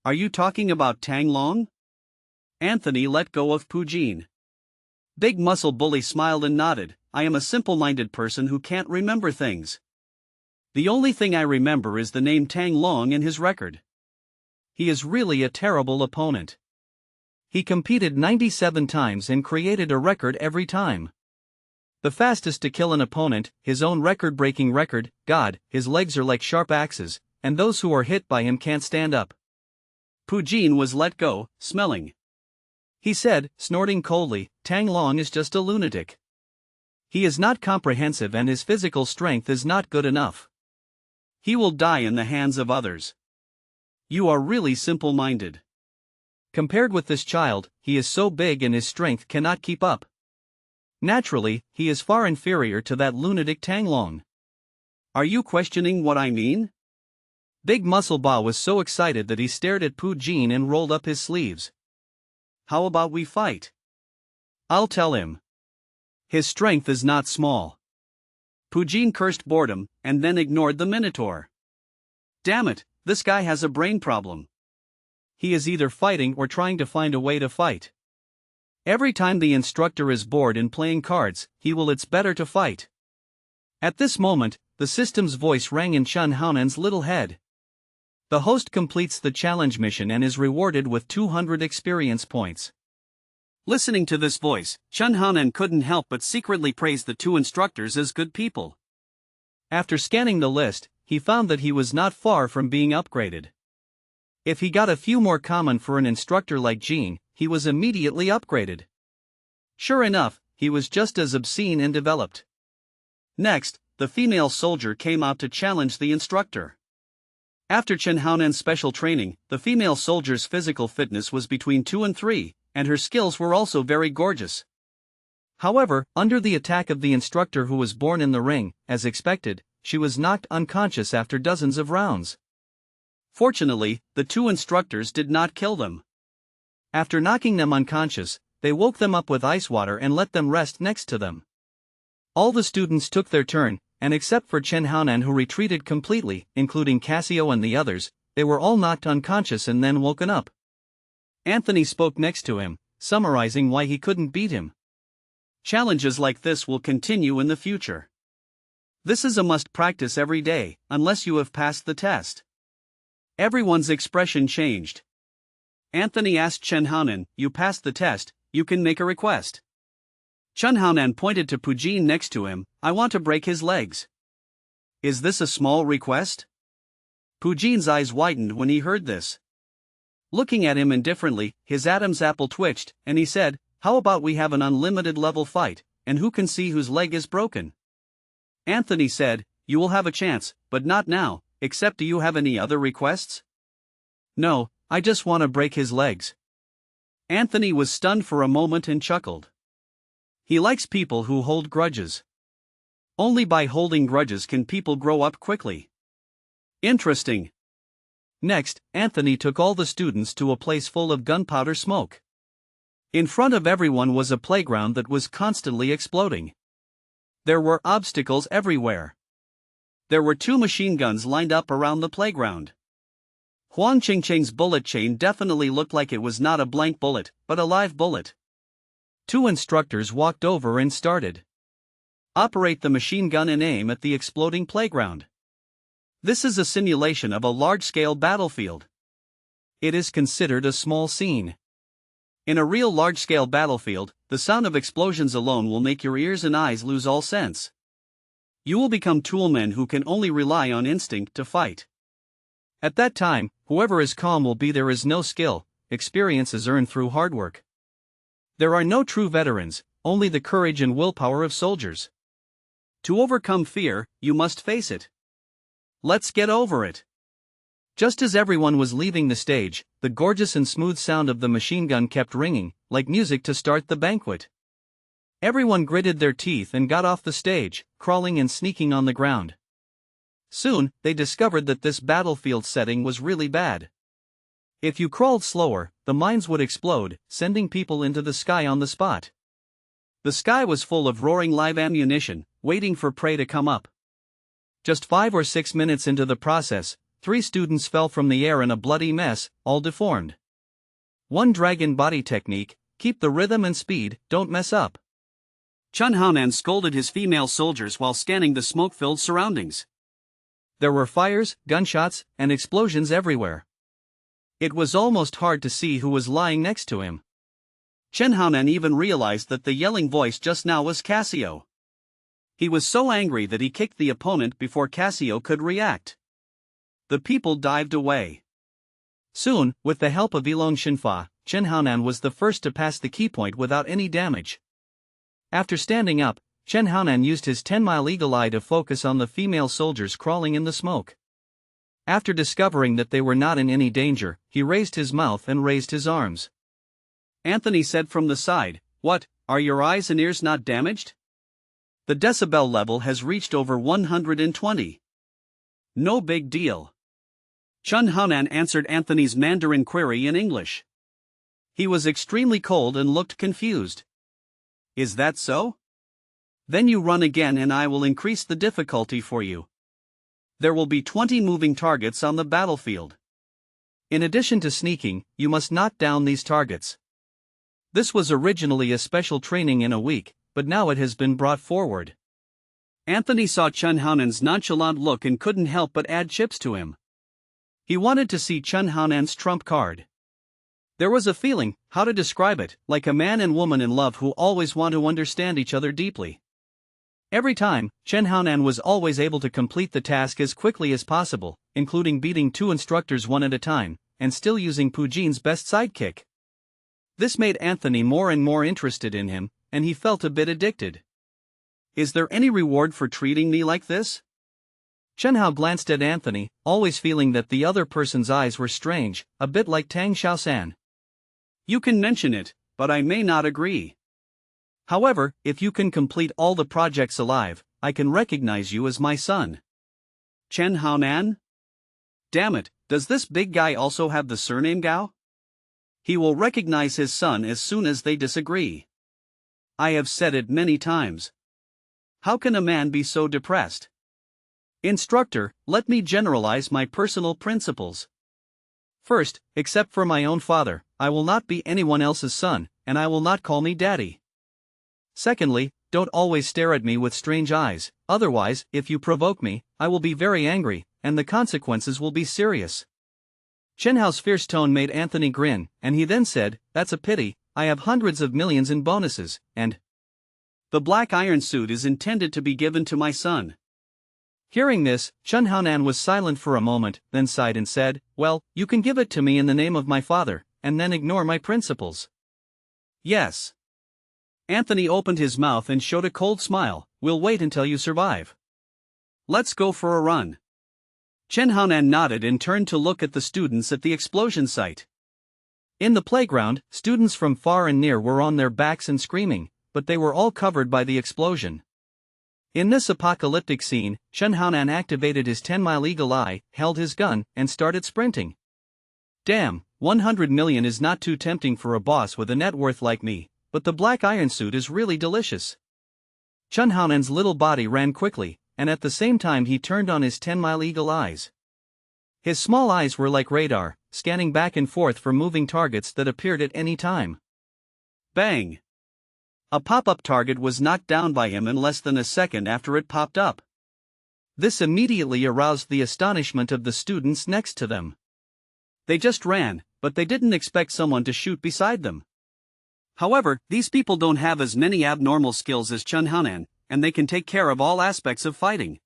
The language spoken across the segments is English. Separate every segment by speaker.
Speaker 1: Are you talking about Tang Long? Anthony let go of Pujin. Big Muscle Bully smiled and nodded. I am a simple-minded person who can't remember things. The only thing I remember is the name Tang Long and his record. He is really a terrible opponent. He competed 97 times and created a record every time. The fastest to kill an opponent, his own record-breaking record. God, his legs are like sharp axes, and those who are hit by him can't stand up. Pujin was let go, smelling. He said, snorting coldly, Tang Long is just a lunatic. He is not comprehensive and his physical strength is not good enough. He will die in the hands of others. You are really simple-minded. Compared with this child, he is so big and his strength cannot keep up. Naturally, he is far inferior to that lunatic Tang Long. Are you questioning what I mean? Big Muscle Ba was so excited that he stared at Pujin and rolled up his sleeves. How about we fight? I'll tell him. His strength is not small. Pujin cursed boredom, and then ignored the Minotaur. Damn it, this guy has a brain problem. He is either fighting or trying to find a way to fight. Every time the instructor is bored in playing cards, he will it's better to fight. At this moment, the system's voice rang in Chun Haonan's little head. The host completes the challenge mission and is rewarded with 200 experience points. Listening to this voice, Chun Haonan couldn't help but secretly praise the two instructors as good people. After scanning the list, he found that he was not far from being upgraded. If he got a few more common for an instructor like Jean, he was immediately upgraded. Sure enough, he was just as obscene and developed. Next, the female soldier came out to challenge the instructor. After Chun Haonan's special training, the female soldier's physical fitness was between 2 and 3, and her skills were also very gorgeous. However, under the attack of the instructor who was born in the ring, as expected, she was knocked unconscious after dozens of rounds. Fortunately, the two instructors did not kill them. After knocking them unconscious, they woke them up with ice water and let them rest next to them. All the students took their turn, and except for Chun Haonan who retreated completely, including Cassio and the others, they were all knocked unconscious and then woken up. Anthony spoke next to him, summarizing why he couldn't beat him. Challenges like this will continue in the future. This is a must practice every day, unless you have passed the test. Everyone's expression changed. Anthony asked Chun Haonan, you passed the test, you can make a request. Chun Haonan pointed to Pujin next to him, I want to break his legs. Is this a small request? Pujin's eyes widened when he heard this. Looking at him indifferently, his Adam's apple twitched, and he said, how about we have an unlimited level fight, and who can see whose leg is broken? Anthony said, you will have a chance, but not now, except do you have any other requests? No, I just want to break his legs. Anthony was stunned for a moment and chuckled. He likes people who hold grudges. Only by holding grudges can people grow up quickly. Interesting. Next, Anthony took all the students to a place full of gunpowder smoke. In front of everyone was a playground that was constantly exploding. There were obstacles everywhere. There were 2 machine guns lined up around the playground. Huang Qingqing's bullet chain definitely looked like it was not a blank bullet, but a live bullet. 2 instructors walked over and started. Operate the machine gun and aim at the exploding playground. This is a simulation of a large-scale battlefield. It is considered a small scene. In a real large-scale battlefield, the sound of explosions alone will make your ears and eyes lose all sense. You will become toolmen who can only rely on instinct to fight. At that time, whoever is calm will be there is no skill, experience is earned through hard work. There are no true veterans, only the courage and willpower of soldiers. To overcome fear, you must face it. Let's get over it. Just as everyone was leaving the stage, the gorgeous and smooth sound of the machine gun kept ringing, like music to start the banquet. Everyone gritted their teeth and got off the stage, crawling and sneaking on the ground. Soon, they discovered that this battlefield setting was really bad. If you crawled slower, the mines would explode, sending people into the sky on the spot. The sky was full of roaring live ammunition, waiting for prey to come up. Just 5 or 6 minutes into the process, 3 students fell from the air in a bloody mess, all deformed. 1 dragon body technique, keep the rhythm and speed, don't mess up. Chun Haonan scolded his female soldiers while scanning the smoke-filled surroundings. There were fires, gunshots, and explosions everywhere. It was almost hard to see who was lying next to him. Chen Haonan even realized that the yelling voice just now was Cassio. He was so angry that he kicked the opponent before Cassio could react. The people dived away. Soon, with the help of Ilong Shinfa, Chen Haonan was the first to pass the keypoint without any damage. After standing up, Chen Haonan used his 10-mile eagle eye to focus on the female soldiers crawling in the smoke. After discovering that they were not in any danger, he raised his mouth and raised his arms. Anthony said from the side, "What, are your eyes and ears not damaged? The decibel level has reached over 120. No big deal." Chun Haonan answered Anthony's Mandarin query in English. He was extremely cold and looked confused. "Is that so? Then you run again and I will increase the difficulty for you. There will be 20 moving targets on the battlefield. In addition to sneaking, you must knock down these targets." This was originally a special training in a week, but now it has been brought forward. Anthony saw Chun Haonan's nonchalant look and couldn't help but add chips to him. He wanted to see Chun Haonan's trump card. There was a feeling, how to describe it, like a man and woman in love who always want to understand each other deeply. Every time, Chen Haonan was always able to complete the task as quickly as possible, including beating 2 instructors one at a time, and still using Pujin's best sidekick. This made Anthony more and more interested in him, and he felt a bit addicted. "Is there any reward for treating me like this?" Chen Hao glanced at Anthony, always feeling that the other person's eyes were strange, a bit like Tang Xiaoshan. "You can mention it, but I may not agree. However, if you can complete all the projects alive, I can recognize you as my son." Chen Haonan? Damn it, does this big guy also have the surname Gao? He will recognize his son as soon as they disagree. I have said it many times. How can a man be so depressed? Instructor, let me generalize my personal principles. First, except for my own father, I will not be anyone else's son, and I will not call me daddy. Secondly, don't always stare at me with strange eyes, otherwise, if you provoke me, I will be very angry, and the consequences will be serious. Chen Hao's fierce tone made Anthony grin, and he then said, "That's a pity, I have hundreds of millions in bonuses, and the black iron suit is intended to be given to my son." Hearing this, Chun Haonan was silent for a moment, then sighed and said, "Well, you can give it to me in the name of my father, and then ignore my principles." "Yes." Anthony opened his mouth and showed a cold smile, "We'll wait until you survive. Let's go for a run." Chen Haonan nodded and turned to look at the students at the explosion site. In the playground, students from far and near were on their backs and screaming, but they were all covered by the explosion. In this apocalyptic scene, Chen Haonan activated his 10-mile eagle eye, held his gun, and started sprinting. Damn, 100 million is not too tempting for a boss with a net worth like me, but the black iron suit is really delicious. Chen Haonan's little body ran quickly, and at the same time he turned on his 10-mile eagle eyes. His small eyes were like radar, scanning back and forth for moving targets that appeared at any time. Bang! A pop-up target was knocked down by him in less than a second after it popped up. This immediately aroused the astonishment of the students next to them. They just ran, but they didn't expect someone to shoot beside them. However, these people don't have as many abnormal skills as Chun Haonan, and they can take care of all aspects of fighting.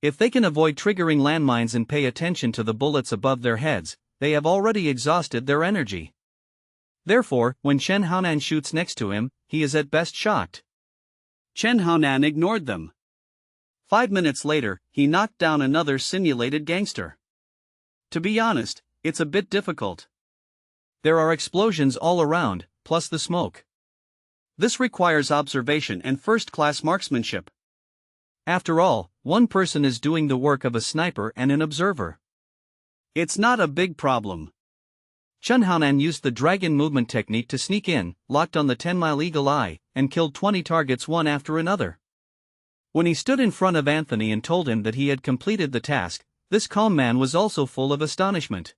Speaker 1: If they can avoid triggering landmines and pay attention to the bullets above their heads, they have already exhausted their energy. Therefore, when Chen Haonan shoots next to him, he is at best shocked. Chen Haonan ignored them. 5 minutes later, he knocked down another simulated gangster. To be honest, it's a bit difficult. There are explosions all around, plus the smoke. This requires observation and first-class marksmanship. After all, one person is doing the work of a sniper and an observer. It's not a big problem. Chen Haonan used the dragon movement technique to sneak in, locked on the 10-mile eagle eye, and killed 20 targets one after another. When he stood in front of Anthony and told him that he had completed the task, this calm man was also full of astonishment.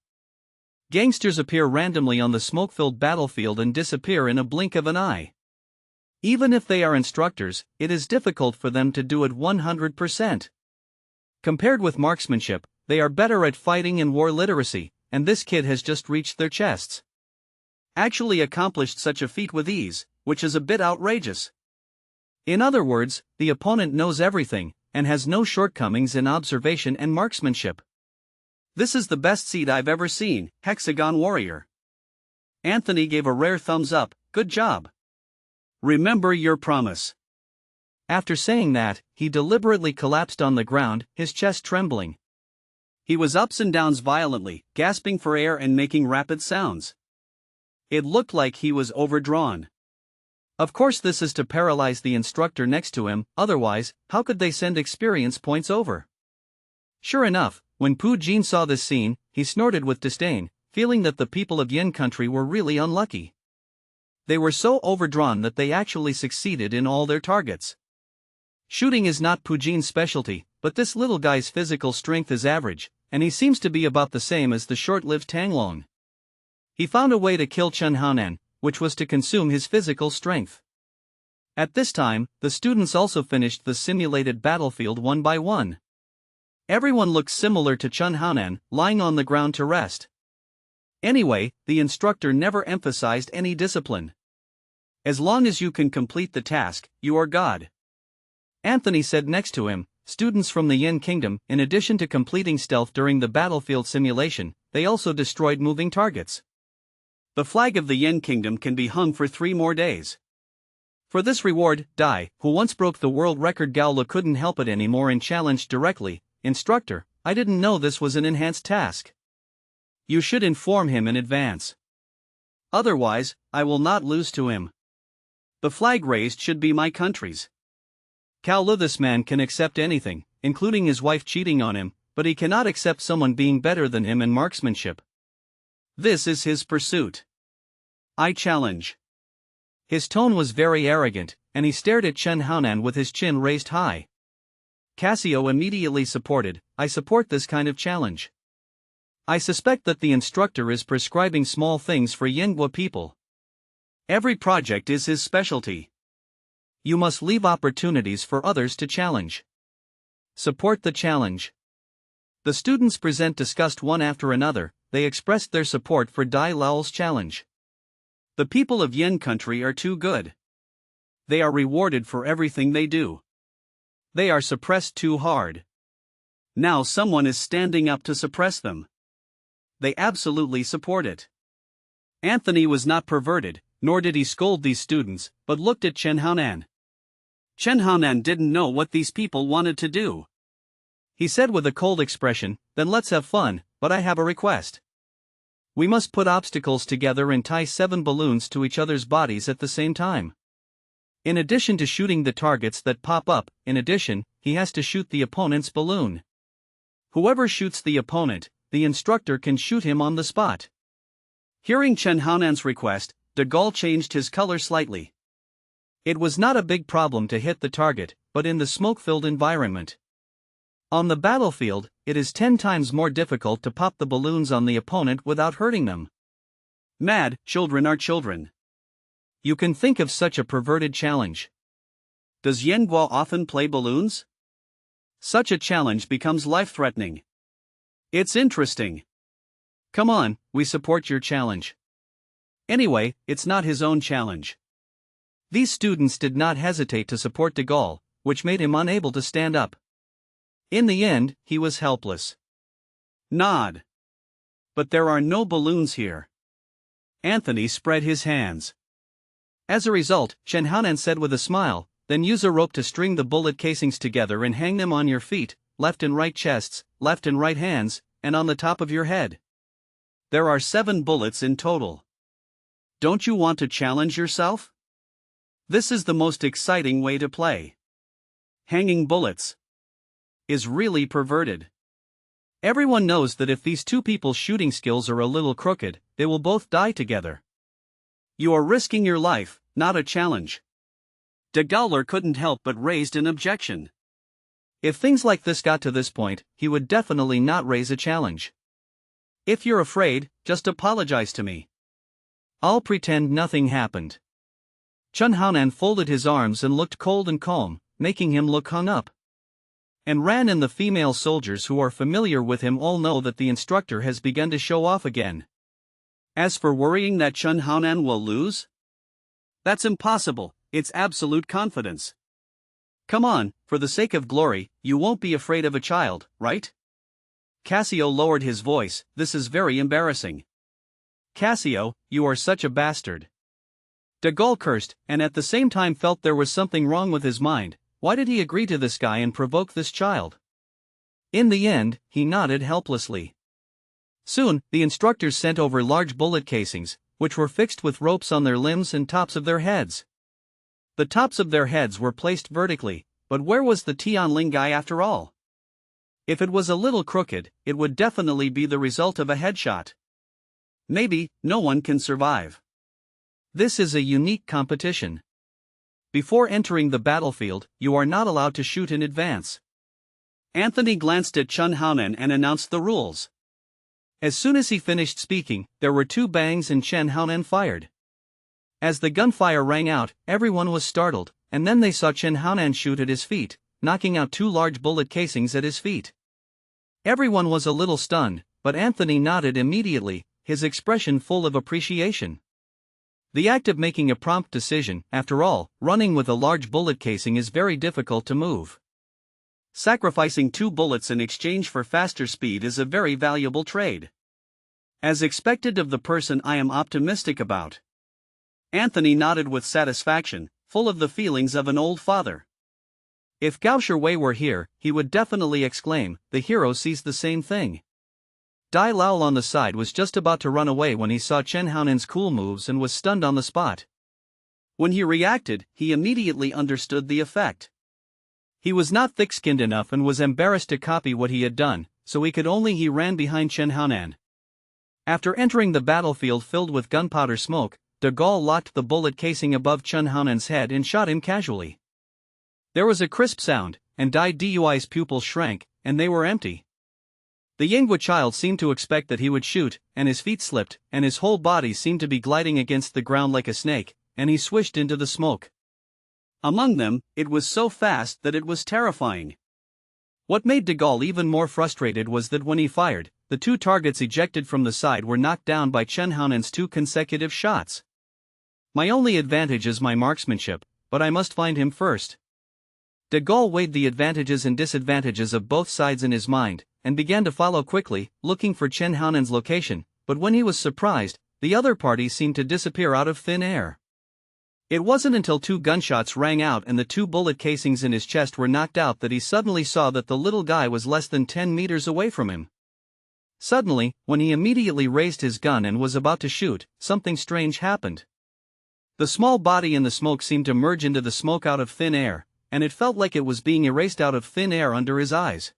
Speaker 1: Gangsters appear randomly on the smoke-filled battlefield and disappear in a blink of an eye. Even if they are instructors, it is difficult for them to do it 100%. Compared with marksmanship, they are better at fighting and war literacy, and this kid has just reached their chests. Actually accomplished such a feat with ease, which is a bit outrageous. In other words, the opponent knows everything, and has no shortcomings in observation and marksmanship. This is the best seed I've ever seen, Hexagon Warrior. Anthony gave a rare thumbs up, good job. Remember your promise. After saying that, he deliberately collapsed on the ground, his chest trembling. He was ups and downs violently, gasping for air and making rapid sounds. It looked like he was overdrawn. Of course, this is to paralyze the instructor next to him, otherwise, how could they send experience points over? Sure enough, when Pujin saw this scene, he snorted with disdain, feeling that the people of Yin country were really unlucky. They were so overdrawn that they actually succeeded in all their targets. Shooting is not Pujin's specialty, but this little guy's physical strength is average, and he seems to be about the same as the short-lived Tanglong. He found a way to kill Chen Haonan, which was to consume his physical strength. At this time, the students also finished the simulated battlefield one by one. Everyone looked similar to Chen Haonan, lying on the ground to rest. Anyway, the instructor never emphasized any discipline. As long as you can complete the task, you are God. Anthony said next to him, students from the Yin Kingdom, in addition to completing stealth during the battlefield simulation, they also destroyed moving targets. The flag of the Yin Kingdom can be hung for 3 more days. For this reward, Dai, who once broke the world record Gaola couldn't help it anymore and challenged directly, "Instructor, I didn't know this was an enhanced task. You should inform him in advance. Otherwise, I will not lose to him. The flag raised should be my country's. Gaola, this man can accept anything, including his wife cheating on him, but he cannot accept someone being better than him in marksmanship. This is his pursuit. I challenge." His tone was very arrogant, and he stared at Chen Haonan with his chin raised high. Cassio immediately supported, "I support this kind of challenge. I suspect that the instructor is prescribing small things for Yinghua people. Every project is his specialty. You must leave opportunities for others to challenge. Support the challenge." The students present discussed one after another, they expressed their support for Dai Lao's challenge. The people of Yin country are too good. They are rewarded for everything they do. They are suppressed too hard. Now someone is standing up to suppress them. They absolutely support it. Anthony was not perverted, nor did he scold these students, but looked at Chen Haonan. Chen Haonan didn't know what these people wanted to do. He said with a cold expression, "Then let's have fun, but I have a request. We must put obstacles together and tie 7 balloons to each other's bodies at the same time. In addition to shooting the targets that pop up, he has to shoot the opponent's balloon. Whoever shoots the opponent, the instructor can shoot him on the spot." Hearing Chen Haonan's request, de Gaulle changed his color slightly. It was not a big problem to hit the target, but in the smoke-filled environment. On the battlefield, it is 10 times more difficult to pop the balloons on the opponent without hurting them. Mad children are children. You can think of such a perverted challenge. Does Yenghua often play balloons? Such a challenge becomes life-threatening. It's interesting. Come on, we support your challenge. Anyway, it's not his own challenge. These students did not hesitate to support de Gaulle, which made him unable to stand up. In the end, he was helpless. Nod. But there are no balloons here. Anthony spread his hands. As a result, Chen Haonan said with a smile, "Then use a rope to string the bullet casings together and hang them on your feet, left and right chests, left and right hands, and on the top of your head. There are 7 bullets in total. Don't you want to challenge yourself? This is the most exciting way to play. Hanging bullets is really perverted. Everyone knows that if these 2 people's shooting skills are a little crooked, they will both die together. You are risking your life, not a challenge." De Gaulle couldn't help but raised an objection. If things like this got to this point, he would definitely not raise a challenge. If you're afraid, just apologize to me. I'll pretend nothing happened. Chun Haonan folded his arms and looked cold and calm, making him look hung up. And Ran and the female soldiers who are familiar with him all know that the instructor has begun to show off again. As for worrying that Chun Haonan will lose, that's impossible, it's absolute confidence. Come on, for the sake of glory, you won't be afraid of a child, right? Cassio lowered his voice, this is very embarrassing. Cassio, you are such a bastard. De Gaulle cursed, and at the same time felt there was something wrong with his mind. Why did he agree to this guy and provoke this child? In the end, he nodded helplessly. Soon, the instructors sent over large bullet casings, which were fixed with ropes on their limbs and tops of their heads. The tops of their heads were placed vertically, but where was the Tianling guy after all? If it was a little crooked, it would definitely be the result of a headshot. Maybe, no one can survive. This is a unique competition. Before entering the battlefield, you are not allowed to shoot in advance. Anthony glanced at Chun Haonan and announced the rules. As soon as he finished speaking, there were 2 bangs and Chun Haonan fired. As the gunfire rang out, everyone was startled, and then they saw Chun Haonan shoot at his feet, knocking out 2 large bullet casings at his feet. Everyone was a little stunned, but Anthony nodded immediately, his expression full of appreciation. The act of making a prompt decision, after all, running with a large bullet casing is very difficult to move. Sacrificing 2 bullets in exchange for faster speed is a very valuable trade. As expected of the person I am optimistic about. Anthony nodded with satisfaction, full of the feelings of an old father. If Gao Shiwei were here, he would definitely exclaim, the hero sees the same thing. Dai Lao on the side was just about to run away when he saw Chun Haonan's cool moves and was stunned on the spot. When he reacted, he immediately understood the effect. He was not thick-skinned enough and was embarrassed to copy what he had done, so he ran behind Chun Haonan. After entering the battlefield filled with gunpowder smoke, De Gaulle locked the bullet casing above Chun Haonan's head and shot him casually. There was a crisp sound, and Dai Dui's pupils shrank, and they were empty. The Yinghua child seemed to expect that he would shoot, and his feet slipped, and his whole body seemed to be gliding against the ground like a snake, and he swished into the smoke. Among them, it was so fast that it was terrifying. What made De Gaulle even more frustrated was that when he fired, the 2 targets ejected from the side were knocked down by Chun Haonan's 2 consecutive shots. My only advantage is my marksmanship, but I must find him first. De Gaulle weighed the advantages and disadvantages of both sides in his mind, and began to follow quickly, looking for Chun Haonan's location, but when he was surprised, the other party seemed to disappear out of thin air. It wasn't until 2 gunshots rang out and the 2 bullet casings in his chest were knocked out that he suddenly saw that the little guy was less than 10 meters away from him. Suddenly, when he immediately raised his gun and was about to shoot, something strange happened. The small body in the smoke seemed to merge into the smoke out of thin air, and it felt like it was being erased out of thin air under his eyes.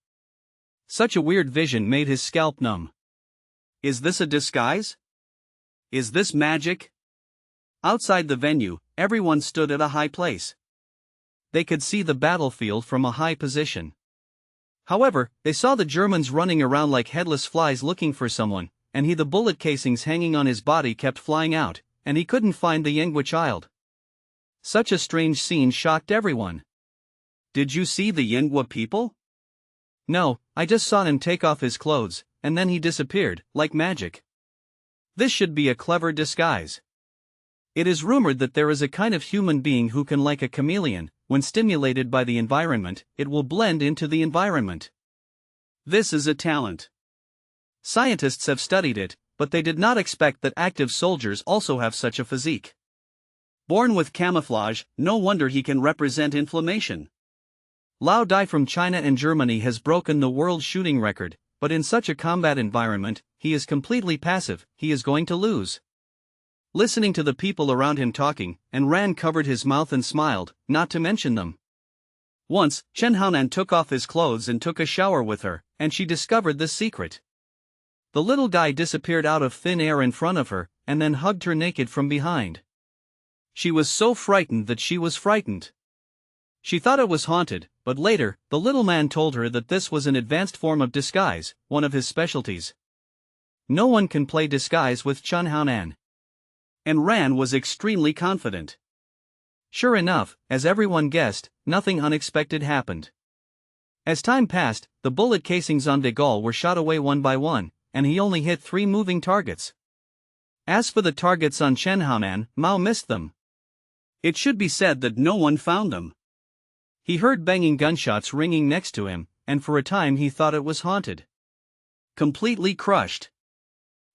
Speaker 1: Such a weird vision made his scalp numb. Is this a disguise? Is this magic? Outside the venue, everyone stood at a high place. They could see the battlefield from a high position. However, they saw the Germans running around like headless flies looking for someone, and the bullet casings hanging on his body kept flying out, and he couldn't find the Yinghua child. Such a strange scene shocked everyone. Did you see the Yinghua people? No, I just saw him take off his clothes, and then he disappeared, like magic. This should be a clever disguise. It is rumored that there is a kind of human being who can, like a chameleon, when stimulated by the environment, it will blend into the environment. This is a talent. Scientists have studied it, but they did not expect that active soldiers also have such a physique. Born with camouflage, no wonder he can represent inflammation. Lao Dai from China and Germany has broken the world shooting record, but in such a combat environment, he is completely passive, he is going to lose. Listening to the people around him talking, and Ran covered his mouth and smiled, not to mention them. Once, Chun Haonan took off his clothes and took a shower with her, and she discovered this secret. The little guy disappeared out of thin air in front of her, and then hugged her naked from behind. She was so frightened that she was frightened. She thought it was haunted, but later, the little man told her that this was an advanced form of disguise, one of his specialties. No one can play disguise with Chun Haonan. And Ran was extremely confident. Sure enough, as everyone guessed, nothing unexpected happened. As time passed, the bullet casings on de Gaulle were shot away one by one, and he only hit 3 moving targets. As for the targets on Chen Haonan, Mao missed them. It should be said that no one found them. He heard banging gunshots ringing next to him, and for a time he thought it was haunted. Completely crushed.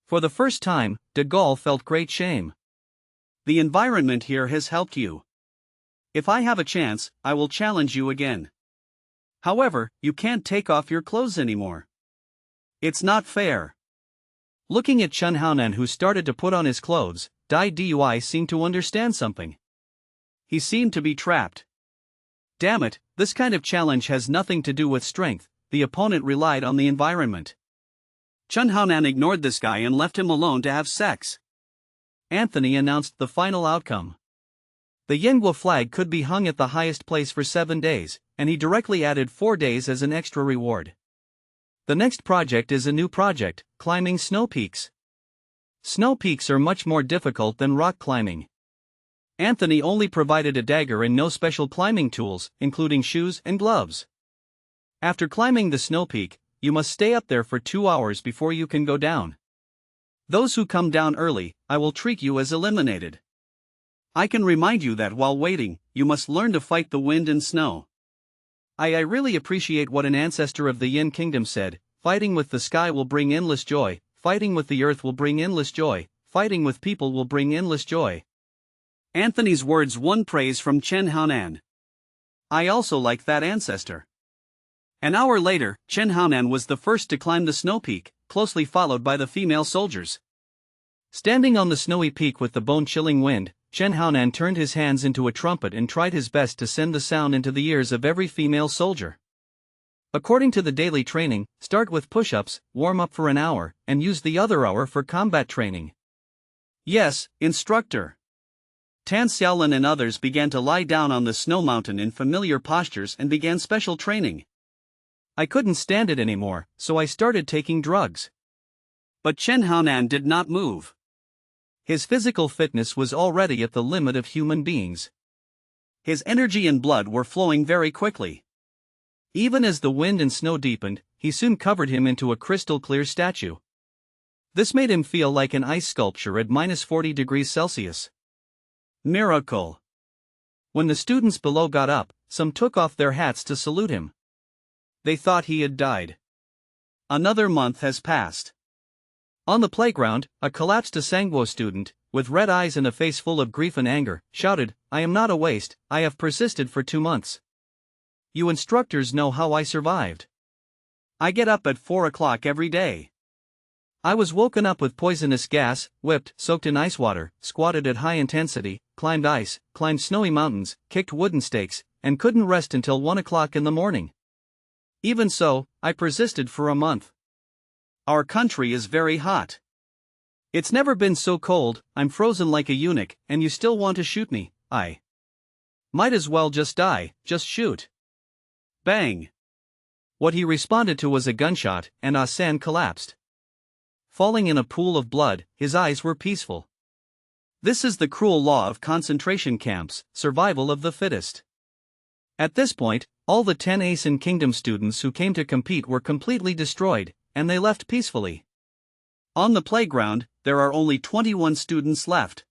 Speaker 1: For the first time, de Gaulle felt great shame. The environment here has helped you. If I have a chance, I will challenge you again. However, you can't take off your clothes anymore. It's not fair. Looking at Chun Haonan, who started to put on his clothes, Dai Dui seemed to understand something. He seemed to be trapped. Damn it, this kind of challenge has nothing to do with strength, the opponent relied on the environment. Chun Haonan ignored this guy and left him alone to have sex. Anthony announced the final outcome. The Yenghua flag could be hung at the highest place for 7 days, and he directly added 4 days as an extra reward. The next project is a new project, climbing snow peaks. Snow peaks are much more difficult than rock climbing. Anthony only provided a dagger and no special climbing tools, including shoes and gloves. After climbing the snow peak, you must stay up there for 2 hours before you can go down. Those who come down early, I will treat you as eliminated. I can remind you that while waiting, you must learn to fight the wind and snow. I really appreciate what an ancestor of the Yin Kingdom said: fighting with the sky will bring endless joy, fighting with the earth will bring endless joy, fighting with people will bring endless joy. Anthony's words won praise from Chen Haonan. I also like that ancestor. An hour later, Chen Haonan was the first to climb the snow peak, closely followed by the female soldiers. Standing on the snowy peak with the bone-chilling wind, Chen Haonan turned his hands into a trumpet and tried his best to send the sound into the ears of every female soldier. According to the daily training, start with push-ups, warm up for an hour, and use the other hour for combat training. Yes, instructor. Tan Xiaolin and others began to lie down on the snow mountain in familiar postures and began special training. I couldn't stand it anymore, so I started taking drugs. But Chen Haonan did not move. His physical fitness was already at the limit of human beings. His energy and blood were flowing very quickly. Even as the wind and snow deepened, he soon covered him into a crystal-clear statue. This made him feel like an ice sculpture at -40 degrees Celsius. Miracle! When the students below got up, some took off their hats to salute him. They thought he had died. Another month has passed. On the playground, a collapsed Sangwo student, with red eyes and a face full of grief and anger, shouted, "I am not a waste, I have persisted for 2 months. You instructors know how I survived. I get up at 4 o'clock every day. I was woken up with poisonous gas, whipped, soaked in ice water, squatted at high intensity, climbed ice, climbed snowy mountains, kicked wooden stakes, and couldn't rest until 1 o'clock in the morning. Even so, I persisted for a month. Our country is very hot. It's never been so cold, I'm frozen like a eunuch, and you still want to shoot me. I might as well just die, just shoot." Bang! What he responded to was a gunshot, and Ah-san collapsed. Falling in a pool of blood, his eyes were peaceful. This is the cruel law of concentration camps, survival of the fittest. At this point, all the 10 Asen Kingdom students who came to compete were completely destroyed, and they left peacefully. On the playground, there are only 21 students left.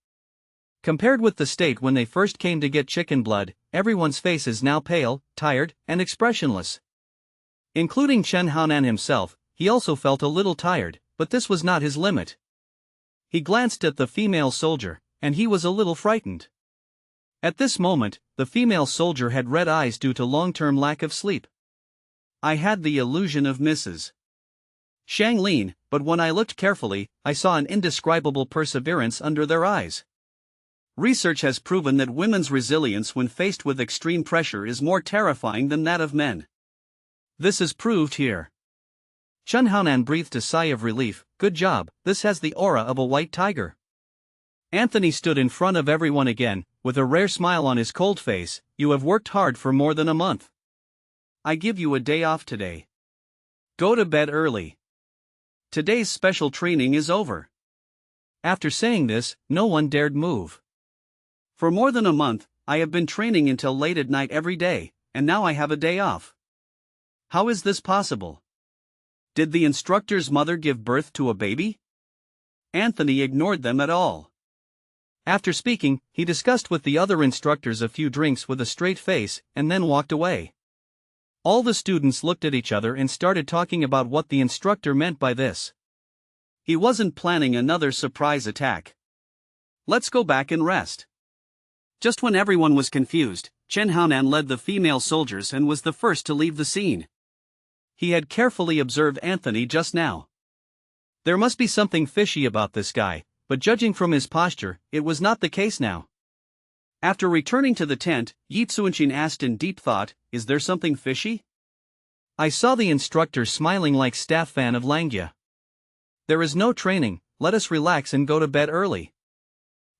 Speaker 1: Compared with the state when they first came to get chicken blood, everyone's face is now pale, tired, and expressionless. Including Chen Haonan himself, he also felt a little tired, but this was not his limit. He glanced at the female soldier, and he was a little frightened. At this moment, the female soldier had red eyes due to long-term lack of sleep. I had the illusion of Mrs. Shang Lin, but when I looked carefully, I saw an indescribable perseverance under their eyes. Research has proven that women's resilience when faced with extreme pressure is more terrifying than that of men. This is proved here. Chen Haonan breathed a sigh of relief. Good job, this has the aura of a white tiger. Anthony stood in front of everyone again, with a rare smile on his cold face, "You have worked hard for more than a month. I give you a day off today. Go to bed early. Today's special training is over." After saying this, no one dared move. "For more than a month, I have been training until late at night every day, and now I have a day off. How is this possible? Did the instructor's mother give birth to a baby?" Anthony ignored them at all. After speaking, he discussed with the other instructors a few drinks with a straight face, and then walked away. All the students looked at each other and started talking about what the instructor meant by this. He wasn't planning another surprise attack. "Let's go back and rest." Just when everyone was confused, Chen Haonan led the female soldiers and was the first to leave the scene. He had carefully observed Anthony just now. There must be something fishy about this guy, but judging from his posture, it was not the case now. After returning to the tent, Yi Tsuanshin asked in deep thought, "Is there something fishy?" I saw the instructor smiling like staff fan of Langya. "There is no training, let us relax and go to bed early."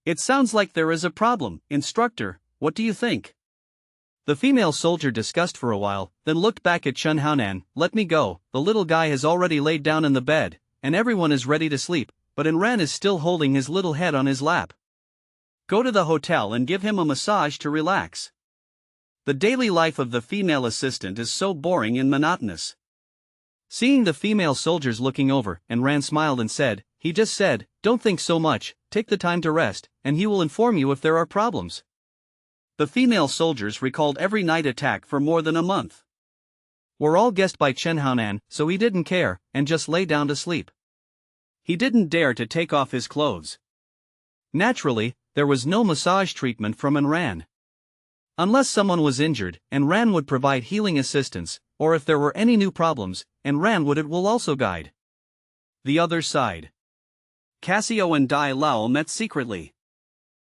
Speaker 1: "It sounds like there is a problem, instructor, what do you think?" The female soldier discussed for a while, then looked back at Chen Haonan. "Let me go, the little guy has already laid down in the bed, and everyone is ready to sleep, but Enran is still holding his little head on his lap. Go to the hotel and give him a massage to relax. The daily life of the female assistant is so boring and monotonous." Seeing the female soldiers looking over, Enran smiled and said, "He just said, don't think so much, take the time to rest, and he will inform you if there are problems." The female soldiers recalled every night attack for more than a month. Were all guessed by Chen Haonan, so he didn't care, and just lay down to sleep. He didn't dare to take off his clothes. Naturally, there was no massage treatment from Enran. Unless someone was injured, Enran would provide healing assistance, or if there were any new problems, Enran will also guide. The other side. Cassio and Dai Lao met secretly.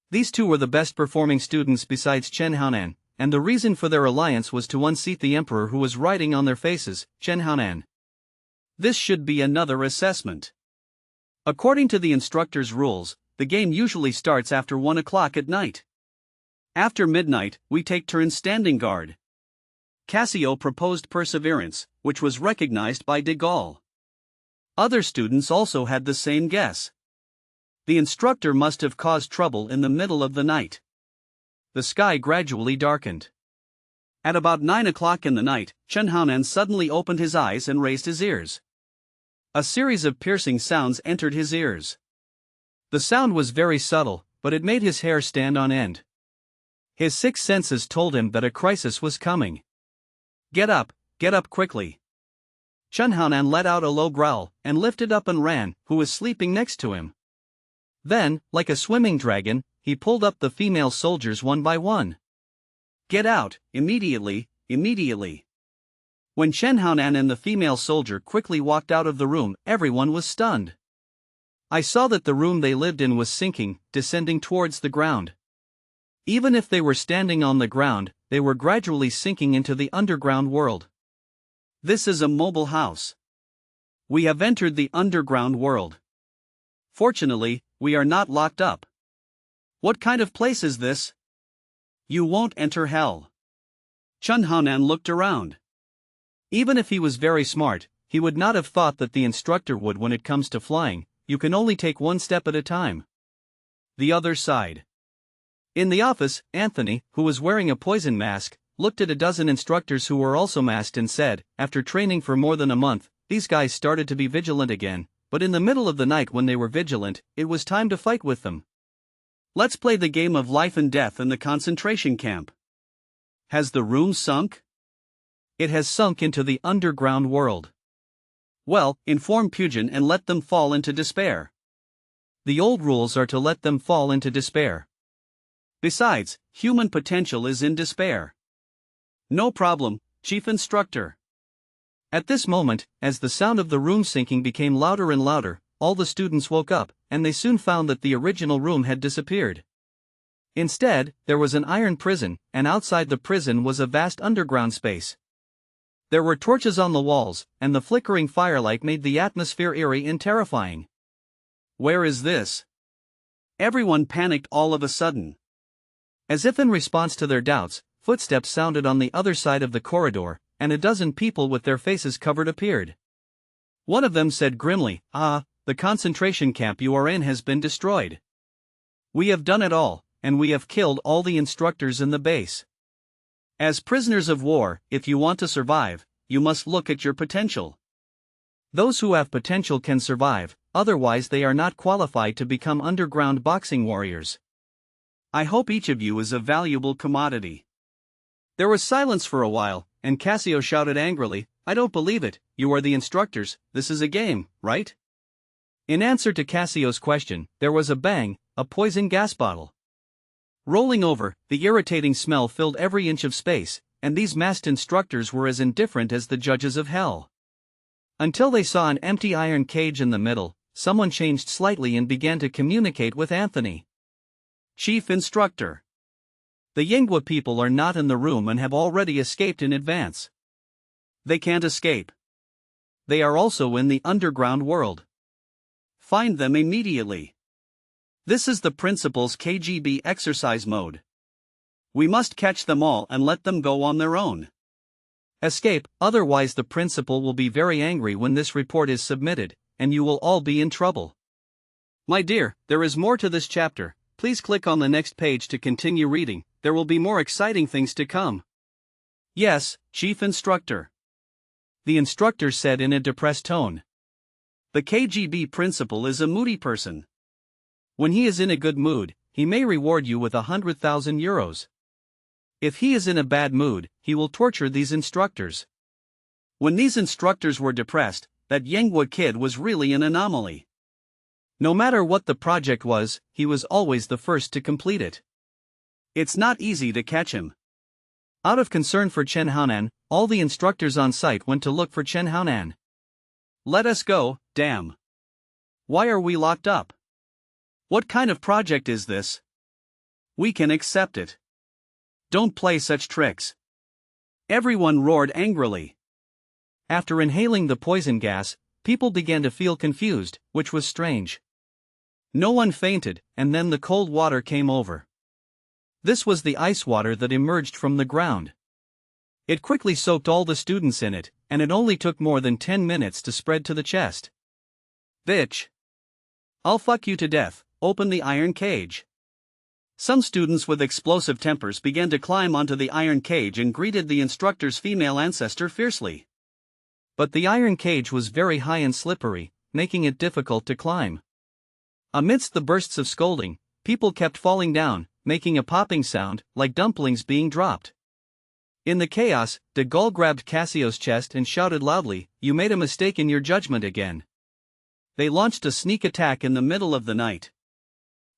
Speaker 1: These two were the best performing students besides Chen Haonan, and the reason for their alliance was to unseat the emperor who was riding on their faces, Chen Haonan. This should be another assessment. According to the instructor's rules, the game usually starts after 1 o'clock at night. After midnight, we take turns standing guard. Cassio proposed perseverance, which was recognized by de Gaulle. Other students also had the same guess. The instructor must have caused trouble in the middle of the night. The sky gradually darkened. At about 9 o'clock in the night, Chen Haonan suddenly opened his eyes and raised his ears. A series of piercing sounds entered his ears. The sound was very subtle, but it made his hair stand on end. His sixth senses told him that a crisis was coming. Get up quickly." Chen Haonan let out a low growl, and lifted up Enran, who was sleeping next to him. Then, like a swimming dragon, he pulled up the female soldiers one by one. "Get out, immediately, immediately." When Chen Haonan and the female soldier quickly walked out of the room, everyone was stunned. I saw that the room they lived in was sinking, descending towards the ground. Even if they were standing on the ground, they were gradually sinking into the underground world. This is a mobile house. We have entered the underground world. Fortunately, we are not locked up. What kind of place is this? You won't enter hell. Chen Haonan looked around. Even if he was very smart, he would not have thought that the instructor would. When it comes to flying, you can only take one step at a time. The other side. In the office, Anthony, who was wearing a poison mask, looked at a dozen instructors who were also masked and said, after training for more than a month, these guys started to be vigilant again, but in the middle of the night when they were vigilant, it was time to fight with them. Let's play the game of life and death in the concentration camp. Has the room sunk? It has sunk into the underground world. Well, inform Pujin and let them fall into despair. The old rules are to let them fall into despair. Besides, human potential is in despair. No problem, Chief Instructor. At this moment, as the sound of the room sinking became louder and louder, all the students woke up, and they soon found that the original room had disappeared. Instead, there was an iron prison, and outside the prison was a vast underground space. There were torches on the walls, and the flickering firelight made the atmosphere eerie and terrifying. Where is this? Everyone panicked all of a sudden. As if in response to their doubts, footsteps sounded on the other side of the corridor, and a dozen people with their faces covered appeared. One of them said grimly, "Ah, the concentration camp you are in has been destroyed. We have done it all, and we have killed all the instructors in the base. As prisoners of war, if you want to survive, you must look at your potential. Those who have potential can survive, otherwise they are not qualified to become underground boxing warriors. I hope each of you is a valuable commodity." There was silence for a while, and Cassio shouted angrily, "I don't believe it, you are the instructors, this is a game, right?" In answer to Cassio's question, there was a bang, a poison gas bottle. Rolling over, the irritating smell filled every inch of space, and these masked instructors were as indifferent as the judges of hell. Until they saw an empty iron cage in the middle, someone changed slightly and began to communicate with Anthony. "Chief Instructor. The Yingwa people are not in the room and have already escaped in advance. They can't escape. They are also in the underground world. Find them immediately. This is the principal's KGB exercise mode. We must catch them all and let them go on their own. Escape, otherwise the principal will be very angry when this report is submitted, and you will all be in trouble." My dear, there is more to this chapter. Please click on the next page to continue reading, there will be more exciting things to come. "Yes, Chief Instructor," the instructor said in a depressed tone. "The KGB principal is a moody person. When he is in a good mood, he may reward you with 100,000 euros. If he is in a bad mood, he will torture these instructors. When these instructors were depressed, that Yingwa kid was really an anomaly. No matter what the project was, he was always the first to complete it. It's not easy to catch him." Out of concern for Chen Haonan, all the instructors on site went to look for Chen Haonan. "Let us go, damn. Why are we locked up? What kind of project is this? We can accept it. Don't play such tricks." Everyone roared angrily. After inhaling the poison gas, people began to feel confused, which was strange. No one fainted, and then the cold water came over. This was the ice water that emerged from the ground. It quickly soaked all the students in it, and it only took more than 10 minutes to spread to the chest. "Bitch. I'll fuck you to death, open the iron cage." Some students with explosive tempers began to climb onto the iron cage and greeted the instructor's female ancestor fiercely. But the iron cage was very high and slippery, making it difficult to climb. Amidst the bursts of scolding, people kept falling down, making a popping sound, like dumplings being dropped. In the chaos, de Gaulle grabbed Cassio's chest and shouted loudly, "You made a mistake in your judgment again." They launched a sneak attack in the middle of the night.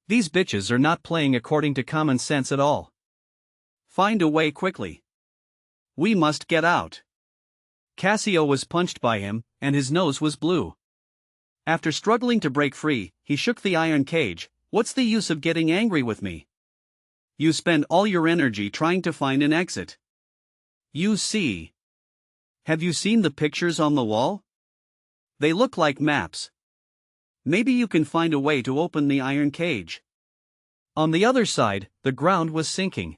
Speaker 1: These bitches are not playing according to common sense at all. Find a way quickly. We must get out. Cassio was punched by him, and his nose was blue. After struggling to break free, he shook the iron cage. "What's the use of getting angry with me? You spend all your energy trying to find an exit. You see. Have you seen the pictures on the wall? They look like maps. Maybe you can find a way to open the iron cage." On the other side, the ground was sinking.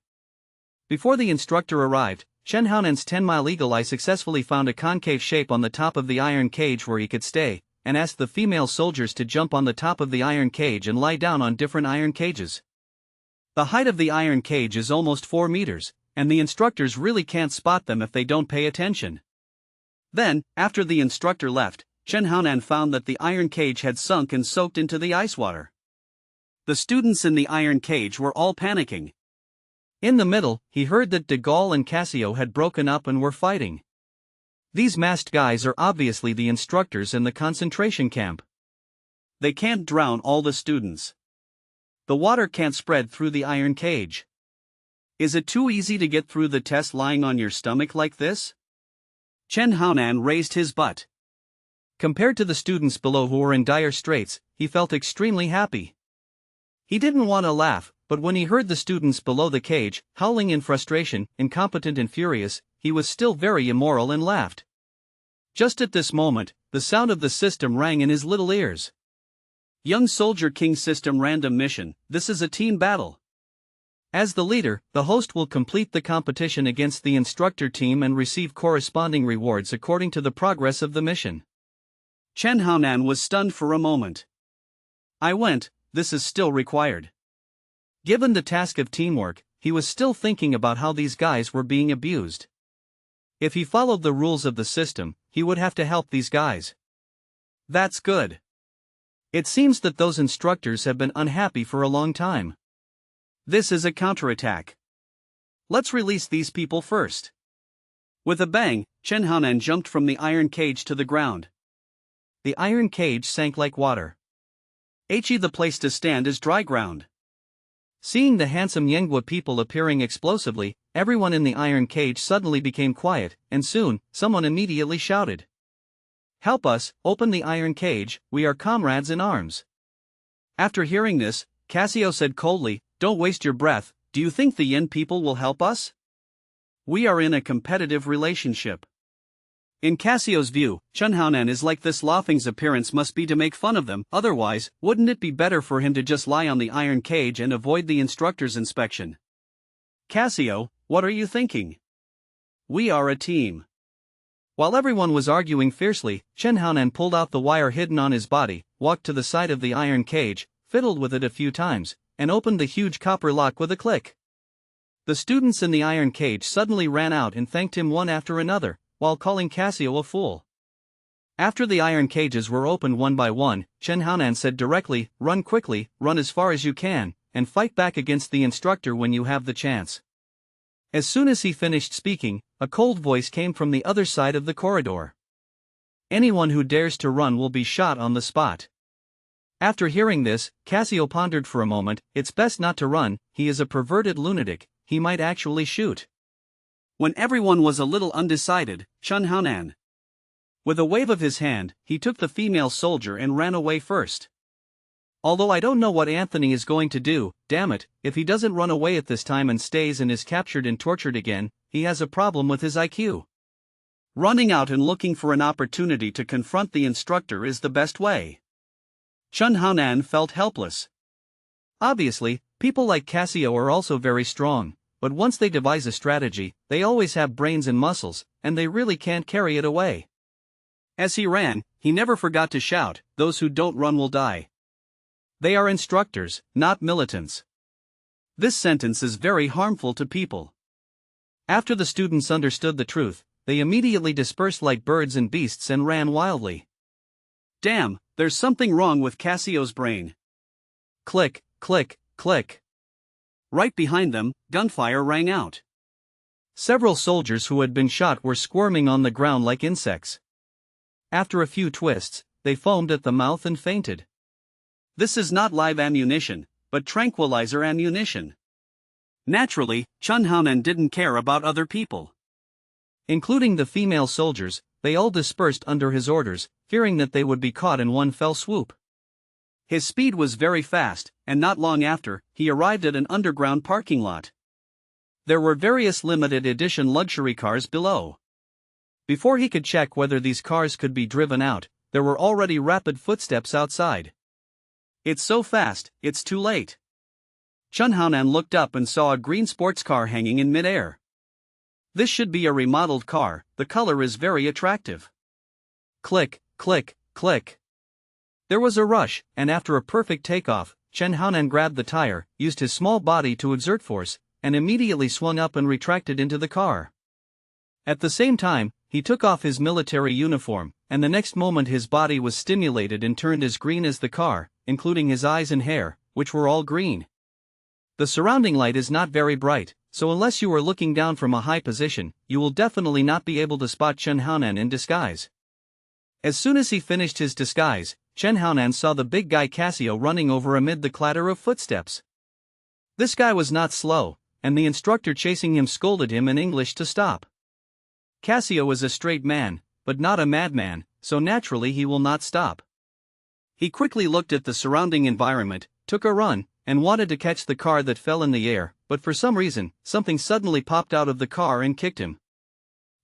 Speaker 1: Before the instructor arrived, Chen Haonan's 10-mile eagle eye successfully found a concave shape on the top of the iron cage where he could stay, and asked the female soldiers to jump on the top of the iron cage and lie down on different iron cages. The height of the iron cage is almost 4 meters, and the instructors really can't spot them if they don't pay attention. Then, after the instructor left, Chen Haonan found that the iron cage had sunk and soaked into the ice water. The students in the iron cage were all panicking. In the middle, he heard that de Gaulle and Cassio had broken up and were fighting. These masked guys are obviously the instructors in the concentration camp. They can't drown all the students. The water can't spread through the iron cage. Is it too easy to get through the test lying on your stomach like this? Chen Haonan raised his butt. Compared to the students below who were in dire straits, he felt extremely happy. He didn't want to laugh, but when he heard the students below the cage, howling in frustration, incompetent and furious, he was still very immoral and laughed. Just at this moment, the sound of the system rang in his little ears. "Young Soldier King System Random Mission, this is a team battle. As the leader, the host will complete the competition against the instructor team and receive corresponding rewards according to the progress of the mission. Chen Haonan was stunned for a moment. I went, this is still required. Given the task of teamwork, he was still thinking about how these guys were being abused. If he followed the rules of the system, he would have to help these guys. That's good. It seems that those instructors have been unhappy for a long time. This is a counterattack. Let's release these people first. With a bang, Chen Haonan jumped from the iron cage to the ground. The iron cage sank like water. The place to stand is dry ground. Seeing the handsome Yenghua people appearing explosively, everyone in the iron cage suddenly became quiet, and soon, someone immediately shouted. Help us, open the iron cage, we are comrades in arms. After hearing this, Cassio said coldly, don't waste your breath, do you think the Yin people will help us? We are in a competitive relationship. In Cassio's view, Chen Haonan is like this laughing's appearance must be to make fun of them, otherwise, wouldn't it be better for him to just lie on the iron cage and avoid the instructor's inspection? Cassio, what are you thinking? We are a team. While everyone was arguing fiercely, Chen Haonan pulled out the wire hidden on his body, walked to the side of the iron cage, fiddled with it a few times, and opened the huge copper lock with a click. The students in the iron cage suddenly ran out and thanked him one after another, while calling Cassio a fool. After the iron cages were opened one by one, Chen Haonan said directly, run quickly, run as far as you can, and fight back against the instructor when you have the chance. As soon as he finished speaking, a cold voice came from the other side of the corridor. Anyone who dares to run will be shot on the spot. After hearing this, Cassio pondered for a moment, it's best not to run, he is a perverted lunatic, he might actually shoot. When everyone was a little undecided, Chen Haonan, with a wave of his hand, he took the female soldier and ran away first. Although I don't know what Anthony is going to do, damn it, if he doesn't run away at this time and stays and is captured and tortured again, he has a problem with his IQ. Running out and looking for an opportunity to confront the instructor is the best way. Chen Haonan felt helpless. Obviously, people like Cassio are also very strong, but once they devise a strategy, they always have brains and muscles, and they really can't carry it away. As he ran, he never forgot to shout, those who don't run will die. They are instructors, not militants. This sentence is very harmful to people. After the students understood the truth, they immediately dispersed like birds and beasts and ran wildly. Damn, there's something wrong with Cassio's brain. Click, click, click. Right behind them, gunfire rang out. Several soldiers who had been shot were squirming on the ground like insects. After a few twists, they foamed at the mouth and fainted. This is not live ammunition, but tranquilizer ammunition. Naturally, Chen Haonan didn't care about other people. Including the female soldiers, they all dispersed under his orders, fearing that they would be caught in one fell swoop. His speed was very fast, and not long after, he arrived at an underground parking lot. There were various limited edition luxury cars below. Before he could check whether these cars could be driven out, there were already rapid footsteps outside. It's so fast, it's too late. Chen Haonan looked up and saw a green sports car hanging in midair. This should be a remodeled car, the color is very attractive. Click, click, click. There was a rush, and after a perfect takeoff, Chen Haonan grabbed the tire, used his small body to exert force, and immediately swung up and retracted into the car. At the same time, he took off his military uniform, and the next moment his body was stimulated and turned as green as the car, including his eyes and hair, which were all green. The surrounding light is not very bright, so unless you are looking down from a high position, you will definitely not be able to spot Chen Haonan in disguise. As soon as he finished his disguise, Chen Haonan saw the big guy Cassio running over amid the clatter of footsteps. This guy was not slow, and the instructor chasing him scolded him in English to stop. Cassio is a straight man, but not a madman, so naturally he will not stop. He quickly looked at the surrounding environment, took a run, and wanted to catch the car that fell in the air, but for some reason, something suddenly popped out of the car and kicked him.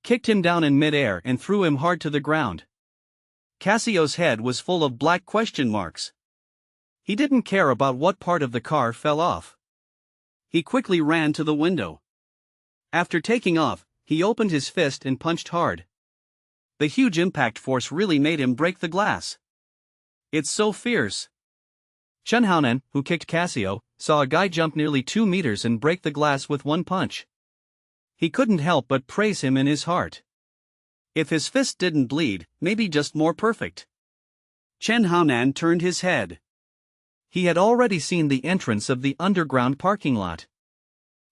Speaker 1: Kicked him down in mid-air and threw him hard to the ground. Cassio's head was full of black question marks. He didn't care about what part of the car fell off. He quickly ran to the window. After taking off, he opened his fist and punched hard. The huge impact force really made him break the glass. It's so fierce. Chen Haonan, who kicked Casio, saw a guy jump nearly 2 meters and break the glass with one punch. He couldn't help but praise him in his heart. If his fist didn't bleed, maybe just more perfect. Chen Haonan turned his head. He had already seen the entrance of the underground parking lot.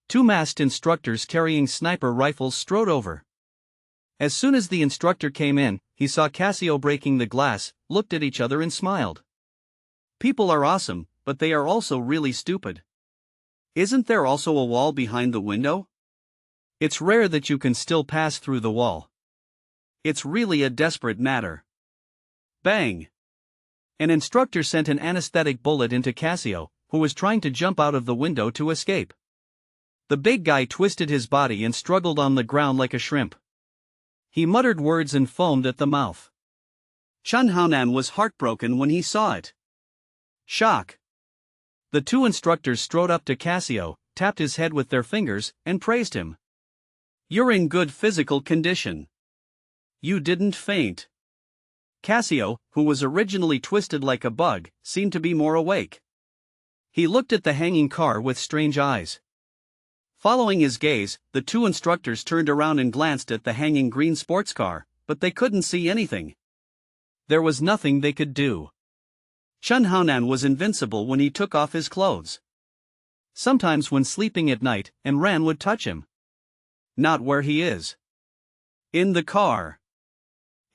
Speaker 1: 2 masked instructors carrying sniper rifles strode over. As soon as the instructor came in, he saw Casio breaking the glass, looked at each other and smiled. People are awesome, but they are also really stupid. Isn't there also a wall behind the window? It's rare that you can still pass through the wall. It's really a desperate matter. Bang! An instructor sent an anesthetic bullet into Casio, who was trying to jump out of the window to escape. The big guy twisted his body and struggled on the ground like a shrimp. He muttered words and foamed at the mouth. Chen Haonan was heartbroken when he saw it. Shock. The 2 instructors strode up to Casio, tapped his head with their fingers, and praised him. You're in good physical condition. You didn't faint. Casio, who was originally twisted like a bug, seemed to be more awake. He looked at the hanging car with strange eyes. Following his gaze, the 2 instructors turned around and glanced at the hanging green sports car, but they couldn't see anything. There was nothing they could do. Chen Haonan was invincible when he took off his clothes. Sometimes when sleeping at night, Ran would touch him. Not where he is. In the car.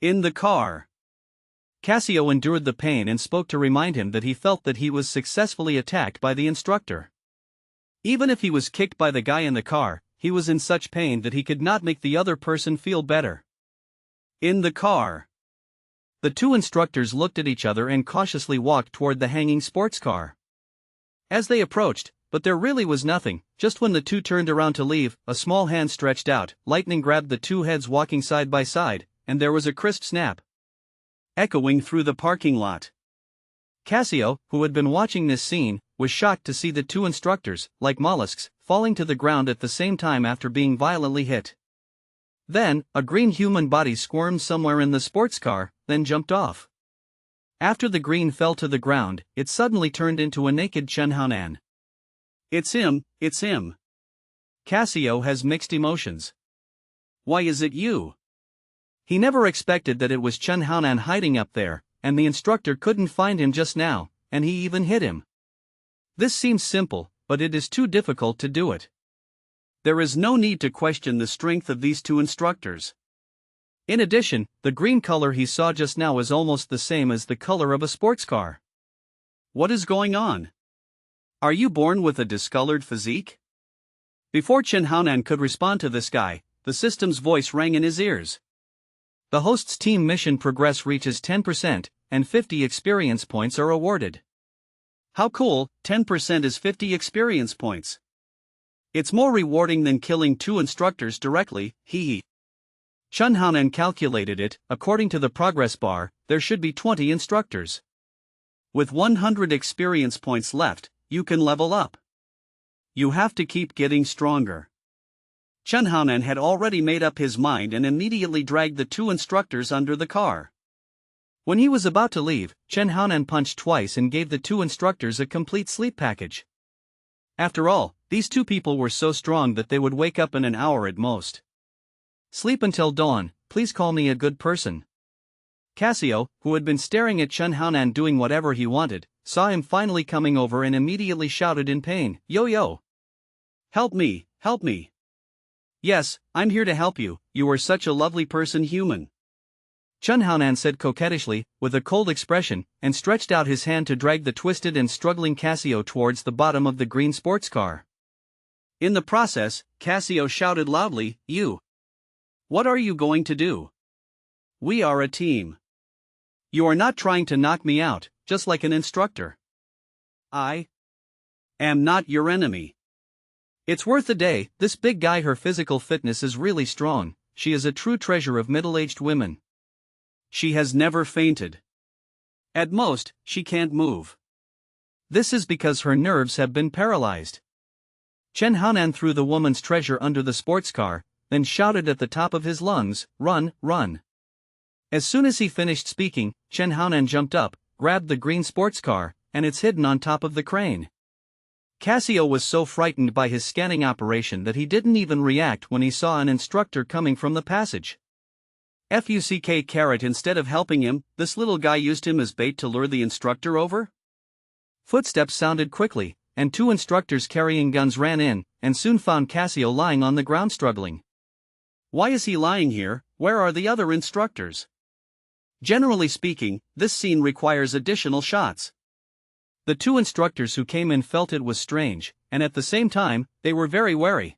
Speaker 1: In the car. Casio endured the pain and spoke to remind him that he felt that he was successfully attacked by the instructor. Even if he was kicked by the guy in the car, he was in such pain that he could not make the other person feel better. In the car. The 2 instructors looked at each other and cautiously walked toward the hanging sports car. As they approached, but there really was nothing, just when the 2 turned around to leave, a small hand stretched out, lightning grabbed the 2 heads walking side by side, and there was a crisp snap. Echoing through the parking lot. Casio, who had been watching this scene, was shocked to see the 2 instructors, like mollusks, falling to the ground at the same time after being violently hit. Then, a green human body squirmed somewhere in the sports car, then jumped off. After the green fell to the ground, it suddenly turned into a naked Chen Haonan. It's him, it's him. Casio has mixed emotions. Why is it you? He never expected that it was Chen Haonan hiding up there, and the instructor couldn't find him just now, and he even hit him. This seems simple, but it is too difficult to do it. There is no need to question the strength of these 2 instructors. In addition, the green color he saw just now is almost the same as the color of a sports car. What is going on? Are you born with a discolored physique? Before Chen Haonan could respond to this guy, the system's voice rang in his ears. The host's team mission progress reaches 10%, and 50 experience points are awarded. How cool, 10% is 50 experience points. It's more rewarding than killing 2 instructors directly, hee. Chen Haonan calculated it. According to the progress bar, there should be 20 instructors. With 100 experience points left, you can level up. You have to keep getting stronger. Chen Haonan had already made up his mind and immediately dragged the 2 instructors under the car. When he was about to leave, Chen Haonan punched twice and gave the 2 instructors a complete sleep package. After all, these 2 people were so strong that they would wake up in an hour at most. Sleep until dawn, please call me a good person. Casio, who had been staring at Chen Haonan doing whatever he wanted, saw him finally coming over and immediately shouted in pain, Yo! Help me, help me. Yes, I'm here to help you, you are such a lovely person human. Chen Haonan said coquettishly, with a cold expression, and stretched out his hand to drag the twisted and struggling Casio towards the bottom of the green sports car. In the process, Casio shouted loudly, You! What are you going to do? We are a team. You are not trying to knock me out, just like an instructor. I am not your enemy. It's worth a day. This big guy, her physical fitness is really strong, she is a true treasure of middle-aged women. She has never fainted. At most, she can't move. This is because her nerves have been paralyzed. Chen Haonan threw the woman's treasure under the sports car, then shouted at the top of his lungs, "Run, run!" As soon as he finished speaking, Chen Haonan jumped up, grabbed the green sports car, and it's hidden on top of the crane. Cassio was so frightened by his scanning operation that he didn't even react when he saw an instructor coming from the passage. Fuck carrot, instead of helping him, this little guy used him as bait to lure the instructor over? Footsteps sounded quickly, and two instructors carrying guns ran in, and soon found Cassio lying on the ground struggling. Why is he lying here? Where are the other instructors? Generally speaking, this scene requires additional shots. The two instructors who came in felt it was strange, and at the same time, they were very wary.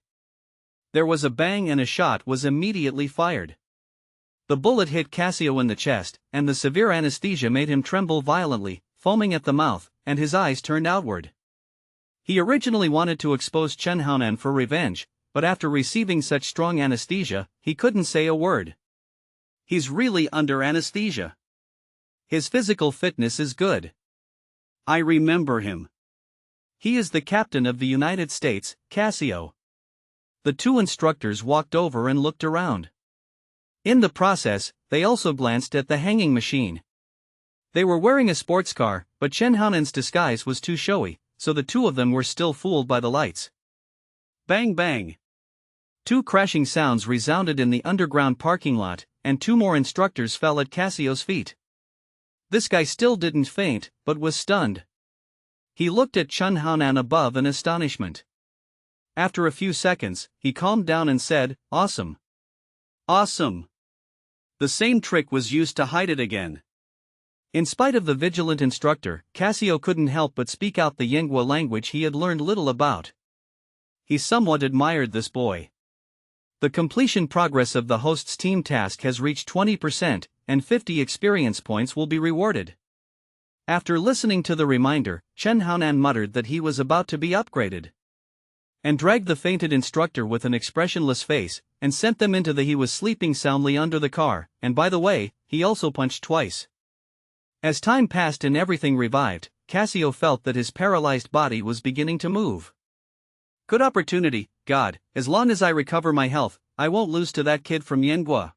Speaker 1: There was a bang and a shot was immediately fired. The bullet hit Cassio in the chest, and the severe anesthesia made him tremble violently, foaming at the mouth, and his eyes turned outward. He originally wanted to expose Chen Haonan for revenge, but after receiving such strong anesthesia, he couldn't say a word. He's really under anesthesia. His physical fitness is good. I remember him. He is the captain of the United States, Cassio. The two instructors walked over and looked around. In the process, they also glanced at the hanging machine. They were wearing a sports car, but Chen Haonan's disguise was too showy, so the two of them were still fooled by the lights. Bang bang. Two crashing sounds resounded in the underground parking lot, and two more instructors fell at Cassio's feet. This guy still didn't faint, but was stunned. He looked at Chen Haonan above in astonishment. After a few seconds, he calmed down and said, "Awesome. Awesome." The same trick was used to hide it again. In spite of the vigilant instructor, Cassio couldn't help but speak out the Yenghua language he had learned little about. He somewhat admired this boy. The completion progress of the host's team task has reached 20%, and 50 experience points will be rewarded. After listening to the reminder, Chen Haonan muttered that he was about to be upgraded, and dragged the fainted instructor with an expressionless face, and sent them into he was sleeping soundly under the car, and by the way, he also punched twice. As time passed and everything revived, Cassio felt that his paralyzed body was beginning to move. Good opportunity, God, as long as I recover my health, I won't lose to that kid from Yenghua.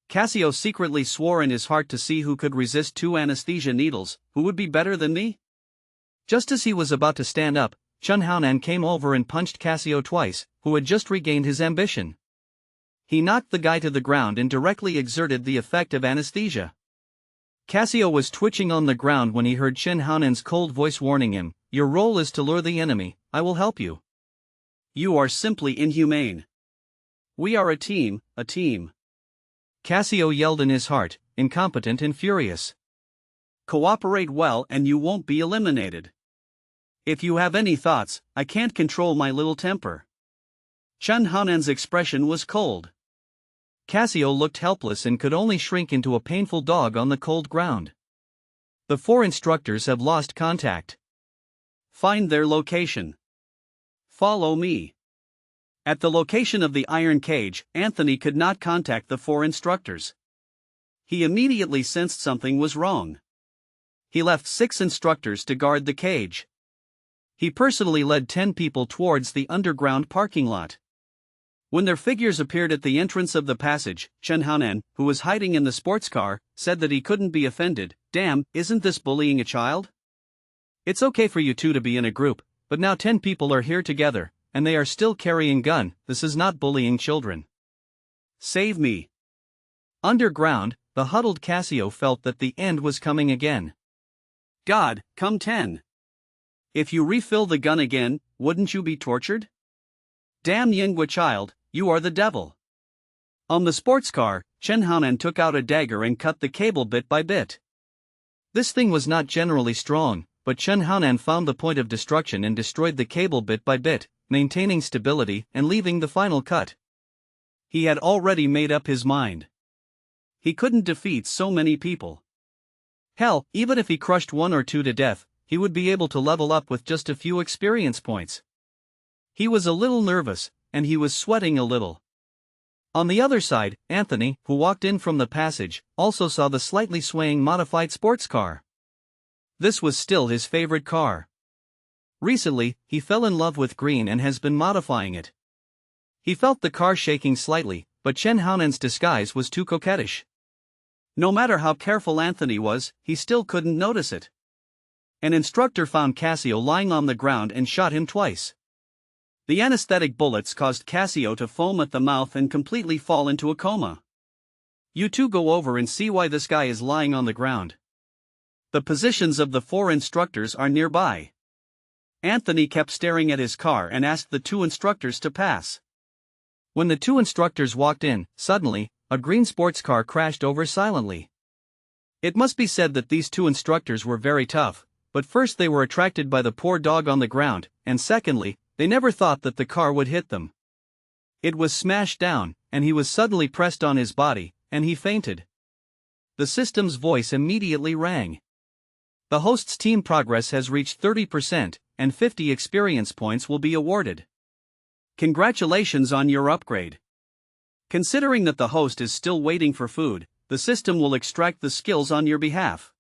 Speaker 1: Cassio secretly swore in his heart to see who could resist 2 anesthesia needles, who would be better than me. Just as he was about to stand up, Chen Haonan came over and punched Cassio twice, who had just regained his ambition. He knocked the guy to the ground and directly exerted the effect of anesthesia. Cassio was twitching on the ground when he heard Chen Haonan's cold voice warning him, "Your role is to lure the enemy, I will help you." You are simply inhumane. We are a team, a team. Cassio yelled in his heart, incompetent and furious. Cooperate well and you won't be eliminated. If you have any thoughts, I can't control my little temper. Chen Haonan's expression was cold. Cassio looked helpless and could only shrink into a painful dog on the cold ground. The 4 instructors have lost contact. Find their location. Follow me. At the location of the iron cage, Anthony could not contact the 4 instructors. He immediately sensed something was wrong. He left 6 instructors to guard the cage. He personally led 10 people towards the underground parking lot. When their figures appeared at the entrance of the passage, Chen Haonan, who was hiding in the sports car, said that he couldn't be offended. Damn, isn't this bullying a child? It's okay for you 2 to be in a group, but now 10 people are here together, and they are still carrying gun. This is not bullying children. Save me. Underground, the huddled Cassio felt that the end was coming again. God, come 10. If you refill the gun again, wouldn't you be tortured? Damn Yenghua child, you are the devil. On the sports car, Chen Haonan took out a dagger and cut the cable bit by bit. This thing was not generally strong, but Chen Haonan found the point of destruction and destroyed the cable bit by bit, maintaining stability and leaving the final cut. He had already made up his mind. He couldn't defeat so many people. Hell, even if he crushed 1 or 2 to death, he would be able to level up with just a few experience points. He was a little nervous, and he was sweating a little. On the other side, Anthony, who walked in from the passage, also saw the slightly swaying modified sports car. This was still his favorite car. Recently, he fell in love with green and has been modifying it. He felt the car shaking slightly, but Chen Haonan's disguise was too coquettish. No matter how careful Anthony was, he still couldn't notice it. An instructor found Cassio lying on the ground and shot him twice. The anesthetic bullets caused Cassio to foam at the mouth and completely fall into a coma. You two go over and see why this guy is lying on the ground. The positions of the 4 instructors are nearby. Anthony kept staring at his car and asked the 2 instructors to pass. When the 2 instructors walked in, suddenly, a green sports car crashed over silently. It must be said that these 2 instructors were very tough, but first they were attracted by the poor dog on the ground, and secondly, they never thought that the car would hit them. It was smashed down, and he was suddenly pressed on his body, and he fainted. The system's voice immediately rang. The host's team progress has reached 30%, and 50 experience points will be awarded. Congratulations on your upgrade. Considering that the host is still waiting for food, the system will extract the skills on your behalf.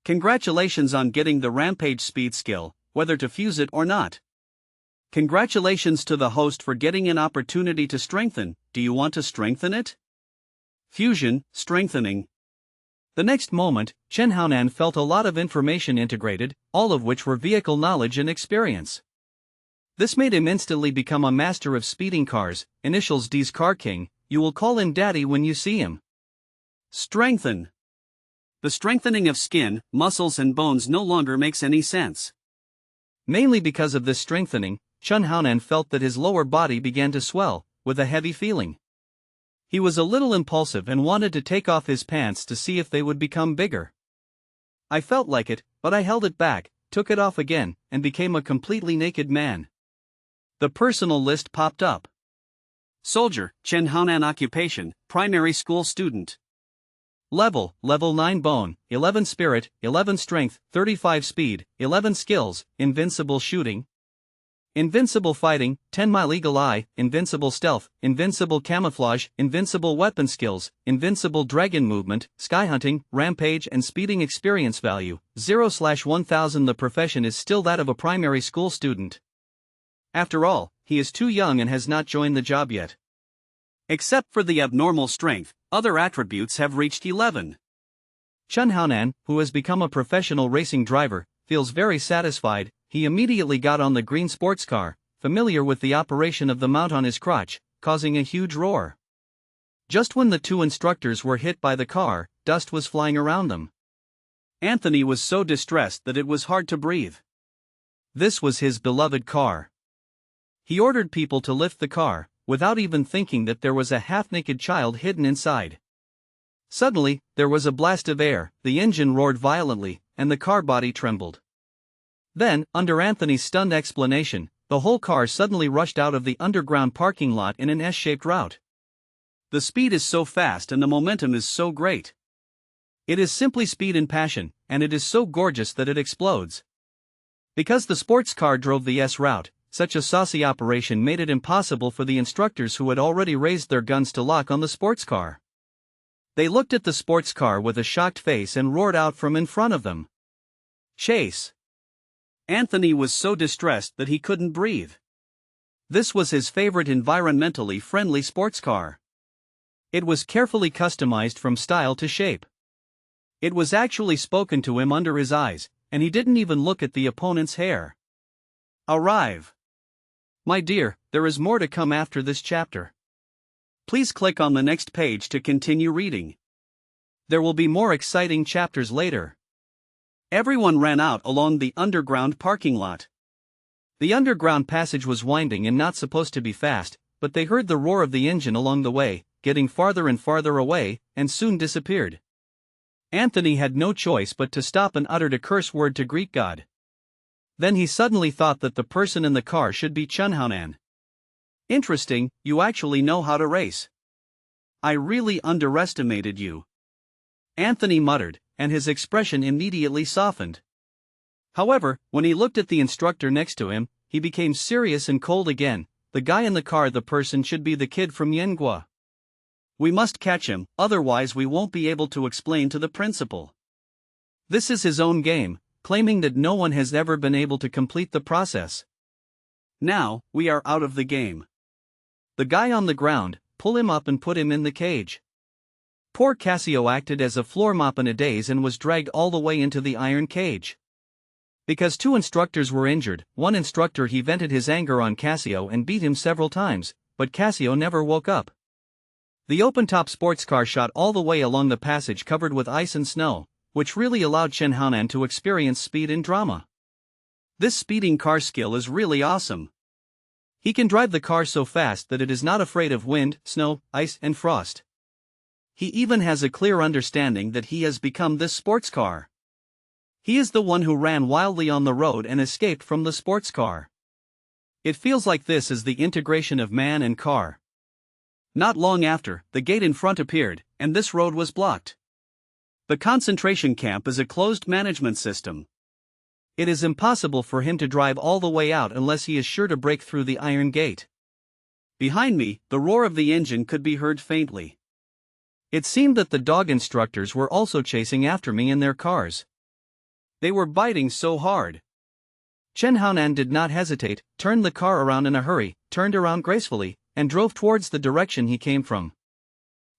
Speaker 1: Congratulations on getting the rampage speed skill, whether to fuse it or not. Congratulations to the host for getting an opportunity to strengthen. Do you want to strengthen it? Fusion, strengthening. The next moment, Chen Haonan felt a lot of information integrated, all of which were vehicle knowledge and experience. This made him instantly become a master of speeding cars, initials D's Car King. You will call him Daddy when you see him. Strengthen. The strengthening of skin, muscles and bones no longer makes any sense. Mainly because of this strengthening, Chen Haonan felt that his lower body began to swell, with a heavy feeling. He was a little impulsive and wanted to take off his pants to see if they would become bigger. I felt like it, but I held it back, took it off again, and became a completely naked man. The personal list popped up. Soldier, Chen Haonan. Occupation, primary school student. Level 9 bone, 11 spirit, 11 strength, 35 speed, 11 skills, invincible shooting. Invincible fighting, 10-mile eagle eye, invincible stealth, invincible camouflage, invincible weapon skills, invincible dragon movement, sky hunting, rampage and speeding. Experience value, 0/1000. The profession is still that of a primary school student. After all, he is too young and has not joined the job yet. Except for the abnormal strength, other attributes have reached 11. Chen Haonan, who has become a professional racing driver, feels very satisfied. He immediately got on the green sports car, familiar with the operation of the mount on his crotch, causing a huge roar. Just when the 2 instructors were hit by the car, dust was flying around them. Anthony was so distressed that it was hard to breathe. This was his beloved car. He ordered people to lift the car, without even thinking that there was a half-naked child hidden inside. Suddenly, there was a blast of air, the engine roared violently, and the car body trembled. Then, under Anthony's stunned explanation, the whole car suddenly rushed out of the underground parking lot in an S-shaped route. The speed is so fast and the momentum is so great. It is simply speed and passion, and it is so gorgeous that it explodes. Because the sports car drove the S route, such a saucy operation made it impossible for the instructors who had already raised their guns to lock on the sports car. They looked at the sports car with a shocked face and roared out from in front of them. Chase! Anthony was so distressed that he couldn't breathe. This was his favorite environmentally friendly sports car. It was carefully customized from style to shape. It was actually spoken to him under his eyes, and he didn't even look at the opponent's hair. Arrive! My dear, there is more to come after this chapter. Please click on the next page to continue reading. There will be more exciting chapters later. Everyone ran out along the underground parking lot. The underground passage was winding and not supposed to be fast, but they heard the roar of the engine along the way, getting farther and farther away, and soon disappeared. Anthony had no choice but to stop and uttered a curse word to greet God. Then he suddenly thought that the person in the car should be Chen Haonan. Interesting, you actually know how to race. I really underestimated you. Anthony muttered, and his expression immediately softened. However, when he looked at the instructor next to him, he became serious and cold again. The guy in the car, the person should be the kid from Yengua. We must catch him, otherwise we won't be able to explain to the principal. This is his own game, claiming that no one has ever been able to complete the process. Now, we are out of the game. The guy on the ground, pull him up and put him in the cage. Poor Cassio acted as a floor mop in a daze and was dragged all the way into the iron cage. Because 2 instructors were injured, one instructor he vented his anger on Cassio and beat him several times, but Cassio never woke up. The open-top sports car shot all the way along the passage covered with ice and snow, which really allowed Chen Haonan to experience speed and drama. This speeding car skill is really awesome. He can drive the car so fast that it is not afraid of wind, snow, ice, and frost. He even has a clear understanding that he has become this sports car. He is the one who ran wildly on the road and escaped from the sports car. It feels like this is the integration of man and car. Not long after, the gate in front appeared, and this road was blocked. The concentration camp is a closed management system. It is impossible for him to drive all the way out unless he is sure to break through the iron gate. Behind me, the roar of the engine could be heard faintly. It seemed that the dog instructors were also chasing after me in their cars. They were biting so hard. Chen Haonan did not hesitate, turned the car around in a hurry, turned around gracefully, and drove towards the direction he came from.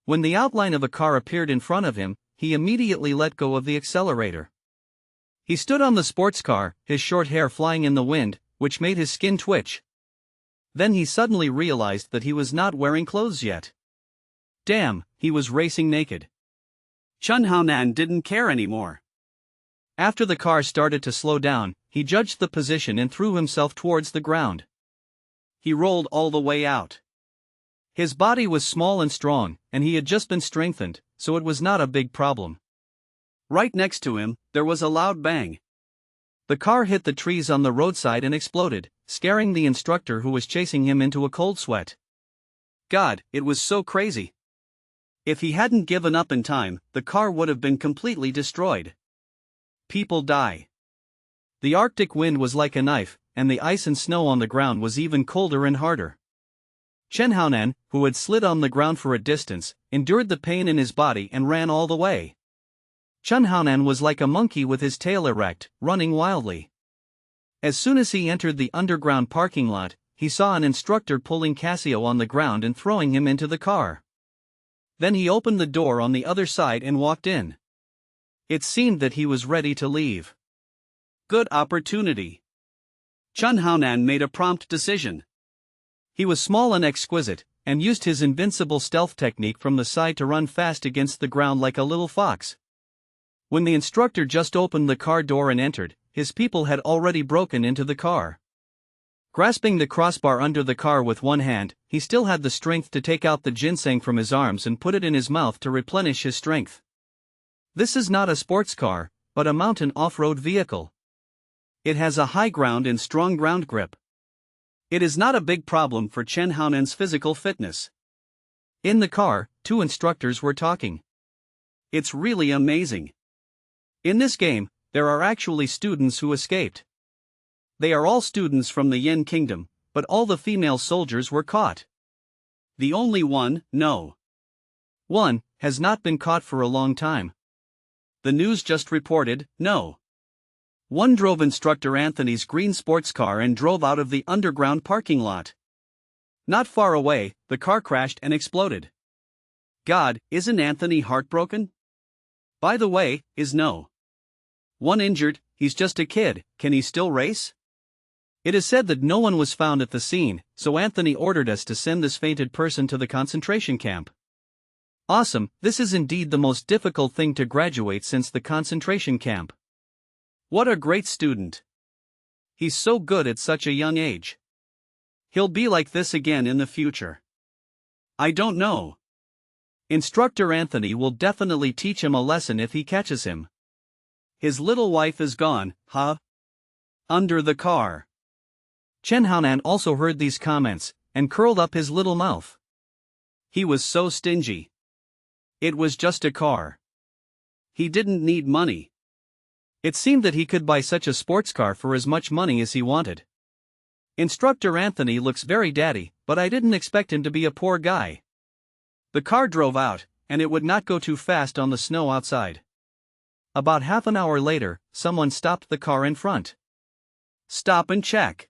Speaker 1: When the outline of a car appeared in front of him, he immediately let go of the accelerator. He stood on the sports car, his short hair flying in the wind, which made his skin twitch. Then he suddenly realized that he was not wearing clothes yet. Damn, he was racing naked. Chen Haonan didn't care anymore. After the car started to slow down, he judged the position and threw himself towards the ground. He rolled all the way out. His body was small and strong, and he had just been strengthened, so it was not a big problem. Right next to him, there was a loud bang. The car hit the trees on the roadside and exploded, scaring the instructor who was chasing him into a cold sweat. God, it was so crazy. If he hadn't given up in time, the car would have been completely destroyed. People die. The Arctic wind was like a knife, and the ice and snow on the ground was even colder and harder. Chen Haonan, who had slid on the ground for a distance, endured the pain in his body and ran all the way. Chen Haonan was like a monkey with his tail erect, running wildly. As soon as he entered the underground parking lot, he saw an instructor pulling Cassio on the ground and throwing him into the car. Then he opened the door on the other side and walked in. It seemed that he was ready to leave. Good opportunity. Chen Haonan made a prompt decision. He was small and exquisite, and used his invincible stealth technique from the side to run fast against the ground like a little fox. When the instructor just opened the car door and entered, his people had already broken into the car. Grasping the crossbar under the car with one hand, he still had the strength to take out the ginseng from his arms and put it in his mouth to replenish his strength. This is not a sports car, but a mountain off-road vehicle. It has a high ground and strong ground grip. It is not a big problem for Chen Haonan's physical fitness. In the car, 2 instructors were talking. It's really amazing. In this game, there are actually students who escaped. They are all students from the Yin Kingdom, but all the female soldiers were caught. The only one, no. One, has not been caught for a long time. The news just reported, no. One drove instructor Anthony's green sports car and drove out of the underground parking lot. Not far away, the car crashed and exploded. God, isn't Anthony heartbroken? By the way, is no. One injured, he's just a kid, can he still race? It is said that no one was found at the scene, so Anthony ordered us to send this fainted person to the concentration camp. Awesome, this is indeed the most difficult thing to graduate since the concentration camp. What a great student. He's so good at such a young age. He'll be like this again in the future. I don't know. Instructor Anthony will definitely teach him a lesson if he catches him. His little wife is gone, huh? Under the car. Chen Haonan also heard these comments, and curled up his little mouth. He was so stingy. It was just a car. He didn't need money. It seemed that he could buy such a sports car for as much money as he wanted. Instructor Anthony looks very daddy, but I didn't expect him to be a poor guy. The car drove out, and it would not go too fast on the snow outside. About half an hour later, someone stopped the car in front. Stop and check.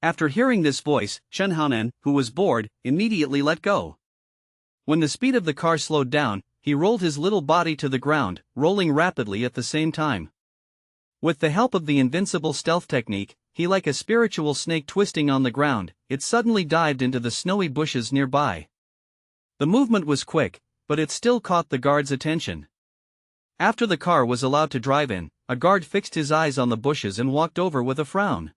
Speaker 1: After hearing this voice, Chen Haonan, who was bored, immediately let go. When the speed of the car slowed down, he rolled his little body to the ground, rolling rapidly at the same time. With the help of the invincible stealth technique, he like a spiritual snake twisting on the ground, it suddenly dived into the snowy bushes nearby. The movement was quick, but it still caught the guard's attention. After the car was allowed to drive in, a guard fixed his eyes on the bushes and walked over with a frown.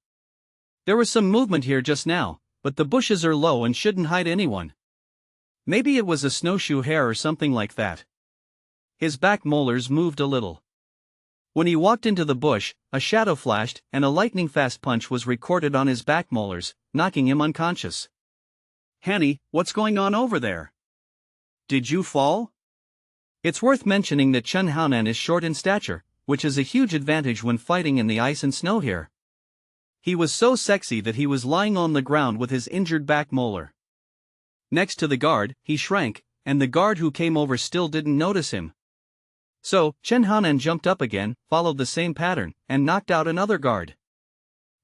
Speaker 1: There was some movement here just now, but the bushes are low and shouldn't hide anyone. Maybe it was a snowshoe hare or something like that. His back molars moved a little. When he walked into the bush, a shadow flashed, and a lightning-fast punch was recorded on his back molars, knocking him unconscious. Hanny, what's going on over there? Did you fall? It's worth mentioning that Chen Haonan is short in stature, which is a huge advantage when fighting in the ice and snow here. He was so sexy that he was lying on the ground with his injured back molar. Next to the guard, he shrank, and the guard who came over still didn't notice him. So, Chen Haonan jumped up again, followed the same pattern, and knocked out another guard.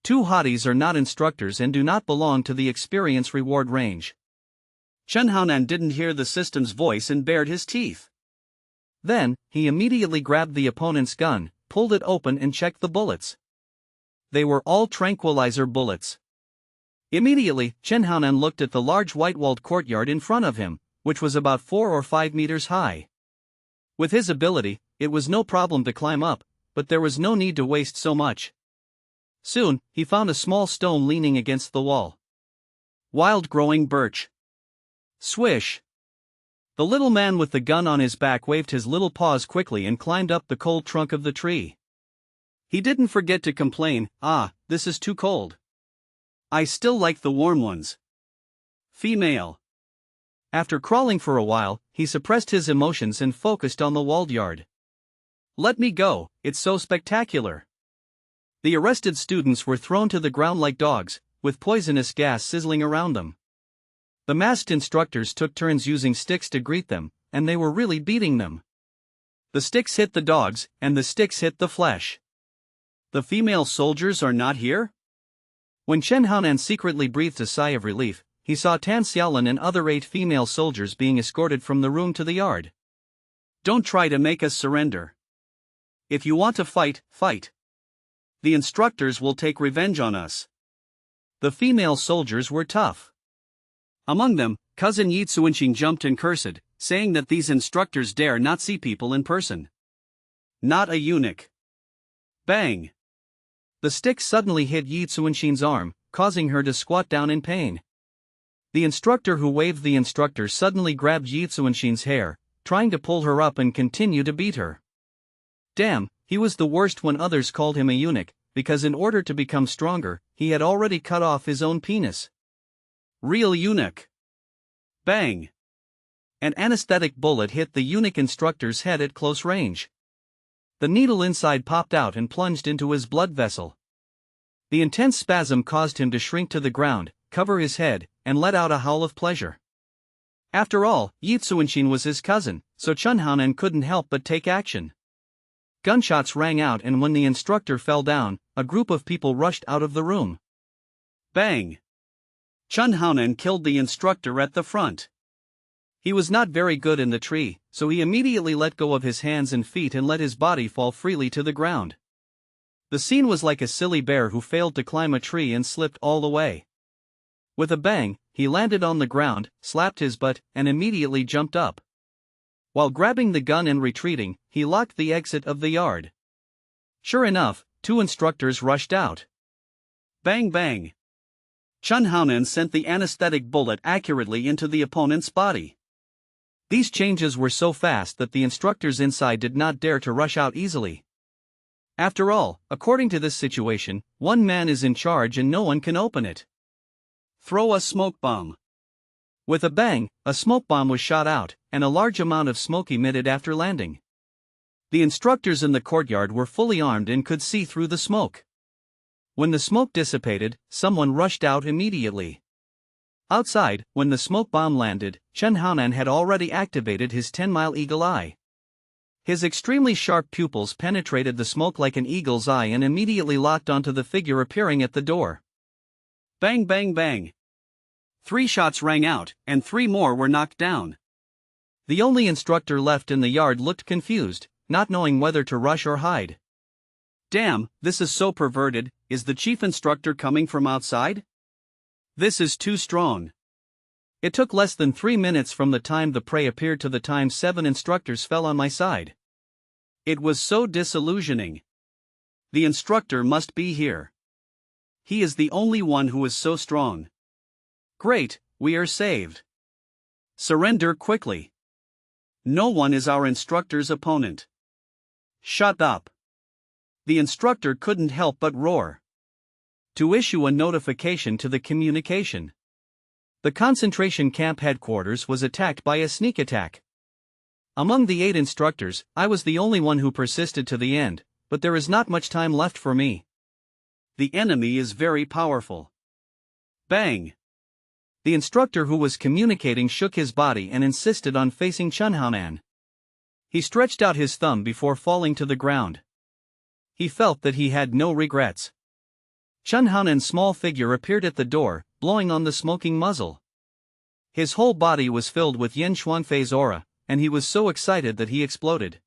Speaker 1: Two hotties are not instructors and do not belong to the experience reward range. Chen Haonan didn't hear the system's voice and bared his teeth. Then, he immediately grabbed the opponent's gun, pulled it open and checked the bullets. They were all tranquilizer bullets. Immediately, Chen Haonan looked at the large white-walled courtyard in front of him, which was about 4 or 5 meters high. With his ability, it was no problem to climb up, but there was no need to waste so much. Soon, he found a small stone leaning against the wall. Wild-growing birch. Swish! The little man with the gun on his back waved his little paws quickly and climbed up the cold trunk of the tree. He didn't forget to complain, this is too cold. I still like the warm ones. Female. After crawling for a while, he suppressed his emotions and focused on the walled yard. Let me go, it's so spectacular. The arrested students were thrown to the ground like dogs, with poisonous gas sizzling around them. The masked instructors took turns using sticks to greet them, and they were really beating them. The sticks hit the dogs, and the sticks hit the flesh. The female soldiers are not here? When Chen Haonan secretly breathed a sigh of relief, he saw Tan Xiaolin and other 8 female soldiers being escorted from the room to the yard. Don't try to make us surrender. If you want to fight, fight. The instructors will take revenge on us. The female soldiers were tough. Among them, cousin Yi Tsuinxing jumped and cursed, saying that these instructors dare not see people in person. Not a eunuch. Bang! The stick suddenly hit Yi Tsuinxing's arm, causing her to squat down in pain. The instructor who waved the instructor suddenly grabbed Yi Tsuinxing's hair, trying to pull her up and continue to beat her. Damn, he was the worst when others called him a eunuch, because in order to become stronger, he had already cut off his own penis. Real eunuch. Bang! An anesthetic bullet hit the eunuch instructor's head at close range. The needle inside popped out and plunged into his blood vessel. The intense spasm caused him to shrink to the ground, cover his head, and let out a howl of pleasure. After all, Yi Tsuinxing was his cousin, so Chen Haonan couldn't help but take action. Gunshots rang out, and when the instructor fell down, a group of people rushed out of the room. Bang! Chen Haonan killed the instructor at the front. He was not very good in the tree, so he immediately let go of his hands and feet and let his body fall freely to the ground. The scene was like a silly bear who failed to climb a tree and slipped all the way. With a bang, he landed on the ground, slapped his butt, and immediately jumped up. While grabbing the gun and retreating, he locked the exit of the yard. Sure enough, 2 instructors rushed out. Bang bang! Chen Haonan sent the anesthetic bullet accurately into the opponent's body. These changes were so fast that the instructors inside did not dare to rush out easily. After all, according to this situation, one man is in charge and no one can open it. Throw a smoke bomb. With a bang, a smoke bomb was shot out, and a large amount of smoke emitted after landing. The instructors in the courtyard were fully armed and could see through the smoke. When the smoke dissipated, someone rushed out immediately. Outside, when the smoke bomb landed, Chen Haonan had already activated his 10-mile eagle eye. His extremely sharp pupils penetrated the smoke like an eagle's eye and immediately locked onto the figure appearing at the door. Bang bang bang. 3 shots rang out, and 3 more were knocked down. The only instructor left in the yard looked confused, not knowing whether to rush or hide. Damn, this is so perverted. Is the chief instructor coming from outside? This is too strong. It took less than 3 minutes from the time the prey appeared to the time 7 instructors fell on my side. It was so disillusioning. The instructor must be here. He is the only one who is so strong. Great, we are saved. Surrender quickly. No one is our instructor's opponent. Shut up. The instructor couldn't help but roar. To issue a notification to the communication. The concentration camp headquarters was attacked by a sneak attack. Among the 8 instructors, I was the only one who persisted to the end, but there is not much time left for me. The enemy is very powerful. Bang! The instructor who was communicating shook his body and insisted on facing Chunhanan. He stretched out his thumb before falling to the ground. He felt that he had no regrets. Chunhanan's small figure appeared at the door, blowing on the smoking muzzle. His whole body was filled with Yen Xuanfei's aura, and he was so excited that he exploded.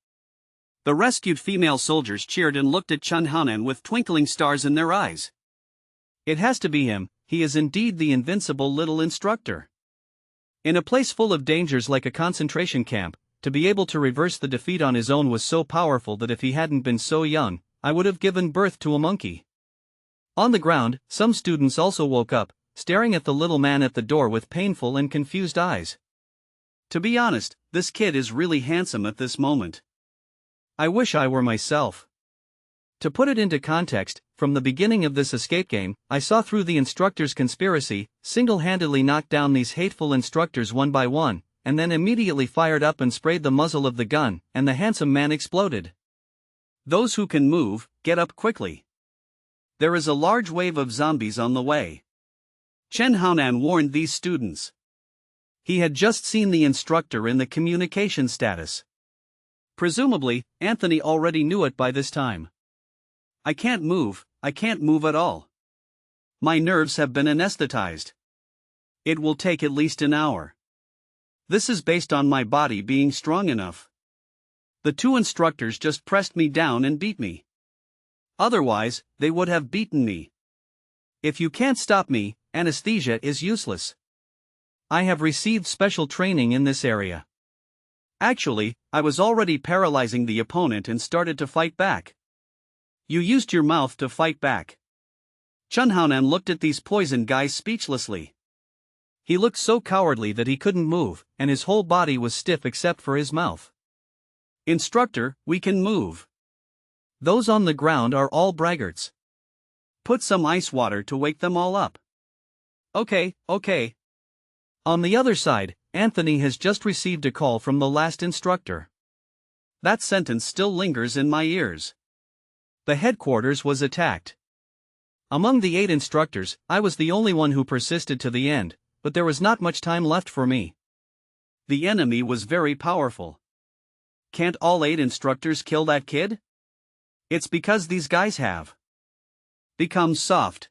Speaker 1: The rescued female soldiers cheered and looked at Chunhanan with twinkling stars in their eyes. It has to be him, he is indeed the invincible little instructor. In a place full of dangers like a concentration camp, to be able to reverse the defeat on his own was so powerful that if he hadn't been so young, I would have given birth to a monkey. On the ground, some students also woke up, staring at the little man at the door with painful and confused eyes. To be honest, this kid is really handsome at this moment. I wish I were myself. To put it into context, from the beginning of this escape game, I saw through the instructor's conspiracy, single-handedly knocked down these hateful instructors one by one, and then immediately fired up and sprayed the muzzle of the gun, and the handsome man exploded. Those who can move, get up quickly. There is a large wave of zombies on the way. Chen Haonan warned these students. He had just seen the instructor in the communication status. Presumably, Anthony already knew it by this time. I can't move at all. My nerves have been anesthetized. It will take at least an hour. This is based on my body being strong enough. The 2 instructors just pressed me down and beat me. Otherwise, they would have beaten me. If you can't stop me, anesthesia is useless. I have received special training in this area. Actually, I was already paralyzing the opponent and started to fight back. You used your mouth to fight back. Chunhaonan looked at these poison guys speechlessly. He looked so cowardly that he couldn't move, and his whole body was stiff except for his mouth. Instructor, we can move. Those on the ground are all braggarts. Put some ice water to wake them all up. Okay. On the other side, Anthony has just received a call from the last instructor. That sentence still lingers in my ears. The headquarters was attacked. Among the 8 instructors, I was the only one who persisted to the end, but there was not much time left for me. The enemy was very powerful. Can't all 8 instructors kill that kid? It's because these guys have become soft.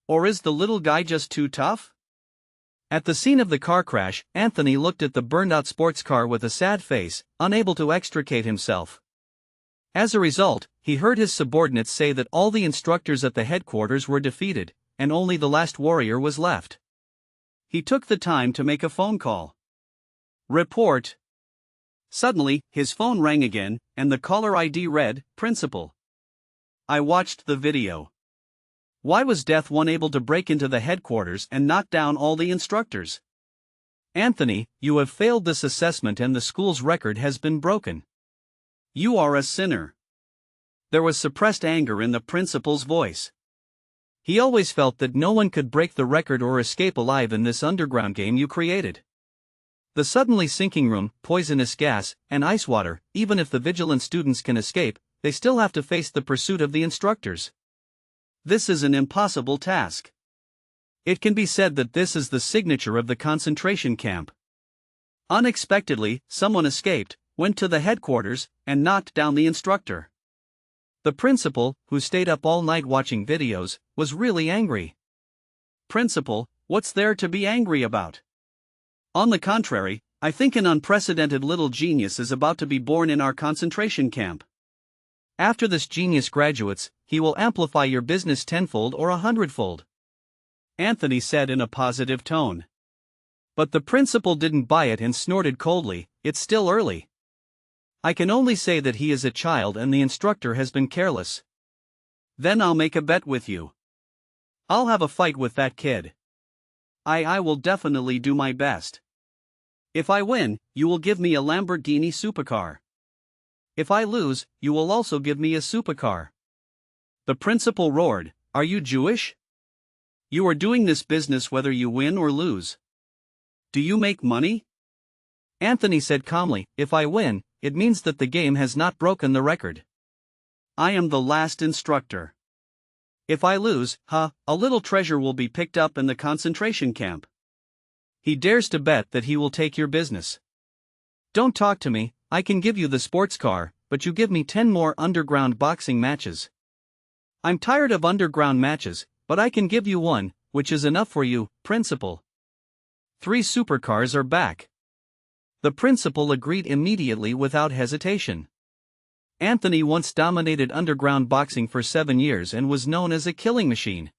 Speaker 1: Or is the little guy just too tough? At the scene of the car crash, Anthony looked at the burned-out sports car with a sad face, unable to extricate himself. As a result, he heard his subordinates say that all the instructors at the headquarters were defeated, and only the last warrior was left. He took the time to make a phone call. Report. Suddenly, his phone rang again, and the caller ID read, Principal. I watched the video. Why was Death One able to break into the headquarters and knock down all the instructors? Anthony, you have failed this assessment and the school's record has been broken. You are a sinner. There was suppressed anger in the principal's voice. He always felt that no one could break the record or escape alive in this underground game you created. The suddenly sinking room, poisonous gas, and ice water, even if the vigilant students can escape, they still have to face the pursuit of the instructors. This is an impossible task. It can be said that this is the signature of the concentration camp. Unexpectedly, someone escaped, went to the headquarters, and knocked down the instructor. The principal, who stayed up all night watching videos, was really angry. Principal, what's there to be angry about? On the contrary, I think an unprecedented little genius is about to be born in our concentration camp. After this genius graduates, he will amplify your business tenfold or 100-fold. Anthony said in a positive tone. But the principal didn't buy it and snorted coldly, "It's still early. I can only say that he is a child and the instructor has been careless." "Then I'll make a bet with you. I'll have a fight with that kid. I will definitely do my best. If I win, you will give me a Lamborghini supercar. If I lose, you will also give me a supercar." The principal roared, "Are you Jewish? You are doing this business whether you win or lose. Do you make money?" Anthony said calmly, "If I win, it means that the game has not broken the record. I am the last instructor. If I lose, a little treasure will be picked up in the concentration camp. He dares to bet that he will take your business. Don't talk to me, I can give you the sports car, but you give me 10 more underground boxing matches. I'm tired of underground matches, but I can give you one, which is enough for you, principal." 3 supercars are back. The principal agreed immediately without hesitation. Anthony once dominated underground boxing for 7 years and was known as a killing machine.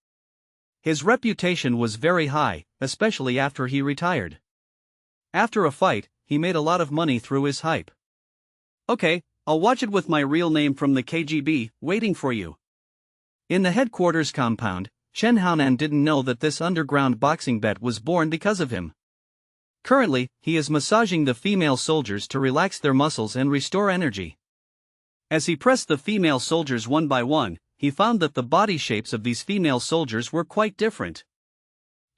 Speaker 1: His reputation was very high, especially after he retired. After a fight, he made a lot of money through his hype. "Okay, I'll watch it with my real name from the KGB, waiting for you." In the headquarters compound, Chen Haonan didn't know that this underground boxing bet was born because of him. Currently, he is massaging the female soldiers to relax their muscles and restore energy. As he pressed the female soldiers one by one, he found that the body shapes of these female soldiers were quite different.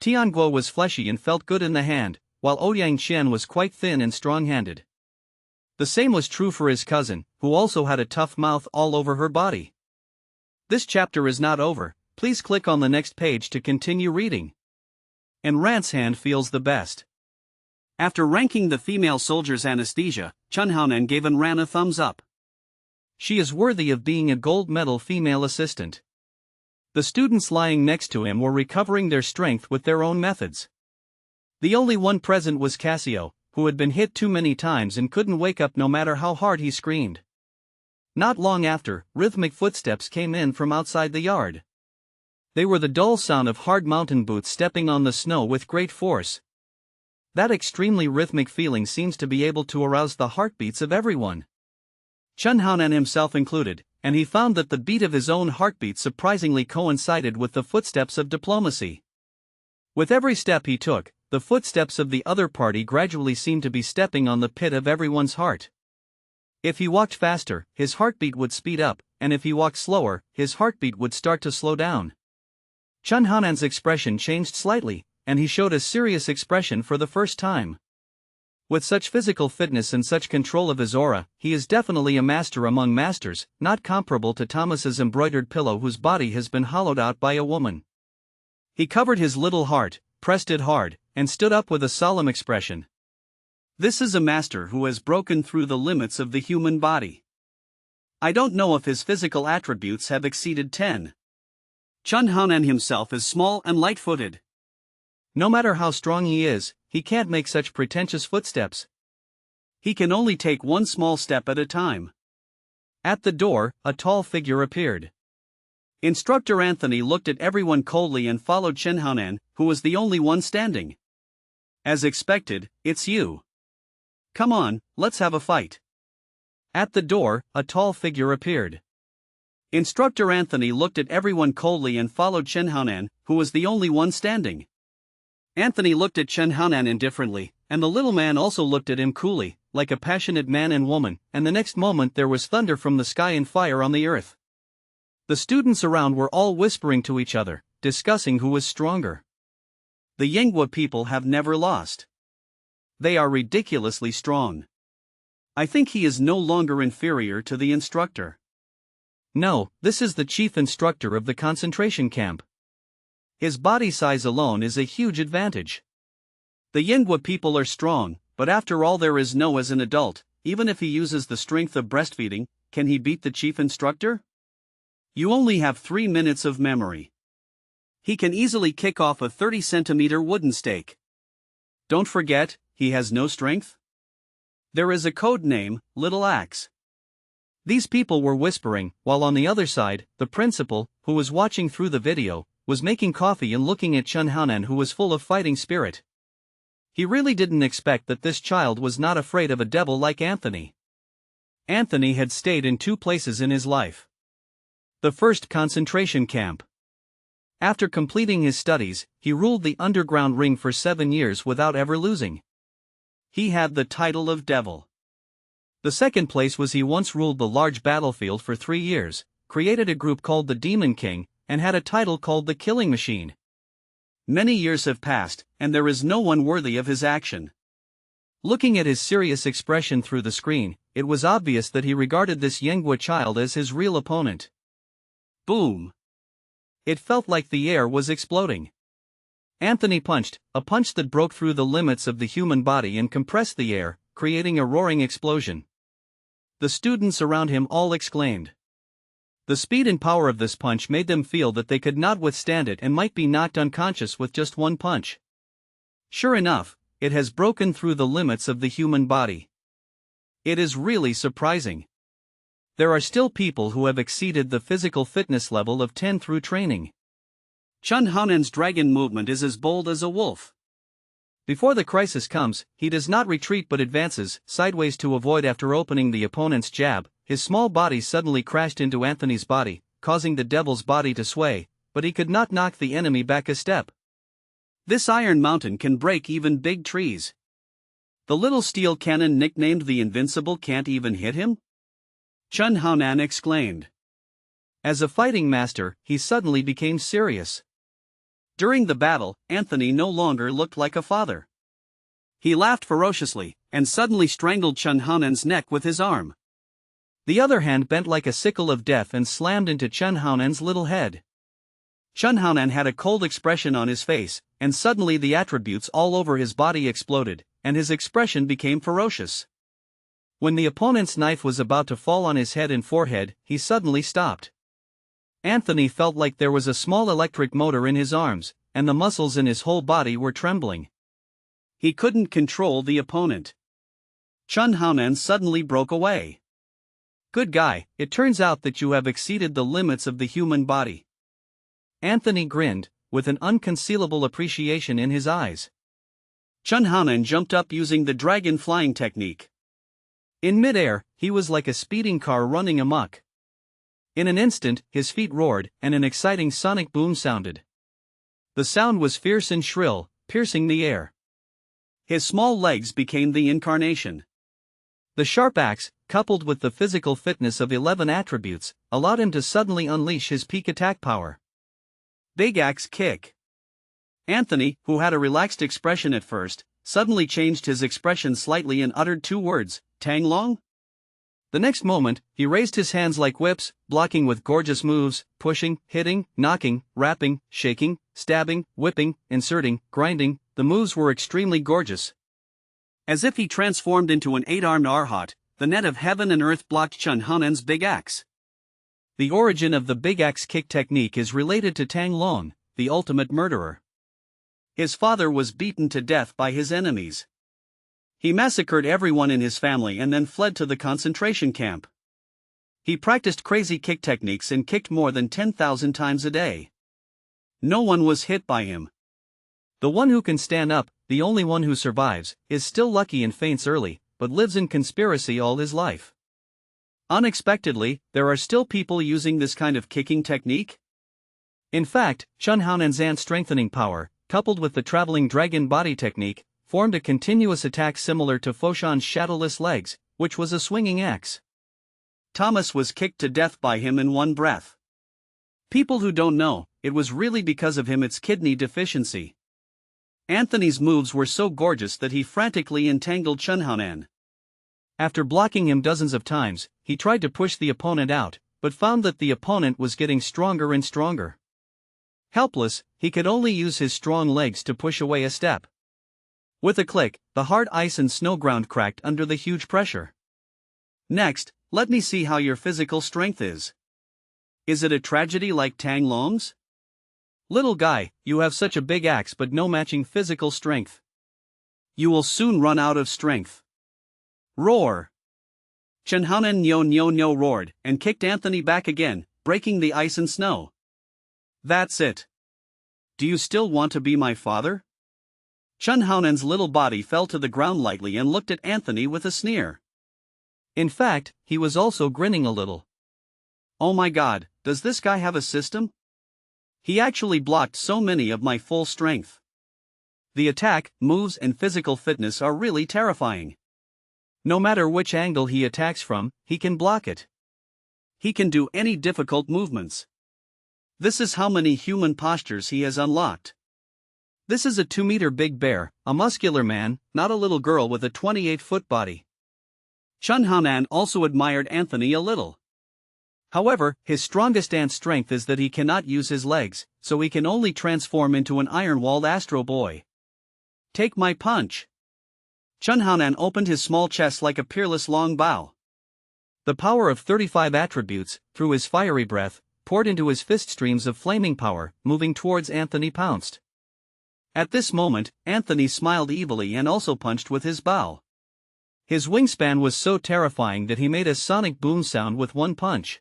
Speaker 1: Tianguo was fleshy and felt good in the hand, while Ouyang Qian was quite thin and strong-handed. The same was true for his cousin, who also had a tough mouth all over her body. This chapter is not over, please click on the next page to continue reading. And Rant's hand feels the best. After ranking the female soldiers' anesthesia, Chen Haonan gave Ran a thumbs up. She is worthy of being a gold medal female assistant. The students lying next to him were recovering their strength with their own methods. The only one present was Cassio, who had been hit too many times and couldn't wake up no matter how hard he screamed. Not long after, rhythmic footsteps came in from outside the yard. They were the dull sound of hard mountain boots stepping on the snow with great force. That extremely rhythmic feeling seems to be able to arouse the heartbeats of everyone. Chen Haonan himself included, and he found that the beat of his own heartbeat surprisingly coincided with the footsteps of diplomacy. With every step he took, the footsteps of the other party gradually seemed to be stepping on the pit of everyone's heart. If he walked faster, his heartbeat would speed up, and if he walked slower, his heartbeat would start to slow down. Chen Haonan's expression changed slightly, and he showed a serious expression for the first time. With such physical fitness and such control of his aura, he is definitely a master among masters, not comparable to Thomas's embroidered pillow whose body has been hollowed out by a woman. He covered his little heart, pressed it hard, and stood up with a solemn expression. This is a master who has broken through the limits of the human body. I don't know if his physical attributes have exceeded 10. Chen Haonan himself is small and light-footed. No matter how strong he is, he can't make such pretentious footsteps. He can only take one small step at a time. At the door, a tall figure appeared. Instructor Anthony looked at everyone coldly and followed Chen Haonan, who was the only one standing. As expected, it's you. Come on, let's have a fight. At the door, a tall figure appeared. Instructor Anthony looked at everyone coldly and followed Chen Haonan, who was the only one standing. Anthony looked at Chen Haonan indifferently, and the little man also looked at him coolly, like a passionate man and woman, and the next moment there was thunder from the sky and fire on the earth. The students around were all whispering to each other, discussing who was stronger. The Yanghua people have never lost. They are ridiculously strong. I think he is no longer inferior to the instructor. No, this is the chief instructor of the concentration camp. His body size alone is a huge advantage. The Yanghua people are strong, but after all there is no as an adult, even if he uses the strength of breastfeeding, can he beat the chief instructor? You only have 3 minutes of memory. He can easily kick off a 30-centimeter wooden stake. Don't forget, he has no strength. There is a code name, Little Axe. These people were whispering, while on the other side, the principal, who was watching through the video, was making coffee and looking at Chun Haonan, who was full of fighting spirit. He really didn't expect that this child was not afraid of a devil like Anthony. Anthony had stayed in 2 places in his life. The first, concentration camp. After completing his studies, he ruled the underground ring for 7 years without ever losing. He had the title of devil. The second place was he once ruled the large battlefield for 3 years, created a group called the Demon King, and had a title called the Killing Machine. Many years have passed, and there is no one worthy of his action. Looking at his serious expression through the screen, it was obvious that he regarded this Yenghua child as his real opponent. Boom! It felt like the air was exploding. Anthony punched, a punch that broke through the limits of the human body and compressed the air, creating a roaring explosion. The students around him all exclaimed. The speed and power of this punch made them feel that they could not withstand it and might be knocked unconscious with just one punch. Sure enough, it has broken through the limits of the human body. It is really surprising. There are still people who have exceeded the physical fitness level of 10 through training. Chun Haonan's dragon movement is as bold as a wolf. Before the crisis comes, he does not retreat but advances sideways to avoid. After opening the opponent's jab, his small body suddenly crashed into Anthony's body, causing the devil's body to sway, but he could not knock the enemy back a step. This iron mountain can break even big trees. The little steel cannon nicknamed the Invincible can't even hit him? Chun Haonan exclaimed. As a fighting master, he suddenly became serious. During the battle, Anthony no longer looked like a father. He laughed ferociously, and suddenly strangled Chun Haonan's neck with his arm. The other hand bent like a sickle of death and slammed into Chun Haonan's little head. Chun Haonan had a cold expression on his face, and suddenly the attributes all over his body exploded, and his expression became ferocious. When the opponent's knife was about to fall on his head and forehead, he suddenly stopped. Anthony felt like there was a small electric motor in his arms, and the muscles in his whole body were trembling. He couldn't control the opponent. Chun Haonan suddenly broke away. Good guy, it turns out that you have exceeded the limits of the human body. Anthony grinned, with an unconcealable appreciation in his eyes. Chun Haonan jumped up using the dragon flying technique. In midair, he was like a speeding car running amok. In an instant, his feet roared, and an exciting sonic boom sounded. The sound was fierce and shrill, piercing the air. His small legs became the incarnation. The sharp axe, coupled with the physical fitness of 11 attributes, allowed him to suddenly unleash his peak attack power. Big axe kick. Anthony, who had a relaxed expression at first, suddenly changed his expression slightly and uttered 2 words, Tang Long? The next moment, he raised his hands like whips, blocking with gorgeous moves, pushing, hitting, knocking, rapping, shaking, stabbing, whipping, inserting, grinding. The moves were extremely gorgeous. As if he transformed into an 8-armed Arhat, the net of heaven and earth blocked Chun Haonan's big axe. The origin of the big axe kick technique is related to Tang Long, the ultimate murderer. His father was beaten to death by his enemies. He massacred everyone in his family and then fled to the concentration camp. He practiced crazy kick techniques and kicked more than 10,000 times a day. No one was hit by him. The one who can stand up, the only one who survives, is still lucky and faints early, but lives in conspiracy all his life. Unexpectedly, there are still people using this kind of kicking technique? In fact, Chun Haonan's ant strengthening power, coupled with the traveling dragon body technique, formed a continuous attack similar to Foshan's shadowless legs, which was a swinging axe. Thomas was kicked to death by him in one breath. People who don't know, it was really because of him its kidney deficiency. Anthony's moves were so gorgeous that he frantically entangled Chun Haonan. After blocking him dozens of times, he tried to push the opponent out, but found that the opponent was getting stronger and stronger. Helpless, he could only use his strong legs to push away a step. With a click, the hard ice and snow ground cracked under the huge pressure. Next, let me see how your physical strength is. Is it a tragedy like Tang Long's? Little guy, you have such a big axe but no matching physical strength. You will soon run out of strength. Roar! Chen Haonan Nyo roared, and kicked Anthony back again, breaking the ice and snow. That's it. Do you still want to be my father? Chen Haonan's little body fell to the ground lightly and looked at Anthony with a sneer. In fact, he was also grinning a little. Oh my god, does this guy have a system? He actually blocked so many of my full strength. The attack, moves and physical fitness are really terrifying. No matter which angle he attacks from, he can block it. He can do any difficult movements. This is how many human postures he has unlocked. This is a 2-meter big bear, a muscular man, not a little girl with a 28-foot body. Chen Haonan also admired Anthony a little. However, his strongest ant strength is that he cannot use his legs, so he can only transform into an iron-walled Astro Boy. Take my punch. Chen Haonan opened his small chest like a peerless long bow. The power of 35 attributes, through his fiery breath, poured into his fist streams of flaming power, moving towards Anthony pounced. At this moment, Anthony smiled evilly and also punched with his bow. His wingspan was so terrifying that he made a sonic boom sound with one punch.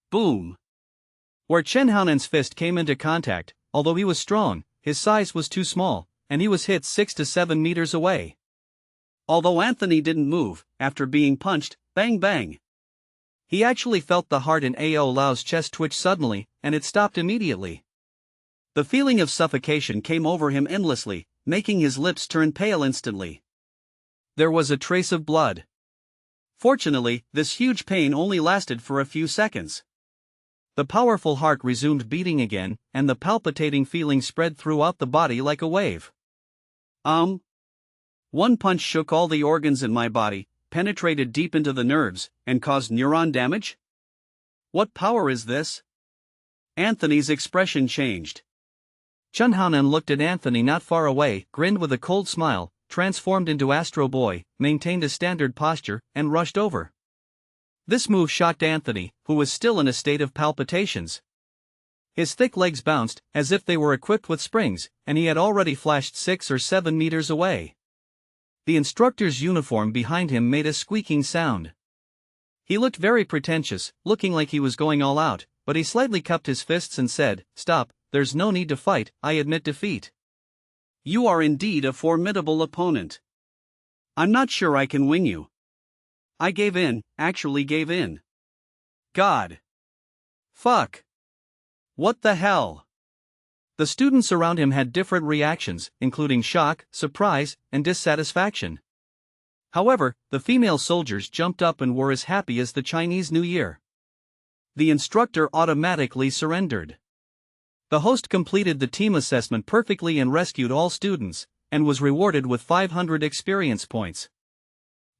Speaker 1: Boom! Where Chen Haonan's fist came into contact, although he was strong, his size was too small, and he was hit 6 to 7 meters away. Although Anthony didn't move, after being punched, bang bang. He actually felt the heart in Ao Lao's chest twitch suddenly, and it stopped immediately. The feeling of suffocation came over him endlessly, making his lips turn pale instantly. There was a trace of blood. Fortunately, this huge pain only lasted for a few seconds. The powerful heart resumed beating again, and the palpitating feeling spread throughout the body like a wave. One punch shook all the organs in my body, penetrated deep into the nerves, and caused neuron damage? What power is this? Anthony's expression changed. Chen Haonan looked at Anthony not far away, grinned with a cold smile, transformed into Astro Boy, maintained a standard posture, and rushed over. This move shocked Anthony, who was still in a state of palpitations. His thick legs bounced, as if they were equipped with springs, and he had already flashed 6 or 7 meters away. The instructor's uniform behind him made a squeaking sound. He looked very pretentious, looking like he was going all out, but he slightly cupped his fists and said, "Stop, there's no need to fight, I admit defeat. You are indeed a formidable opponent. I'm not sure I can win you. I gave in, actually gave in. God. Fuck. What the hell?" The students around him had different reactions, including shock, surprise, and dissatisfaction. However, the female soldiers jumped up and were as happy as the Chinese New Year. The instructor automatically surrendered. The host completed the team assessment perfectly and rescued all students, and was rewarded with 500 experience points.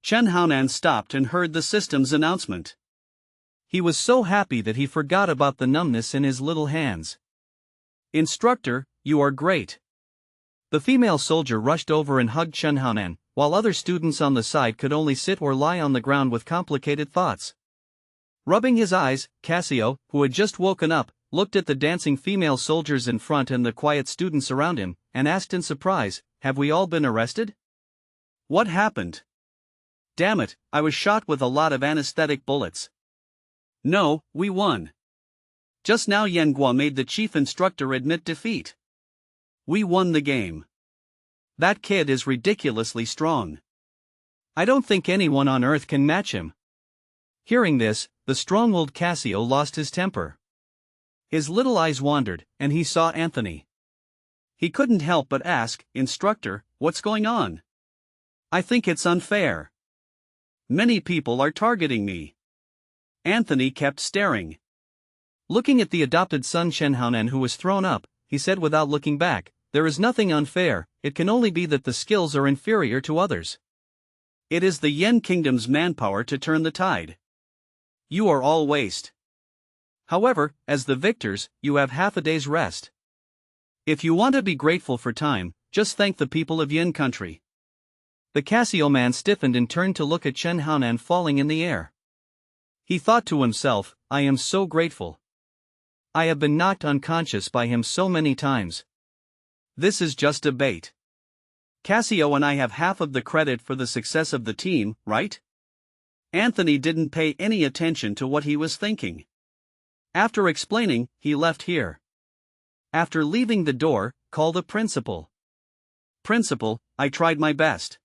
Speaker 1: Chen Haonan stopped and heard the system's announcement. He was so happy that he forgot about the numbness in his little hands. "Instructor, you are great." The female soldier rushed over and hugged Chen Haonan, while other students on the side could only sit or lie on the ground with complicated thoughts. Rubbing his eyes, Cassio, who had just woken up, looked at the dancing female soldiers in front and the quiet students around him, and asked in surprise, "Have we all been arrested? What happened? Damn it, I was shot with a lot of anesthetic bullets." "No, we won. Just now Yan Guo made the chief instructor admit defeat. We won the game. That kid is ridiculously strong. I don't think anyone on Earth can match him." Hearing this, the strong-willed Cassio lost his temper. His little eyes wandered, and he saw Anthony. He couldn't help but ask, "Instructor, what's going on? I think it's unfair. Many people are targeting me." Anthony kept staring. Looking at the adopted son Chen Haonan, who was thrown up, he said without looking back, "There is nothing unfair, it can only be that the skills are inferior to others. It is the Yen Kingdom's manpower to turn the tide. You are all waste. However, as the victors, you have half a day's rest. If you want to be grateful for time, just thank the people of Yin country." The Casio man stiffened and turned to look at Chen Haonan falling in the air. He thought to himself, I am so grateful. I have been knocked unconscious by him so many times. This is just a bait. Casio and I have half of the credit for the success of the team, right? Anthony didn't pay any attention to what he was thinking. After explaining, he left here. After leaving the door, call the principal. Principal, I tried my best.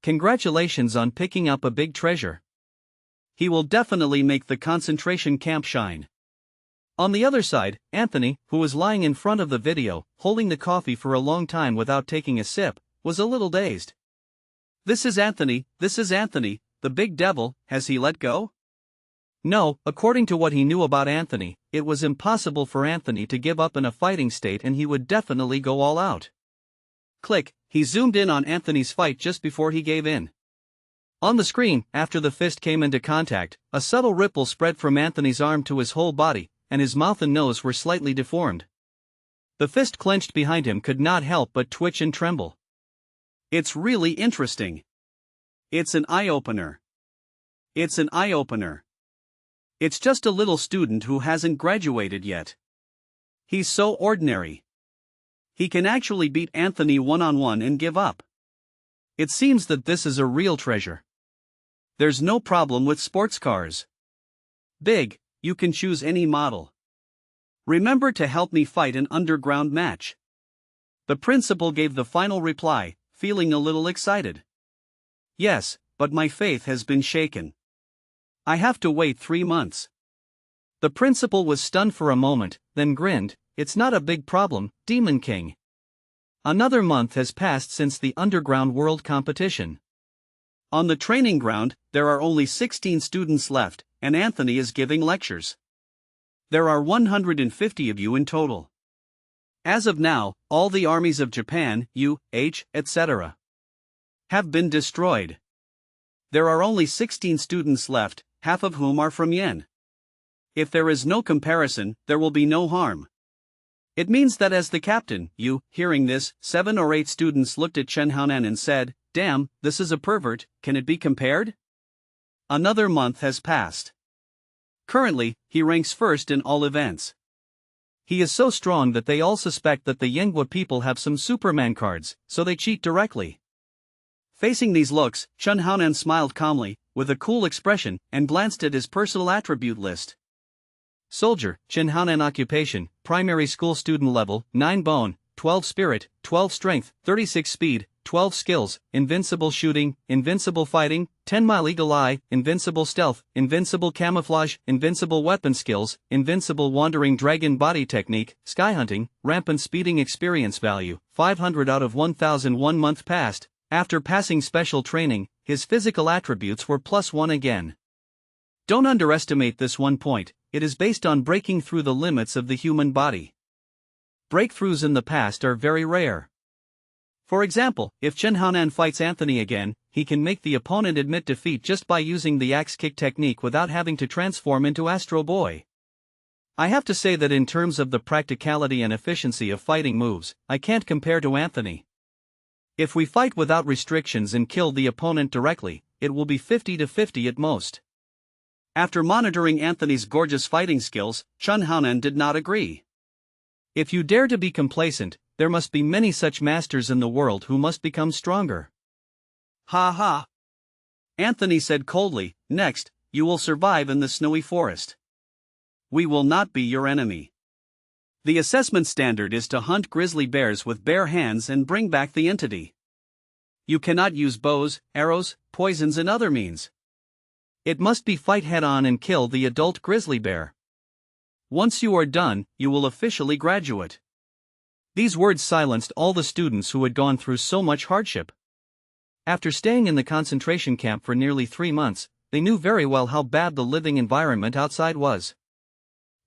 Speaker 1: Congratulations on picking up a big treasure. He will definitely make the concentration camp shine. On the other side, Anthony, who was lying in front of the video, holding the coffee for a long time without taking a sip, was a little dazed. This is Anthony, the big devil, has he let go? No, according to what he knew about Anthony, it was impossible for Anthony to give up in a fighting state and he would definitely go all out. Click, he zoomed in on Anthony's fight just before he gave in. On the screen, after the fist came into contact, a subtle ripple spread from Anthony's arm to his whole body, and his mouth and nose were slightly deformed. The fist clenched behind him could not help but twitch and tremble. It's really interesting. It's an eye-opener. It's an eye-opener. It's just a little student who hasn't graduated yet. He's so ordinary. He can actually beat Anthony one-on-one and give up. It seems that this is a real treasure. There's no problem with sports cars. Big, you can choose any model. Remember to help me fight an underground match. The principal gave the final reply, feeling a little excited. Yes, but my faith has been shaken. I have to wait 3 months. The principal was stunned for a moment, then grinned. It's not a big problem, Demon King. Another month has passed since the Underground World competition. On the training ground, there are only 16 students left, and Anthony is giving lectures. There are 150 of you in total. As of now, all the armies of Japan, etc., have been destroyed. There are only 16 students left, half of whom are from Yen. If there is no comparison, there will be no harm. It means that as the captain, hearing this, 7 or 8 students looked at Chen Haonan and said, damn, this is a pervert, can it be compared? Another month has passed. Currently, he ranks first in all events. He is so strong that they all suspect that the Yenghua people have some Superman cards, so they cheat directly. Facing these looks, Chen Haonan smiled calmly, with a cool expression, and glanced at his personal attribute list. Soldier, Chen Haonan occupation, primary school student level, 9 bone, 12 spirit, 12 strength, 36 speed, 12 skills, invincible shooting, invincible fighting, 10-mile eagle eye, invincible stealth, invincible camouflage, invincible weapon skills, invincible wandering dragon body technique, sky hunting, rampant speeding experience value, 500 out of 1001 month passed. After passing special training, his physical attributes were +1 again. Don't underestimate this 1 point, it is based on breaking through the limits of the human body. Breakthroughs in the past are very rare. For example, if Chen Haonan fights Anthony again, he can make the opponent admit defeat just by using the axe kick technique without having to transform into Astro Boy. I have to say that in terms of the practicality and efficiency of fighting moves, I can't compare to Anthony. If we fight without restrictions and kill the opponent directly, it will be 50-50 at most. After monitoring Anthony's gorgeous fighting skills, Chen Haonan did not agree. If you dare to be complacent, there must be many such masters in the world who must become stronger. Ha ha. Anthony said coldly, next, you will survive in the snowy forest. We will not be your enemy. The assessment standard is to hunt grizzly bears with bare hands and bring back the entity. You cannot use bows, arrows, poisons and other means. It must be fight head-on and kill the adult grizzly bear. Once you are done, you will officially graduate. These words silenced all the students who had gone through so much hardship. After staying in the concentration camp for nearly 3 months, they knew very well how bad the living environment outside was.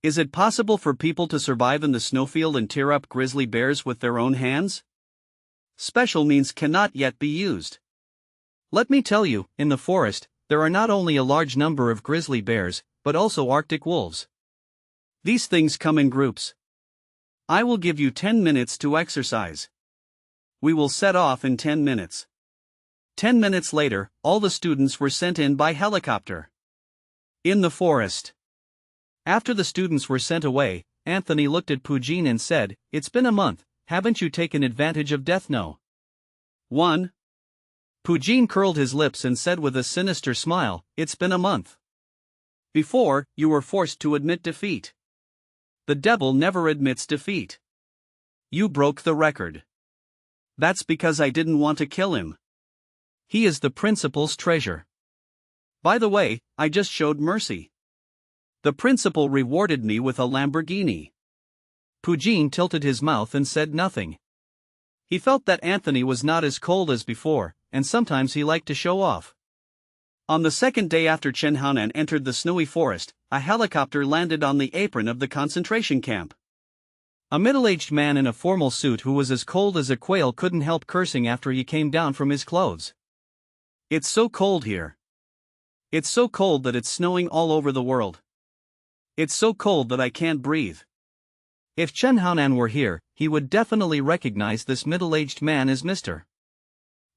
Speaker 1: Is it possible for people to survive in the snowfield and tear up grizzly bears with their own hands? Special means cannot yet be used. Let me tell you, in the forest, there are not only a large number of grizzly bears, but also Arctic wolves. These things come in groups. I will give you 10 minutes to exercise. We will set off in 10 minutes. 10 minutes later, all the students were sent in by helicopter. In the forest. After the students were sent away, Anthony looked at Pujin and said, "It's been a month, haven't you taken advantage of death? No." 1. Pujin curled his lips and said with a sinister smile, "It's been a month. Before, you were forced to admit defeat. The devil never admits defeat. You broke the record. That's because I didn't want to kill him. He is the principal's treasure. By the way, I just showed mercy. The principal rewarded me with a Lamborghini." Pujin tilted his mouth and said nothing. He felt that Anthony was not as cold as before, and sometimes he liked to show off. On the second day after Chen Haonan entered the snowy forest, a helicopter landed on the apron of the concentration camp. A middle-aged man in a formal suit who was as cold as a quail couldn't help cursing after he came down from his clothes. "It's so cold here. It's so cold that it's snowing all over the world. It's so cold that I can't breathe." If Chen Haonan were here, he would definitely recognize this middle-aged man as Mr.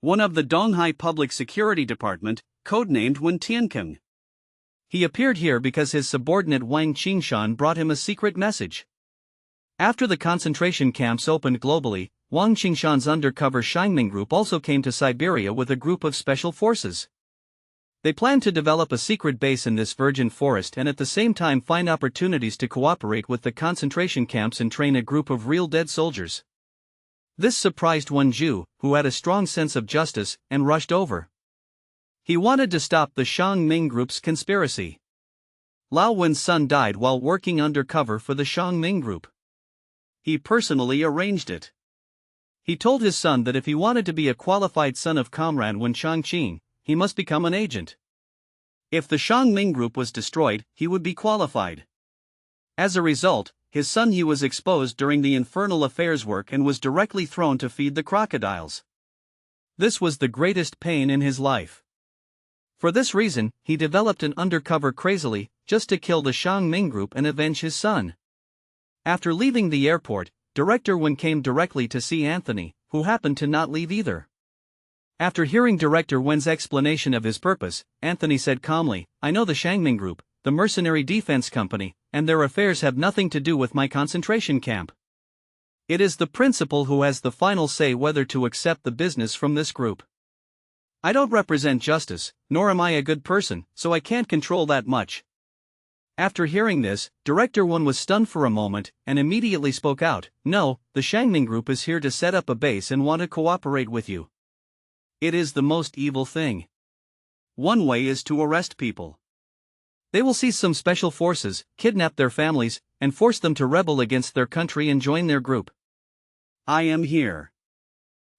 Speaker 1: One of the Donghai Public Security Department, codenamed Wen Tiankeng. He appeared here because his subordinate Wang Qingshan brought him a secret message. After the concentration camps opened globally, Wang Qingshan's undercover Shangming group also came to Siberia with a group of special forces. They planned to develop a secret base in this virgin forest and at the same time find opportunities to cooperate with the concentration camps and train a group of real dead soldiers. This surprised Wen Zhu, who had a strong sense of justice, and rushed over. He wanted to stop the Shang Ming group's conspiracy. Lao Wen's son died while working undercover for the Shang Ming group. He personally arranged it. He told his son that if he wanted to be a qualified son of Comrade Wen Changqing, he must become an agent. If the Shang Ming group was destroyed, he would be qualified. As a result, his son He was exposed during the infernal affairs work and was directly thrown to feed the crocodiles. This was the greatest pain in his life. For this reason, he developed an undercover crazily, just to kill the Shang Ming group and avenge his son. After leaving the airport, Director Wen came directly to see Anthony, who happened to not leave either. After hearing Director Wen's explanation of his purpose, Anthony said calmly, "I know the Shangming Group, the mercenary defense company, and their affairs have nothing to do with my concentration camp. It is the principal who has the final say whether to accept the business from this group. I don't represent justice, nor am I a good person, so I can't control that much." After hearing this, Director Wen was stunned for a moment, and immediately spoke out, "No, the Shangming Group is here to set up a base and want to cooperate with you. It is the most evil thing. One way is to arrest people. They will seize some special forces, kidnap their families, and force them to rebel against their country and join their group. I am here.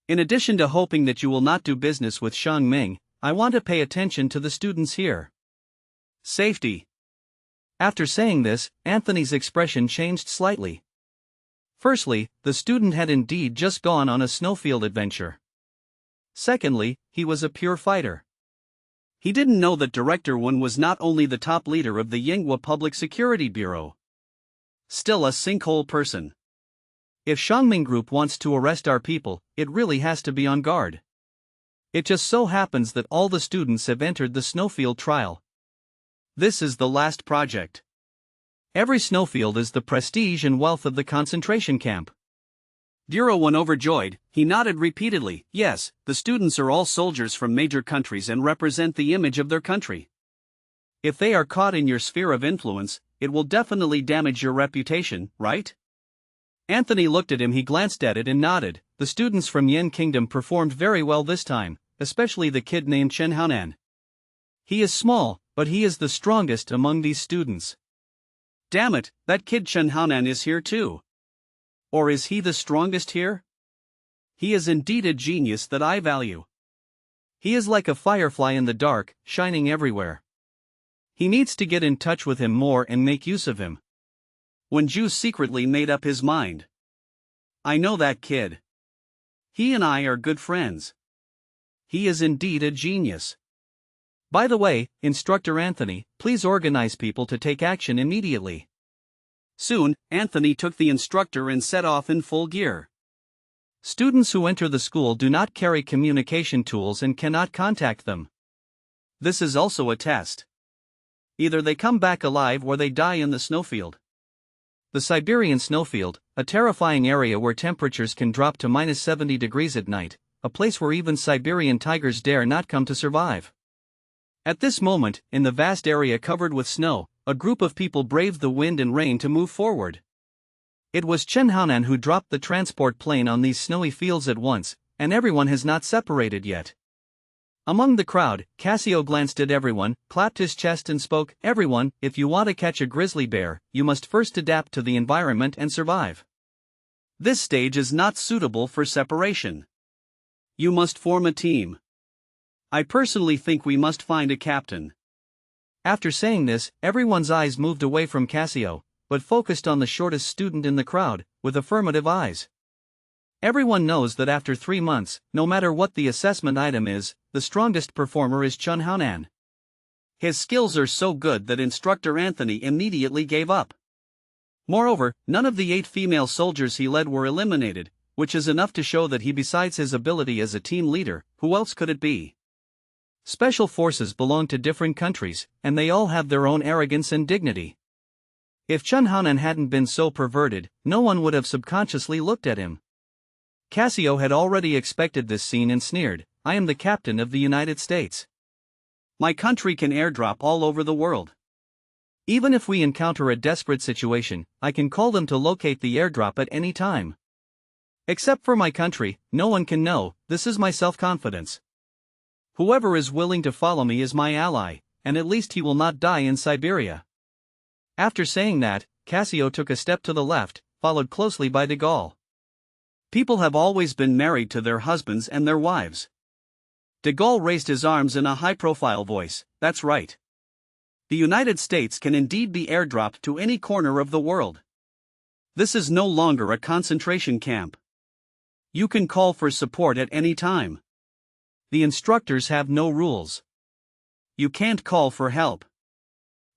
Speaker 1: In addition to hoping that you will not do business with Shang Ming, I want to pay attention to the students here. Safety." After saying this, Anthony's expression changed slightly. Firstly, the student had indeed just gone on a snowfield adventure. Secondly, he was a pure fighter. He didn't know that Director Wen was not only the top leader of the Yinghua Public Security Bureau. Still a sinkhole person. If Shangming Group wants to arrest our people, it really has to be on guard. It just so happens that all the students have entered the snowfield trial. This is the last project. Every snowfield is the prestige and wealth of the concentration camp. Bureau Wen overjoyed, he nodded repeatedly, "Yes, the students are all soldiers from major countries and represent the image of their country. If they are caught in your sphere of influence, it will definitely damage your reputation, right?" Anthony looked at him, he glanced at it and nodded. The students from Yen Kingdom performed very well this time, especially the kid named Chen Haonan. He is small, but he is the strongest among these students. Damn it, that kid Chen Haonan is here too. Or is he the strongest here? He is indeed a genius that I value. He is like a firefly in the dark, shining everywhere. He needs to get in touch with him more and make use of him. Wen Zhu secretly made up his mind. I know that kid. He and I are good friends. He is indeed a genius. By the way, Instructor Anthony, please organize people to take action immediately. Soon, Anthony took the instructor and set off in full gear. Students who enter the school do not carry communication tools and cannot contact them. This is also a test. Either they come back alive or they die in the snowfield. The Siberian snowfield, a terrifying area where temperatures can drop to -70 degrees at night, a place where even Siberian tigers dare not come to survive. At this moment, in the vast area covered with snow, a group of people braved the wind and rain to move forward. It was Chen Haonan who dropped the transport plane on these snowy fields at once, and everyone has not separated yet. Among the crowd, Cassio glanced at everyone, clapped his chest and spoke, "Everyone, if you want to catch a grizzly bear, you must first adapt to the environment and survive. This stage is not suitable for separation. You must form a team. I personally think we must find a captain." After saying this, everyone's eyes moved away from Cassio, but focused on the shortest student in the crowd, with affirmative eyes. Everyone knows that after 3 months, no matter what the assessment item is, the strongest performer is Chen Haonan. His skills are so good that instructor Anthony immediately gave up. Moreover, none of the 8 female soldiers he led were eliminated, which is enough to show that he, besides his ability as a team leader, who else could it be? Special forces belong to different countries, and they all have their own arrogance and dignity. If Chen Haonan hadn't been so perverted, no one would have subconsciously looked at him. Cassio had already expected this scene and sneered, "I am the captain of the United States. My country can airdrop all over the world. Even if we encounter a desperate situation, I can call them to locate the airdrop at any time. Except for my country, no one can know. This is my self-confidence. Whoever is willing to follow me is my ally, and at least he will not die in Siberia." After saying that, Cassio took a step to the left, followed closely by de Gaulle. People have always been married to their husbands and their wives. De Gaulle raised his arms in a high-profile voice, "That's right. The United States can indeed be airdropped to any corner of the world. This is no longer a concentration camp. You can call for support at any time. The instructors have no rules. You can't call for help.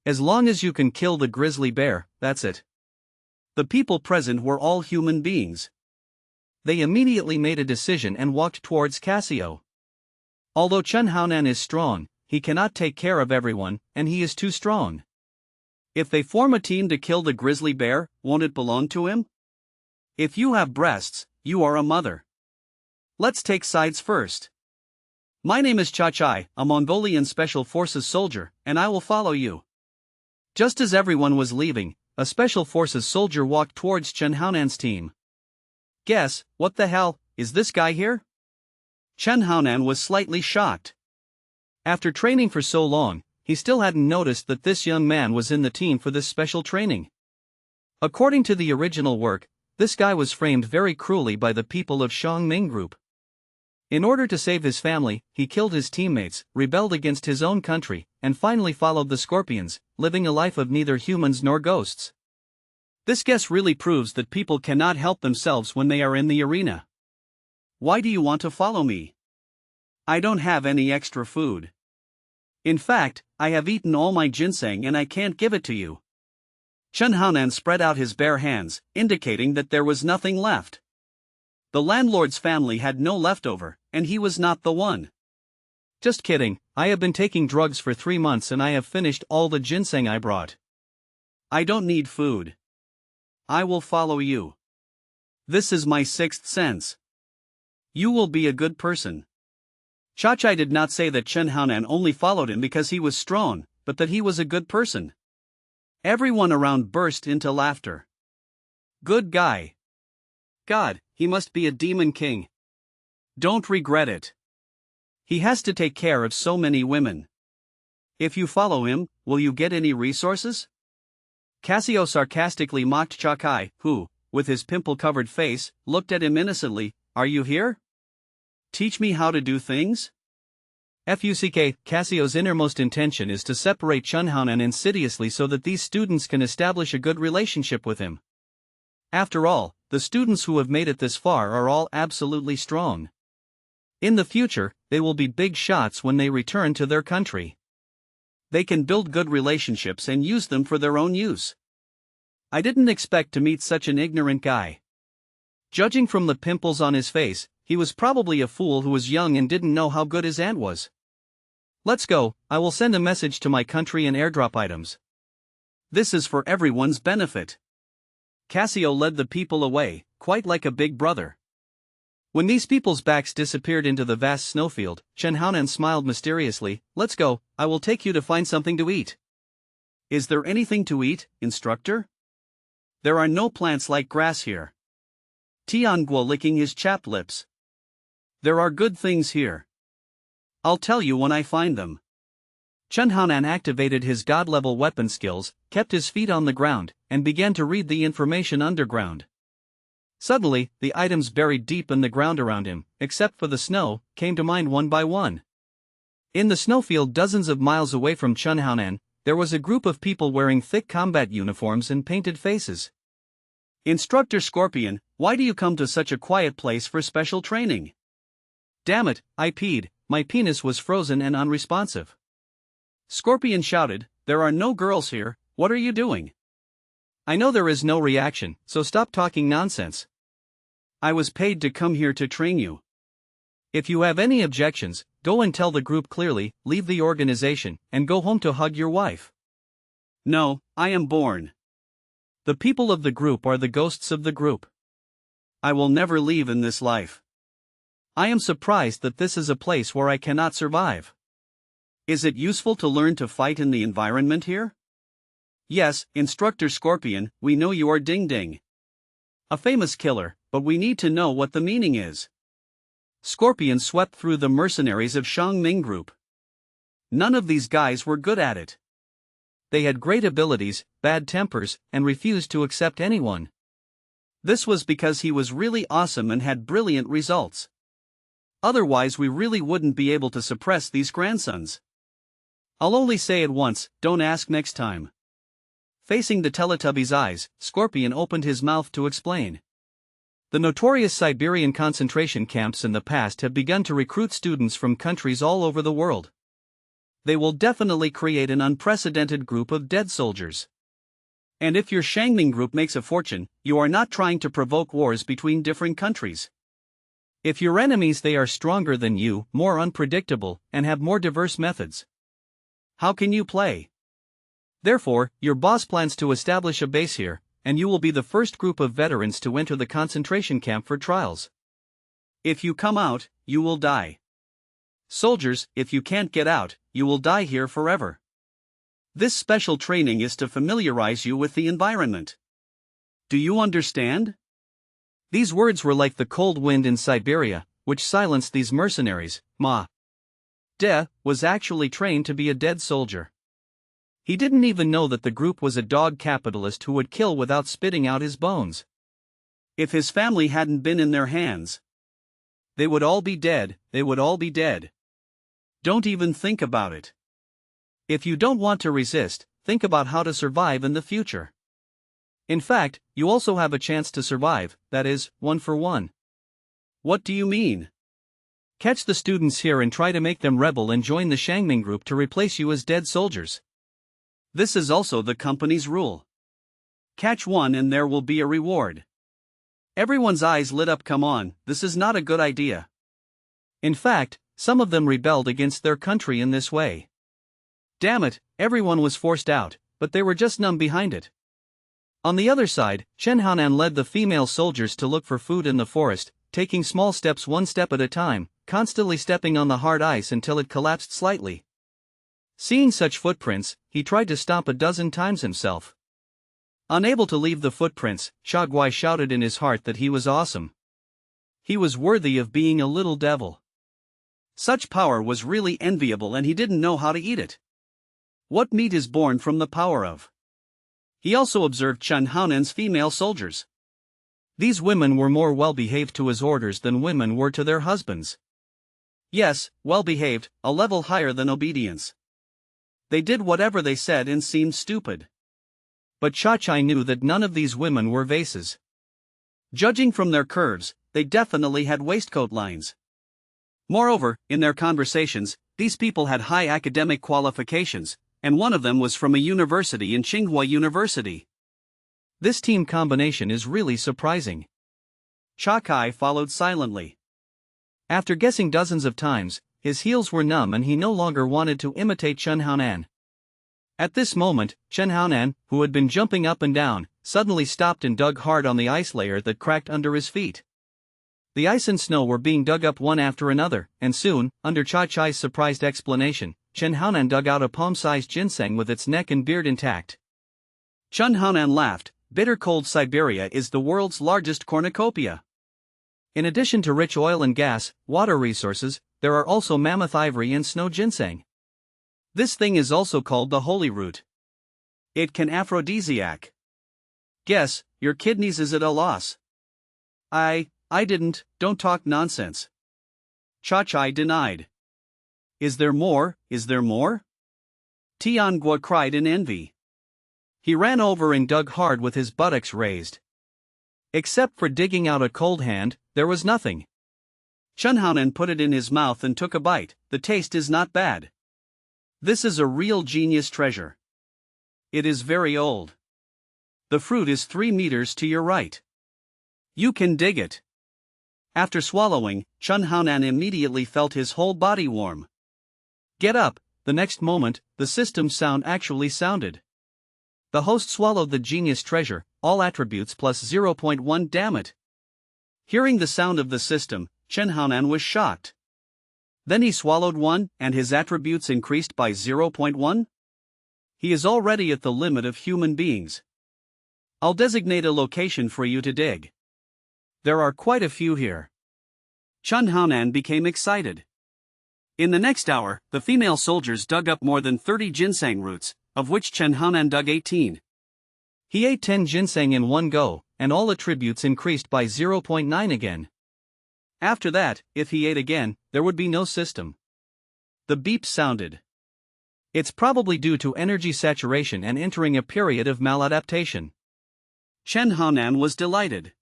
Speaker 1: As long as you can kill the grizzly bear, that's it." The people present were all human beings. They immediately made a decision and walked towards Cassio. Although Chen Haonan is strong, he cannot take care of everyone, and he is too strong. If they form a team to kill the grizzly bear, won't it belong to him? If you have breasts, you are a mother. Let's take sides first. My name is Chachai, a Mongolian Special Forces soldier, and I will follow you. Just as everyone was leaving, a Special Forces soldier walked towards Chen Haonan's team. "Guess, what the hell, is this guy here?" Chen Haonan was slightly shocked. After training for so long, he still hadn't noticed that this young man was in the team for this special training. According to the original work, this guy was framed very cruelly by the people of Xiongming Group. In order to save his family, he killed his teammates, rebelled against his own country, and finally followed the Scorpions, living a life of neither humans nor ghosts. This guess really proves that people cannot help themselves when they are in the arena. Why do you want to follow me? I don't have any extra food. In fact, I have eaten all my ginseng and I can't give it to you. Chen Haonan spread out his bare hands, indicating that there was nothing left. The landlord's family had no leftover, and he was not the one. Just kidding, I have been taking drugs for 3 months and I have finished all the ginseng I brought. I don't need food. I will follow you. This is my 6th sense. You will be a good person. Chachai did not say that Chen Haonan only followed him because he was strong, but that he was a good person. Everyone around burst into laughter. Good guy. God, he must be a demon king. Don't regret it. He has to take care of so many women. If you follow him, will you get any resources? Cassio sarcastically mocked Chachai, who, with his pimple-covered face, looked at him innocently. Are you here? Teach me how to do things? Fuck, Cassio's innermost intention is to separate Chen Haonan insidiously so that these students can establish a good relationship with him. After all, the students who have made it this far are all absolutely strong. In the future, they will be big shots when they return to their country. They can build good relationships and use them for their own use. I didn't expect to meet such an ignorant guy. Judging from the pimples on his face, he was probably a fool who was young and didn't know how good his aunt was. Let's go, I will send a message to my country and airdrop items. This is for everyone's benefit. Cassio led the people away, quite like a big brother. When these people's backs disappeared into the vast snowfield, Chen Haonan smiled mysteriously. Let's go, I will take you to find something to eat. Is there anything to eat, instructor? There are no plants like grass here. Tianguo licking his chapped lips. There are good things here. I'll tell you when I find them. Chen Haonan activated his god-level weapon skills, kept his feet on the ground, and began to read the information underground. Suddenly, the items buried deep in the ground around him, except for the snow, came to mind one by one. In the snowfield dozens of miles away from Chen Haonan, there was a group of people wearing thick combat uniforms and painted faces. Instructor Scorpion, why do you come to such a quiet place for special training? Damn it, I peed, my penis was frozen and unresponsive. Scorpion shouted, there are no girls here, what are you doing? I know there is no reaction, so stop talking nonsense. I was paid to come here to train you. If you have any objections, go and tell the group clearly, leave the organization, and go home to hug your wife. No, I am born. The people of the group are the ghosts of the group. I will never leave in this life. I am surprised that this is a place where I cannot survive. Is it useful to learn to fight in the environment here? Yes, Instructor Scorpion, we know you are Ding Ding. A famous killer, but we need to know what the meaning is. Scorpion swept through the mercenaries of Shang Ming Group. None of these guys were good at it. They had great abilities, bad tempers, and refused to accept anyone. This was because he was really awesome and had brilliant results. Otherwise we really wouldn't be able to suppress these grandsons. I'll only say it once, don't ask next time. Facing the Teletubby's eyes, Scorpion opened his mouth to explain. The notorious Siberian concentration camps in the past have begun to recruit students from countries all over the world. They will definitely create an unprecedented group of dead soldiers. And if your Shangming group makes a fortune, you are not trying to provoke wars between different countries. If your enemies they are stronger than you, more unpredictable, and have more diverse methods. How can you play? Therefore, your boss plans to establish a base here, and you will be the first group of veterans to enter the concentration camp for trials. If you come out, you will die. Soldiers, if you can't get out, you will die here forever. This special training is to familiarize you with the environment. Do you understand? These words were like the cold wind in Siberia, which silenced these mercenaries. Ma De was actually trained to be a dead soldier. He didn't even know that the group was a dog capitalist who would kill without spitting out his bones. If his family hadn't been in their hands, they would all be dead, they would all be dead. Don't even think about it. If you don't want to resist, think about how to survive in the future. In fact, you also have a chance to survive, that is, 1 for 1. What do you mean? Catch the students here and try to make them rebel and join the Shangming group to replace you as dead soldiers. This is also the company's rule. Catch one and there will be a reward. Everyone's eyes lit up. Come on, this is not a good idea. In fact, some of them rebelled against their country in this way. Damn it, everyone was forced out, but they were just numb behind it. On the other side, Chen Haonan led the female soldiers to look for food in the forest, taking small steps one step at a time, constantly stepping on the hard ice until it collapsed slightly. Seeing such footprints, he tried to stomp a dozen times himself. Unable to leave the footprints, Shaguai shouted in his heart that he was awesome. He was worthy of being a little devil. Such power was really enviable and he didn't know how to eat it. What meat is born from the power of? He also observed Chen Haonan's female soldiers. These women were more well-behaved to his orders than women were to their husbands. Yes, well-behaved, a level higher than obedience. They did whatever they said and seemed stupid. But Chachai knew that none of these women were vases. Judging from their curves, they definitely had waistcoat lines. Moreover, in their conversations, these people had high academic qualifications, and one of them was from a university in Tsinghua University. This team combination is really surprising. Chakai followed silently.
Speaker 2: After guessing dozens of times, his heels were numb and he no longer wanted to imitate Chen Haonan. At this moment, Chen Haonan, who had been jumping up and down, suddenly stopped and dug hard on the ice layer that cracked under his feet. The ice and snow were being dug up one after another, and soon, under Cha-Chai's surprised explanation, Chen Haonan dug out a palm-sized ginseng with its neck and beard intact.
Speaker 1: Chen Haonan laughed. Bitter cold Siberia is the world's largest cornucopia.
Speaker 2: In addition to rich oil and gas, water resources, there are also mammoth ivory and snow ginseng.
Speaker 1: This thing is also called the holy root. It can aphrodisiac. Guess, your kidneys is at a loss. I didn't, don't talk nonsense. Cha-Chai denied. Is there more, is there more? Tianguo cried in envy. He ran over and dug hard with his buttocks raised. Except for digging out a cold hand, there was nothing. Chen Haonan put it in his mouth and took a bite. The taste is not bad. This is a real genius treasure. It is very old. The fruit is 3 meters to your right. You can dig it. After swallowing, Chen Haonan immediately felt his whole body warm. Get up. The next moment, the system sound actually sounded. The host swallowed the genius treasure, all attributes plus 0.1. Damn it. Hearing the sound of the system, Chen Haonan was shocked. Then he swallowed one, and his attributes increased by 0.1? He is already at the limit of human beings. I'll designate a location for you to dig. There are quite a few here. Chen Haonan became excited. In the next hour, the female soldiers dug up more than 30 ginseng roots, of which Chen Haonan dug 18.
Speaker 2: He ate 10 ginseng in one go, and all attributes increased by 0.9 again.
Speaker 1: After that, if he ate again, there would be no system. The beep sounded. It's probably due to energy saturation and entering a period of maladaptation. Chen Haonan was delighted.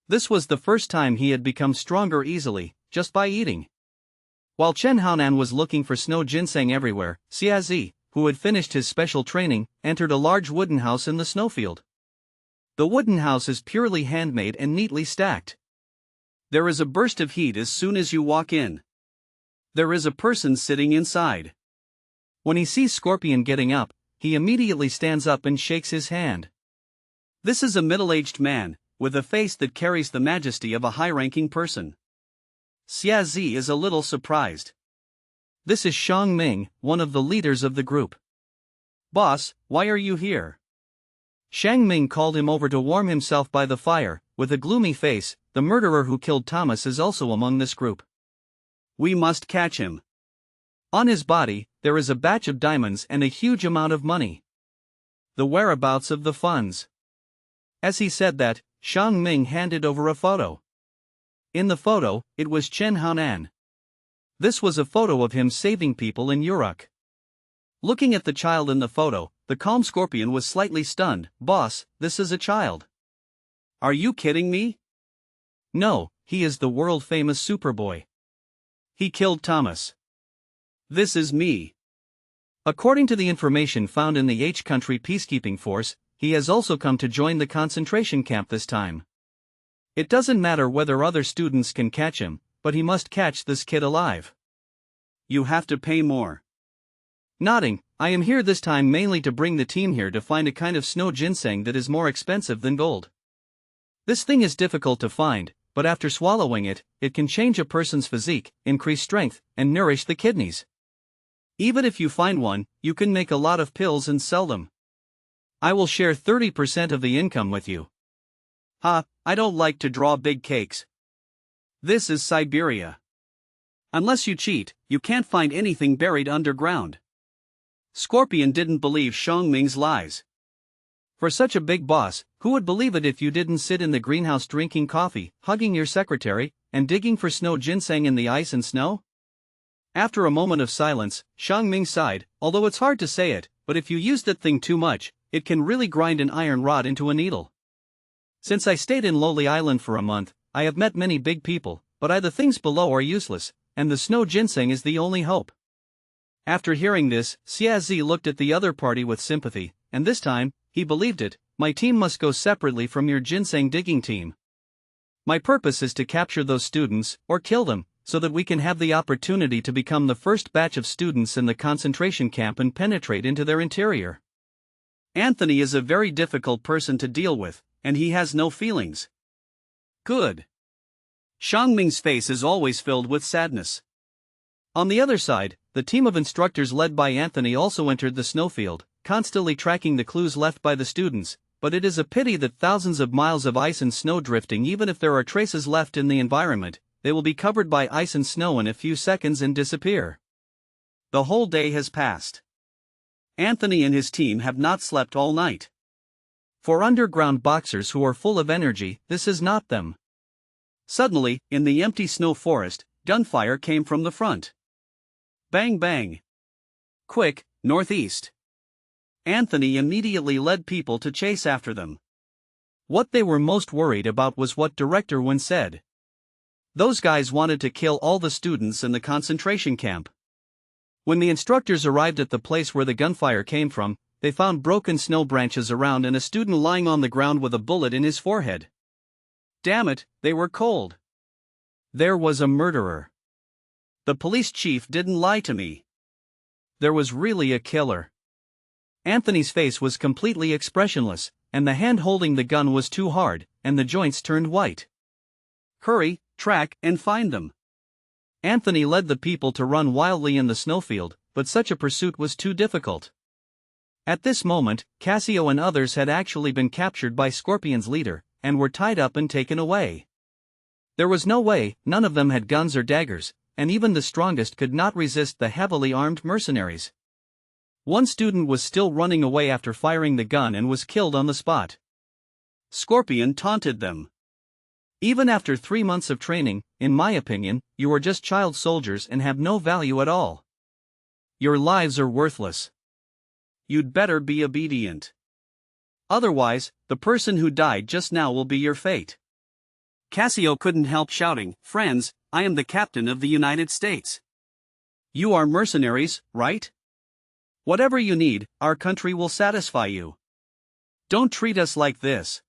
Speaker 1: This was the first time he had become stronger easily, just by eating. While Chen Haonan was looking for snow ginseng everywhere, Xiazi, who had finished his special training, entered a large wooden house in the snowfield. The wooden house is purely handmade and neatly stacked. There is a burst of heat as soon as you walk in. There is a person sitting inside. When he sees Scorpion getting up, he immediately stands up and shakes his hand. This is a middle-aged man, with a face that carries the majesty of a high-ranking person. Xiazi is a little surprised. This is Shang Ming, one of the leaders of the group. Boss, why are you here? Shang Ming called him over to warm himself by the fire. With a gloomy face, the murderer who killed Thomas is also among this group. We must catch him. On his body, there is a batch of diamonds and a huge amount of money. The whereabouts of the funds. As he said that, Shang Ming handed over a photo. In the photo, it was Chen Haonan. This was a photo of him saving people in Uruk. Looking at the child in the photo, the calm Scorpion was slightly stunned. Boss, this is a child. Are you kidding me? No, he is the world-famous Superboy. He killed Thomas. This is me. According to the information found in the H-Country Peacekeeping Force, he has also come to join the concentration camp this time. It doesn't matter whether other students can catch him, but he must catch this kid alive. You have to pay more. Nodding, I am here this time mainly to bring the team here to find a kind of snow ginseng that is more expensive than gold. This thing is difficult to find, but after swallowing it, it can change a person's physique, increase strength, and nourish the kidneys. Even if you find one, you can make a lot of pills and sell them. I will share 30% of the income with you. I don't like to draw big cakes. This is Siberia. Unless you cheat, you can't find anything buried underground. Scorpion didn't believe Shang Ming's lies. For such a big boss, who would believe it if you didn't sit in the greenhouse drinking coffee, hugging your secretary, and digging for snow ginseng in the ice and snow? After a moment of silence, Shang Ming sighed, although it's hard to say it, but if you use that thing too much, it can really grind an iron rod into a needle. Since I stayed in Lowly Island for a month, I have met many big people, but the things below are useless, and the snow ginseng is the only hope. After hearing this, Xiazi looked at the other party with sympathy, and this time, he believed it. My team must go separately from your ginseng digging team.
Speaker 2: My purpose is to capture those students, or kill them, so that we can have the opportunity to become the first batch of students in the concentration camp and penetrate into their interior.
Speaker 1: Anthony is a very difficult person to deal with, and he has no feelings. Good. Xiangming's face is always filled with sadness.
Speaker 2: On the other side, the team of instructors led by Anthony also entered the snowfield, constantly tracking the clues left by the students, but it is a pity that thousands of miles of ice and snow drifting, even if there are traces left in the environment, they will be covered by ice and snow in a few seconds and disappear.
Speaker 1: The whole day has passed. Anthony and his team have not slept all night.
Speaker 2: For underground boxers who are full of energy, this is not them.
Speaker 1: Suddenly, in the empty snow forest, gunfire came from the front. Bang bang. Quick, northeast. Anthony immediately led people to chase after them.
Speaker 2: What they were most worried about was what Director Wen said.
Speaker 1: Those guys wanted to kill all the students in the concentration camp.
Speaker 2: When the instructors arrived at the place where the gunfire came from, they found broken snow branches around and a student lying on the ground with a bullet in his forehead.
Speaker 1: Damn it, they were cold.
Speaker 2: There was a murderer.
Speaker 1: The police chief didn't lie to me.
Speaker 2: There was really a killer. Anthony's face was completely expressionless, and the hand holding the gun was too hard, and the joints turned white.
Speaker 1: Hurry, track, and find them.
Speaker 2: Anthony led the people to run wildly in the snowfield, but such a pursuit was too difficult. At this moment, Cassio and others had actually been captured by Scorpion's leader, and were tied up and taken away. There was no way, none of them had guns or daggers, and even the strongest could not resist the heavily armed mercenaries. One student was still running away after firing the gun and was killed on the spot.
Speaker 1: Scorpion taunted them.
Speaker 2: Even after 3 months of training, in my opinion, you are just child soldiers and have no value at all. Your lives are worthless.
Speaker 1: You'd better be obedient. Otherwise, the person who died just now will be your fate. Cassio couldn't help shouting, "Friends, I am the captain of the United States. You are mercenaries, right? Whatever you need, our country will satisfy you. Don't treat us like this."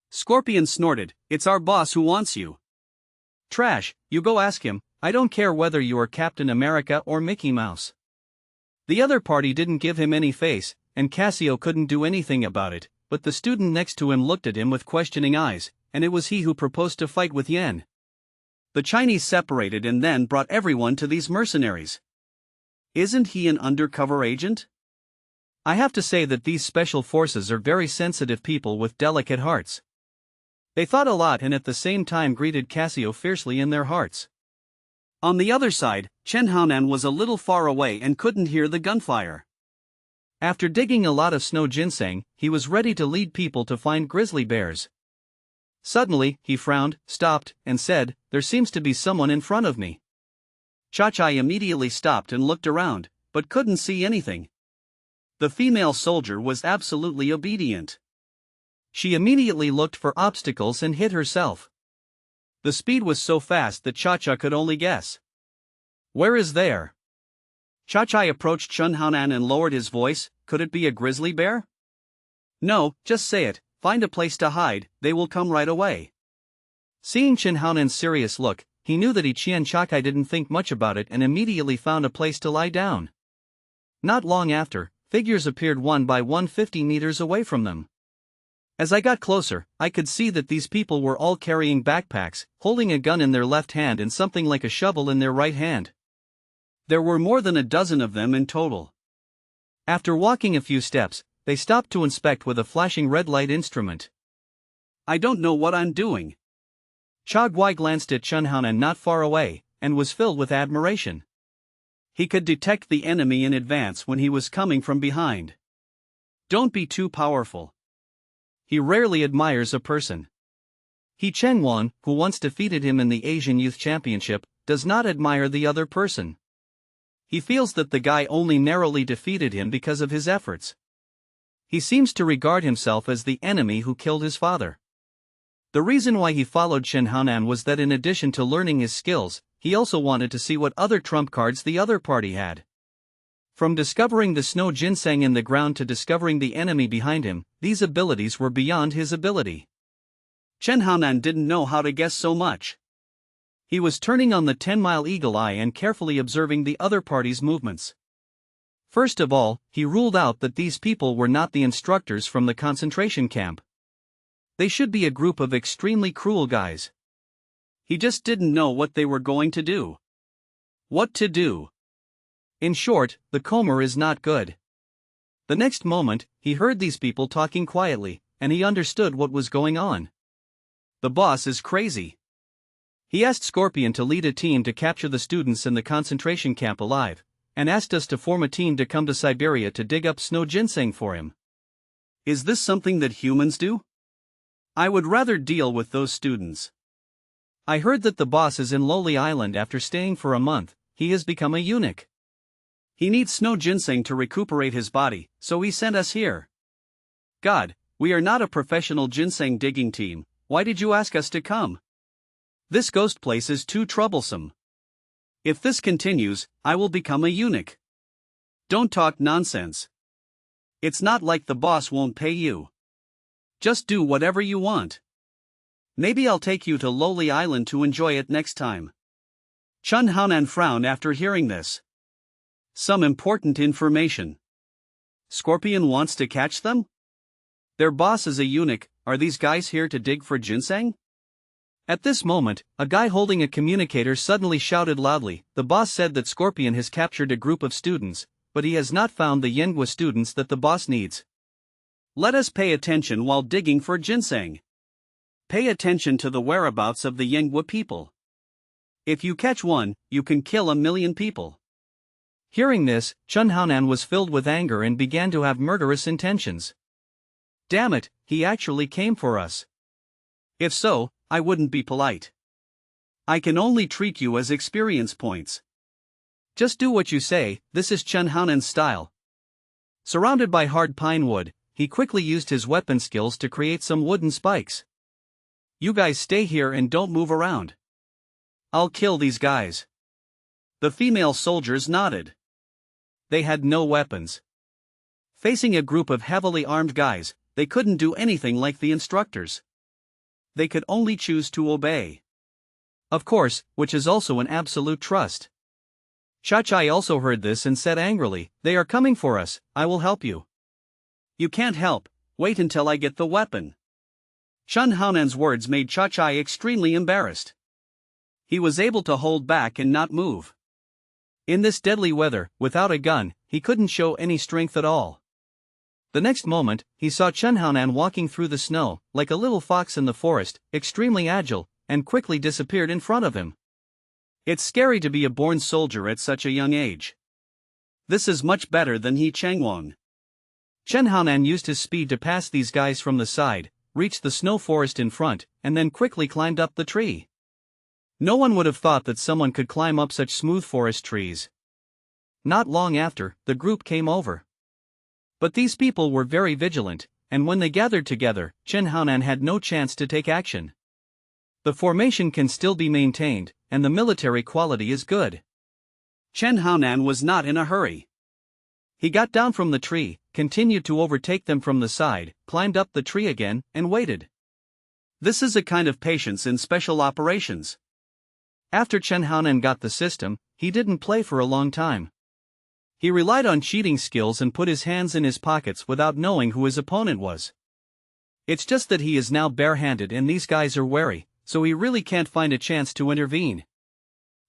Speaker 1: Scorpion snorted, "It's our boss who wants you."
Speaker 2: Trash, you go ask him, I don't care whether you are Captain America or Mickey Mouse. The other party didn't give him any face, and Cassio couldn't do anything about it, but the student next to him looked at him with questioning eyes, and it was he who proposed to fight with Yan.
Speaker 1: The Chinese separated and then brought everyone to these mercenaries. Isn't he an undercover agent?
Speaker 2: I have to say that these special forces are very sensitive people with delicate hearts. They thought a lot and at the same time greeted Cassio fiercely in their hearts.
Speaker 1: On the other side, Chen Haonan was a little far away and couldn't hear the gunfire.
Speaker 2: After digging a lot of snow ginseng, he was ready to lead people to find grizzly bears. Suddenly, he frowned, stopped, and said, "There seems to be someone in front of me."
Speaker 1: Chachai immediately stopped and looked around, but couldn't see anything. The female soldier was absolutely obedient.
Speaker 2: She immediately looked for obstacles and hid herself. The speed was so fast that Cha-Cha could only guess. "Where is there?"
Speaker 1: Chachai approached Chen Haonan and lowered his voice, "Could it be a grizzly bear?" "No, just say it, find a place to hide, they will come right away."
Speaker 2: Seeing Chen Haonan's serious look, he knew that Qian Chakai didn't think much about it and immediately found a place to lie down. Not long after, figures appeared one by one 50 meters away from them. As I got closer, I could see that these people were all carrying backpacks, holding a gun in their left hand and something like a shovel in their right hand.
Speaker 1: There were more than a dozen of them in total.
Speaker 2: After walking a few steps, they stopped to inspect with a flashing red light instrument.
Speaker 1: "I don't know what I'm doing."
Speaker 2: Cha Guai glanced at Chen Haonan not far away, and was filled with admiration.
Speaker 1: He could detect the enemy in advance when he was coming from behind. Don't be too powerful.
Speaker 2: He rarely admires a person. He Chen Wan, who once defeated him in the Asian Youth Championship, does not admire the other person. He feels that the guy only narrowly defeated him because of his efforts. He seems to regard himself as the enemy who killed his father. The reason why he followed Chen Haonan was that in addition to learning his skills, he also wanted to see what other trump cards the other party had. From discovering the snow ginseng in the ground to discovering the enemy behind him, these abilities were beyond his ability.
Speaker 1: Chen Haonan didn't know how to guess so much.
Speaker 2: He was turning on the 10-mile eagle eye and carefully observing the other party's movements. First of all, he ruled out that these people were not the instructors from the concentration camp. They should be a group of extremely cruel guys.
Speaker 1: He just didn't know what they were going to do. What to do.
Speaker 2: In short, the Comer is not good. The next moment, he heard these people talking quietly, and he understood what was going on.
Speaker 1: The boss is crazy.
Speaker 2: He asked Scorpion to lead a team to capture the students in the concentration camp alive, and asked us to form a team to come to Siberia to dig up snow ginseng for him.
Speaker 1: Is this something that humans do? I would rather deal with those students.
Speaker 2: I heard that the boss is in Lowly Island after staying for a month. He has become a eunuch.
Speaker 1: He needs snow ginseng to recuperate his body, so he sent us here. God, we are not a professional ginseng digging team. Why did you ask us to come? This ghost place is too troublesome. If this continues, I will become a eunuch. Don't talk nonsense. It's not like the boss won't pay you. Just do whatever you want. Maybe I'll take you to Lowly Island to enjoy it next time. Chen Haonan frowned after hearing this. Some important information. Scorpion wants to catch them? Their boss is a eunuch. Are these guys here to dig for ginseng?
Speaker 2: At this moment, a guy holding a communicator suddenly shouted loudly. The boss said that Scorpion has captured a group of students, but he has not found the Yenghua students that the boss needs.
Speaker 1: Let us pay attention while digging for ginseng. Pay attention to the whereabouts of the Yenghua people. If you catch one, you can kill 1,000,000 people.
Speaker 2: Hearing this, Chen Haonan was filled with anger and began to have murderous intentions.
Speaker 1: Damn it, he actually came for us. If so, I wouldn't be polite. I can only treat you as experience points.
Speaker 2: Just do what you say. This is Chen Haonan's style. Surrounded by hard pine wood, he quickly used his weapon skills to create some wooden spikes.
Speaker 1: You guys stay here and don't move around. I'll kill these guys. The female soldiers nodded. They had no weapons. Facing a group of heavily armed guys, they couldn't do anything like the instructors. They could only choose to obey.
Speaker 2: Of course, which is also an absolute trust. Chachai also heard this and said angrily, "They are coming for us, I will help you."
Speaker 1: You can't help, wait until I get the weapon. Chen Haonan's words made Chachai extremely embarrassed. He was able to hold back and not move.
Speaker 2: In this deadly weather, without a gun, he couldn't show any strength at all. The next moment, he saw Chen Haonan walking through the snow, like a little fox in the forest, extremely agile, and quickly disappeared in front of him.
Speaker 1: It's scary to be a born soldier at such a young age. This is much better than He Changwang.
Speaker 2: Chen Haonan used his speed to pass these guys from the side, reached the snow forest in front, and then quickly climbed up the tree. No one would have thought that someone could climb up such smooth forest trees. Not long after, the group came over. But these people were very vigilant, and when they gathered together, Chen Haonan had no chance to take action. The formation can still be maintained, and the military quality is good.
Speaker 1: Chen Haonan was not in a hurry.
Speaker 2: He got down from the tree, continued to overtake them from the side, climbed up the tree again, and waited.
Speaker 1: This is a kind of patience in special operations.
Speaker 2: After Chen Haonan got the system, he didn't play for a long time. He relied on cheating skills and put his hands in his pockets without knowing who his opponent was. It's just that he is now barehanded and these guys are wary, so he really can't find a chance to intervene.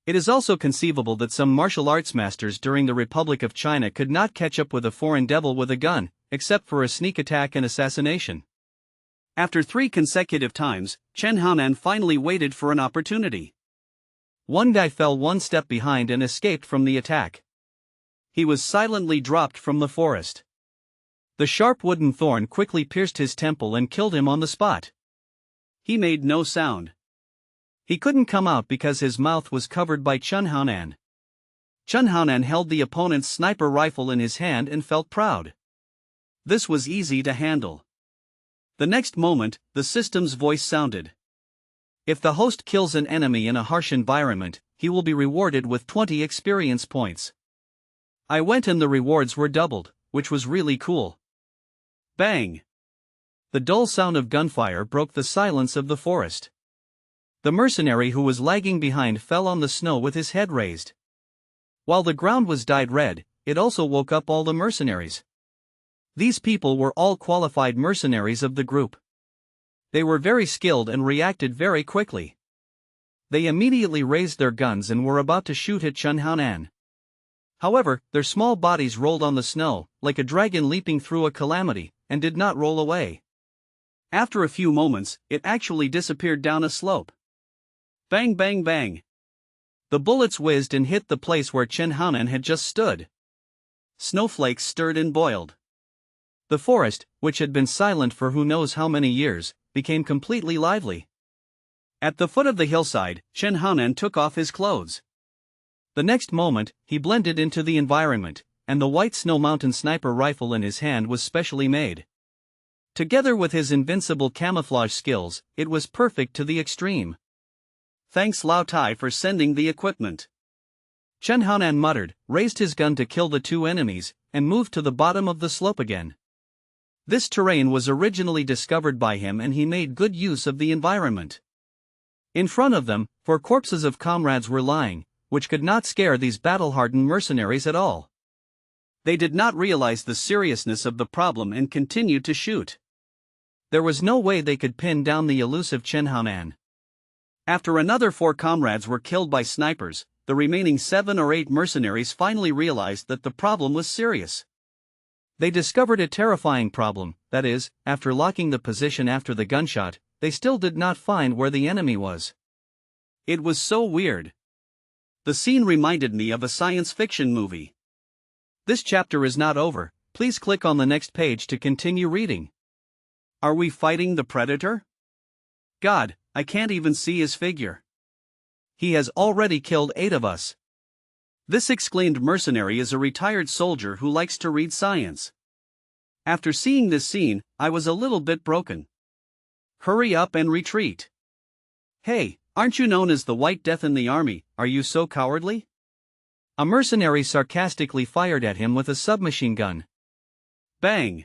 Speaker 2: It is also conceivable that some martial arts masters during the Republic of China could not catch up with a foreign devil with a gun, except for a sneak attack and assassination.
Speaker 1: After 3 consecutive times, Chen Haonan finally waited for an opportunity.
Speaker 2: One guy fell one step behind and escaped from the attack.
Speaker 1: He was silently dropped from the forest.
Speaker 2: The sharp wooden thorn quickly pierced his temple and killed him on the spot.
Speaker 1: He made no sound.
Speaker 2: He couldn't come out because his mouth was covered by Chen Haonan.
Speaker 1: Chen Haonan held the opponent's sniper rifle in his hand and felt proud. This was easy to handle. The next moment, the system's voice sounded. If the host kills an enemy in a harsh environment, he will be rewarded with 20 experience points. I went and the rewards were doubled, which was really cool. Bang!
Speaker 2: The dull sound of gunfire broke the silence of the forest. The mercenary who was lagging behind fell on the snow with his head raised. While the ground was dyed red, it also woke up all the mercenaries. These people were all qualified mercenaries of the group. They were very skilled and reacted very quickly. They immediately raised their guns and were about to shoot at Chun Haonan. However, their small bodies rolled on the snow, like a dragon leaping through a calamity, and did not roll away.
Speaker 1: After a few moments, it actually disappeared down a slope. Bang bang bang.
Speaker 2: The bullets whizzed and hit the place where Chen Haonan had just stood.
Speaker 1: Snowflakes stirred and boiled.
Speaker 2: The forest, which had been silent for who knows how many years, became completely lively.
Speaker 1: At the foot of the hillside, Chen Haonan took off his clothes.
Speaker 2: The next moment, he blended into the environment, and the white snow mountain sniper rifle in his hand was specially made. Together with his invincible camouflage skills, it was perfect to the extreme.
Speaker 1: Thanks Lao Tai for sending the equipment.
Speaker 2: Chen Haonan muttered, raised his gun to kill the two enemies, and moved to the bottom of the slope again. This terrain was originally discovered by him and he made good use of the environment. In front of them, 4 corpses of comrades were lying, which could not scare these battle-hardened mercenaries at all.
Speaker 1: They did not realize the seriousness of the problem and continued to shoot.
Speaker 2: There was no way they could pin down the elusive Chen Haonan.
Speaker 1: After another 4 comrades were killed by snipers, the remaining 7 or 8 mercenaries finally realized that the problem was serious.
Speaker 2: They discovered a terrifying problem, that is, after locking the position after the gunshot, they still did not find where the enemy was.
Speaker 1: It was so weird. The scene reminded me of a science fiction movie.
Speaker 2: This chapter is not over, please click on the next page to continue reading.
Speaker 1: Are we fighting the predator? God, I can't even see his figure.
Speaker 2: He has already killed 8 of us.
Speaker 1: This exclaimed mercenary is a retired soldier who likes to read science. After seeing this scene, I was a little bit broken. Hurry up and retreat. Hey, aren't you known as the White Death in the army, are you so cowardly?
Speaker 2: A mercenary sarcastically fired at him with a submachine gun.
Speaker 1: Bang!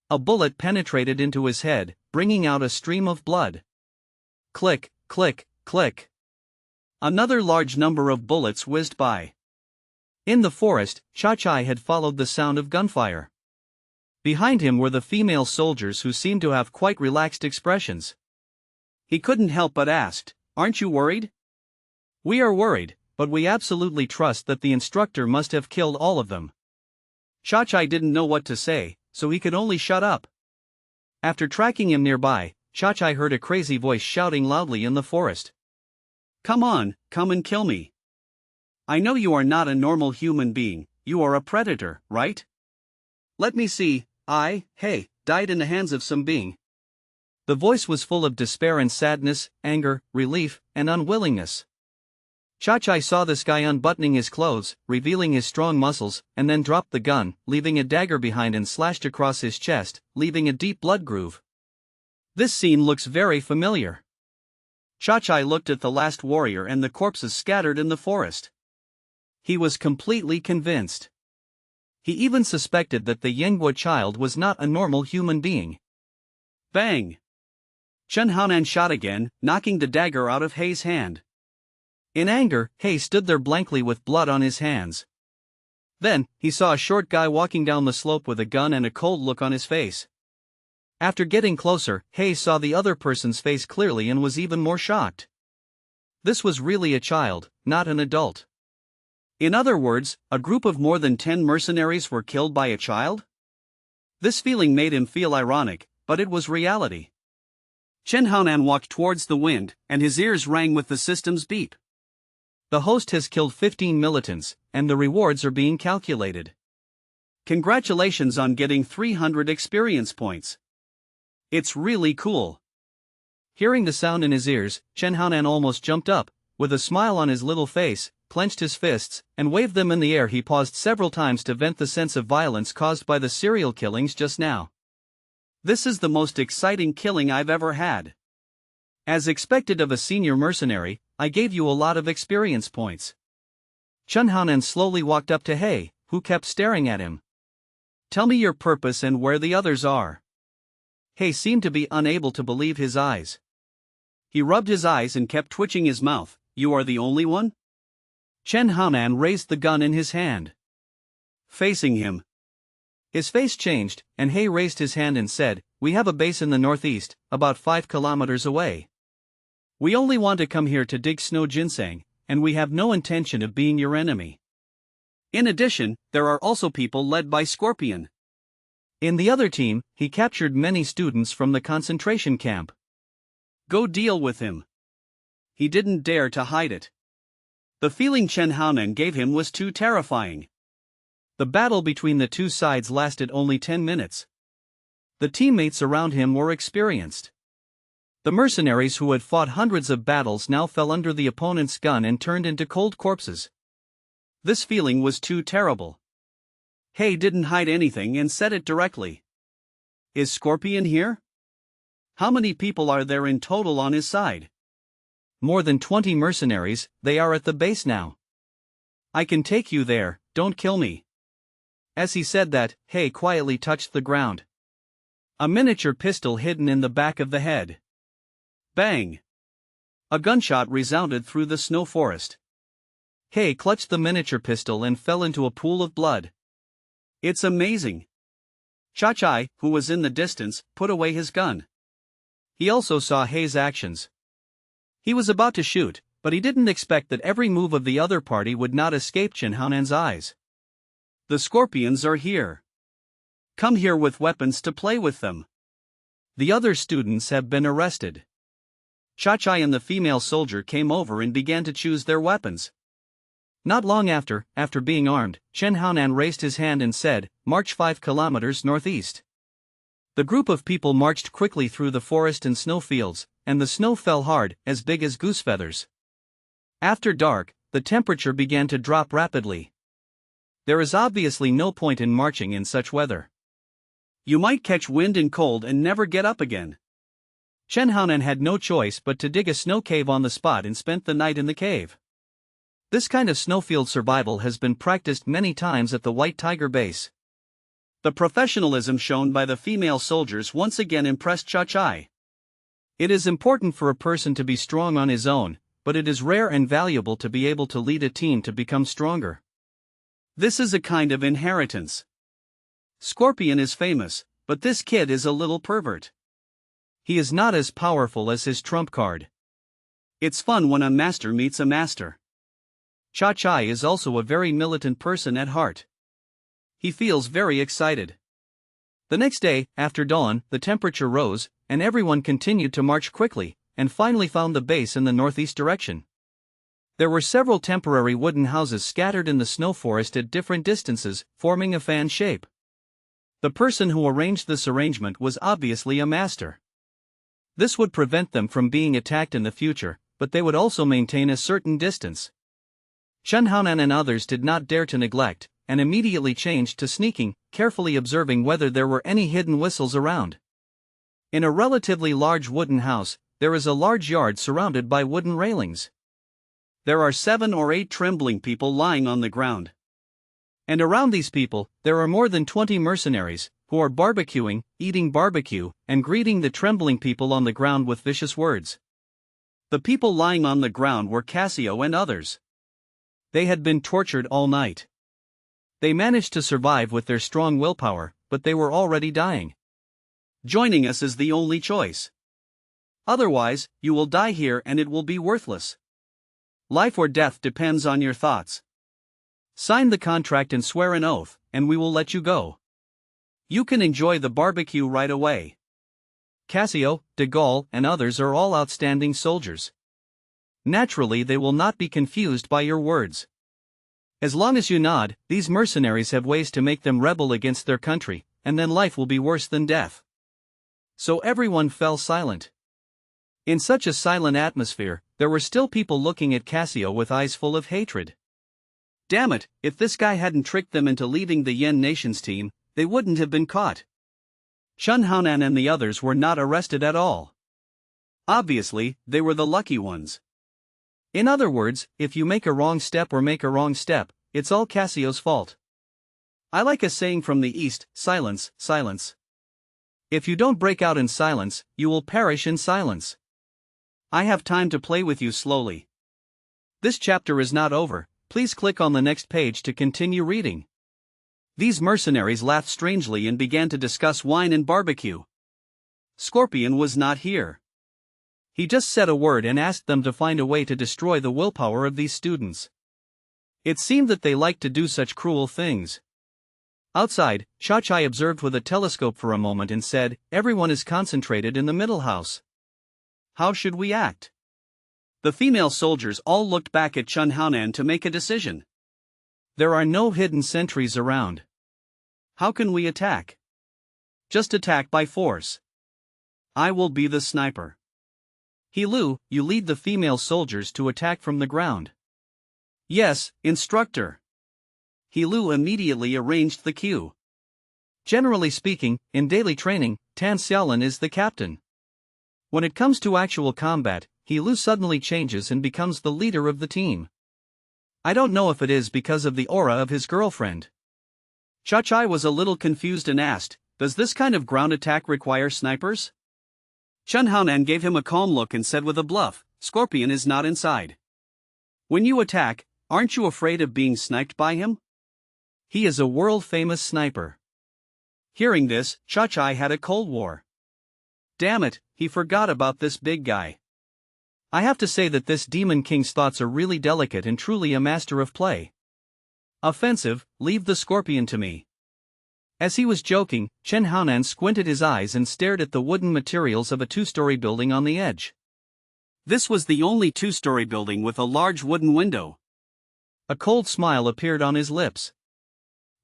Speaker 2: A bullet penetrated into his head, bringing out a stream of blood. Click, click, click.
Speaker 1: Another large number of bullets whizzed by.
Speaker 2: In the forest, Chachai had followed the sound of gunfire. Behind him were the female soldiers who seemed to have quite relaxed expressions.
Speaker 1: He couldn't help but ask, "Aren't you worried?"
Speaker 2: "We are worried, but we absolutely trust that the instructor must have killed all of them."
Speaker 1: Chachai didn't know what to say, so he could only shut up.
Speaker 2: After tracking him nearby, Chachai heard a crazy voice shouting loudly in the forest.
Speaker 1: "Come on, come and kill me. I know you are not a normal human being, you are a predator, right? Let me see, died in the hands of some being."
Speaker 2: The voice was full of despair and sadness, anger, relief, and unwillingness. Chachai saw this guy unbuttoning his clothes, revealing his strong muscles, and then dropped the gun, leaving a dagger behind and slashed across his chest, leaving a deep blood groove.
Speaker 1: This scene looks very familiar. Chachai looked at the last warrior and the corpses scattered in the forest. He was completely convinced.
Speaker 2: He even suspected that the Yenghua child was not a normal human being.
Speaker 1: Bang! Chen Haonan shot again, knocking the dagger out of Hei's hand.
Speaker 2: In anger, Hei stood there blankly with blood on his hands. Then, he saw a short guy walking down the slope with a gun and a cold look on his face. After getting closer, Hei saw the other person's face clearly and was even more shocked. This was really a child, not an adult.
Speaker 1: In other words, a group of more than 10 mercenaries were killed by a child? This feeling made him feel ironic, but it was reality. Chen Haonan walked towards the wind, and his ears rang with the system's beep.
Speaker 2: The host has killed 15 militants, and the rewards are being calculated.
Speaker 1: Congratulations on getting 300 experience points. It's really cool.
Speaker 2: Hearing the sound in his ears, Chen Haonan almost jumped up. With a smile on his little face, clenched his fists, and waved them in the air. He paused several times to vent the sense of violence caused by the serial killings just now.
Speaker 1: This is the most exciting killing I've ever had. As expected of a senior mercenary, I gave you a lot of experience points.
Speaker 2: Chen Haonan slowly walked up to Hei, who kept staring at him.
Speaker 1: Tell me your purpose and where the others are.
Speaker 2: He seemed to be unable to believe his eyes.
Speaker 1: He rubbed his eyes and kept twitching his mouth. You are the only one?
Speaker 2: Chen Haonan raised the gun in his hand.
Speaker 1: Facing him.
Speaker 2: His face changed, and He raised his hand and said, "We have a base in the northeast, about 5 kilometers away. We only want to come here to dig snow ginseng, and we have no intention of being your enemy."
Speaker 1: In addition, there are also people led by Scorpion.
Speaker 2: In the other team, he captured many students from the concentration camp.
Speaker 1: Go deal with him. He didn't dare to hide it. The feeling Chen Haonan gave him was too terrifying.
Speaker 2: The battle between the two sides lasted only 10 minutes. The teammates around him were experienced. The mercenaries who had fought hundreds of battles now fell under the opponent's gun and turned into cold corpses.
Speaker 1: This feeling was too terrible. He didn't hide anything and said it directly. Is Scorpion here? How many people are there in total on his side?
Speaker 2: More than 20 mercenaries. They are at the base now.
Speaker 1: I can take you there, don't kill me.
Speaker 2: As he said that, He quietly touched the ground. A miniature pistol hidden in the back of the head.
Speaker 1: Bang! A gunshot resounded through the snow forest.
Speaker 2: He clutched the miniature pistol and fell into a pool of blood.
Speaker 1: It's amazing. Chachai, who was in the distance, put away his gun.
Speaker 2: He also saw He's actions. He was about to shoot, but he didn't expect that every move of the other party would not escape Chen Haonan's eyes.
Speaker 1: The Scorpions are here. Come here with weapons to play with them.
Speaker 2: The other students have been arrested.
Speaker 1: Chachai and the female soldier came over and began to choose their weapons.
Speaker 2: Not long after being armed, Chen Haonan raised his hand and said, "March 5 kilometers northeast." The group of people marched quickly through the forest and snowfields, and the snow fell hard, as big as goose feathers. After dark, the temperature began to drop rapidly. There is obviously no point in marching in such weather.
Speaker 1: You might catch wind and cold and never get up again.
Speaker 2: Chen Haonan had no choice but to dig a snow cave on the spot and spent the night in the cave. This kind of snowfield survival has been practiced many times at the White Tiger base.
Speaker 1: The professionalism shown by the female soldiers once again impressed Chachai.
Speaker 2: It is important for a person to be strong on his own, but it is rare and valuable to be able to lead a team to become stronger.
Speaker 1: This is a kind of inheritance. Scorpion is famous, but this kid is a little pervert.
Speaker 2: He is not as powerful as his trump card.
Speaker 1: It's fun when a master meets a master.
Speaker 2: Chachai is also a very militant person at heart. He feels very excited. The next day, after dawn, the temperature rose, and everyone continued to march quickly, and finally found the base in the northeast direction. There were several temporary wooden houses scattered in the snow forest at different distances, forming a fan shape. The person who arranged this arrangement was obviously a master. This would prevent them from being attacked in the future, but they would also maintain a certain distance. Chen Haonan and others did not dare to neglect, and immediately changed to sneaking, carefully observing whether there were any hidden whistles around. In a relatively large wooden house, there is a large yard surrounded by wooden railings.
Speaker 1: There are 7 or 8 trembling people lying on the ground.
Speaker 2: And around these people, there are more than 20 mercenaries, who are barbecuing, eating barbecue, and greeting the trembling people on the ground with vicious words.
Speaker 1: The people lying on the ground were Cassio and others.
Speaker 2: They had been tortured all night. They managed to survive with their strong willpower, but they were already dying.
Speaker 1: Joining us is the only choice. Otherwise, you will die here and it will be worthless. Life or death depends on your thoughts. Sign the contract and swear an oath, and we will let you go. You can enjoy the barbecue right away.
Speaker 2: Cassio, de Gaulle, and others are all outstanding soldiers. Naturally, they will not be confused by your words. As long as you nod, these mercenaries have ways to make them rebel against their country, and then life will be worse than death. So everyone fell silent. In such a silent atmosphere, there were still people looking at Cassio with eyes full of hatred.
Speaker 1: Damn it, if this guy hadn't tricked them into leading the Yen Nations team, they wouldn't have been caught. Chen Haonan and the others were not arrested at all. Obviously, they were the lucky ones.
Speaker 2: In other words, if you make a wrong step, it's all Cassio's fault.
Speaker 1: I like a saying from the East, silence, silence.
Speaker 2: If you don't break out in silence, you will perish in silence.
Speaker 1: I have time to play with you slowly.
Speaker 2: This chapter is not over, please click on the next page to continue reading.
Speaker 1: These mercenaries laughed strangely and began to discuss wine and barbecue. Scorpion was not here.
Speaker 2: He just said a word and asked them to find a way to destroy the willpower of these students. It seemed that they liked to do such cruel things. Outside, Chai observed with a telescope for a moment and said, "Everyone is concentrated in the middle house.
Speaker 1: How should we act?" The female soldiers all looked back at Chun Haonan to make a decision.
Speaker 2: There are no hidden sentries around.
Speaker 1: How can we attack? Just attack by force. I will be the sniper.
Speaker 2: Lu, you lead the female soldiers to attack from the ground.
Speaker 1: Yes, instructor. Lu immediately arranged the queue.
Speaker 2: Generally speaking, in daily training, Tan Xiaolin is the captain. When it comes to actual combat, Lu suddenly changes and becomes the leader of the team. I don't know if it is because of the aura of his girlfriend.
Speaker 1: Chai was a little confused and asked, "Does this kind of ground attack require snipers?" Chun Haonan gave him a calm look and said with a bluff, "Scorpion is not inside. When you attack, aren't you afraid of being sniped by him?
Speaker 2: He is a world-famous sniper."
Speaker 1: Hearing this, Chai had a cold war. Damn it, he forgot about this big guy.
Speaker 2: I have to say that this Demon King's thoughts are really delicate and truly a master of play. Offensive, leave the scorpion to me. As he was joking, Chen Haonan squinted his eyes and stared at the wooden materials of a two-story building on the edge.
Speaker 1: This was the only two-story building with a large wooden window.
Speaker 2: A cold smile appeared on his lips.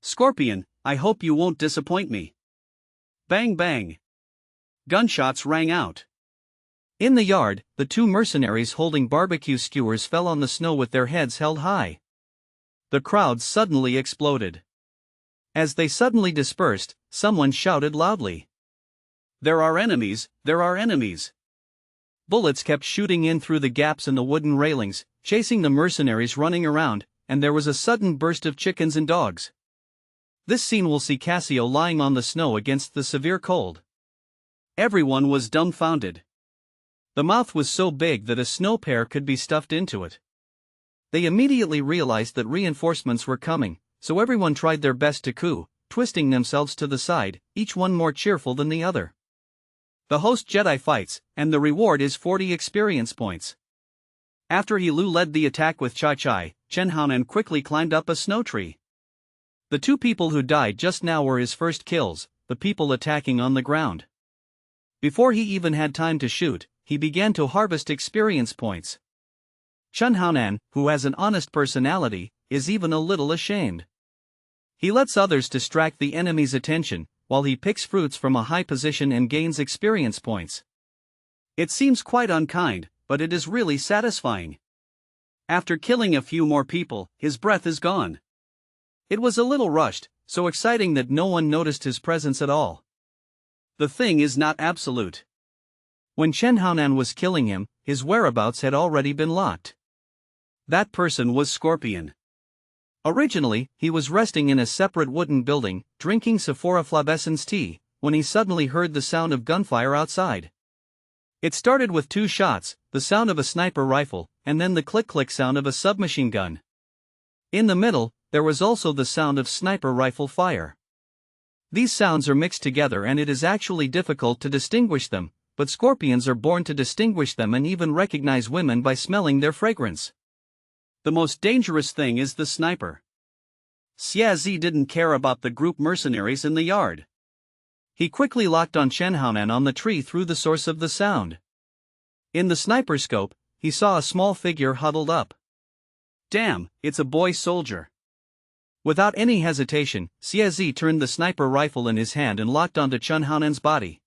Speaker 1: "Scorpion, I hope you won't disappoint me." Bang bang. Gunshots rang out.
Speaker 2: In the yard, the two mercenaries holding barbecue skewers fell on the snow with their heads held high. The crowd suddenly exploded. As they suddenly dispersed, someone shouted loudly,
Speaker 1: "There are enemies, there are enemies."
Speaker 2: Bullets kept shooting in through the gaps in the wooden railings, chasing the mercenaries running around, and there was a sudden burst of chickens and dogs. This scene will see Cassio lying on the snow against the severe cold.
Speaker 1: Everyone was dumbfounded.
Speaker 2: The mouth was so big that a snow pear could be stuffed into it. They immediately realized that reinforcements were coming, so everyone tried their best to coo, twisting themselves to the side, each one more cheerful than the other. The host Jedi fights, and the reward is 40 experience points.
Speaker 1: After Lu led the attack with Chai, Chen Haonan quickly climbed up a snow tree.
Speaker 2: The two people who died just now were his first kills, the people attacking on the ground. Before he even had time to shoot, he began to harvest experience points. Chun Haonan, who has an honest personality, is even a little ashamed. He lets others distract the enemy's attention, while he picks fruits from a high position and gains experience points.
Speaker 1: It seems quite unkind, but it is really satisfying. After killing a few more people, his breath is gone. It was a little rushed, so exciting that no one noticed his presence at all. The thing is not absolute.
Speaker 2: When Chen Haonan was killing him, his whereabouts had already been locked.
Speaker 1: That person was Scorpion.
Speaker 2: Originally, he was resting in a separate wooden building, drinking Sephora Flabescent's tea, when he suddenly heard the sound of gunfire outside. It started with 2 shots, the sound of a sniper rifle, and then the click-click sound of a submachine gun. In the middle, there was also the sound of sniper rifle fire. These sounds are mixed together and it is actually difficult to distinguish them, but scorpions are born to distinguish them and even recognize women by smelling their fragrance.
Speaker 1: The most dangerous thing is the sniper. Xiazi didn't care about the group mercenaries in the yard.
Speaker 2: He quickly locked on Chen Haonan on the tree through the source of the sound. In the sniper scope, he saw a small figure huddled up.
Speaker 1: Damn, it's a boy soldier.
Speaker 2: Without any hesitation, Xiazi turned the sniper rifle in his hand and locked onto Chen Haonan's body.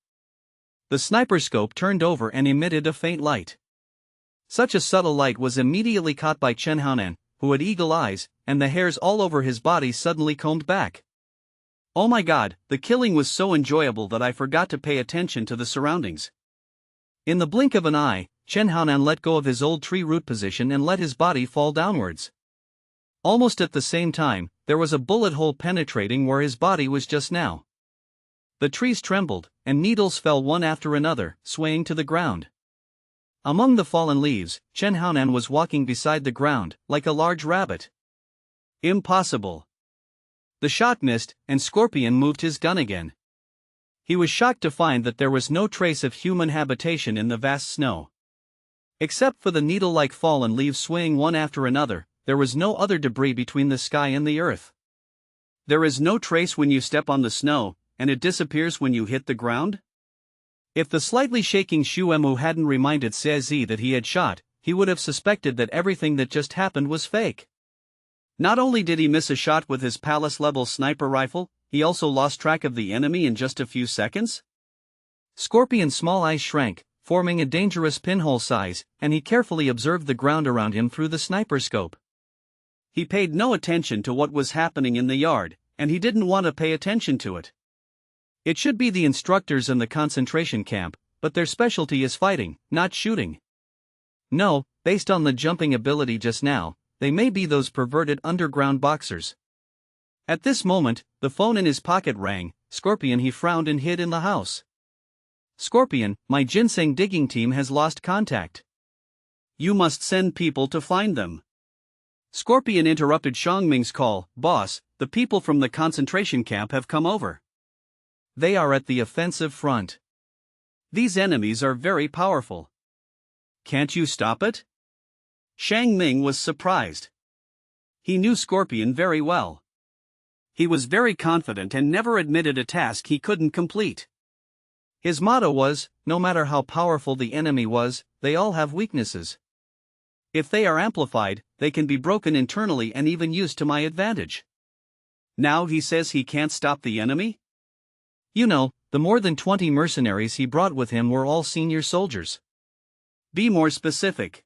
Speaker 2: The sniper scope turned over and emitted a faint light. Such a subtle light was immediately caught by Chen Haonan, who had eagle eyes, and the hairs all over his body suddenly combed back. Oh my god, the killing was so enjoyable that I forgot to pay attention to the surroundings. In the blink of an eye, Chen Haonan let go of his old tree root position and let his body fall downwards. Almost at the same time, there was a bullet hole penetrating where his body was just now. The trees trembled, and needles fell one after another, swaying to the ground. Among the fallen leaves, Chen Haonan was walking beside the ground, like a large rabbit.
Speaker 1: Impossible.
Speaker 2: The shot missed, and Scorpion moved his gun again. He was shocked to find that there was no trace of human habitation in the vast snow. Except for the needle-like fallen leaves swaying one after another, there was no other debris between the sky and the earth.
Speaker 1: There is no trace when you step on the snow, and it disappears when you hit the ground?
Speaker 2: If the slightly shaking Shuemu hadn't reminded Sezi that he had shot, he would have suspected that everything that just happened was fake.
Speaker 1: Not only did he miss a shot with his palace-level sniper rifle, he also lost track of the enemy in just a few seconds?
Speaker 2: Scorpion's small eyes shrank, forming a dangerous pinhole size, and he carefully observed the ground around him through the sniper scope.
Speaker 1: He paid no attention to what was happening in the yard, and he didn't want to pay attention to it.
Speaker 2: It should be the instructors in the concentration camp, but their specialty is fighting, not shooting. No, based on the jumping ability just now, they may be those perverted underground boxers. At this moment, the phone in his pocket rang. Scorpion, he frowned and hid in the house. Scorpion, my ginseng digging team has lost contact.
Speaker 1: You must send people to find them. Scorpion interrupted Xiangming's call. Boss, the people from the concentration camp have come over.
Speaker 2: They are at the offensive front.
Speaker 1: These enemies are very powerful. Can't you stop it? Xiangming was surprised. He knew Scorpion very well. He was very confident and never admitted a task he couldn't complete.
Speaker 2: His motto was, no matter how powerful the enemy was, they all have weaknesses.
Speaker 1: If they are amplified, they can be broken internally and even used to my advantage. Now he says he can't stop the enemy?
Speaker 2: You know, the more than 20 mercenaries he brought with him were all senior soldiers.
Speaker 1: Be more specific.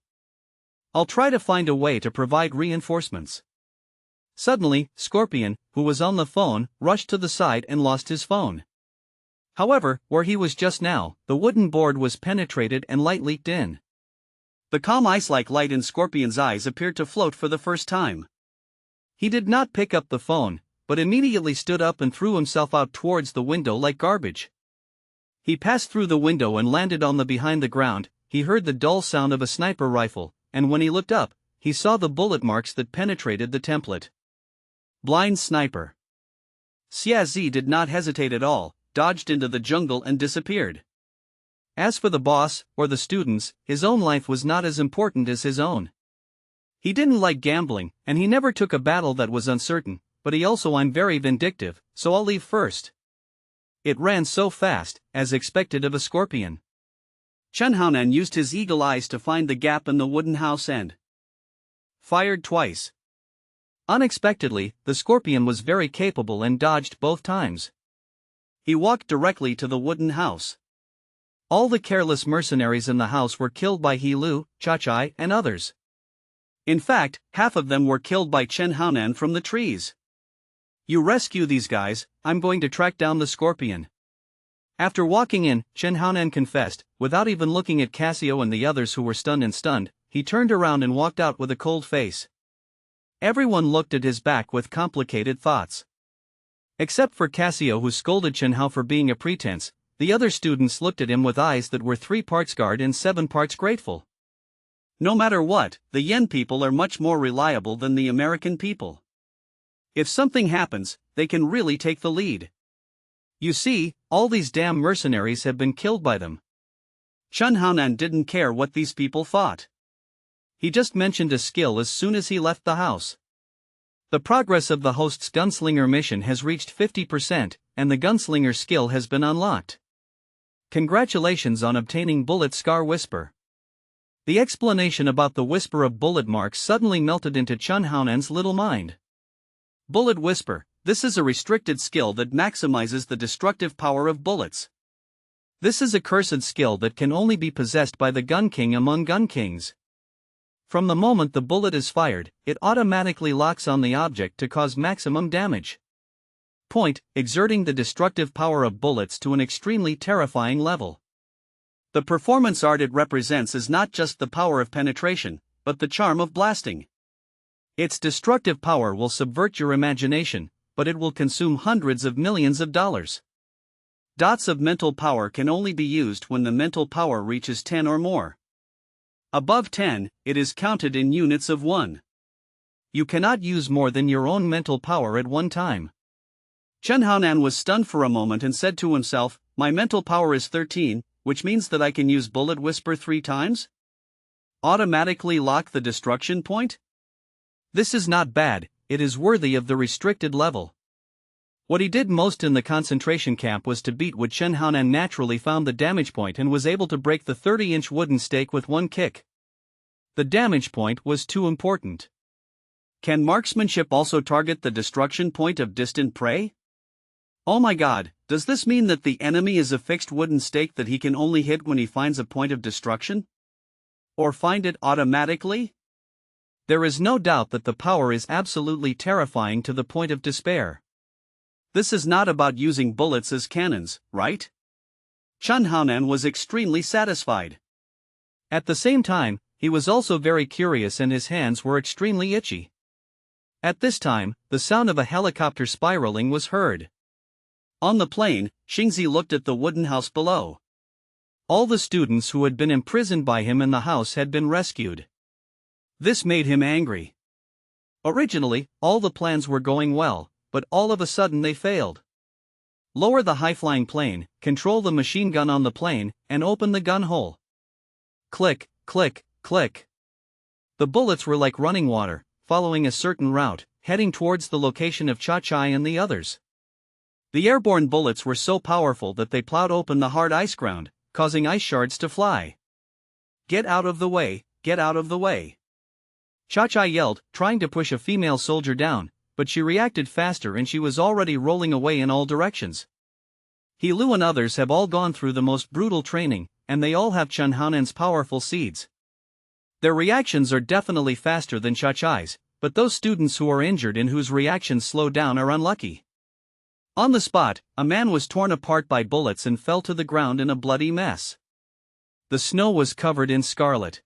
Speaker 2: I'll try to find a way to provide reinforcements. Suddenly, Scorpion, who was on the phone, rushed to the side and lost his phone. However, where he was just now, the wooden board was penetrated and light leaked in.
Speaker 1: The calm ice-like light in Scorpion's eyes appeared to float for the first time.
Speaker 2: He did not pick up the phone, but immediately stood up and threw himself out towards the window like garbage. He passed through the window and landed on the behind the ground. He heard the dull sound of a sniper rifle, and when he looked up, he saw the bullet marks that penetrated the template.
Speaker 1: Blind sniper. Xiazi did not hesitate at all, dodged into the jungle and disappeared.
Speaker 2: As for the boss, or the students, his own life was not as important as his own. He didn't like gambling, and he never took a battle that was uncertain, but I'm very vindictive, so I'll leave first. It ran so fast, as expected of a scorpion.
Speaker 1: Chen Haonan used his eagle eyes to find the gap in the wooden house and fired twice.
Speaker 2: Unexpectedly, the scorpion was very capable and dodged both times.
Speaker 1: He walked directly to the wooden house.
Speaker 2: All the careless mercenaries in the house were killed by He Lu, Chachai, and others.
Speaker 1: In fact, half of them were killed by Chen Haonan from the trees.
Speaker 2: You rescue these guys, I'm going to track down the scorpion. After walking in, Chen Haonan confessed, without even looking at Cassio and the others who were stunned, he turned around and walked out with a cold face. Everyone looked at his back with complicated thoughts. Except for Cassio, who scolded Chen Hao for being a pretense, the other students looked at him with eyes that were 3 parts scared and 7 parts grateful.
Speaker 1: No matter what, the Yen people are much more reliable than the American people. If something happens, they can really take the lead. You see, all these damn mercenaries have been killed by them.
Speaker 2: Chen Haonan didn't care what these people thought. He just mentioned a skill as soon as he left the house. The progress of the host's gunslinger mission has reached 50%, and the gunslinger skill has been unlocked. Congratulations on obtaining Bullet Scar Whisper. The explanation about the whisper of bullet marks suddenly melted into Chen Haonan's little mind.
Speaker 1: Bullet Whisper, this is a restricted skill that maximizes the destructive power of bullets.
Speaker 2: This is a cursed skill that can only be possessed by the Gun King among Gun Kings. From the moment the bullet is fired, it automatically locks on the object to cause maximum damage. Point, exerting the destructive power of bullets to an extremely terrifying level.
Speaker 1: The performance art it represents is not just the power of penetration, but the charm of blasting. Its destructive power will subvert your imagination, but it will consume hundreds of millions of dollars. Dots of mental power can only be used when the mental power reaches 10 or more. Above 10, it is counted in units of 1.
Speaker 2: You cannot use more than your own mental power at one time.
Speaker 1: Chen Haonan was stunned for a moment and said to himself, my mental power is 13, which means that I can use Bullet Whisper 3 times? Automatically lock the destruction point?
Speaker 2: This is not bad, it is worthy of the restricted level. What he did most in the concentration camp was to beat what Chen Haonan naturally found the damage point and was able to break the 30-inch wooden stake with one kick. The damage point was too important.
Speaker 1: Can marksmanship also target the destruction point of distant prey? Oh my god, does this mean that the enemy is a fixed wooden stake that he can only hit when he finds a point of destruction? Or find it automatically?
Speaker 2: There is no doubt that the power is absolutely terrifying to the point of despair.
Speaker 1: This is not about using bullets as cannons, right? Chen Haonan was extremely satisfied.
Speaker 2: At the same time, he was also very curious and his hands were extremely itchy. At this time, the sound of a helicopter spiraling was heard.
Speaker 1: On the plane, Xingzi looked at the wooden house below.
Speaker 2: All the students who had been imprisoned by him in the house had been rescued.
Speaker 1: This made him angry.
Speaker 2: Originally, all the plans were going well, but all of a sudden they failed. Lower the high-flying plane, control the machine gun on the plane, and open the gun hole. Click, click, click. The bullets were like running water, following a certain route, heading towards the location of Cha-Chai and the others.
Speaker 1: The airborne bullets were so powerful that they plowed open the hard ice ground, causing ice shards to fly. Get out of the way, get out of the way.
Speaker 2: Cha-Chai yelled, trying to push a female soldier down, but she reacted faster and she was already rolling away in all directions. He Lu and others have all gone through the most brutal training, and they all have Chen Haonan's powerful seeds. Their reactions are definitely faster than Cha-Chai's, but those students who are injured and whose reactions slow down are unlucky. On the spot, a man was torn apart by bullets and fell to the ground in a bloody mess. The snow was covered in scarlet.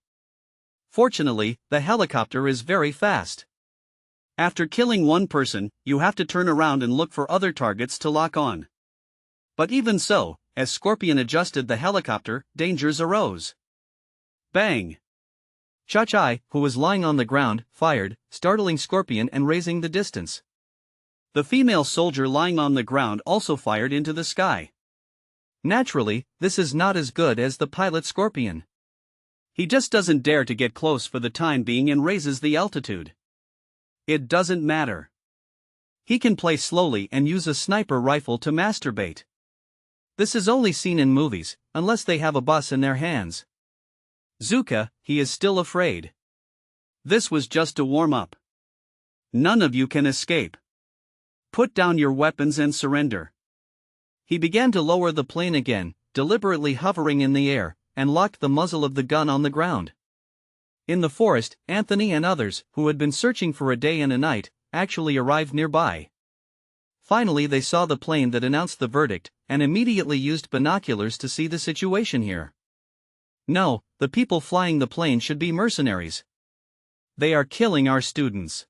Speaker 2: Fortunately, the helicopter is very fast.
Speaker 1: After killing one person, you have to turn around and look for other targets to lock on. But even so, as Scorpion adjusted the helicopter, dangers arose. Bang!
Speaker 2: Cha-Chai, who was lying on the ground, fired, startling Scorpion and raising the distance.
Speaker 1: The female soldier lying on the ground also fired into the sky.
Speaker 2: Naturally, this is not as good as the pilot Scorpion.
Speaker 1: He just doesn't dare to get close for the time being and raises the altitude. It doesn't matter. He can play slowly and use a sniper rifle to masturbate. This is only seen in movies, unless they have a bus in their hands. Zuka, he is still afraid. This was just a warm-up. None of you can escape. Put down your weapons and surrender.
Speaker 2: He began to lower the plane again, deliberately hovering in the air, and locked the muzzle of the gun on the ground. In the forest, Anthony and others, who had been searching for a day and a night, actually arrived nearby. Finally they saw the plane that announced the verdict, and immediately used binoculars to see the situation here. No, the people flying the plane should be mercenaries. They are killing our students.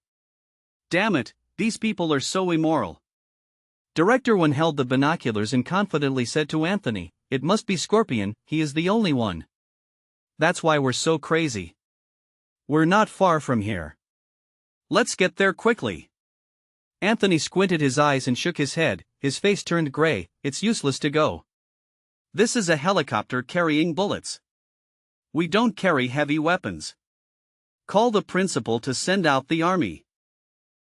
Speaker 1: Damn it, these people are so immoral.
Speaker 2: Director Wen held the binoculars and confidently said to Anthony, "It must be Scorpion, he is the only one. That's why we're so crazy. We're not far from here.
Speaker 1: Let's get there quickly."
Speaker 2: Anthony squinted his eyes and shook his head, his face turned gray. It's useless to go.
Speaker 1: This is a helicopter carrying bullets. We don't carry heavy weapons. Call the principal to send out the army.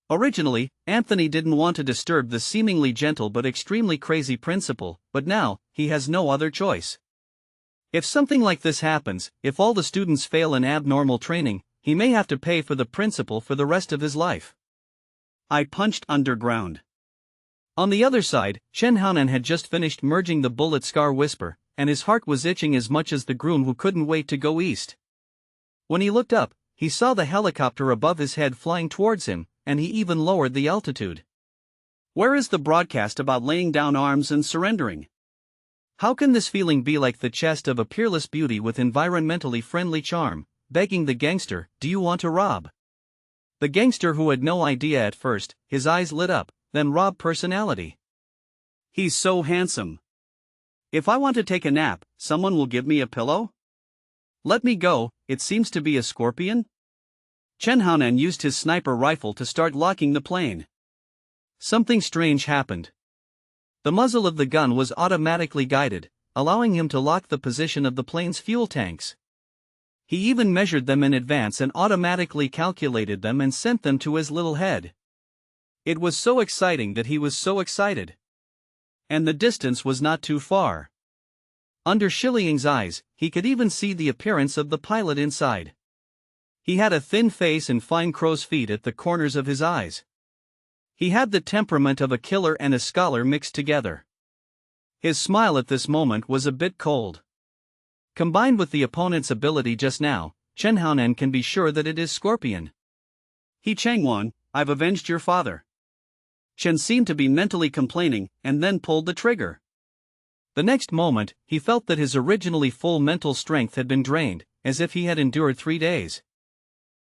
Speaker 2: Originally, Anthony didn't want to disturb the seemingly gentle but extremely crazy principal, but now, he has no other choice. If something like this happens, if all the students fail in abnormal training, he may have to pay for the principal for the rest of his life.
Speaker 1: I punched underground.
Speaker 2: On the other side, Chen Haonan had just finished merging the bullet Scar Whisper, and his heart was itching as much as the groom who couldn't wait to go east. When he looked up, he saw the helicopter above his head flying towards him, and he even lowered the altitude.
Speaker 1: Where is the broadcast about laying down arms and surrendering?
Speaker 2: How can this feeling be like the chest of a peerless beauty with environmentally friendly charm, begging the gangster, "Do you want to rob?" The gangster, who had no idea at first, his eyes lit up, then rob personality.
Speaker 1: He's so handsome. If I want to take a nap, someone will give me a pillow? Let me go, it seems to be a scorpion? Chen Haonan used his sniper rifle to start locking the plane.
Speaker 2: Something strange happened. The muzzle of the gun was automatically guided, allowing him to lock the position of the plane's fuel tanks. He even measured them in advance and automatically calculated them and sent them to his little head. It was so exciting that he was so excited. And the distance was not too far. Under Shiliang's eyes, he could even see the appearance of the pilot inside. He had a thin face and fine crow's feet at the corners of his eyes. He had the temperament of a killer and a scholar mixed together. His smile at this moment was a bit cold. Combined with the opponent's ability just now, Chen Haonan can be sure that it is Scorpion.
Speaker 1: He Changwon, I've avenged your father. Chen seemed to be mentally complaining, and then pulled the trigger.
Speaker 2: The next moment, he felt that his originally full mental strength had been drained, as if he had endured 3 days.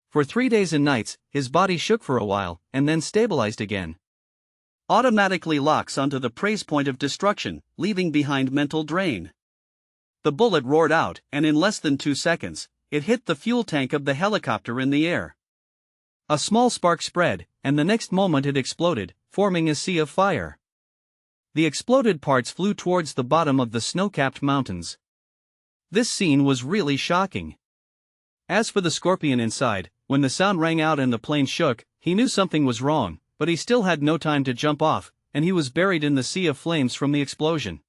Speaker 2: For 3 days and nights, his body shook for a while, and then stabilized again.
Speaker 1: Automatically locks onto the praise point of destruction, leaving behind mental drain. The bullet roared out, and in less than 2 seconds, it hit the fuel tank of the helicopter in the air.
Speaker 2: A small spark spread, and the next moment it exploded, forming a sea of fire. The exploded parts flew towards the bottom of the snow-capped mountains. This scene was really shocking. As for the Scorpion inside, when the sound rang out and the plane shook, he knew something was wrong, but he still had no time to jump off, and he was buried in the sea of flames from the explosion.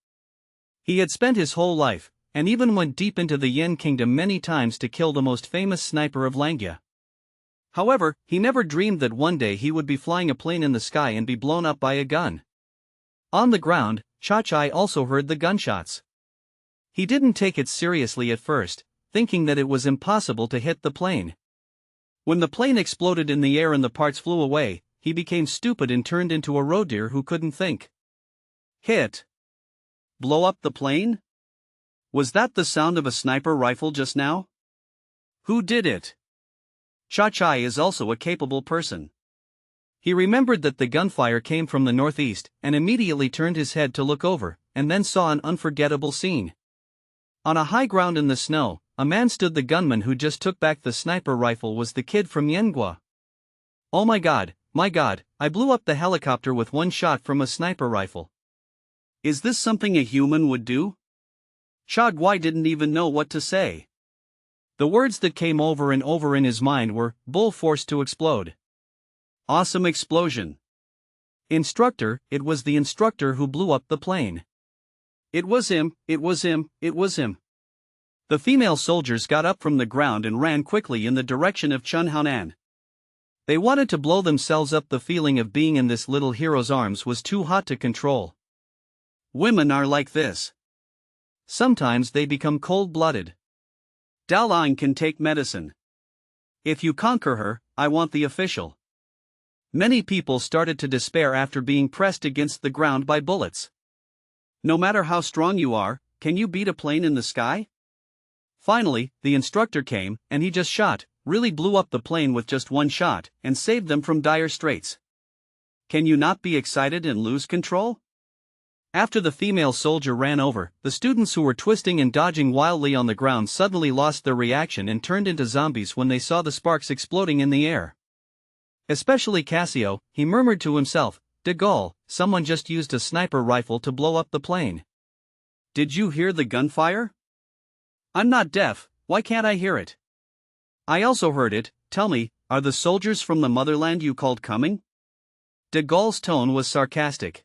Speaker 2: He had spent his whole life, and even went deep into the Yen Kingdom many times to kill the most famous sniper of Langya. However, he never dreamed that one day he would be flying a plane in the sky and be blown up by a gun. On the ground, Cha-Chai also heard the gunshots. He didn't take it seriously at first, thinking that it was impossible to hit the plane. When the plane exploded in the air and the parts flew away, he became stupid and turned into a road deer who couldn't think.
Speaker 1: Hit. Blow up the plane? Was that the sound of a sniper rifle just now? Who did it? Cha-Chai is also a capable person.
Speaker 2: He remembered that the gunfire came from the northeast, and immediately turned his head to look over, and then saw an unforgettable scene. On a high ground in the snow, a man stood. The gunman who just took back the sniper rifle was the kid from Yengua. Oh my god, I blew up the helicopter with one shot from a sniper rifle.
Speaker 1: Is this something a human would do? Cha Guai didn't even know what to say.
Speaker 2: The words that came over and over in his mind were, bull forced to explode.
Speaker 1: Awesome explosion.
Speaker 2: Instructor, it was the instructor who blew up the plane.
Speaker 1: It was him.
Speaker 2: The female soldiers got up from the ground and ran quickly in the direction of Chen Haonan. They wanted to blow themselves up. The feeling of being in this little hero's arms was too hot to control.
Speaker 1: Women are like this.
Speaker 2: Sometimes they become cold-blooded.
Speaker 1: Daolang can take medicine. If you conquer her, I want the official. Many people started to despair after being pressed against the ground by bullets. No matter how strong you are, can you beat a plane in the sky? Finally, the instructor came, and he just really blew up the plane with just one shot, and saved them from dire straits. Can you not be excited and lose control? After the female soldier ran over, the students who were twisting and dodging wildly on the ground suddenly lost their reaction and turned into zombies when they saw the sparks exploding in the air. Especially Cassio, he murmured to himself, De Gaulle, someone just used a sniper rifle to blow up the plane. Did you hear the gunfire? I'm not deaf, why can't I hear it?
Speaker 2: I also heard it. Tell me, are the soldiers from the motherland you called coming? De Gaulle's tone was sarcastic.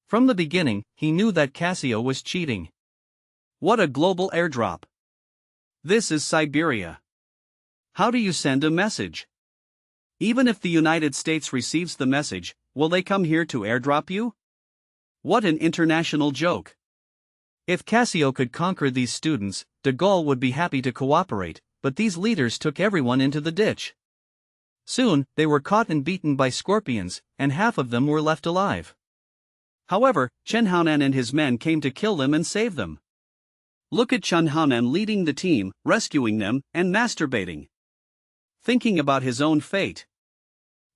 Speaker 2: From the beginning, he knew that Cassio was cheating.
Speaker 1: What a global airdrop. This is Siberia. How do you send a message? Even if the United States receives the message, will they come here to airdrop you? What an international joke.
Speaker 2: If Cassio could conquer these students, de Gaulle would be happy to cooperate, but these leaders took everyone into the ditch. Soon, they were caught and beaten by scorpions, and half of them were left alive.
Speaker 1: However, Chen Haonan and his men came to kill them and save them. Look at Chen Haonan leading the team, rescuing them, and masturbating. Thinking about his own fate.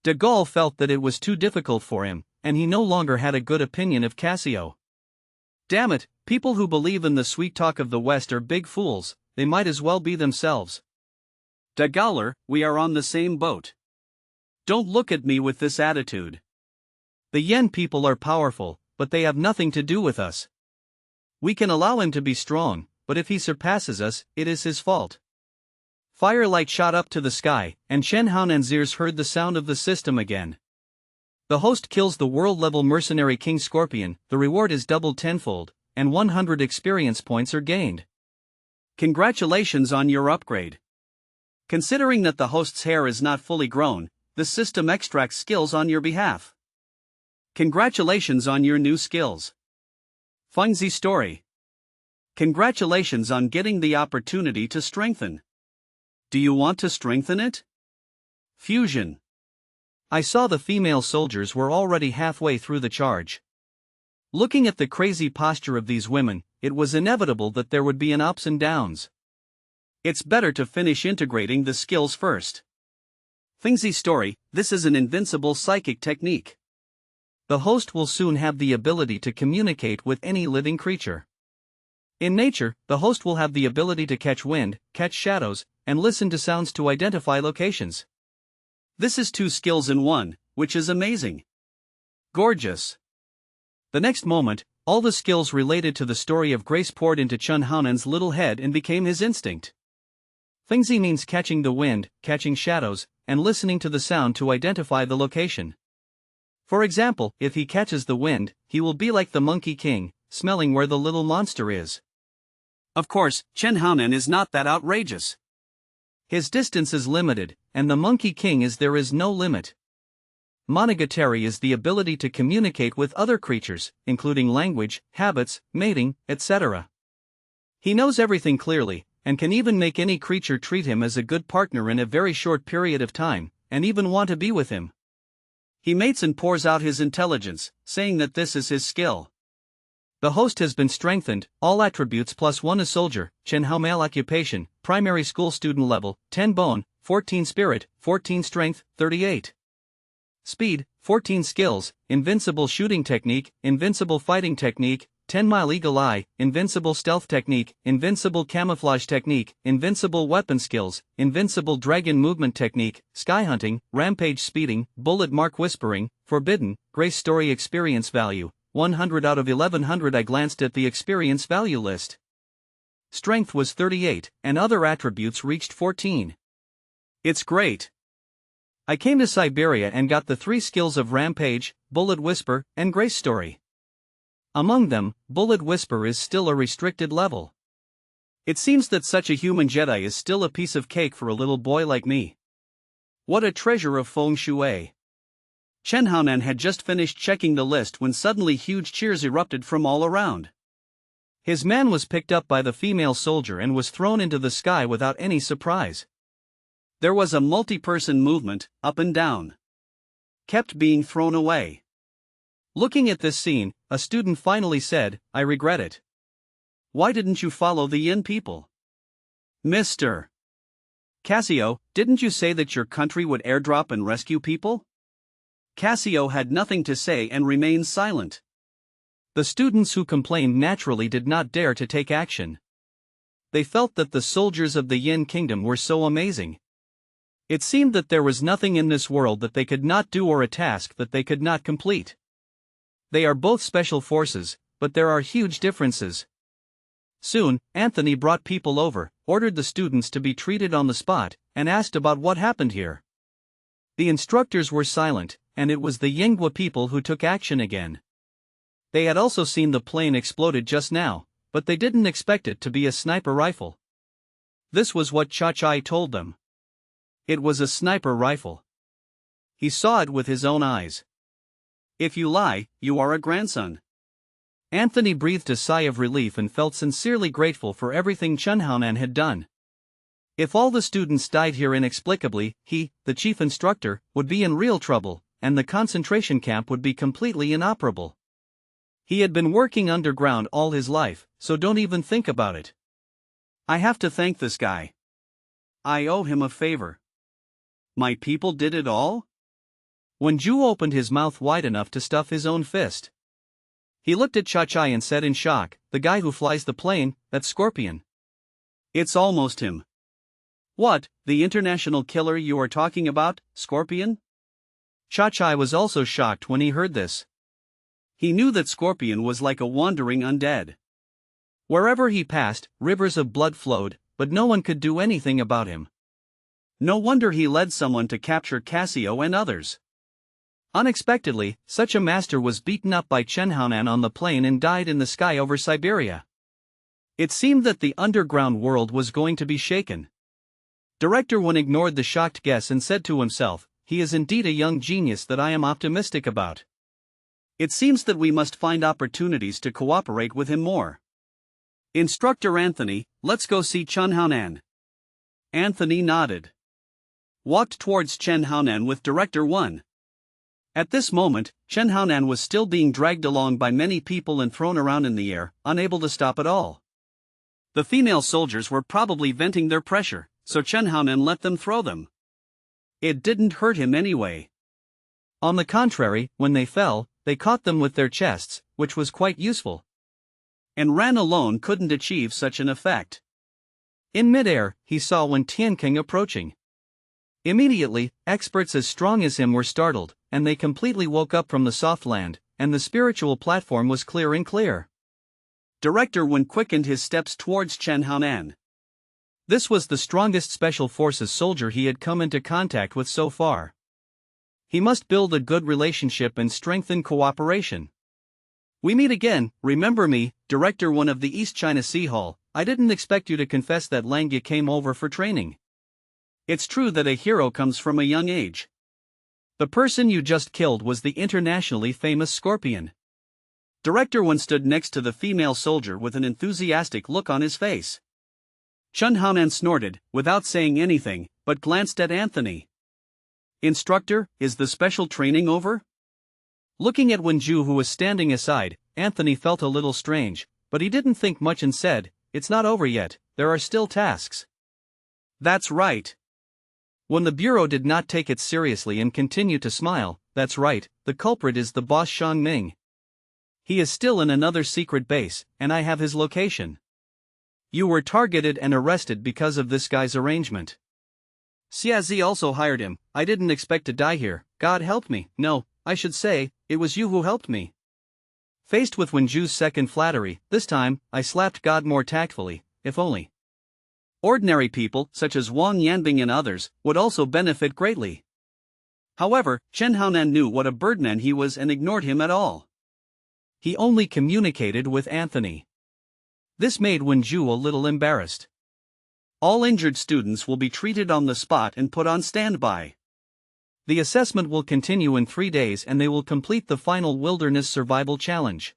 Speaker 2: De Gaulle felt that it was too difficult for him, and he no longer had a good opinion of Cassio. Damn it, people who believe in the sweet talk of the West are big fools, they might as well be themselves.
Speaker 1: Dagaller, we are on the same boat. Don't look at me with this attitude.
Speaker 2: The Yen people are powerful, but they have nothing to do with us. We can allow him to be strong, but if he surpasses us, it is his fault. Firelight shot up to the sky, and Chen Haonan's ears heard the sound of the system again. The host kills the world-level mercenary King Scorpion, the reward is doubled tenfold, and 100 experience points are gained.
Speaker 1: Congratulations on your upgrade. Considering that the host's hair is not fully grown, the system extracts skills on your behalf. Congratulations on your new skills. Fengzi story. Congratulations on getting the opportunity to strengthen. Do you want to strengthen it? Fusion.
Speaker 2: I saw the female soldiers were already halfway through the charge. Looking at the crazy posture of these women, it was inevitable that there would be an ups and downs.
Speaker 1: It's better to finish integrating the skills first. Fengzi story, this is an invincible psychic technique.
Speaker 2: The host will soon have the ability to communicate with any living creature. In nature, the host will have the ability to catch wind, catch shadows, and listen to sounds to identify locations.
Speaker 1: This is 2 skills in 1, which is amazing. Gorgeous.
Speaker 2: The next moment, all the skills related to the story of Grace poured into Chen Haonan's little head and became his instinct. Fengzi means catching the wind, catching shadows, and listening to the sound to identify the location. For example, if he catches the wind, he will be like the Monkey King, smelling where the little monster is.
Speaker 1: Of course, Chen Haonan is not that outrageous.
Speaker 2: His distance is limited, and the Monkey King is there is no limit. Monogatari is the ability to communicate with other creatures, including language, habits, mating, etc. He knows everything clearly, and can even make any creature treat him as a good partner in a very short period of time, and even want to be with him.
Speaker 1: He mates and pours out his intelligence, saying that this is his skill.
Speaker 2: The host has been strengthened, all attributes +1 a soldier, Chen Hao male occupation, primary school student level, 10 bone, 14 spirit, 14 strength, 38. Speed, 14 skills, invincible shooting technique, invincible fighting technique, 10-mile eagle eye, invincible stealth technique, invincible camouflage technique, invincible weapon skills, invincible dragon movement technique, sky hunting, rampage speeding, bullet mark whispering, forbidden, grace story experience value, 100 out of 1100. I glanced at the experience value list. Strength was 38, and other attributes reached 14.
Speaker 1: It's great.
Speaker 2: I came to Siberia and got the 3 skills of Rampage, Bullet Whisper, and Grace Story. Among them, Bullet Whisper is still a restricted level.
Speaker 1: It seems that such a human Jedi is still a piece of cake for a little boy like me. What a treasure of feng shui. Chen Haonan had just finished checking the list when suddenly huge cheers erupted from all around.
Speaker 2: His man was picked up by the female soldier and was thrown into the sky without any surprise.
Speaker 1: There was a multi-person movement, up and down. Kept being thrown away.
Speaker 2: Looking at this scene, a student finally said, "I regret it."
Speaker 1: Why didn't you follow the Yin people? Mr. Cassio, didn't you say that your country would airdrop and rescue people? Cassio had nothing to say and remained silent.
Speaker 2: The students who complained naturally did not dare to take action. They felt that the soldiers of the Yin kingdom were so amazing. It seemed that there was nothing in this world that they could not do or a task that they could not complete. They are both special forces, but there are huge differences. Soon, Anthony brought people over, ordered the students to be treated on the spot, and asked about what happened here. The instructors were silent, and it was the Yinghua people who took action again. They had also seen the plane exploded just now, but they didn't expect it to be a sniper rifle. This was what Cha-Chai told them. It was a sniper rifle. He saw it with his own eyes.
Speaker 1: If you lie, you are a grandson.
Speaker 2: Anthony breathed a sigh of relief and felt sincerely grateful for everything Chen Haonan had done. If all the students died here inexplicably, he, the chief instructor, would be in real trouble, and the concentration camp would be completely inoperable. He had been working underground all his life, so don't even think about it.
Speaker 1: I have to thank this guy. I owe him a favor. My people did it all?
Speaker 2: When Zhu opened his mouth wide enough to stuff his own fist, He looked at Cha-Chai and said in shock, "The guy who flies the plane, that's Scorpion."
Speaker 1: It's almost him. What, the international killer you are talking about, Scorpion?
Speaker 2: Cha-Chai was also shocked when he heard this.
Speaker 1: He knew that Scorpion was like a wandering undead.
Speaker 2: Wherever he passed, rivers of blood flowed, but no one could do anything about him.
Speaker 1: No wonder he led someone to capture Cassio and others.
Speaker 2: Unexpectedly, such a master was beaten up by Chen Haonan on the plane and died in the sky over Siberia. It seemed that the underground world was going to be shaken. Director Wen ignored the shocked guess and said to himself, "He is indeed a young genius that I am optimistic about.
Speaker 1: It seems that we must find opportunities to cooperate with him more. Instructor Anthony, let's go see Chen Haonan." Anthony nodded. Walked towards Chen Haonan with Director Wen. At this moment, Chen Haonan was still being dragged along by many people and thrown around in the air, unable to stop at all. The female soldiers were probably venting their pressure, so Chen Haonan let them throw them. It didn't hurt him anyway.
Speaker 2: On the contrary, when they fell, they caught them with their chests, which was quite useful.
Speaker 1: And Ran alone couldn't achieve such an effect.
Speaker 2: In midair, he saw Wen Tianking approaching. Immediately, experts as strong as him were startled, and they completely woke up from the soft land, and the spiritual platform was clear and clear.
Speaker 1: Director Wen quickened his steps towards Chen Haonan.
Speaker 2: This was the strongest special forces soldier he had come into contact with so far. He must build a good relationship and strengthen cooperation. "We meet again, remember me, Director Wen of the East China Sea Hall. I didn't expect you to confess that Langya came over for training.
Speaker 1: It's true that a hero comes from a young age.
Speaker 2: The person you just killed was the internationally famous Scorpion."
Speaker 1: Director Wen stood next to the female soldier with an enthusiastic look on his face. Chen Haonan snorted, without saying anything, but glanced at Anthony. "Instructor, is the special training over?"
Speaker 2: Looking at Wenju, who was standing aside, Anthony felt a little strange, but he didn't think much and said, "It's not over yet, there are still tasks."
Speaker 1: "That's right."
Speaker 2: When the bureau did not take it seriously and continued to smile, "That's right, the culprit is the boss Shang Ming. He is still in another secret base, and I have his location. You were targeted and arrested because of this guy's arrangement. Xiazi also hired him. I didn't expect to die here, God help me. No, I should say, it was you who helped me." Faced with Wenju's second flattery, this time, I slapped God more tactfully, if only.
Speaker 1: Ordinary people, such as Wang Yanbing and others, would also benefit greatly. However, Chen Haonan knew what a birdman he was and ignored him at all.
Speaker 2: He only communicated with Anthony. This made Wenju a little embarrassed.
Speaker 1: "All injured students will be treated on the spot and put on standby.
Speaker 2: The assessment will continue in 3 days and they will complete the final wilderness survival challenge.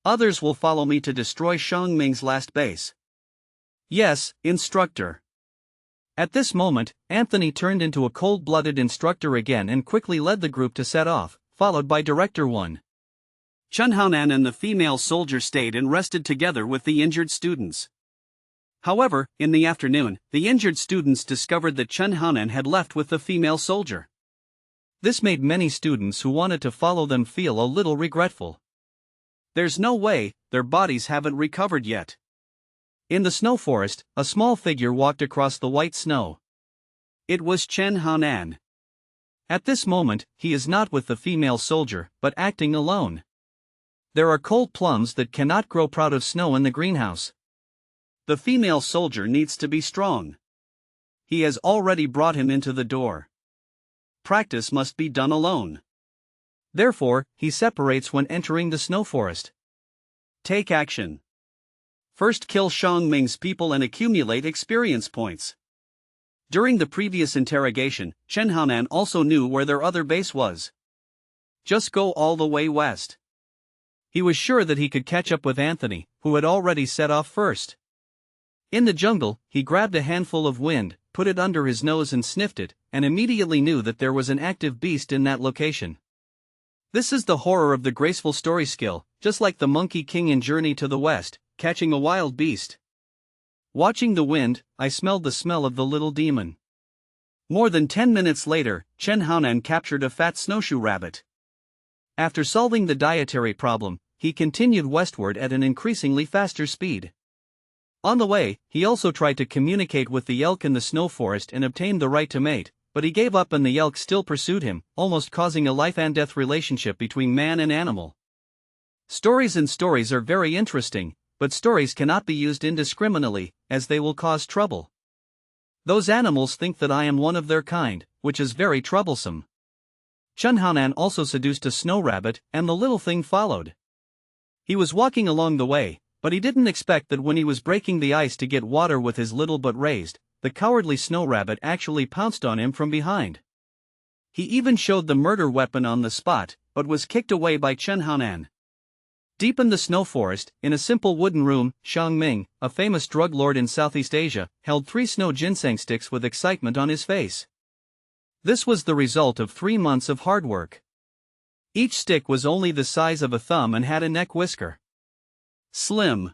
Speaker 1: Others will follow me to destroy Shang Ming's last base."
Speaker 2: "Yes, instructor." At this moment, Anthony turned into a cold-blooded instructor again and quickly led the group to set off, followed by Director Wen.
Speaker 1: Chen Haonan and the female soldier stayed and rested together with the injured students. However, in the afternoon, the injured students discovered that Chen Haonan had left with the female soldier.
Speaker 2: This made many students who wanted to follow them feel a little regretful.
Speaker 1: There's no way, their bodies haven't recovered yet.
Speaker 2: In the snow forest, a small figure walked across the white snow.
Speaker 1: It was Chen Haonan.
Speaker 2: At this moment, he is not with the female soldier, but acting alone. There are cold plums that cannot grow proud of snow in the greenhouse.
Speaker 1: The female soldier needs to be strong. He has already brought him into the door. Practice must be done alone.
Speaker 2: Therefore, he separates when entering the snow forest.
Speaker 1: Take action. First kill Shang Ming's people and accumulate experience points. During the previous interrogation, Chen Haonan also knew where their other base was. Just go all the way west.
Speaker 2: He was sure that he could catch up with Anthony, who had already set off first. In the jungle, he grabbed a handful of wind, put it under his nose and sniffed it, and immediately knew that there was an active beast in that location. This is the horror of the graceful story skill, just like the Monkey King in Journey to the West, catching a wild beast. Watching the wind, I smelled the smell of the little demon.
Speaker 1: More than 10 minutes later, Chen Haonan captured a fat snowshoe rabbit.
Speaker 2: After solving the dietary problem, he continued westward at an increasingly faster speed. On the way, he also tried to communicate with the elk in the snow forest and obtained the right to mate, but he gave up and the elk still pursued him, almost causing a life-and-death relationship between man and animal. Stories are very interesting, but stories cannot be used indiscriminately, as they will cause trouble. Those animals think that I am one of their kind, which is very troublesome. Chunhaunan also seduced a snow rabbit, and the little thing followed. He was walking along the way, but he didn't expect that when he was breaking the ice to get water with his little butt raised, the cowardly snow rabbit actually pounced on him from behind. He even showed the murder weapon on the spot, but was kicked away by Chunhaunan. Deep in the snow forest, in a simple wooden room, Xiang Ming, a famous drug lord in Southeast Asia, held 3 snow ginseng sticks with excitement on his face. This was the result of 3 months of hard work. Each stick was only the size of a thumb and had a neck whisker. Slim.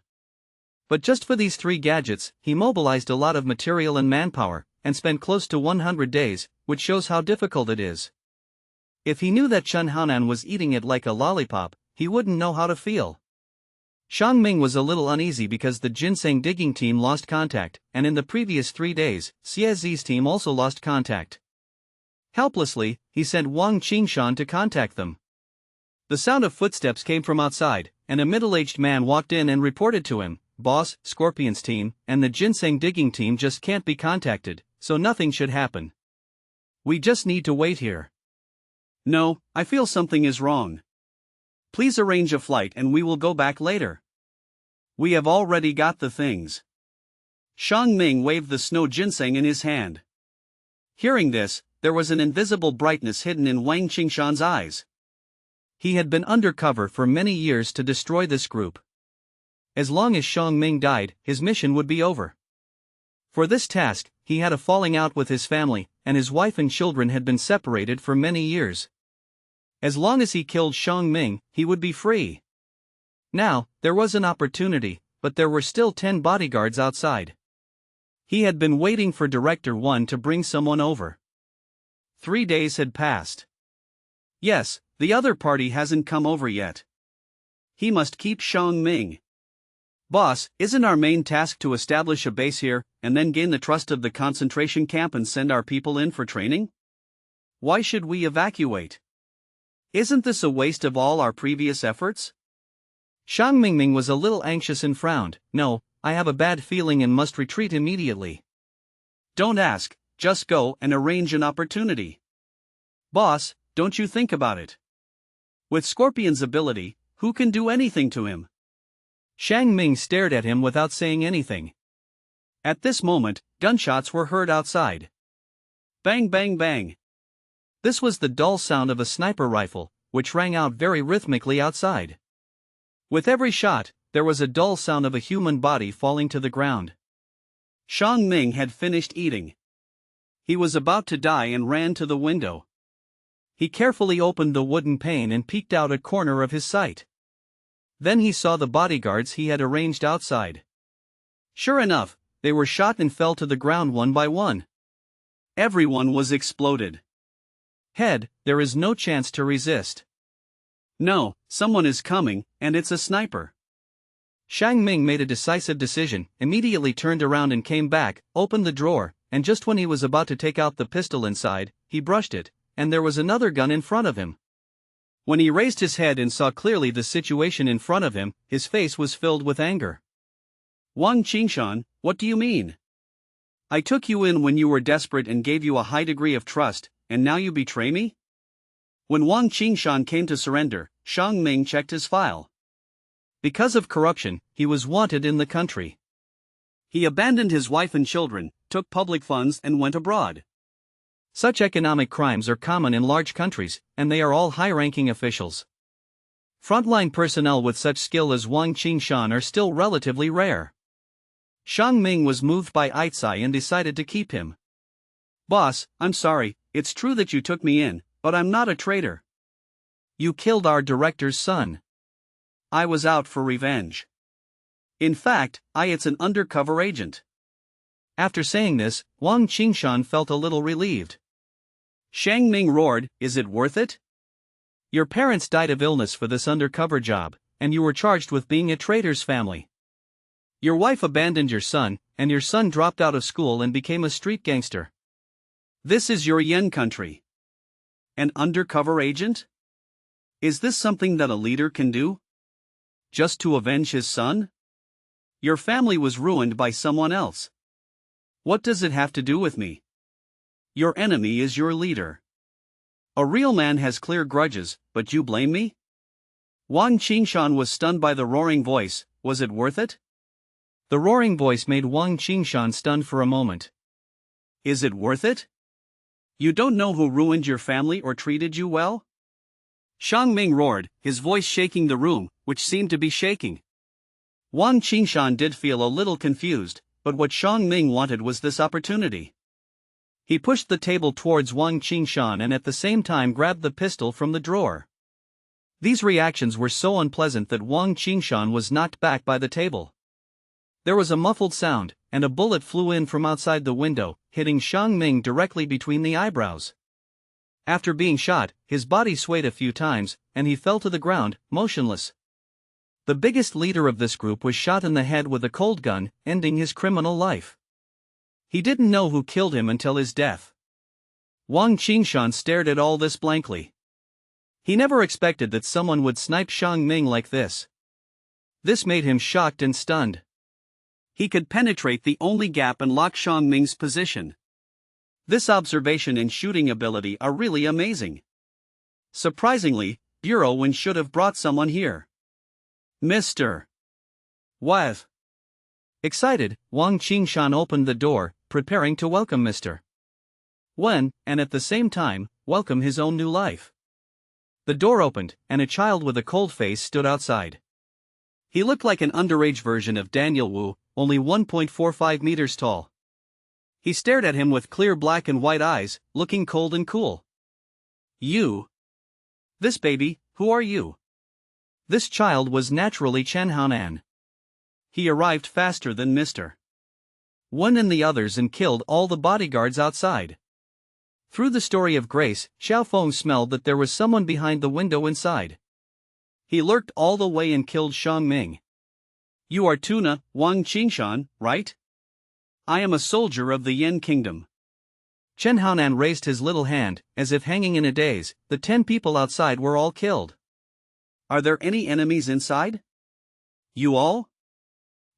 Speaker 2: But just for these 3 gadgets, he mobilized a lot of material and manpower, and spent close to 100 days, which shows how difficult it is. If he knew that Chunhaunan was eating it like a lollipop, he wouldn't know how to feel. Xiang Ming was a little uneasy because the ginseng digging team lost contact, and in the previous 3 days, Xiezi's team also lost contact. Helplessly, he sent Wang Qingshan to contact them. The sound of footsteps came from outside, and a middle-aged man walked in and reported to him, "Boss, Scorpion's team and the ginseng digging team just can't be contacted, so nothing should happen. We just need to wait here." "No, I feel something is wrong. Please arrange a flight and we will go back later. We have already got the things." Xiang Ming waved the snow ginseng in his hand. Hearing this, there was an invisible brightness hidden in Wang Qingshan's eyes. He had been undercover for many years to destroy this group. As long as Xiang Ming died, his mission would be over. For this task, he had a falling out with his family, and his wife and children had been separated for many years. As long as he killed Xiang Ming, he would be free. Now, there was an opportunity, but there were still 10 bodyguards outside. He had been waiting for Director 1 to bring someone over. 3 days had passed. Yes, the other party hasn't come over yet. He must keep Xiang Ming. "Boss, isn't our main task to establish a base here, and then gain the trust of the concentration camp and send our people in for training? Why should we evacuate? Isn't this a waste of all our previous efforts?" Xiang Mingming was a little anxious and frowned. "No, I have a bad feeling and must retreat immediately." "Don't ask, just go and arrange an opportunity." "Boss, don't you think about it. With Scorpion's ability, who can do anything to him?" Xiang Ming stared at him without saying anything. At this moment, gunshots were heard outside. Bang bang bang. This was the dull sound of a sniper rifle, which rang out very rhythmically outside. With every shot, there was a dull sound of a human body falling to the ground. Xiang Ming had finished eating. He was about to die and ran to the window. He carefully opened the wooden pane and peeked out a corner of his sight. Then he saw the bodyguards he had arranged outside. Sure enough, they were shot and fell to the ground one by one. Everyone was exploded. "Head, there is no chance to resist." "No, someone is coming, and it's a sniper." Xiang Ming made a decisive decision, immediately turned around and came back, opened the drawer, and just when he was about to take out the pistol inside, he brushed it, and there was another gun in front of him. When he raised his head and saw clearly the situation in front of him, his face was filled with anger. "Wang Qingshan, what do you mean? I took you in when you were desperate and gave you a high degree of trust, and now you betray me?" When Wang Qingshan came to surrender, Xiang Ming checked his file. Because of corruption, he was wanted in the country. He abandoned his wife and children, took public funds and went abroad. Such economic crimes are common in large countries, and they are all high-ranking officials. Frontline personnel with such skill as Wang Qingshan are still relatively rare. Xiang Ming was moved by Aicai and decided to keep him. "Boss, I'm sorry, it's true that you took me in, but I'm not a traitor. You killed our director's son. I was out for revenge. In fact, it's an undercover agent." After saying this, Wang Qingshan felt a little relieved. Xiang Ming roared, "Is it worth it? Your parents died of illness for this undercover job, and you were charged with being a traitor's family. Your wife abandoned your son, and your son dropped out of school and became a street gangster.
Speaker 1: This is your yen country. An undercover agent? Is this something that a leader can do? Just to avenge his son? Your family was ruined by someone else. What does it have to do with me? Your enemy is your leader. A real man has clear grudges, but you blame me? Wang Qingshan was stunned by the roaring voice. Was it worth it?
Speaker 2: The roaring voice made Wang Qingshan stunned for a moment.
Speaker 1: Is it worth it? You don't know who ruined your family or treated you well? Shang Ming roared, his voice shaking the room, which seemed to be shaking. Wang Qingshan did feel a little confused, but what Shang Ming wanted was this opportunity. He pushed the table towards Wang Qingshan and at the same time grabbed the pistol from the drawer. These reactions were so unpleasant that Wang Qingshan was knocked back by the table. There was a muffled sound, and a bullet flew in from outside the window, hitting Shang Ming directly between the eyebrows. After being shot, his body swayed a few times, and he fell to the ground, motionless. The biggest leader of this group was shot in the head with a cold gun, ending his criminal life. He didn't know who killed him until his death. Wang Qingshan stared at all this blankly. He never expected that someone would snipe Shang Ming like this. This made him shocked and stunned. He could penetrate the only gap and lock Shang Ming's position. This observation and shooting ability are really amazing. Surprisingly, Bureau Wen should have brought someone here. Mr. Wav.
Speaker 2: Excited, Wang Qingshan opened the door, preparing to welcome Mr. Wen, and at the same time, welcome his own new life. The door opened, and a child with a cold face stood outside. He looked like an underage version of Daniel Wu, only 1.45 meters tall. He stared at him with clear black and white eyes, looking cold and cool. You? This baby, who are you? This child was naturally Chen Haonan. He arrived faster than Mr. Wen and the others and killed all the bodyguards outside. Through the story of Grace, Xiao Feng smelled that there was someone behind the window inside. He lurked all the way and killed Shang Ming. You are Tuna, Wang Qingshan, right? I am a soldier of the Yen Kingdom. Chen Haonan raised his little hand, as if hanging in a daze. The 10 people outside were all killed. Are there any enemies inside? You all?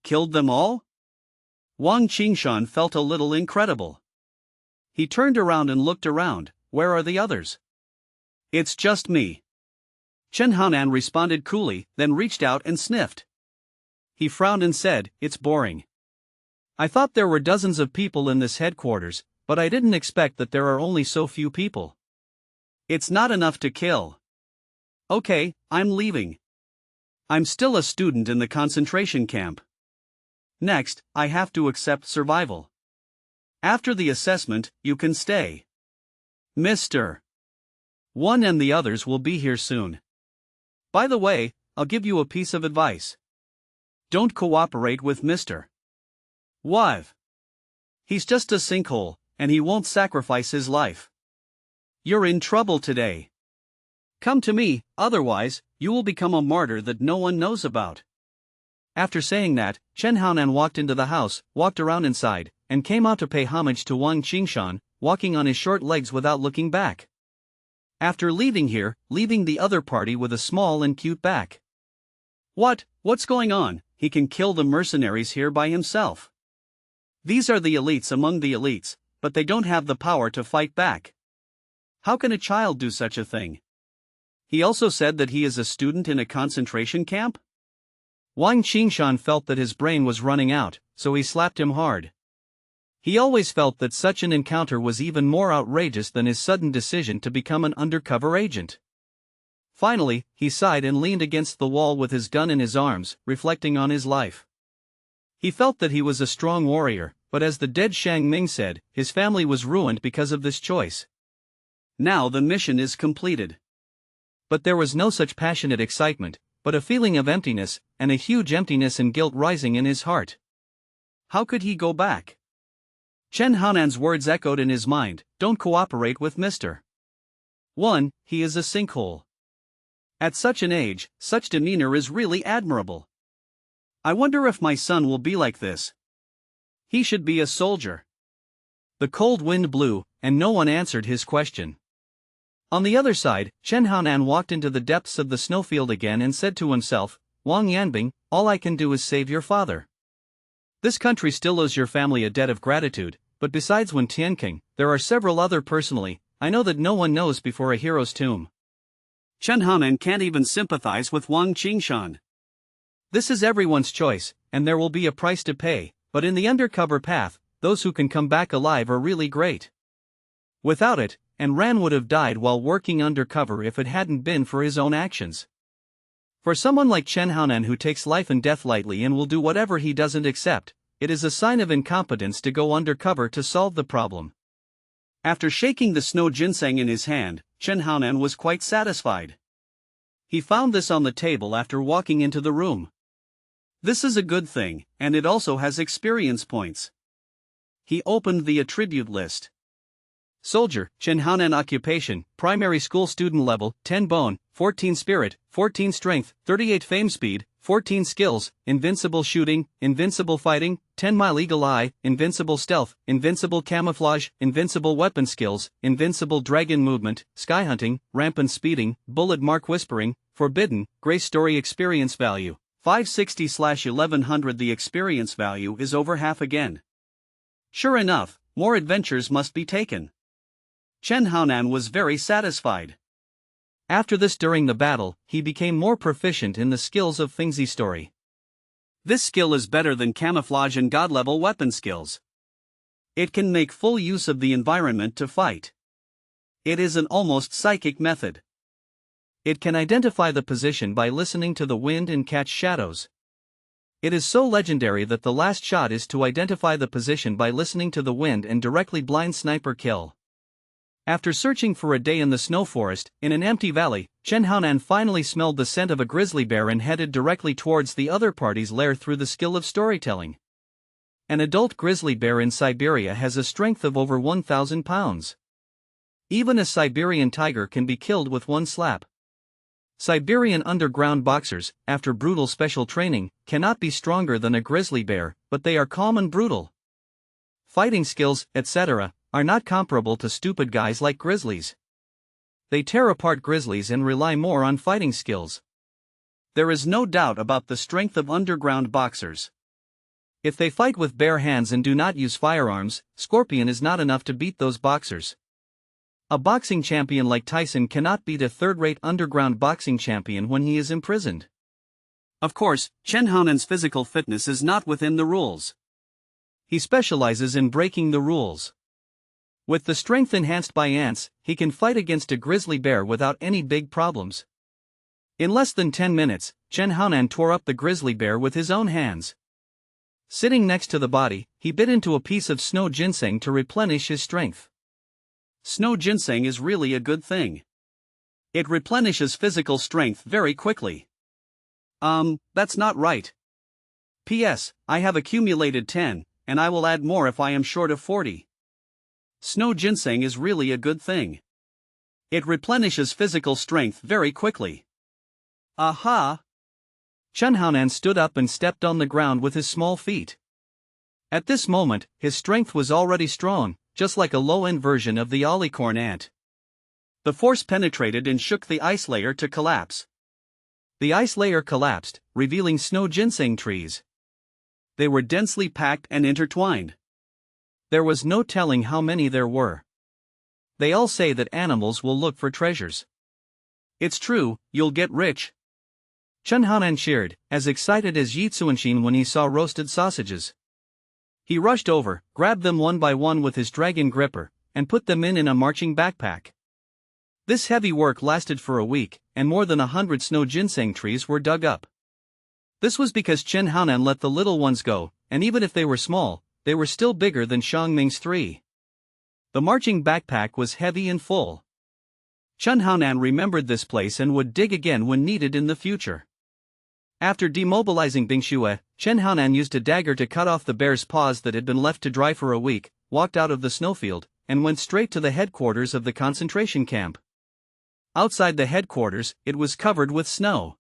Speaker 2: Killed them all? Wang Qingshan felt a little incredible. He turned around and looked around. Where are the others? It's just me. Chen Haonan responded coolly, then reached out and sniffed. He frowned and said, "It's boring. I thought there were dozens of people in this headquarters, but I didn't expect that there are only so few people. It's not enough to kill. Okay, I'm leaving. I'm still a student in the concentration camp. Next, I have to accept survival. After the assessment, you can stay. Mr. Wen and the others will be here soon. By the way, I'll give you a piece of advice. Don't cooperate with Mr. Wav. He's just a sinkhole, and he won't sacrifice his life. You're in trouble today. Come to me, otherwise, you will become a martyr that no one knows about." After saying that, Chen Haonan walked into the house, walked around inside, and came out to pay homage to Wang Qingshan, walking on his short legs without looking back. After leaving the other party with a small and cute back. What's going on? He can kill the mercenaries here by himself. These are the elites among the elites, but they don't have the power to fight back. How can a child do such a thing? He also said that he is a student in a concentration camp? Wang Qingshan felt that his brain was running out, so he slapped him hard. He always felt that such an encounter was even more outrageous than his sudden decision to become an undercover agent. Finally, he sighed and leaned against the wall with his gun in his arms, reflecting on his life. He felt that he was a strong warrior, but as the dead Shang Ming said, his family was ruined because of this choice. Now the mission is completed. But there was no such passionate excitement, but a feeling of emptiness, and a huge emptiness and guilt rising in his heart. How could he go back? Chen Haonan's words echoed in his mind, "Don't cooperate with Mr. Wen, he is a sinkhole."
Speaker 1: At such an age, such demeanor is really admirable. I wonder if my son will be like this. He should be a soldier.
Speaker 2: The cold wind blew, and no one answered his question. On the other side, Chen Haonan walked into the depths of the snowfield again and said to himself, Wang Yanbing, all I can do is save your father. This country still owes your family a debt of gratitude, but besides Wen Tianqing, there are several other personally, I know that no one knows before a hero's tomb.
Speaker 1: Chen Haonan can't even sympathize with Wang Qingshan.
Speaker 2: This is everyone's choice, and there will be a price to pay, but in the undercover path, those who can come back alive are really great. Without it, Ran would have died while working undercover if it hadn't been for his own actions. For someone like Chen Haonan who takes life and death lightly and will do whatever he doesn't accept, it is a sign of incompetence to go undercover to solve the problem.
Speaker 1: After shaking the snow ginseng in his hand, Chen Haonan was quite satisfied. He found this on the table after walking into the room. This is a good thing, and it also has experience points. He opened the attribute list.
Speaker 2: Soldier, Chen Haonan occupation, primary school student level, 10 bone, 14 spirit, 14 strength, 38 fame speed, 14 skills, invincible shooting, invincible fighting, 10-mile eagle eye, invincible stealth, invincible camouflage, invincible weapon skills, invincible dragon movement, sky hunting, rampant speeding, bullet mark whispering, forbidden, grace story experience value, 560/1100. The experience value is over half again. Sure enough, more adventures must be taken. Chen Haonan was very satisfied. After this, during the battle, he became more proficient in the skills of Fingzi story.
Speaker 1: This skill is better than camouflage and god-level weapon skills. It can make full use of the environment to fight. It is an almost psychic method.
Speaker 2: It can identify the position by listening to the wind and catch shadows. It is so legendary that the last shot is to identify the position by listening to the wind and directly blind sniper kill. After searching for a day in the snow forest, in an empty valley, Chen Haonan finally smelled the scent of a grizzly bear and headed directly towards the other party's lair through the skill of storytelling. An adult grizzly bear in Siberia has a strength of over 1,000 pounds. Even a Siberian tiger can be killed with one slap. Siberian underground boxers, after brutal special training, cannot be stronger than a grizzly bear, but they are calm and brutal. Fighting skills, etc., are not comparable to stupid guys like grizzlies. They tear apart grizzlies and rely more on fighting skills.
Speaker 1: There is no doubt about the strength of underground boxers.
Speaker 2: If they fight with bare hands and do not use firearms, Scorpion is not enough to beat those boxers. A boxing champion like Tyson cannot beat a third-rate underground boxing champion when he is imprisoned.
Speaker 1: Of course, Chen Haonan's physical fitness is not within the rules.
Speaker 2: He specializes in breaking the rules. With the strength enhanced by ants, he can fight against a grizzly bear without any big problems. In less than 10 minutes, Chen Haonan tore up the grizzly bear with his own hands. Sitting next to the body, he bit into a piece of snow ginseng to replenish his strength.
Speaker 1: Snow ginseng is really a good thing. It replenishes physical strength very quickly. That's not right. P.S. I have accumulated 10, and I will add more if I am short of 40. Snow ginseng is really a good thing. It replenishes physical strength very quickly. Aha!
Speaker 2: Chen Haonan stood up and stepped on the ground with his small feet. At this moment, his strength was already strong, just like a low-end version of the olicorn ant.
Speaker 1: The force penetrated and shook the ice layer to collapse.
Speaker 2: The ice layer collapsed, revealing snow ginseng trees.
Speaker 1: They were densely packed and intertwined.
Speaker 2: There was no telling how many there were. They all say that animals will look for treasures.
Speaker 1: It's true, you'll get rich.
Speaker 2: Chen Haonan cheered, as excited as Yi Zuanshin when he saw roasted sausages. He rushed over, grabbed them one by one with his dragon gripper, and put them in a marching backpack. This heavy work lasted for a week, and more than 100 snow ginseng trees were dug up. This was because Chen Haonan let the little ones go, and even if they were small, they were still bigger than Xiangming's 3. The marching backpack was heavy and full. Chen Haonan remembered this place and would dig again when needed in the future. After demobilizing Bingxue, Chen Haonan used a dagger to cut off the bear's paws that had been left to dry for a week, walked out of the snowfield, and went straight to the headquarters of the concentration camp. Outside the headquarters, it was covered with snow.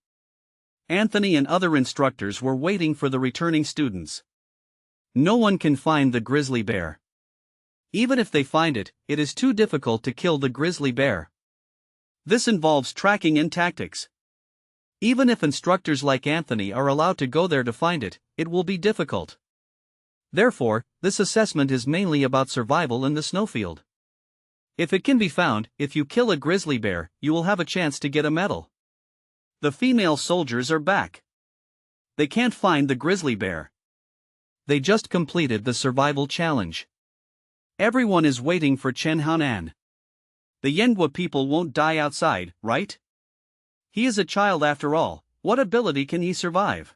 Speaker 1: Anthony and other instructors were waiting for the returning students.
Speaker 2: No one can find the grizzly bear. Even if they find it, it is too difficult to kill the grizzly bear.
Speaker 1: This involves tracking and tactics.
Speaker 2: Even if instructors like Anthony are allowed to go there to find it, it will be difficult. Therefore, this assessment is mainly about survival in the snowfield. If it can be found, if you kill a grizzly bear, you will have a chance to get a medal.
Speaker 1: The female soldiers are back. They can't find the grizzly bear.
Speaker 2: They just completed the survival challenge.
Speaker 1: Everyone is waiting for Chen Haonan. The Yenghua people won't die outside, right? He is a child after all, what ability can he survive?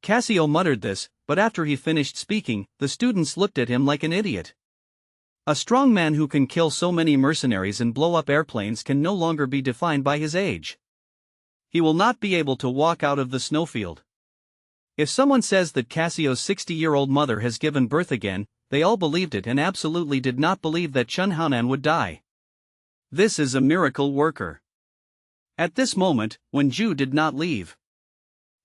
Speaker 2: Cassio muttered this, but after he finished speaking, the students looked at him like an idiot. A strong man who can kill so many mercenaries and blow up airplanes can no longer be defined by his age.
Speaker 1: He will not be able to walk out of the snowfield.
Speaker 2: If someone says that Cassio's 60-year-old mother has given birth again, they all believed it and absolutely did not believe that Chen Haonan would die.
Speaker 1: This is a miracle worker. At this moment, Wenju did not leave.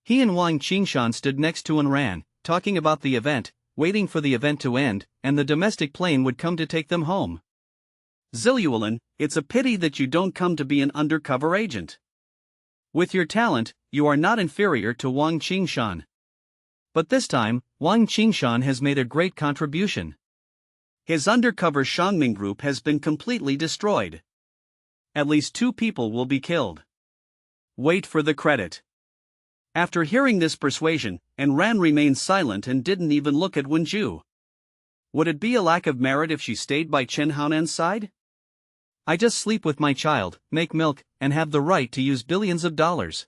Speaker 2: He and Wang Qingshan stood next to and ran, talking about the event, waiting for the event to end, and the domestic plane would come to take them home.
Speaker 1: Ziluolin, it's a pity that you don't come to be an undercover agent. With your talent, you are not inferior to Wang Qingshan.
Speaker 2: But this time, Wang Qingshan has made a great contribution.
Speaker 1: His undercover Shangming group has been completely destroyed. At least 2 people will be killed. Wait for the credit. After hearing this persuasion, Ran remained silent and didn't even look at Wenju. Would it be a lack of merit if she stayed by Chen Haonan's side?
Speaker 2: I just sleep with my child, make milk, and have the right to use billions of dollars.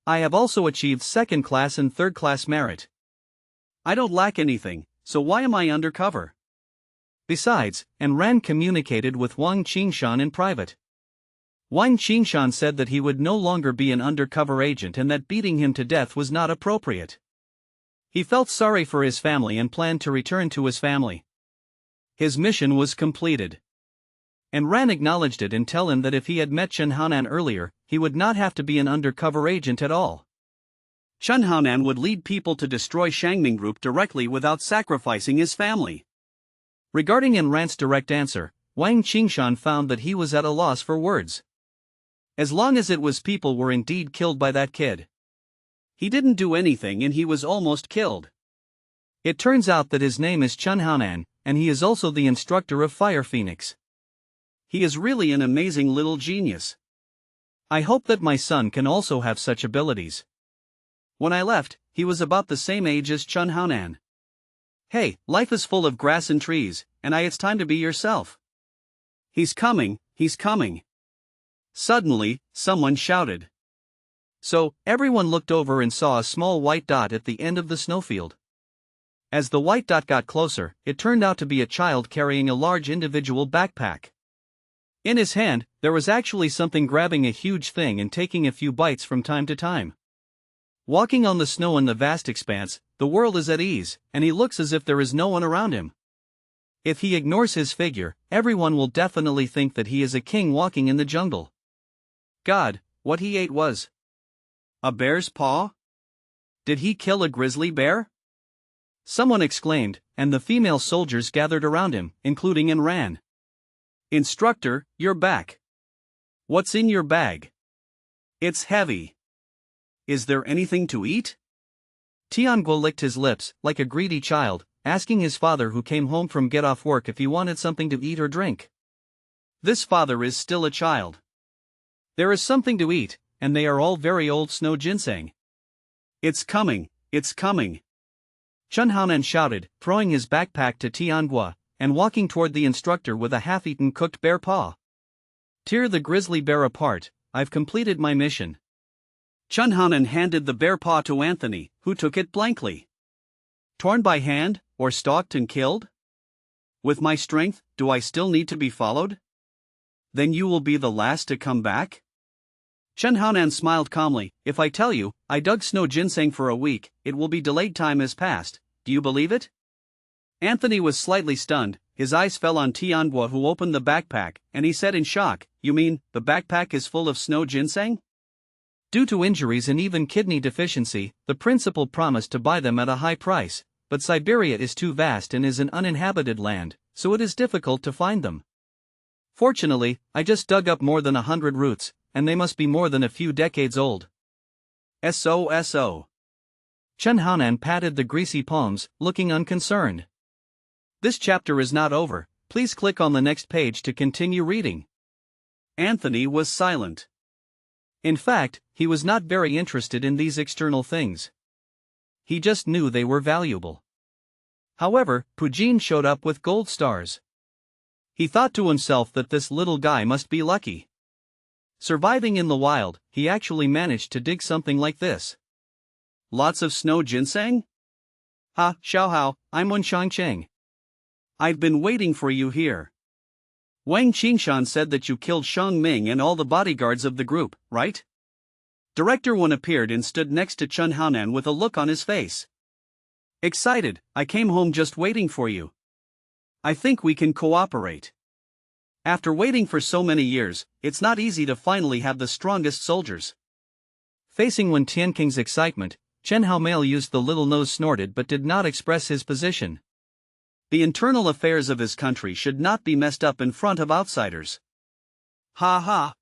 Speaker 2: I have also achieved second-class and third-class merit.
Speaker 1: I don't lack anything, so why am I undercover?
Speaker 2: Besides, Ran communicated with Wang Qingshan in private. Wang Qingshan said that he would no longer be an undercover agent and that beating him to death was not appropriate. He felt sorry for his family and planned to return to his family. His mission was completed. Ran acknowledged it and told him that if he had met Chen Haonan earlier, he would not have to be an undercover agent at all.
Speaker 1: Chen Haonan would lead people to destroy Shangming Group directly without sacrificing his family.
Speaker 2: Regarding Ran's direct answer, Wang Qingshan found that he was at a loss for words. As long as it was people were indeed killed by that kid.
Speaker 1: He didn't do anything and he was almost killed.
Speaker 2: It turns out that his name is Chen Haonan, and he is also the instructor of Fire Phoenix.
Speaker 1: He is really an amazing little genius.
Speaker 2: I hope that my son can also have such abilities.
Speaker 1: When I left, he was about the same age as Chen Haonan. Hey, life is full of grass and trees, and it's time to be yourself. He's coming, he's coming. Suddenly, someone shouted.
Speaker 2: So, everyone looked over and saw a small white dot at the end of the snowfield. As the white dot got closer, it turned out to be a child carrying a large individual backpack. In his hand, there was actually something grabbing a huge thing and taking a few bites from time to time. Walking on the snow in the vast expanse, the world is at ease, and he looks as if there is no one around him. If he ignores his figure, everyone will definitely think that he is a king walking in the jungle.
Speaker 1: God, what he ate was a bear's paw? Did he kill a grizzly bear?
Speaker 2: Someone exclaimed, and the female soldiers gathered around him, including Ran.
Speaker 1: Instructor, you're back. What's in your bag? It's heavy. Is there anything to eat?
Speaker 2: Tianguo licked his lips, like a greedy child, asking his father who came home from get off work if he wanted something to eat or drink.
Speaker 1: This father is still a child.
Speaker 2: There is something to eat, and they are all very old snow ginseng.
Speaker 1: It's coming, it's coming.
Speaker 2: Chen Haonan shouted, throwing his backpack to Tianguo, and walking toward the instructor with a half-eaten cooked bear paw. Tear the grizzly bear apart, I've completed my mission.
Speaker 1: Chen Haonan handed the bear paw to Anthony, who took it blankly. Torn by hand, or stalked and killed? With my strength, do I still need to be followed? Then you will be the last to come back? Chen Haonan smiled calmly. If I tell you, I dug snow ginseng for a week, it will be delayed time has passed, do you believe it? Anthony was slightly stunned, his eyes fell on Tianhua, who opened the backpack, and he said in shock, "You mean, the backpack is full of snow ginseng?"
Speaker 2: Due to injuries and even kidney deficiency, the principal promised to buy them at a high price, but Siberia is too vast and is an uninhabited land, so it is difficult to find them. Fortunately, I just dug up more than 100 roots, and they must be more than a few decades old.
Speaker 1: So.
Speaker 2: Chen Haonan patted the greasy palms, looking unconcerned. This chapter is not over, please click on the next page to continue reading.
Speaker 1: Anthony was silent.
Speaker 2: In fact, he was not very interested in these external things. He just knew they were valuable. However, Pujin showed up with gold stars. He thought to himself that this little guy must be lucky. Surviving in the wild, he actually managed to dig something like this.
Speaker 1: Lots of snow ginseng?
Speaker 2: Ha, Xiaohao, I'm Wen Shangcheng.
Speaker 1: I've been waiting for you here. Wang Qingshan said that you killed Shang Ming and all the bodyguards of the group, right? Director Wen appeared and stood next to Chen Haonan with a look on his face. Excited, I came home just waiting for you. I think we can cooperate. After waiting for so many years, it's not easy to finally have the strongest soldiers.
Speaker 2: Facing Wen Tianking's excitement, Chen Haomale used the little nose snorted but did not express his position.
Speaker 1: The internal affairs of his country should not be messed up in front of outsiders. Ha ha.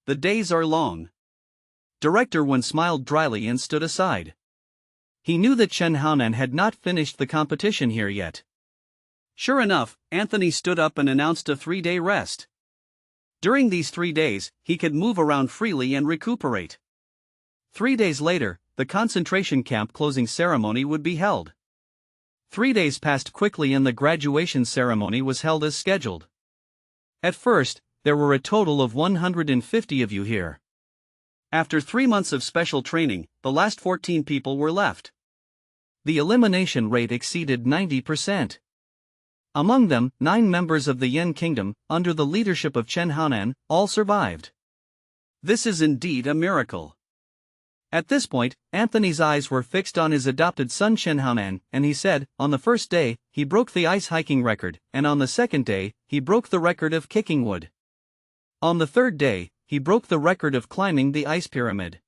Speaker 1: The days are long. Director Wen smiled dryly and stood aside.
Speaker 2: He knew that Chen Haonan had not finished the competition here yet.
Speaker 1: Sure enough, Anthony stood up and announced a 3-day rest. During these 3 days, he could move around freely and recuperate. 3 days later, the concentration camp closing ceremony would be held. 3 days passed quickly and the graduation ceremony was held as scheduled. At first, there were a total of 150 of you here. After 3 months of special training, the last 14 people were left.
Speaker 2: The elimination rate exceeded 90%. Among them, 9 members of the Yan Kingdom, under the leadership of Chen Haonan, all survived.
Speaker 1: This is indeed a miracle.
Speaker 2: At this point, Anthony's eyes were fixed on his adopted son Chen Haonan, and he said, on the first day, he broke the ice hiking record, and on the second day, he broke the record of kicking wood. On the third day, he broke the record of climbing the ice pyramid.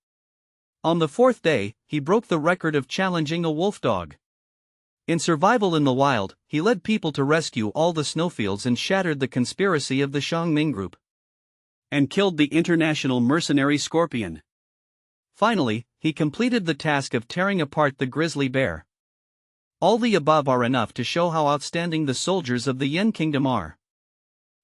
Speaker 2: On the fourth day, he broke the record of challenging a wolf dog. In survival in the wild, he led people to rescue all the snowfields and shattered the conspiracy of the Shangming group.
Speaker 1: And killed the international mercenary Scorpion.
Speaker 2: Finally, he completed the task of tearing apart the grizzly bear. All the above are enough to show how outstanding the soldiers of the Yan Kingdom are.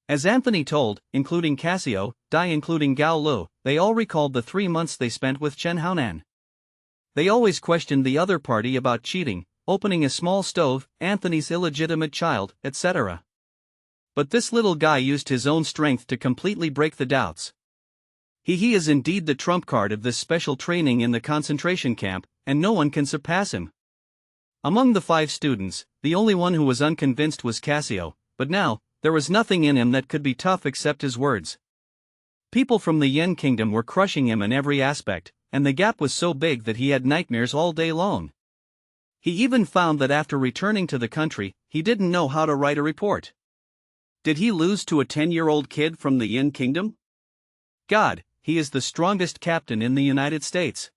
Speaker 2: As Anthony told, including Cassio, Dai including Gao Lu, they all recalled the 3 months they spent with Chen Haonan. They always questioned the other party about cheating, opening a small stove, Anthony's illegitimate child, etc. But this little guy used his own strength to completely break the doubts. He is indeed the trump card of this special training in the concentration camp, and no one can surpass him. Among the 5 students, the only one who was unconvinced was Cassio, but now, there was nothing in him that could be tough except his words. People from the Yan Kingdom were crushing him in every aspect, and the gap was so big that he had nightmares all day long. He even found that after returning to the country, he didn't know how to write a report.
Speaker 1: Did he lose to a 10-year-old kid from the Yan Kingdom?
Speaker 2: God, he is the strongest captain in the United States.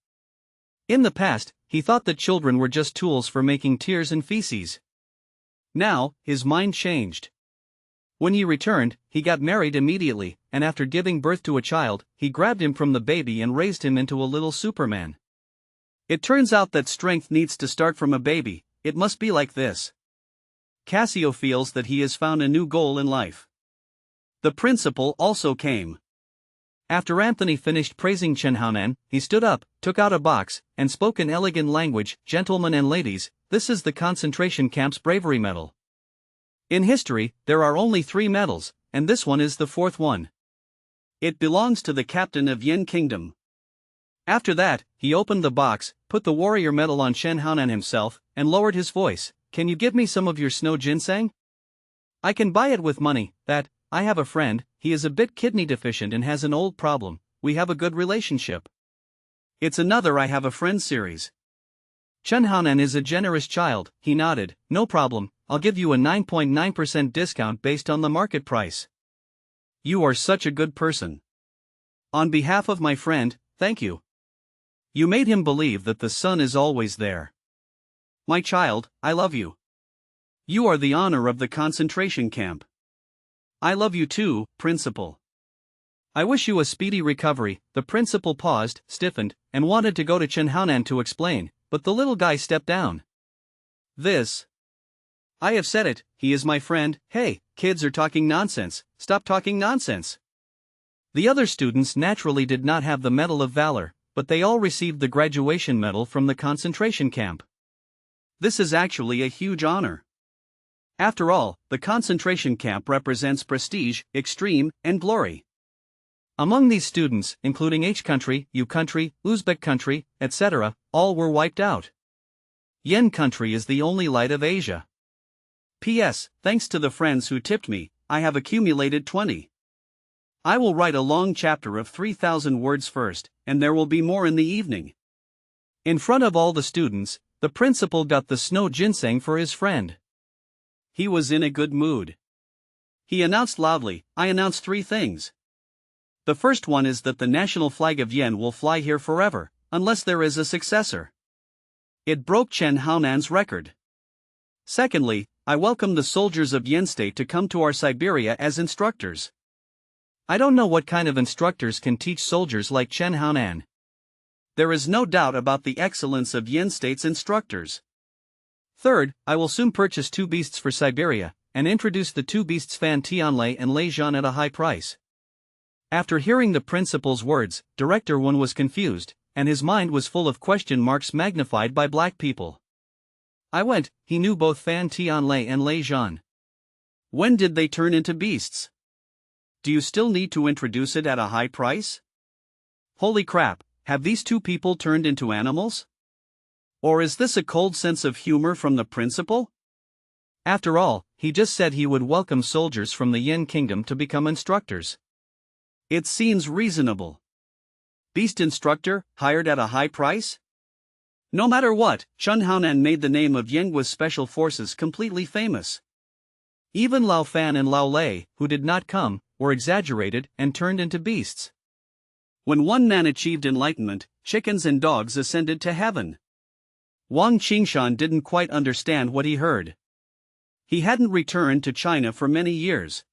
Speaker 2: In the past, he thought that children were just tools for making tears and feces. Now, his mind changed. When he returned, he got married immediately, and after giving birth to a child, he grabbed him from the baby and raised him into a little Superman.
Speaker 1: It turns out that strength needs to start from a baby. It must be like this. Cassio feels that he has found a new goal in life. The principal also came.
Speaker 2: After Anthony finished praising Chen Haonan, he stood up, took out a box, and spoke in elegant language. Gentlemen and ladies, this is the concentration camp's bravery medal. In history, there are only 3 medals, and this one is the 4th one.
Speaker 1: It belongs to the captain of Yan Kingdom.
Speaker 2: After that, he opened the box, put the warrior medal on Chen Haonan himself, and lowered his voice. Can you give me some of your snow ginseng? I can buy it with money. I have a friend, he is a bit kidney deficient and has an old problem. We have a good relationship.
Speaker 1: It's another I have a friend series.
Speaker 2: Chen Haonan is a generous child, he nodded. No problem, I'll give you a 9.9% discount based on the market price.
Speaker 1: You are such a good person. On behalf of my friend, thank you. You made him believe that the sun is always there. My child, I love you. You are the honor of the concentration camp. I love you too, principal.
Speaker 2: I wish you a speedy recovery. The principal paused, stiffened, and wanted to go to Chen Haonan to explain, but the little guy stepped down.
Speaker 1: I have said it, he is my friend. Hey, kids are talking nonsense, stop talking nonsense.
Speaker 2: The other students naturally did not have the Medal of Valor, but they all received the graduation medal from the concentration camp.
Speaker 1: This is actually a huge honor. After all, the concentration camp represents prestige, extreme, and glory.
Speaker 2: Among these students, including H country, U country, Uzbek country, etc., all were wiped out. Yen country is the only light of Asia.
Speaker 1: P.S. Thanks to the friends who tipped me, I have accumulated 20. I will write a long chapter of 3,000 words first, and there will be more in the evening.
Speaker 2: In front of all the students, the principal got the snow ginseng for his friend.
Speaker 1: He was in a good mood. He announced loudly, I announce 3 things. The first one is that the national flag of Yen will fly here forever, unless there is a successor. It broke Chen Haonan's record. Secondly, I welcome the soldiers of Yen State to come to our Siberia as instructors.
Speaker 2: I don't know what kind of instructors can teach soldiers like Chen Haonan.
Speaker 1: There is no doubt about the excellence of Yen State's instructors.
Speaker 2: Third, I will soon purchase 2 beasts for Siberia, and introduce the 2 beasts Fan Tianlei and Lei Zhan at a high price. After hearing the principal's words, Director Wen was confused, and his mind was full of question marks magnified by black people. He knew both Fan Tianlei and Lei Zhan.
Speaker 1: When did they turn into beasts? Do you still need to introduce it at a high price? Holy crap, have these 2 people turned into animals? Or is this a cold sense of humor from the principal?
Speaker 2: After all, he just said he would welcome soldiers from the Yen Kingdom to become instructors.
Speaker 1: It seems reasonable. Beast instructor, hired at a high price? No matter what, Chen Haonan made the name of Yengua's special forces completely famous.
Speaker 2: Even Lao Fan and Lao Lei, who did not come, were exaggerated and turned into beasts.
Speaker 1: When one man achieved enlightenment, chickens and dogs ascended to heaven. Wang Qingshan didn't quite understand what he heard. He hadn't returned to China for many years.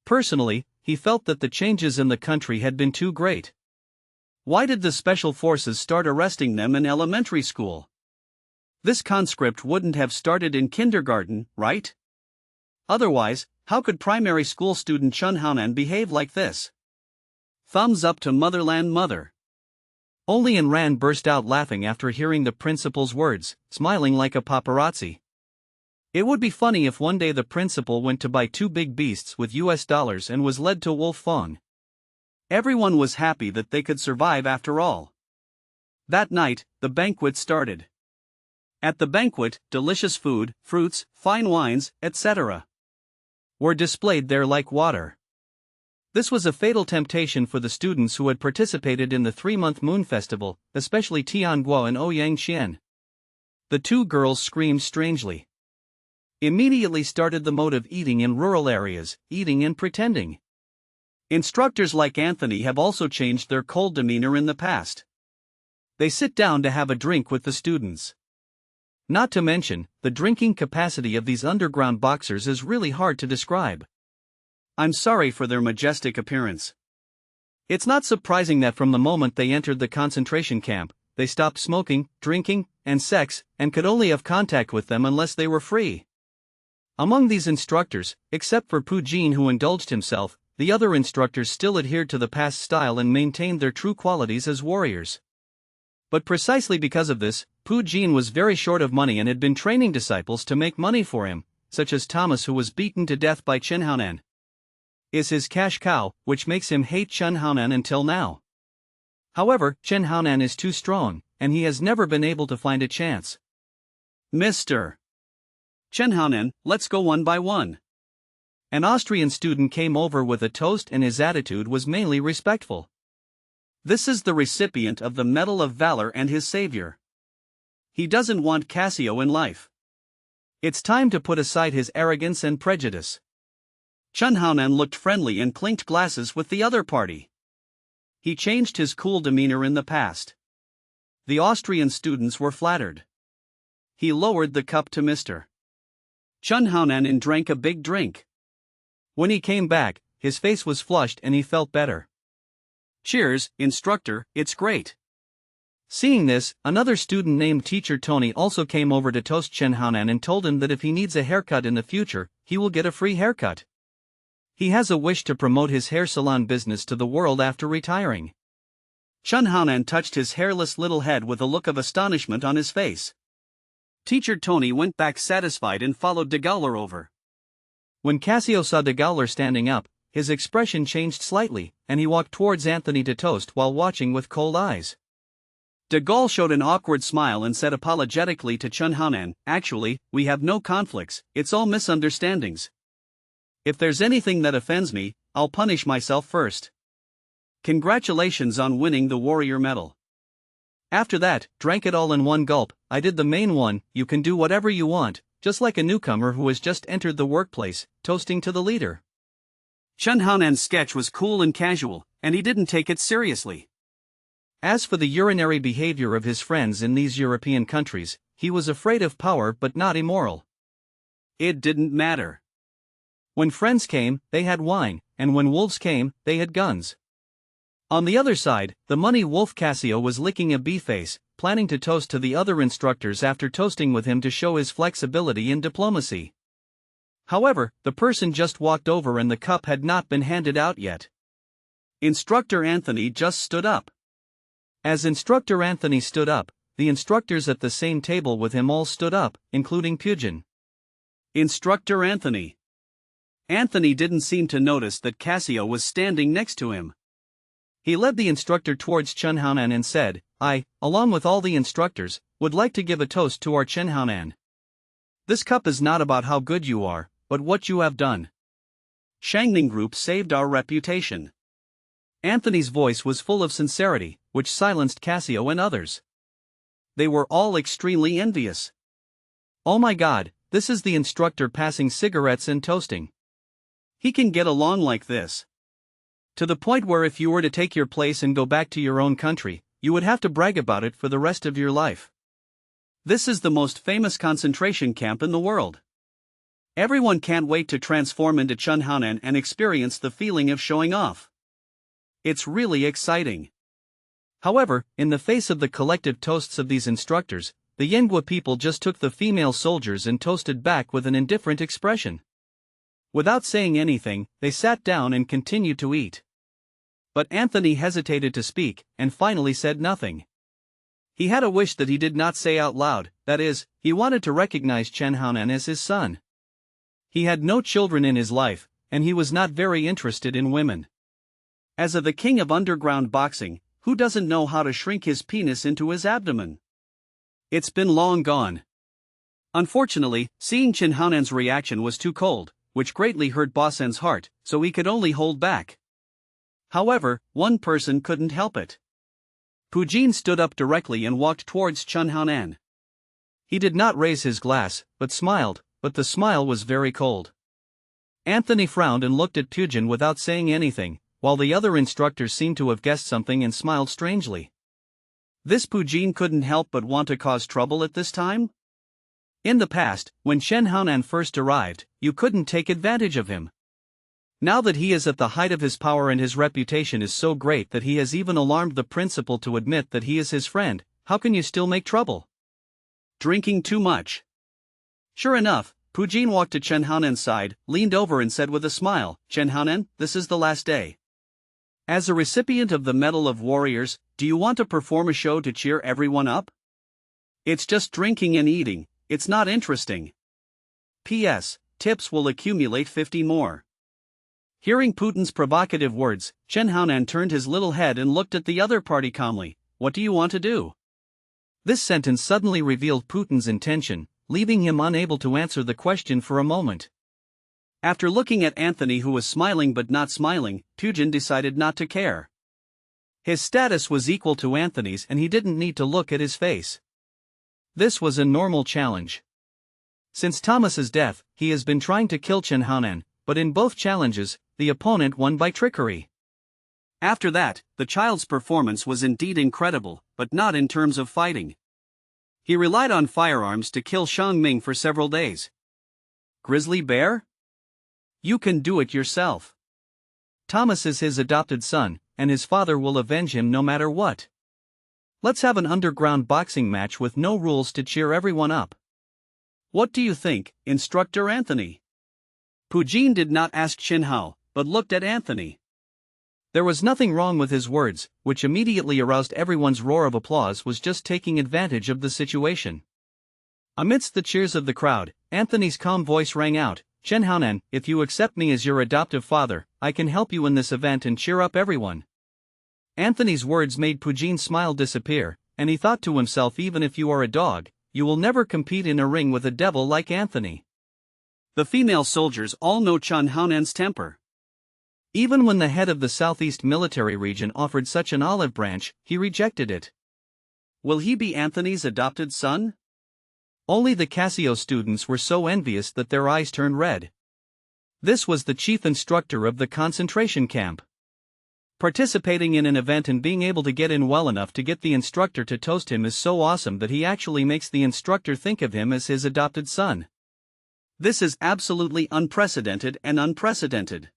Speaker 2: Personally, he felt that the changes in the country had been too great.
Speaker 1: Why did the special forces start arresting them in elementary school? This conscript wouldn't have started in kindergarten, right? Otherwise, how could primary school student Chen Haonan behave like this? Thumbs up to Motherland Mother.
Speaker 2: Only Ran burst out laughing after hearing the principal's words, smiling like a paparazzi. It would be funny if one day the principal went to buy 2 big beasts with US dollars and was led to Wolf Fong. Everyone was happy that they could survive after all. That night, the banquet started. At the banquet, delicious food, fruits, fine wines, etc. were displayed there like water. This was a fatal temptation for the students who had participated in the 3-month Moon Festival, especially Tian Guo and Ouyang Xian. The 2 girls screamed strangely. Immediately started the mode of eating in rural areas, eating and pretending. Instructors like Anthony have also changed their cold demeanor in the past. They sit down to have a drink with the students. Not to mention, the drinking capacity of these underground boxers is really hard to describe.
Speaker 1: I'm sorry for their majestic appearance.
Speaker 2: It's not surprising that from the moment they entered the concentration camp, they stopped smoking, drinking, and sex, and could only have contact with them unless they were free. Among these instructors, except for Pu Jin who indulged himself, the other instructors still adhered to the past style and maintained their true qualities as warriors. But precisely because of this, Pu Jin was very short of money and had been training disciples to make money for him, such as Thomas, who was beaten to death by Chen Haonan. Is his cash cow, which makes him hate Chen Haonan until now. However, Chen Haonan is too strong, and he has never been able to find a chance.
Speaker 1: Mr. Chen Haonan, let's go one by one.
Speaker 2: An Austrian student came over with a toast and his attitude was mainly respectful.
Speaker 1: This is the recipient of the Medal of Valor and his savior. He doesn't want Casio in life.
Speaker 2: It's time to put aside his arrogance and prejudice.
Speaker 1: Chun Haonan looked friendly and clinked glasses with the other party. He changed his cool demeanor in the past. The Austrian students were flattered. He lowered the cup to Mr. Chun Haonan and drank a big drink.
Speaker 2: When he came back, his face was flushed and he felt better.
Speaker 1: Cheers, instructor, it's great.
Speaker 2: Seeing this, another student named Teacher Tony also came over to toast Chun Haonan and told him that if he needs a haircut in the future, he will get a free haircut. He has a wish to promote his hair salon business to the world after retiring.
Speaker 1: Chun Haonan touched his hairless little head with a look of astonishment on his face. Teacher Tony went back satisfied and followed de Gauller over.
Speaker 2: When Cassio saw de Gauller standing up, his expression changed slightly, and he walked towards Anthony to toast while watching with cold eyes.
Speaker 1: De Gaulle showed an awkward smile and said apologetically to Chun Haonan, "Actually, we have no conflicts, it's all misunderstandings. If there's anything that offends me, I'll punish myself first. Congratulations on winning the warrior medal." After that, drank it all in one gulp. "I did the main one, you can do whatever you want," just like a newcomer who has just entered the workplace, toasting to the leader. Chun Haonan's sketch was cool and casual, and he didn't take it seriously.
Speaker 2: As for the urinary behavior of his friends in these European countries, he was afraid of power but not immoral.
Speaker 1: It didn't matter.
Speaker 2: When friends came, they had wine, and when wolves came, they had guns. On the other side, the money wolf Cassio was licking a bee face, planning to toast to the other instructors after toasting with him to show his flexibility in diplomacy. However, the person just walked over and the cup had not been handed out yet.
Speaker 1: Instructor Anthony just stood up.
Speaker 2: As Instructor Anthony stood up, the instructors at the same table with him all stood up, including Pugin.
Speaker 1: Instructor Anthony. Anthony didn't seem to notice that Cassio was standing next to him.
Speaker 2: He led the instructor towards Chun Haonan and said, "I, along with all the instructors, would like to give a toast to our Chun Haonan. This cup is not about how good you are, but what you have done.
Speaker 1: Shangning Group saved our reputation."
Speaker 2: Anthony's voice was full of sincerity, which silenced Cassio and others.
Speaker 1: They were all extremely envious.
Speaker 2: "Oh my God, this is the instructor passing cigarettes and toasting.
Speaker 1: He can get along like this. To the point where if you were to take your place and go back to your own country, you would have to brag about it for the rest of your life. This is the most famous concentration camp in the world. Everyone can't wait to transform into Chun Haonan and experience the feeling of showing off. It's really exciting."
Speaker 2: However, in the face of the collective toasts of these instructors, the Yengwa people just took the female soldiers and toasted back with an indifferent expression. Without saying anything, they sat down and continued to eat. But Anthony hesitated to speak, and finally said nothing. He had a wish that he did not say out loud, that is, he wanted to recognize Chun Haonan as his son. He had no children in his life, and he was not very interested in women. As the king of underground boxing, who doesn't know how to shrink his penis into his abdomen? It's been long gone. Unfortunately, seeing Chun Haonan's reaction was too cold, which greatly hurt Bosen's heart, so he could only hold back. However, one person couldn't help it. Pugin stood up directly and walked towards Chun Haonan. He did not raise his glass, but smiled, but the smile was very cold. Anthony frowned and looked at Pugin without saying anything, while the other instructors seemed to have guessed something and smiled strangely. This Pugin couldn't help but want to cause trouble at this time? In the past, when Chun Haonan first arrived, you couldn't take advantage of him. Now that he is at the height of his power and his reputation is so great that he has even alarmed the principal to admit that he is his friend, how can you still make trouble? Drinking too much. Sure enough, Pugin walked to Chun Haonan's side, leaned over and said with a smile, "Chun Haonan, this is the last day. As a recipient of the Medal of Warriors, do you want to perform a show to cheer everyone up? It's just drinking and eating, it's not interesting. P.S. Tips will accumulate 50 more." Hearing Putin's provocative words, Chun Haonan turned his little head and looked at the other party calmly. "What do you want to do?" This sentence suddenly revealed Putin's intention, leaving him unable to answer the question for a moment. After looking at Anthony, who was smiling but not smiling, Pugin decided not to care. His status was equal to Anthony's and he didn't need to look at his face. This was a normal challenge. Since Thomas's death, he has been trying to kill Chen Haonan, but in both challenges, the opponent won by trickery.
Speaker 1: After that, the child's performance was indeed incredible, but not in terms of fighting. He relied on firearms to kill Xiang Ming for several days. Grizzly bear? You can do it yourself.
Speaker 2: Thomas is his adopted son, and his father will avenge him no matter what. Let's have an underground boxing match with no rules to cheer everyone up.
Speaker 1: What do you think, Instructor Anthony? Pujin did not ask Qin Hao, but looked at Anthony.
Speaker 2: There was nothing wrong with his words, which immediately aroused everyone's roar of applause, was just taking advantage of the situation. Amidst the cheers of the crowd, Anthony's calm voice rang out, Chen Haonan, if you accept me as your adoptive father, I can help you in this event and cheer up everyone. Anthony's words made Pujin's smile disappear, and he thought to himself, even if you are a dog, you will never compete in a ring with a devil like Anthony.
Speaker 1: The female soldiers all know Chen Haonan's temper.
Speaker 2: Even when the head of the Southeast Military Region offered such an olive branch, he rejected it.
Speaker 1: Will he be Anthony's adopted son?
Speaker 2: Only the Casio students were so envious that their eyes turned red. This was the chief instructor of the concentration camp. Participating in an event and being able to get in well enough to get the instructor to toast him is so awesome that he actually makes the instructor think of him as his adopted son.
Speaker 1: This is absolutely unprecedented and unprecedented.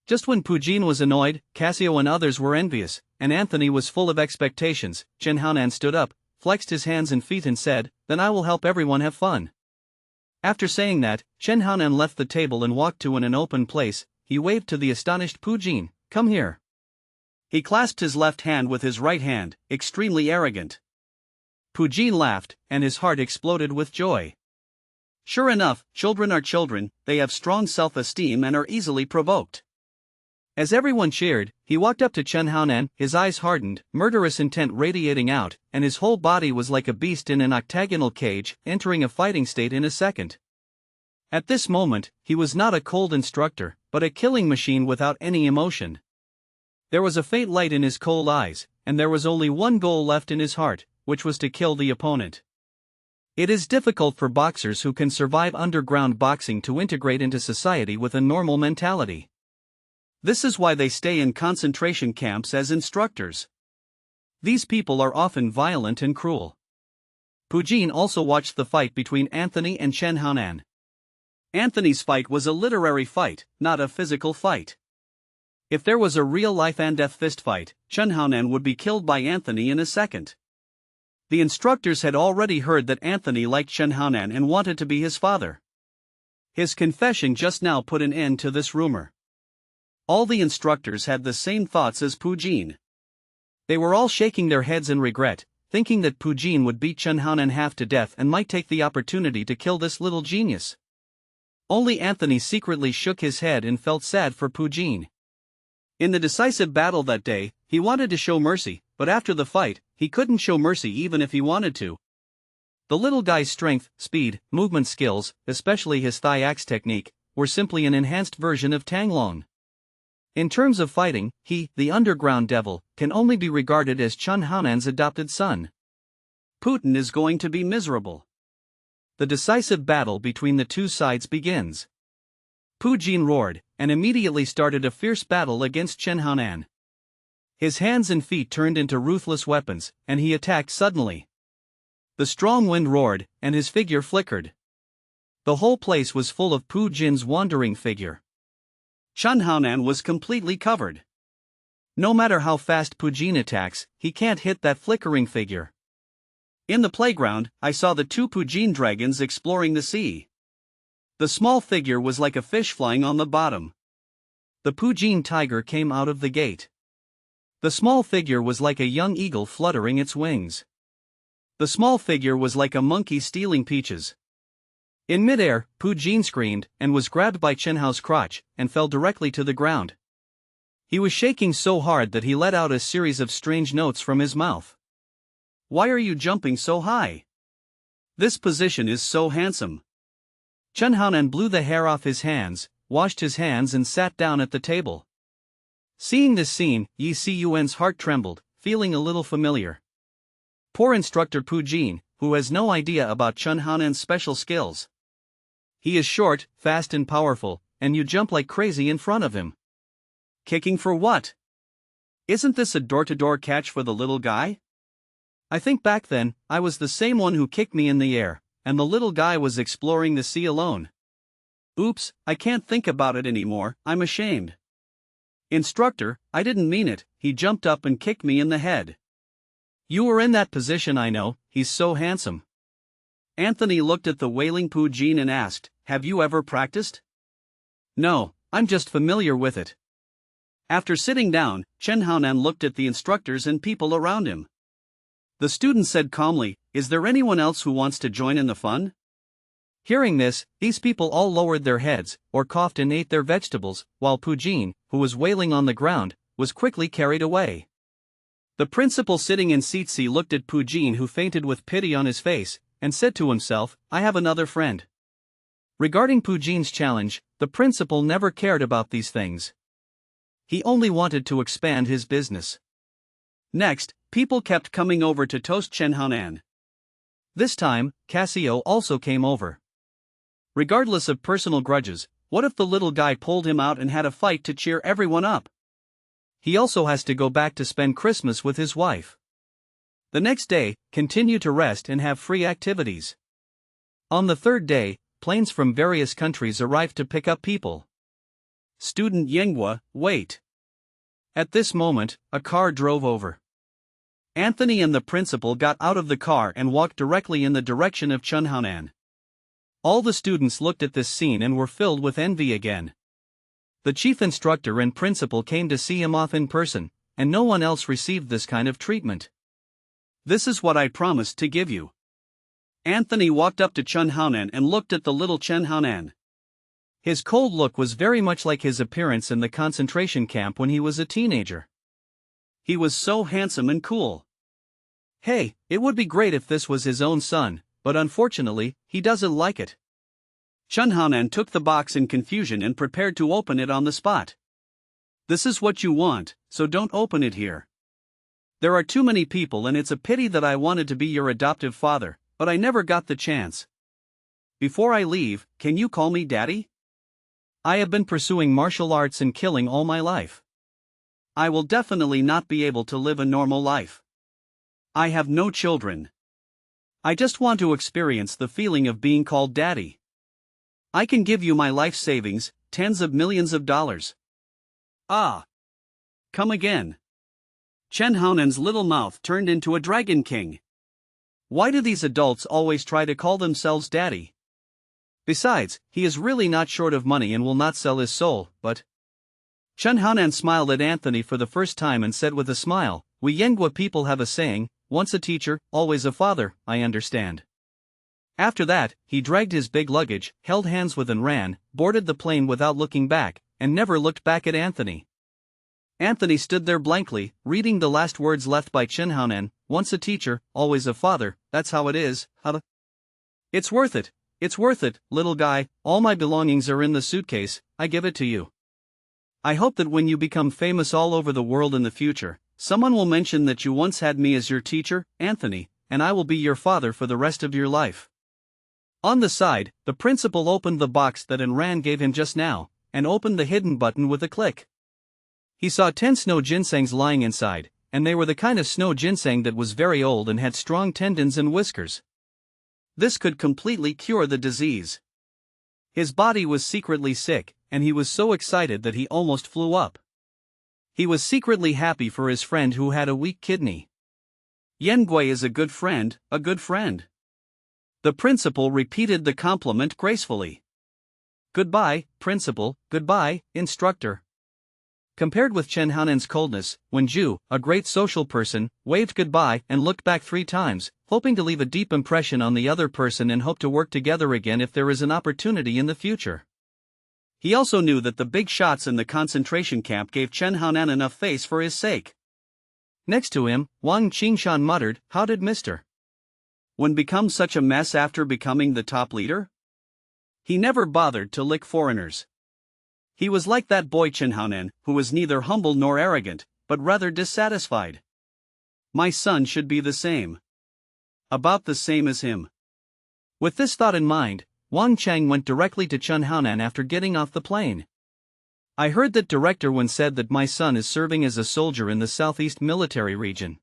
Speaker 2: Just when Pujin was annoyed, Casio and others were envious, and Anthony was full of expectations, Chen Haonan stood up, flexed his hands and feet and said, then I will help everyone have fun. After saying that, Chen Haonan left the table and walked to an open place. He waved to the astonished Pujin, come here.
Speaker 1: He clasped his left hand with his right hand, extremely arrogant.
Speaker 2: Pujin laughed, and his heart exploded with joy.
Speaker 1: Sure enough, children are children, they have strong self-esteem and are easily provoked.
Speaker 2: As everyone cheered, he walked up to Chen Haonan, his eyes hardened, murderous intent radiating out, and his whole body was like a beast in an octagonal cage, entering a fighting state in a second. At this moment, he was not a cold instructor, but a killing machine without any emotion. There was a faint light in his cold eyes, and there was only one goal left in his heart, which was to kill the opponent. It is difficult for boxers who can survive underground boxing to integrate into society with a normal mentality.
Speaker 1: This is why they stay in concentration camps as instructors. These people are often violent and cruel.
Speaker 2: Pujin also watched the fight between Anthony and Chen Haonan.
Speaker 1: Anthony's fight was a literary fight, not a physical fight. If there was a real life and death fist fight, Chen Haonan would be killed by Anthony in a second. The instructors had already heard that Anthony liked Chen Haonan and wanted to be his father. His confession just now put an end to this rumor. All the instructors had the same thoughts as Pujin.
Speaker 2: They were all shaking their heads in regret, thinking that Pujin would beat Chen Haonan half to death and might take the opportunity to kill this little genius. Only Anthony secretly shook his head and felt sad for Pujin.
Speaker 1: In the decisive battle that day, he wanted to show mercy, but after the fight, he couldn't show mercy even if he wanted to.
Speaker 2: The little guy's strength, speed, movement skills, especially his thigh axe technique, were simply an enhanced version of Tanglong. In terms of fighting, he, the underground devil, can only be regarded as Chen Haonan's adopted son.
Speaker 1: Putin is going to be miserable.
Speaker 2: The decisive battle between the two sides begins. Pujin roared, and immediately started a fierce battle against Chen Haonan. His hands and feet turned into ruthless weapons, and he attacked suddenly. The strong wind roared, and his figure flickered. The whole place was full of Pujin's wandering figure.
Speaker 1: Chen Haonan was completely covered.
Speaker 2: No matter how fast Pujin attacks, he can't hit that flickering figure.
Speaker 1: In the playground, I saw the two Pujin dragons exploring the sea. The small figure was like a fish flying on the bottom.
Speaker 2: The Pujin tiger came out of the gate. The small figure was like a young eagle fluttering its wings. The small figure was like a monkey stealing peaches. In midair, Pujin screamed, and was grabbed by Chen Hao's crotch, and fell directly to the ground. He was shaking so hard that he let out a series of strange notes from his mouth.
Speaker 1: Why are you jumping so high? This position is so handsome.
Speaker 2: Chen Haonan blew the hair off his hands, washed his hands and sat down at the table. Seeing this scene, Yi Cun's heart trembled, feeling a little familiar. Poor instructor Pujin, who has no idea about Chen Haonan's special skills. He is short, fast and powerful, and you jump like crazy in front of him.
Speaker 1: Kicking for what? Isn't this a door-to-door catch for the little guy?
Speaker 2: I think back then, I was the same one who kicked me in the air, and the little guy was exploring the sea alone.
Speaker 1: Oops, I can't think about it anymore, I'm ashamed. Instructor, I didn't mean it, he jumped up and kicked me in the head.
Speaker 2: You were in that position, I know, he's so handsome.
Speaker 1: Anthony looked at the wailing Pujin and asked, have you ever practiced?
Speaker 2: No, I'm just familiar with it.
Speaker 1: After sitting down, Chen Haonan looked at the instructors and people around him. The student said calmly, is there anyone else who wants to join in the fun?
Speaker 2: Hearing this, these people all lowered their heads, or coughed and ate their vegetables, while Pujin, who was wailing on the ground, was quickly carried away.
Speaker 1: The principal sitting in seat C looked at Pujin, who fainted with pity on his face, and said to himself, I have another friend.
Speaker 2: Regarding Pujin's challenge, the principal never cared about these things. He only wanted to expand his business.
Speaker 1: Next, people kept coming over to toast Chen Haonan.
Speaker 2: This time, Casio also came over.
Speaker 1: Regardless of personal grudges, what if the little guy pulled him out and had a fight to cheer everyone up?
Speaker 2: He also has to go back to spend Christmas with his wife. The next day, continue to rest and have free activities. On the third day, planes from various countries arrived to pick up people.
Speaker 1: Student Yenghua, wait.
Speaker 2: At this moment, a car drove over.
Speaker 1: Anthony and the principal got out of the car and walked directly in the direction of Chen Haonan.
Speaker 2: All the students looked at this scene and were filled with envy again. The chief instructor and principal came to see him off in person, and no one else received this kind of treatment.
Speaker 1: This is what I promised to give you. Anthony walked up to Chen Haonan and looked at the little Chen Haonan.
Speaker 2: His cold look was very much like his appearance in the concentration camp when he was a teenager.
Speaker 1: He was so handsome and cool.
Speaker 2: Hey, it would be great if this was his own son, but unfortunately, he doesn't like it.
Speaker 1: Chen Haonan took the box in confusion and prepared to open it on the spot. This is what you want, so don't open it here. There are too many people and it's a pity that I wanted to be your adoptive father, but I never got the chance. Before I leave, can you call me Daddy?
Speaker 2: I have been pursuing martial arts and killing all my life.
Speaker 1: I will definitely not be able to live a normal life. I have no children. I just want to experience the feeling of being called Daddy. I can give you my life savings, tens of millions of dollars. Ah! Come again. Chen Haonan's little mouth turned into a dragon king. Why do these adults always try to call themselves Daddy?
Speaker 2: Besides, he is really not short of money and will not sell his soul, but...
Speaker 1: Chen Haonan smiled at Anthony for the first time and said with a smile, we Yenghua people have a saying, once a teacher, always a father, I understand. After that, he dragged his big luggage, held hands with and ran, boarded the plane without looking back, and never looked back at Anthony. Anthony stood there blankly, reading the last words left by Chen Haonan, once a teacher, always a father, that's how it is, huh? It's worth it, little guy, all my belongings are in the suitcase, I give it to you. I hope that when you become famous all over the world in the future, someone will mention that you once had me as your teacher, Anthony, and I will be your father for the rest of your life. On the side, the principal opened the box that Anran gave him just now, and opened the hidden button with a click. He saw 10 snow ginsengs lying inside, and they were the kind of snow ginseng that was very old and had strong tendons and whiskers. This could completely cure the disease. His body was secretly sick, and he was so excited that he almost flew up. He was secretly happy for his friend who had a weak kidney. Yenghua is a good friend, a good friend. The principal repeated the compliment gracefully. Goodbye, principal, goodbye, instructor. Compared with Chen Haonan's coldness, when Zhu, a great social person, waved goodbye and looked back 3 times, hoping to leave a deep impression on the other person and hope to work together again if there is an opportunity in the future. He also knew that the big shots in the concentration camp gave Chen Haonan enough face for his sake. Next to him, Wang Qingshan muttered, how did Mr. Wen become such a mess after becoming the top leader? He never bothered to lick foreigners. He was like that boy Chen Haonan, who was neither humble nor arrogant, but rather dissatisfied. My son should be the same. About the same as him. With this thought in mind,
Speaker 2: Wang Chang went directly to Chun Haonan after getting off the plane. I heard that Director Wen said that my son is serving as a soldier in the Southeast Military Region.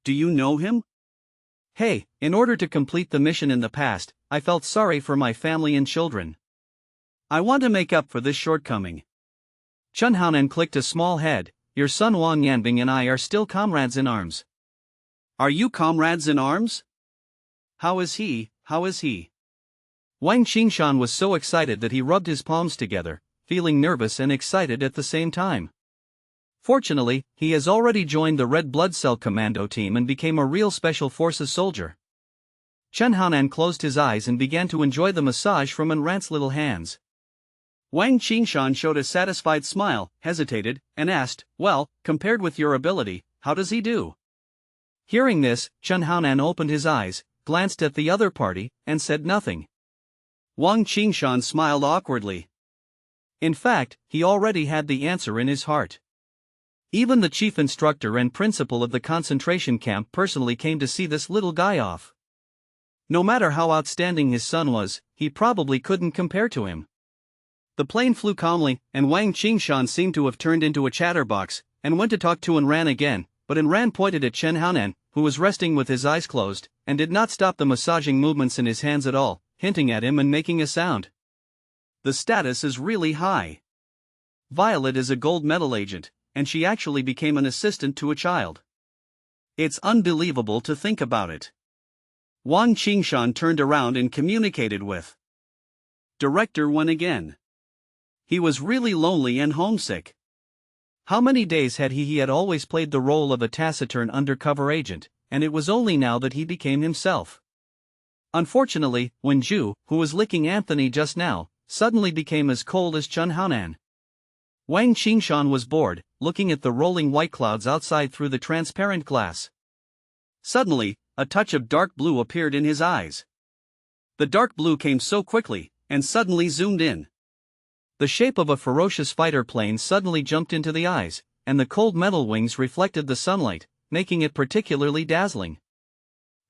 Speaker 1: Do you know him?
Speaker 2: Hey, in order to complete the mission in the past, I felt sorry for my family and children.
Speaker 1: I want to make up for this shortcoming.
Speaker 2: Chun Haonan clicked a small head. Your son Wang Yanbing and I are still comrades in arms.
Speaker 1: Are you comrades in arms? How is he? How is he?
Speaker 2: Wang Qingshan was so excited that he rubbed his palms together, feeling nervous and excited at the same time. Fortunately, he has already joined the Red Blood Cell Commando team and became a real Special Forces soldier. Chun Haonan closed his eyes and began to enjoy the massage from Enrant's little hands.
Speaker 1: Wang Qingshan showed a satisfied smile, hesitated, and asked, well, compared with your ability, how does he do?
Speaker 2: Hearing this, Chun Haonan opened his eyes, glanced at the other party, and said nothing.
Speaker 1: Wang Qingshan smiled awkwardly.
Speaker 2: In fact, he already had the answer in his heart. Even the chief instructor and principal of the concentration camp personally came to see this little guy off. No matter how outstanding his son was, he probably couldn't compare to him.
Speaker 1: The plane flew calmly, and Wang Qingshan seemed to have turned into a chatterbox, and went to talk to Enran again, but Enran pointed at Chun Haonan, who was resting with his eyes closed, and did not stop the massaging movements in his hands at all, hinting at him and making a sound.
Speaker 2: The status is really high. Violet is a gold medal agent, and she actually became an assistant to a child. It's unbelievable to think about it.
Speaker 1: Wang Qingshan turned around and communicated with Director Wen again. He was really lonely and homesick.
Speaker 2: How many days had he had always played the role of a taciturn undercover agent, and it was only now that he became himself. Unfortunately, Wen Ju, who was licking Anthony just now, suddenly became as cold as Chun Haonan. Wang Qingshan was bored, looking at the rolling white clouds outside through the transparent glass.
Speaker 1: Suddenly, a touch of dark blue appeared in his eyes. The dark blue came so quickly, and suddenly zoomed in.
Speaker 2: The shape of a ferocious fighter plane suddenly jumped into the eyes, and the cold metal wings reflected the sunlight, making it particularly dazzling.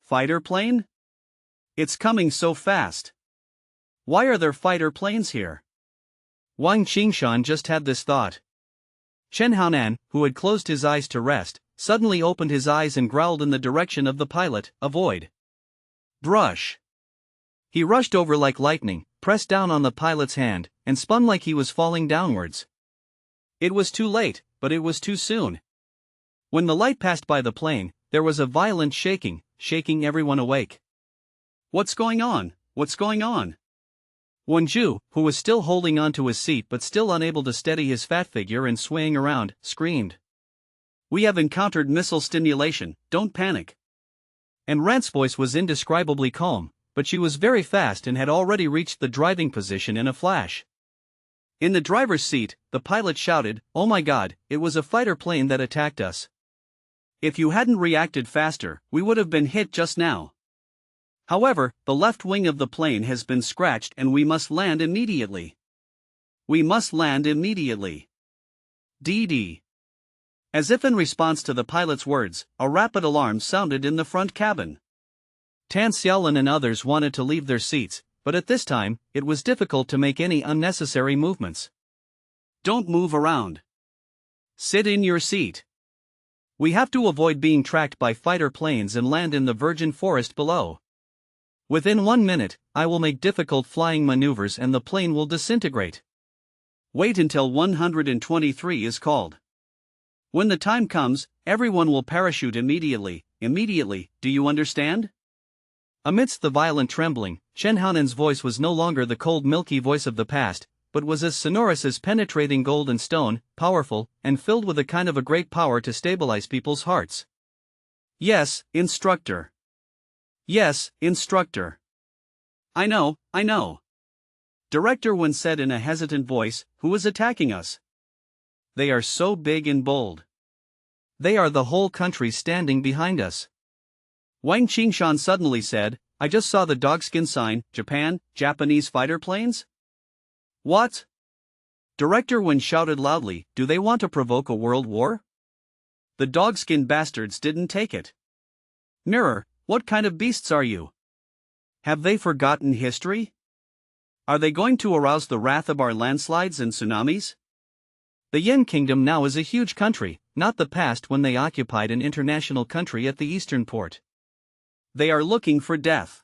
Speaker 1: Fighter plane? It's coming so fast. Why are there fighter planes here?
Speaker 2: Wang Qingshan just had this thought. Chun Haonan, who had closed his eyes to rest, suddenly opened his eyes and growled in the direction of the pilot, avoid.
Speaker 1: Brush.
Speaker 2: He rushed over like lightning, pressed down on the pilot's hand, and spun like he was falling downwards. It was too late, but it was too soon. When the light passed by the plane, there was a violent shaking, shaking everyone awake.
Speaker 1: What's going on? What's going on?
Speaker 2: Wen Ju, who was still holding on to his seat but still unable to steady his fat figure and swaying around, screamed.
Speaker 1: We have encountered missile stimulation, don't panic.
Speaker 2: Enrant's voice was indescribably calm, but she was very fast and had already reached the driving position in a flash. In the driver's seat, the pilot shouted, "Oh my God, it was a fighter plane that attacked us.
Speaker 1: If you hadn't reacted faster, we would have been hit just now. However, the left wing of the plane has been scratched and we must land immediately. We must land immediately. DD." As if in response to the pilot's words, a rapid alarm sounded in the front cabin.
Speaker 2: Tan Xiaolin and others wanted to leave their seats, but at this time, it was difficult to make any unnecessary movements.
Speaker 1: Don't move around. Sit in your seat.
Speaker 2: We have to avoid being tracked by fighter planes and land in the virgin forest below. Within 1 minute, I will make difficult flying maneuvers and the plane will disintegrate.
Speaker 1: Wait until 123 is called. When the time comes, everyone will parachute immediately, do you understand?
Speaker 2: Amidst the violent trembling, Chun Haonan's voice was no longer the cold milky voice of the past, but was as sonorous as penetrating gold and stone, powerful, and filled with a kind of a great power to stabilize people's hearts.
Speaker 1: Yes, instructor. Yes, instructor. I know. Director Wen said in a hesitant voice, who is attacking us? They are so big and bold.
Speaker 2: They are the whole country standing behind us.
Speaker 1: Wang Qingshan suddenly said, I just saw the dogskin sign, Japan, Japanese fighter planes? What? Director Wen shouted loudly, do they want to provoke a world war? The dogskin bastards didn't take it. Mirror, what kind of beasts are you? Have they forgotten history? Are they going to arouse the wrath of our landslides and tsunamis?
Speaker 2: The Yen Kingdom now is a huge country, not the past when they occupied an international country at the eastern port.
Speaker 1: They are looking for death.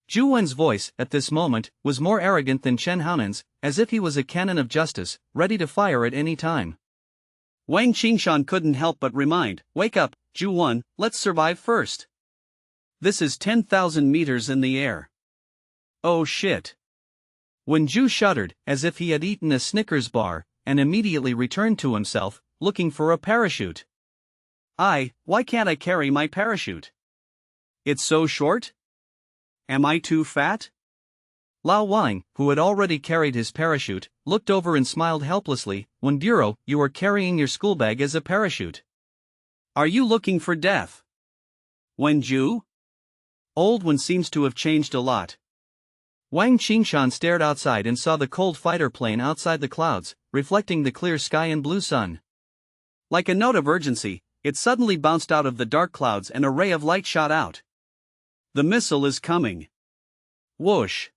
Speaker 2: Zhu Wen's voice, at this moment, was more arrogant than Chen Haonan's, as if he was a cannon of justice, ready to fire at any time.
Speaker 1: Wang Qingshan couldn't help but remind, "Wake up, Zhu Wen, let's survive first. This is 10,000 meters in the air. Oh shit."
Speaker 2: When Zhu shuddered, as if he had eaten a Snickers bar, and immediately returned to himself, looking for a parachute.
Speaker 1: Why can't I carry my parachute? It's so short? Am I too fat?
Speaker 2: Lao Wang, who had already carried his parachute, looked over and smiled helplessly. "When Bureau, you are carrying your school bag as a parachute.
Speaker 1: Are you looking for death? Wen Zhu?" Old Wen seems to have changed a lot.
Speaker 2: Wang Qingshan stared outside and saw the cold fighter plane outside the clouds, reflecting the clear sky and blue sun.
Speaker 1: Like a note of urgency, it suddenly bounced out of the dark clouds and a ray of light shot out. The missile is coming. Whoosh.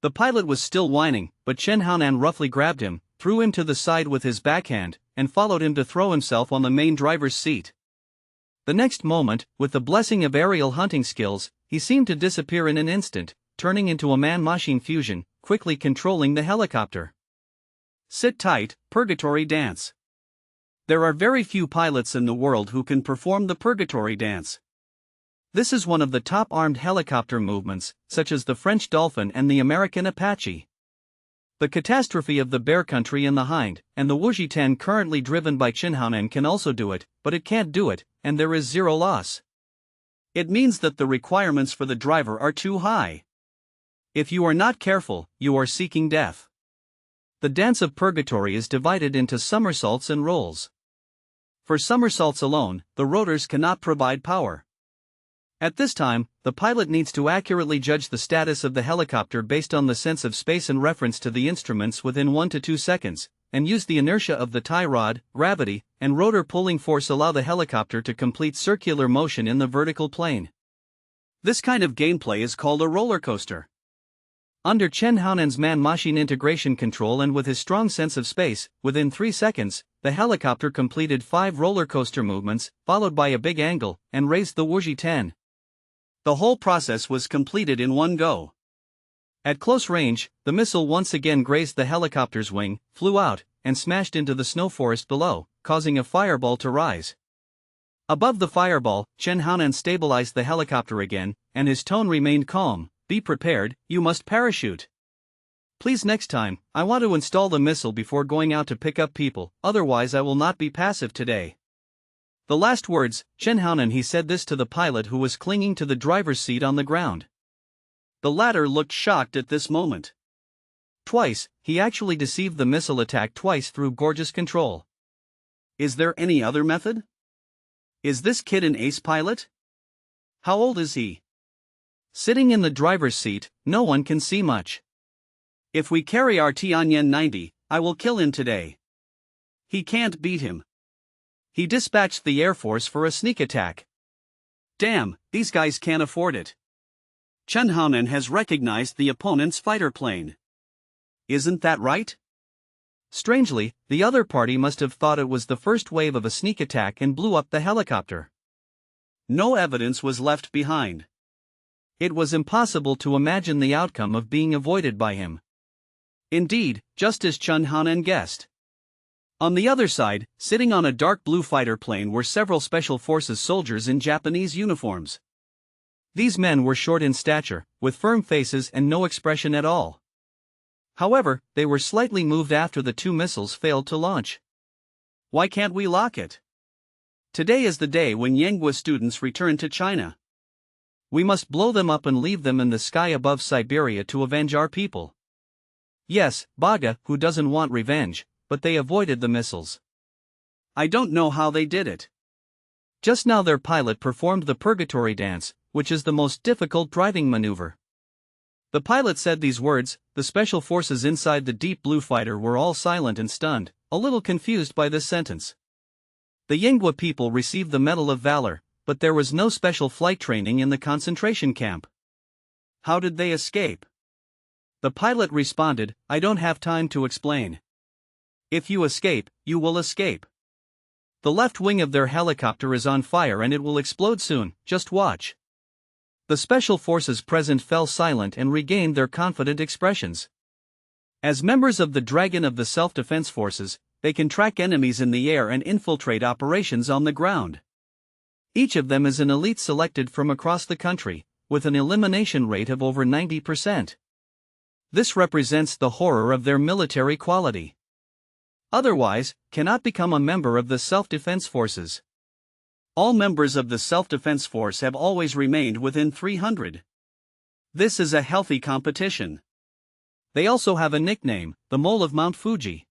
Speaker 1: The pilot was still whining, but Chen Haonan roughly grabbed him, threw him to the side with his backhand, and followed him to throw himself on the main driver's seat. The next moment, with the blessing of aerial hunting skills, he seemed to disappear in an instant, turning into a man-machine fusion, quickly controlling the helicopter. Sit tight, purgatory dance. There are very few pilots in the world who can perform the purgatory dance. This is one of the top armed helicopter movements, such as the French Dolphin and the American Apache. The catastrophe of the Bear Country and the Hind, and the Wuji 10 currently driven by Chen Haonan can also do it, but it can't do it, and there is zero loss. It means that the requirements for the driver are too high. If you are not careful, you are seeking death. The dance of purgatory is divided into somersaults and rolls. For somersaults alone, the rotors cannot provide power. At this time, the pilot needs to accurately judge the status of the helicopter based on the sense of space and reference to the instruments within 1 to 2 seconds, and use the inertia of the tie rod, gravity, and rotor pulling force allow the helicopter to complete circular motion in the vertical plane. This kind of gameplay is called a roller coaster. Under Chen Haonan's man-machine integration control and with his strong sense of space, within 3 seconds, the helicopter completed 5 roller coaster movements, followed by a big angle, and raised the Wuji 10. The whole process was completed in one go. At close range, the missile once again grazed the helicopter's wing, flew out, and smashed into the snow forest below, causing a fireball to rise. Above the fireball, Chen Haonan stabilized the helicopter again, and his tone remained calm. "Be prepared, you must parachute. Please next time, I want to install the missile before going out to pick up people, otherwise I will not be passive today." The last words, Chen Haonan, he said this to the pilot who was clinging to the driver's seat on the ground. The latter looked shocked at this moment. Twice, he actually deceived the missile attack twice through gorgeous control. Is there any other method? Is this kid an ace pilot? How old is he? Sitting in the driver's seat, no one can see much. If we carry our Tianyan 90, I will kill him today. He can't beat him. He dispatched the Air Force for a sneak attack. Damn, these guys can't afford it. Chen Haonan has recognized the opponent's fighter plane. Isn't that right? Strangely, the other party must have thought it was the first wave of a sneak attack and blew up the helicopter. No evidence was left behind. It was impossible to imagine the outcome of being avoided by him. Indeed, just as Chen Haonan guessed. On the other side, sitting on a dark blue fighter plane were several special forces soldiers in Japanese uniforms. These men were short in stature, with firm faces and no expression at all. However, they were slightly moved after the 2 missiles failed to launch. Why can't we lock it? Today is the day when Yanghua students return to China. We must blow them up and leave them in the sky above Siberia to avenge our people. Yes, Baga, who doesn't want revenge, but they avoided the missiles. I don't know how they did it. Just now their pilot performed the purgatory dance, which is the most difficult driving maneuver. The pilot said these words. The special forces inside the deep blue fighter were all silent and stunned, a little confused by this sentence. The Yanghua people received the Medal of Valor, but there was no special flight training in the concentration camp. How did they escape? The pilot responded, I don't have time to explain. If you escape, you will escape. The left wing of their helicopter is on fire and it will explode soon, just watch. The special forces present fell silent and regained their confident expressions. As members of the Dragon of the Self-Defense Forces, they can track enemies in the air and infiltrate operations on the ground. Each of them is an elite selected from across the country, with an elimination rate of over 90%. This represents the horror of their military quality. Otherwise, cannot become a member of the self-defense forces. All members of the self-defense force have always remained within 300. This is a healthy competition. They also have a nickname, the Mole of Mount Fuji.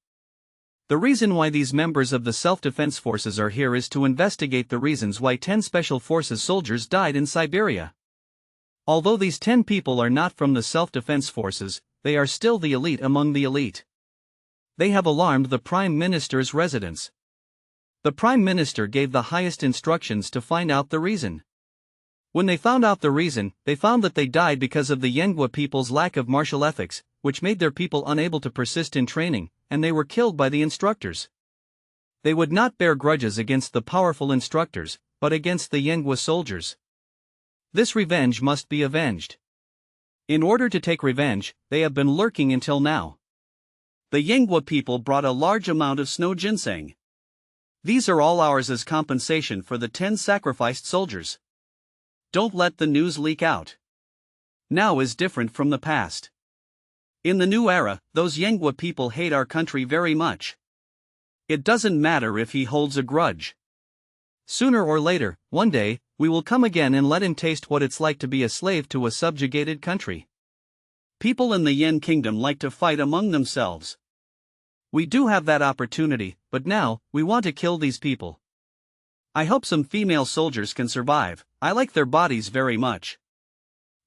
Speaker 1: The reason why these members of the self-defense forces are here is to investigate the reasons why 10 Special Forces soldiers died in Siberia. Although these 10 people are not from the self-defense forces, they are still the elite among the elite. They have alarmed the Prime Minister's residence. The Prime Minister gave the highest instructions to find out the reason. When they found out the reason, they found that they died because of the Yengwa people's lack of martial ethics, which made their people unable to persist in training, and they were killed by the instructors. They would not bear grudges against the powerful instructors, but against the Yengwa soldiers. This revenge must be avenged. In order to take revenge, they have been lurking until now. The Yengwa people brought a large amount of snow ginseng. These are all ours as compensation for the 10 sacrificed soldiers. Don't let the news leak out. Now is different from the past. In the new era, those Yengwa people hate our country very much. It doesn't matter if he holds a grudge. Sooner or later, one day, we will come again and let him taste what it's like to be a slave to a subjugated country. People in the Yen Kingdom like to fight among themselves. We do have that opportunity, but now, we want to kill these people. I hope some female soldiers can survive. I like their bodies very much.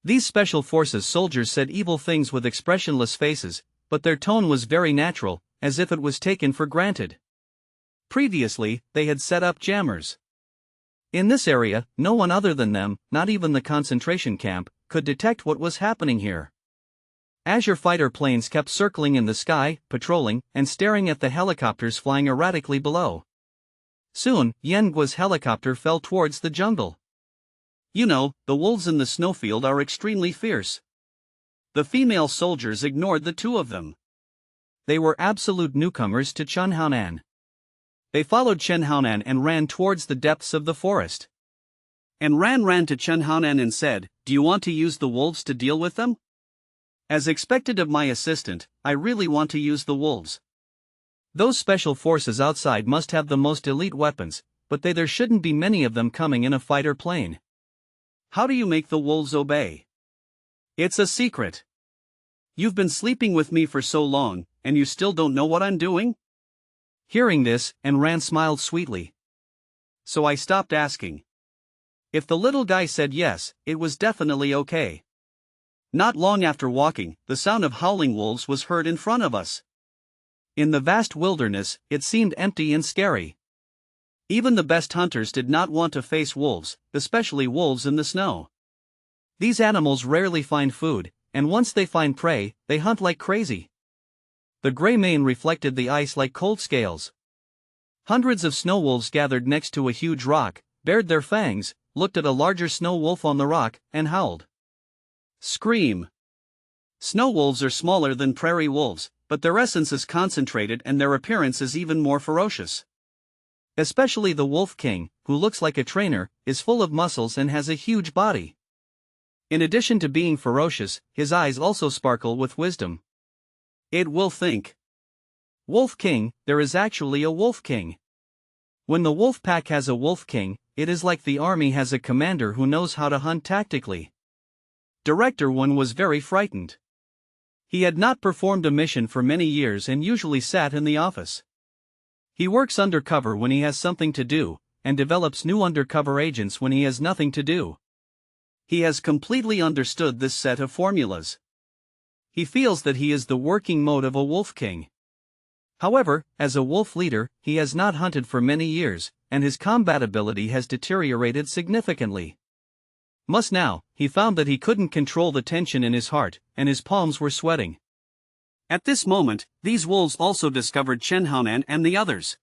Speaker 1: These Special Forces soldiers said evil things with expressionless faces, but their tone was very natural, as if it was taken for granted. Previously, they had set up jammers. In this area, no one other than them, not even the concentration camp, could detect what was happening here. Azure fighter planes kept circling in the sky, patrolling, and staring at the helicopters flying erratically below. Soon, Yengwa's helicopter fell towards the jungle. You know, the wolves in the snowfield are extremely fierce. The female soldiers ignored the two of them. They were absolute newcomers to Chunhaonan. They followed Chunhaonan and ran towards the depths of the forest. And ran to Chunhaonan and said, "Do you want to use the wolves to deal with them?" As expected of my assistant, I really want to use the wolves. Those special forces outside must have the most elite weapons, but there shouldn't be many of them coming in a fighter plane. How do you make the wolves obey? It's a secret. You've been sleeping with me for so long, and you still don't know what I'm doing? Hearing this, Ran smiled sweetly. So I stopped asking. If the little guy said yes, it was definitely okay. Not long after walking, the sound of howling wolves was heard in front of us. In the vast wilderness, it seemed empty and scary. Even the best hunters did not want to face wolves, especially wolves in the snow. These animals rarely find food, and once they find prey, they hunt like crazy. The gray mane reflected the ice like cold scales. Hundreds of snow wolves gathered next to a huge rock, bared their fangs, looked at a larger snow wolf on the rock, and howled. Scream. Snow wolves are smaller than prairie wolves, but their essence is concentrated and their appearance is even more ferocious. Especially the Wolf King, who looks like a trainer, is full of muscles and has a huge body. In addition to being ferocious, his eyes also sparkle with wisdom. It will think. Wolf King, there is actually a Wolf King. When the wolf pack has a Wolf King, it is like the army has a commander who knows how to hunt tactically. Director 1 was very frightened. He had not performed a mission for many years and usually sat in the office. He works undercover when he has something to do, and develops new undercover agents when he has nothing to do. He has completely understood this set of formulas. He feels that he is the working mode of a Wolf King. However, as a wolf leader, he has not hunted for many years, and his combat ability has deteriorated significantly. Now, he found that he couldn't control the tension in his heart, and his palms were sweating. At this moment, these wolves also discovered Chen Haonan and the others.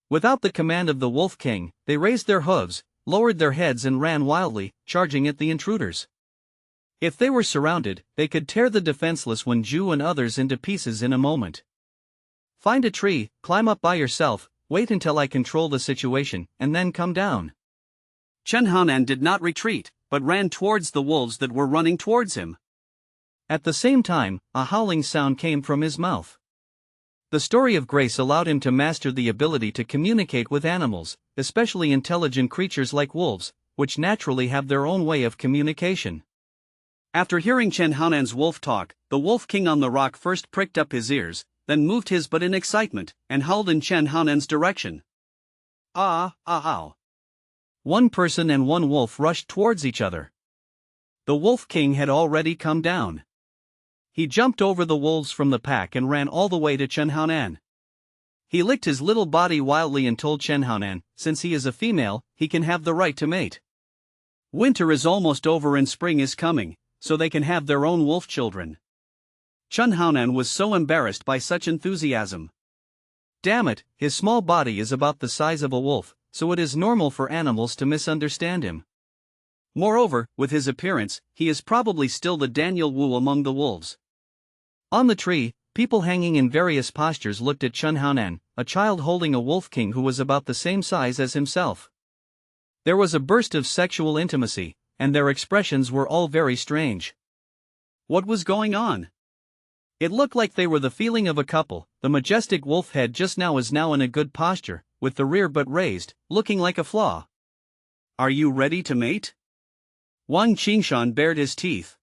Speaker 2: Without the command of the Wolf King, they raised their hooves, lowered their heads and ran wildly, charging at the intruders. If they were surrounded, they could tear the defenseless Wenju and others into pieces in a moment. Find a tree, climb up by yourself, wait until I control the situation, and then come down.
Speaker 1: Chen Haonan did not retreat, but ran towards the wolves that were running towards him.
Speaker 2: At the same time, a howling sound came from his mouth. The story of Grace allowed him to master the ability to communicate with animals, especially intelligent creatures like wolves, which naturally have their own way of communication.
Speaker 1: After hearing Chen Haonan's wolf talk, the Wolf King on the rock first pricked up his ears, then moved his butt in excitement, and howled in Chen Haonan's direction. Ah, ah, ow.
Speaker 2: One person and one wolf rushed towards each other. The Wolf King had already come down. He jumped over the wolves from the pack and ran all the way to Chen Haonan. He licked his little body wildly and told Chen Haonan, since he is a female, he can have the right to mate. Winter is almost over and spring is coming, so they can have their own wolf children. Chen Haonan was so embarrassed by such enthusiasm. Damn it, his small body is about the size of a wolf, so it is normal for animals to misunderstand him. Moreover, with his appearance, he is probably still the Daniel Wu among the wolves. On the tree, people hanging in various postures looked at Chen Haonan, a child holding a Wolf King who was about the same size as himself. There was a burst of sexual intimacy, and their expressions were all very strange. What was going on? It looked like they were the feeling of a couple. The majestic wolf head just now is now in a good posture, with the rear butt raised, looking like a flaw. Are you ready to mate? Wang Qingshan bared his teeth.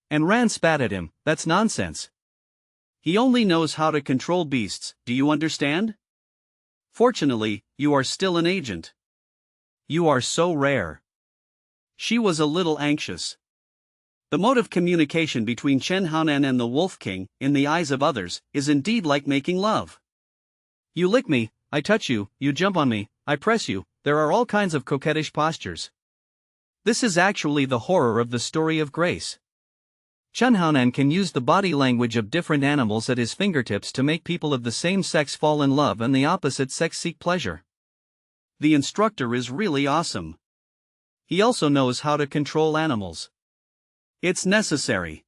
Speaker 2: And Ran spat at him, that's nonsense. He only knows how to control beasts, do you understand? Fortunately, you are still an agent. You are so rare. She was a little anxious. The mode of communication between Chen Haonan and the Wolf King, in the eyes of others, is indeed like making love. You lick me, I touch you, you jump on me, I press you, there are all kinds of coquettish postures. This is actually the horror of the story of Grace. Chen Haonan can use the body language of different animals at his fingertips to make people of the same sex fall in love and the opposite sex seek pleasure. The instructor is really awesome. He also knows how to control animals. It's necessary.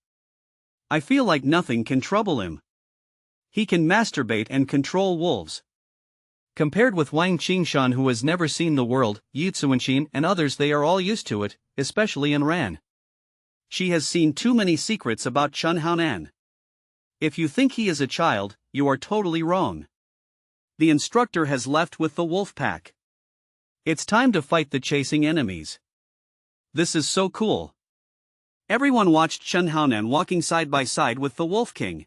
Speaker 2: I feel like nothing can trouble him. He can masturbate and control wolves. Compared with Wang Qingshan, who has never seen the world, Yi Tsuanshin and others, they are all used to it, especially in Ran. She has seen too many secrets about Chen Haonan. If you think he is a child, you are totally wrong. The instructor has left with the wolf pack. It's time to fight the chasing enemies. This is so cool. Everyone watched Chen Haonan walking side by side with the Wolf King.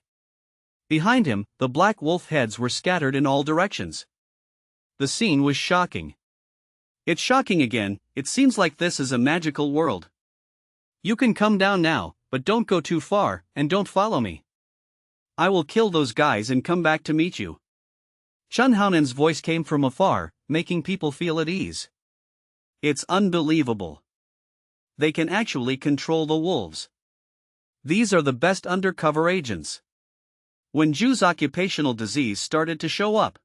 Speaker 2: Behind him, the black wolf heads were scattered in all directions. The scene was shocking. It's shocking again, it seems like this is a magical world. You can come down now, but don't go too far, and don't follow me. I will kill those guys and come back to meet you. Chen Haonan's voice came from afar, making people feel at ease. It's unbelievable. They can actually control the wolves. These are the best undercover agents. When Ju's occupational disease started to show up.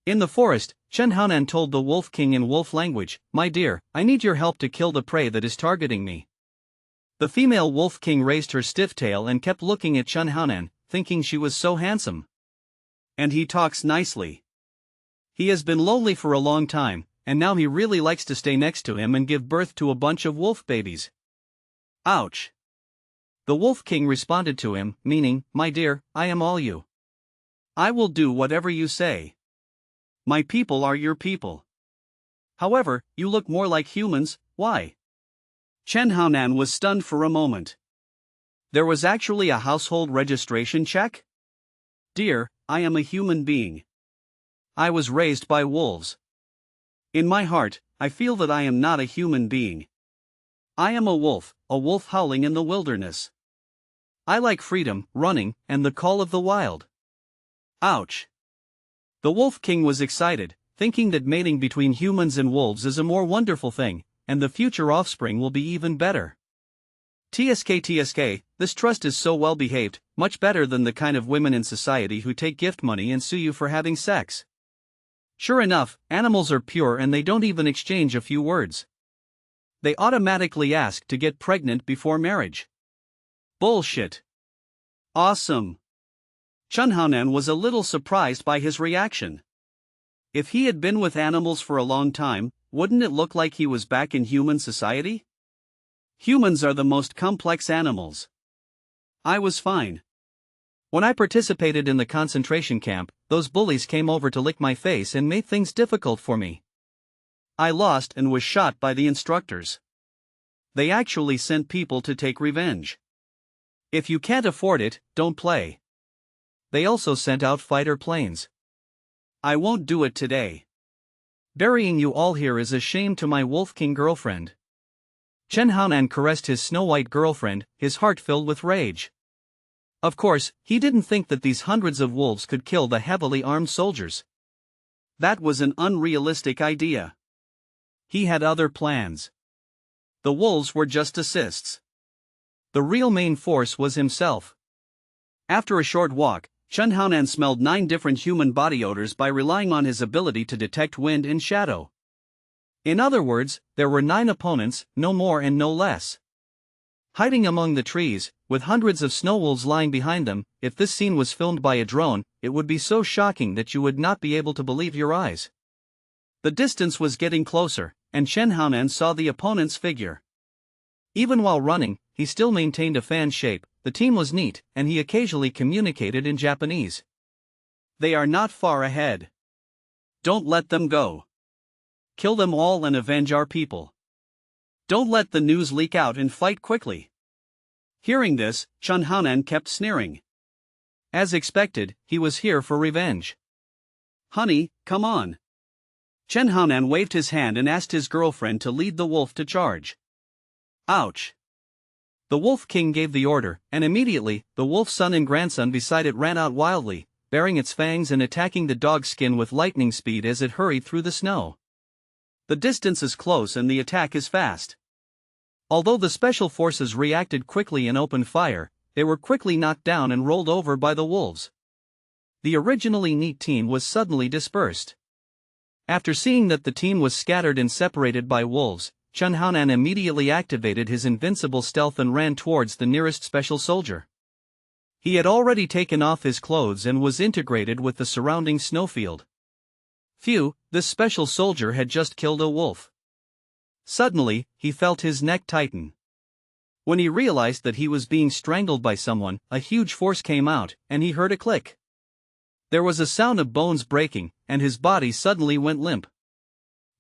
Speaker 2: In the forest, Chen Haonan told the Wolf King in wolf language, "My dear, I need your help to kill the prey that is targeting me." The female Wolf King raised her stiff tail and kept looking at Chen Haonan, thinking she was so handsome. And he talks nicely. He has been lonely for a long time, and now he really likes to stay next to him and give birth to a bunch of wolf babies. Ouch. The Wolf King responded to him, meaning, "My dear, I am all you. I will do whatever you say. My people are your people. However, you look more like humans, why?" Chen Haonan was stunned for a moment. There was actually a household registration check? Dear, I am a human being. I was raised by wolves. In my heart, I feel that I am not a human being. I am a wolf howling in the wilderness. I like freedom, running, and the call of the wild. Ouch. The Wolf King was excited, thinking that mating between humans and wolves is a more wonderful thing, and the future offspring will be even better. TSK, this trust is so well behaved, much better than the kind of women in society who take gift money and sue you for having sex. Sure enough, animals are pure and they don't even exchange a few words. They automatically ask to get pregnant before marriage. Bullshit.
Speaker 1: Awesome. Chunhaonan was a little surprised by his reaction. If he had been with animals for a long time, wouldn't it look like he was back in human society? Humans are the most complex animals. I was fine.
Speaker 2: When I participated in the concentration camp, those bullies came over to lick my face and made things difficult for me.
Speaker 1: I lost and was shot by the instructors. They actually sent people to take revenge. If you can't afford it, don't play.
Speaker 2: They also sent out fighter planes.
Speaker 1: I won't do it today.
Speaker 2: Burying you all here is a shame to my Wolf King girlfriend. Chen Haonan caressed his snow-white girlfriend, his heart filled with rage. Of course, he didn't think that these hundreds of wolves could kill the heavily armed soldiers.
Speaker 1: That was an unrealistic idea. He had other plans. The wolves were just assists.
Speaker 2: The real main force was himself.
Speaker 1: After a short walk, Chen Haonan smelled 9 different human body odors by relying on his ability to detect wind and shadow.
Speaker 2: In other words, there were 9 opponents, no more and no less. Hiding among the trees, with hundreds of snow wolves lying behind them, if this scene was filmed by a drone, it would be so shocking that you would not be able to believe your eyes.
Speaker 1: The distance was getting closer, and Chen Haonan saw the opponent's figure.
Speaker 2: Even while running, he still maintained a fan shape. The team was neat, and he occasionally communicated in Japanese.
Speaker 1: They are not far ahead. Don't let them go. Kill them all and avenge our people. Don't let the news leak out and fight quickly. Hearing this, Chen Haonan kept sneering.
Speaker 2: As expected, he was here for revenge.
Speaker 1: Honey, come on. Chen Haonan waved his hand and asked his girlfriend to lead the wolf to charge. Ouch.
Speaker 2: The Wolf King gave the order, and immediately, the wolf's son and grandson beside it ran out wildly, baring its fangs and attacking the dog's skin with lightning speed as it hurried through the snow.
Speaker 1: The distance is close and the attack is fast.
Speaker 2: Although the special forces reacted quickly and opened fire, they were quickly knocked down and rolled over by the wolves. The originally neat team was suddenly dispersed. After seeing that the team was scattered and separated by wolves, Chen Haonan immediately activated his invincible stealth and ran towards the nearest special soldier. He had already taken off his clothes and was integrated with the surrounding snowfield. Phew, this special soldier had just killed a wolf. Suddenly, he felt his neck tighten. When he realized that he was being strangled by someone, a huge force came out, and he heard a click. There was a sound of bones breaking, and his body suddenly went limp.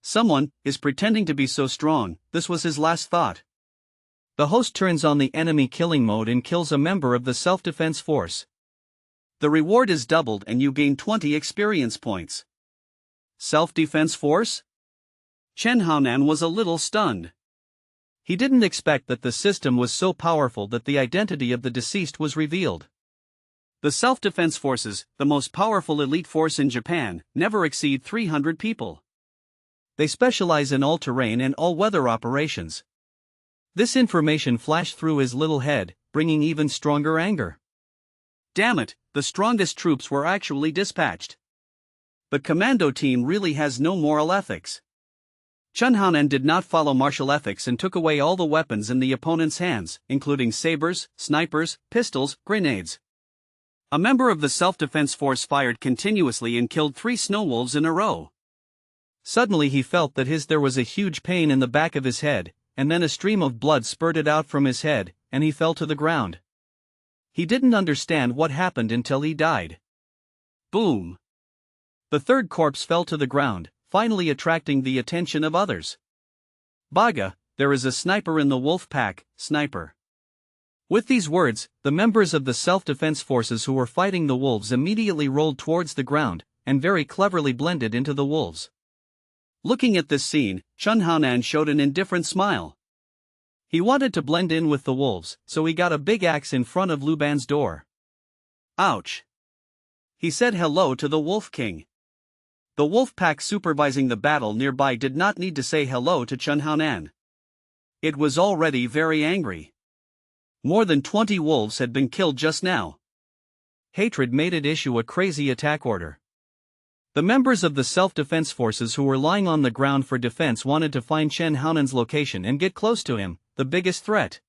Speaker 1: Someone is pretending to be so strong, this was his last thought.
Speaker 2: The host turns on the enemy killing mode and kills a member of the self-defense force.
Speaker 1: The reward is doubled and you gain 20 experience points. Self-defense force? Chen Haonan was a little stunned.
Speaker 2: He didn't expect that the system was so powerful that the identity of the deceased was revealed.
Speaker 1: The self-defense forces, the most powerful elite force in Japan, never exceed 300 people.
Speaker 2: They specialize in all-terrain and all-weather operations. This information flashed through his little head, bringing even stronger anger.
Speaker 1: Damn it, the strongest troops were actually dispatched. The commando team really has no moral ethics. Chen Haonan did not follow martial ethics and took away all the weapons in the opponent's hands, including sabers, snipers, pistols, grenades. A member of the self-defense force fired continuously and killed 3 snow wolves in a row.
Speaker 2: Suddenly he felt that there was a huge pain in the back of his head, and then a stream of blood spurted out from his head, and he fell to the ground. He didn't understand what happened until he died.
Speaker 1: Boom! The third corpse fell to the ground, finally attracting the attention of others. Baga, there is a sniper in the wolf pack, sniper.
Speaker 2: With these words, the members of the self-defense forces who were fighting the wolves immediately rolled towards the ground, and very cleverly blended into the wolves.
Speaker 1: Looking at this scene, Chen Haonan showed an indifferent smile. He wanted to blend in with the wolves, so he got a big axe in front of Luban's door. Ouch! He said hello to the Wolf King. The wolf pack supervising the battle nearby did not need to say hello to Chen Haonan. It was already very angry. More than 20 wolves had been killed just now.
Speaker 2: Hatred made it issue a crazy attack order. The members of the self-defense forces who were lying on the ground for defense wanted to find Chen Haonan's location and get close to him, the biggest threat.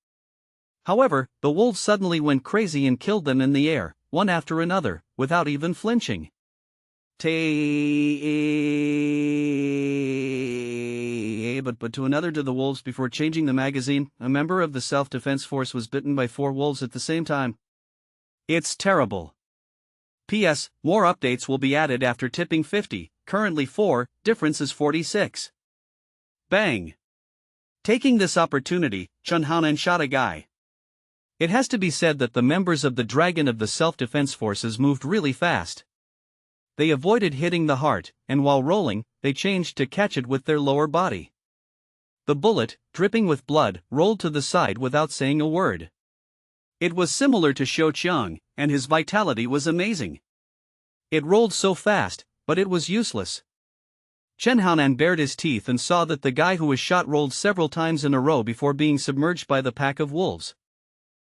Speaker 2: However, the wolves suddenly went crazy and killed them in the air, one after another, without even flinching. But to another to the wolves before changing the magazine, a member of the self-defense force was bitten by 4 wolves at the same time.
Speaker 1: It's terrible. P.S. More updates will be added after tipping 50, currently 4, difference is 46. Bang! Taking this opportunity, Chen Haonan shot a guy.
Speaker 2: It has to be said that the members of the Dragon of the Self-Defense Forces moved really fast. They avoided hitting the heart, and while rolling, they changed to catch it with their lower body. The bullet, dripping with blood, rolled to the side without saying a word.
Speaker 1: It was similar to Xiao Qiang, and his vitality was amazing.
Speaker 2: It rolled so fast, but it was useless. Chen Haonan bared his teeth and saw that the guy who was shot rolled several times in a row before being submerged by the pack of wolves.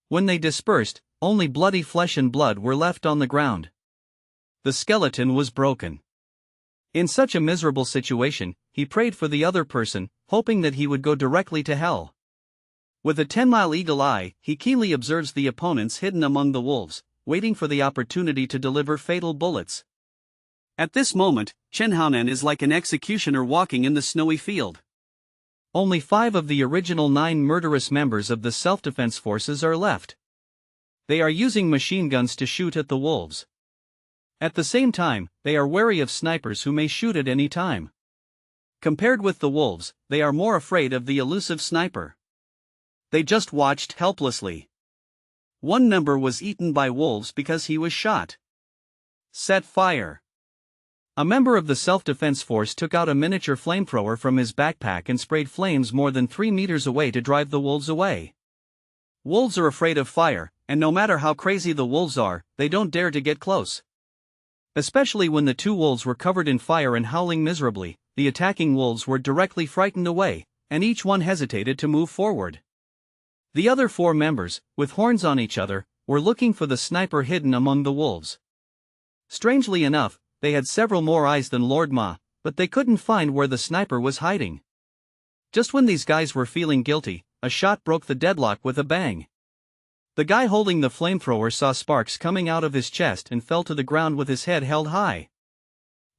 Speaker 2: When they dispersed, only bloody flesh and blood were left on the ground. The skeleton was broken. In such a miserable situation, he prayed for the other person, hoping that he would go directly to hell. With a 10-mile eagle eye, he keenly observes the opponents hidden among the wolves, waiting for the opportunity to deliver fatal bullets. At this moment, Chen Haonan is like an executioner walking in the snowy field. Only 5 of the original 9 murderous members of the self-defense forces are left. They are using machine guns to shoot at the wolves. At the same time, they are wary of snipers who may shoot at any time. Compared with the wolves, they are more afraid of the elusive sniper.
Speaker 1: They just watched helplessly. One member was eaten by wolves because he was shot. Set fire.
Speaker 2: A member of the self-defense force took out a miniature flamethrower from his backpack and sprayed flames more than 3 meters away to drive the wolves away.
Speaker 1: Wolves are afraid of fire, and no matter how crazy the wolves are, they don't dare to get close.
Speaker 2: Especially when the 2 wolves were covered in fire and howling miserably, the attacking wolves were directly frightened away, and each one hesitated to move forward. The other 4 members, with horns on each other, were looking for the sniper hidden among the wolves. Strangely enough, they had several more eyes than Lord Ma, but they couldn't find where the sniper was hiding. Just when these guys were feeling guilty, a shot broke the deadlock with a bang. The guy holding the flamethrower saw sparks coming out of his chest and fell to the ground with his head held high.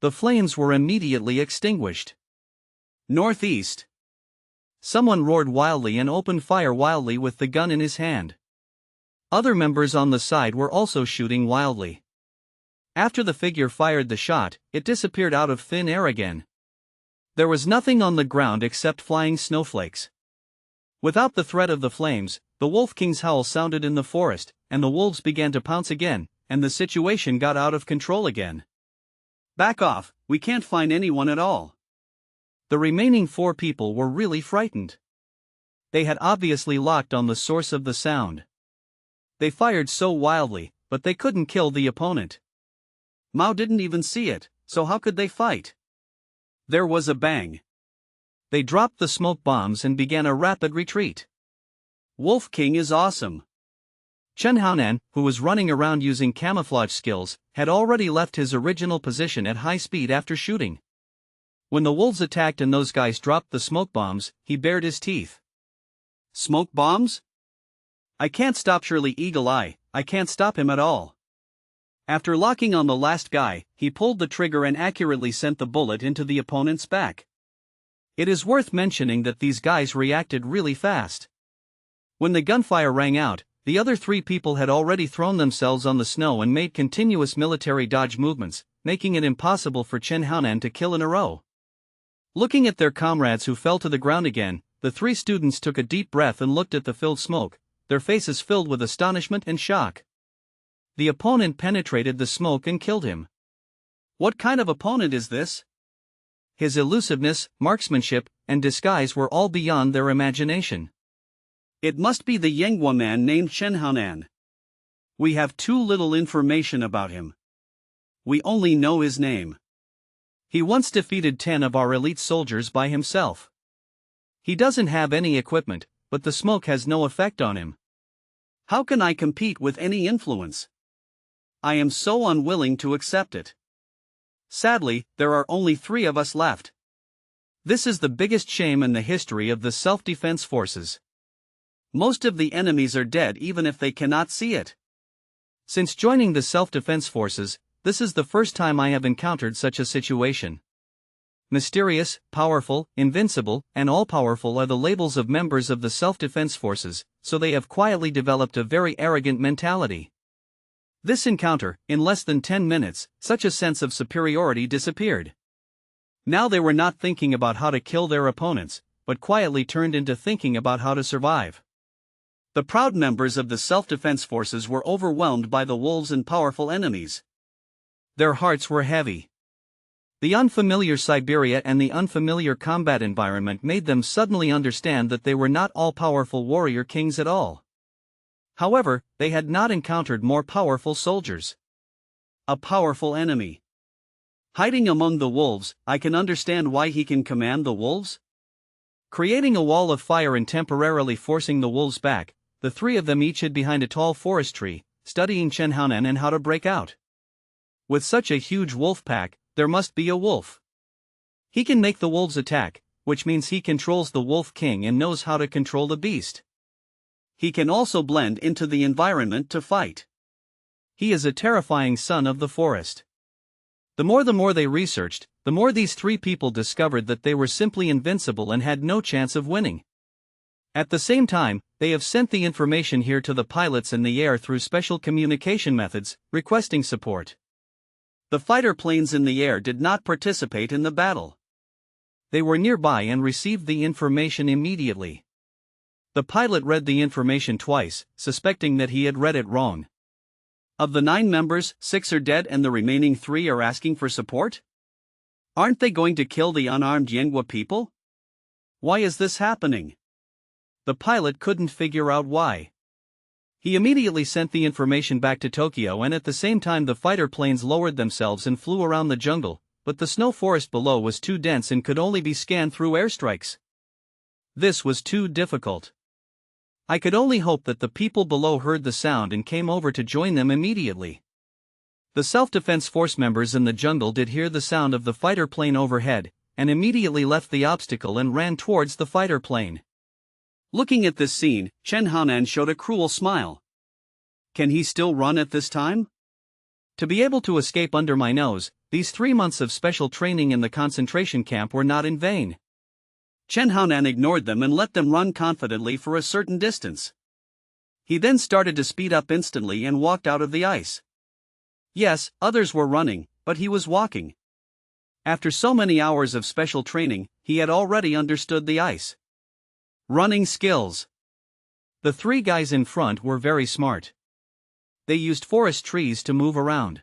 Speaker 2: The flames were immediately extinguished.
Speaker 1: Northeast.
Speaker 2: Someone roared wildly and opened fire wildly with the gun in his hand. Other members on the side were also shooting wildly. After the figure fired the shot, it disappeared out of thin air again. There was nothing on the ground except flying snowflakes. Without the threat of the flames, the Wolf King's howl sounded in the forest, and the wolves began to pounce again, and the situation got out of control again.
Speaker 1: Back off, we can't find anyone at all.
Speaker 2: The remaining 4 people were really frightened. They had obviously locked on the source of the sound. They fired so wildly, but they couldn't kill the opponent.
Speaker 1: Mao didn't even see it, so how could they fight? There was a bang.
Speaker 2: They dropped the smoke bombs and began a rapid retreat.
Speaker 1: Wolf King is awesome.
Speaker 2: Chen Haonan, who was running around using camouflage skills, had already left his original position at high speed after shooting. When the wolves attacked and those guys dropped the smoke bombs, he bared his teeth.
Speaker 1: Smoke bombs? I can't stop Shirley Eagle Eye, I can't stop him at all. After locking on the last guy, he pulled the trigger and accurately sent the bullet into the opponent's back. It is worth mentioning that these guys reacted really fast. When the gunfire rang out, the other 3 people had already thrown themselves on the snow and made continuous military dodge movements, making it impossible for Chen Haonan to kill in a row. Looking at their comrades who fell to the ground again, the 3 students took a deep breath and looked at the filled smoke, their faces filled with astonishment and shock. The opponent penetrated the smoke and killed him. What kind of opponent is this?
Speaker 2: His elusiveness, marksmanship, and disguise were all beyond their imagination.
Speaker 1: It must be the Yanghua man named Chen Haonan. We have too little information about him. We only know his name. He once defeated 10 of our elite soldiers by himself. He doesn't have any equipment, but the smoke has no effect on him. How can I compete with any influence? I am so unwilling to accept it. Sadly, there are only 3 of us left. This is the biggest shame in the history of the self-defense forces. Most of the enemies are dead even if they cannot see it.
Speaker 2: Since joining the self-defense forces, this is the first time I have encountered such a situation. Mysterious, powerful, invincible, and all-powerful are the labels of members of the self-defense forces, so they have quietly developed a very arrogant mentality. This encounter, in less than 10 minutes, such a sense of superiority disappeared. Now they were not thinking about how to kill their opponents, but quietly turned into thinking about how to survive. The proud members of the self-defense forces were overwhelmed by the wolves and powerful enemies. Their hearts were heavy. The unfamiliar Siberia and the unfamiliar combat environment made them suddenly understand that they were not all-powerful warrior kings at all. However, they had not encountered more powerful soldiers. A powerful enemy. Hiding among the wolves, I can understand why he can command the wolves. Creating a wall of fire and temporarily forcing the wolves back, the 3 of them each hid behind a tall forest tree, studying Chen Haonan and how to break out. With such a huge wolf pack, there must be a wolf. He can make the wolves attack, which means he controls the Wolf King and knows how to control the beast. He can also blend into the environment to fight. He is a terrifying son of the forest. The more they researched, the more these 3 people discovered that they were simply invincible and had no chance of winning. At the same time, they have sent the information here to the pilots in the air through special communication methods, requesting support. The fighter planes in the air did not participate in the battle. They were nearby and received the information immediately. The pilot read the information twice, suspecting that he had read it wrong. Of the 9 members, 6 are dead and the remaining 3 are asking for support? Aren't they going to kill the unarmed Yenghua people? Why is this happening? The pilot couldn't figure out why. He immediately sent the information back to Tokyo, and at the same time the fighter planes lowered themselves and flew around the jungle, but the snow forest below was too dense and could only be scanned through airstrikes. This was too difficult. I could only hope that the people below heard the sound and came over to join them immediately. The self-defense force members in the jungle did hear the sound of the fighter plane overhead, and immediately left the obstacle and ran towards the fighter plane. Looking at this scene, Chen Haonan showed a cruel smile. Can he still run at this time? To be able to escape under my nose, these 3 months of special training in the concentration camp were not in vain. Chen Haonan ignored them and let them run confidently for a certain distance. He then started to speed up instantly and walked out of the ice. Yes, others were running, but he was walking. After so many hours of special training, he had already understood the ice. Running skills. The 3 guys in front were very smart. They used forest trees to move around.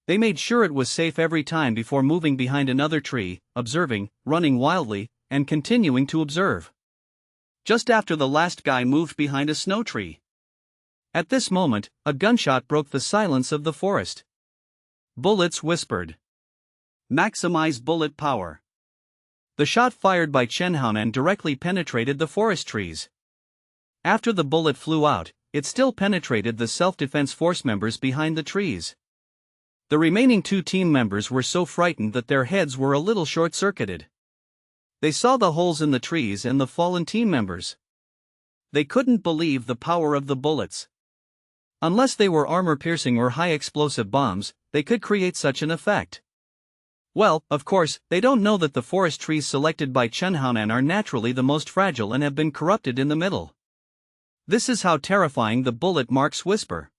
Speaker 2: They made sure it was safe every time before moving behind another tree, observing, running wildly, and continuing to observe. Just after the last guy moved behind a snow tree. At this moment, a gunshot broke the silence of the forest. Bullets whispered. Maximize bullet power. The shot fired by Chen Haonan directly penetrated the forest trees. After the bullet flew out, it still penetrated the self-defense force members behind the trees. The remaining 2 team members were so frightened that their heads were a little short-circuited. They saw the holes in the trees and the fallen team members. They couldn't believe the power of the bullets. Unless they were armor-piercing or high-explosive bombs, they could create such an effect. Well, of course, they don't know that the forest trees selected by Chen Haonan are naturally the most fragile and have been corrupted in the middle. This is how terrifying the bullet marks whisper.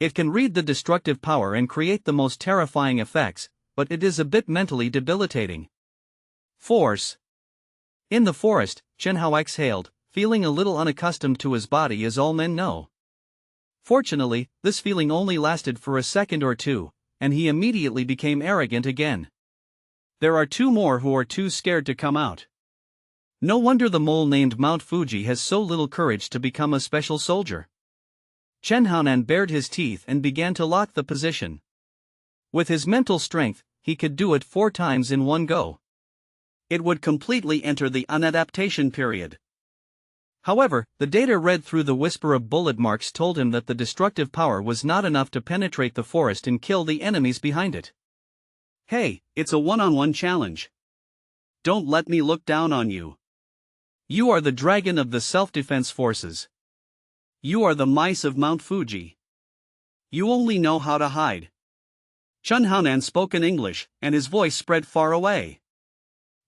Speaker 2: It can read the destructive power and create the most terrifying effects, but it is a bit mentally debilitating. Force. In the forest, Chen Hao exhaled, feeling a little unaccustomed to his body, as all men know. Fortunately, this feeling only lasted for a second or 2, and he immediately became arrogant again. There are 2 more who are too scared to come out. No wonder the mole named Mount Fuji has so little courage to become a special soldier. Chen Haonan bared his teeth and began to lock the position. With his mental strength, he could do it 4 times in one go. It would completely enter the unadaptation period. However, the data read through the whisper of bullet marks told him that the destructive power was not enough to penetrate the forest and kill the enemies behind it.
Speaker 1: Hey, it's a one-on-one challenge. Don't let me look down on you. You are the dragon of the self-defense forces. You are the mice of Mount Fuji. You only know how to hide. Chun Haonan spoke in English, and his voice spread far away.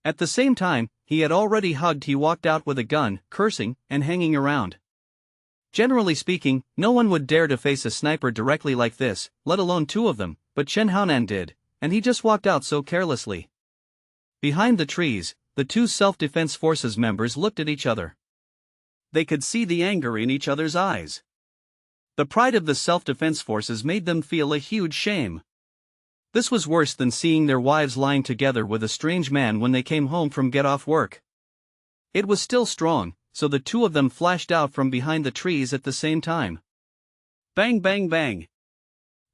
Speaker 2: At the same time, he had already hugged. He walked out with a gun, cursing, and hanging around. Generally speaking, no one would dare to face a sniper directly like this, let alone two of them, but Chen Haonan did, and he just walked out so carelessly. Behind the trees, the two self-defense forces members looked at each other.
Speaker 1: They could see the anger in each other's eyes. The pride of the self-defense forces made them feel a huge shame.
Speaker 2: This was worse than seeing their wives lying together with a strange man when they came home from get-off work. It was still strong, so the two of them flashed out from behind the trees at the same time.
Speaker 1: Bang bang bang.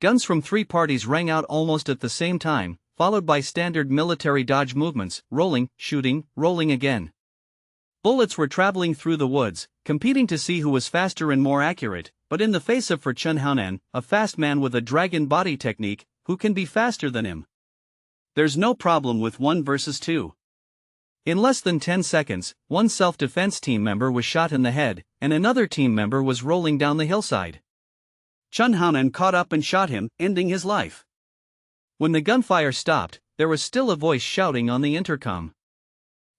Speaker 2: Guns from three parties rang out almost at the same time, followed by standard military dodge movements, rolling, shooting, rolling again. Bullets were traveling through the woods, competing to see who was faster and more accurate, but in the face of Chun Haonan, a fast man with a dragon body technique, who can be faster than him?
Speaker 1: There's no problem with 1 versus 2.
Speaker 2: In less than 10 seconds, one self-defense team member was shot in the head, and another team member was rolling down the hillside.
Speaker 1: Chun Haonan caught up and shot him, ending his life.
Speaker 2: When the gunfire stopped, there was still a voice shouting on the intercom.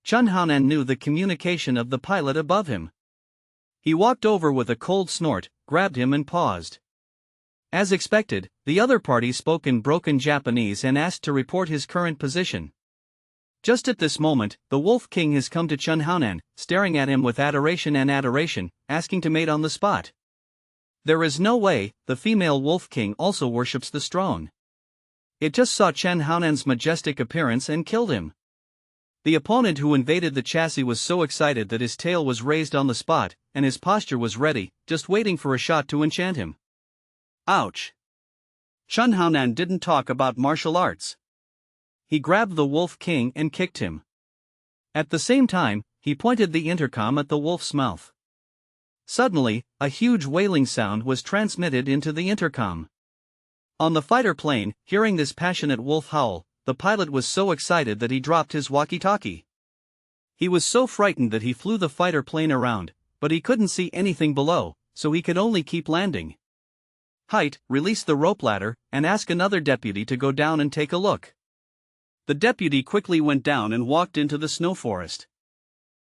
Speaker 2: Chun Haonan knew the communication of the pilot above him. He walked over with a cold snort, grabbed him and paused. As expected, the other party spoke in broken Japanese and asked to report his current position. Just at this moment, the Wolf King has come to Chun Haonan, staring at him with adoration, asking to mate on the spot. There is no way, the female Wolf King also worships the strong. It just saw Chun Haonan's majestic appearance and killed him. The opponent who invaded the chassis was so excited that his tail was raised on the spot, and his posture was ready, just waiting for a shot to enchant him.
Speaker 1: Ouch. Chun Haonan didn't talk about martial arts.
Speaker 2: He grabbed the Wolf King and kicked him. At the same time, he pointed the intercom at the wolf's mouth. Suddenly, a huge wailing sound was transmitted into the intercom. On the fighter plane, hearing this passionate wolf howl, the pilot was so excited that he dropped his walkie-talkie. He was so frightened that he flew the fighter plane around, but he couldn't see anything below, so he could only keep landing. Height, release the rope ladder, and ask another deputy to go down and take a look. The deputy quickly went down and walked into the snow forest.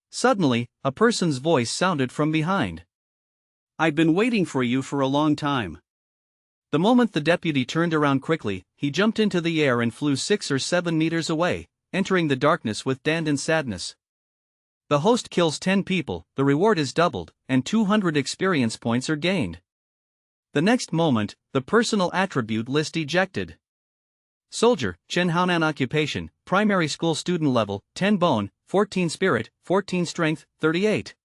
Speaker 2: Suddenly, a person's voice sounded from behind.
Speaker 1: I've been waiting for you for a long time.
Speaker 2: The moment the deputy turned around quickly, he jumped into the air and flew 6 or 7 meters away, entering the darkness with Dan sadness. The host kills 10 people, the reward is doubled, and 200 experience points are gained. The next moment, the personal attribute list ejected. Soldier, Chun Haonan occupation, primary school student level, 10 bone, 14 spirit, 14 strength, 38.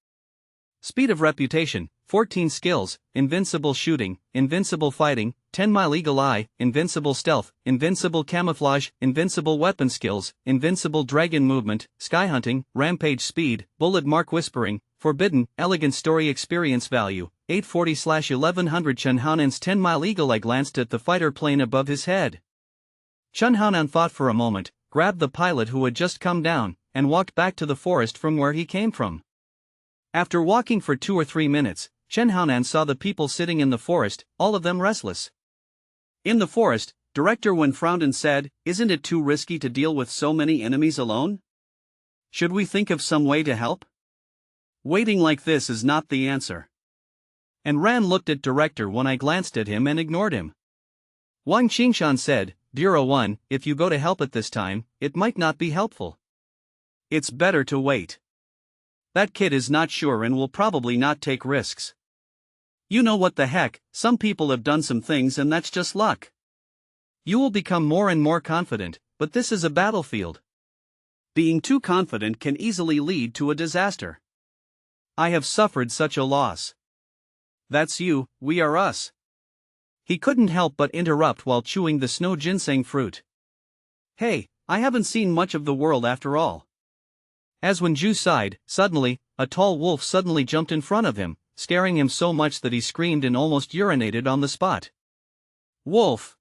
Speaker 2: Speed of reputation, 14 skills, invincible shooting, invincible fighting, 10-mile eagle eye, invincible stealth, invincible camouflage, invincible weapon skills, invincible dragon movement, sky hunting, rampage speed, bullet mark whispering, forbidden, elegant story experience value, 840/1100. Chun Haonan's 10-mile eagle eye glanced at the fighter plane above his head. Chun Haonan thought for a moment, grabbed the pilot who had just come down, and walked back to the forest from where he came from. After walking for 2 or 3 minutes, Chun Haonan saw the people sitting in the forest, all of them restless.
Speaker 1: In the forest, Director Wen frowned and said, "Isn't it too risky to deal with so many enemies alone? Should we think of some way to help? Waiting like this is not the answer."
Speaker 2: And Ran looked at Director Wen. I glanced at him and ignored him. Wang Qingshan said, "Bureau 1, if you go to help at this time, it might not be helpful.
Speaker 1: It's better to wait. That kid is not sure and will probably not take risks. You know what the heck, some people have done some things and that's just luck.
Speaker 2: You will become more and more confident, but this is a battlefield.
Speaker 1: Being too confident can easily lead to a disaster. I have suffered such a loss. That's you, we are us."
Speaker 2: He couldn't help but interrupt while chewing the snow ginseng fruit.
Speaker 1: "Hey, I haven't seen much of the world after all."
Speaker 2: As Wenju sighed, suddenly, a tall wolf suddenly jumped in front of him, scaring him so much that he screamed and almost urinated on the spot.
Speaker 1: Wolf!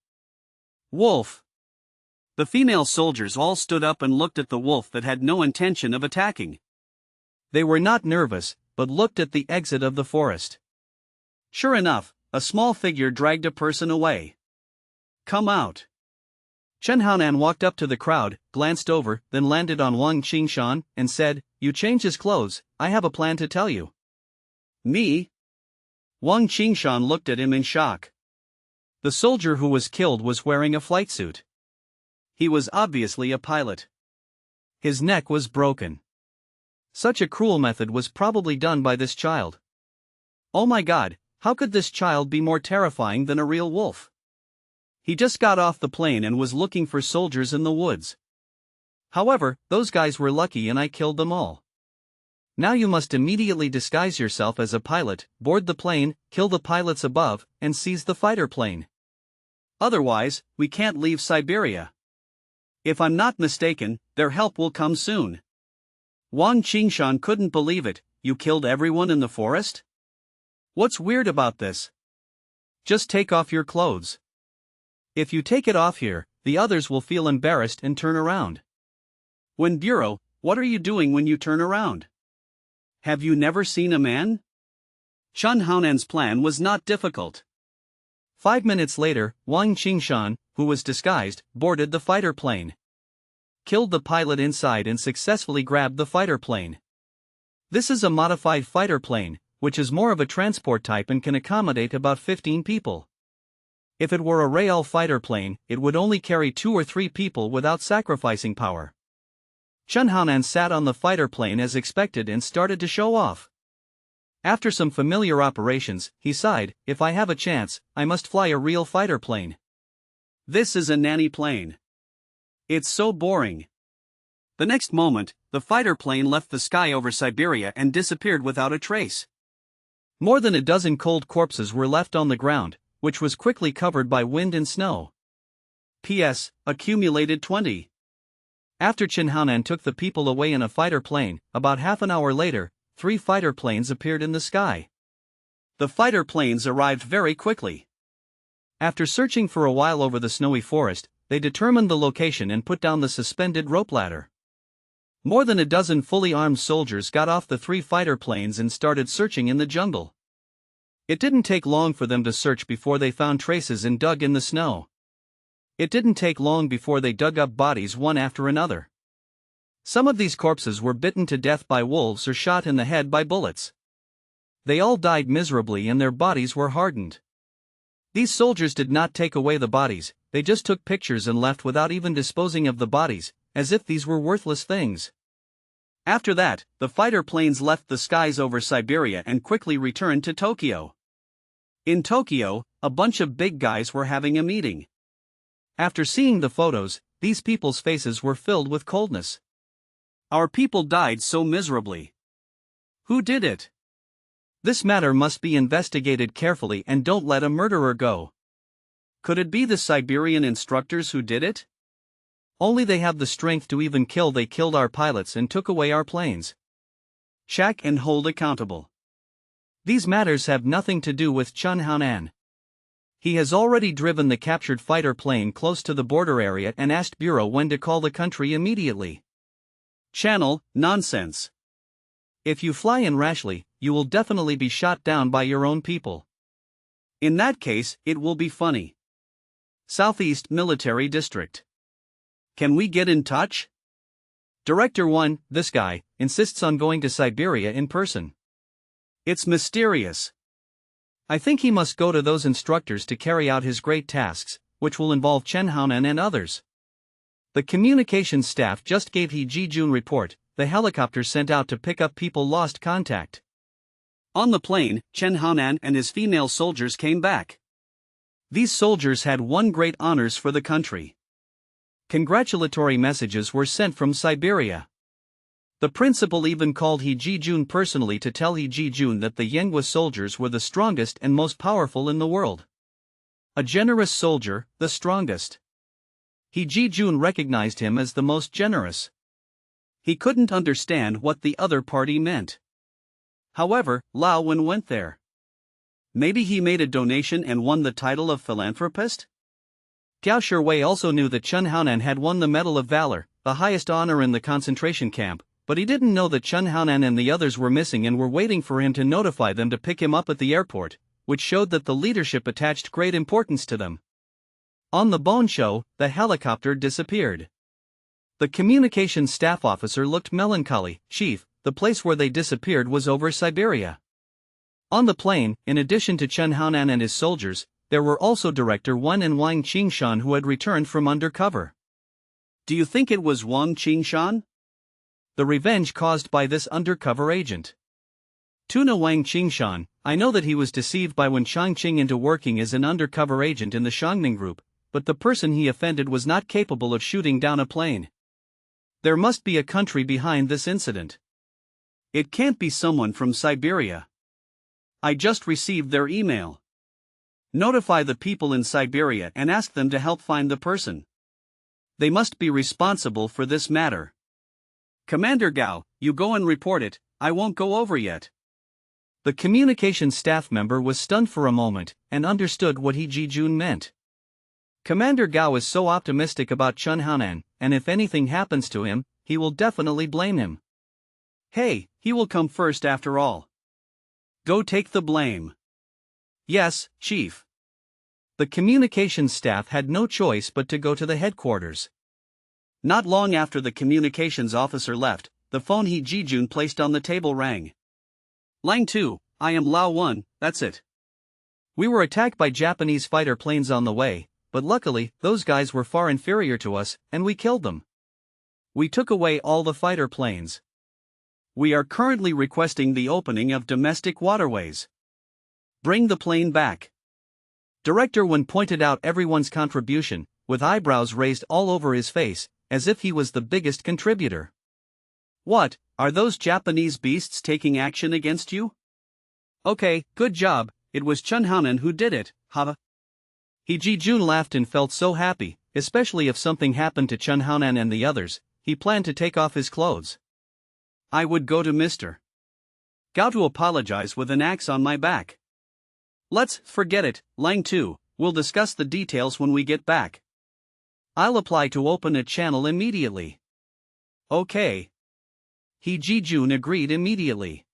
Speaker 1: Wolf! The female soldiers all stood up and looked at the wolf that had no intention of attacking.
Speaker 2: They were not nervous, but looked at the exit of the forest.
Speaker 1: Sure enough, a small figure dragged a person away. Come out.
Speaker 2: Chen Haonan walked up to the crowd, glanced over, then landed on Wang Qingshan, and said, "You change his clothes, I have a plan to tell you."
Speaker 1: Me? Wang Qingshan looked at him in shock.
Speaker 2: The soldier who was killed was wearing a flight suit.
Speaker 1: He was obviously a pilot.
Speaker 2: His neck was broken. Such a cruel method was probably done by this child. Oh my God, how could this child be more terrifying than a real wolf? He just got off the plane and was looking for soldiers in the woods. However, those guys were lucky and I killed them all. Now you must immediately disguise yourself as a pilot, board the plane, kill the pilots above, and seize the fighter plane.
Speaker 1: Otherwise, we can't leave Siberia. If I'm not mistaken, their help will come soon. Wang Qingshan couldn't believe it. You killed everyone in the forest? What's weird about this?
Speaker 2: Just take off your clothes. If you take it off here, the others will feel embarrassed and turn around.
Speaker 1: When Bureau, what are you doing when you turn around? Have you never seen a man? Chen Haonan's plan was not difficult.
Speaker 2: 5 minutes later, Wang Qingshan, who was disguised, boarded the fighter plane. Killed the pilot inside and successfully grabbed the fighter plane. This is a modified fighter plane, which is more of a transport type and can accommodate about 15 people. If it were a real fighter plane, it would only carry 2 or 3 people without sacrificing power. Chen Haonan sat on the fighter plane as expected and started to show off. After some familiar operations, he sighed, "If I have a chance, I must fly a real fighter plane.
Speaker 1: This is a nanny plane. It's so boring." The next moment, the fighter plane left the sky over Siberia and disappeared without a trace.
Speaker 2: More than a dozen cold corpses were left on the ground, which was quickly covered by wind and snow.
Speaker 1: P.S. Accumulated 20.
Speaker 2: After Chen Haonan took the people away in a fighter plane, about half an hour later, 3 fighter planes appeared in the sky.
Speaker 1: The fighter planes arrived very quickly.
Speaker 2: After searching for a while over the snowy forest, they determined the location and put down the suspended rope ladder. More than a dozen fully armed soldiers got off the 3 fighter planes and started searching in the jungle. It didn't take long for them to search before they found traces and dug in the snow. It didn't take long before they dug up bodies one after another. Some of these corpses were bitten to death by wolves or shot in the head by bullets. They all died miserably and their bodies were hardened. These soldiers did not take away the bodies, they just took pictures and left without even disposing of the bodies, as if these were worthless things.
Speaker 1: After that, the fighter planes left the skies over Siberia and quickly returned to Tokyo. In Tokyo, a bunch of big guys were having a meeting.
Speaker 2: After seeing the photos, these people's faces were filled with coldness.
Speaker 1: Our people died so miserably. Who did it?
Speaker 2: This matter must be investigated carefully and don't let a murderer go.
Speaker 1: Could it be the Siberian instructors who did it?
Speaker 2: Only they have the strength to even kill. They killed our pilots and took away our planes.
Speaker 1: Check and hold accountable.
Speaker 2: These matters have nothing to do with Chen Haonan. He has already driven the captured fighter plane close to the border area and asked Bureau when to call the country immediately.
Speaker 1: Channel, nonsense.
Speaker 2: If you fly in rashly, you will definitely be shot down by your own people.
Speaker 1: In that case, it will be funny. Southeast Military District. Can we get in touch?
Speaker 2: Director 1, this guy, insists on going to Siberia in person.
Speaker 1: It's mysterious.
Speaker 2: I think he must go to those instructors to carry out his great tasks, which will involve Chen Haonan and others. The communications staff just gave He Ji-jun report, the helicopter sent out to pick up people lost contact.
Speaker 1: On the plane, Chen Haonan and his female soldiers came back. These soldiers had won great honors for the country.
Speaker 2: Congratulatory messages were sent from Siberia. The principal even called He Ji-jun personally to tell He Ji-jun that the Yenghua soldiers were the strongest and most powerful in the world. A generous soldier, the strongest. He Ji-jun recognized him as the most generous.
Speaker 1: He couldn't understand what the other party meant. However, Lao Wen went there. Maybe he made a donation and won the title of philanthropist?
Speaker 2: Gao Shiwei also knew that Chen Haonan had won the Medal of Valor, the highest honor in the concentration camp, but he didn't know that Chen Haonan and the others were missing and were waiting for him to notify them to pick him up at the airport, which showed that the leadership attached great importance to them. On the Bon show, the helicopter disappeared. The communications staff officer looked melancholy. Chief, the place where they disappeared was over Siberia. On the plane, in addition to Chen Haonan and his soldiers, there were also director Wen and Wang Qingshan who had returned from undercover.
Speaker 1: Do you think it was Wang Qingshan?
Speaker 2: The revenge caused by this undercover agent.
Speaker 1: Tuna Wang Qingshan, I know that he was deceived by Wen Changqing into working as an undercover agent in the Shangning group, but the person he offended was not capable of shooting down a plane. There must be a country behind this incident. It can't be someone from Siberia. I just received their email. Notify the people in Siberia and ask them to help find the person. They must be responsible for this matter. Commander Gao, you go and report it, I won't go over yet.
Speaker 2: The communications staff member was stunned for a moment and understood what He Jijun meant. Commander Gao is so optimistic about Chen Haonan, and if anything happens to him, he will definitely blame him.
Speaker 1: Hey, he will come first after all. Go take the blame.
Speaker 2: Yes, Chief. The communications staff had no choice but to go to the headquarters.
Speaker 1: Not long after the communications officer left, the phone He Jijun placed on the table rang. Line 2, I am Lao Wen, that's it.
Speaker 2: We were attacked by Japanese fighter planes on the way, but luckily, those guys were far inferior to us, and we killed them.
Speaker 1: We took away all the fighter planes. We are currently requesting the opening of domestic waterways. Bring the plane back.
Speaker 2: Director Wen pointed out everyone's contribution, with eyebrows raised all over his face, as if he was the biggest contributor.
Speaker 1: What, are those Japanese beasts taking action against you? Okay, good job, it was Chen Haonan who did it, ha.
Speaker 2: He Jijun laughed and felt so happy, especially if something happened to Chen Haonan and the others. He planned to take off his clothes.
Speaker 1: I would go to Mr. Gao to apologize with an axe on my back. Let's forget it, line 2, we'll discuss the details when we get back. I'll apply to open a channel immediately. Okay.
Speaker 2: He Jijun agreed immediately.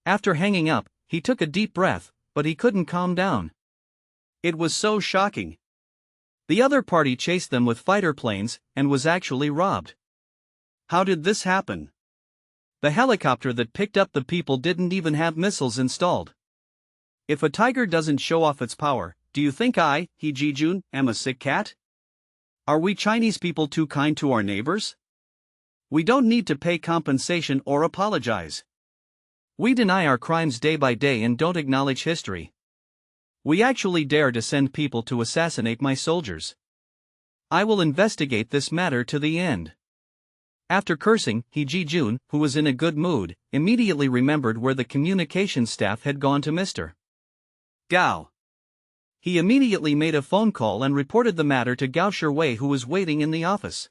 Speaker 2: After hanging up, he took a deep breath, but he couldn't calm down.
Speaker 1: It was so shocking.
Speaker 2: The other party chased them with fighter planes, and was actually robbed.
Speaker 1: How did this happen?
Speaker 2: The helicopter that picked up the people didn't even have missiles installed.
Speaker 1: If a tiger doesn't show off its power, do you think I, He Jijun, am a sick cat? Are we Chinese people too kind to our neighbors? We don't need to pay compensation or apologize.
Speaker 2: We deny our crimes day by day and don't acknowledge history. We actually dare to send people to assassinate my soldiers. I will investigate this matter to the end. After cursing, He Jijun, who was in a good mood, immediately remembered where the communications staff had gone to Mr.
Speaker 1: Gao.
Speaker 2: He immediately made a phone call and reported the matter to Gao Shiwei, who was waiting in the office.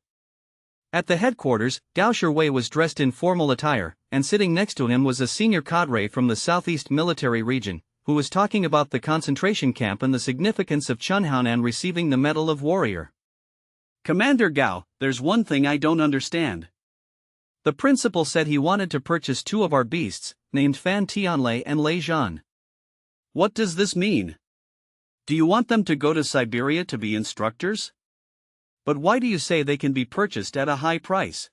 Speaker 2: At the headquarters, Gao Shiwei was dressed in formal attire, and sitting next to him was a senior cadre from the Southeast Military Region, who was talking about the concentration camp and the significance of Chen Haonan receiving the Medal of Warrior.
Speaker 1: Commander Gao, there's one thing I don't understand.
Speaker 2: The principal said he wanted to purchase 2 of our beasts, named Fan Tianlei and Lei Zhan.
Speaker 1: What does this mean? Do you want them to go to Siberia to be instructors? But why do you say they can be purchased at a high price?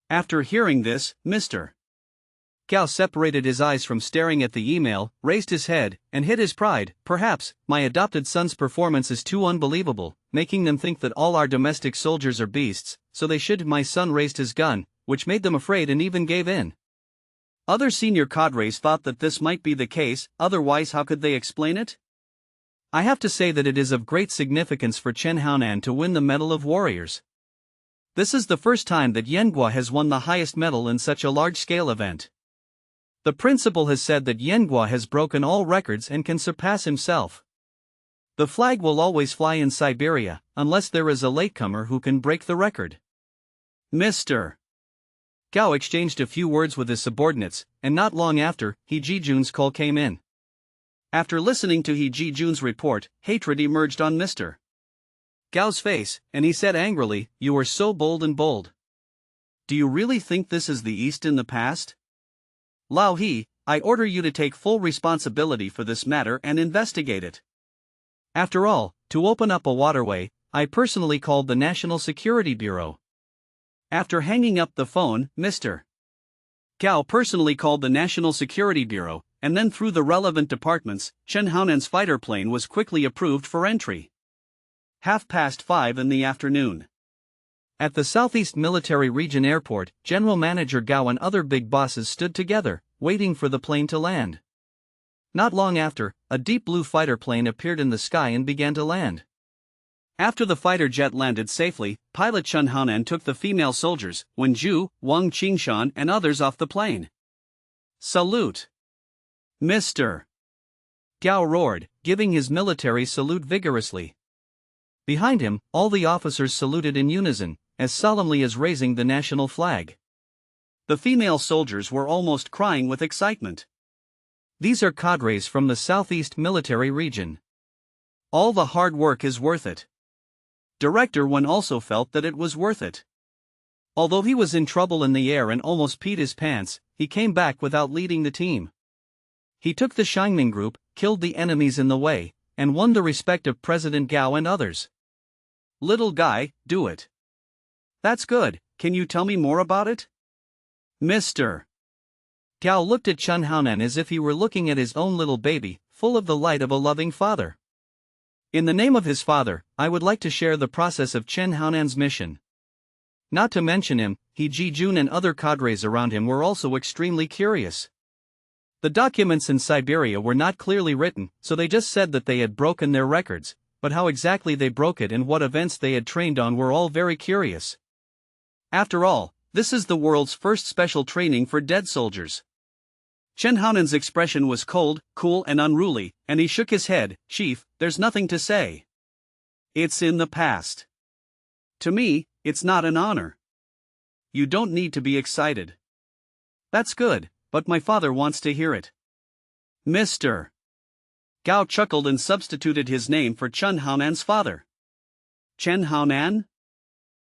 Speaker 1: After hearing this, Mr.
Speaker 2: Gao separated his eyes from staring at the email, raised his head, and hid his pride. Perhaps, my adopted son's performance is too unbelievable, making them think that all our domestic soldiers are beasts, so they should. My son raised his gun, which made them afraid and even gave in.
Speaker 1: Other senior cadres thought that this might be the case, otherwise how could they explain it?
Speaker 2: I have to say that it is of great significance for Chen Haonan to win the Medal of Warriors. This is the first time that Yenghua has won the highest medal in such a large-scale event. The principal has said that Yenghua has broken all records and can surpass himself. The flag will always fly in Siberia, unless there is a latecomer who can break the record.
Speaker 1: Mr.
Speaker 2: Gao exchanged a few words with his subordinates, and not long after, He Ji-jun's call came in.
Speaker 1: After listening to He Ji-jun's report, hatred emerged on Mr.
Speaker 2: Gao's face, and he said angrily, "You are so bold and bold.
Speaker 1: Do you really think this is the East in the past? Lao He, I order you to take full responsibility for this matter and investigate it.
Speaker 2: After all, to open up a waterway, I personally called the National Security Bureau."
Speaker 1: After hanging up the phone, Mr. Gao personally called the National Security Bureau, and then through the relevant departments, Chen Haonan's fighter plane was quickly approved for entry. 5:30 in the afternoon.
Speaker 2: At the Southeast Military Region Airport, General Manager Gao and other big bosses stood together, waiting for the plane to land. Not long after, a deep blue fighter plane appeared in the sky and began to land.
Speaker 1: After the fighter jet landed safely, pilot Chen Haonan took the female soldiers, Wen Zhu, Wang Qingshan and others off the plane. "Salute! Mr.
Speaker 2: Gao roared, giving his military salute vigorously. Behind him, all the officers saluted in unison, as solemnly as raising the national flag.
Speaker 1: The female soldiers were almost crying with excitement.
Speaker 2: These are cadres from the Southeast Military Region.
Speaker 1: All the hard work is worth it. Director Wen also felt that it was worth it. Although he was in trouble in the air and almost peed his pants, he came back without leading the team. He took the Shangming group, killed the enemies in the way, and won the respect of President Gao and others. Little guy, do it. That's good, can you tell me more about it? Mr.
Speaker 2: Gao looked at Chen Haonan as if he were looking at his own little baby, full of the light of a loving father. In the name of his father, I would like to share the process of Chen Haonan's mission. Not to mention him, He Ji-jun and other cadres around him were also extremely curious. The documents in Siberia were not clearly written, so they just said that they had broken their records, but how exactly they broke it and what events they had trained on were all very curious.
Speaker 1: After all, this is the world's first special training for dead soldiers. Chen Haonan's expression was cold, cool and unruly, and he shook his head. "Chief, there's nothing to say. It's in the past. To me, it's not an honor. You don't need to be excited." "That's good, but my father wants to hear it." Mr. Gao chuckled and substituted his name for Chen Haonan's father. Chen Haonan?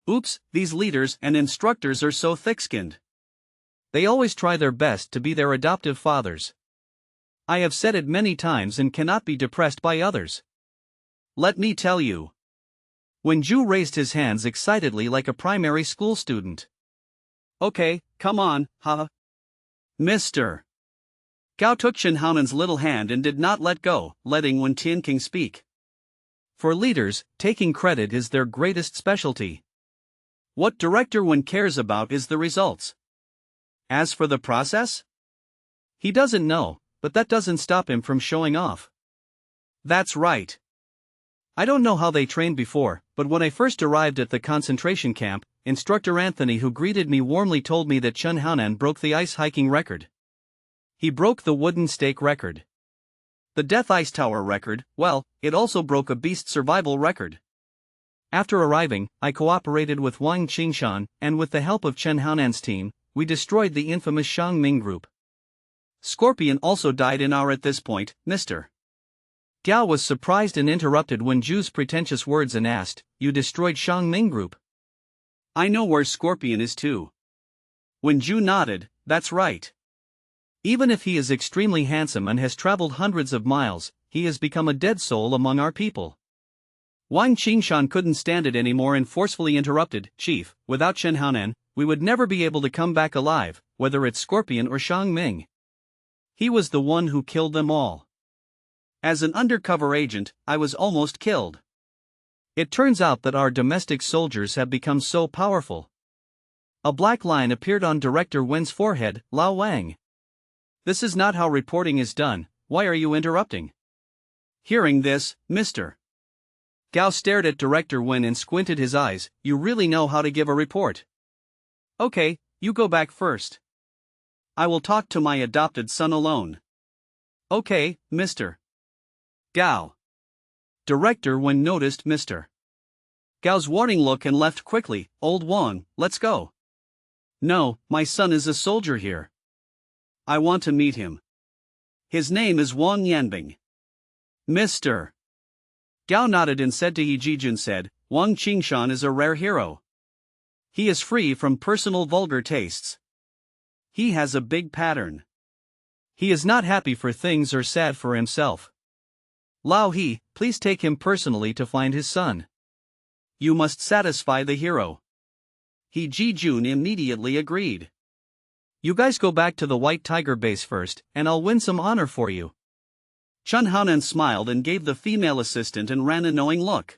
Speaker 1: Oops, these leaders and instructors are so thick-skinned.
Speaker 2: They always try their best to be their adoptive fathers. I have said it many times and cannot be depressed by others.
Speaker 1: Let me tell you.
Speaker 2: Wen Zhu raised his hands excitedly like a primary school student.
Speaker 1: Okay, come on, huh? Mr. Gao took Chen Haonan's little hand and did not let go, letting Wen Tianqing speak.
Speaker 2: For leaders, taking credit is their greatest specialty.
Speaker 1: What Director Wen cares about is the results. As for the process?
Speaker 2: He doesn't know, but that doesn't stop him from showing off.
Speaker 1: That's right.
Speaker 2: I don't know how they trained before, but when I first arrived at the concentration camp, Instructor Anthony, who greeted me warmly, told me that Chen Haonan broke the ice hiking record. He broke the wooden stake record.
Speaker 1: The Death Ice Tower record, well, it also broke a beast survival record.
Speaker 2: After arriving, I cooperated with Wang Qingshan, and with the help of Chen Haonan's team, we destroyed the infamous Shangming group.
Speaker 1: Scorpion also died in our at this point, Mr.
Speaker 2: Gao was surprised and interrupted Wen Zhu's pretentious words and asked, "You destroyed Shangming group?"
Speaker 1: "I know where Scorpion is too." Wen Zhu nodded, "That's right.
Speaker 2: Even if he is extremely handsome and has traveled hundreds of miles, he has become a dead soul among our people."
Speaker 1: Wang Qingshan couldn't stand it anymore and forcefully interrupted, "Chief, without Chen Haonan, we would never be able to come back alive, whether it's Scorpion or Shangming. He was the one who killed them all. As an undercover agent, I was almost killed.
Speaker 2: It turns out that our domestic soldiers have become so powerful." A black line appeared on Director Wen's forehead. "Lao Wang.
Speaker 1: This is not how reporting is done, why are you interrupting?" Hearing this, Mr. Gao stared at Director Wen and squinted his eyes. "You really know how to give a report. Okay, you go back first. I will talk to my adopted son alone." "Okay, Mr. Gao." Director Wen noticed Mr. Gao's warning look and left quickly. "Old Wang, let's go." No, my son is a soldier here. I want to meet him. His name is Wang Yanbing. Mr. Gao nodded and said to He Jijun said, Wang Qingshan is a rare hero. He is free from personal vulgar tastes. He has a big pattern. He is not happy for things or sad for himself. Lao He, please take him personally to find his son. You must satisfy the hero. He Jijun immediately agreed. You guys go back to the White Tiger base first, and I'll win some honor for you. Chun Haonan smiled and gave the female assistant and Ran a knowing look.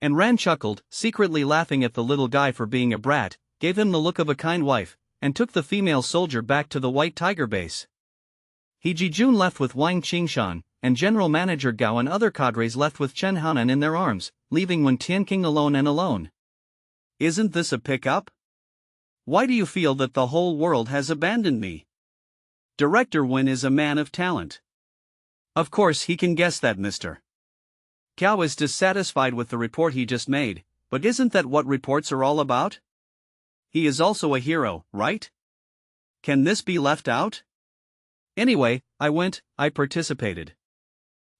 Speaker 1: And Ran chuckled, secretly laughing at the little guy for being a brat, gave him the look of a kind wife, and took the female soldier back to the White Tiger base. He Jijun left with Wang Qingshan, and General Manager Gao and other cadres left with Chen Haonan in their arms, leaving Wen Tianqing alone and alone. Isn't this a pickup? Why do you feel that the whole world has abandoned me? Director Wen is a man of talent. Of course he can guess that, Mr. Gao is dissatisfied with the report he just made, but isn't that what reports are all about? He is also a hero, right? Can this be left out? Anyway, I participated.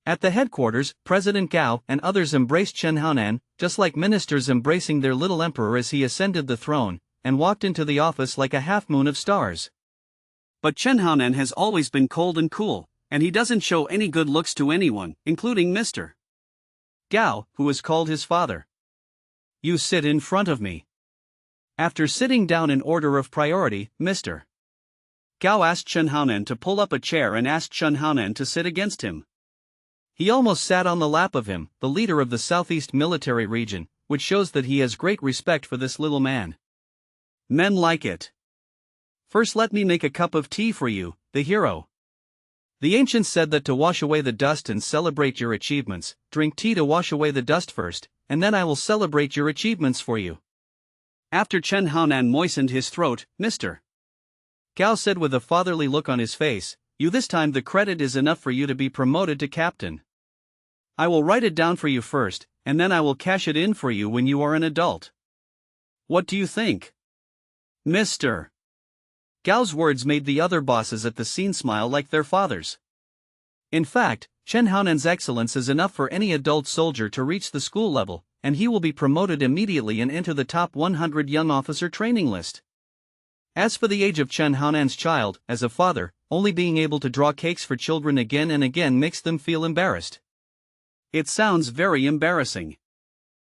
Speaker 1: At the headquarters, President Gao and others embraced Chen Haonan, just like ministers embracing their little emperor as he ascended the throne, and walked into the office like a half-moon of stars. But Chen Haonan has always been cold and cool, and he doesn't show any good looks to anyone, including Mr. Gao, who is called his father. You sit in front of me. After sitting down in order of priority, Mr. Gao asked Chen Haonan to pull up a chair and asked Chen Haonan to sit against him. He almost sat on the lap of him, the leader of the Southeast Military Region, which shows that he has great respect for this little man. Men like it. First let me make a cup of tea for you, the hero. The ancients said that to wash away the dust and celebrate your achievements, drink tea to wash away the dust first, and then I will celebrate your achievements for you. After Chen Haonan moistened his throat, Mr. Gao said with a fatherly look on his face, You this time the credit is enough for you to be promoted to captain. I will write it down for you first, and then I will cash it in for you when you are an adult. What do you think? Mr. Gao's words made the other bosses at the scene smile like their fathers. In fact, Chen Haonan's excellence is enough for any adult soldier to reach the school level, and he will be promoted immediately and enter the top 100 young officer training list. As for the age of Chen Haonan's child, as a father, only being able to draw cakes for children again and again makes them feel embarrassed. It sounds very embarrassing.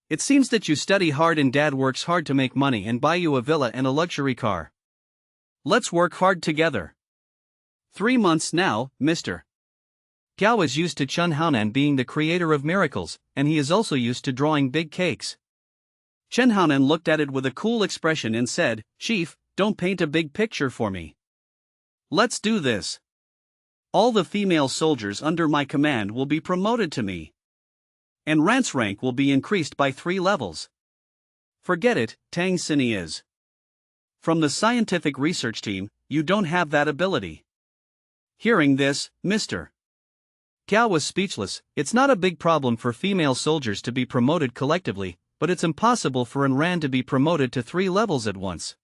Speaker 1: It seems that you study hard and dad works hard to make money and buy you a villa and a luxury car. Let's work hard together. 3 months now, Mr. Gao is used to Chen Haonan being the creator of miracles, and he is also used to drawing big cakes. Chen Haonan looked at it with a cool expression and said, Chief, don't paint a big picture for me. Let's do this. All the female soldiers under my command will be promoted to me. And Rant's rank will be increased by 3 levels. Forget it, Tang Sini is. From the scientific research team, you don't have that ability. Hearing this, Mr. Gao was speechless. It's not a big problem for female soldiers to be promoted collectively, but it's impossible for an Ran to be promoted to 3 levels at once.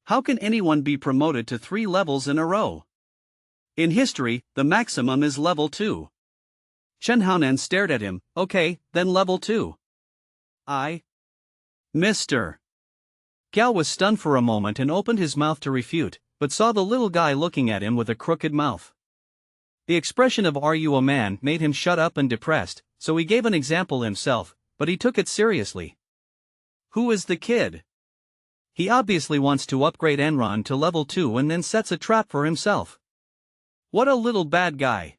Speaker 1: How can anyone be promoted to 3 levels in a row? In history, the maximum is level 2. Chen Haonan stared at him. Okay, then level 2. Mr. Gao was stunned for a moment and opened his mouth to refute, but saw the little guy looking at him with a crooked mouth. The expression of "Are you a man?" made him shut up and depressed, so he gave an example himself, but he took it seriously. Who is the kid? He obviously wants to upgrade Enron to level 2 and then sets a trap for himself. What a little bad guy.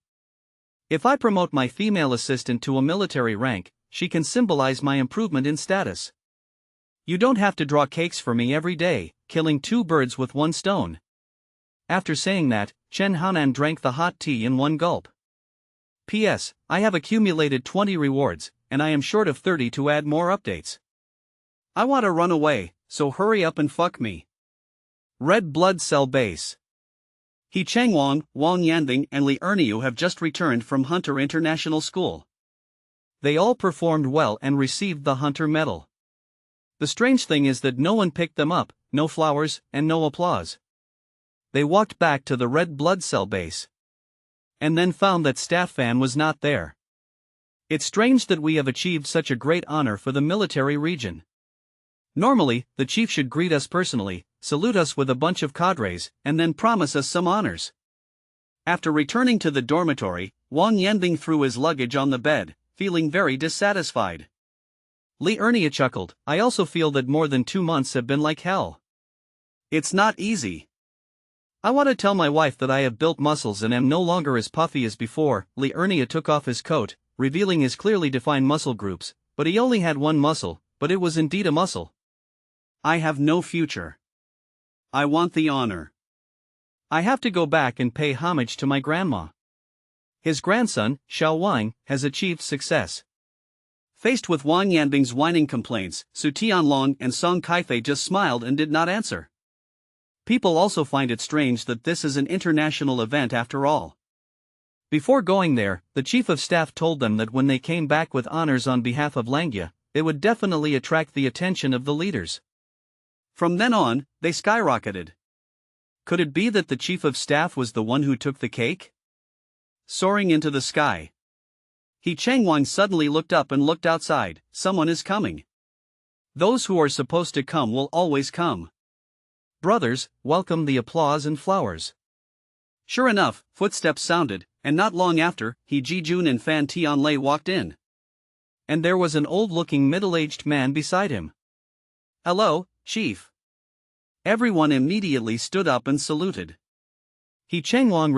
Speaker 1: If I promote my female assistant to a military rank, she can symbolize my improvement in status. You don't have to draw cakes for me every day, killing 2 birds with 1 stone. After saying that, Chen Haonan drank the hot tea in 1 gulp. P.S. I have accumulated 20 rewards, and I am short of 30 to add more updates. I want to run away, so hurry up and fuck me. Red blood cell base. He Changwang, Wang Yanbing and Li Erniu have just returned from Hunter International School. They all performed well and received the Hunter Medal. The strange thing is that no one picked them up,
Speaker 2: no flowers, and no applause. They walked back to the red blood cell base. And then found that Staff Fan was not there. It's strange that we have achieved such a great honor for the military region. Normally, the chief should greet us personally, salute us with a bunch of cadres, and then promise us some honors. After returning to the dormitory, Wang Yanbing threw his luggage on the bed, feeling very dissatisfied. Li Ernia chuckled, I also feel that more than 2 months have been like hell.
Speaker 1: It's not easy.
Speaker 2: I want to tell my wife that I have built muscles and am no longer as puffy as before. Li Ernia took off his coat, revealing his clearly defined muscle groups, but he only had one muscle, but it was indeed a muscle.
Speaker 1: I have no future. I want the honor.
Speaker 2: I have to go back and pay homage to my grandma. His grandson, Xiao Wang, has achieved success.
Speaker 1: Faced with Wang Yanbing's whining complaints, Su Tianlong and Song Kaifei just smiled and did not answer. People also find it strange that this is an international event after all. Before going there, the chief of staff told them that when they came back with honors on behalf of Langya, they would definitely attract the attention of the leaders. From then on, they skyrocketed. Could it be that the chief of staff was the one who took the cake? Soaring into the sky. He Changwang suddenly looked up and looked outside. Someone is coming. Those who are supposed to come will always come.
Speaker 2: Brothers, welcome the applause and flowers.
Speaker 1: Sure enough, footsteps sounded, and not long after, He Jijun and Fan Tianlei walked in.
Speaker 2: And there was an old-looking middle-aged man beside him.
Speaker 1: Hello, Chief. Everyone immediately stood up and saluted.
Speaker 2: He Changwang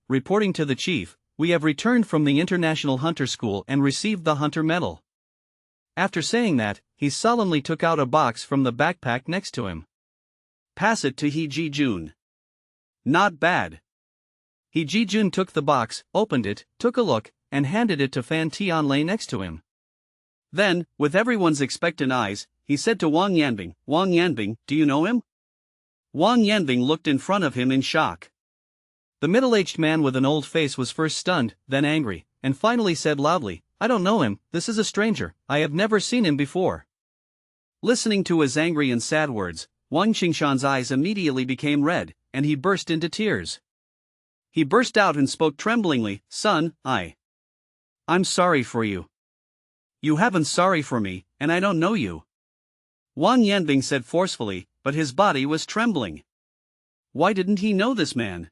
Speaker 2: reporting to the chief, we have returned from the International Hunter School and received the Hunter Medal. After saying that, he solemnly took out a box from the backpack next to him.
Speaker 1: Pass it to He Jijun. Not bad.
Speaker 2: He Jijun took the box, opened it, took a look, and handed it to Fan Tianlei next to him.
Speaker 1: Then, with everyone's expectant eyes, he said to Wang Yanbing, do you know him? Wang Yanbing looked in front of him in shock.
Speaker 2: The middle-aged man with an old face was first stunned, then angry, and finally said loudly, I don't know him, this is a stranger, I have never seen him before.
Speaker 1: Listening to his angry and sad words, Wang Qingshan's eyes immediately became red, and he burst into tears. He burst out and spoke tremblingly, Son, I'm sorry for you. You haven't sorry for me, and I don't know you. Wang Yanbing said forcefully, but his body was trembling. Why didn't he know this man?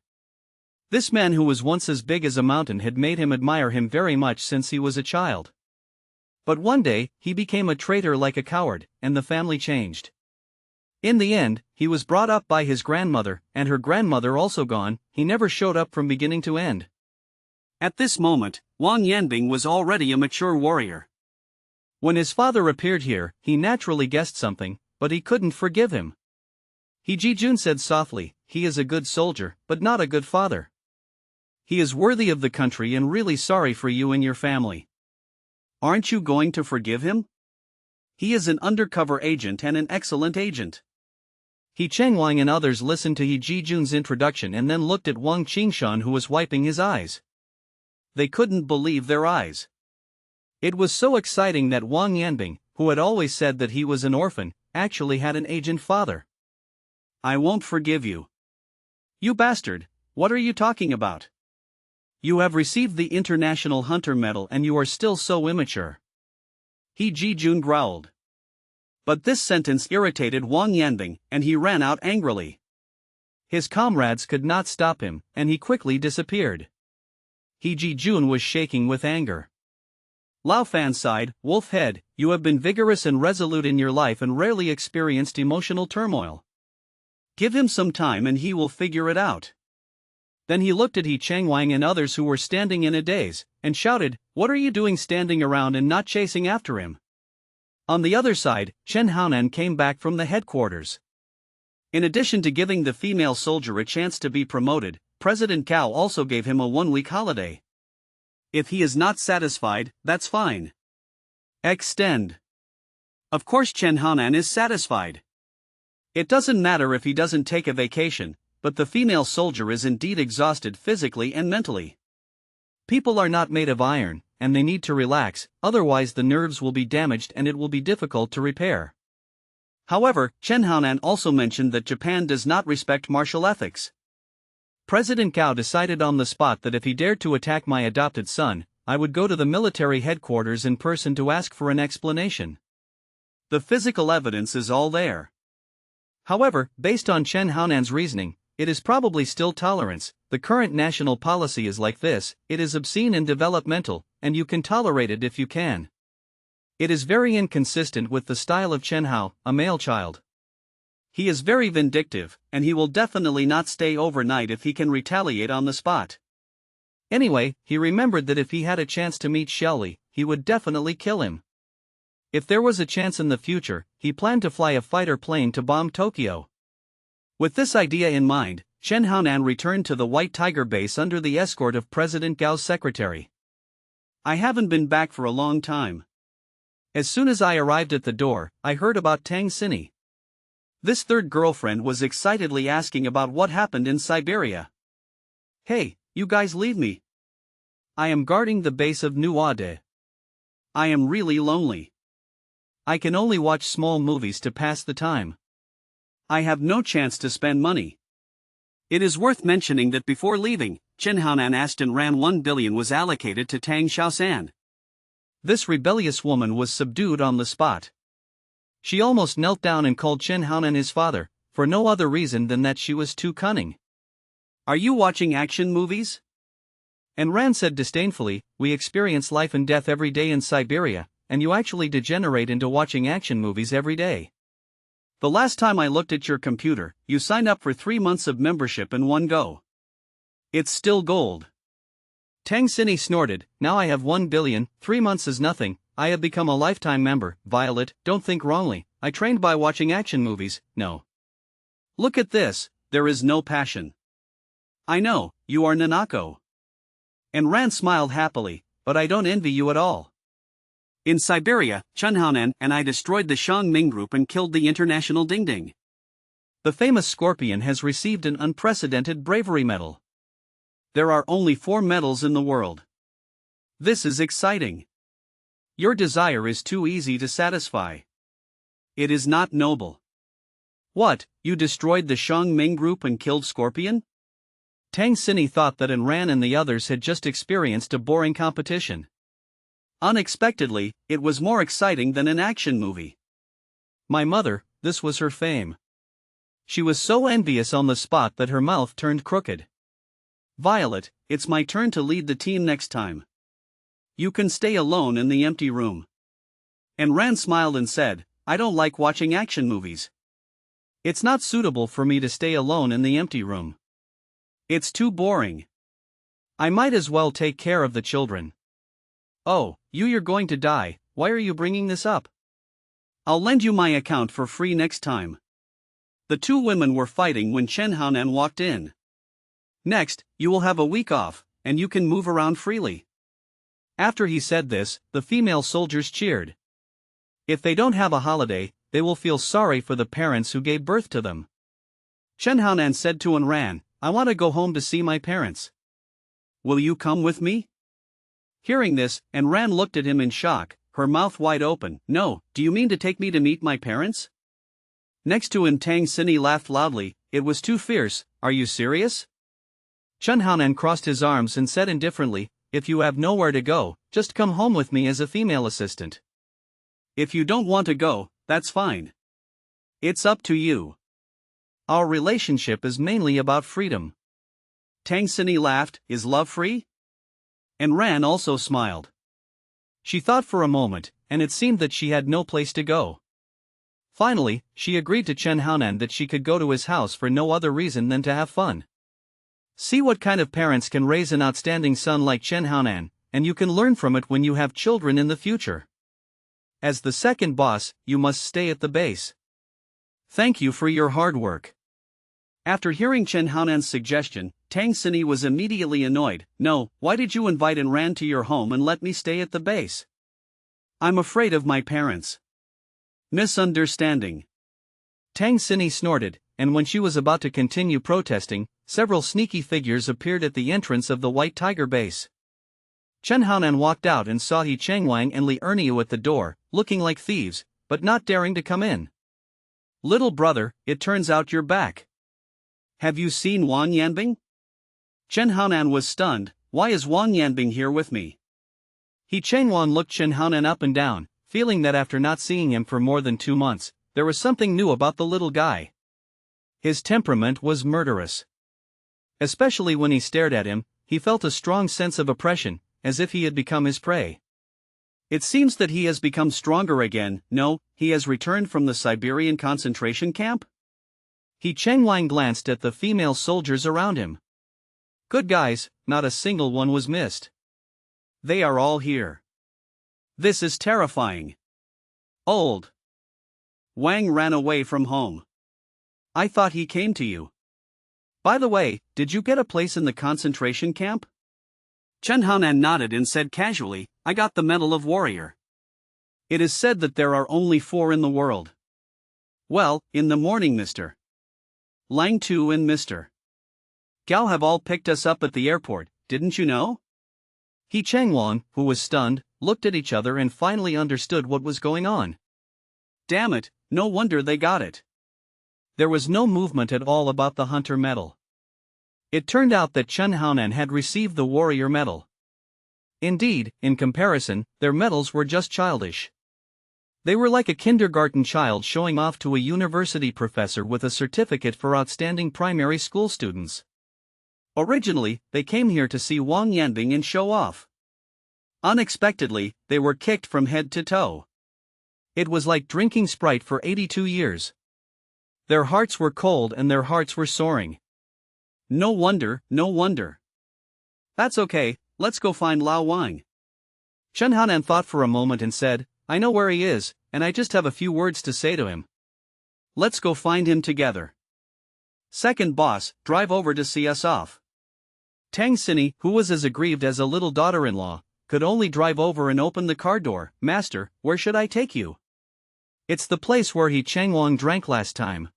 Speaker 2: This man who was once as big as a mountain had made him admire him very much since he was a child. But one day, he became a traitor like a coward, and the family changed. In the end, he was brought up by his grandmother, and her grandmother also gone, he never showed up from beginning to end.
Speaker 1: At this moment, Wang Yanbing was already a mature warrior.
Speaker 2: When his father appeared here, he naturally guessed something, but he couldn't forgive him. He Jijun said softly, he is a good soldier, but not a good father. He is worthy of the country and really sorry for you and your family.
Speaker 1: Aren't you going to forgive him? He is an undercover agent and an excellent agent.
Speaker 2: He Changwang and others listened to He Jijun's introduction and then looked at Wang Qingshan who was wiping his eyes.
Speaker 1: They couldn't believe their eyes.
Speaker 2: It was so exciting that Wang Yanbing, who had always said that he was an orphan, actually had an agent father.
Speaker 1: I won't forgive you. You bastard, what are you talking about? You have received the International Hunter Medal and you are still so immature. He Jijun growled. But this sentence irritated Wang Yanbing, and he ran out angrily.
Speaker 2: His comrades could not stop him, and he quickly disappeared. He Jijun was shaking with anger.
Speaker 1: Lao Fan sighed, Wolf Head, you have been vigorous and resolute in your life and rarely experienced emotional turmoil. Give him some time and he will figure it out. Then he looked at He Changwang and others who were standing in a daze, and shouted, What are you doing standing around and not chasing after him? On the other side, Chen Haonan came back from the headquarters. In addition to giving the female soldier a chance to be promoted, President Cao also gave him a 1-week holiday. If he is not satisfied, that's fine. Extend. Of course Chen Haonan is satisfied. It doesn't matter if he doesn't take a vacation, but the female soldier is indeed exhausted physically and mentally. People are not made of iron, and they need to relax, otherwise the nerves will be damaged and it will be difficult to repair. However, Chen Haonan also mentioned that Japan does not respect martial ethics.
Speaker 2: President Gao decided on the spot that if he dared to attack my adopted son, I would go to the military headquarters in person to ask for an explanation.
Speaker 1: The physical evidence is all there.
Speaker 2: However, based on Chen Haonan's reasoning, it is probably still tolerance. The current national policy is like this: it is obscene and developmental, and you can tolerate it if you can. It is very inconsistent with the style of Chen Hao, a male child.
Speaker 1: He is very vindictive, and he will definitely not stay overnight if he can retaliate on the spot.
Speaker 2: Anyway, he remembered that if he had a chance to meet Xiaoli, he would definitely kill him. If there was a chance in the future, he planned to fly a fighter plane to bomb Tokyo.
Speaker 1: With this idea in mind, Chen Haonan returned to the White Tiger base under the escort of President Gao's secretary. I haven't been back for a long time.
Speaker 2: As soon as I arrived at the door, I heard about Tang Xini.
Speaker 1: This third girlfriend was excitedly asking about what happened in Siberia. Hey, you guys leave me.
Speaker 2: I am guarding the base of Manhwaedit.
Speaker 1: I am really lonely.
Speaker 2: I can only watch small movies to pass the time.
Speaker 1: I have no chance to spend money. It is worth mentioning that before leaving, Chen Haonan asked and ran 1 billion was allocated to Tang Xiaosan.
Speaker 2: This rebellious woman was subdued on the spot. She almost knelt down and called Chen Haonan his father, for no other reason than that she was too cunning.
Speaker 1: Are you watching action movies?
Speaker 2: And Ran said disdainfully, we experience life and death every day in Siberia, and you actually degenerate into watching action movies every day.
Speaker 1: The last time I looked at your computer, you signed up for 3 months of membership in one go. It's still gold.
Speaker 2: Tang Xini snorted, now I have 1 billion, 3 months is nothing, I have become a lifetime member. Violet, don't think wrongly, I trained by watching action movies, no.
Speaker 1: Look at this, there is no passion. I know, you are Nanako. And Ran smiled happily, but I don't envy you at all. In Siberia, Chen Haonan and I destroyed the Xiangming group and killed the international Ding Ding.
Speaker 2: The famous Scorpion has received an unprecedented bravery medal.
Speaker 1: There are only 4 medals in the world. This is exciting. Your desire is too easy to satisfy. It is not noble. What, you destroyed the Xiangming group and killed Scorpion?
Speaker 2: Tang Xini thought that Ran and the others had just experienced a boring competition.
Speaker 1: Unexpectedly, it was more exciting than an action movie.
Speaker 2: My mother, this was her fame. She was so envious on the spot that her mouth turned crooked.
Speaker 1: Violet, it's my turn to lead the team next time. You can stay alone in the empty room. And Ran smiled and said, I don't like watching action movies.
Speaker 2: It's not suitable for me to stay alone in the empty room.
Speaker 1: It's too boring.
Speaker 2: I might as well take care of the children. Oh, you're going to die, why are you bringing this up?
Speaker 1: I'll lend you my account for free next time. The 2 women were fighting when Chen Haonan walked in. Next, you will have a week off, and you can move around freely.
Speaker 2: After he said this, the female soldiers cheered. If they don't have a holiday, they will feel sorry for the parents who gave birth to them.
Speaker 1: Chen Haonan said to Ran, I want to go home to see my parents. Will you come with me? Hearing this, Ran looked at him in shock, her mouth wide open. No, do you mean to take me to meet my parents? Next to him Tang Xini laughed loudly, it was too fierce, are you serious?
Speaker 2: Chen Haonan crossed his arms and said indifferently, if you have nowhere to go, just come home with me as a female assistant.
Speaker 1: If you don't want to go, that's fine. It's up to you.
Speaker 2: Our relationship is mainly about freedom.
Speaker 1: Tang Xini laughed, is love free? Ran also smiled.
Speaker 2: She thought for a moment, and it seemed that she had no place to go. Finally, she agreed to Chen Haonan that she could go to his house for no other reason than to have fun. See what kind of parents can raise an outstanding son like Chen Haonan, and you can learn from it when you have children in the future. As the second boss, you must stay at the base.
Speaker 1: Thank you for your hard work. After hearing Chen Haonan's suggestion, Tang Xini was immediately annoyed. No, why did you invite Ran to your home and let me stay at the base? I'm afraid of my parents. Misunderstanding.
Speaker 2: Tang Xini snorted, and when she was about to continue protesting, several sneaky figures appeared at the entrance of the White Tiger base. Chen Haonan walked out and saw He Changwang and Li Erniu at the door, looking like thieves, but not daring to come in.
Speaker 1: Little brother, it turns out you're back. Have you seen Wang Yanbing? Chen Haonan was stunned. Why is Wang Yanbing here with me?
Speaker 2: He Chengwan looked Chen Haonan up and down, feeling that after not seeing him for more than 2 months, there was something new about the little guy. His temperament was murderous. Especially when he stared at him, he felt a strong sense of oppression, as if he had become his prey.
Speaker 1: It seems that he has become stronger again. No, he has returned from the Siberian concentration camp?
Speaker 2: He Chengwan glanced at the female soldiers around him. Good guys, not a single one was missed.
Speaker 1: They are all here. This is terrifying. Old. Wang ran away from home. I thought he came to you. By the way, did you get a place in the concentration camp? Chen Haonan nodded and said casually, I got the Medal of Warrior. It is said that there are only 4 in the world. Well, in the morning Mr. Lang Tu and Mr. Gao have all picked us up at the airport, didn't you know?
Speaker 2: He Chengwan, who was stunned, looked at each other and finally understood what was going on.
Speaker 1: Damn it, no wonder they got it.
Speaker 2: There was no movement at all about the Hunter Medal. It turned out that Chen Haonan had received the Warrior Medal. Indeed, in comparison, their medals were just childish. They were like a kindergarten child showing off to a university professor with a certificate for outstanding primary school students.
Speaker 1: Originally, they came here to see Wang Yanbing and show off. Unexpectedly, they were kicked from head to toe.
Speaker 2: It was like drinking Sprite for 82 years. Their hearts were cold and their hearts were soaring.
Speaker 1: No wonder, no wonder. That's okay, let's go find Lao Wang.
Speaker 2: Chen Haonan thought for a moment and said, I know where he is, and I just have a few words to say to him.
Speaker 1: Let's go find him together. Second boss, drive over to see us off.
Speaker 2: Tang Xinyi, who was as aggrieved as a little daughter-in-law, could only drive over and open the car door. Master, where should I take you? It's the place where He Chengwan drank last time.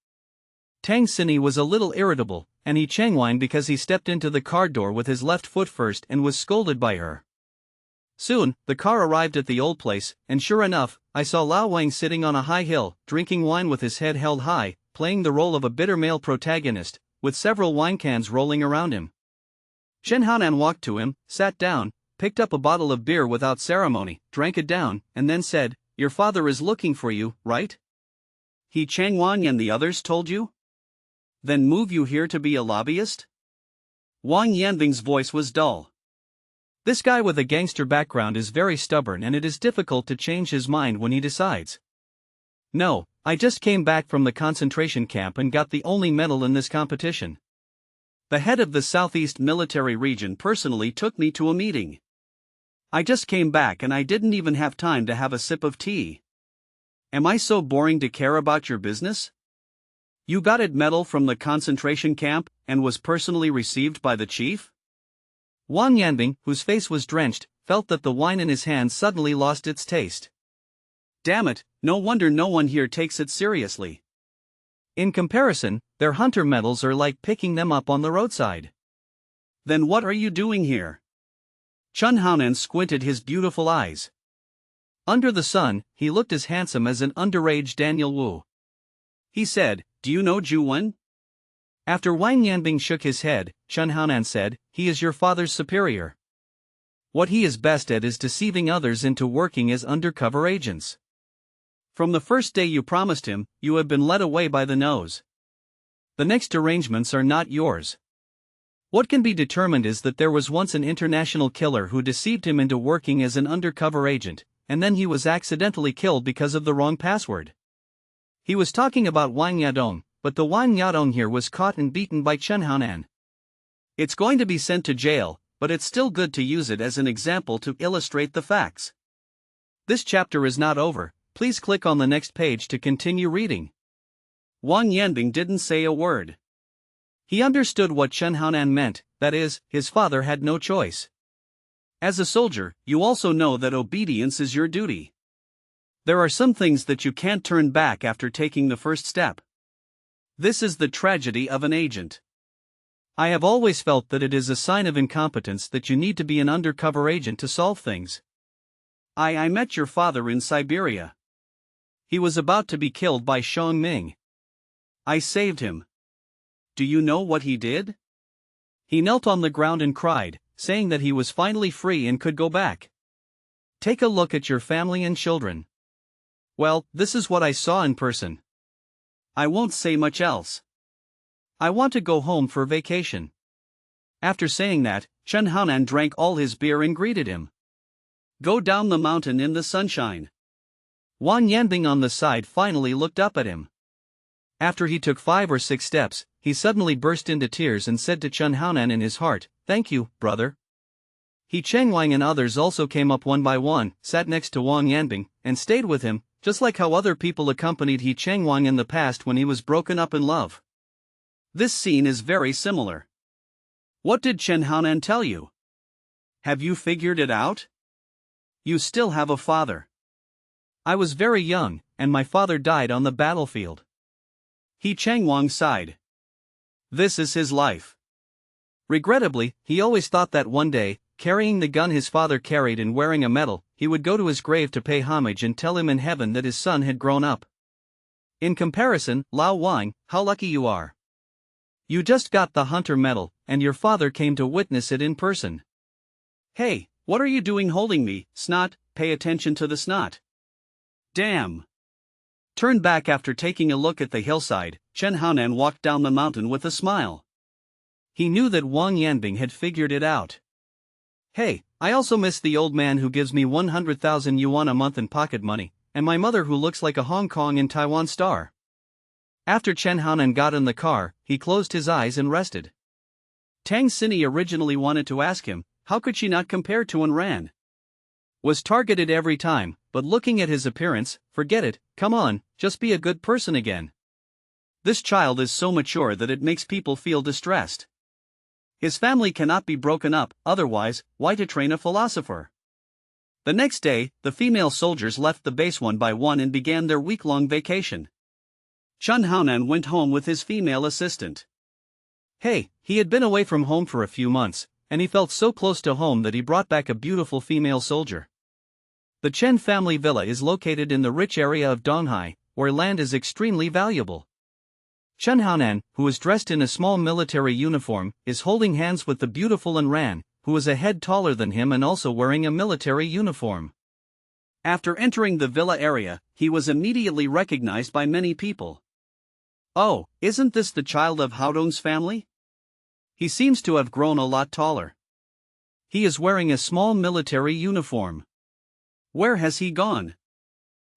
Speaker 2: Tang Xinyi was a little irritable, and He Chengwan because he stepped into the car door with his left foot first and was scolded by her. Soon, the car arrived at the old place, and sure enough, I saw Lao Wang sitting on a high hill, drinking wine with his head held high, playing the role of a bitter male protagonist, with several wine cans rolling around him. Chen Haonan walked to him, sat down, picked up a bottle of beer without ceremony, drank it down, and then said, Your father is looking for you, right?
Speaker 1: He Chengwan and the others told you? Then move you here to be a lobbyist? Wang Yanbing's voice was dull.
Speaker 2: This guy with a gangster background is very stubborn and it is difficult to change his mind when he decides. No, I just came back from the concentration camp and got the only medal in this competition.
Speaker 1: The head of the Southeast Military Region personally took me to a meeting. I just came back and I didn't even have time to have a sip of tea. Am I so boring to care about your business? You got a medal from the concentration camp and was personally received by the chief?
Speaker 2: Wang Yanbing, whose face was drenched, felt that the wine in his hand suddenly lost its taste.
Speaker 1: Damn it, no wonder no one here takes it seriously.
Speaker 2: In comparison, their hunter medals are like picking them up on the roadside.
Speaker 1: Then what are you doing here? Chen Haonan squinted his beautiful eyes.
Speaker 2: Under the sun, he looked as handsome as an underage Daniel Wu.
Speaker 1: He said, Do you know Zhu Wen?
Speaker 2: After Wang Yanbing shook his head, Chen Haonan said, He is your father's superior. What he is best at is deceiving others into working as undercover agents.
Speaker 1: From the first day you promised him, you have been led away by the nose.
Speaker 2: The next arrangements are not yours. What can be determined is that there was once an international killer who deceived him into working as an undercover agent, and then he was accidentally killed because of the wrong password. He was talking about Wang Yadong, but the Wang Yadong here was caught and beaten by Chen Haonan.
Speaker 1: It's going to be sent to jail, but it's still good to use it as an example to illustrate the facts.
Speaker 2: This chapter is not over. Please click on the next page to continue reading.
Speaker 1: Wang Yanbing didn't say a word.
Speaker 2: He understood what Chen Haonan meant, that is, his father had no choice.
Speaker 1: As a soldier, you also know that obedience is your duty. There are some things that you can't turn back after taking the first step. This is the tragedy of an agent.
Speaker 2: I have always felt that it is a sign of incompetence that you need to be an undercover agent to solve things.
Speaker 1: I met your father in Siberia. He was about to be killed by Xiong Ming. I saved him. Do you know what he did? He knelt on the ground and cried, saying that he was finally free and could go back. Take a look at your family and children. Well, this is what I saw in person. I won't say much else. I want to go home for vacation. After saying that, Chen Haonan drank all his beer and greeted him. Go down the mountain in the sunshine. Wang Yanbing on the side finally looked up at him. After he took 5 or 6 steps, he suddenly burst into tears and said to Chen Haonan in his heart, "Thank you, brother." He Cheng Wang and others also came up one by one, sat next to Wang Yanbing, and stayed with him, just like how other people accompanied He Cheng Wang in the past when he was broken up in love. This scene is very similar. What did Chen Haonan tell you? Have you figured it out? You still have a father. I was very young, and my father died on the battlefield. He Cheng Wang sighed. This is his life. Regrettably, he always thought that one day, carrying the gun his father carried and wearing a medal, he would go to his grave to pay homage and tell him in heaven that his son had grown up. In comparison, Lao Wang, how lucky you are. You just got the Hunter medal, and your father came to witness it in person. Hey, what are you doing holding me, snot? Pay attention to the snot. Damn. Turned back after taking a look at the hillside, Chen Haonan walked down the mountain with a smile. He knew that Wang Yanbing had figured it out. Hey, I also miss the old man who gives me 100,000 yuan a month in pocket money, and my mother who looks like a Hong Kong and Taiwan star. After Chen Haonan got in the car, he closed his eyes and rested. Tang Xinyi originally wanted to ask him, how could she not compare to Ran? Was targeted every time, but looking at his appearance, forget it, come on, just be a good person again. This child is so mature that it makes people feel distressed. His family cannot be broken up, otherwise, why to train a philosopher? The next day, the female soldiers left the base one by one and began their week-long vacation. Chen Haonan went home with his female assistant. Hey, he had been away from home for a few months, and he felt so close to home that he brought back a beautiful female soldier. The Chen family villa is located in the rich area of Donghai, where land is extremely valuable. Chen Haonan, who is dressed in a small military uniform, is holding hands with the beautiful Ran, who is a head taller than him and also wearing a military uniform. After entering the villa area, he was immediately recognized by many people. Oh, isn't this the child of Haodong's family? He seems to have grown a lot taller. He is wearing a small military uniform. Where has he gone?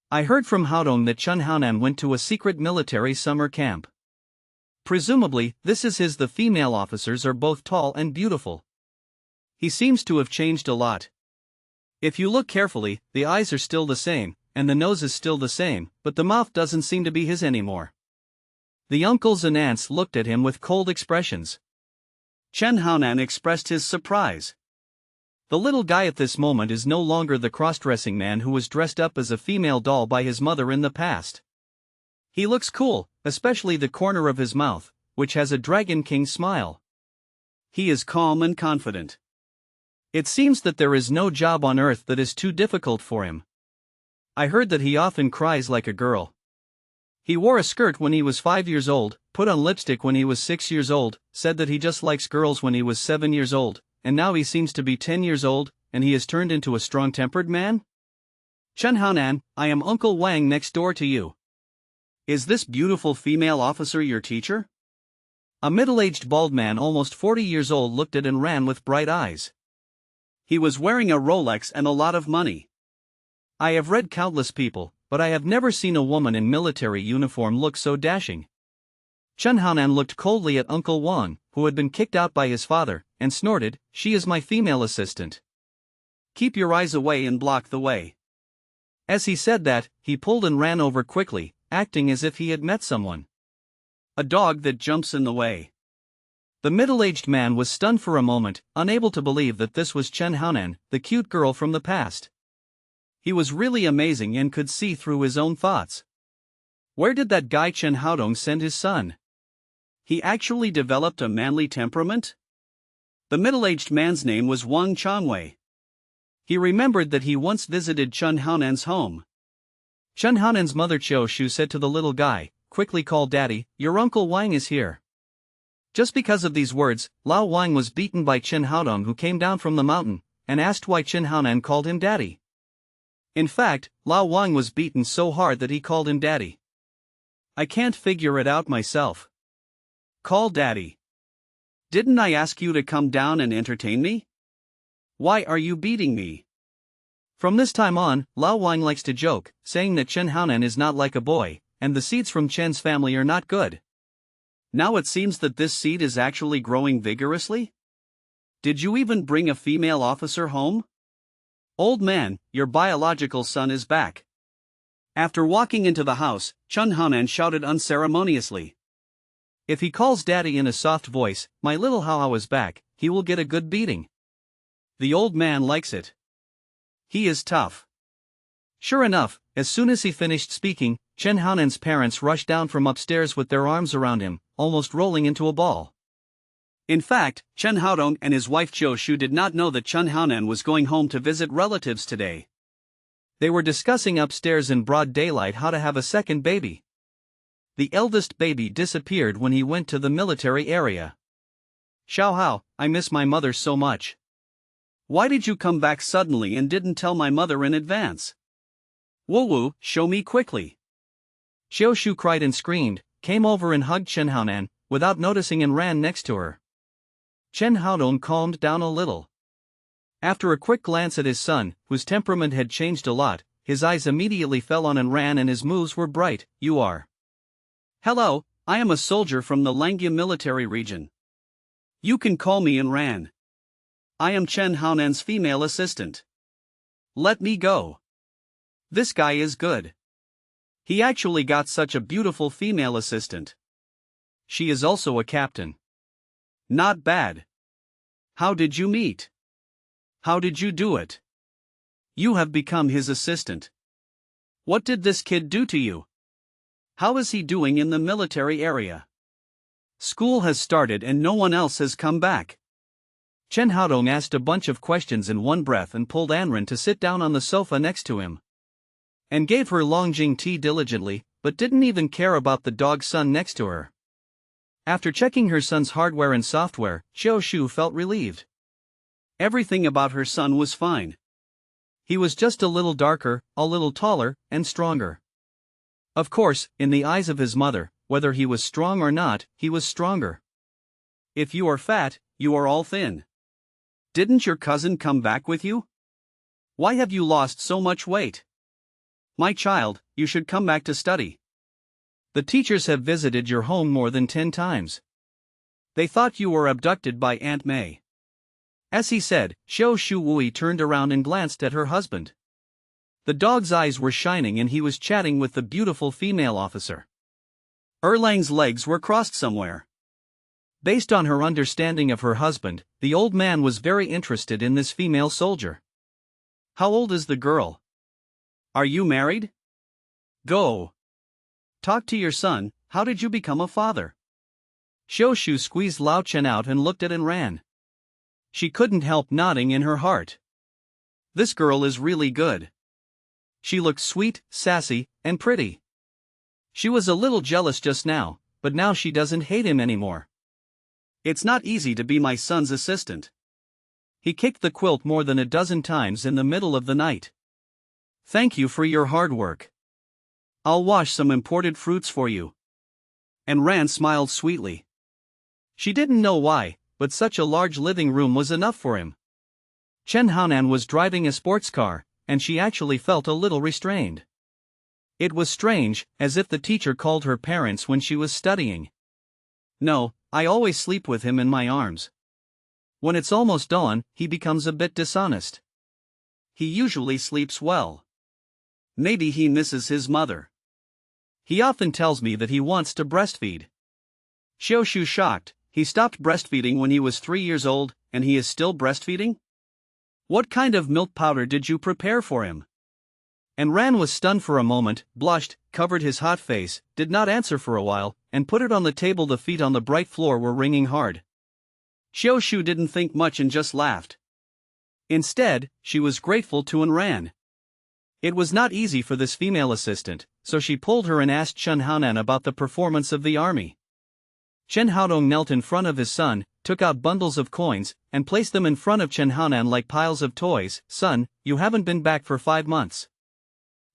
Speaker 1: I heard from Haodong that Chen Haonan went to a secret military summer camp. Presumably, this is his. The female officers are both tall and beautiful. He seems to have changed a lot. If you look carefully, the eyes are still the same, and the nose is still the same, but the mouth doesn't seem to be his anymore. The uncles and aunts looked at him with cold expressions. Chen Haonan expressed his surprise. The little guy at this moment is no longer the cross-dressing man who was dressed up as a female doll by his mother in the past. He looks cool, especially the corner of his mouth, which has a Dragon King smile. He is calm and confident. It seems that there is no job on earth that is too difficult for him. I heard that he often cries like a girl. He wore a skirt when he was 5 years old, put on lipstick when he was 6 years old, said that he just likes girls when he was 7 years old, and now he seems to be 10 years old, and he has turned into a strong-tempered man? Chen Haonan, I am Uncle Wang next door to you. Is this beautiful female officer your teacher? A middle-aged bald man almost 40 years old looked at and ran with bright eyes. He was wearing a Rolex and a lot of money. I have read countless people, but I have never seen a woman in military uniform look so dashing. Chen Haonan looked coldly at Uncle Wang, who had been kicked out by his father, and snorted, "She is my female assistant. Keep your eyes away and block the way." As he said that, he pulled and ran over quickly, acting as if he had met someone. A dog that jumps in the way. The middle-aged man was stunned for a moment, unable to believe that this was Chen Haonan, the cute girl from the past. He was really amazing and could see through his own thoughts. Where did that guy Chen Haodong send his son? He actually developed a manly temperament? The middle-aged man's name was Wang Changwei. He remembered that he once visited Chen Haonan's home. Chen Haonan's mother Qiu Shu said to the little guy,
Speaker 2: quickly call Daddy, your Uncle Wang is here. Just because of these words, Lao Wang was beaten by Chen Haodong, who came down from the mountain, and asked why Chen Haonan called him Daddy. In fact, Lao Wang was beaten so hard that he called him Daddy.
Speaker 1: I can't figure it out myself. Call Daddy. Didn't I ask you to come down and entertain me? Why are you beating me?
Speaker 2: From this time on, Lao Wang likes to joke, saying that Chen Haonan is not like a boy, and the seeds from Chen's family are not good.
Speaker 1: Now it seems that this seed is actually growing vigorously? Did you even bring a female officer home? Old man, your biological son is back. After walking into the house, Chen Haonan shouted unceremoniously.
Speaker 2: If he calls Daddy in a soft voice, my little Hao is back, he will get a good beating.
Speaker 1: The old man likes it. He is tough.
Speaker 2: Sure enough, as soon as he finished speaking, Chen Haonan's parents rushed down from upstairs with their arms around him, almost rolling into a ball.
Speaker 1: In fact, Chen Haodong and his wife Zhou Shu did not know that Chen Haonan was going home to visit relatives today.
Speaker 2: They were discussing upstairs in broad daylight how to have a second baby. The eldest baby disappeared when he went to the military area.
Speaker 1: Xiao Hao, I miss my mother so much. Why did you come back suddenly and didn't tell my mother in advance? Wu Wu, show me quickly.
Speaker 2: Xiao Shu cried and screamed, came over and hugged Chen Haonan, without noticing, and ran next to her. Chen Haodong calmed down a little. After a quick glance at his son, whose temperament had changed a lot, his eyes immediately fell on Ran, and his moves were bright. You are.
Speaker 1: Hello, I am a soldier from the Langya military region. You can call me Ran. I am Chen Haonan's female assistant. Let me go. This guy is good. He actually got such a beautiful female assistant. She is also a captain. Not bad. How did you meet? How did you do it? You have become his assistant. What did this kid do to you? How is he doing in the military area? School has started and no one else has come back.
Speaker 2: Chen Haodong asked a bunch of questions in one breath and pulled Anren to sit down on the sofa next to him. And gave her Longjing tea diligently, but didn't even care about the dog's son next to her. After checking her son's hardware and software, Xiao Shu felt relieved.
Speaker 1: Everything about her son was fine.
Speaker 2: He was just a little darker, a little taller, and stronger. Of course, in the eyes of his mother, whether he was strong or not, he was stronger.
Speaker 1: If you are fat, you are all thin. Didn't your cousin come back with you? Why have you lost so much weight? My child, you should come back to study.
Speaker 2: The teachers have visited your home more than 10 times.
Speaker 1: They thought you were abducted by Aunt May.
Speaker 2: As he said, Xiao Shu Wui turned around and glanced at her husband. The dog's eyes were shining and he was chatting with the beautiful female officer.
Speaker 1: Erlang's legs were crossed somewhere.
Speaker 2: Based on her understanding of her husband, the old man was very interested in this female soldier.
Speaker 1: How old is the girl? Are you married? Go. Talk to your son. How did you become a father?
Speaker 2: Xiao Shu squeezed Lao Chen out and looked at Ran. She couldn't help nodding in her heart.
Speaker 1: This girl is really good.
Speaker 2: She looked sweet, sassy, and pretty. She was a little jealous just now, but now she doesn't hate him anymore.
Speaker 1: It's not easy to be my son's assistant. He kicked the quilt more than a dozen times in the middle of the night. Thank you for your hard work. I'll wash some imported fruits for you. And Ran smiled sweetly.
Speaker 2: She didn't know why, but such a large living room was enough for him. Chen Haonan was driving a sports car, and she actually felt a little restrained. It was strange, as if the teacher called her parents when she was studying.
Speaker 1: No, I always sleep with him in my arms.
Speaker 2: When it's almost dawn, he becomes a bit dishonest.
Speaker 1: He usually sleeps well. Maybe he misses his mother.
Speaker 2: He often tells me that he wants to breastfeed.
Speaker 1: Xiao Shu shocked. He stopped breastfeeding when he was 3 years old, and he is still breastfeeding? What kind of milk powder did you prepare for him?
Speaker 2: And Ran was stunned for a moment, blushed, covered his hot face, did not answer for a while, and put it on the table. The feet on the bright floor were ringing hard.
Speaker 1: Xiao Shu didn't think much and just laughed. Instead, she was grateful to Ran.
Speaker 2: It was not easy for this female assistant, so she pulled her and asked Chen Haonan about the performance of the army. Chen Haodong knelt in front of his son, took out bundles of coins, and placed them in front of Chen Haonan like piles of toys. Son, you haven't been back for 5 months.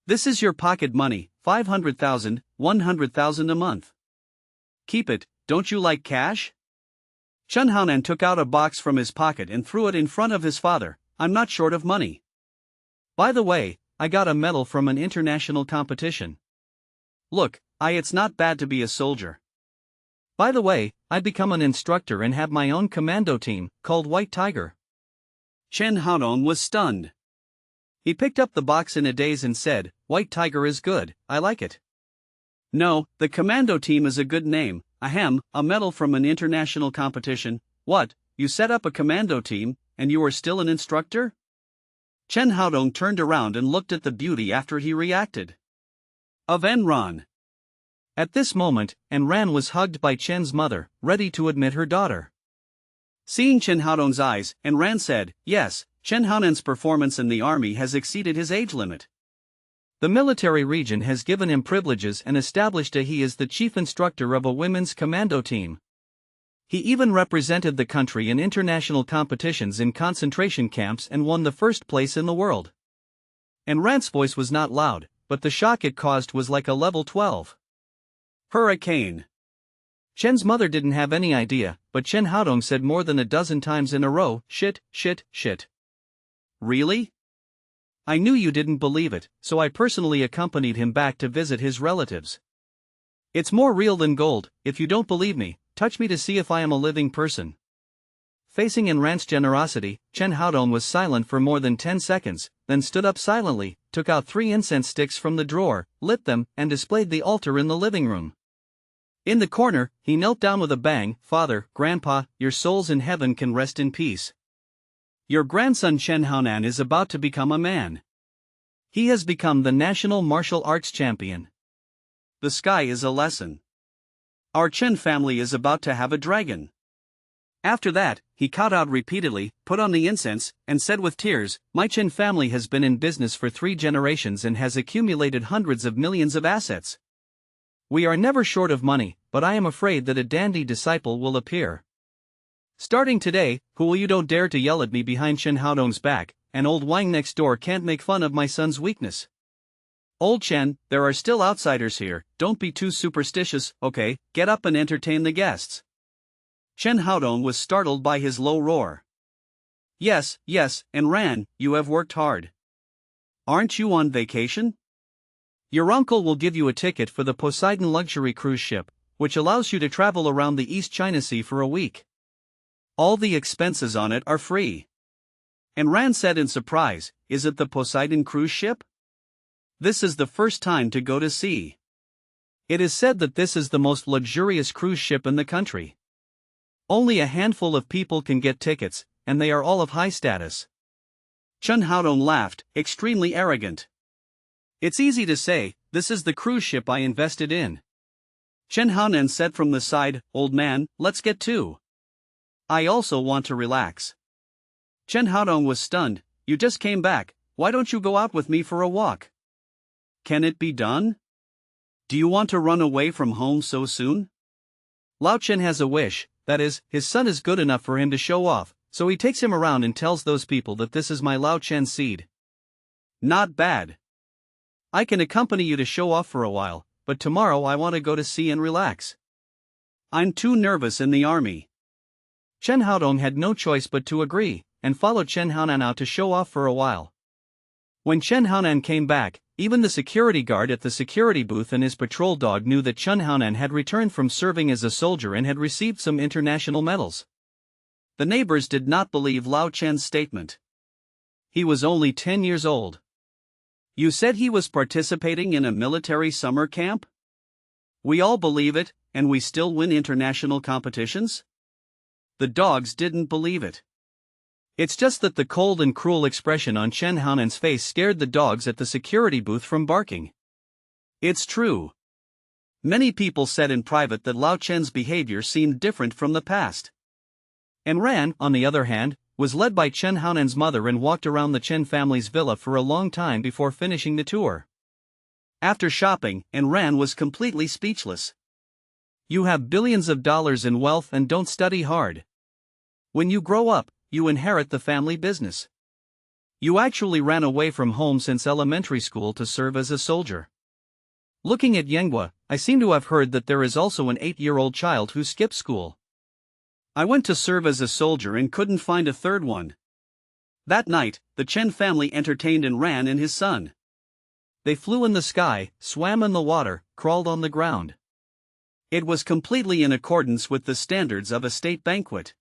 Speaker 2: This is your pocket money, 500,000, 100,000 a month. Keep it, don't you like cash? Chen Haonan took out a box from his pocket and threw it in front of his father. I'm not short of money. By the way, I got a medal from an international competition. Look, it's not bad to be a soldier. By the way, I become an instructor and have my own commando team, called White Tiger.
Speaker 1: Chen Haodong was stunned.
Speaker 2: He picked up the box in a daze and said, White Tiger is good, I like it.
Speaker 1: No, the commando team is a good name. Ahem, a medal from an international competition. What, you set up a commando team, and you are still an instructor? Chen Haodong turned around and looked at the beauty after he reacted. Of Enran.
Speaker 2: At this moment, Enran was hugged by Chen's mother, ready to admit her daughter.
Speaker 1: Seeing Chen Haodong's eyes, Enran said, yes, Chen Haonan's performance in the army has exceeded his age limit.
Speaker 2: The military region has given him privileges and established he is the chief instructor of a women's commando team. He even represented the country in international competitions in concentration camps and won the first place in the world. Enran's voice was not loud, but the shock it caused was like a level 12.
Speaker 1: Hurricane.
Speaker 2: Chen's mother didn't have any idea, but Chen Haodong said more than a dozen times in a row, shit, shit, shit.
Speaker 1: Really?
Speaker 2: I knew you didn't believe it, so I personally accompanied him back to visit his relatives. It's more real than gold. If you don't believe me, touch me to see if I am a living person. Facing Enran's generosity, Chen Haodong was silent for more than 10 seconds, then stood up silently, took out 3 incense sticks from the drawer, lit them, and displayed the altar in the living room. In the corner, he knelt down with a bang. Father, Grandpa, your souls in heaven can rest in peace. Your grandson Chen Haonan is about to become a man. He has become the national martial arts champion.
Speaker 1: The sky is a lesson. Our Chen family is about to have a dragon. After that, he caught out repeatedly, put on the incense, and said with tears, my Chen family has been in business for 3 generations and has accumulated hundreds of millions of assets. We are never short of money, but I am afraid that a dandy disciple will appear. Starting today, you don't dare to yell at me behind Chen Haodong's back, and old Wang next door can't make fun of my son's weakness. Old Chen, there are still outsiders here, don't be too superstitious, okay, get up and entertain the guests. Chen Haodong was startled by his low roar. Yes, Enran, you have worked hard. Aren't you on vacation? Your uncle will give you a ticket for the Poseidon luxury cruise ship, which allows you to travel around the East China Sea for a week. All the expenses on it are free. Enran said in surprise, is it the Poseidon cruise ship? This is the first time to go to sea. It is said that this is the most luxurious cruise ship in the country. Only a handful of people can get tickets, and they are all of high status. Chen Haodong laughed, extremely arrogant. It's easy to say, this is the cruise ship I invested in. Chen Haonan said from the side, old man, let's get to. I also want to relax. Chen Haodong was stunned, you just came back, why don't you go out with me for a walk? Can it be done? Do you want to run away from home so soon? Lao Chen has a wish, that is, his son is good enough for him to show off, so he takes him around and tells those people that this is my Lao Chen seed. Not bad. I can accompany you to show off for a while, but tomorrow I want to go to sea and relax. I'm too nervous in the army. Chen Haodong had no choice but to agree, and followed Chen Haonan out to show off for a while. When Chen Haonan came back, even the security guard at the security booth and his patrol dog knew that Chen Haonan had returned from serving as a soldier and had received some international medals. The neighbors did not believe Lao Chen's statement. He was only 10 years old. You said he was participating in a military summer camp? We all believe it, and we still win international competitions? The dogs didn't believe it. It's just that the cold and cruel expression on Chen Haonan's face scared the dogs at the security booth from barking. It's true. Many people said in private that Lao Chen's behavior seemed different from the past. Enran, on the other hand, was led by Chen Haonan's mother and walked around the Chen family's villa for a long time before finishing the tour. After shopping, Ran was completely speechless.
Speaker 2: You have billions of dollars in wealth and don't study hard. When you grow up, you inherit the family business. You actually ran away from home since elementary school to serve as a soldier. Looking at Yenghua, I seem to have heard that there is also an 8-year-old child who skipped school.
Speaker 1: I went to serve as a soldier and couldn't find a third one. That night, the Chen family entertained Ran and his son.
Speaker 2: They flew in the sky, swam in the water, crawled on the ground.
Speaker 1: It was completely in accordance with the standards of a state banquet.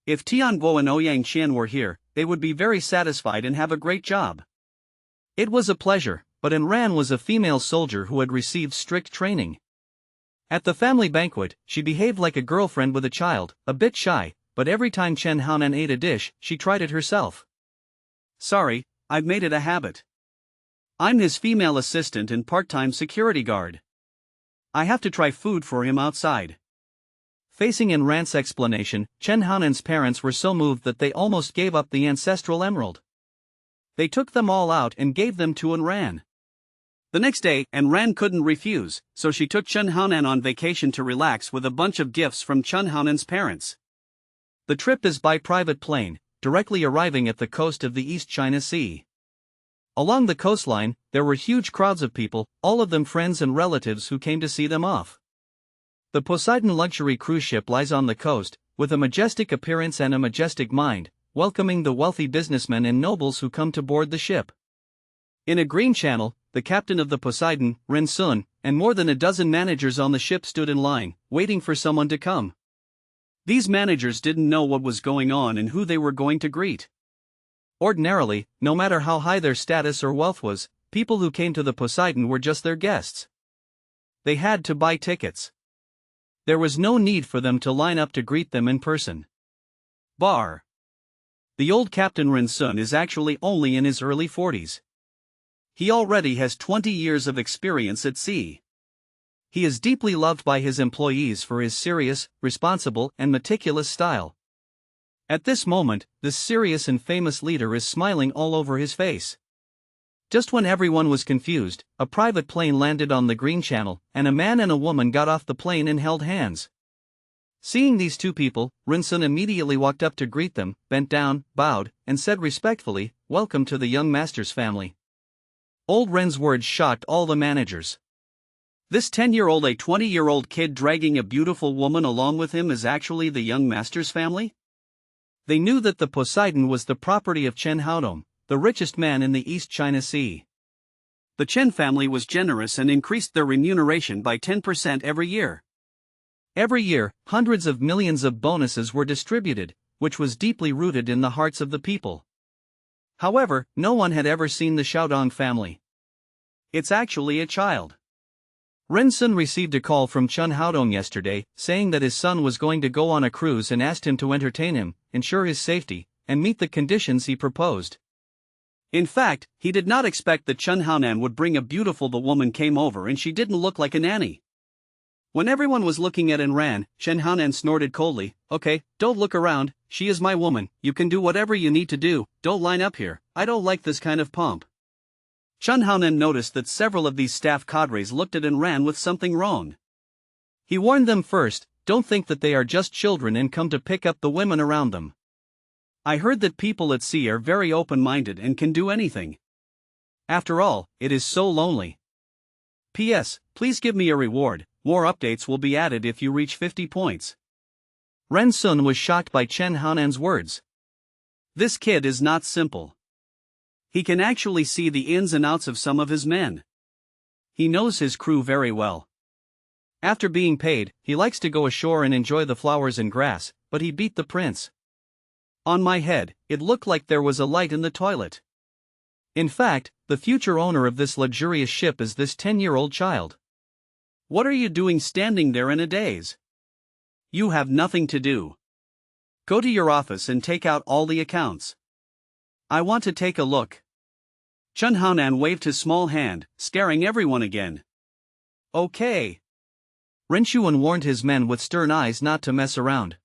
Speaker 1: If Tianguo and Ouyang Qian were here, they would be very satisfied and have a great job.
Speaker 2: It was a pleasure, but Ran was a female soldier who had received strict training. At the family banquet, she behaved like a girlfriend with a child, a bit shy, but every time Chen Haonan ate a dish, she tried it herself.
Speaker 1: Sorry, I've made it a habit. I'm his female assistant and part-time security guard. I have to try food for him outside.
Speaker 2: Facing Ran's explanation, Chen Haonan's parents were so moved that they almost gave up the ancestral emerald. They took them all out and gave them to Ran.
Speaker 1: The next day, Ran couldn't refuse, so she took Chen Haonan on vacation to relax with a bunch of gifts from Chen Haonan's parents.
Speaker 2: The trip is by private plane, directly arriving at the coast of the East China Sea. Along the coastline, there were huge crowds of people, all of them friends and relatives who came to see them off. The Poseidon luxury cruise ship lies on the coast, with a majestic appearance and a majestic mind, welcoming the wealthy businessmen and nobles who come to board the ship. In a green channel, the captain of the Poseidon, Ren Sun, and more than a dozen managers on the ship stood in line, waiting for someone to come.
Speaker 1: These managers didn't know what was going on and who they were going to greet.
Speaker 2: Ordinarily, no matter how high their status or wealth was, people who came to the Poseidon were just their guests. They had to buy tickets. There was no need for them to line up to greet them in person.
Speaker 1: Bar. The old Captain Ren Sun is actually only in his early 40s. He already has 20 years of experience at sea. He is deeply loved by his employees for his serious, responsible, and meticulous style. At this moment, this serious and famous leader is smiling all over his face. Just when everyone was confused, a private plane landed on the Green Channel, and a man and a woman got off the plane and held hands. Seeing these two people, Rinsun immediately walked up to greet them, bent down, bowed, and said respectfully, "Welcome to the young master's family." Old Ren's words shocked all the managers. This 10-year-old, a 20-year-old kid dragging a beautiful woman along with him is actually the young master's family?
Speaker 2: They knew that the Poseidon was the property of Chen Haodong, the richest man in the East China Sea.
Speaker 1: The Chen family was generous and increased their remuneration by 10% every year.
Speaker 2: Every year, hundreds of millions of bonuses were distributed, which was deeply rooted in the hearts of the people. However, no one had ever seen the Xiaodong family.
Speaker 1: It's actually a child.
Speaker 2: Ren Sun received a call from Chen Haodong yesterday, saying that his son was going to go on a cruise and asked him to entertain him, ensure his safety, and meet the conditions he proposed.
Speaker 1: In fact, he did not expect that Chen Haonan would bring a beautiful woman came over and she didn't look like a nanny. When everyone was looking at Ran, Chen Haonan snorted coldly, "Okay, don't look around, she is my woman, you can do whatever you need to do, don't line up here, I don't like this kind of pomp." Chen Haonan noticed that several of these staff cadres looked at Ran with something wrong.
Speaker 2: He warned them first, "Don't think that they are just children and come to pick up the women around them.
Speaker 1: I heard that people at sea are very open-minded and can do anything. After all, it is so lonely. P.S. Please give me a reward, more updates will be added if you reach 50 points.
Speaker 2: Ren Sun was shocked by Chen Haonan's words.
Speaker 1: This kid is not simple. He can actually see the ins and outs of some of his men. He knows his crew very well. After being paid, he likes to go ashore and enjoy the flowers and grass, but he beat the prince. On my head, it looked like there was a light in the toilet. In fact, the future owner of this luxurious ship is this 10-year-old child. What are you doing standing there in a daze? You have nothing to do. Go to your office and take out all the accounts. I want to take a look." Chen Haonan waved his small hand, scaring everyone again. "Okay."
Speaker 2: Ren Shuan warned his men with stern eyes not to mess around.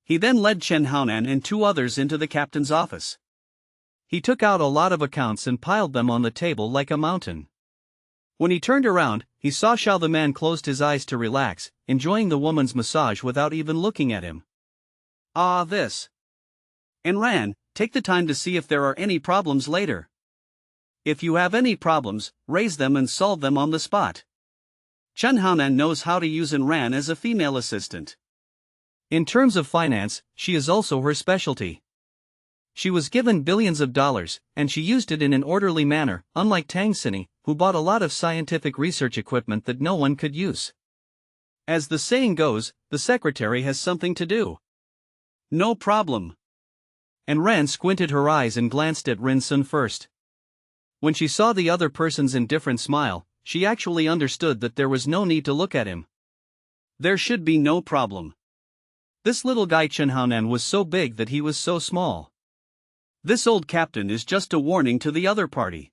Speaker 1: He then led Chen Haonan and two others into the captain's office.
Speaker 2: He took out a lot of accounts and piled them on the table like a mountain. When he turned around, he saw Xiao the man closed his eyes to relax, enjoying the woman's massage without even looking at him.
Speaker 1: Ah, this. And Ran, take the time to see if there are any problems later. If you have any problems, raise them and solve them on the spot. Chen Haonan knows how to use Ran as a female assistant.
Speaker 2: In terms of finance, she is also her specialty. She was given billions of dollars, and she used it in an orderly manner, unlike Tang Xini, who bought a lot of scientific research equipment that no one could use.
Speaker 1: As the saying goes, the secretary has something to do. No problem.
Speaker 2: And Ran squinted her eyes and glanced at Rin Sun first. When she saw the other person's indifferent smile, she actually understood that there was no need to look at him.
Speaker 1: There should be no problem.
Speaker 2: This little guy Chen Haonan was so big that he was so small.
Speaker 1: This old captain is just a warning to the other party.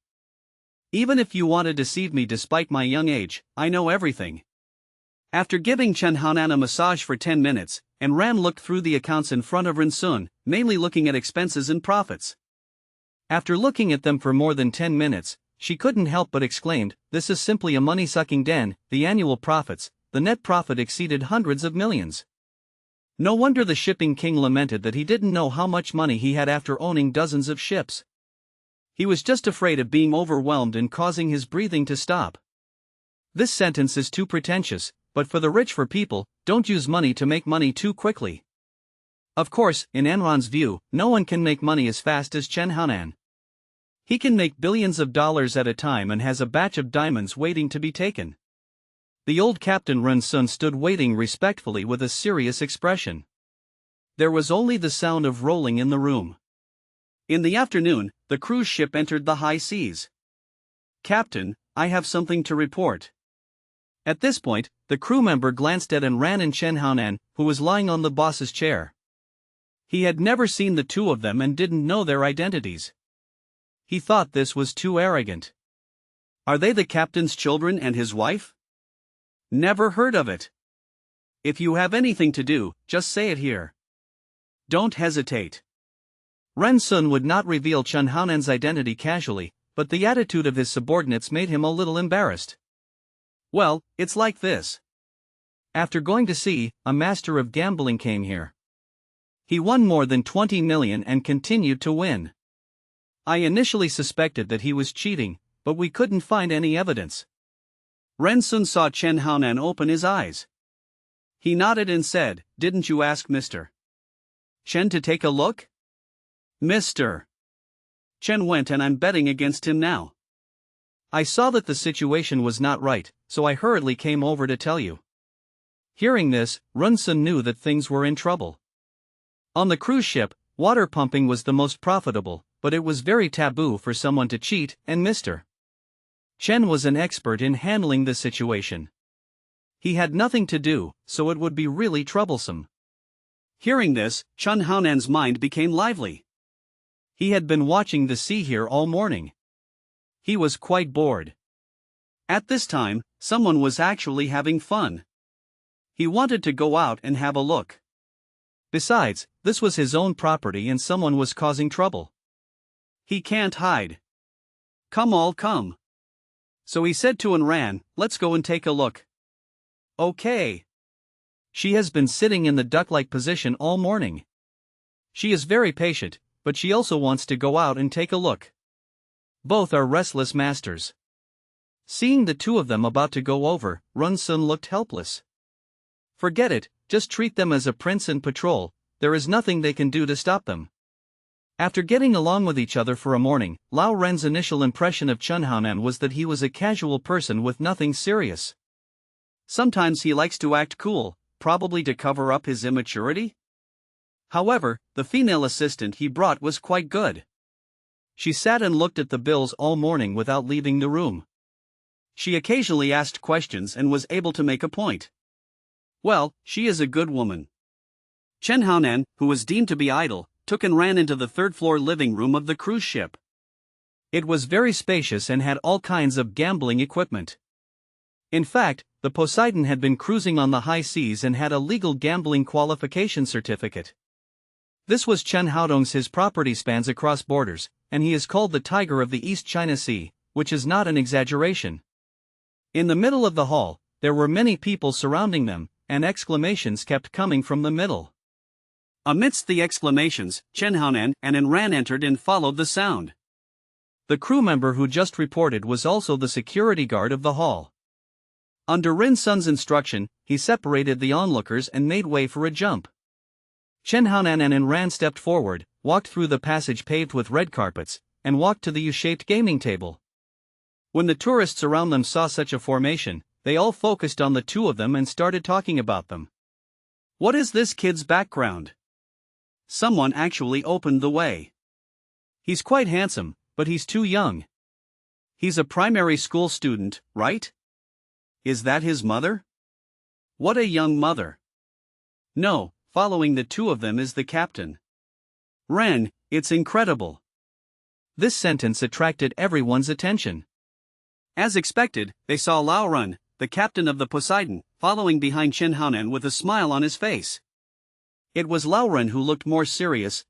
Speaker 1: Even if you want to deceive me despite my young age, I know everything. After giving Chen Haonan a massage for 10 minutes, and Ran looked through the accounts in front of Rin Sun, mainly looking at expenses and profits.
Speaker 2: After looking at them for more than 10 minutes, she couldn't help but exclaimed, "This is simply a money-sucking den." The annual profits, the net profit exceeded hundreds of millions. No wonder the shipping king lamented that he didn't know how much money he had after owning dozens of ships. He was just afraid of being overwhelmed and causing his breathing to stop. This sentence is too pretentious, but for the rich for people, don't use money to make money too quickly. Of course, in Enron's view, no one can make money as fast as Chen Haonan. He can make billions of dollars at a time and has a batch of diamonds waiting to be taken. The old captain Ren Sun stood waiting respectfully with a serious expression. There was only the sound of rolling in the room.
Speaker 1: In the afternoon, the cruise ship entered the high seas. Captain, I have something to report.
Speaker 2: At this point, the crew member glanced at Ran and Chen Haonan, who was lying on the boss's chair. He had never seen the two of them and didn't know their identities. He thought this was too arrogant.
Speaker 1: Are they the captain's children and his wife? Never heard of it. If you have anything to do, just say it here. Don't hesitate.
Speaker 2: Ren Sun would not reveal Chen Haonan's identity casually, but the attitude of his subordinates made him a little embarrassed.
Speaker 1: Well, it's like this.
Speaker 2: After going to sea, a master of gambling came here. He won more than 20 million and continued to win. I initially suspected that he was cheating, but we couldn't find any evidence.
Speaker 1: Ren Sun saw Chen Haonan open his eyes. He nodded and said, "Didn't you ask Mr. Chen to take a look?" "Mr. Chen went and I'm betting against him now."
Speaker 2: "I saw that the situation was not right, so I hurriedly came over to tell you." Hearing this, Ren Sun knew that things were in trouble. On the cruise ship, water pumping was the most profitable, but it was very taboo for someone to cheat, and Mr. Chen was an expert in handling the situation. He had nothing to do, so it would be really troublesome.
Speaker 1: Hearing this, Chen Haonan's mind became lively.
Speaker 2: He had been watching the sea here all morning. He was quite bored.
Speaker 1: At this time, someone was actually having fun. He wanted to go out and have a look.
Speaker 2: Besides, this was his own property and someone was causing trouble.
Speaker 1: He can't hide. Come all come. So he said to Ran, "Let's go and take a look." Okay.
Speaker 2: She has been sitting in the duck-like position all morning. She is very patient, but she also wants to go out and take a look. Both are restless masters. Seeing the two of them about to go over, Ren Sun looked helpless. Forget it, just treat them as a prince and patrol, there is nothing they can do to stop them. After getting along with each other for a morning, Lao Ren's initial impression of Chen Haonan was that he was a casual person with nothing serious.
Speaker 1: Sometimes he likes to act cool, probably to cover up his immaturity. However, the female assistant he brought was quite good. She sat and looked at the bills all morning without leaving the room. She occasionally asked questions and was able to make a point. Well, she is a good woman. Chen Haonan, who was deemed to be idle, took and ran into the third-floor living room of the cruise ship.
Speaker 2: It was very spacious and had all kinds of gambling equipment. In fact, the Poseidon had been cruising on the high seas and had a legal gambling qualification certificate. This was Chen Haodong's. His property spans across borders, and he is called the Tiger of the East China Sea, which is not an exaggeration. In the middle of the hall, there were many people surrounding them, and exclamations kept coming from the middle.
Speaker 1: Amidst the exclamations, Chen Haonan and Ran entered and followed the sound.
Speaker 2: The crew member who just reported was also the security guard of the hall. Under Rin Sun's instruction, he separated the onlookers and made way for a jump. Chen Haonan and Ran stepped forward, walked through the passage paved with red carpets, and walked to the U-shaped gaming table. When the tourists around them saw such a formation, they all focused on the two of them and started talking about them.
Speaker 1: What is this kid's background? Someone actually opened the way.
Speaker 2: He's quite handsome, but he's too young.
Speaker 1: He's a primary school student, right? Is that his mother? What a young mother. No, following the two of them is the captain. Ren, it's incredible.
Speaker 2: This sentence attracted everyone's attention.
Speaker 1: As expected, they saw Lao Run, the captain of the Poseidon, following behind Chen Haonan with a smile on his face. It was Lao Run who looked more serious,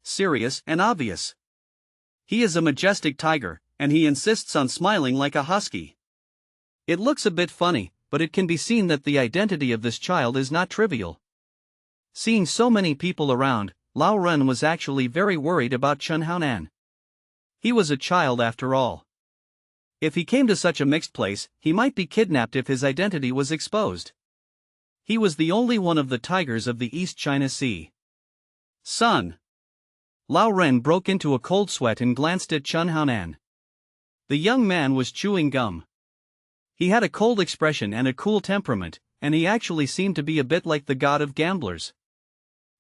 Speaker 1: and obvious. He is a majestic tiger, and he insists on smiling like a husky. It looks a bit funny, but it can be seen that the identity of this child is not trivial.
Speaker 2: Seeing so many people around, Lao Run was actually very worried about Chen Haonan. He was a child after all. If he came to such a mixed place, he might be kidnapped if his identity was exposed. He was the only one of the tigers of the East China Sea.
Speaker 1: Son.
Speaker 2: Lao Ren broke into a cold sweat and glanced at Chen Haonan. The young man was chewing gum. He had a cold expression and a cool temperament, and he actually seemed to be a bit like the god of gamblers.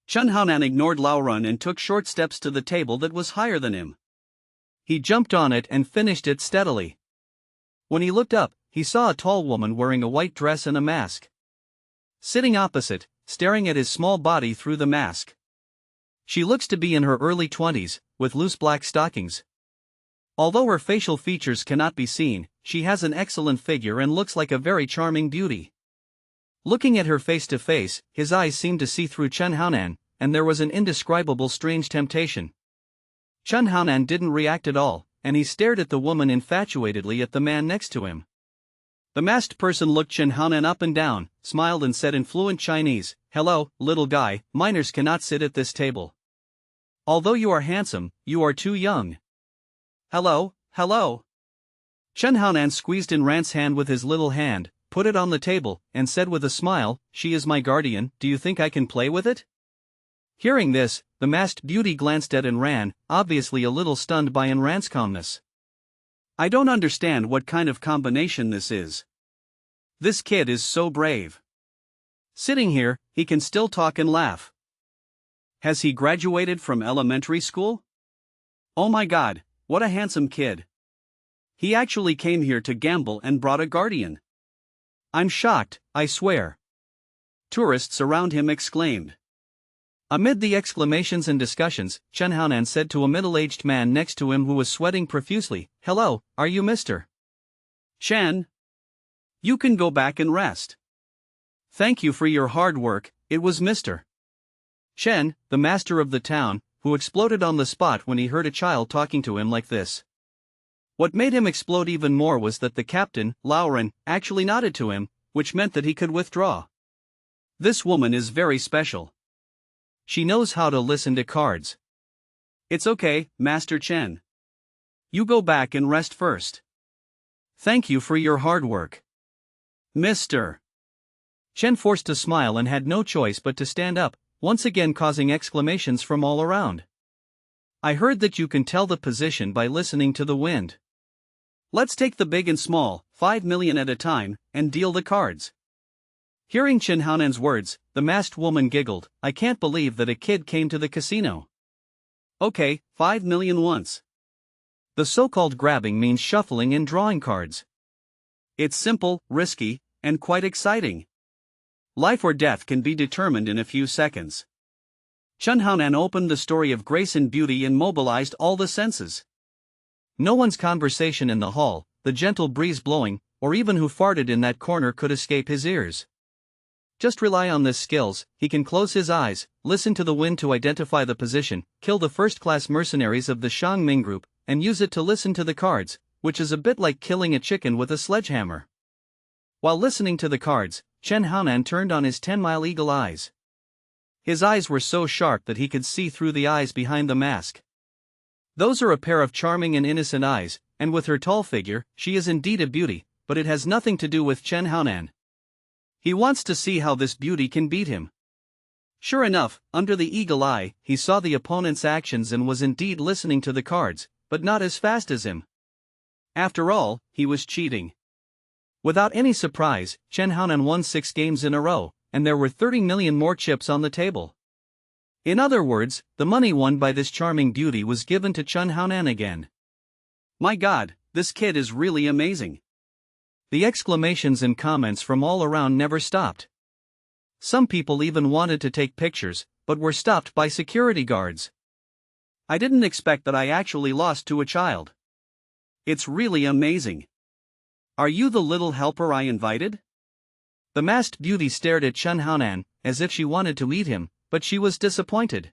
Speaker 1: Chen Haonan ignored Lao Run and took short steps to the table that was higher than him.
Speaker 2: He jumped on it and finished it steadily. When he looked up, he saw a tall woman wearing a white dress and a mask. Sitting opposite, staring at his small body through the mask. She looks to be in her early 20s, with loose black stockings. Although her facial features cannot be seen, she has an excellent figure and looks like a very charming beauty. Looking at her face to face, his eyes seemed to see through Chen Haonan, and there was an indescribable strange temptation. Chen Haonan didn't react at all, and he stared at the woman infatuatedly at the man next to him. The masked person looked Chen Haonan up and down, smiled and said in fluent Chinese, "Hello, little guy, minors cannot sit at this table. Although you are handsome, you are too young."
Speaker 1: Hello.
Speaker 2: Chen Haonan squeezed in Rant's hand with his little hand, put it on the table, and said with a smile, "She is my guardian, do you think I can play with it?" Hearing this, the masked beauty glanced at Ran, obviously a little stunned by Ran's calmness.
Speaker 1: I don't understand what kind of combination this is. This kid is so brave. Sitting here, he can still talk and laugh. Has he graduated from elementary school? Oh my god, what a handsome kid. He actually came here to gamble and brought a guardian.
Speaker 2: I'm shocked, I swear.
Speaker 1: Tourists around him exclaimed.
Speaker 2: Amid the exclamations and discussions, Chen Haonan said to a middle-aged man next to him who was sweating profusely, "Hello, are you Mr.
Speaker 1: Chen? You can go back and rest.
Speaker 2: Thank you for your hard work." It was Mr. Chen, the master of the town, who exploded on the spot when he heard a child talking to him like this. What made him explode even more was that the captain, Lao Ren, actually nodded to him, which meant that he could withdraw.
Speaker 1: This woman is very special.
Speaker 2: She knows how to listen to cards.
Speaker 1: It's okay, Master Chen. You go back and rest first.
Speaker 2: Thank you for your hard work.
Speaker 1: Mr.
Speaker 2: Chen forced a smile and had no choice but to stand up, once again causing exclamations from all around. I heard that you can tell the position by listening to the wind.
Speaker 1: Let's take the big and small, 5 million at a time, and deal the cards.
Speaker 2: Hearing Chen Haonan's words, the masked woman giggled. I can't believe that a kid came to the casino.
Speaker 1: Okay, 5 million once.
Speaker 2: The so-called grabbing means shuffling and drawing cards.
Speaker 1: It's simple, risky, and quite exciting. Life or death can be determined in a few seconds. Chen Haonan opened the story of grace and beauty and mobilized all the senses.
Speaker 2: No one's conversation in the hall, the gentle breeze blowing, or even who farted in that corner could escape his ears. Just rely on this skills, he can close his eyes, listen to the wind to identify the position, kill the first-class mercenaries of the Shang Ming group, and use it to listen to the cards, which is a bit like killing a chicken with a sledgehammer. While listening to the cards, Chen Haonan turned on his 10-mile eagle eyes. His eyes were so sharp that he could see through the eyes behind the mask. Those are a pair of charming and innocent eyes, and with her tall figure, she is indeed a beauty, but it has nothing to do with Chen Haonan. He wants to see how this beauty can beat him. Sure enough, under the eagle eye, he saw the opponent's actions and was indeed listening to the cards, but not as fast as him. After all, he was cheating. Without any surprise, Chen Haonan won 6 games in a row, and there were 30 million more chips on the table. In other words, the money won by this charming beauty was given to Chen Haonan again.
Speaker 1: My God, this kid is really amazing.
Speaker 2: The exclamations and comments from all around never stopped. Some people even wanted to take pictures, but were stopped by security guards.
Speaker 1: I didn't expect that I actually lost to a child. It's really amazing. Are you the little helper I invited?
Speaker 2: The masked beauty stared at Chen Haonan, as if she wanted to eat him, but she was disappointed.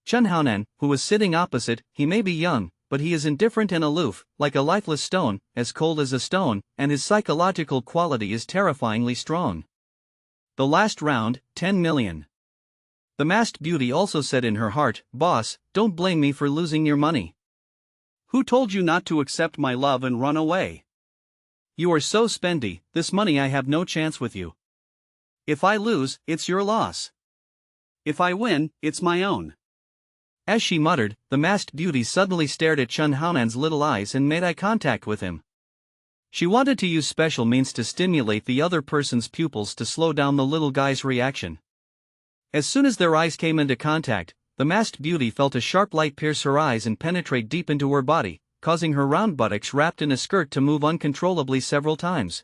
Speaker 2: Chen Haonan, who was sitting opposite, he may be young, but he is indifferent and aloof, like a lifeless stone, as cold as a stone, and his psychological quality is terrifyingly strong. The last round, 10 million. The masked beauty also said in her heart, "Boss, don't blame me for losing your money."
Speaker 1: Who told you not to accept my love and run away?
Speaker 2: You are so spendy, this money I have no chance with you.
Speaker 1: If I lose, it's your loss. If I win, it's my own.
Speaker 2: As she muttered, the masked beauty suddenly stared at Chen Haonan's little eyes and made eye contact with him. She wanted to use special means to stimulate the other person's pupils to slow down the little guy's reaction. As soon as their eyes came into contact, the masked beauty felt a sharp light pierce her eyes and penetrate deep into her body, causing her round buttocks wrapped in a skirt to move uncontrollably several times.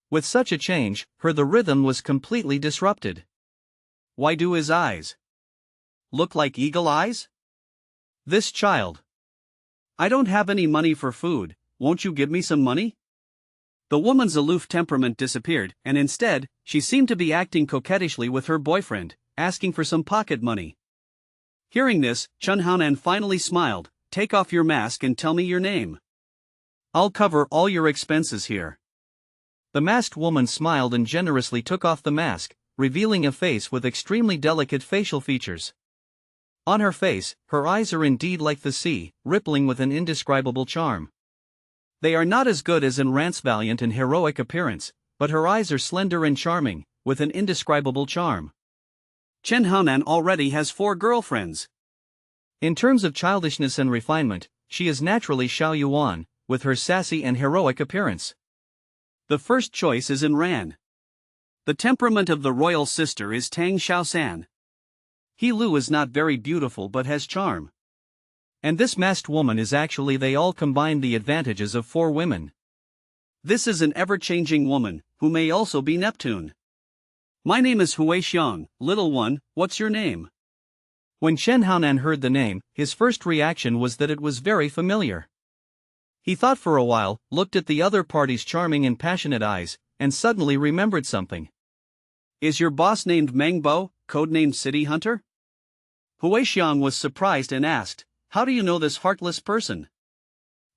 Speaker 2: With such a change, the rhythm was completely disrupted.
Speaker 1: Why do his eyes look like eagle eyes?
Speaker 2: This child.
Speaker 1: I don't have any money for food, won't you give me some money? The woman's aloof temperament disappeared, and instead, she seemed to be acting coquettishly with her boyfriend, asking for some pocket money. Hearing this, Chen Haonan finally smiled. Take off your mask and tell me your name. I'll cover all your expenses here.
Speaker 2: The masked woman smiled and generously took off the mask, revealing a face with extremely delicate facial features. On her face, her eyes are indeed like the sea, rippling with an indescribable charm. They are not as good as in Rant's valiant and heroic appearance, but her eyes are slender and charming, with an indescribable charm.
Speaker 1: Chen Haonan already has 4 girlfriends.
Speaker 2: In terms of childishness and refinement, she is naturally Xiao Yuan, with her sassy and heroic appearance.
Speaker 1: The first choice is in Ran. The temperament of the royal sister is Tang Xiaosan. He Lu is not very beautiful but has charm.
Speaker 2: And this masked woman is actually they all combine the advantages of 4 women.
Speaker 1: This is an ever-changing woman, who may also be Neptune. My name is Hui Xiang, little one, what's your name?
Speaker 2: When Chen Haonan heard the name, his first reaction was that it was very familiar. He thought for a while, looked at the other party's charming and passionate eyes, and suddenly remembered something.
Speaker 1: Is your boss named Mangbo, codenamed City Hunter? Hui Xiang was surprised and asked, how do you know this heartless person?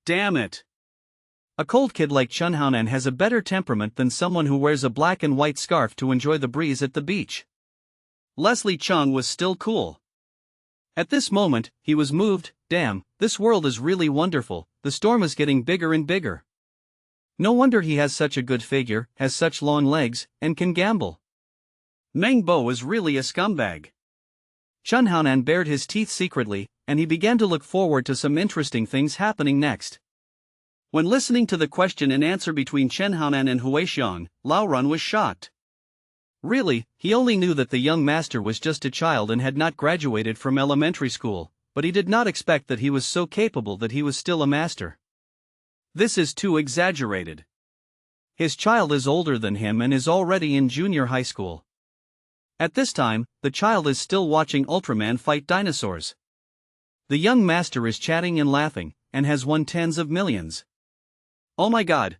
Speaker 1: Damn it.
Speaker 2: A cold kid like Chen Haonan has a better temperament than someone who wears a black and white scarf to enjoy the breeze at the beach.
Speaker 1: Leslie Chung was still cool.
Speaker 2: At this moment, he was moved. Damn, this world is really wonderful, the storm is getting bigger and bigger. No wonder he has such a good figure, has such long legs, and can gamble.
Speaker 1: Meng Bo is really a scumbag.
Speaker 2: Chen Haonan bared his teeth secretly, and he began to look forward to some interesting things happening next.
Speaker 1: When listening to the question and answer between Chen Haonan and Hui Xiang, Lao Run was shocked.
Speaker 2: Really, he only knew that the young master was just a child and had not graduated from elementary school, but he did not expect that he was so capable that he was still a master.
Speaker 1: This is too exaggerated.
Speaker 2: His child is older than him and is already in junior high school. At this time, the child is still watching Ultraman fight dinosaurs. The young master is chatting and laughing, and has won tens of millions.
Speaker 1: Oh my god,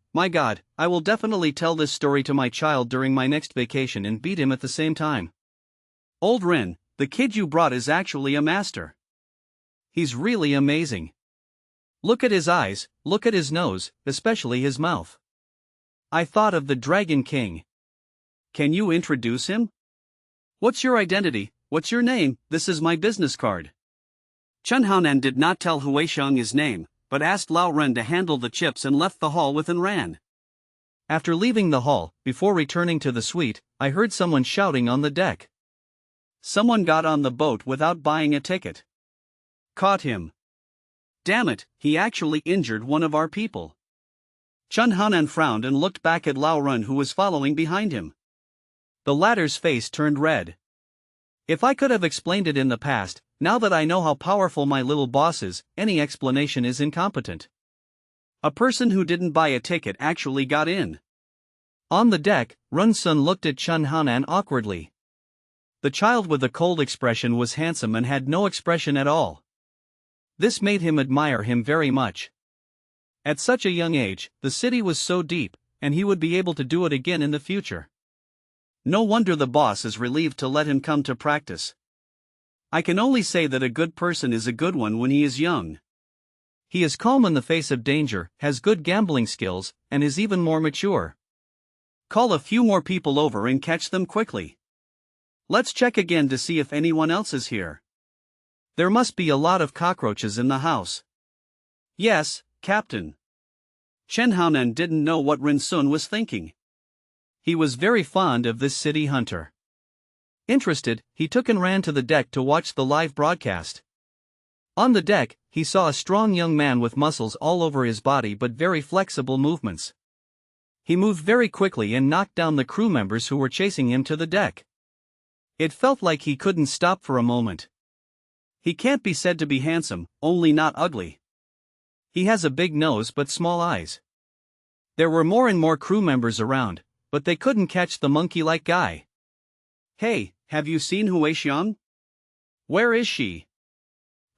Speaker 1: I will definitely tell this story to my child during my next vacation and beat him at the same time. Old Rin, the kid you brought is actually a master. He's really amazing. Look at his eyes, look at his nose, especially his mouth.
Speaker 2: I thought of the Dragon King.
Speaker 1: Can you introduce him? What's your identity? What's your name? This is my business card. Chen Haonan did not tell Huixiang his name, but asked Lao Ren to handle the chips and left the hall with and ran.
Speaker 2: After leaving the hall, before returning to the suite, I heard someone shouting on the deck.
Speaker 1: Someone got on the boat without buying a ticket. Caught him. Damn it, he actually injured one of our people. Chen Haonan frowned and looked back at Lao Ren, who was following behind him.
Speaker 2: The latter's face turned red. If I could have explained it in the past, now that I know how powerful my little boss is, any explanation is incompetent.
Speaker 1: A person who didn't buy a ticket actually got in.
Speaker 2: On the deck, Ren Sun looked at Chen Haonan awkwardly. The child with the cold expression was handsome and had no expression at all. This made him admire him very much. At such a young age, the city was so deep, and he would be able to do it again in the future.
Speaker 1: No wonder the boss is relieved to let him come to practice. I can only say that a good person is a good one when he is young.
Speaker 2: He is calm in the face of danger, has good gambling skills, and is even more mature.
Speaker 1: Call a few more people over and catch them quickly. Let's check again to see if anyone else is here.
Speaker 2: There must be a lot of cockroaches in the house.
Speaker 1: Yes, Captain. Chen Haonan didn't know what Ren Sun was thinking.
Speaker 2: He was very fond of this city hunter. Interested, he took and ran to the deck to watch the live broadcast. On the deck, he saw a strong young man with muscles all over his body but very flexible movements. He moved very quickly and knocked down the crew members who were chasing him to the deck. It felt like he couldn't stop for a moment.
Speaker 1: He can't be said to be handsome, only not ugly.
Speaker 2: He has a big nose but small eyes. There were more and more crew members around, but they couldn't catch the monkey-like guy.
Speaker 1: Hey, have you seen Huixiang? Where is she?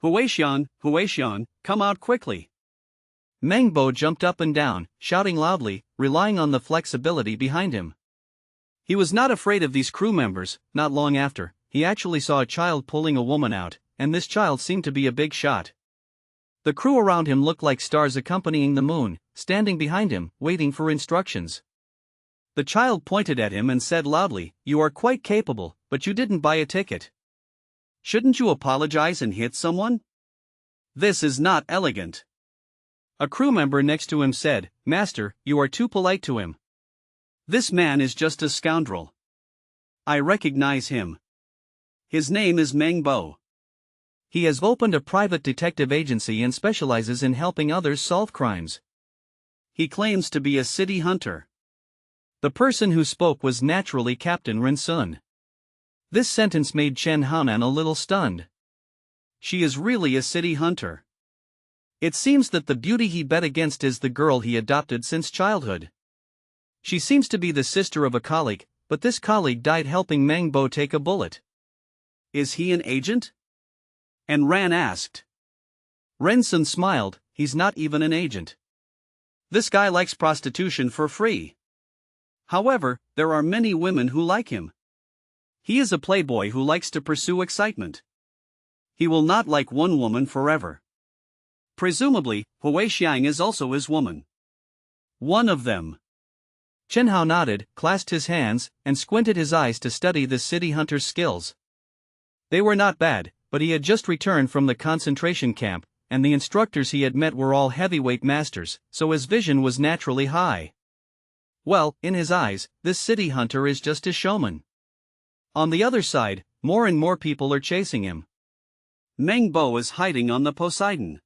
Speaker 1: Huixiang, come out quickly.
Speaker 2: Mengbo jumped up and down, shouting loudly, relying on the flexibility behind him. He was not afraid of these crew members. Not long after, he actually saw a child pulling a woman out, and this child seemed to be a big shot. The crew around him looked like stars accompanying the moon, standing behind him, waiting for instructions. The child pointed at him and said loudly, "You are quite capable, but you didn't buy a ticket.
Speaker 1: Shouldn't you apologize and hit someone? This is not elegant."
Speaker 2: A crew member next to him said, "Master, you are too polite to him.
Speaker 1: This man is just a scoundrel. I recognize him. His name is Mengbo.
Speaker 2: He has opened a private detective agency and specializes in helping others solve crimes.
Speaker 1: He claims to be a city hunter."
Speaker 2: The person who spoke was naturally Captain Ren Sun. This sentence made Chen Haonan a little stunned.
Speaker 1: She is really a city hunter.
Speaker 2: It seems that the beauty he bet against is the girl he adopted since childhood. She seems to be the sister of a colleague, but this colleague died helping Mengbo take a bullet.
Speaker 1: Is he an agent? And Ran asked.
Speaker 2: Ren Sun smiled, he's not even an agent.
Speaker 1: This guy likes prostitution for free. However, there are many women who like him. He is a playboy who likes to pursue excitement. He will not like one woman forever. Presumably, Huixiang is also his woman. One of them.
Speaker 2: Chen Hao nodded, clasped his hands, and squinted his eyes to study the city hunter's skills. They were not bad, but he had just returned from the concentration camp, and the instructors he had met were all heavyweight masters, so his vision was naturally high. Well, in his eyes, this city hunter is just a showman. On the other side, more and more people are chasing him.
Speaker 1: Mengbo is hiding on the Poseidon.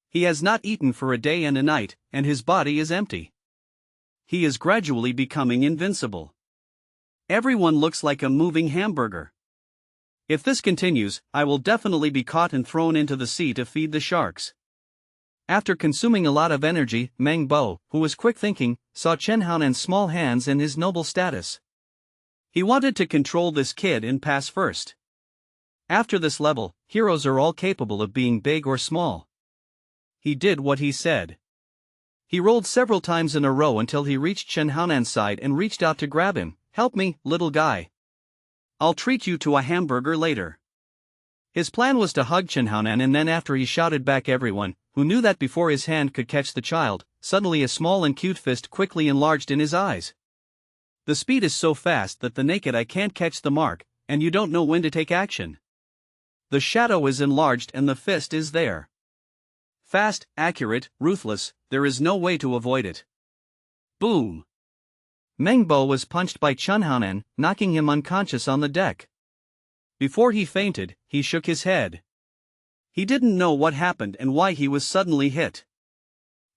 Speaker 1: He has not eaten for a day and a night, and his body is empty. He is gradually becoming invincible. Everyone looks like a moving hamburger. If this continues, I will definitely be caught and thrown into the sea to feed the sharks. After consuming a lot of energy, Mengbo, who was quick thinking, saw Chen Haonan's small hands and his noble status. He wanted to control this kid and pass first. After this level, heroes are all capable of being big or small. He did what he said. He rolled several times in a row until he reached Chen Haonan's side and reached out to grab him. "Help me, little guy. I'll treat you to a hamburger later." His plan was to hug Chen Haonan, and then after he shouted back everyone, who knew that before his hand could catch the child,
Speaker 2: suddenly a small and cute fist quickly enlarged in his eyes. The speed is so fast that the naked eye can't catch the mark, and you don't know when to take action. The shadow is enlarged and the fist is there. Fast, accurate, ruthless, there is no way to avoid it. Boom! Mengbo was punched by Chunhaonan, knocking him unconscious on the deck. Before he fainted, he shook his head. He didn't know what happened and why he was suddenly hit.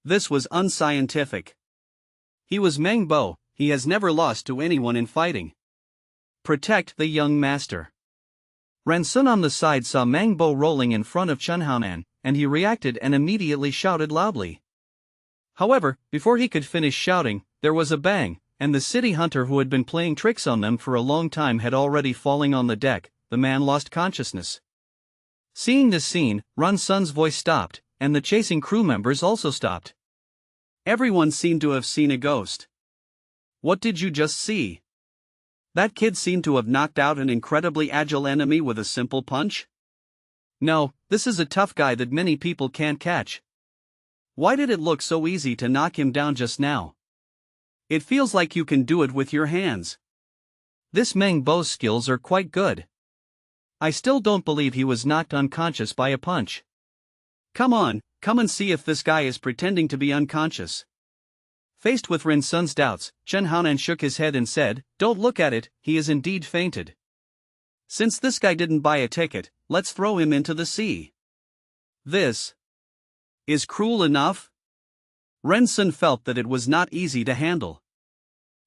Speaker 2: This was unscientific. He was Mengbo, he has never lost to anyone in fighting. Protect the young master. Ransun on the side saw Mengbo rolling in front of Chunhaonan, and he reacted and immediately shouted loudly. However, before he could finish shouting, there was a bang, and the city hunter who had been playing tricks on them for a long time had already fallen on the deck. The man lost consciousness. Seeing this scene, Ransun's voice stopped, and the chasing crew members also stopped. Everyone seemed to have seen a ghost. What did you just see? That kid seemed to have knocked out an incredibly agile enemy with a simple punch? No, this is a tough guy that many people can't catch. Why did it look so easy to knock him down just now? It feels like you can do it with your hands. This Mengbo's skills are quite good. I still don't believe he was knocked unconscious by a punch. Come on, come and see if this guy is pretending to be unconscious. Faced with Ransun's doubts, Chunhaonan shook his head and said, "Don't look at it, he is indeed fainted. Since this guy didn't buy a ticket, let's throw him into the sea." This is cruel enough. Ransun felt that it was not easy to handle.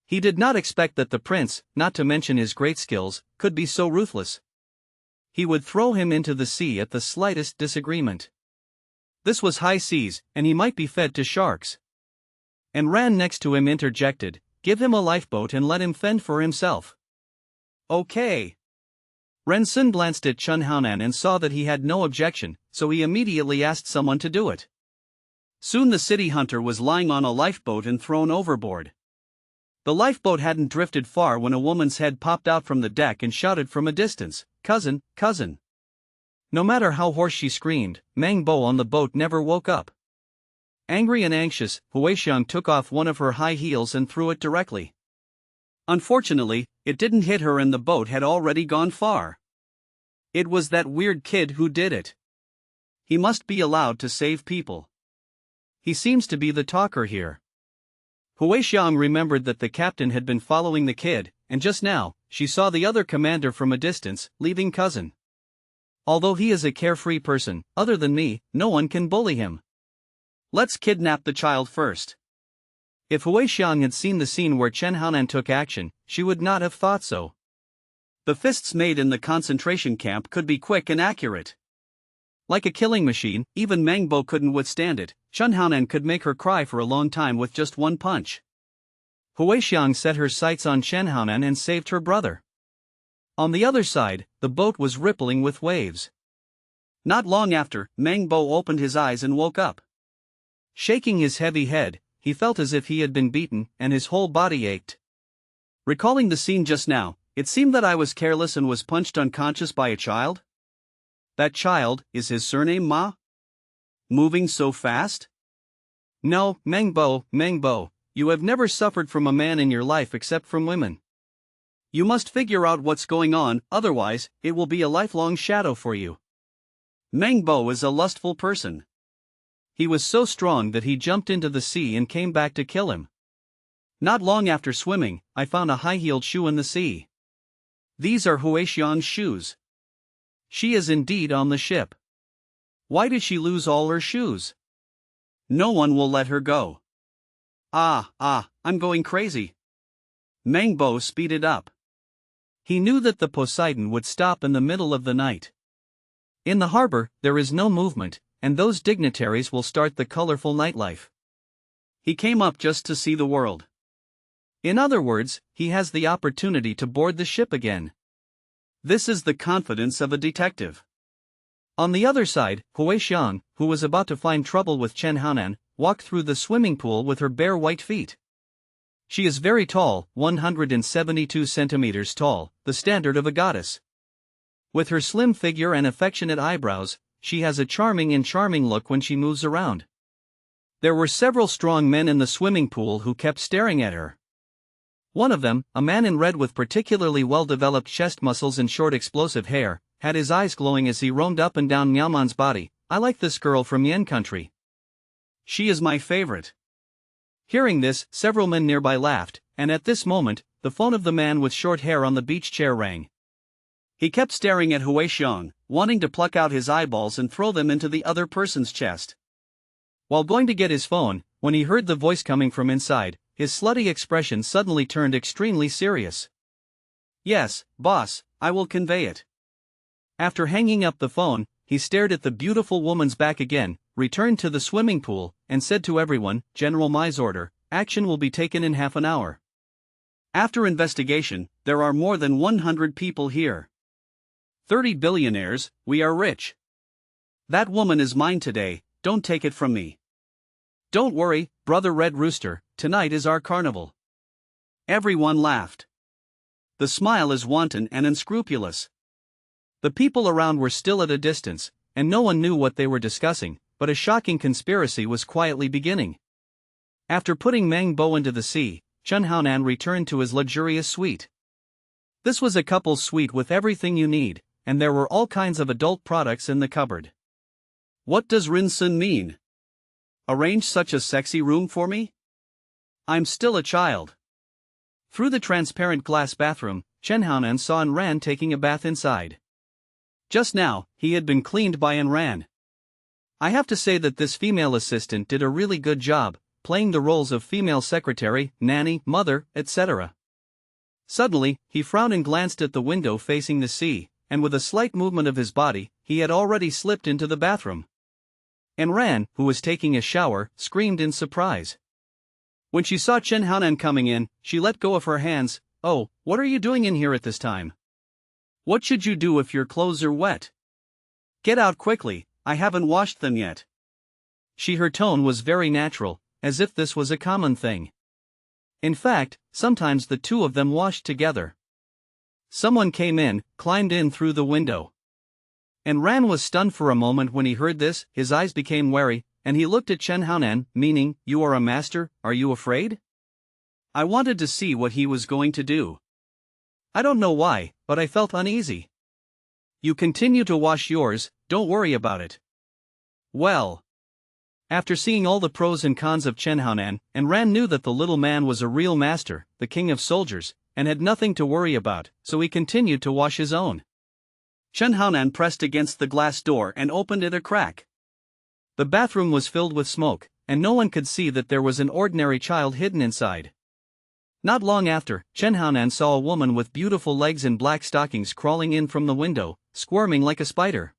Speaker 2: He did not expect that the prince, not to mention his great skills, could be so ruthless. He would throw him into the sea at the slightest disagreement. This was high seas, and he might be fed to sharks. And Ran next to him interjected, "Give him a lifeboat and let him fend for himself." Okay. Ransun glanced at Chunhaonan and saw that he had no objection, so he immediately asked someone to do it. Soon the city hunter was lying on a lifeboat and thrown overboard. The lifeboat hadn't drifted far when a woman's head popped out from the deck and shouted from a distance, "Cousin, cousin." No matter how hoarse she screamed, Mengbo on the boat never woke up. Angry and anxious, Huixiang took off one of her high heels and threw it directly. Unfortunately, it didn't hit her and the boat had already gone far. It was that weird kid who did it. He must be allowed to save people. He seems to be the talker here. Huixiang remembered that the captain had been following the kid, and just now, she saw the other commander from a distance, leaving cousin. Although he is a carefree person, other than me, no one can bully him. Let's kidnap the child first. If Huixiang had seen the scene where Chunhaonan took action, she would not have thought so. The fists made in the concentration camp could be quick and accurate. Like a killing machine, even Mengbo couldn't withstand it. Chunhaonan could make her cry for a long time with just one punch. Huixiang set her sights on Chunhaonan and saved her brother. On the other side, the boat was rippling with waves. Not long after, Mengbo opened his eyes and woke up. Shaking his heavy head, he felt as if he had been beaten, and his whole body ached. Recalling the scene just now, it seemed that I was careless and was punched unconscious by a child. That child, is his surname Ma? Moving so fast? No, Mengbo, you have never suffered from a man in your life except from women. You must figure out what's going on, otherwise, it will be a lifelong shadow for you. Mengbo is a lustful person. He was so strong that he jumped into the sea and came back to kill him. Not long after swimming, I found a high-heeled shoe in the sea. These are Huixiang's shoes. She is indeed on the ship. Why did she lose all her shoes? No one will let her go. I'm going crazy. Mengbo speeded up. He knew that the Poseidon would stop in the middle of the night. In the harbor, there is no movement, and those dignitaries will start the colorful nightlife. He came up just to see the world. In other words, he has the opportunity to board the ship again. This is the confidence of a detective. On the other side, Huixiang, who was about to find trouble with Chunhaonan, walked through the swimming pool with her bare white feet. She is very tall, 172 centimeters tall, the standard of a goddess. With her slim figure and affectionate eyebrows, she has a charming look when she moves around. There were several strong men in the swimming pool who kept staring at her. One of them, a man in red with particularly well-developed chest muscles and short explosive hair, had his eyes glowing as he roamed up and down Nyaman's body. I like this girl from Yen country.
Speaker 1: She is my favorite.
Speaker 2: Hearing this, several men nearby laughed, and at this moment, the phone of the man with short hair on the beach chair rang.
Speaker 1: He kept staring at Hui Xiong, wanting to pluck out his eyeballs and throw them into the other person's chest.
Speaker 2: While going to get his phone, when he heard the voice coming from inside, his slutty expression suddenly turned extremely serious.
Speaker 1: Yes, boss, I will convey it.
Speaker 2: After hanging up the phone, he stared at the beautiful woman's back again, returned to the swimming pool, and said to everyone, General Mai's order, action will be taken in half an hour.
Speaker 1: After investigation, there are more than 100 people here. 30 billionaires, we are rich. That woman is mine today, don't take it from me.
Speaker 2: Don't worry, brother Red Rooster, tonight is our carnival.
Speaker 1: Everyone laughed. The smile is wanton and unscrupulous.
Speaker 2: The people around were still at a distance, and no one knew what they were discussing, but a shocking conspiracy was quietly beginning. After putting Mang Bo into the sea, Chun Haonan returned to his luxurious suite. This was a couple's suite with everything you need, and there were all kinds of adult products in the cupboard.
Speaker 1: What does Rinsun mean? Arrange such a sexy room for me? I'm still a child.
Speaker 2: Through the transparent glass bathroom, Chen Haonan saw Ran taking a bath inside. Just now, he had been cleaned by Ran. I have to say that this female assistant did a really good job, playing the roles of female secretary, nanny, mother, etc. Suddenly, he frowned and glanced at the window facing the sea, and with a slight movement of his body, he had already slipped into the bathroom. Ran, who was taking a shower, screamed in surprise. When she saw Chen Haonan coming in, she let go of her hands. Oh, what are you doing in here at this time?
Speaker 1: What should you do if your clothes are wet? Get out quickly, I haven't washed them yet.
Speaker 2: Her tone was very natural, as if this was a common thing. In fact, sometimes the two of them washed together. Someone came in, climbed in through the window. Ran was stunned for a moment when he heard this. His eyes became wary, and he looked at Chen Haonan, meaning, you are a master, are you afraid?
Speaker 1: I wanted to see what he was going to do.
Speaker 2: I don't know why, but I felt uneasy. You continue to wash yours, don't worry about it.
Speaker 1: Well.
Speaker 2: After seeing all the pros and cons of Chen Haonan, Ran knew that the little man was a real master, the king of soldiers, and had nothing to worry about, so he continued to wash his own.
Speaker 1: Chen Haonan pressed against the glass door and opened it a crack.
Speaker 2: The bathroom was filled with smoke, and no one could see that there was an ordinary child hidden inside. Not long after, Chen Haonan saw a woman with beautiful legs and black stockings crawling in from the window, squirming like a spider.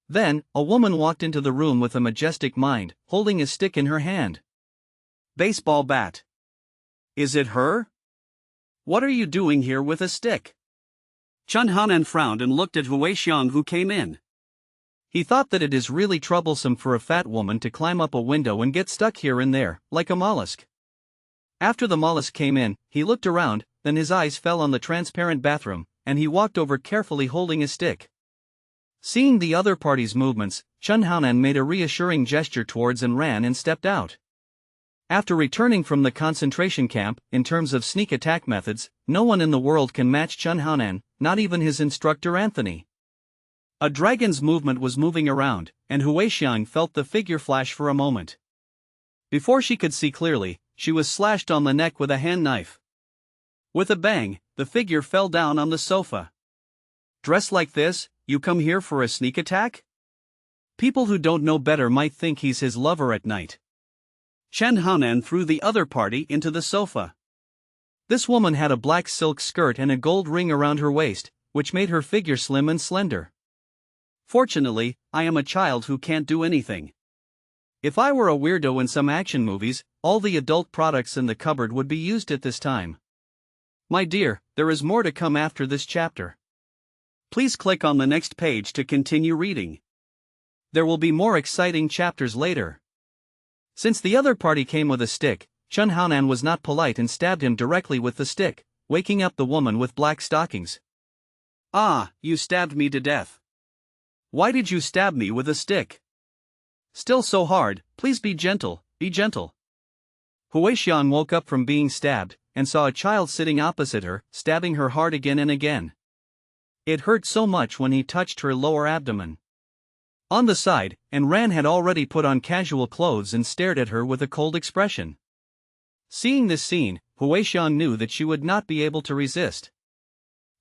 Speaker 2: Then, a woman walked into the room with a majestic mind, holding a stick in her hand.
Speaker 1: Baseball bat. Is it her? What are you doing here with a stick? Chen Haonan frowned and looked at Hui Xiong, who came in.
Speaker 2: He thought that it is really troublesome for a fat woman to climb up a window and get stuck here and there, like a mollusk. After the mollusk came in, he looked around, then his eyes fell on the transparent bathroom, and he walked over carefully holding a stick. Seeing the other party's movements, Chen Haonan made a reassuring gesture towards Ran and stepped out. After returning from the concentration camp, in terms of sneak attack methods, no one in the world can match Chen Haonan, not even his instructor Anthony. A dragon's movement was moving around, and Hui Xiang felt the figure flash for a moment. Before she could see clearly, she was slashed on the neck with a hand knife. With a bang, the figure fell down on the sofa.
Speaker 1: Dressed like this, you come here for a sneak attack? People who don't know better might think he's his lover at night. Chen Haonan threw the other party into the sofa.
Speaker 2: This woman had a black silk skirt and a gold ring around her waist, which made her figure slim and slender.
Speaker 1: Fortunately, I am a child who can't do anything. If I were a weirdo in some action movies, all the adult products in the cupboard would be used at this time. My dear, there is more to come after this chapter. Please click on the next page to continue reading. There will be more exciting chapters later. Since the other party came with a stick, Chen Haonan was not polite and stabbed him directly with the stick, waking up the woman with black stockings. Ah, you stabbed me to death. Why did you stab me with a stick? Still so hard, please be gentle, be gentle.
Speaker 2: Huixian woke up from being stabbed, and saw a child sitting opposite her, stabbing her hard again and again. It hurt so much when he touched her lower abdomen. On the side, and Ran had already put on casual clothes and stared at her with a cold expression. Seeing this scene, Huixian knew that she would not be able to resist.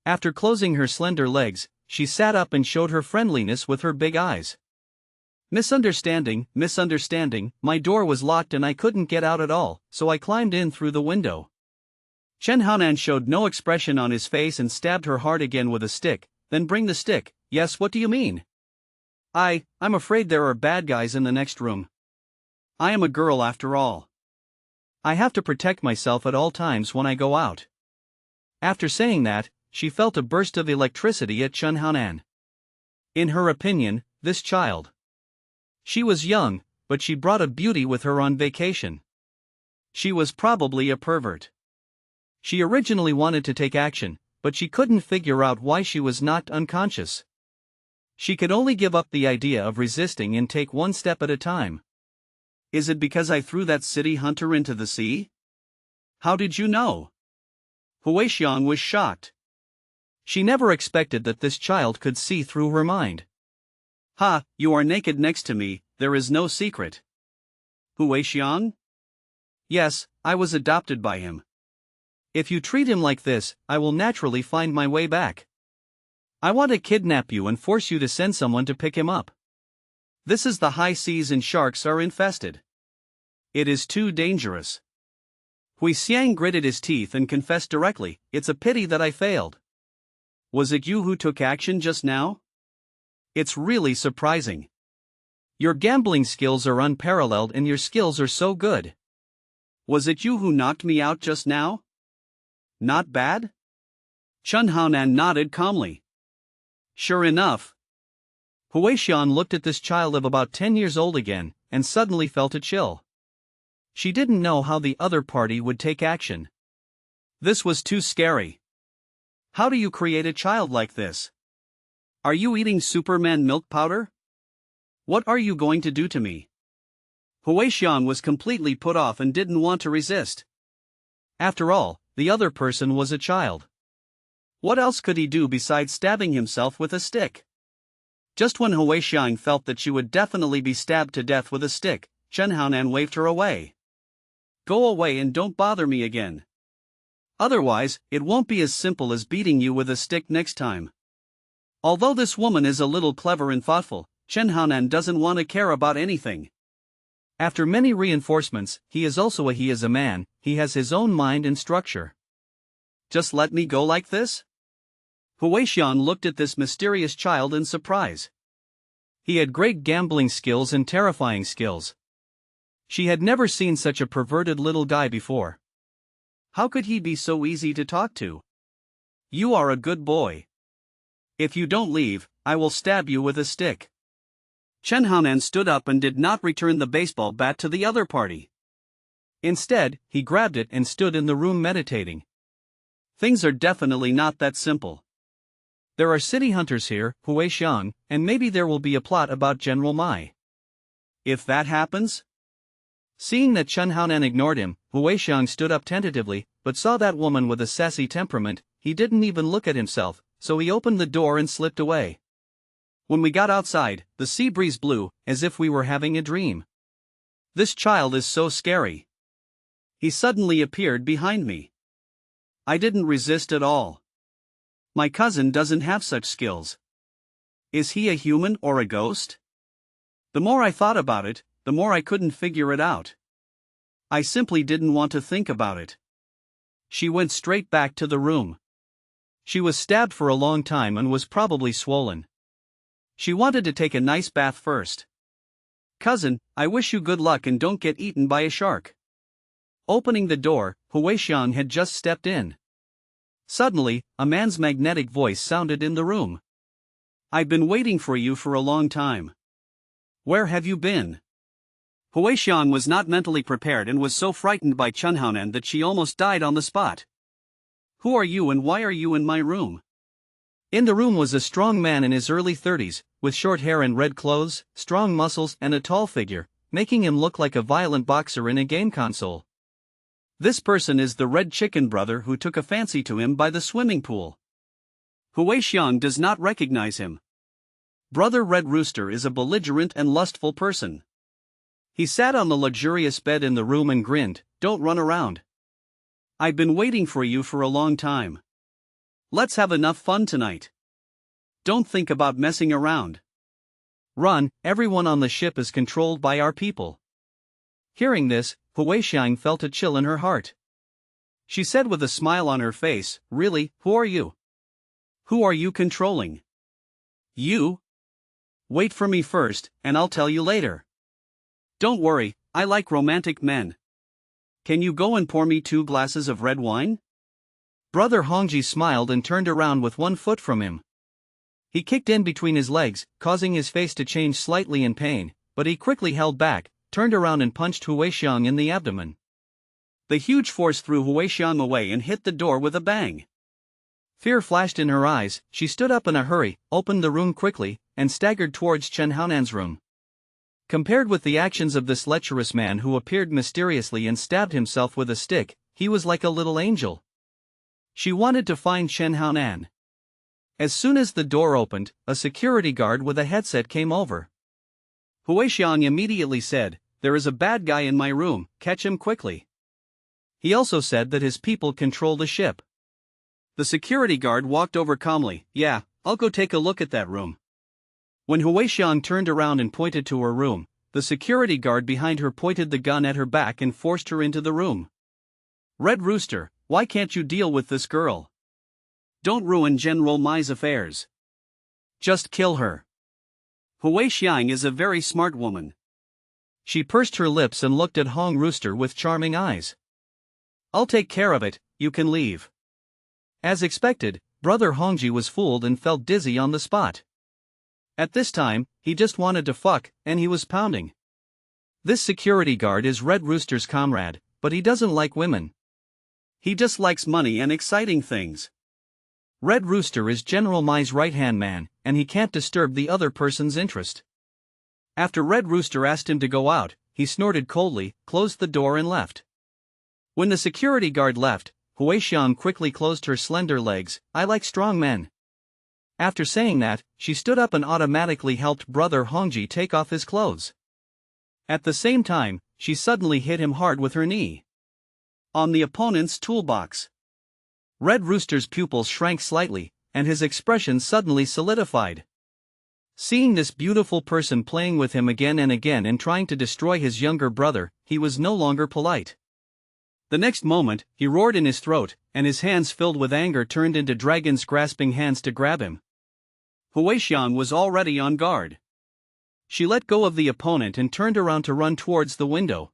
Speaker 2: After closing her slender legs, she sat up and showed her friendliness with her big eyes. Misunderstanding, my door was locked and I couldn't get out at all, so I climbed in through the window.
Speaker 1: Chen Haonan showed no expression on his face and stabbed her hard again with a stick. Then bring the stick. Yes, what do you mean? I'm afraid there are bad guys in the next room. I am a girl after all. I have to protect myself at all times when I go out. After saying that, she felt a burst of electricity at Chen Haonan. In her opinion, this child. She was young, but she brought a beauty with her on vacation. She was probably a pervert. She originally wanted to take action, but she couldn't figure out why she was knocked unconscious. She could only give up the idea of resisting and take one step at a time. Is it because I threw that city hunter into the sea? How did you know? Huixian was shocked.
Speaker 2: She never expected that this child could see through her mind.
Speaker 1: Ha, you are naked next to me, there is no secret. Huixian? Yes, I was adopted by him.
Speaker 2: If you treat him like this, I will naturally find my way back. I want to kidnap you and force you to send someone to pick him up.
Speaker 1: This is the high seas and sharks are infested. It is too dangerous. Huixian gritted his teeth and confessed directly, it's a pity that I failed. Was it you who took action just now? It's really surprising.
Speaker 2: Your gambling skills are unparalleled and your skills are so good.
Speaker 1: Was it you who knocked me out just now? Not bad? Chen Haonan nodded calmly. Sure enough.
Speaker 2: Huixian looked at this child of about 10 years old again, and suddenly felt a chill. She didn't know how the other party would take action.
Speaker 1: This was too scary. How do you create a child like this? Are you eating Superman milk powder? What are you going to do to me? Huixian was completely put off and didn't want to resist.
Speaker 2: After all, the other person was a child.
Speaker 1: What else could he do besides stabbing himself with a stick? Just when Huixian felt that she would definitely be stabbed to death with a stick, Chen Haonan waved her away. Go away and don't bother me again. Otherwise, it won't be as simple as beating you with a stick next time. Although this woman is a little clever and thoughtful, Chen Haonan doesn't want to care about anything.
Speaker 2: After many reinforcements, he is a man, he has his own mind and structure.
Speaker 1: Just let me go like this? Huixian looked at this mysterious child in surprise.
Speaker 2: He had great gambling skills and terrifying skills. She had never seen such a perverted little guy before.
Speaker 1: How could he be so easy to talk to? You are a good boy. If you don't leave, I will stab you with a stick. Chen Haonan stood up and did not return the baseball bat to the other party.
Speaker 2: Instead, he grabbed it and stood in the room meditating.
Speaker 1: Things are definitely not that simple.
Speaker 2: There are city hunters here, Huixian, and maybe there will be a plot about General Mai.
Speaker 1: If that happens?
Speaker 2: Seeing that Chen Haonan ignored him, Huixian stood up tentatively, but saw that woman with a sassy temperament. He didn't even look at himself, so he opened the door and slipped away.
Speaker 1: When we got outside, the sea breeze blew, as if we were having a dream. This child is so scary. He suddenly appeared behind me. I didn't resist at all. My cousin doesn't have such skills. Is he a human or a ghost? The more I thought about it, the more I couldn't figure it out. I simply didn't want to think about it. She went straight back to the room.
Speaker 2: She was stabbed for a long time and was probably swollen.
Speaker 1: She wanted to take a nice bath first. Cousin, I wish you good luck and don't get eaten by a shark. Opening the door, Huixian had just stepped in. Suddenly, a man's magnetic voice sounded in the room. I've been waiting for you for a long time. Where have you been? Huixian was not mentally prepared and was so frightened by Chen Haonan that she almost died on the spot. Who are you and why are you in my room?
Speaker 2: In the room was a strong man in his early 30s, with short hair and red clothes, strong muscles and a tall figure, making him look like a violent boxer in a game console.
Speaker 1: This person is the red chicken brother who took a fancy to him by the swimming pool. Xiang does not recognize him. Brother Red Rooster is a belligerent and lustful person. He sat on the luxurious bed in the room and grinned, "Don't run around. I've been waiting for you for a long time. Let's have enough fun tonight. Don't think about messing around.
Speaker 2: Run, everyone on the ship is controlled by our people." Hearing this, Xiang felt a chill in her heart. She said with a smile on her face, "Really, who are you? Who are you controlling?" "You? Wait for me first, and I'll tell you later. Don't worry, I like romantic men. Can you go and pour me 2 glasses of red wine?" Brother Hongji smiled and turned around with 1 foot from him. He kicked in between his legs, causing his face to change slightly in pain, but he quickly held back, turned around and punched Xiang in the abdomen.
Speaker 1: The huge force threw Xiang away and hit the door with a bang.
Speaker 2: Fear flashed in her eyes. She stood up in a hurry, opened the room quickly, and staggered towards Chen Haonan's room. Compared with the actions of this lecherous man who appeared mysteriously and stabbed himself with a stick, he was like a little angel. She wanted to find Chen Haonan. As soon as the door opened, a security guard with a headset came over.
Speaker 1: Xiang immediately said, "There is a bad guy in my room, catch him quickly."
Speaker 2: He also said that his people control the ship.
Speaker 1: The security guard walked over calmly, "Yeah, I'll go take a look at that room." When Xiang turned around and pointed to her room, the security guard behind her pointed the gun at her back and forced her into the room. "Red Rooster, why can't you deal with this girl? Don't ruin General Mai's affairs. Just kill her. Xiang is a very smart woman."
Speaker 2: She pursed her lips and looked at Hong Rooster with charming eyes. "I'll take care of it, you can leave." As expected, Brother Hongji was fooled and felt dizzy on the spot. At this time, he just wanted to fuck, and he was pounding. This security guard is Red Rooster's comrade, but he doesn't like women.
Speaker 1: He just likes money and exciting things.
Speaker 2: Red Rooster is General Mai's right-hand man, and he can't disturb the other person's interest. After Red Rooster asked him to go out, he snorted coldly, closed the door and left. When the security guard left, Xiang quickly closed her slender legs. "I like strong men." After saying that, she stood up and automatically helped Brother Hongji take off his clothes. At the same time, she suddenly hit him hard with her knee
Speaker 1: on the opponent's toolbox.
Speaker 2: Red Rooster's pupils shrank slightly, and his expression suddenly solidified. Seeing this beautiful person playing with him again and again and trying to destroy his younger brother, he was no longer polite. The next moment, he roared in his throat, and his hands filled with anger turned into dragons grasping hands to grab him.
Speaker 1: Xiang was already on guard.
Speaker 2: She let go of the opponent and turned around to run towards the window.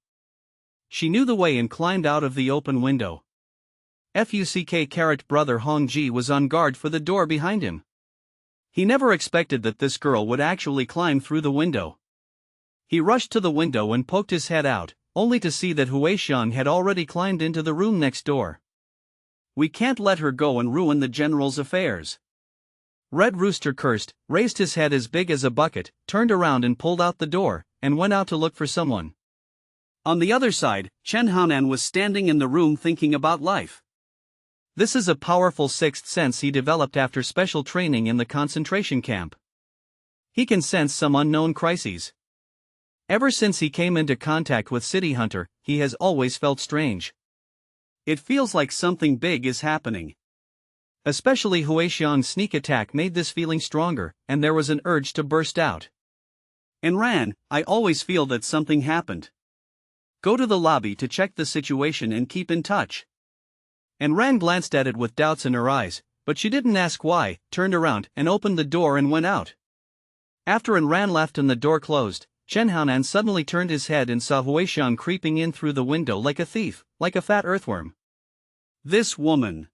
Speaker 2: She knew the way and climbed out of the open window. Brother Hongji was on guard for the door behind him. He never expected that this girl would actually climb through the window. He rushed to the window and poked his head out, only to see that Xiang had already climbed into the room next door.
Speaker 1: "We can't let her go and ruin the general's affairs."
Speaker 2: Red Rooster cursed, raised his head as big as a bucket, turned around and pulled out the door, and went out to look for someone.
Speaker 1: On the other side, Chen Haonan was standing in the room thinking about life.
Speaker 2: This is a powerful sixth sense he developed after special training in the concentration camp. He can sense some unknown crises. Ever since he came into contact with City Hunter, he has always felt strange.
Speaker 1: It feels like something big is happening.
Speaker 2: Especially Xiang's sneak attack made this feeling stronger, and there was an urge to burst out.
Speaker 1: "And Ran, I always feel that something happened. Go to the lobby to check the situation and keep in touch."
Speaker 2: And Ran glanced at it with doubts in her eyes, but she didn't ask why, turned around and opened the door and went out. After Ran left and the door closed, Chen Haonan suddenly turned his head and saw Xiang creeping in through the window like a thief, like a fat earthworm.
Speaker 1: This woman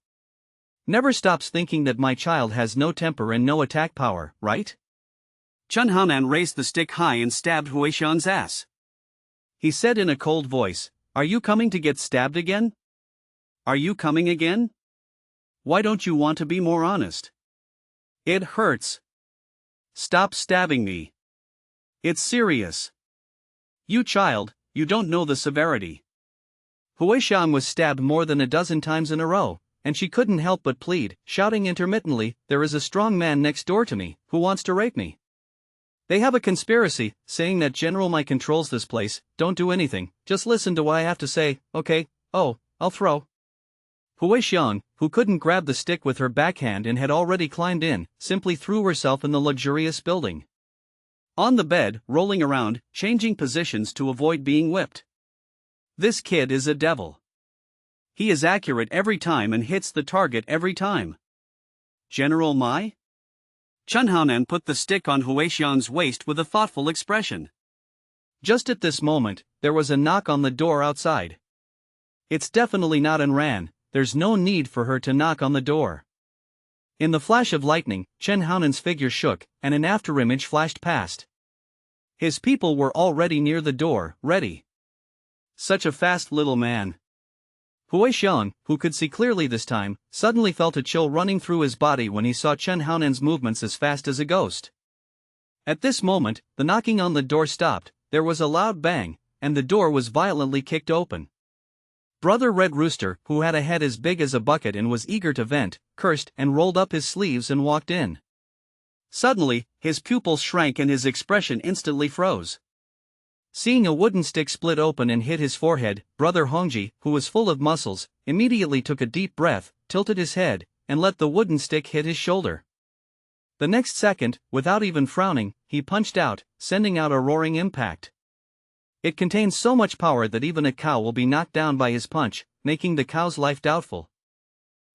Speaker 2: never stops thinking that my child has no temper and no attack power, right?
Speaker 1: Chen Haonan raised the stick high and stabbed Xiang's ass.
Speaker 2: He said in a cold voice, "Are you coming to get stabbed again?
Speaker 1: Are you coming again? Why don't you want to be more honest? It hurts. Stop stabbing me. It's serious. You child, you don't know the severity.
Speaker 2: Huixiang was stabbed more than a dozen times in a row, and she couldn't help but plead, shouting intermittently, "There is a strong man next door to me, who wants to rape me. They have a conspiracy, saying that General Mai controls this place. Don't do anything, just listen to what I have to say, okay? Oh, I'll throw." Huixiang, who couldn't grab the stick with her backhand and had already climbed in, simply threw herself in the luxurious building.
Speaker 1: On the bed, rolling around, changing positions to avoid being whipped. This kid is a devil. He is accurate every time and hits the target every time. General Mai? Chen Haonan put the stick on Huixiang's waist with a thoughtful expression.
Speaker 2: Just at this moment, there was a knock on the door outside. It's definitely not Ran. There's no need for her to knock on the door. In the flash of lightning, Chen Haonan's figure shook, and an afterimage flashed past. His people were already near the door, ready.
Speaker 1: Such a fast little man.
Speaker 2: Huixiang, who could see clearly this time, suddenly felt a chill running through his body when he saw Chen Haonan's movements as fast as a ghost. At this moment, the knocking on the door stopped, there was a loud bang, and the door was violently kicked open. Brother Red Rooster, who had a head as big as a bucket and was eager to vent, cursed and rolled up his sleeves and walked in.
Speaker 1: Suddenly, his pupils shrank and his expression instantly froze.
Speaker 2: Seeing a wooden stick split open and hit his forehead, Brother Hongji, who was full of muscles, immediately took a deep breath, tilted his head, and let the wooden stick hit his shoulder. The next second, without even frowning, he punched out, sending out a roaring impact. It contains so much power that even a cow will be knocked down by his punch, making the cow's life doubtful.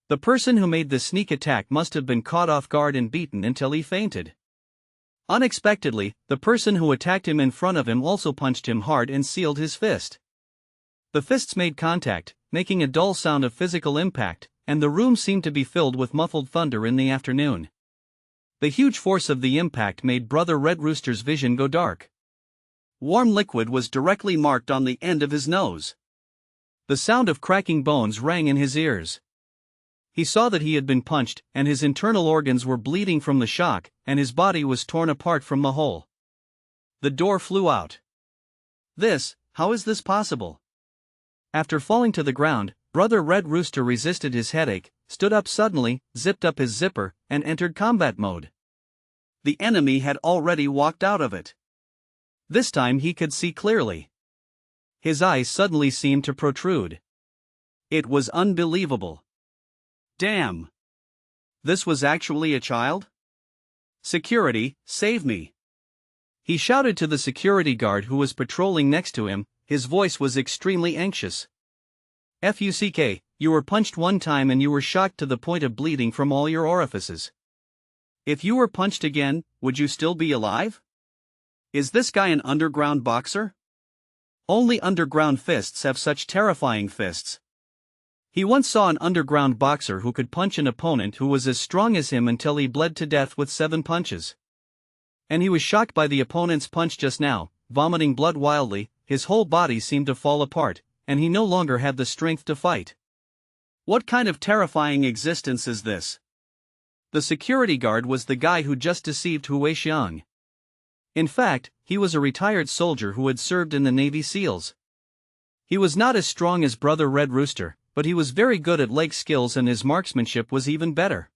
Speaker 2: The person who made the sneak attack must have been caught off guard and beaten until he fainted. Unexpectedly, the person who attacked him in front of him also punched him hard and sealed his fist. The fists made contact, making a dull sound of physical impact, and the room seemed to be filled with muffled thunder in the afternoon. The huge force of the impact made Brother Red Rooster's vision go dark.
Speaker 1: Warm liquid was directly marked on the end of his nose.
Speaker 2: The sound of cracking bones rang in his ears. He saw that he had been punched, and his internal organs were bleeding from the shock, and his body was torn apart from the hole.
Speaker 1: The door flew out. How is this possible?
Speaker 2: After falling to the ground, Brother Red Rooster resisted his headache, stood up suddenly, zipped up his zipper, and entered combat mode.
Speaker 1: The enemy had already walked out of it.
Speaker 2: This time he could see clearly. His eyes suddenly seemed to protrude.
Speaker 1: It was unbelievable. Damn! This was actually a child? Security, save me!
Speaker 2: He shouted to the security guard who was patrolling next to him, his voice was extremely anxious. "Fuck, you were punched one time and you were shocked to the point of bleeding from all your orifices.
Speaker 1: If you were punched again, would you still be alive? Is this guy an underground boxer? Only underground fists have such terrifying fists." He once saw an underground boxer who could punch an opponent who was as strong as him until he bled to death with 7 punches. And he was shocked by the opponent's punch just now, vomiting blood wildly, his whole body seemed to fall apart, and he no longer had the strength to fight. What kind of terrifying existence is this? The security guard was the guy who just deceived Huixiang. In fact, he was a retired soldier who had served in the Navy SEALs. He was not as strong as Brother Red Rooster, but he was very good at leg skills and his marksmanship was even better.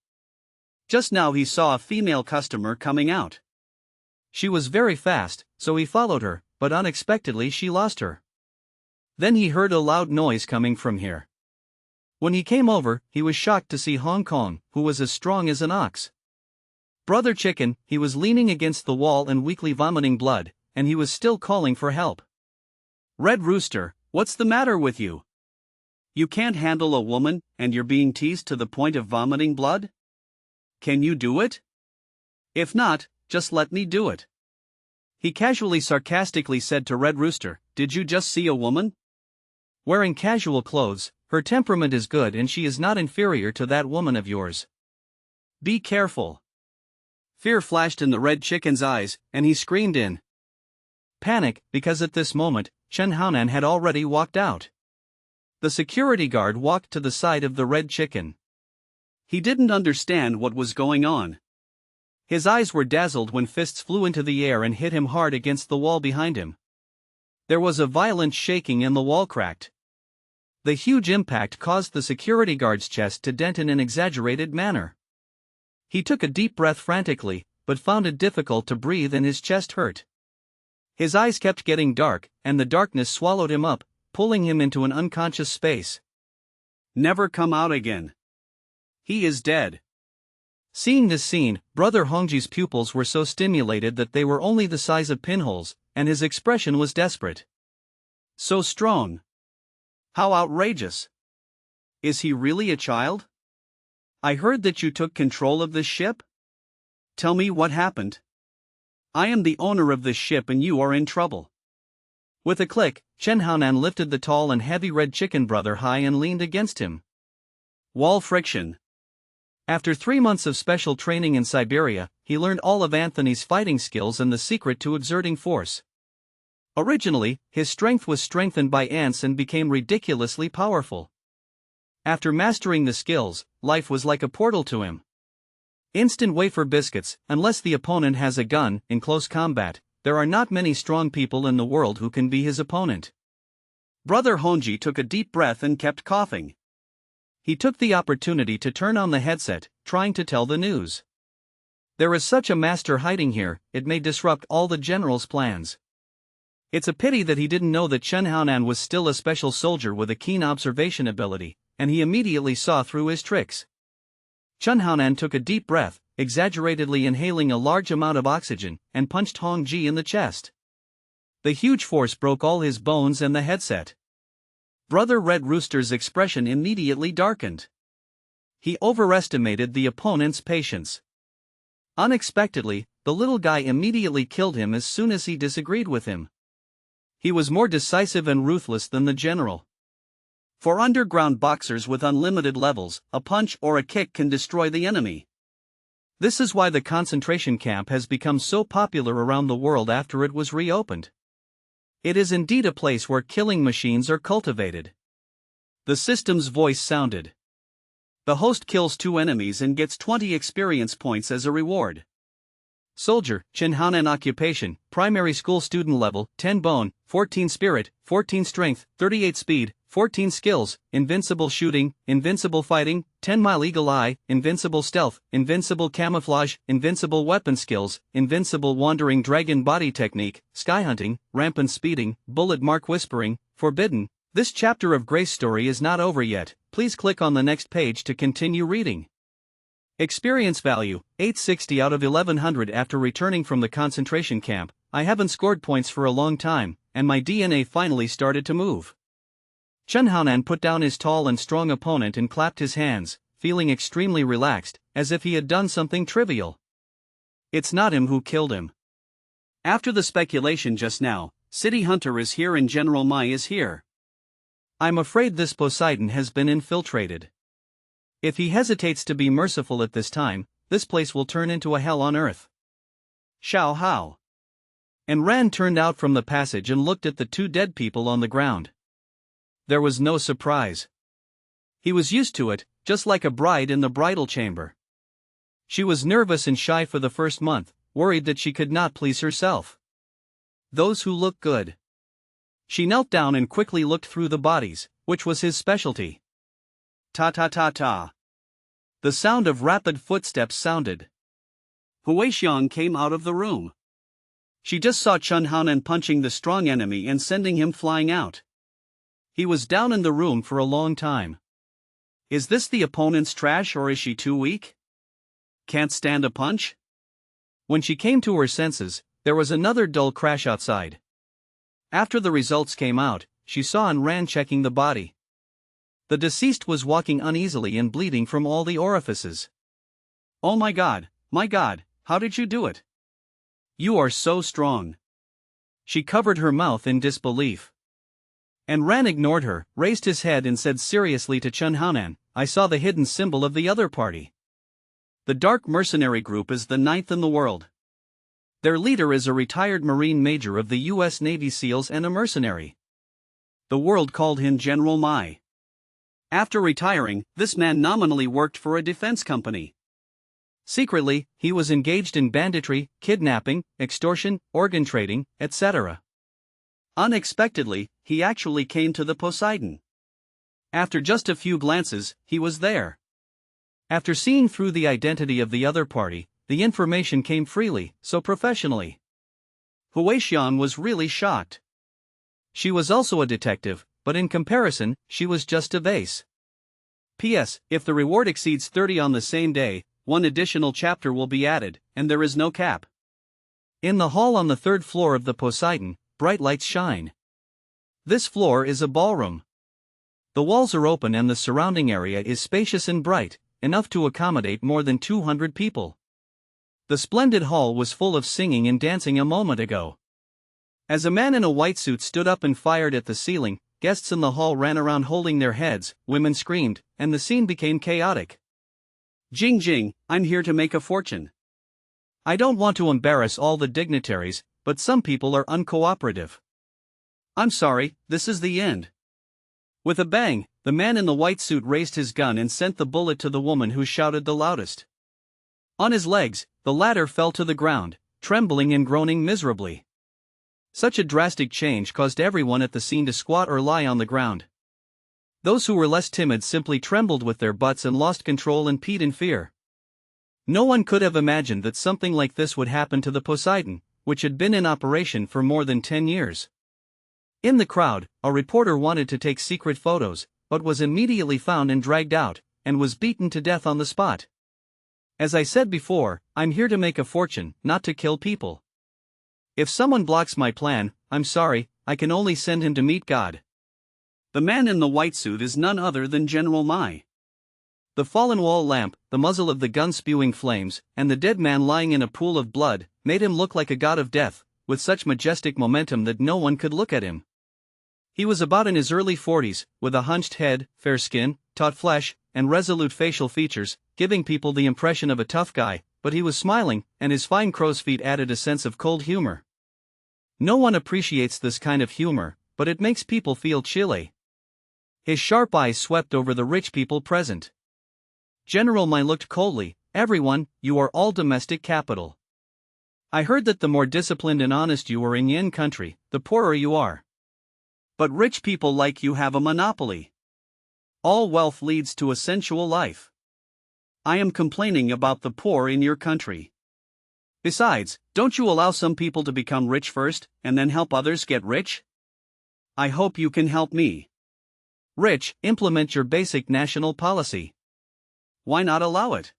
Speaker 1: Just now he saw a female customer coming out. She was very fast, so he followed her, but unexpectedly she lost her. Then he heard a loud noise coming from here. When he came over, he was shocked to see Hong Kong, who was as strong as an ox. Brother Chicken, he was leaning against the wall and weakly vomiting blood, and he was still calling for help. "Red Rooster, what's the matter with you? You can't handle a woman, and you're being teased to the point of vomiting blood? Can you do it? If not, just let me do it." He casually sarcastically said to Red Rooster, "Did you just see a woman? Wearing casual clothes, her temperament is good and she is not inferior to that woman of yours. Be careful." Fear flashed in the Red Chicken's eyes, and he screamed in panic, because at this moment, Chen Haonan had already walked out. The security guard walked to the side of the Red Chicken. He didn't understand what was going on. His eyes were dazzled when fists flew into the air and hit him hard against the wall behind him.
Speaker 2: There was a violent shaking and the wall cracked. The huge impact caused the security guard's chest to dent in an exaggerated manner. He took a deep breath frantically, but found it difficult to breathe and his chest hurt. His eyes kept getting dark, and the darkness swallowed him up, pulling him into an unconscious space.
Speaker 1: Never come out again. He is dead.
Speaker 2: Seeing this scene, Brother Hongji's pupils were so stimulated that they were only the size of pinholes, and his expression was desperate.
Speaker 1: So strong. How outrageous. Is he really a child? I heard that you took control of this ship? Tell me what happened. I am the owner of this ship and you are in trouble.
Speaker 2: With a click, Chen Haonan lifted the tall and heavy red chicken brother high and leaned against him.
Speaker 1: Wall friction.
Speaker 2: After 3 months of special training in Siberia, he learned all of Anthony's fighting skills and the secret to exerting force. Originally, his strength was strengthened by ants and became ridiculously powerful. After mastering the skills, life was like a portal to him. Instant wafer biscuits. Unless the opponent has a gun, in close combat, there are not many strong people in the world who can be his opponent.
Speaker 1: Brother Hongji took a deep breath and kept coughing.
Speaker 2: He took the opportunity to turn on the headset, trying to tell the news. There is such a master hiding here, it may disrupt all the general's plans. It's a pity that he didn't know that Chen Haonan was still a special soldier with a keen observation ability, and he immediately saw through his tricks. Chen Haonan took a deep breath, exaggeratedly inhaling a large amount of oxygen, and punched Hong Ji in the chest. The huge force broke all his bones and the headset. Brother Red Rooster's expression immediately darkened. He overestimated the opponent's patience. Unexpectedly, the little guy immediately killed him as soon as he disagreed with him. He was more decisive and ruthless than the general.
Speaker 1: For underground boxers with unlimited levels, a punch or a kick can destroy the enemy.
Speaker 2: This is why the concentration camp has become so popular around the world after it was reopened. It is indeed a place where killing machines are cultivated.
Speaker 1: The system's voice sounded. The host kills 2 enemies and gets 20 experience points as a reward.
Speaker 2: Soldier, Chen Haonan occupation, primary school student level, 10 bone, 14 spirit, 14 strength, 38 speed, 14 skills, invincible shooting, invincible fighting, 10-mile eagle eye, invincible stealth, invincible camouflage, invincible weapon skills, invincible wandering dragon body technique, sky hunting, rampant speeding, bullet mark whispering, forbidden. This chapter of Grace story is not over yet, please click on the next page to continue reading. Experience value, 860 out of 1100. After returning from the concentration camp, I haven't scored points for a long time, and my DNA finally started to move. Chen Haonan put down his tall and strong opponent and clapped his hands, feeling extremely relaxed, as if he had done something trivial. It's not him who killed him.
Speaker 1: After the speculation just now, City Hunter is here and General Mai is here.
Speaker 2: I'm afraid this Poseidon has been infiltrated. If he hesitates to be merciful at this time, this place will turn into a hell on earth.
Speaker 1: Xiao Hao.
Speaker 2: And Ran turned out from the passage and looked at the 2 dead people on the ground. There was no surprise. He was used to it, just like a bride in the bridal chamber. She was nervous and shy for the first month, worried that she could not please herself. Those who look good. She knelt down and quickly looked through the bodies, which was his specialty.
Speaker 1: Ta ta ta ta.
Speaker 2: The sound of rapid footsteps sounded.
Speaker 1: Huixiang came out of the room. She just saw Chen Haonan punching the strong enemy and sending him flying out.
Speaker 2: He was down in the room for a long time.
Speaker 1: Is this the opponent's trash or is she too weak? Can't stand a punch?
Speaker 2: When she came to her senses, there was another dull crash outside. After the results came out, she saw and ran checking the body. The deceased was walking uneasily and bleeding from all the orifices.
Speaker 1: Oh my God, how did you do it? You are so strong.
Speaker 2: She covered her mouth in disbelief. And Ran ignored her, raised his head and said seriously to Chen Haonan, I saw the hidden symbol of the other party.
Speaker 1: The dark mercenary group is the 9th in the world. Their leader is a retired Marine major of the U.S. Navy SEALs and a mercenary. The world called him General Mai. After retiring, this man nominally worked for a defense company.
Speaker 2: Secretly, he was engaged in banditry, kidnapping, extortion, organ trading, etc.
Speaker 1: Unexpectedly, he actually came to the Poseidon. After just a few glances, he was there. After seeing through the identity of the other party, the information came freely, so professionally. Huaxian was really shocked. She was also a detective, but in comparison, she was just a vase. P.S. If the reward exceeds 30 on the same day, one additional chapter will be added, and there is no cap. In the hall on the third floor of the Poseidon, bright lights shine. This floor is a ballroom. The walls are open and the surrounding area is spacious and bright, enough to accommodate more than 200 people. The splendid hall was full of singing and dancing a moment ago. As a man in a white suit stood up and fired at the ceiling, guests in the hall ran around holding their heads, women screamed, and the scene became chaotic.
Speaker 2: Jing Jing, I'm here to make a fortune. I don't want to embarrass all the dignitaries, but some people are uncooperative. I'm sorry, this is the end. With a bang, the man in the white suit raised his gun and sent the bullet to the woman who shouted the loudest. On his legs, the latter fell to the ground, trembling and groaning miserably. Such a drastic change caused everyone at the scene to squat or lie on the ground. Those who were less timid simply trembled with their butts and lost control and peed in fear. No one could have imagined that something like this would happen to the Poseidon, which had been in operation for more than 10 years. In the crowd, a reporter wanted to take secret photos, but was immediately found and dragged out, and was beaten to death on the spot. As I said before, I'm here to make a fortune, not to kill people. If someone blocks my plan, I'm sorry, I can only send him to meet God.
Speaker 1: The man in the white suit is none other than General Mai.
Speaker 2: The fallen wall lamp, the muzzle of the gun spewing flames, and the dead man lying in a pool of blood, made him look like a god of death, with such majestic momentum that no one could look at him. He was about in his early 40s, with a hunched head, fair skin, taut flesh, and resolute facial features, giving people the impression of a tough guy, but he was smiling, and his fine crow's feet added a sense of cold humor. No one appreciates this kind of humor, but it makes people feel chilly. His sharp eyes swept over the rich people present. General Mai looked coldly. Everyone, you are all domestic capital. I heard that the more disciplined and honest you are in Yin country, the poorer you are.
Speaker 1: But rich people like you have a monopoly. All wealth leads to a sensual life. I am complaining about the poor in your country. Besides, don't you allow some people to become rich first, and then help others get rich? I hope you can help me.
Speaker 2: Rich, implement your basic national policy.
Speaker 1: Why not allow it?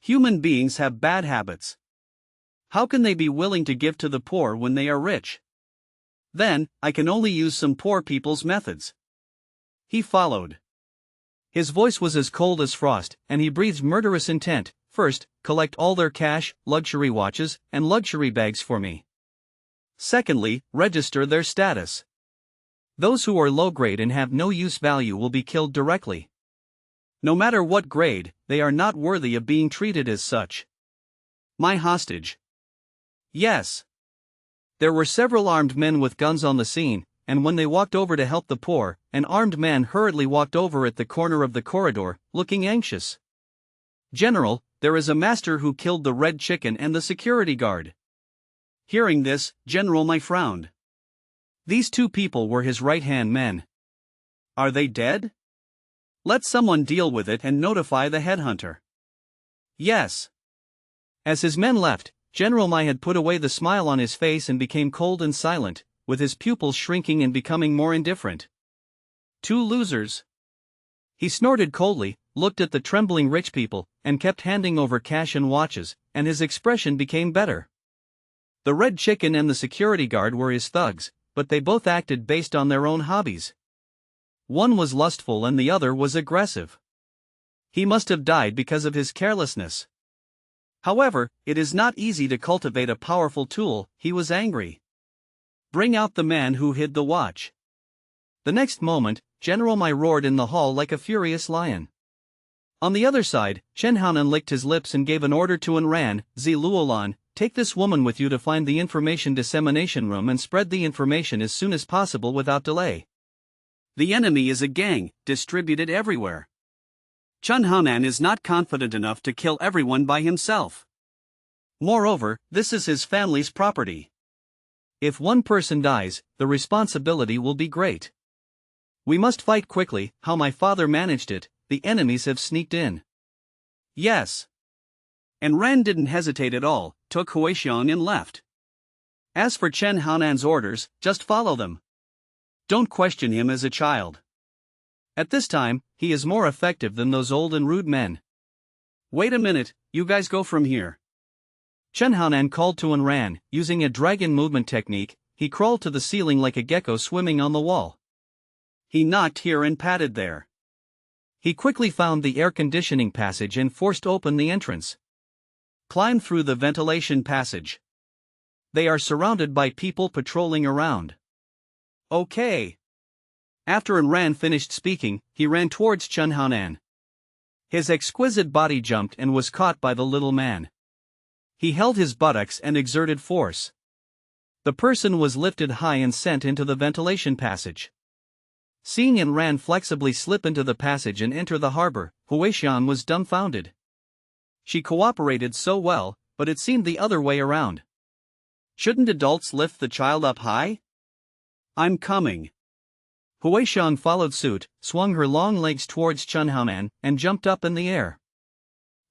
Speaker 1: Human beings have bad habits. How can they be willing to give to the poor when they are rich? Then, I can only use some poor people's methods. He followed.
Speaker 2: His voice was as cold as frost, and he breathed murderous intent. First, collect all their cash, luxury watches, and luxury bags for me.
Speaker 1: Secondly, register their status.
Speaker 2: Those who are low grade and have no use value will be killed directly.
Speaker 1: No matter what grade, they are not worthy of being treated as such. My hostage. Yes.
Speaker 2: There were several armed men with guns on the scene, and when they walked over to help the poor, an armed man hurriedly walked over at the corner of the corridor, looking anxious.
Speaker 1: General, there is a master who killed the red chicken and the security guard. Hearing this, General Mai frowned. These two people were his right-hand men. Are they dead? Let someone deal with it and notify the headhunter. Yes.
Speaker 2: As his men left, General Mai had put away the smile on his face and became cold and silent, with his pupils shrinking and becoming more indifferent.
Speaker 1: Two losers.
Speaker 2: He snorted coldly, looked at the trembling rich people, and kept handing over cash and watches, and his expression became better. The red chicken and the security guard were his thugs, but they both acted based on their own hobbies. One was lustful and the other was aggressive. He must have died because of his carelessness. However, it is not easy to cultivate a powerful tool. He was angry. Bring out the man who hid the watch. The next moment, General Mai roared in the hall like a furious lion. On the other side, Chen Haonan licked his lips and gave an order to Enran, Zi Luolan, take this woman with you to find the information dissemination room and spread the information as soon as possible without delay.
Speaker 1: The enemy is a gang, distributed everywhere. Chen Haonan is not confident enough to kill everyone by himself. Moreover, this is his family's property.
Speaker 2: If one person dies, the responsibility will be great. We must fight quickly. How my father managed it, the enemies have sneaked in.
Speaker 1: Yes. And Ran didn't hesitate at all, took Huixiang and left. As for Chen Haonan's orders, just follow them. Don't question him as a child. At this time, he is more effective than those old and rude men. Wait a minute, you guys go from here.
Speaker 2: Chen Haonan called to and ran. Using a dragon movement technique, he crawled to the ceiling like a gecko swimming on the wall.
Speaker 1: He knocked here and patted there.
Speaker 2: He quickly found the air conditioning passage and forced open the entrance.
Speaker 1: Climb through the ventilation passage. They are surrounded by people patrolling around. Okay. After Ran finished speaking, he ran towards Chen Haonan. His exquisite body jumped and was caught by the little man. He held his buttocks and exerted force. The person was lifted high and sent into the ventilation passage. Seeing Ran flexibly slip into the passage and enter the harbor, Huixiang was dumbfounded. She cooperated so well, but it seemed the other way around. Shouldn't adults lift the child up high? I'm coming.
Speaker 2: Huixiang followed suit, swung her long legs towards Chen Haonan, and jumped up in the air.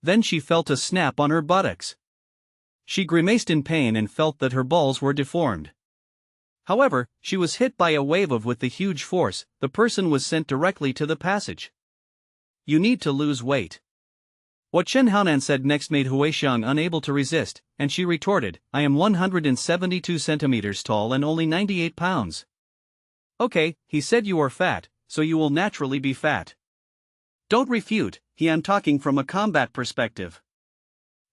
Speaker 2: Then she felt a snap on her buttocks. She grimaced in pain and felt that her balls were deformed. However, she was hit by a wave of with the huge force. The person was sent directly to the passage. You need to lose weight. What Chen Haonan said next made Huixiang unable to resist, and she retorted, I am 172 centimeters tall and only 98 pounds. Okay, he said you are fat, so you will naturally be fat. Don't refute, he am talking from a combat perspective.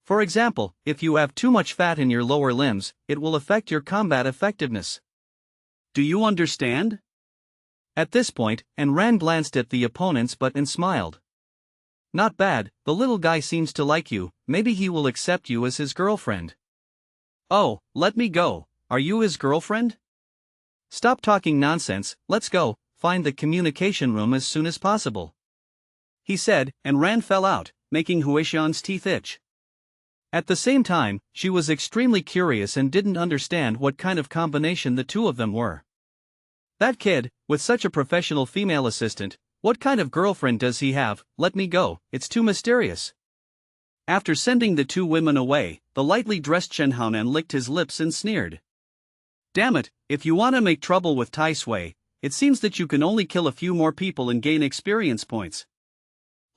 Speaker 2: For example, if you have too much fat in your lower limbs, it will affect your combat effectiveness. Do you understand? At this point, Ran glanced at the opponents and smiled. Not bad, the little guy seems to like you, maybe he will accept you as his girlfriend. Oh, let me go, are you his girlfriend? Stop talking nonsense, let's go, find the communication room as soon as possible. He said, and Ran fell out, making Huixiang's teeth itch. At the same time, she was extremely curious and didn't understand what kind of combination the two of them were. That kid, with such a professional female assistant, what kind of girlfriend does he have? Let me go, it's too mysterious. After sending the two women away, the lightly dressed Chen Haonan licked his lips and sneered. Damn it, if you want to make trouble with Tai Sui, it seems that you can only kill a few more people and gain experience points.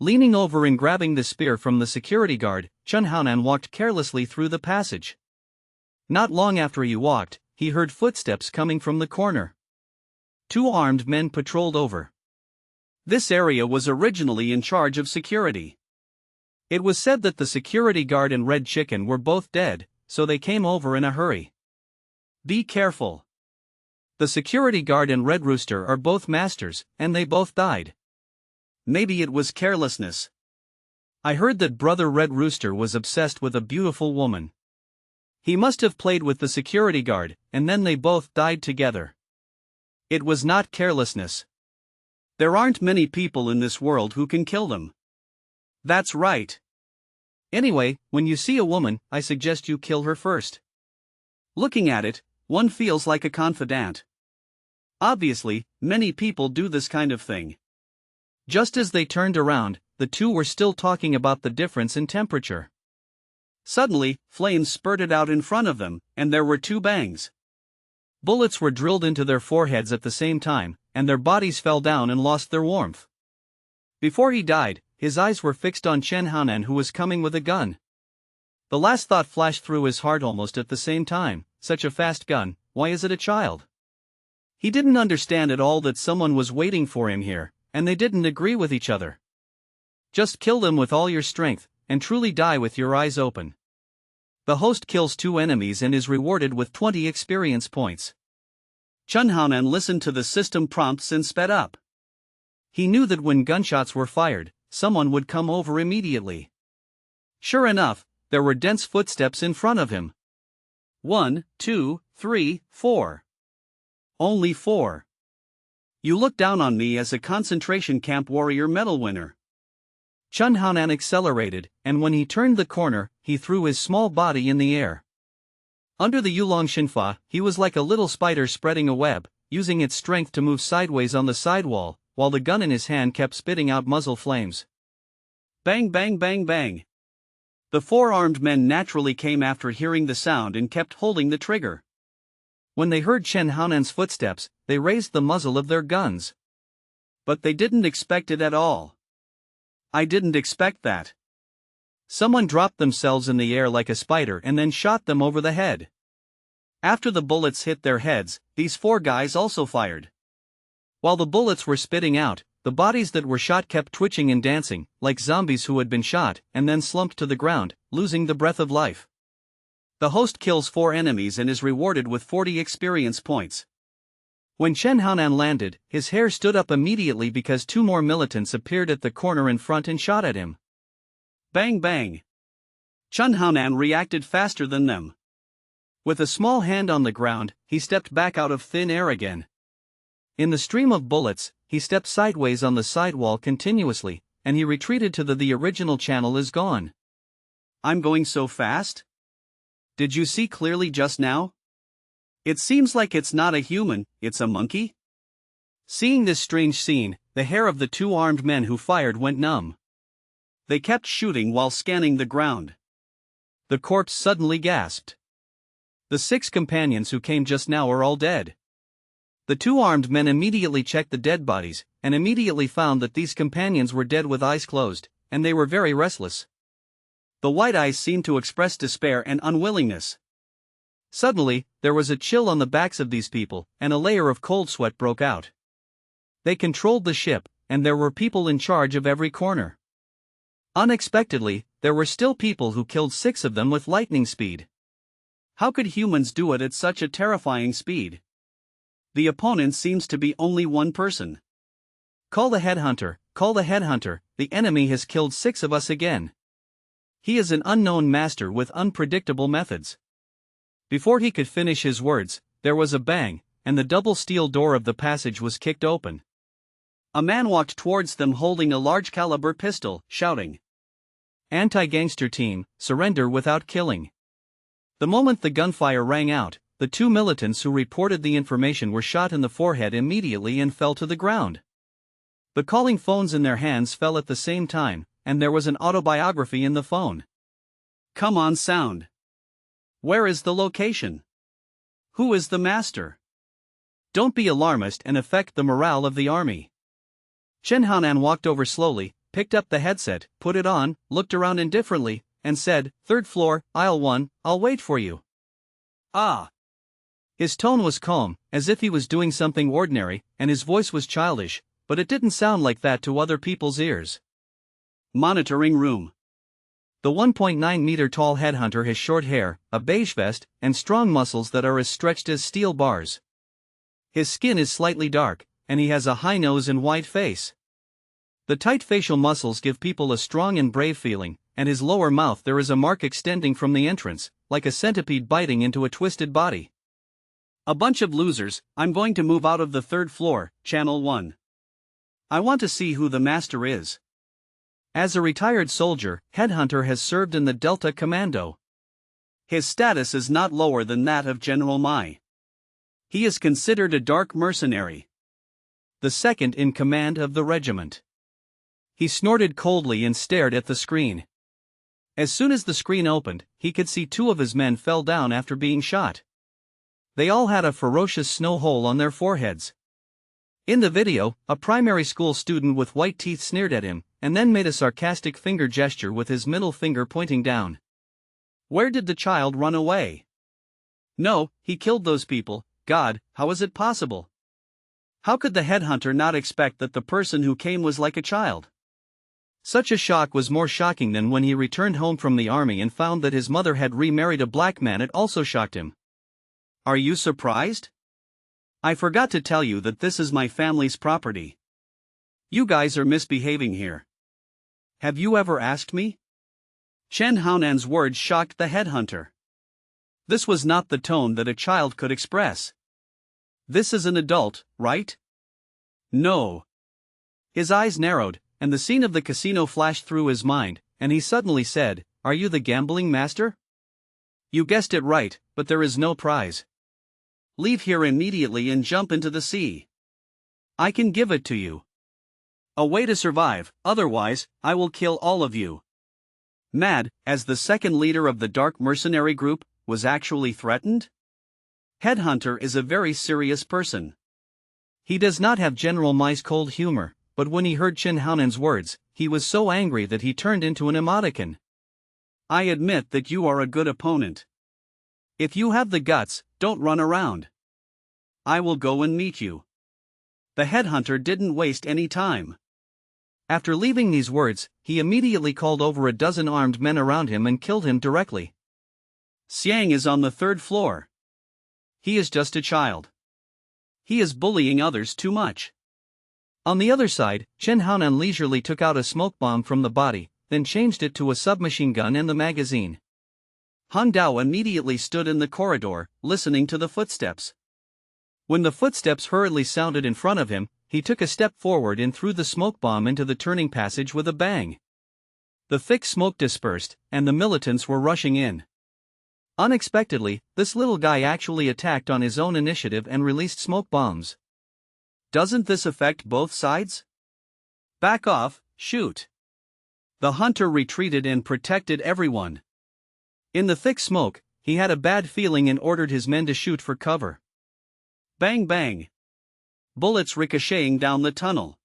Speaker 2: Leaning over and grabbing the spear from the security guard, Chen Haonan walked carelessly through the passage. Not long after he walked, he heard footsteps coming from the corner. Two armed men patrolled over. This area was originally in charge of security. It was said that the security guard and Red Chicken were both dead, so they came over in a hurry. Be careful. The security guard and Red Rooster are both masters, and they both died. Maybe it was carelessness. I heard that Brother Red Rooster was obsessed with a beautiful woman. He must have played with the security guard, and then they both died together. It was not carelessness. There aren't many people in this world who can kill them. That's right. Anyway, when you see a woman, I suggest you kill her first. Looking at it, one feels like a confidant. Obviously, many people do this kind of thing. Just as they turned around, the two were still talking about the difference in temperature. Suddenly, flames spurted out in front of them, and there were two bangs. Bullets were drilled into their foreheads at the same time, and their bodies fell down and lost their warmth. Before he died, his eyes were fixed on Chen Haonan, who was coming with a gun. The last thought flashed through his heart almost at the same time, such a fast gun, why is it a child? He didn't understand at all that someone was waiting for him here, and they didn't agree with each other. Just kill them with all your strength, and truly die with your eyes open. The host kills two enemies and is rewarded with 20 experience points. Chen Haonan listened to the system prompts and sped up. He knew that when gunshots were fired, someone would come over immediately. Sure enough, there were dense footsteps in front of him. 1, 2, 3, 4. Only 4. You look down on me as a concentration camp warrior medal winner. Chen Haonan accelerated, and when he turned the corner, he threw his small body in the air. Under the Yulong Shinfa, he was like a little spider spreading a web, using its strength to move sideways on the sidewall, while the gun in his hand kept spitting out muzzle flames.
Speaker 1: Bang bang bang bang. The four armed men naturally came after hearing the sound and kept holding the trigger.
Speaker 2: When they heard Chen Haonan's footsteps, they raised the muzzle of their guns.
Speaker 1: But they didn't expect it at all. I didn't expect that.
Speaker 2: Someone dropped themselves in the air like a spider and then shot them over the head.
Speaker 1: After the bullets hit their heads, these four guys also fired.
Speaker 2: While the bullets were spitting out, the bodies that were shot kept twitching and dancing, like zombies who had been shot and then slumped to the ground, losing the breath of life.
Speaker 1: The host kills 4 enemies and is rewarded with 40 experience points.
Speaker 2: When Chen Haonan landed, his hair stood up immediately because 2 more militants appeared at the corner in front and shot at him.
Speaker 1: Bang bang. Chen Haonan reacted faster than them.
Speaker 2: With a small hand on the ground, he stepped back out of thin air again. In the stream of bullets, he stepped sideways on the sidewall continuously, and he retreated to the original channel is gone.
Speaker 1: I'm going so fast? Did you see clearly just now? It seems like it's not a human, it's a monkey?
Speaker 2: Seeing this strange scene, the hair of the 2 armed men who fired went numb.
Speaker 1: They kept shooting while scanning the ground.
Speaker 2: The corpse suddenly gasped. The 6 companions who came just now are all dead. The 2 armed men immediately checked the dead bodies, and immediately found that these companions were dead with eyes closed, and they were very restless.
Speaker 1: The white eyes seemed to express despair and unwillingness.
Speaker 2: Suddenly, there was a chill on the backs of these people, and a layer of cold sweat broke out. They controlled the ship, and there were people in charge of every corner. Unexpectedly, there were still people who killed 6 of them with lightning speed.
Speaker 1: How could humans do it at such a terrifying speed? The opponent seems to be only one person.
Speaker 2: Call the headhunter, call the headhunter, the enemy has killed 6 of us again. He is an unknown master with unpredictable methods. Before he could finish his words, there was a bang, and the double steel door of the passage was kicked open.
Speaker 1: A man walked towards them holding a large caliber pistol, shouting,
Speaker 2: "Anti-gangster team, surrender without killing." The moment the gunfire rang out, the 2 militants who reported the information were shot in the forehead immediately and fell to the ground. The calling phones in their hands fell at the same time, and there was an autobiography in the phone.
Speaker 1: Come on, sound. Where is the location? Who is the master? Don't be alarmist and affect the morale of the army.
Speaker 2: Chen Haonan walked over slowly, picked up the headset, put it on, looked around indifferently, and said, "3rd floor, aisle 1, I'll wait for you."
Speaker 1: Ah.
Speaker 2: His tone was calm, as if he was doing something ordinary, and his voice was childish, but it didn't sound like that to other people's ears.
Speaker 1: Monitoring room.
Speaker 2: The 1.9-meter tall headhunter has short hair, a beige vest, and strong muscles that are as stretched as steel bars. His skin is slightly dark, and he has a high nose and wide face. The tight facial muscles give people a strong and brave feeling, and his lower mouth there is a mark extending from the entrance, like a centipede biting into a twisted body.
Speaker 1: A bunch of losers, I'm going to move out of the 3rd floor, channel 1. I want to see who the master is.
Speaker 2: As a retired soldier, Headhunter has served in the Delta Commando.
Speaker 1: His status is not lower than that of General Mai. He is considered a dark mercenary.
Speaker 2: The 2nd in command of the regiment. He snorted coldly and stared at the screen. As soon as the screen opened, he could see 2 of his men fell down after being shot. They all had a ferocious snow hole on their foreheads. In the video, a primary school student with white teeth sneered at him, and then made a sarcastic finger gesture with his middle finger pointing down.
Speaker 1: Where did the child run away? No, he killed those people. God, how is it possible? How could the headhunter not expect that the person who came was like a child?
Speaker 2: Such a shock was more shocking than when he returned home from the army and found that his mother had remarried a black man. It also shocked him.
Speaker 1: Are you surprised? I forgot to tell you that this is my family's property. You guys are misbehaving here. Have you ever asked me? Chen Haonan's words shocked the headhunter. This was not the tone that a child could express. This is an adult, right? No. His eyes narrowed, and the scene of the casino flashed through his mind, and he suddenly said, "Are you the gambling master?" You guessed it right, but there is no prize. Leave here immediately and jump into the sea. I can give it to you. A way to survive, otherwise, I will kill all of you. Mad, as the second leader of the dark mercenary group, was actually threatened? Headhunter is a very serious person.
Speaker 2: He does not have General Mai's cold humor, but when he heard Chen Haonan's words, he was so angry that he turned into an emoticon.
Speaker 1: I admit that you are a good opponent. If you have the guts, don't run around. I will go and meet you. The headhunter didn't waste any time.
Speaker 2: After leaving these words, he immediately called over a dozen armed men around him and killed him directly.
Speaker 1: Xiang is on the 3rd floor. He is just a child. He is bullying others too much.
Speaker 2: On the other side, Chen Haonan leisurely took out a smoke bomb from the body, then changed it to a submachine gun and the magazine.
Speaker 1: Han Dao immediately stood in the corridor, listening to the footsteps.
Speaker 2: When the footsteps hurriedly sounded in front of him, he took a step forward and threw the smoke bomb into the turning passage with a bang. The thick smoke dispersed, and the militants were rushing in. Unexpectedly, this little guy actually attacked on his own initiative and released smoke bombs.
Speaker 1: Doesn't this affect both sides? Back off, shoot. The hunter retreated and protected everyone.
Speaker 2: In the thick smoke, he had a bad feeling and ordered his men to shoot for cover.
Speaker 1: Bang bang. Bullets ricocheting down the tunnel.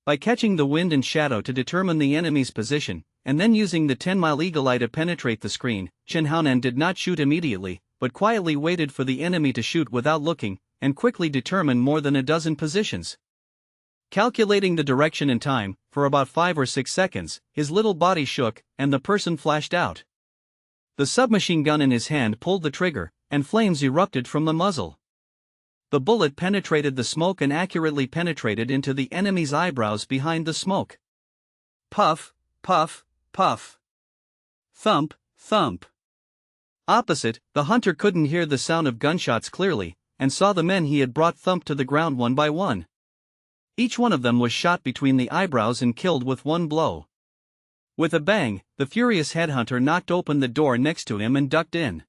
Speaker 2: By catching the wind and shadow to determine the enemy's position, and then using the 10-mile eagle eye to penetrate the screen, Chen Haonan did not shoot immediately, but quietly waited for the enemy to shoot without looking, and quickly determined more than a dozen positions. Calculating the direction and time, for about 5 or 6 seconds, his little body shook, and the person flashed out. The submachine gun in his hand pulled the trigger, and flames erupted from the muzzle. The bullet penetrated the smoke and accurately penetrated into the enemy's eyebrows behind the smoke.
Speaker 1: Puff, puff, puff. Thump, thump.
Speaker 2: Opposite, the hunter couldn't hear the sound of gunshots clearly, and saw the men he had brought thump to the ground one by one. Each one of them was shot between the eyebrows and killed with one blow. With a bang, the furious headhunter knocked open the door next to him and ducked in.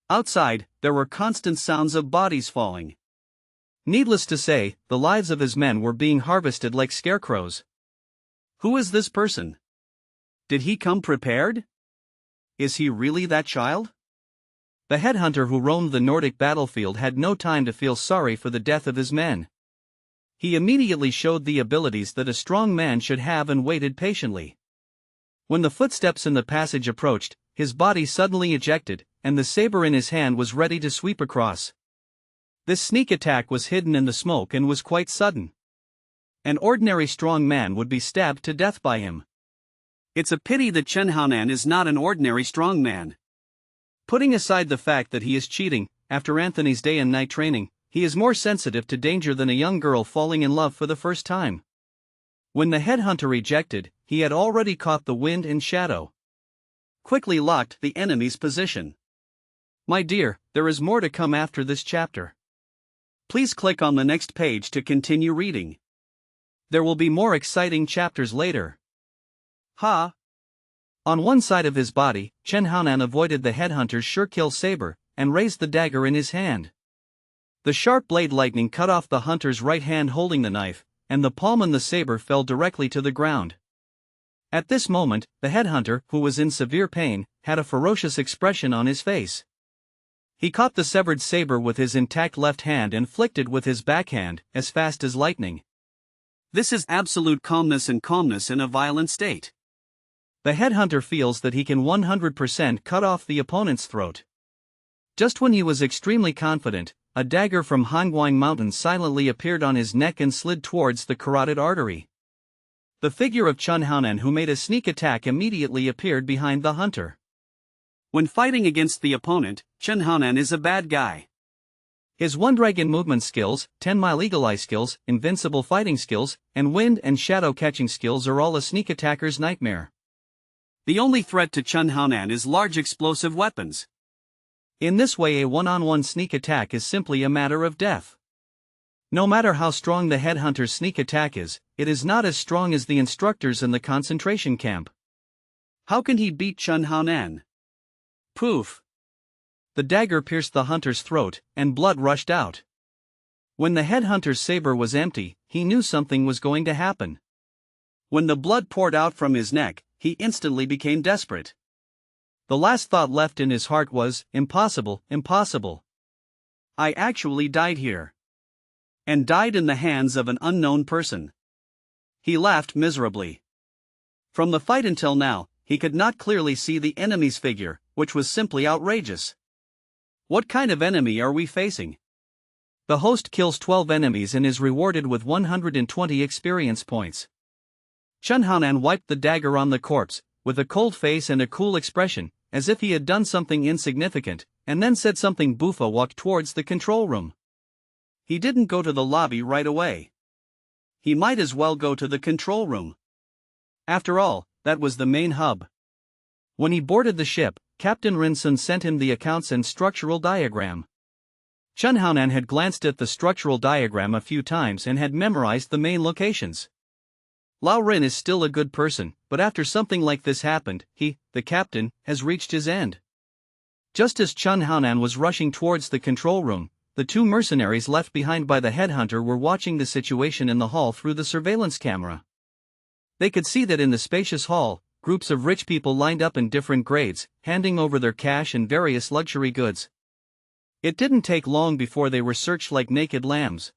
Speaker 1: Outside, there were constant sounds of bodies falling.
Speaker 2: Needless to say, the lives of his men were being harvested like scarecrows.
Speaker 1: Who is this person? Did he come prepared? Is he really that child?
Speaker 2: The headhunter who roamed the Nordic battlefield had no time to feel sorry for the death of his men. He immediately showed the abilities that a strong man should have and waited patiently. When the footsteps in the passage approached, his body suddenly ejected, and the saber in his hand was ready to sweep across. This sneak attack was hidden in the smoke and was quite sudden. An ordinary strong man would be stabbed to death by him.
Speaker 1: It's a pity that Chen Haonan is not an ordinary strong man.
Speaker 2: Putting aside the fact that he is cheating, after Anthony's day and night training, he is more sensitive to danger than a young girl falling in love for the first time. When the headhunter ejected, he had already caught the wind and shadow.
Speaker 1: Quickly locked the enemy's position.
Speaker 2: My dear, there is more to come after this chapter.
Speaker 1: Please click on the next page to continue reading.
Speaker 2: There will be more exciting chapters later.
Speaker 1: Ha!
Speaker 2: On one side of his body, Chen Haonan avoided the headhunter's sure-kill saber, and raised the dagger in his hand. The sharp blade lightning cut off the hunter's right hand holding the knife, and the palm and the saber fell directly to the ground. At this moment, the headhunter, who was in severe pain, had a ferocious expression on his face. He caught the severed saber with his intact left hand and flicked it with his backhand, as fast as lightning.
Speaker 1: This is absolute calmness and calmness in a violent state.
Speaker 2: The headhunter feels that he can 100% cut off the opponent's throat. Just when he was extremely confident, a dagger from Hangguang Mountain silently appeared on his neck and slid towards the carotid artery. The figure of Chen Haonan, who made a sneak attack, immediately appeared behind the hunter.
Speaker 1: When fighting against the opponent, Chen Haonan is a bad guy.
Speaker 2: His one-dragon movement skills, 10-mile eagle eye skills, invincible fighting skills, and wind and shadow catching skills are all a sneak attacker's nightmare.
Speaker 1: The only threat to Chen Haonan is large explosive weapons.
Speaker 2: In this way, a one-on-one sneak attack is simply a matter of death. No matter how strong the headhunter's sneak attack is, it is not as strong as the instructors in the concentration camp.
Speaker 1: How can he beat Chen Haonan? Poof!
Speaker 2: The dagger pierced the hunter's throat, and blood rushed out. When the headhunter's saber was empty, he knew something was going to happen.
Speaker 1: When the blood poured out from his neck, he instantly became desperate.
Speaker 2: The last thought left in his heart was, impossible, impossible.
Speaker 1: I actually died here. And died in the hands of an unknown person. He laughed miserably. From the fight until now, he could not clearly see the enemy's figure, which was simply outrageous. What kind of enemy are we facing?
Speaker 2: The host kills 12 enemies and is rewarded with 120 experience points. Chun Haonan wiped the dagger on the corpse, with a cold face and a cool expression, as if he had done something insignificant, and then said something. Bufa walked towards the control room.
Speaker 1: He didn't go to the lobby right away. He might as well go to the control room. After all, that was the main hub.
Speaker 2: When he boarded the ship, Captain Rinsun sent him the accounts and structural diagram. Chun Haonan had glanced at the structural diagram a few times and had memorized the main locations. Lao Rin is still a good person, but after something like this happened, he, the captain, has reached his end. Just as Chun Haonan was rushing towards the control room, the two mercenaries left behind by the headhunter were watching the situation in the hall through the surveillance camera. They could see that in the spacious hall, groups of rich people lined up in different grades, handing over their cash and various luxury goods. It didn't take long before they were searched like naked lambs.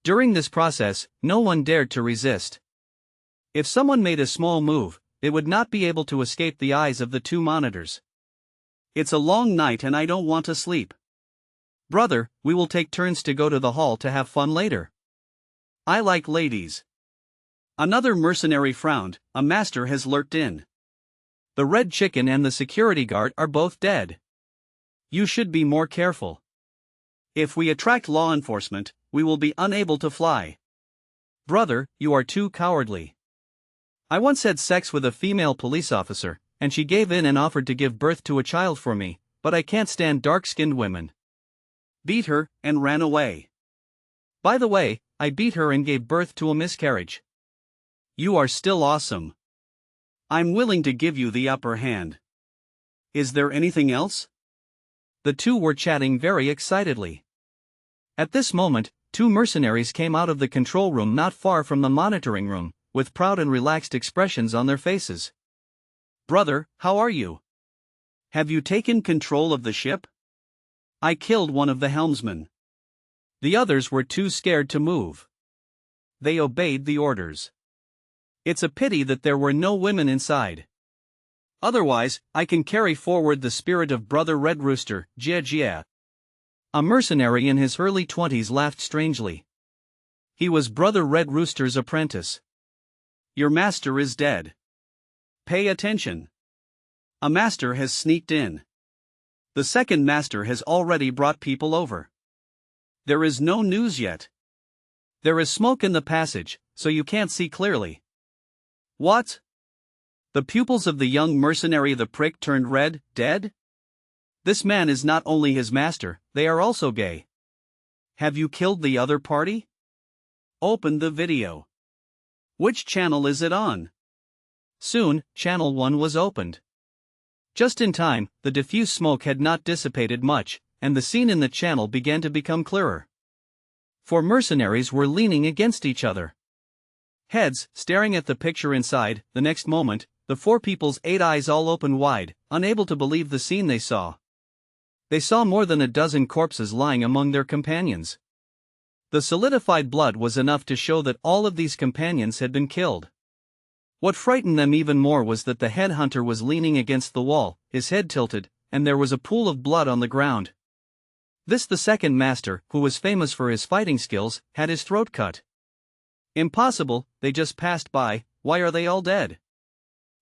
Speaker 2: During this process, no one dared to resist. If someone made a small move, it would not be able to escape the eyes of the two monitors.
Speaker 1: It's a long night and I don't want to sleep.
Speaker 2: Brother, we will take turns to go to the hall to have fun later.
Speaker 1: I like ladies. Another mercenary frowned. A master has lurked in.
Speaker 2: The red chicken and the security guard are both dead.
Speaker 1: You should be more careful. If we attract law enforcement, we will be unable to fly.
Speaker 2: Brother, you are too cowardly. I once had sex with a female police officer, and she gave in and offered to give birth to a child for me, but I can't stand dark-skinned women.
Speaker 1: Beat her, and ran away.
Speaker 2: By the way, I beat her and gave birth to a miscarriage.
Speaker 1: You are still awesome. I'm willing to give you the upper hand. Is there anything else?
Speaker 2: The two were chatting very excitedly. At this moment, two mercenaries came out of the control room not far from the monitoring room, with proud and relaxed expressions on their faces.
Speaker 1: Brother, how are you? Have you taken control of the ship? I killed one of the helmsmen.
Speaker 2: The others were too scared to move.
Speaker 1: They obeyed the orders. It's a pity that there were no women inside. Otherwise, I can carry forward the spirit of Brother Red Rooster, Jia Jia.
Speaker 2: A mercenary in his early 20s laughed strangely. He was Brother Red Rooster's apprentice.
Speaker 1: Your master is dead. Pay attention. A master has sneaked in. The second master has already brought people over. There is no news yet.
Speaker 2: There is smoke in the passage, so you can't see clearly.
Speaker 1: What? The pupils of the young mercenary the prick turned red, dead? This man is not only his master, they are also gay. Have you killed the other party? Open the video. Which channel is it on?
Speaker 2: Soon, channel 1 was opened. Just in time, the diffuse smoke had not dissipated much, and the scene in the channel began to become clearer. Four mercenaries were leaning against each other. Heads, staring at the picture inside. The next moment, the four people's 8 eyes all open wide, unable to believe the scene they saw. They saw more than a dozen corpses lying among their companions. The solidified blood was enough to show that all of these companions had been killed. What frightened them even more was that the headhunter was leaning against the wall, his head tilted, and there was a pool of blood on the ground. This the second master, who was famous for his fighting skills, had his throat cut. Impossible, they just passed by, why are they all dead?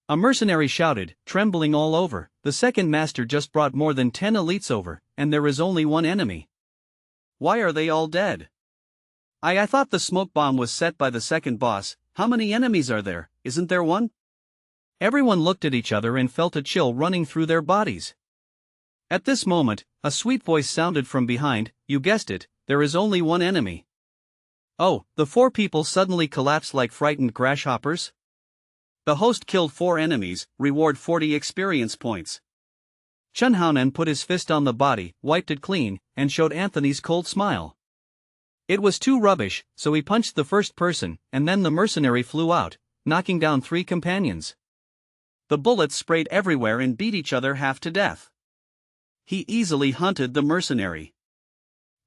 Speaker 2: A mercenary shouted, trembling all over, the second master just brought more than 10 elites over, and there is only one enemy.
Speaker 1: Why are they all dead? I thought the smoke bomb was set by the second boss. How many enemies are there, isn't there one?
Speaker 2: Everyone looked at each other and felt a chill running through their bodies. At this moment, a sweet voice sounded from behind, you guessed it, there is only one enemy. Oh, the four people suddenly collapsed like frightened grasshoppers.
Speaker 1: The host killed 4 enemies, reward 40 experience points.
Speaker 2: Chun Haonan put his fist on the body, wiped it clean, and showed Anthony's cold smile. It was too rubbish, so he punched the first person, and then the mercenary flew out, knocking down 3 companions.
Speaker 1: The bullets sprayed everywhere and beat each other half to death. He easily hunted the mercenary.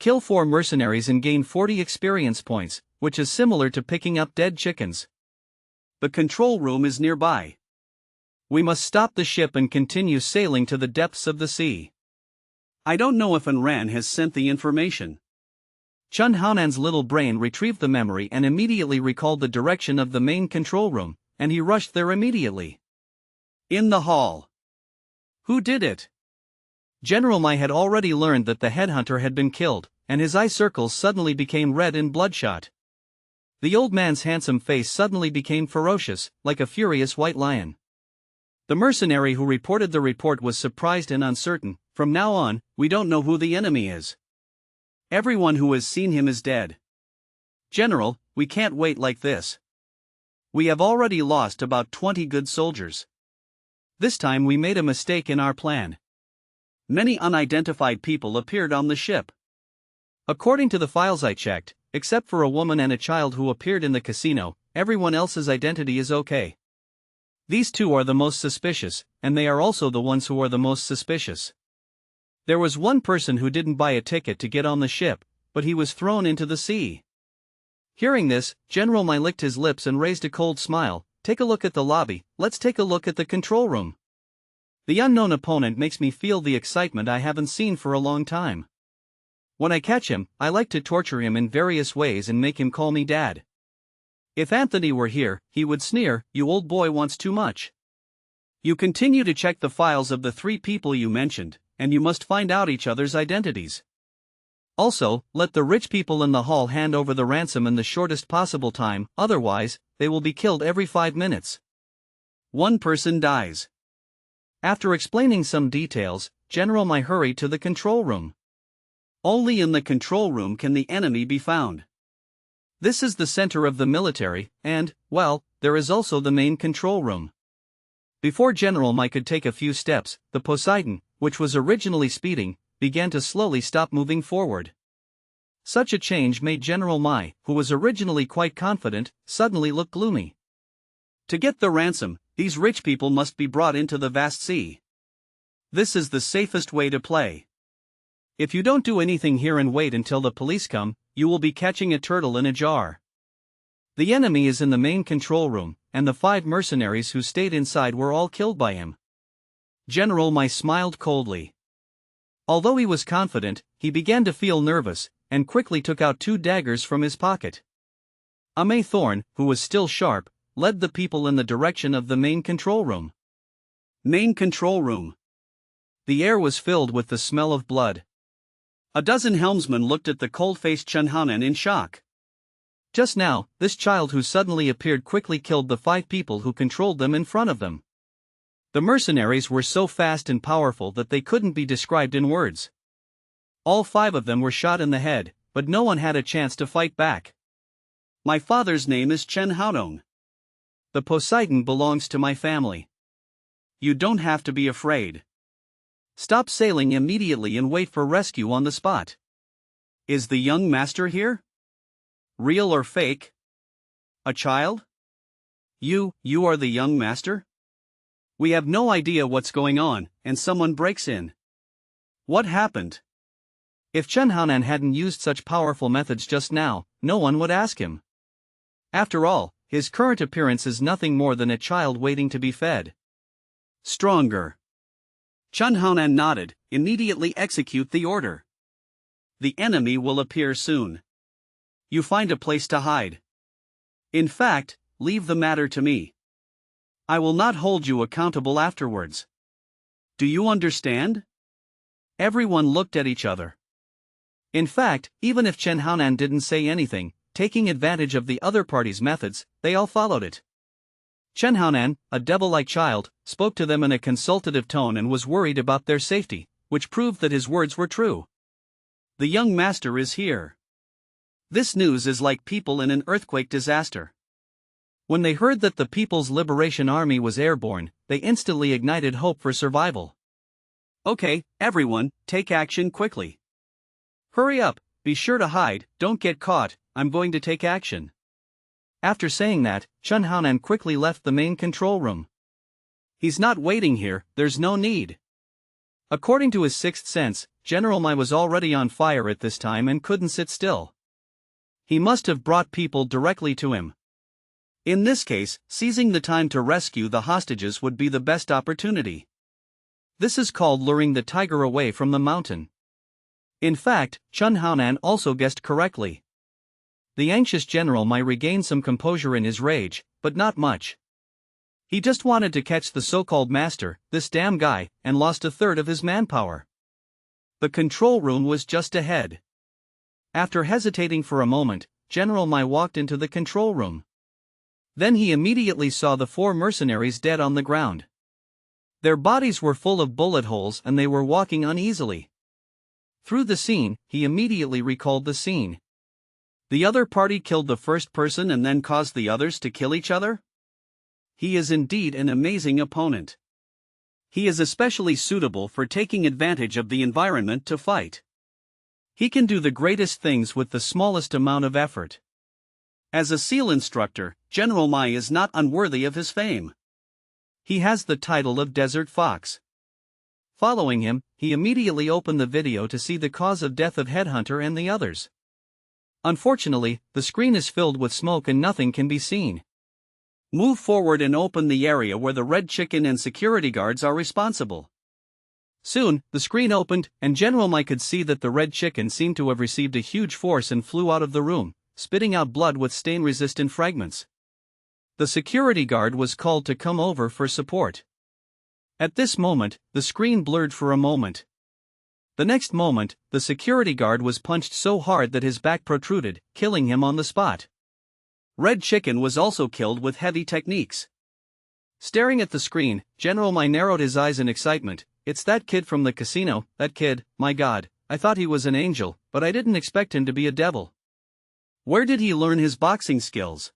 Speaker 2: Kill 4 mercenaries and gain 40 experience points, which is similar to picking up dead chickens.
Speaker 1: The control room is nearby.
Speaker 2: We must stop the ship and continue sailing to the depths of the sea.
Speaker 1: I don't know if Anran has sent the information.
Speaker 2: Chun Haonan's little brain retrieved the memory and immediately recalled the direction of the main control room, and he rushed there immediately.
Speaker 1: In the hall. Who did it?
Speaker 2: General Mai had already learned that the headhunter had been killed, and his eye circles suddenly became red and bloodshot. The old man's handsome face suddenly became ferocious, like a furious white lion. The mercenary who reported the report was surprised and uncertain. From now on, we don't know who the enemy is.
Speaker 1: Everyone who has seen him is dead. General, we can't wait like this. We have already lost about 20 good soldiers.
Speaker 2: This time we made a mistake in our plan.
Speaker 1: Many unidentified people appeared on the ship.
Speaker 2: According to the files I checked, except for a woman and a child who appeared in the casino, everyone else's identity is okay. These 2 are the most suspicious, and they are also the ones who are the most suspicious. There was one person who didn't buy a ticket to get on the ship, but he was thrown into the sea. Hearing this, General Mai licked his lips and raised a cold smile. Take a look at the lobby, let's take a look at the control room. The unknown opponent makes me feel the excitement I haven't seen for a long time. When I catch him, I like to torture him in various ways and make him call me Dad. If Anthony were here, he would sneer, "You old boy wants too much."
Speaker 1: You continue to check the files of the 3 people you mentioned, and you must find out each other's identities.
Speaker 2: Also, let the rich people in the hall hand over the ransom in the shortest possible time, otherwise, they will be killed every 5 minutes.
Speaker 1: 1 person dies.
Speaker 2: After explaining some details, General Mai hurried to the control room.
Speaker 1: Only in the control room can the enemy be found.
Speaker 2: This is the center of the military, and, well, there is also the main control room. Before General Mai could take a few steps, the Poseidon, which was originally speeding, began to slowly stop moving forward. Such a change made General Mai, who was originally quite confident, suddenly look gloomy.
Speaker 1: To get the ransom, these rich people must be brought into the vast sea. This is the safest way to play.
Speaker 2: If you don't do anything here and wait until the police come, you will be catching a turtle in a jar. The enemy is in the main control room, and the 5 mercenaries who stayed inside were all killed by him. General Mai smiled coldly. Although he was confident, he began to feel nervous, and quickly took out 2 daggers from his pocket. May Thorn, who was still sharp, led the people in the direction of the main control room.
Speaker 1: Main control room.
Speaker 2: The air was filled with the smell of blood.
Speaker 1: A dozen helmsmen looked at the cold-faced Chun Haonan in shock.
Speaker 2: Just now, this child who suddenly appeared quickly killed the 5 people who controlled them in front of them. The mercenaries were so fast and powerful that they couldn't be described in words. All 5 of them were shot in the head, but no one had a chance to fight back.
Speaker 1: My father's name is Chun Haonan.
Speaker 2: The Poseidon belongs to my family.
Speaker 1: You don't have to be afraid.
Speaker 2: Stop sailing immediately and wait for rescue on the spot.
Speaker 1: Is the young master here? Real or fake? A child? You are the young master? We have no idea what's going on, and someone breaks in. What happened?
Speaker 2: If Chun Haonan hadn't used such powerful methods just now, no one would ask him. After all, his current appearance is nothing more than a child waiting to be fed.
Speaker 1: Stronger. Chun Haonan nodded. Immediately execute the order. The enemy will appear soon. You find a place to hide. In fact, leave the matter to me. I will not hold you accountable afterwards. Do you understand? Everyone looked at each other.
Speaker 2: In fact, even if Chun Haonan didn't say anything, taking advantage of the other party's methods, they all followed it. Chun Haonan, a devil-like child, spoke to them in a consultative tone and was worried about their safety, which proved that his words were true.
Speaker 1: The young master is here. This news is like people in an earthquake disaster.
Speaker 2: When they heard that the People's Liberation Army was airborne, they instantly ignited hope for survival.
Speaker 1: Okay, everyone, take action quickly. Hurry up, be sure to hide, don't get caught, I'm going to take action.
Speaker 2: After saying that, Chun Haonan quickly left the main control room.
Speaker 1: He's not waiting here, there's no need.
Speaker 2: According to his sixth sense, General Mai was already on fire at this time and couldn't sit still. He must have brought people directly to him.
Speaker 1: In this case, seizing the time to rescue the hostages would be the best opportunity.
Speaker 2: This is called luring the tiger away from the mountain. In fact, Chun Haonan also guessed correctly. The anxious General Mai regained some composure in his rage, but not much. He just wanted to catch the so-called master, this damn guy, and lost a third of his manpower.
Speaker 1: The control room was just ahead.
Speaker 2: After hesitating for a moment, General Mai walked into the control room. Then he immediately saw the 4 mercenaries dead on the ground. Their bodies were full of bullet holes and they were walking uneasily. Through the scene, he immediately recalled the scene.
Speaker 1: The other party killed the first person and then caused the others to kill each other? He is indeed an amazing opponent. He is especially suitable for taking advantage of the environment to fight. He can do the greatest things with the smallest amount of effort. As a SEAL instructor, General Mai is not unworthy of his fame.
Speaker 2: He has the title of Desert Fox. Following him, he immediately opened the video to see the cause of death of Headhunter and the others. Unfortunately, the screen is filled with smoke and nothing can be seen.
Speaker 1: Move forward and open the area where the red chicken and security guards are responsible.
Speaker 2: Soon, the screen opened, and General Mai could see that the red chicken seemed to have received a huge force and flew out of the room, spitting out blood with stain-resistant fragments. The security guard was called to come over for support. At this moment, the screen blurred for a moment. The next moment, the security guard was punched so hard that his back protruded, killing him on the spot.
Speaker 1: Red Chicken was also killed with heavy techniques.
Speaker 2: Staring at the screen, General Mai narrowed his eyes in excitement. It's that kid from the casino, that kid, my god, I thought he was an angel, but I didn't expect him to be a devil.
Speaker 1: Where did he learn his boxing skills?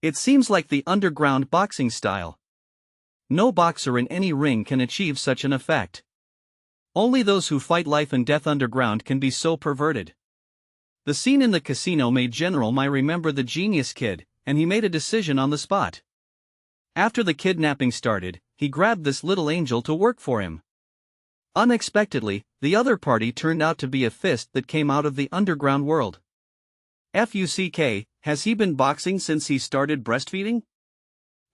Speaker 2: It seems like the underground boxing style. No boxer in any ring can achieve such an effect. Only those who fight life and death underground can be so perverted. The scene in the casino made General Mai remember the genius kid, and he made a decision on the spot. After the kidnapping started, he grabbed this little angel to work for him. Unexpectedly, the other party turned out to be a fist that came out of the underground world.
Speaker 1: FUCK, has he been boxing since he started breastfeeding?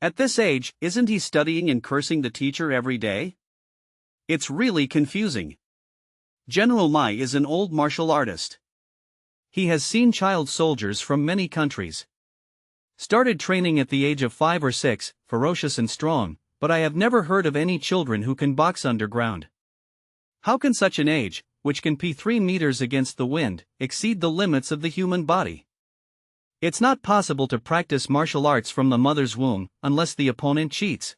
Speaker 1: At this age, isn't he studying and cursing the teacher every day? It's really confusing. General Mai is an old martial artist.
Speaker 2: He has seen child soldiers from many countries. Started training at the age of 5 or 6, ferocious and strong, but I have never heard of any children who can box underground. How can such an age, which can be 3 meters against the wind, exceed the limits of the human body? It's not possible to practice martial arts from the mother's womb, unless the opponent cheats.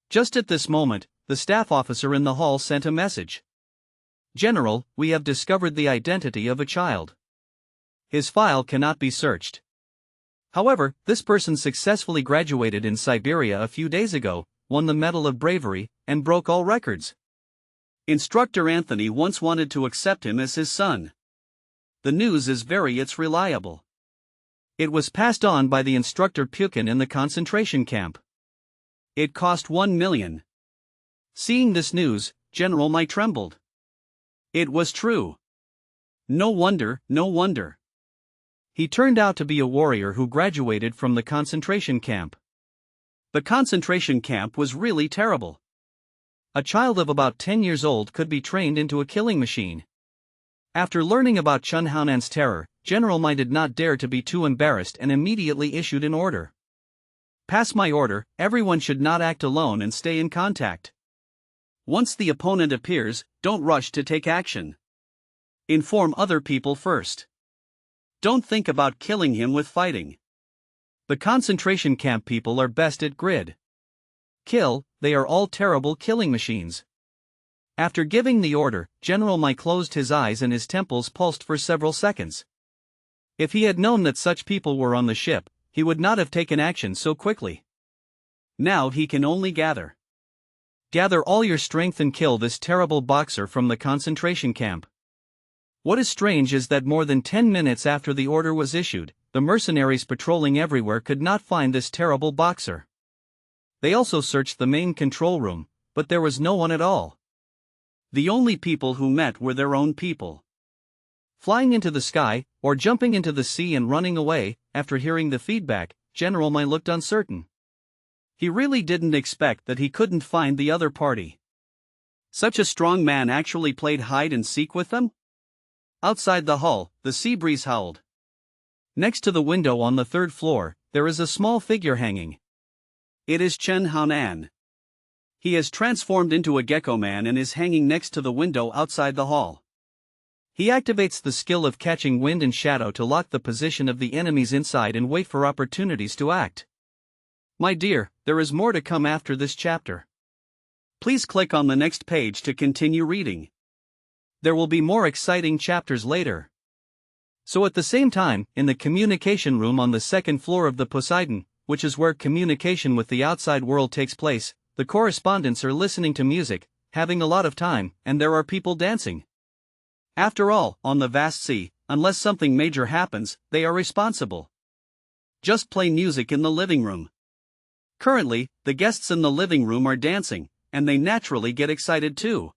Speaker 2: Just at this moment, the staff officer in the hall sent a message. General, we have discovered the identity of a child. His file cannot be searched. However, this person successfully graduated in Siberia a few days ago, won the Medal of Bravery, and broke all records.
Speaker 1: Instructor Anthony once wanted to accept him as his son. The news is it's reliable.
Speaker 2: It was passed on by the instructor Pukin in the concentration camp.
Speaker 1: It cost 1 million.
Speaker 2: Seeing this news, General Mai trembled.
Speaker 1: It was true. No wonder, no wonder.
Speaker 2: He turned out to be a warrior who graduated from the concentration camp.
Speaker 1: The concentration camp was really terrible.
Speaker 2: A child of about 10 years old could be trained into a killing machine. After learning about Chun Haonan's terror, General Mai did not dare to be too embarrassed and immediately issued an order. Pass my order, everyone should not act alone and stay in contact.
Speaker 1: Once the opponent appears, don't rush to take action. Inform other people first. Don't think about killing him with fighting.
Speaker 2: The concentration camp people are best at grid. Kill, they are all terrible killing machines. After giving the order, General Mai closed his eyes and his temples pulsed for several seconds. If he had known that such people were on the ship, he would not have taken action so quickly.
Speaker 1: Now he can only gather.
Speaker 2: Gather all your strength and kill this terrible boxer from the concentration camp. What is strange is that more than 10 minutes after the order was issued, the mercenaries patrolling everywhere could not find this terrible boxer. They also searched the main control room, but there was no one at all.
Speaker 1: The only people who met were their own people.
Speaker 2: Flying into the sky, or jumping into the sea and running away. After hearing the feedback, General Mai looked uncertain.
Speaker 1: He really didn't expect that he couldn't find the other party. Such a strong man actually played hide and seek with them? Outside the hall, the sea breeze howled.
Speaker 2: Next to the window on the third floor, there is a small figure hanging.
Speaker 1: It is Chen Haonan. He has transformed into a gecko man and is hanging next to the window outside the hall.
Speaker 2: He activates the skill of catching wind and shadow to lock the position of the enemies inside and wait for opportunities to act.
Speaker 1: My dear, there is more to come after this chapter. Please click on the next page to continue reading.
Speaker 2: There will be more exciting chapters later. So at the same time, in the communication room on the second floor of the Poseidon, which is where communication with the outside world takes place, the correspondents are listening to music, having a lot of time, and there are people dancing.
Speaker 1: After all, on the vast sea, unless something major happens, they are responsible. Just play music in the living room. Currently, the guests in the living room are dancing, and they naturally get excited too.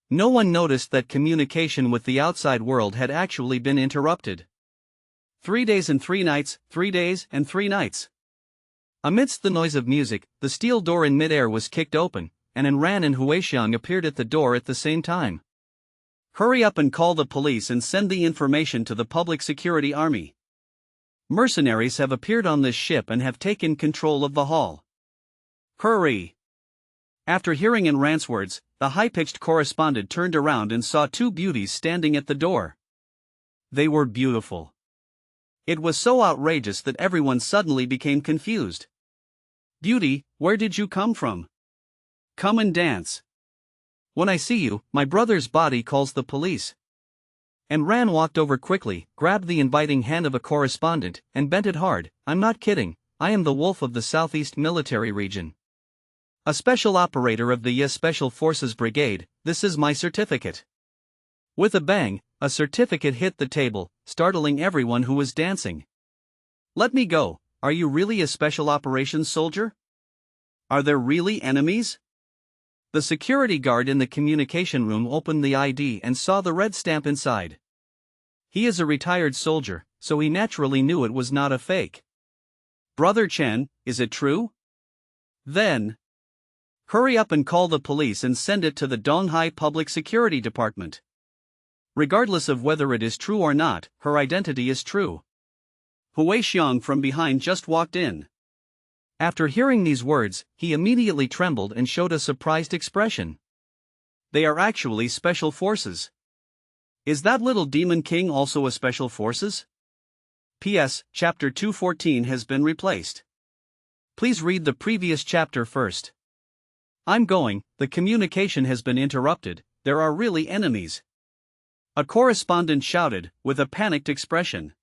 Speaker 2: No one noticed that communication with the outside world had actually been interrupted.
Speaker 1: 3 days and 3 nights, 3 days and 3 nights.
Speaker 2: Amidst the noise of music, the steel door in midair was kicked open, and Ran and Huixiang appeared at the door at the same time.
Speaker 1: Hurry up and call the police and send the information to the public security army. Mercenaries have appeared on this ship and have taken control of the hall. Hurry! After hearing Ran's words, the high-pitched correspondent turned around and saw 2 beauties standing at the door. They were beautiful. It was so outrageous that everyone suddenly became confused. Beauty, where did you come from? Come and dance.
Speaker 2: When I see you, my brother's body calls the police. Ran walked over quickly, grabbed the inviting hand of a correspondent, and bent it hard. I'm not kidding, I am the Wolf of the Southeast Military Region. A special operator of the YES Special Forces Brigade, this is my certificate. With a bang, a certificate hit the table, startling everyone who was dancing.
Speaker 1: Let me go, are you really a special operations soldier? Are there really enemies?
Speaker 2: The security guard in the communication room opened the ID and saw the red stamp inside. He is a retired soldier, so he naturally knew it was not a fake.
Speaker 1: Brother Chen, is it true? Then, hurry up and call the police and send it to the Donghai Public Security Department. Regardless of whether it is true or not, her identity is true. Huixiang from behind just walked in.
Speaker 2: After hearing these words, he immediately trembled and showed a surprised expression.
Speaker 1: They are actually special forces. Is that little demon king also a special forces? P.S. Chapter 214 has been replaced. Please read the previous chapter first. I'm going, the communication has been interrupted, there are really enemies. A correspondent shouted, with a panicked expression.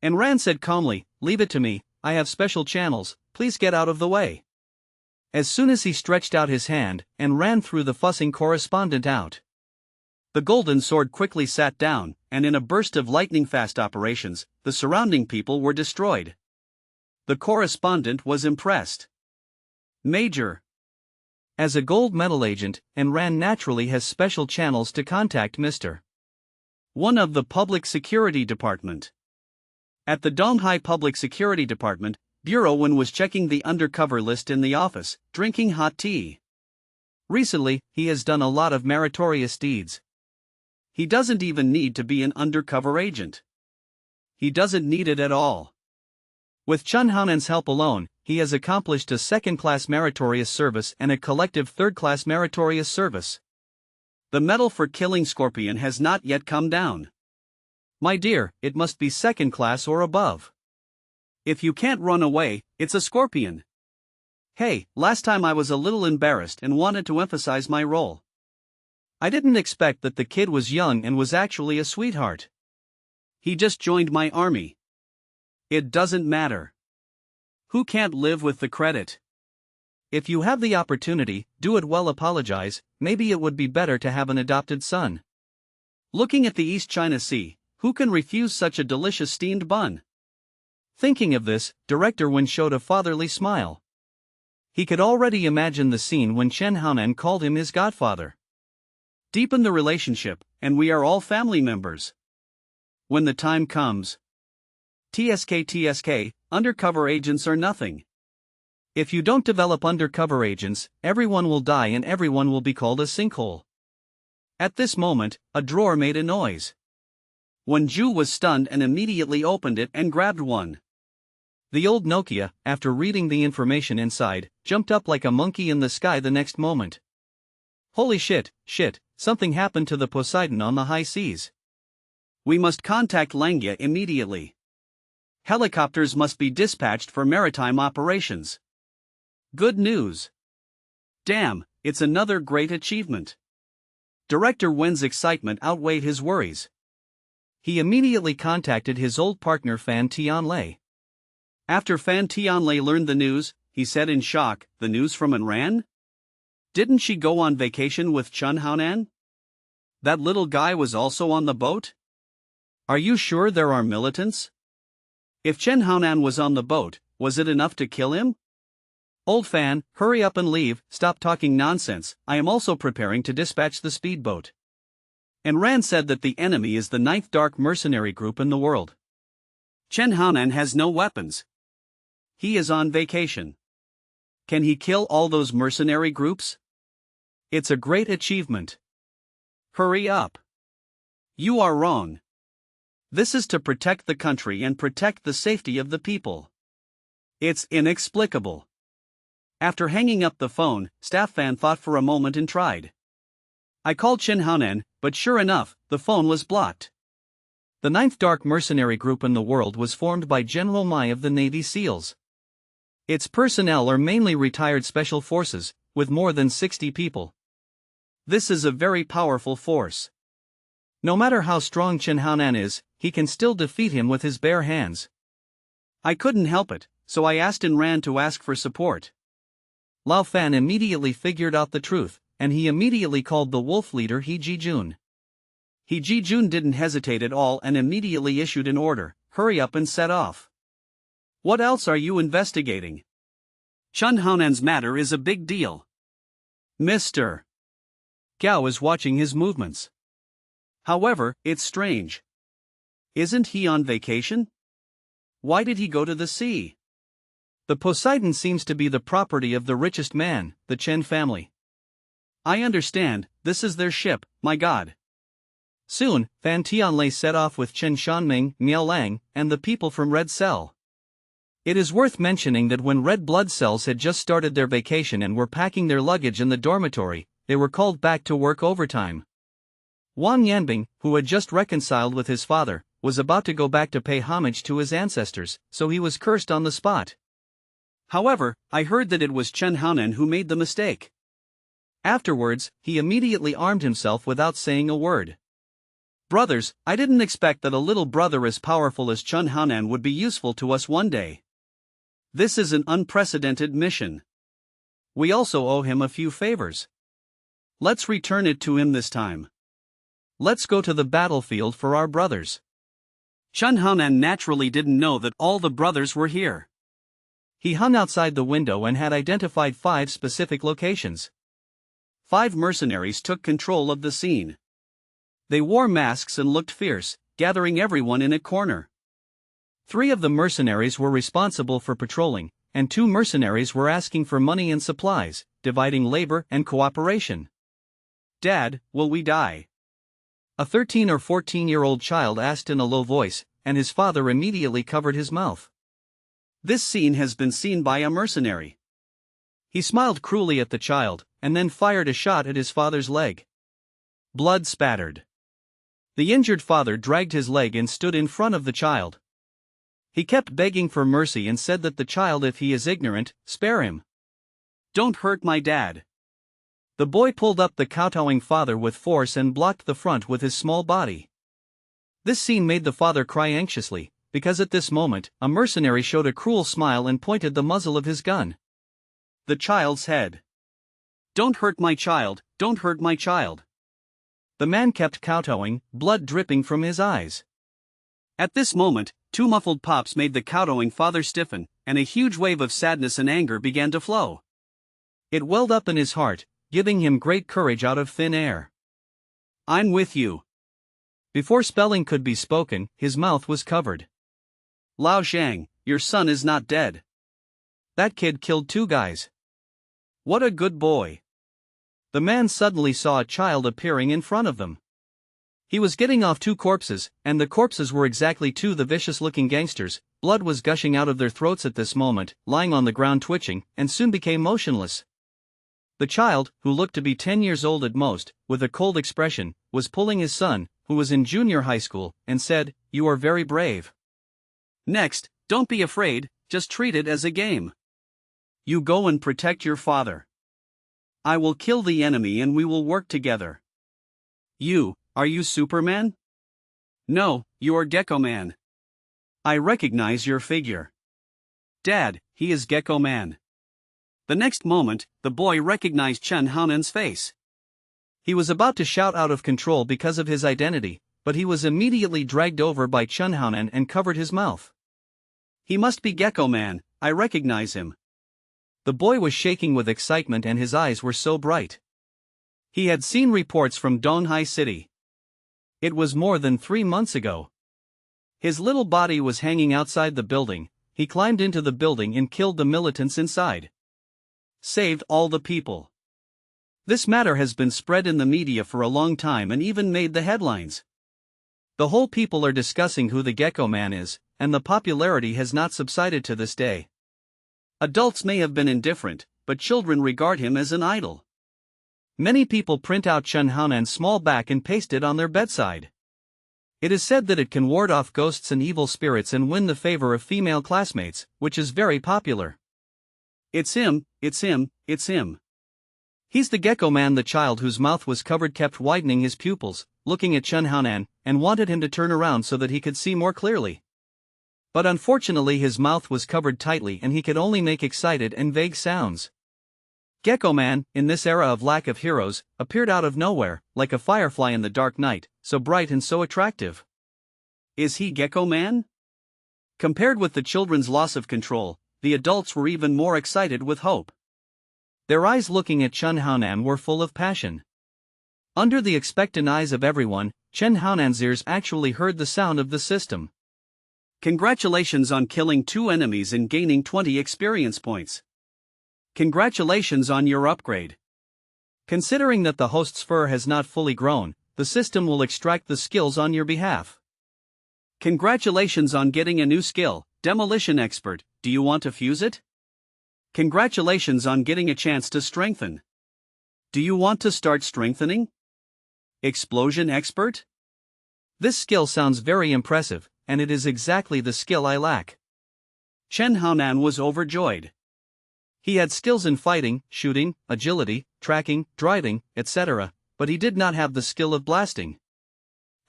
Speaker 1: Ran said calmly, leave it to me, I have special channels, please get out of the way. As soon as he stretched out his hand, Ran threw the fussing correspondent out. The golden sword quickly sat down, and in a burst of lightning-fast operations, the surrounding people were destroyed. The correspondent was impressed. Major.
Speaker 2: As a gold medal agent, Ran naturally has special channels to contact Mr.
Speaker 1: One of the Public Security Department. At the Donghai Public Security Department, Bureau Wen was checking the undercover list in the office, drinking hot tea. Recently, he has done a lot of meritorious deeds. He doesn't even need to be an undercover agent. He doesn't need it at all. With Chen Haonan's help alone, he has accomplished a second-class meritorious service and a collective third-class meritorious service. The medal for killing Scorpion has not yet come down. My dear, it must be second class or above. If you can't run away, it's a Scorpion. Hey, last time I was a little embarrassed and wanted to emphasize my role. I didn't expect that the kid was young and was actually a sweetheart. He just joined my army. It doesn't matter. Who can't live with the credit?
Speaker 2: If you have the opportunity, do it well. Apologize, maybe it would be better to have an adopted son.
Speaker 1: Looking at the East China Sea, who can refuse such a delicious steamed bun?
Speaker 2: Thinking of this, Director Wen showed a fatherly smile. He could already imagine the scene when Chen Haonan called him his godfather.
Speaker 1: Deepen the relationship, and we are all family members. When the time comes. TSK, undercover agents are nothing.
Speaker 2: If you don't develop undercover agents, everyone will die and everyone will be called a sinkhole. At this moment, a drawer made a noise.
Speaker 1: Wen Ju was stunned and immediately opened it and grabbed one.
Speaker 2: The old Nokia, after reading the information inside, jumped up like a monkey in the sky the next moment. Holy shit, something happened to the Poseidon on the high seas.
Speaker 1: We must contact Langya immediately. Helicopters must be dispatched for maritime operations. Good news. Damn, it's another great achievement. Director Wen's excitement outweighed his worries.
Speaker 2: He immediately contacted his old partner Fan Tianlei.
Speaker 1: After Fan Tianlei learned the news, he said in shock, "The news from Iran? Didn't she go on vacation with Chen Haonan? That little guy was also on the boat? Are you sure there are militants? If Chen Haonan was on the boat, was it enough to kill him?"
Speaker 2: Old Fan, hurry up and leave, stop talking nonsense, I am also preparing to dispatch the speedboat.
Speaker 1: And Rand said that the enemy is the 9th dark mercenary group in the world. Chen Haonan has no weapons. He is on vacation. Can he kill all those mercenary groups? It's a great achievement. Hurry up. You are wrong. This is to protect the country and protect the safety of the people. It's inexplicable. After hanging up the phone, Staff Fan thought for a moment and tried. I called Chen Haonan, but sure enough, the phone was blocked.
Speaker 2: The 9th dark mercenary group in the world was formed by General Mai of the Navy SEALs. Its personnel are mainly retired special forces, with more than 60 people.
Speaker 1: This is a very powerful force.
Speaker 2: No matter how strong Chen Haonan is, he can still defeat him with his bare hands.
Speaker 1: I couldn't help it, so I asked Inran to ask for support.
Speaker 2: Lao Fan immediately figured out the truth, and he immediately called the wolf leader He Jijun.
Speaker 1: He Jijun didn't hesitate at all and immediately issued an order, hurry up and set off. What else are you investigating? Chen Haonan's matter is a big deal. Mr.
Speaker 2: Gao is watching his movements.
Speaker 1: However, it's strange. Isn't he on vacation? Why did he go to the sea?
Speaker 2: The Poseidon seems to be the property of the richest man, the Chen family.
Speaker 1: I understand, this is their ship, my god.
Speaker 2: Soon, Fan Tianlei set off with Chen Shanming, Miao Lang, and the people from Red Cell. It is worth mentioning that when Red Blood Cells had just started their vacation and were packing their luggage in the dormitory, they were called back to work overtime. Wang Yanbing, who had just reconciled with his father, was about to go back to pay homage to his ancestors, so he was cursed on the spot.
Speaker 1: However, I heard that it was Chen Haonan who made the mistake.
Speaker 2: Afterwards, he immediately armed himself without saying a word.
Speaker 1: Brothers, I didn't expect that a little brother as powerful as Chen Haonan would be useful to us one day. This is an unprecedented mission. We also owe him a few favors. Let's return it to him this time. Let's go to the battlefield for our brothers. Chen Haonan naturally didn't know that all the brothers were here.
Speaker 2: He hung outside the window and had identified 5 specific locations.
Speaker 1: 5 mercenaries took control of the scene. They wore masks and looked fierce, gathering everyone in a corner. 3 of the mercenaries were responsible for patrolling, and 2 mercenaries were asking for money and supplies, dividing labor and cooperation. Dad, will we die?
Speaker 2: A 13 or 14-year-old child asked in a low voice, and his father immediately covered his mouth.
Speaker 1: This scene has been seen by a mercenary.
Speaker 2: He smiled cruelly at the child, and then fired a shot at his father's leg. Blood spattered. The injured father dragged his leg and stood in front of the child. He kept begging for mercy and said that the child, if he is ignorant, spare him.
Speaker 1: Don't hurt my dad.
Speaker 2: The boy pulled up the kowtowing father with force and blocked the front with his small body. This scene made the father cry anxiously, because at this moment, a mercenary showed a cruel smile and pointed the muzzle of his gun.
Speaker 1: the child's head. Don't hurt my child, don't hurt my child.
Speaker 2: The man kept kowtowing, blood dripping from his eyes.
Speaker 1: At this moment, two muffled pops made the kowtowing father stiffen, and a huge wave of sadness and anger began to flow.
Speaker 2: It welled up in his heart, giving him great courage out of thin air.
Speaker 1: I'm with you.
Speaker 2: Before spelling could be spoken, his mouth was covered.
Speaker 1: Lao Zhang, your son is not dead.
Speaker 2: That kid killed 2 guys.
Speaker 1: What a good boy.
Speaker 2: The man suddenly saw a child appearing in front of them. He was getting off 2 corpses, and the corpses were exactly 2 the vicious-looking gangsters. Blood was gushing out of their throats at this moment, lying on the ground twitching, and soon became motionless. The child, who looked to be 10 years old at most, with a cold expression, was pulling his son, who was in junior high school, and said, "You are very brave.
Speaker 1: Next, don't be afraid, just treat it as a game. You go and protect your father. I will kill the enemy and we will work together." Are you Superman?
Speaker 2: No, you're Gecko Man.
Speaker 1: I recognize your figure. Dad, he is Gecko Man. The next moment, the boy recognized Chen Haonan's face.
Speaker 2: He was about to shout out of control because of his identity, but he was immediately dragged over by Chen Haonan and covered his mouth.
Speaker 1: He must be Gecko Man, I recognize him.
Speaker 2: The boy was shaking with excitement and his eyes were so bright. He had seen reports from Donghai City. It was more than 3 months ago. His little body was hanging outside the building. He climbed into the building and killed the militants inside.
Speaker 1: Saved all the people.
Speaker 2: This matter has been spread in the media for a long time and even made the headlines. The whole people are discussing who the Gecko Man is, and the popularity has not subsided to this day.
Speaker 1: Adults may have been indifferent, but children regard him as an idol.
Speaker 2: Many people print out Chen Haonan's small back and paste it on their bedside. It is said that it can ward off ghosts and evil spirits and win the favor of female classmates, which is very popular.
Speaker 1: It's him, it's him, it's him.
Speaker 2: He's the Gecko Man. The child whose mouth was covered kept widening his pupils, looking at Chen Haonan, and wanted him to turn around so that he could see more clearly. But unfortunately his mouth was covered tightly and he could only make excited and vague sounds. Gecko Man, in this era of lack of heroes, appeared out of nowhere, like a firefly in the dark night, so bright and so attractive.
Speaker 1: Is he Gecko Man? Compared with the children's loss of control, the adults were even more excited with hope.
Speaker 2: Their eyes looking at Chen Haonan were full of passion. Under the expectant eyes of everyone, Chen Haonan's ears actually heard the sound of the system.
Speaker 1: Congratulations on killing 2 enemies and gaining 20 experience points. Congratulations on your upgrade.
Speaker 2: Considering that the host's fur has not fully grown, the system will extract the skills on your behalf.
Speaker 1: Congratulations on getting a new skill, Demolition Expert. Do you want to fuse it? Congratulations on getting a chance to strengthen. Do you want to start strengthening? Explosion Expert?
Speaker 2: This skill sounds very impressive, and it is exactly the skill I lack.
Speaker 1: Chen Haonan was overjoyed.
Speaker 2: He had skills in fighting, shooting, agility, tracking, driving, etc., but he did not have the skill of blasting.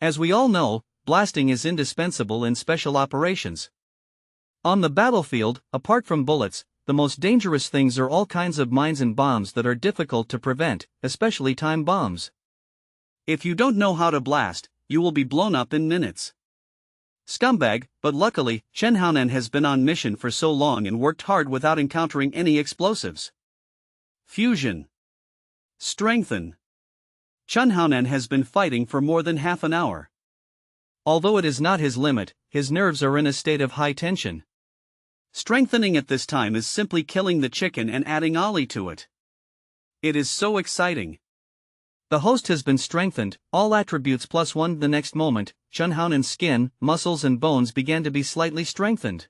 Speaker 2: As we all know, blasting is indispensable in special operations. On the battlefield, apart from bullets, the most dangerous things are all kinds of mines and bombs that are difficult to prevent, especially time bombs.
Speaker 1: If you don't know how to blast, you will be blown up in minutes. Scumbag, but luckily, Chen Haonan has been on mission for so long and worked hard without encountering any explosives. Fusion. Strengthen. Chen Haonan has been fighting for more than half an hour.
Speaker 2: Although it is not his limit, his nerves are in a state of high tension.
Speaker 1: Strengthening at this time is simply killing the chicken and adding ollie to it. It is so exciting.
Speaker 2: The host has been strengthened, all attributes +1. The next moment, Chen Haonan's skin, muscles and bones began to be slightly strengthened.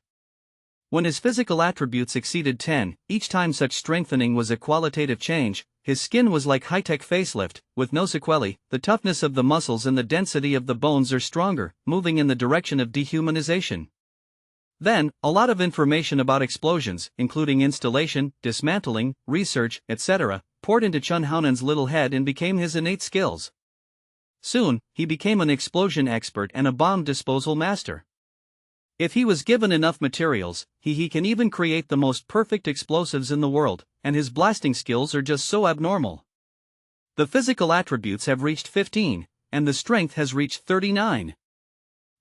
Speaker 2: When his physical attributes exceeded 10, each time such strengthening was a qualitative change, his skin was like high-tech facelift, with no sequelae. The toughness of the muscles and the density of the bones are stronger, moving in the direction of dehumanization. Then, a lot of information about explosions, including installation, dismantling, research, etc., poured into Chen Haonan's little head and became his innate skills. Soon, he became an explosion expert and a bomb disposal master. If he was given enough materials, he can even create the most perfect explosives in the world, and his blasting skills are just so abnormal. The physical attributes have reached 15, and the strength has reached 39.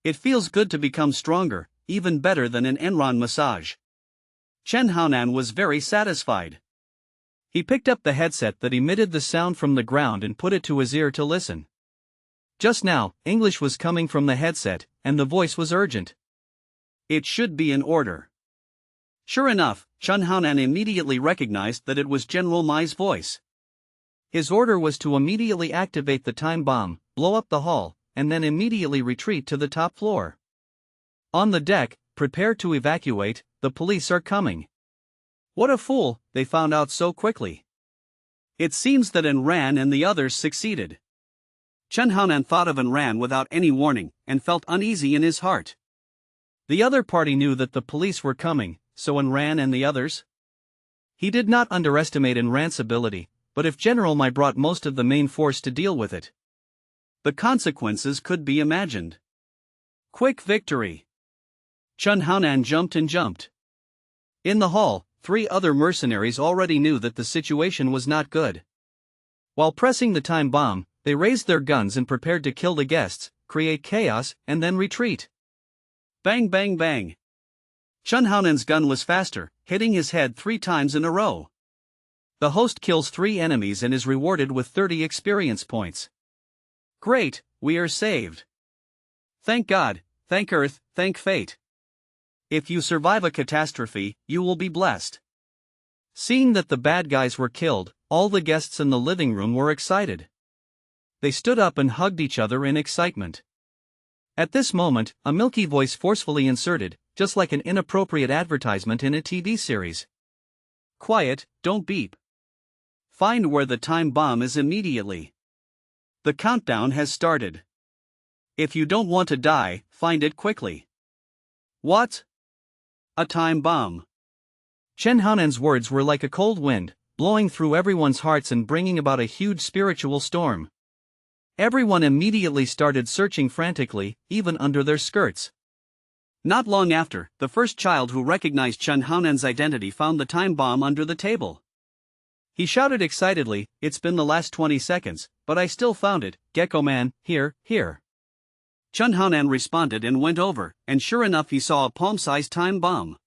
Speaker 2: It feels good to become stronger, even better than an Enron massage. Chen Haonan was very satisfied. He picked up the headset that emitted the sound from the ground and put it to his ear to listen. Just now, English was coming from the headset, and the voice was urgent.
Speaker 1: It should be in order. Sure enough, Chen Haonan immediately recognized that it was General Mai's voice.
Speaker 2: His order was to immediately activate the time bomb, blow up the hall, and then immediately retreat to the top floor. On the deck, prepare to evacuate, the police are coming.
Speaker 1: What a fool, they found out so quickly. It seems that Enran and the others succeeded. Chen Haonan thought of Enran without any warning, and felt uneasy in his heart.
Speaker 2: The other party knew that the police were coming, so Enran and the others? He did not underestimate Enran's ability, but if General Mai brought most of the main force to deal with it,
Speaker 1: the consequences could be imagined. Quick victory. Chen Haonan jumped and jumped. In the hall, 3 other mercenaries already knew that the situation was not good. While pressing the time bomb, they raised their guns and prepared to kill the guests, create chaos, and then retreat. Bang bang bang. Chen Haonan's gun was faster, hitting his head 3 times in a row. The host kills 3 enemies and is rewarded with 30 experience points. Great, we are saved. Thank God, thank Earth, thank fate. If you survive a catastrophe, you will be blessed.
Speaker 2: Seeing that the bad guys were killed, all the guests in the living room were excited. They stood up and hugged each other in excitement. At this moment, a milky voice forcefully inserted, just like an inappropriate advertisement in a TV series.
Speaker 1: Quiet, don't beep. Find where the time bomb is immediately. The countdown has started. If you don't want to die, find it quickly. What? A time bomb.
Speaker 2: Chen Haonan's words were like a cold wind, blowing through everyone's hearts and bringing about a huge spiritual storm. Everyone immediately started searching frantically, even under their skirts.
Speaker 1: Not long after, the first child who recognized Chen Haonan's identity found the time bomb under the table. He shouted excitedly, "It's been the last 20 seconds, but I still found it, Gecko Man, here, here." Chen Haonan responded and went over, and sure enough he saw a palm-sized time bomb.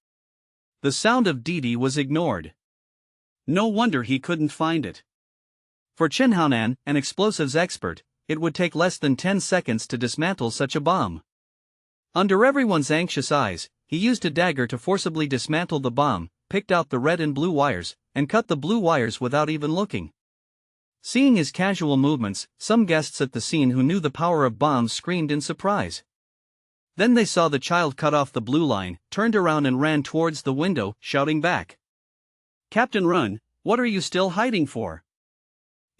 Speaker 2: The sound of Didi was ignored.
Speaker 1: No wonder he couldn't find it.
Speaker 2: For Chen Haonan, an explosives expert, it would take less than 10 seconds to dismantle such a bomb. Under everyone's anxious eyes, he used a dagger to forcibly dismantle the bomb, picked out the red and blue wires, and cut the blue wires without even looking. Seeing his casual movements, some guests at the scene who knew the power of bombs screamed in surprise. Then they saw the child cut off the blue line, turned around and ran towards the window, shouting back, "Captain Run, what are you still hiding for?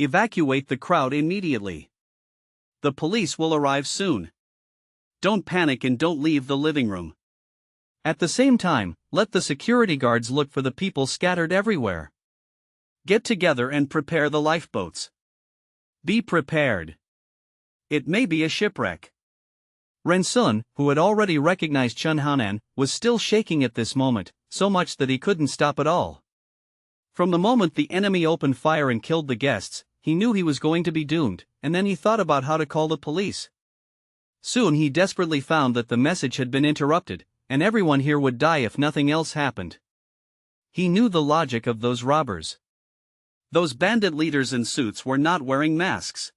Speaker 2: Evacuate the crowd immediately. The police will arrive soon. Don't panic and don't leave the living room." At the same time, let the security guards look for the people scattered everywhere.
Speaker 1: Get together and prepare the lifeboats. Be prepared. It may be a shipwreck.
Speaker 2: Ren Sun, who had already recognized Chen Haonan, was still shaking at this moment, so much that he couldn't stop at all. From the moment the enemy opened fire and killed the guests, he knew he was going to be doomed, and then he thought about how to call the police. Soon he desperately found that the message had been interrupted, and everyone here would die if nothing else happened. He knew the logic of those robbers.
Speaker 1: Those bandit leaders in suits were not wearing masks.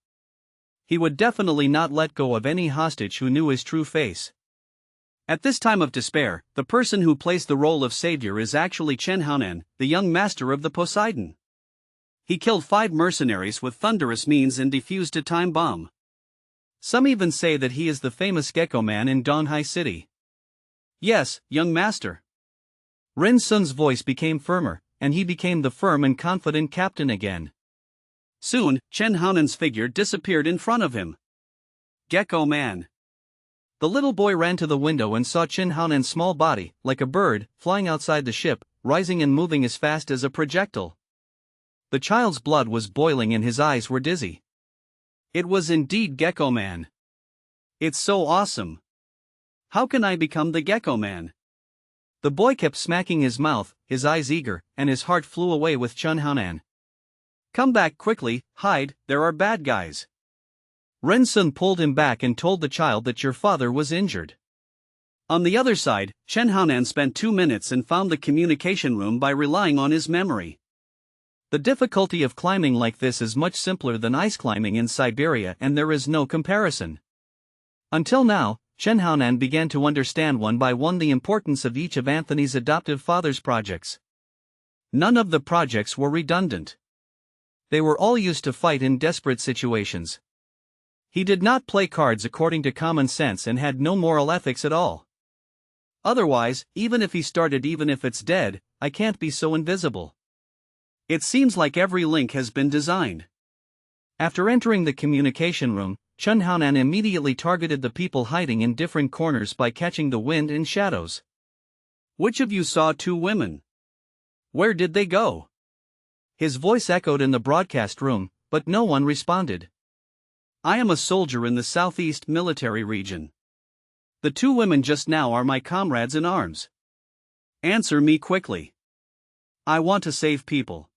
Speaker 1: He would definitely not let go of any hostage who knew his true face. At this time of despair, the person who plays the role of savior is actually Chen Haonan, the young master of the Poseidon. He killed 5 mercenaries with thunderous means and defused a time bomb. Some even say that he is the famous Gecko Man in Donghai City. Yes, young master.
Speaker 2: Ren Sun's voice became firmer, and he became the firm and confident captain again.
Speaker 1: Soon, Chen Haonan's figure disappeared in front of him. Gecko Man.
Speaker 2: The little boy ran to the window and saw Chen Haonan's small body, like a bird, flying outside the ship, rising and moving as fast as a projectile. The child's blood was boiling and his eyes were dizzy.
Speaker 1: It was indeed Gecko Man. It's so awesome. how can I become the gecko man?
Speaker 2: The boy kept smacking his mouth, his eyes eager, and his heart flew away with Chun Haonan.
Speaker 1: Come back quickly, hide, there are bad guys.
Speaker 2: Ren Sun pulled him back and told the child that your father was injured.
Speaker 1: On the other side, Chen Haonan spent 2 minutes and found the communication room by relying on his memory.
Speaker 2: The difficulty of climbing like this is much simpler than ice climbing in Siberia, and there is no comparison. Until now, Chen Haonan began to understand one by one the importance of each of Anthony's adoptive father's projects. None of the projects were redundant. They were all used to fight in desperate situations. He did not play cards according to common sense and had no moral ethics at all. Otherwise, even if it's dead, I can't be so invisible.
Speaker 1: It seems like every link has been designed.
Speaker 2: After entering the communication room, Chen Haonan immediately targeted the people hiding in different corners by catching the wind and shadows.
Speaker 1: Which of you saw 2 women? Where did they go?
Speaker 2: His voice echoed in the broadcast room, but no one responded.
Speaker 1: I am a soldier in the southeast military region. The 2 women just now are my comrades in arms. Answer me quickly. I want to save people.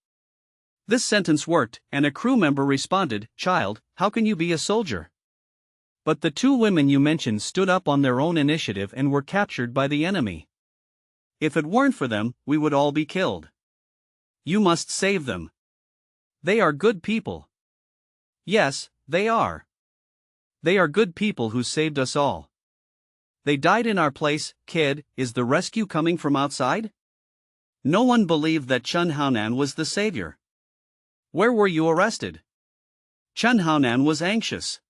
Speaker 1: This sentence worked, and a crew member responded, Child, how can you be a soldier? But the 2 women you mentioned stood up on their own initiative and were captured by the enemy. If it weren't for them, we would all be killed. You must save them. They are good people. Yes, they are. They are good people who saved us all. They died in our place. Kid, is the rescue coming from outside? No one believed that Chun Haonan was the savior. Where were you arrested? Chun Haonan was anxious.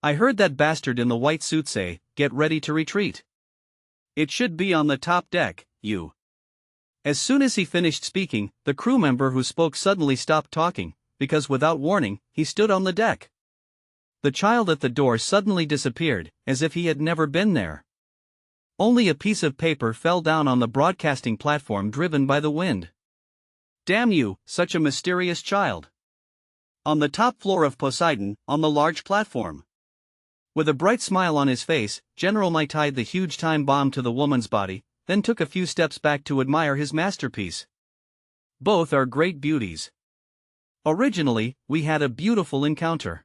Speaker 1: I heard that bastard in the white suit say, get ready to retreat. It should be on the top deck, you. As soon as he finished speaking, the crew member who spoke suddenly stopped talking, because without warning, he stood on the deck. The child at the door suddenly disappeared, as if he had never been there. Only a piece of paper fell down on the broadcasting platform driven by the wind. Damn you, such a mysterious child. On the top floor of Poseidon, on the large platform. With a bright smile on his face, General Mai tied the huge time bomb to the woman's body, then took a few steps back to admire his masterpiece. Both are great beauties. Originally, we had a beautiful encounter.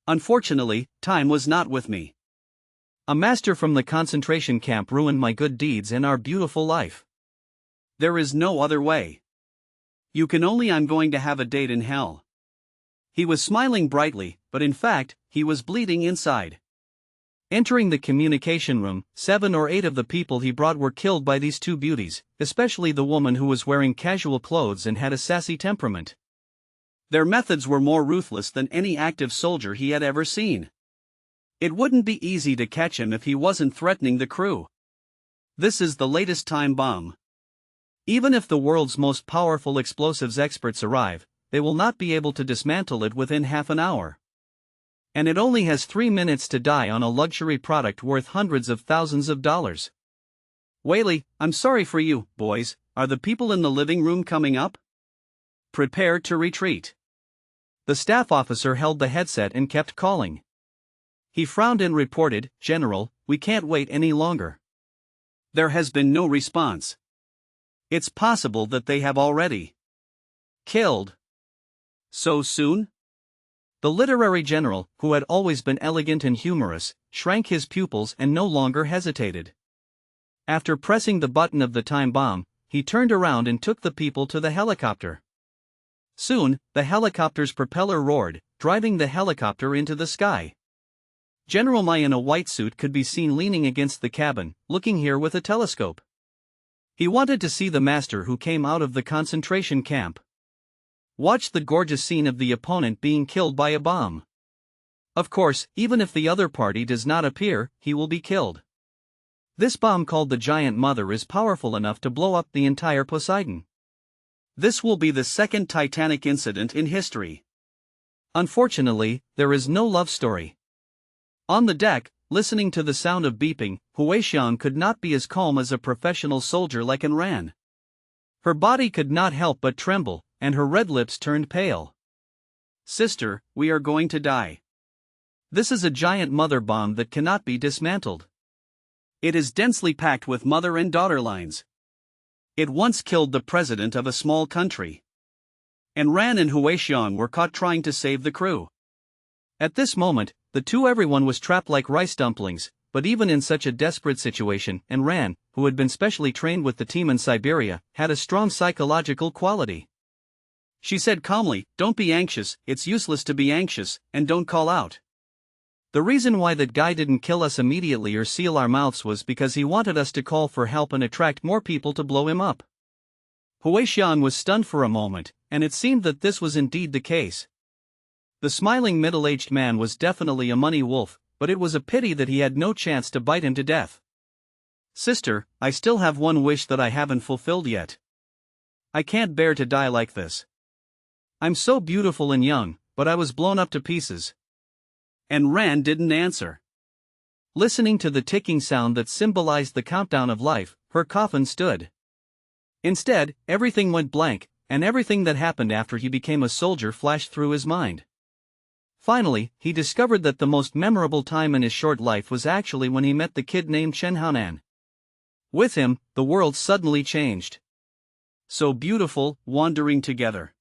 Speaker 1: Unfortunately, time was not with me. A master from the concentration camp ruined my good deeds and our beautiful life. There is no other way. You can only. I'm going to have a date in hell. He was smiling brightly, but in fact, he was bleeding inside. Entering the communication room, 7 or 8 of the people he brought were killed by these 2 beauties, especially the woman who was wearing casual clothes and had a sassy temperament. Their methods were more ruthless than any active soldier he had ever seen. It wouldn't be easy to catch him if he wasn't threatening the crew. This is the latest time bomb. Even if the world's most powerful explosives experts arrive, they will not be able to dismantle it within half an hour. And it only has 3 minutes to die on a luxury product worth hundreds of thousands of dollars. Whaley, I'm sorry for you, boys. Are the people in the living room coming up? Prepare to retreat. The staff officer held the headset and kept calling. He frowned and reported, General, we can't wait any longer. There has been no response. It's possible that they have already killed. So soon? The literary general, who had always been elegant and humorous, shrank his pupils and no longer hesitated. After pressing the button of the time bomb, he turned around and took the people to the helicopter. Soon, the helicopter's propeller roared, driving the helicopter into the sky. General Mai in a white suit could be seen leaning against the cabin, looking here with a telescope. He wanted to see the master who came out of the concentration camp. Watch the gorgeous scene of the opponent being killed by a bomb. Of course, even if the other party does not appear, he will be killed. This bomb called the Giant Mother is powerful enough to blow up the entire Poseidon. This will be the second Titanic incident in history. Unfortunately, there is no love story. On the deck, listening to the sound of beeping, Huixiang could not be as calm as a professional soldier like An Ran. Her body could not help but tremble, and her red lips turned pale. Sister, we are going to die. This is a giant mother bomb that cannot be dismantled. It is densely packed with mother and daughter lines. It once killed the president of a small country. And Ran and Huixiang were caught trying to save the crew.
Speaker 2: At this moment, everyone was trapped like rice dumplings, but even in such a desperate situation, and Ran, who had been specially trained with the team in Siberia, had a strong psychological quality.
Speaker 1: She said calmly, "Don't be anxious, it's useless to be anxious, and don't call out."
Speaker 2: The reason why that guy didn't kill us immediately or seal our mouths was because he wanted us to call for help and attract more people to blow him up.
Speaker 1: Huixiang was stunned for a moment, and it seemed that this was indeed the case.
Speaker 2: The smiling middle-aged man was definitely a money wolf, but it was a pity that he had no chance to bite him to death.
Speaker 1: "Sister, I still have one wish that I haven't fulfilled yet. I can't bear to die like this.
Speaker 2: I'm so beautiful and young, but I was blown up to pieces."
Speaker 1: And Ran didn't answer.
Speaker 2: Listening to the ticking sound that symbolized the countdown of life, her coffin stood. Instead, everything went blank, and everything that happened after he became a soldier flashed through his mind. Finally, he discovered that the most memorable time in his short life was actually when he met the kid named Chen Haonan. With him, the world suddenly changed.
Speaker 1: So beautiful, wandering together.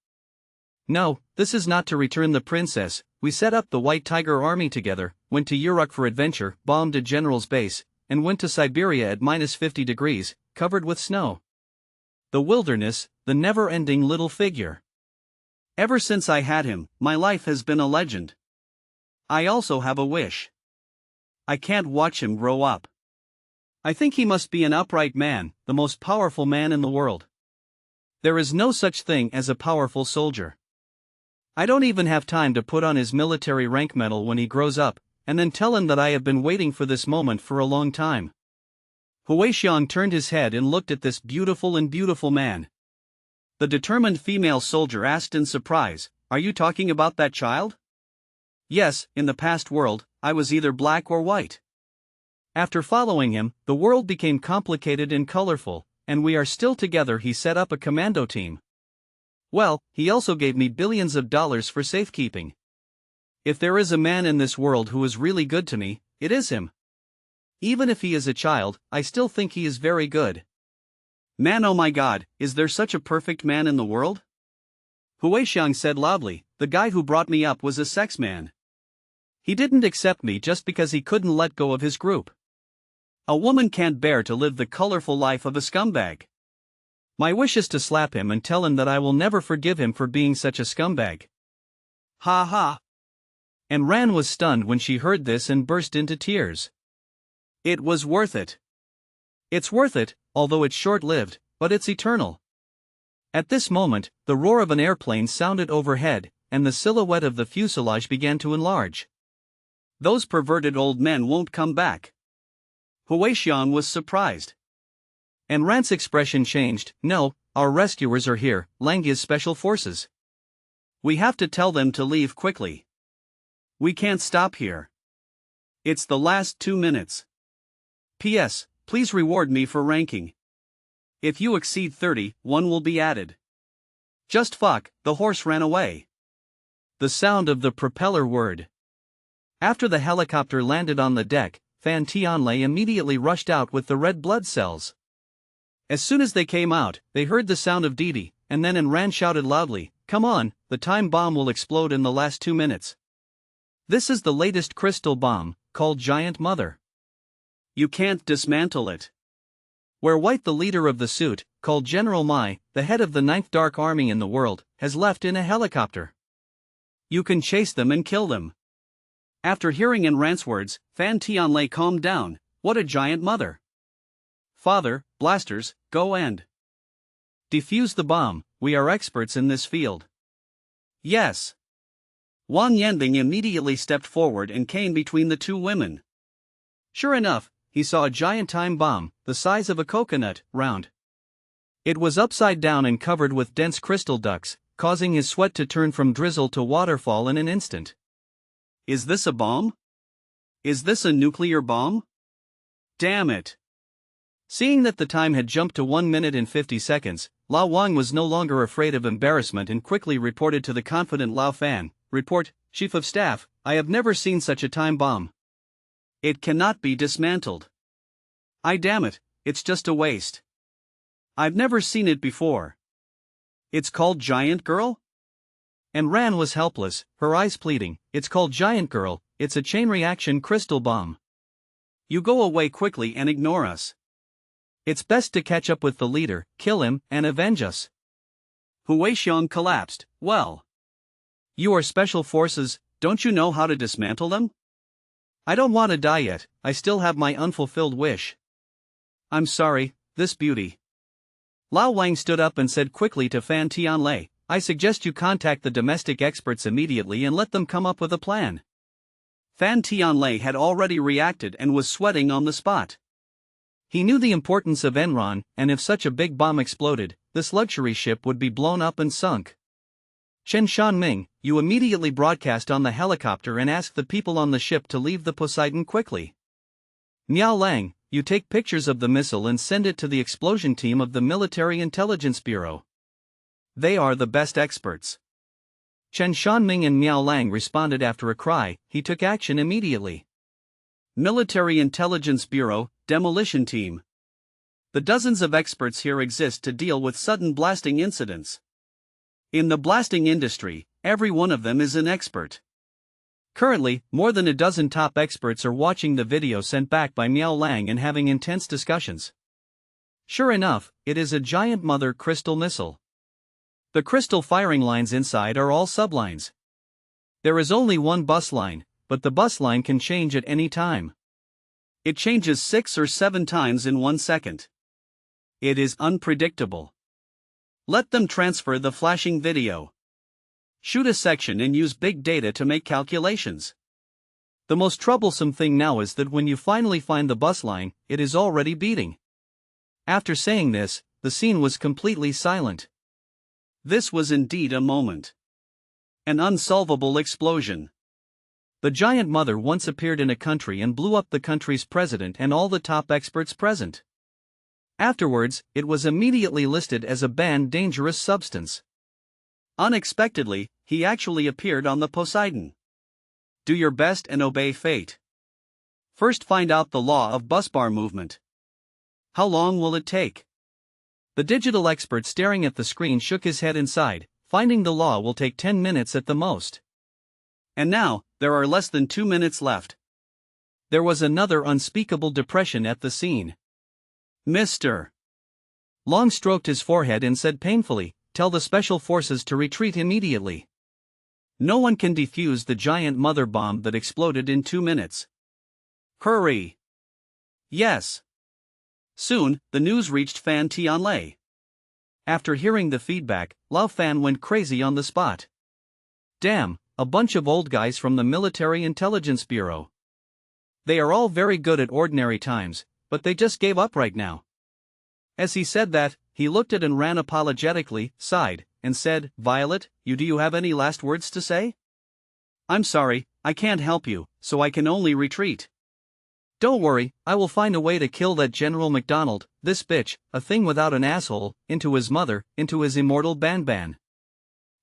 Speaker 2: "No, this is not to return the princess. We set up the White Tiger Army together, went to Uruk for adventure, bombed a general's base, and went to Siberia at -50 degrees, covered with snow. The wilderness, the never-ending little figure.
Speaker 1: Ever since I had him, my life has been a legend. I also have a wish. I can't watch him grow up. I think he must be an upright man, the most powerful man in the world. There is no such thing as a powerful soldier. I don't even have time to put on his military rank medal when he grows up, and then tell him that I have been waiting for this moment for a long time."
Speaker 2: Huixiang turned his head and looked at this beautiful man.
Speaker 1: The determined female soldier asked in surprise, "Are you talking about that child?" "Yes, in the past world, I was either black or white.
Speaker 2: After following him, the world became complicated and colorful, and we are still together." He set up a commando team. Well, he also gave me billions of dollars for safekeeping. If there is a man in this world who is really good to me, it is him. Even if he is a child, I still think he is very good.
Speaker 1: Man, oh my God, is there such a perfect man in the world? Huixiang said loudly, "The guy who brought me up was a sex man. He didn't accept me just because he couldn't let go of his group. A woman can't bear to live the colorful life of a scumbag. My wish is to slap him and tell him that I will never forgive him for being such a scumbag."
Speaker 2: Ha ha. And Ran was stunned when she heard this and burst into tears.
Speaker 1: It was worth it.
Speaker 2: It's worth it, although it's short-lived, but it's eternal. At this moment, the roar of an airplane sounded overhead, and the silhouette of the fuselage began to enlarge.
Speaker 1: "Those perverted old men won't come back." Huixiang was surprised.
Speaker 2: And Ran's expression changed. "No, our rescuers are here, Langya's special forces.
Speaker 1: We have to tell them to leave quickly. We can't stop here. It's the last 2 minutes. P.S. Please reward me for ranking. If you exceed 30, one will be added." Just fuck, the horse ran away.
Speaker 2: The sound of the propeller whirred. After the helicopter landed on the deck, Fan Tianlei immediately rushed out with the red blood cells. As soon as they came out, they heard the sound of Didi, and then Ran shouted loudly, "Come on, the time bomb will explode in the last 2 minutes. This is the latest crystal bomb, called Giant Mother.
Speaker 1: You can't dismantle it."
Speaker 2: Where White, the leader of the suit, called General Mai, the head of the 9th Dark Army in the world, has left in a helicopter.
Speaker 1: You can chase them and kill them. After hearing Ran's words, Fan Tianlei calmed down. What a giant mother. Father, blasters, go and
Speaker 2: defuse the bomb, we are experts in this field.
Speaker 1: Yes. Wang Yanbing immediately stepped forward and came between the two women. Sure enough, he saw a giant time bomb, the size of a coconut, round.
Speaker 2: It was upside down and covered with dense crystal ducts, causing his sweat to turn from drizzle to waterfall in an instant.
Speaker 1: Is this a bomb? Is this a nuclear bomb? Damn it.
Speaker 2: Seeing that the time had jumped to 1 minute and 50 seconds, Lao Wang was no longer afraid of embarrassment and quickly reported to the confident Lao Fan, "Report, Chief of Staff, I have never seen such a time bomb.
Speaker 1: It cannot be dismantled. Damn it, it's just a waste. I've never seen it before. It's called Giant Girl?
Speaker 2: And Ran was helpless, her eyes pleading, it's called Giant Girl, it's a chain reaction crystal bomb.
Speaker 1: You go away quickly and ignore us.
Speaker 2: It's best to catch up with the leader, kill him, and avenge us.
Speaker 1: Huixiong collapsed. Well.
Speaker 2: You are special forces,
Speaker 1: don't you know how to dismantle them?
Speaker 2: I don't want to die yet, I still have my unfulfilled wish.
Speaker 1: I'm sorry, this beauty.
Speaker 2: Lao Wang stood up and said quickly to Fan Tianlei, I suggest you contact the domestic experts immediately and let them come up with a plan.
Speaker 1: Fan Tianlei had already reacted and was sweating on the spot.
Speaker 2: He knew the importance of Enron, and if such a big bomb exploded, this luxury ship would be blown up and sunk. Chen Shanming, you immediately broadcast on the helicopter and ask the people on the ship to leave the Poseidon quickly. Miao Lang, you take pictures of the missile and send it to the explosion team of the Military Intelligence Bureau. They are the best experts. Chen Shanming and Miao Lang responded after a cry. He took action immediately.
Speaker 1: Military Intelligence Bureau, Demolition Team. The dozens of experts here exist to deal with sudden blasting incidents. In the blasting industry, every one of them is an expert. Currently, more than a dozen top experts are watching the video sent back by Miao Lang and having intense discussions. Sure enough, it is a giant mother crystal missile. The crystal firing lines inside are all sublines. There is only one bus line, but the bus line can change at any time. It changes 6 or 7 times in 1 second. It is unpredictable. Let them transfer the flashing video. Shoot a section and use big data to make calculations. The most troublesome thing now is that when you finally find the bus line, it is already beating. After saying this, the scene was completely silent. This was indeed a moment. An unsolvable explosion. The giant mother once appeared in a country and blew up the country's president and all the top experts present. Afterwards, it was immediately listed as a banned dangerous substance. Unexpectedly, he actually appeared on the Poseidon. Do your best and obey fate. First find out the law of busbar movement. How long will it take? The digital expert staring at the screen shook his head inside, finding the law will take 10 minutes at the most. And now, there are less than 2 minutes left. There was another unspeakable depression at the scene. Mr. Long stroked his forehead and said painfully, tell the special forces to retreat immediately. No one can defuse the giant mother bomb that exploded in 2 minutes. Hurry! Yes. Soon, the news reached Fan Tianlei. After hearing the feedback, Lao Fan went crazy on the spot. Damn, a bunch of old guys from the Military Intelligence Bureau. They are all very good at ordinary times, but they just gave up right now. As he said that, he looked at and ran apologetically, sighed, and said, Violet, do you have any last words to say? I'm sorry, I can't help you, so I can only retreat. Don't worry, I will find a way to kill that General McDonald, this bitch, a thing without an asshole, into his mother, into his immortal Ban.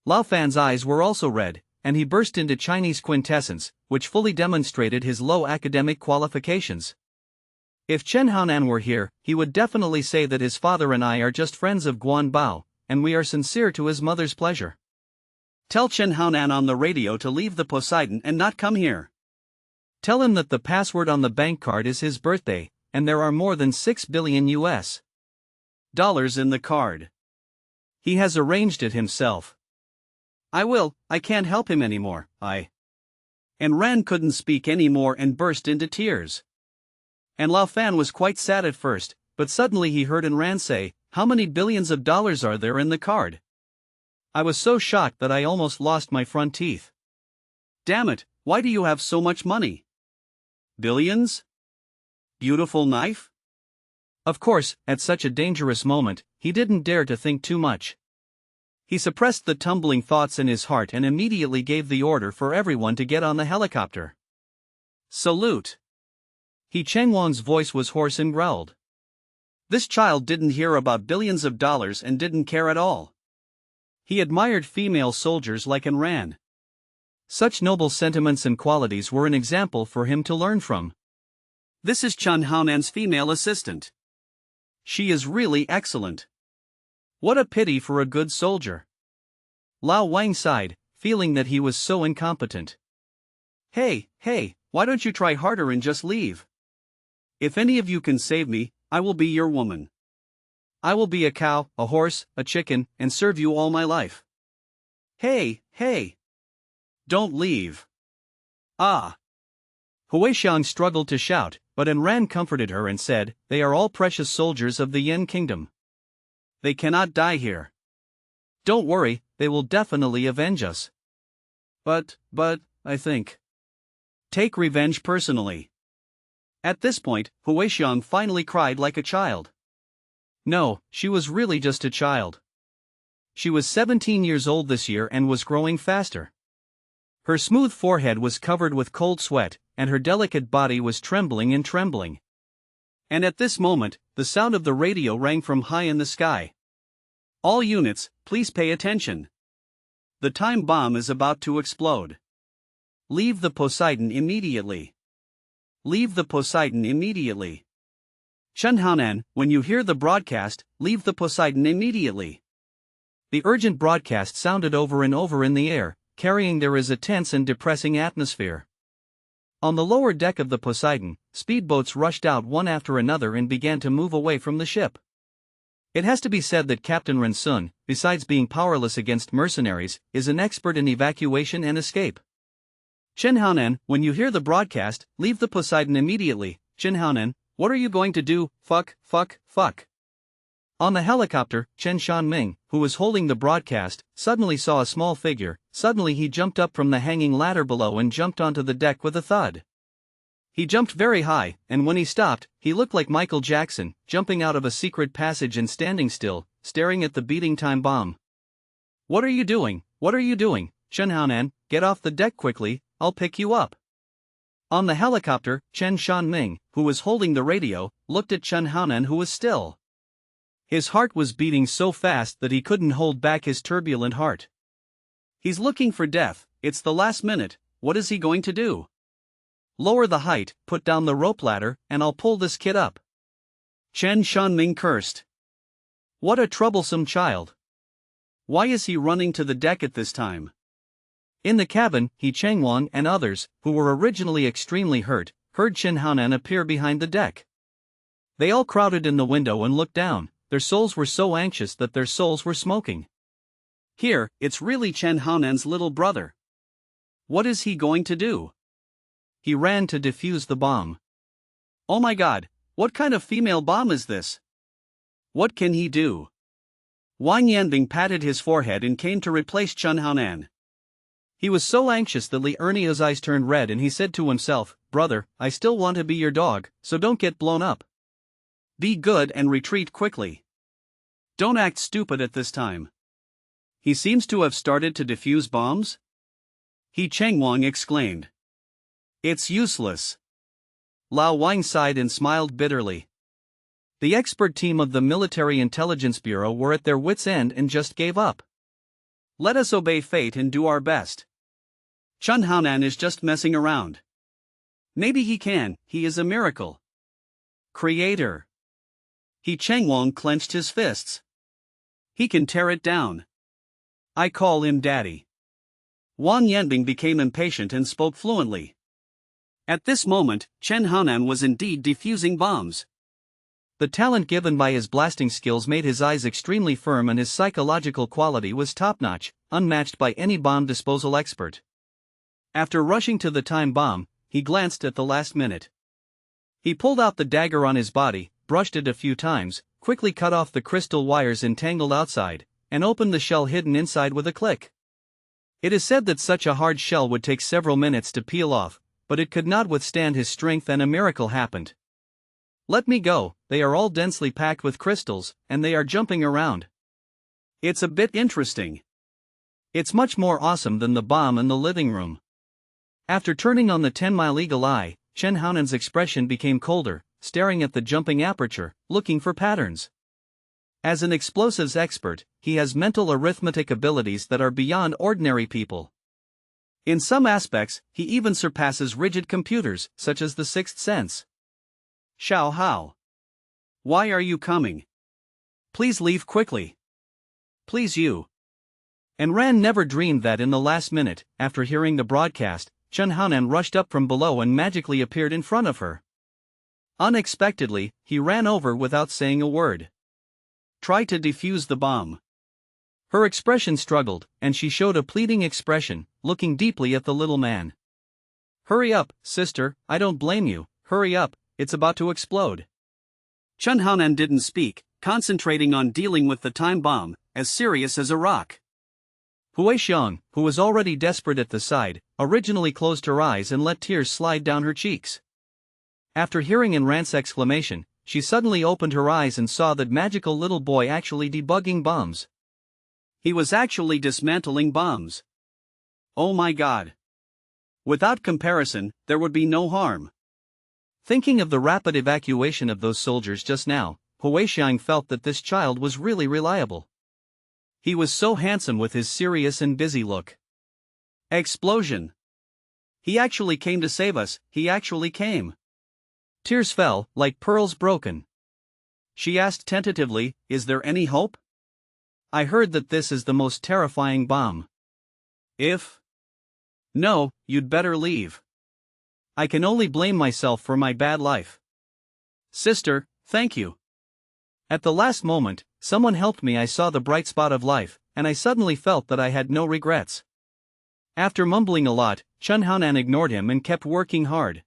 Speaker 1: Lao Fan's eyes were also red, and he burst into Chinese quintessence, which fully demonstrated his low academic qualifications. If Chen Haonan were here, he would definitely say that his father and I are just friends of Guan Bao, and we are sincere to his mother's pleasure. Tell Chen Haonan on the radio to leave the Poseidon and not come here. Tell him that the password on the bank card is his birthday, and there are more than 6 billion US dollars in the card. He has arranged it himself. I can't help him anymore, And Ran couldn't speak anymore and burst into tears. And Lao Fan was quite sad at first, but suddenly he heard Ran say, how many billions of dollars are there in the card? I was so shocked that I almost lost my front teeth. Damn it, why do you have so much money? Billions? Beautiful knife? Of course, at such a dangerous moment, he didn't dare to think too much. He suppressed the tumbling thoughts in his heart and immediately gave the order for everyone to get on the helicopter. Salute! He Cheng Wang's voice was hoarse and growled. This child didn't hear about billions of dollars and didn't care at all. He admired female soldiers like Ran. Such noble sentiments and qualities were an example for him to learn from. This is Chun Haonan's female assistant. She is really excellent. What a pity for a good soldier. Lao Wang sighed, feeling that he was so incompetent. Hey, why don't you try harder and just leave? If any of you can save me, I will be your woman. I will be a cow, a horse, a chicken, and serve you all my life. Hey. Don't leave. Ah.
Speaker 2: Huixiang struggled to shout, but Enran comforted her and said, "They are all precious soldiers of the Yin Kingdom.
Speaker 1: They cannot die here.
Speaker 2: Don't worry, they will definitely avenge us."
Speaker 1: But, I think. Take revenge personally. At this point, Huixiang finally cried like a child.
Speaker 2: No, she was really just a child. She was 17 years old this year and was growing faster. Her smooth forehead was covered with cold sweat, and her delicate body was trembling. And at this moment, the sound of the radio rang from high in the sky. All units, please pay attention. The time bomb is about to explode. Leave the Poseidon immediately. Leave the Poseidon immediately. Chun Haonan, when you hear the broadcast, leave the Poseidon immediately. The urgent broadcast sounded over and over in the air, carrying there is a tense and depressing atmosphere. On the lower deck of the Poseidon, speedboats rushed out one after another and began to move away from the ship. It has to be said that Captain Ren Sun, besides being powerless against mercenaries, is an expert in evacuation and escape. Chun Haonan, when you hear the broadcast, leave the Poseidon immediately. Chun Haonan, what are you going to do? Fuck. On the helicopter, Chen Shanming, who was holding the broadcast, suddenly saw a small figure. Suddenly he jumped up from the hanging ladder below and jumped onto the deck with a thud. He jumped very high, and when he stopped, he looked like Michael Jackson, jumping out of a secret passage and standing still, staring at the beating time bomb. What are you doing? Chun Haonan, get off the deck quickly, I'll pick you up. On the helicopter, Chen Shanming, who was holding the radio, looked at Chun Haonan, who was still. His heart was beating so fast that he couldn't hold back his turbulent heart. He's looking for death, it's the last minute, what is he going to do? Lower the height, put down the rope ladder, and I'll pull this kid up. Chen Shanming cursed. What a troublesome child. Why is he running to the deck at this time? In the cabin, He Changwang and others, who were originally extremely hurt, heard Chun Haonan appear behind the deck. They all crowded in the window and looked down. Their souls were so anxious that their souls were smoking. Here, it's really Chun Haonan's little brother. What is he going to do? He ran to defuse the bomb. Oh my god, what kind of female bomb is this? What can he do? Wang Yanbing patted his forehead and came to replace Chun Haonan. He was so anxious that Li Ernia's eyes turned red and he said to himself, "Brother, I still want to be your dog, so don't get blown up. Be good and retreat quickly. Don't act stupid at this time." He seems to have started to defuse bombs? He Changwang exclaimed. It's useless. Lao Wang sighed and smiled bitterly. The expert team of the Military Intelligence Bureau were at their wits' end and just gave up. Let us obey fate and do our best. Chun Haonan is just messing around. Maybe he is a miracle. Creator. He Changwang clenched his fists. He can tear it down. I call him Daddy. Wang Yanbing became impatient and spoke fluently. At this moment, Chun Haonan was indeed defusing bombs. The talent given by his blasting skills made his eyes extremely firm and his psychological quality was top-notch, unmatched by any bomb disposal expert. After rushing to the time bomb, he glanced at the last minute. He pulled out the dagger on his body, brushed it a few times, quickly cut off the crystal wires entangled outside, and opened the shell hidden inside with a click. It is said that such a hard shell would take several minutes to peel off, but it could not withstand his strength and a miracle happened. Let me go, they are all densely packed with crystals, and they are jumping around. It's a bit interesting. It's much more awesome than the bomb in the living room. After turning on the 10-mile eagle eye, Chun Haonan's expression became colder, staring at the jumping aperture, looking for patterns. As an explosives expert, he has mental arithmetic abilities that are beyond ordinary people. In some aspects, he even surpasses rigid computers, such as the Sixth Sense.
Speaker 1: Xiao Hao. Why are you coming? Please leave quickly. Please you.
Speaker 2: And Ran never dreamed that in the last minute, after hearing the broadcast, Chen Haonan rushed up from below and magically appeared in front of her. Unexpectedly, he ran over without saying a word.
Speaker 1: Try to defuse the bomb.
Speaker 2: Her expression struggled, and she showed a pleading expression, looking deeply at the little man.
Speaker 1: Hurry up, sister, I don't blame you, hurry up, it's about to explode. Chen Haonan didn't speak, concentrating on dealing with the time bomb, as serious as a rock.
Speaker 2: Hui Xiang, who was already desperate at the side, originally closed her eyes and let tears slide down her cheeks. After hearing Enran's exclamation, she suddenly opened her eyes and saw that magical little boy actually debugging bombs.
Speaker 1: He was actually dismantling bombs. Oh my god. Without comparison, there would be no harm.
Speaker 2: Thinking of the rapid evacuation of those soldiers just now, Hui Xiang felt that this child was really reliable.
Speaker 1: He was so handsome with his serious and busy look. Explosion. He actually came to save us, he actually came.
Speaker 2: Tears fell, like pearls broken.
Speaker 1: She asked tentatively, is there any hope? I heard that this is the most terrifying bomb. If? No, you'd better leave. I can only blame myself for my bad life. Sister, thank you.
Speaker 2: At the last moment, someone helped me. I saw the bright spot of life, and I suddenly felt that I had no regrets. After mumbling a lot, Chen Haonan ignored him and kept working hard.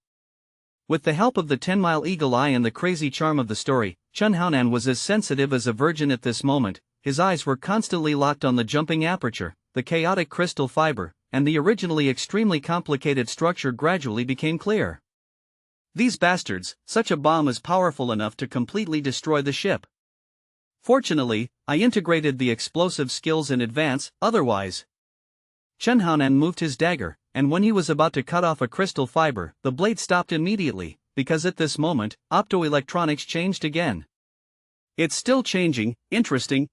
Speaker 2: With the help of the 10-mile eagle eye and the crazy charm of the story, Chen Haonan was as sensitive as a virgin at this moment. His eyes were constantly locked on the jumping aperture, the chaotic crystal fiber, and the originally extremely complicated structure gradually became clear.
Speaker 1: These bastards, such a bomb is powerful enough to completely destroy the ship. Fortunately, I integrated the explosive skills in advance, otherwise.
Speaker 2: Chen Haonan moved his dagger, and when he was about to cut off a crystal fiber, the blade stopped immediately, because at this moment, optoelectronics changed again.
Speaker 1: It's still changing, interesting.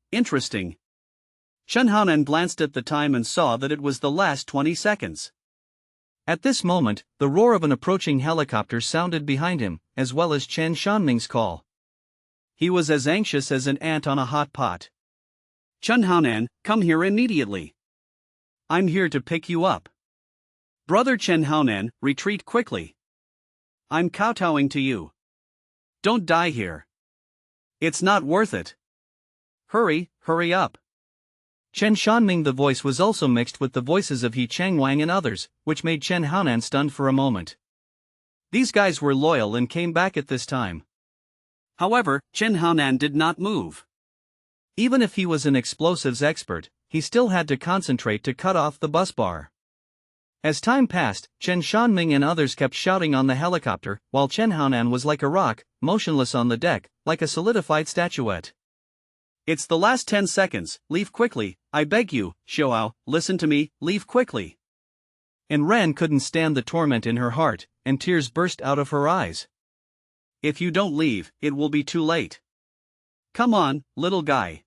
Speaker 1: Chen Haonan glanced at the time and saw that it was the last 20 seconds.
Speaker 2: At this moment, the roar of an approaching helicopter sounded behind him, as well as Chen Shanming's call.
Speaker 1: He was as anxious as an ant on a hot pot. Chen Haonan, come here immediately. I'm here to pick you up. Brother Chen Haonan, retreat quickly. I'm kowtowing to you. Don't die here. It's not worth it. Hurry up.
Speaker 2: Chen Shanming, the voice was also mixed with the voices of He Changwang and others, which made Chen Haonan stunned for a moment.
Speaker 1: These guys were loyal and came back at this time. However, Chen Haonan did not move.
Speaker 2: Even if he was an explosives expert, he still had to concentrate to cut off the bus bar. As time passed, Chen Shanming and others kept shouting on the helicopter, while Chen Haonan was like a rock, motionless on the deck, like a solidified statuette.
Speaker 1: It's the last 10 seconds, leave quickly, I beg you, Xiao, listen to me, leave quickly.
Speaker 2: And Ran couldn't stand the torment in her heart, and tears burst out of her eyes.
Speaker 1: If you don't leave, it will be too late. Come on, little guy.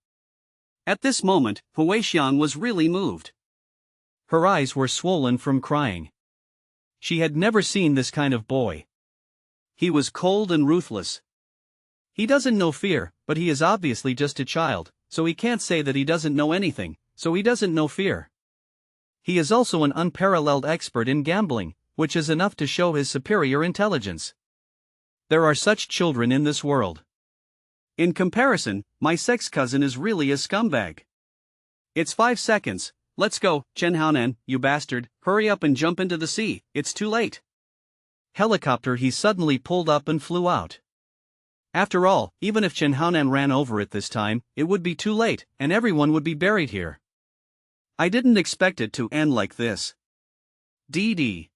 Speaker 1: At this moment, Hui Xiang was really moved.
Speaker 2: Her eyes were swollen from crying. She had never seen this kind of boy.
Speaker 1: He was cold and ruthless. He doesn't know fear, but he is obviously just a child, so he can't say that he doesn't know anything, so he doesn't know fear.
Speaker 2: He is also an unparalleled expert in gambling, which is enough to show his superior intelligence. There are such children in this world.
Speaker 1: In comparison, my sex cousin is really a scumbag. It's 5 seconds, let's go, Chen Haonan, you bastard, hurry up and jump into the sea, it's too late.
Speaker 2: Helicopter he suddenly pulled up and flew out. After all, even if Chen Haonan ran over it this time, it would be too late, and everyone would be buried here.
Speaker 1: I didn't expect it to end like this. DD.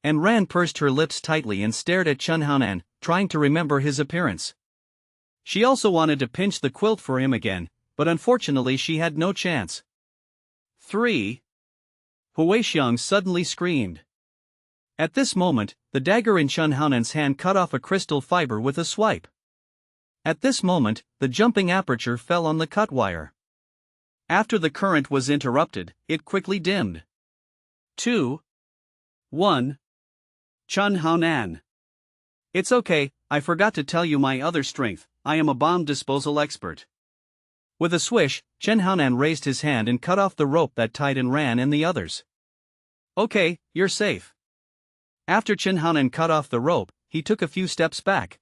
Speaker 2: And Ran pursed her lips tightly and stared at Chen Haonan, trying to remember his appearance.
Speaker 1: She also wanted to pinch the quilt for him again, but unfortunately she had no chance. 3. Hui Xiang suddenly screamed. At this moment, the dagger in Chen Haonan's hand cut off a crystal fiber with a swipe. At this moment, the jumping aperture fell on the cut wire. After the current was interrupted, it quickly dimmed. 2. 1. Chen Haonan. It's okay, I forgot to tell you my other strength, I am a bomb disposal expert.
Speaker 2: With a swish, Chen Haonan raised his hand and cut off the rope that tied and ran and the others.
Speaker 1: Okay, you're safe.
Speaker 2: After Chen Haonan cut off the rope, he took a few steps back.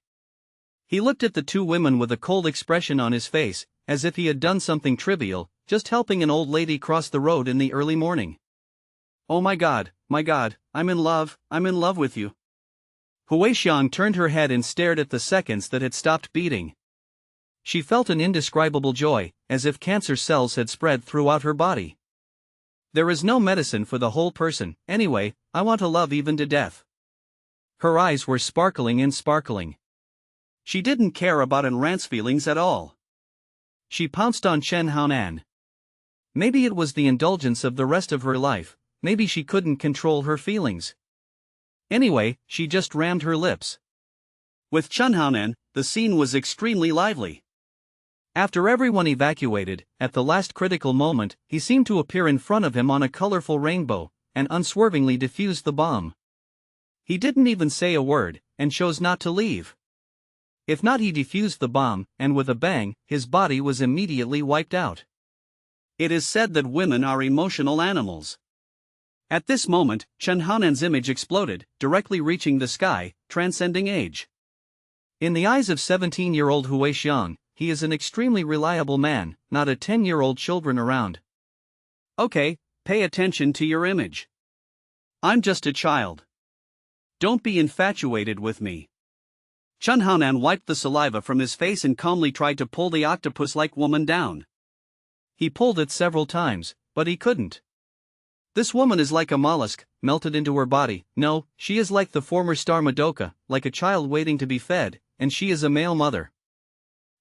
Speaker 2: He looked at the two women with a cold expression on his face, as if he had done something trivial, just helping an old lady cross the road in the early morning.
Speaker 1: Oh my god, I'm in love with you.
Speaker 2: Hui Xiang turned her head and stared at the seconds that had stopped beating. She felt an indescribable joy, as if cancer cells had spread throughout her body. There is no medicine for the whole person, anyway, I want to love even to death. Her eyes were sparkling and sparkling.
Speaker 1: She didn't care about Anran's feelings at all.
Speaker 2: She pounced on Chen Haonan. Maybe it was the indulgence of the rest of her life, maybe she couldn't control her feelings. Anyway, she just rammed her lips.
Speaker 1: With Chen Haonan, the scene was extremely lively.
Speaker 2: After everyone evacuated, at the last critical moment, he seemed to appear in front of him on a colorful rainbow, and unswervingly defused the bomb. He didn't even say a word, and chose not to leave. If not, he defused the bomb, and with a bang, his body was immediately wiped out.
Speaker 1: It is said that women are emotional animals. At this moment, Chen Haonan's image exploded, directly reaching the sky, transcending age.
Speaker 2: In the eyes of 17-year-old Hui Xiang, he is an extremely reliable man, not a 10-year-old children around.
Speaker 1: Okay, pay attention to your image. I'm just a child. Don't be infatuated with me. Chen Haonan wiped the saliva from his face and calmly tried to pull the octopus-like woman down.
Speaker 2: He pulled it several times, but he couldn't. This woman is like a mollusk, melted into her body. No, she is like the former star Madoka, like a child waiting to be fed, and she is a male mother.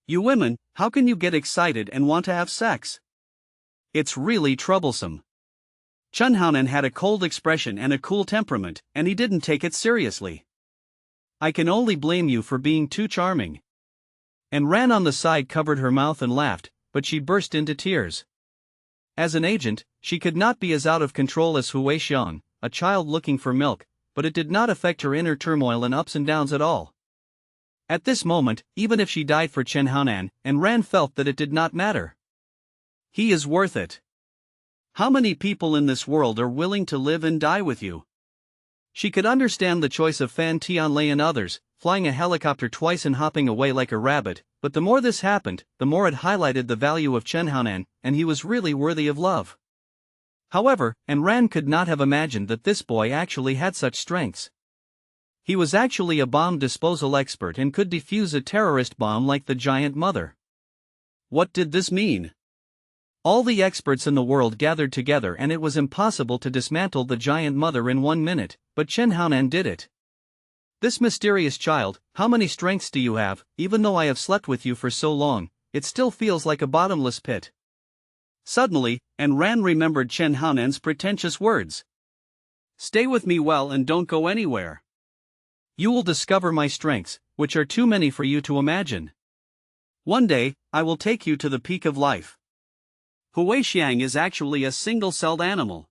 Speaker 1: You women, how can you get excited and want to have sex? It's really troublesome. Chen Haonan had a cold expression and a cool temperament, and he didn't take it seriously.
Speaker 2: I can only blame you for being too charming. And ran on the side covered her mouth and laughed, but she burst into tears. As an agent, she could not be as out of control as Hui Xiang, a child looking for milk, but it did not affect her inner turmoil and ups and downs at all. At this moment, even if she died for Chen Haonan, Anran felt that it did not matter.
Speaker 1: He is worth it. How many people in this world are willing to live and die with you?
Speaker 2: She could understand the choice of Fan Tianlei and others, flying a helicopter twice and hopping away like a rabbit, but the more this happened, the more it highlighted the value of Chen Haonan, and he was really worthy of love. However, Anran could not have imagined that this boy actually had such strengths. He was actually a bomb disposal expert and could defuse a terrorist bomb like the giant mother.
Speaker 1: What did this mean?
Speaker 2: All the experts in the world gathered together and it was impossible to dismantle the giant mother in 1 minute, but Chen Haonan did it. This mysterious child, how many strengths do you have? Even though I have slept with you for so long, it still feels like a bottomless pit.
Speaker 1: Suddenly, Anran remembered Chen Haonan's pretentious words. Stay with me well and don't go anywhere.
Speaker 2: You will discover my strengths, which are too many for you to imagine.
Speaker 1: One day, I will take you to the peak of life. Hui Xiang is actually a single-celled animal.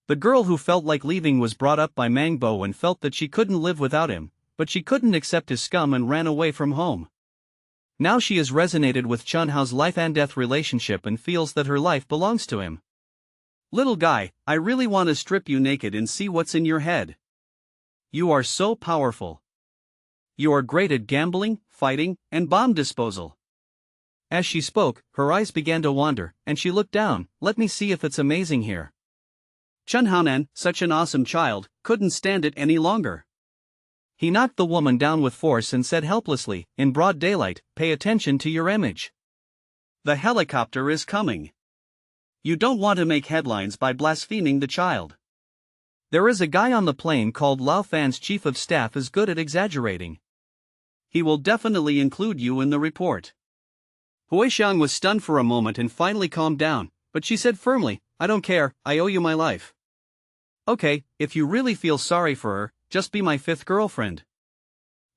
Speaker 2: The girl who felt like leaving was brought up by Mangbo and felt that she couldn't live without him, but she couldn't accept his scum and ran away from home. Now she has resonated with Chun Hao's life and death relationship and feels that her life belongs to him.
Speaker 1: Little guy, I really want to strip you naked and see what's in your head. You are so powerful. You are great at gambling, fighting, and bomb disposal.
Speaker 2: As she spoke, her eyes began to wander, and she looked down. Let me see if it's amazing here.
Speaker 1: Chen Haonan, such an awesome child, couldn't stand it any longer.
Speaker 2: He knocked the woman down with force and said helplessly, in broad daylight, pay attention to your image.
Speaker 1: The helicopter is coming. You don't want to make headlines by blaspheming the child.
Speaker 2: There is a guy on the plane called Lao Fan's chief of staff is good at exaggerating.
Speaker 1: He will definitely include you in the report.
Speaker 2: Hui Xiang was stunned for a moment and finally calmed down, but she said firmly, I don't care, I owe you my life. Okay, if you really feel sorry for her, just be my fifth girlfriend.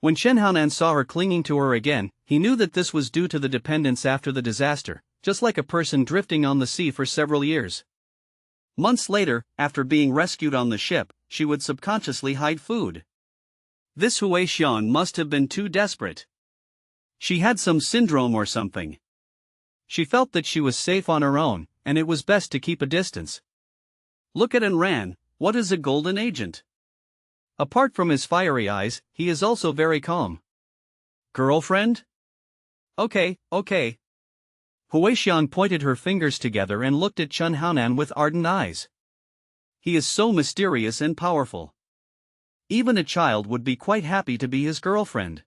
Speaker 2: When Chen Haonan saw her clinging to her again, he knew that this was due to the dependence after the disaster, just like a person drifting on the sea for several years.
Speaker 1: Months later, after being rescued on the ship, she would subconsciously hide food. This Hui Xian must have been too desperate. She had some syndrome or something.
Speaker 2: She felt that she was safe on her own, and it was best to keep a distance.
Speaker 1: Look at Enran, what is a golden agent?
Speaker 2: Apart from his fiery eyes, he is also very calm.
Speaker 1: Girlfriend?
Speaker 2: Okay. Hui Xian pointed her fingers together and looked at Chen Haonan with ardent eyes.
Speaker 1: He is so mysterious and powerful. Even a child would be quite happy to be his girlfriend.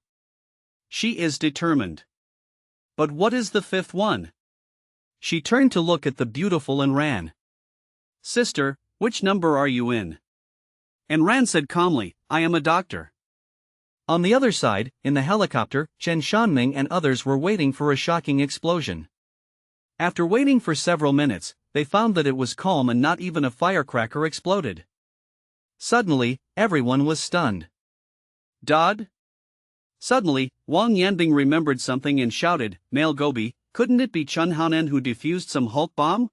Speaker 1: She is determined. But what is the fifth one?
Speaker 2: She turned to look at the beautiful Enran.
Speaker 1: Sister, which number are you in? Enran said calmly, I am a doctor.
Speaker 2: On the other side, in the helicopter, Chen Shanming and others were waiting for a shocking explosion. After waiting for several minutes, they found that it was calm and not even a firecracker exploded. Suddenly, everyone was stunned.
Speaker 1: Dodd? Suddenly, Wang Yanbing remembered something and shouted, Male Gobi, couldn't it be Chen Haonan who defused some Hulk bomb?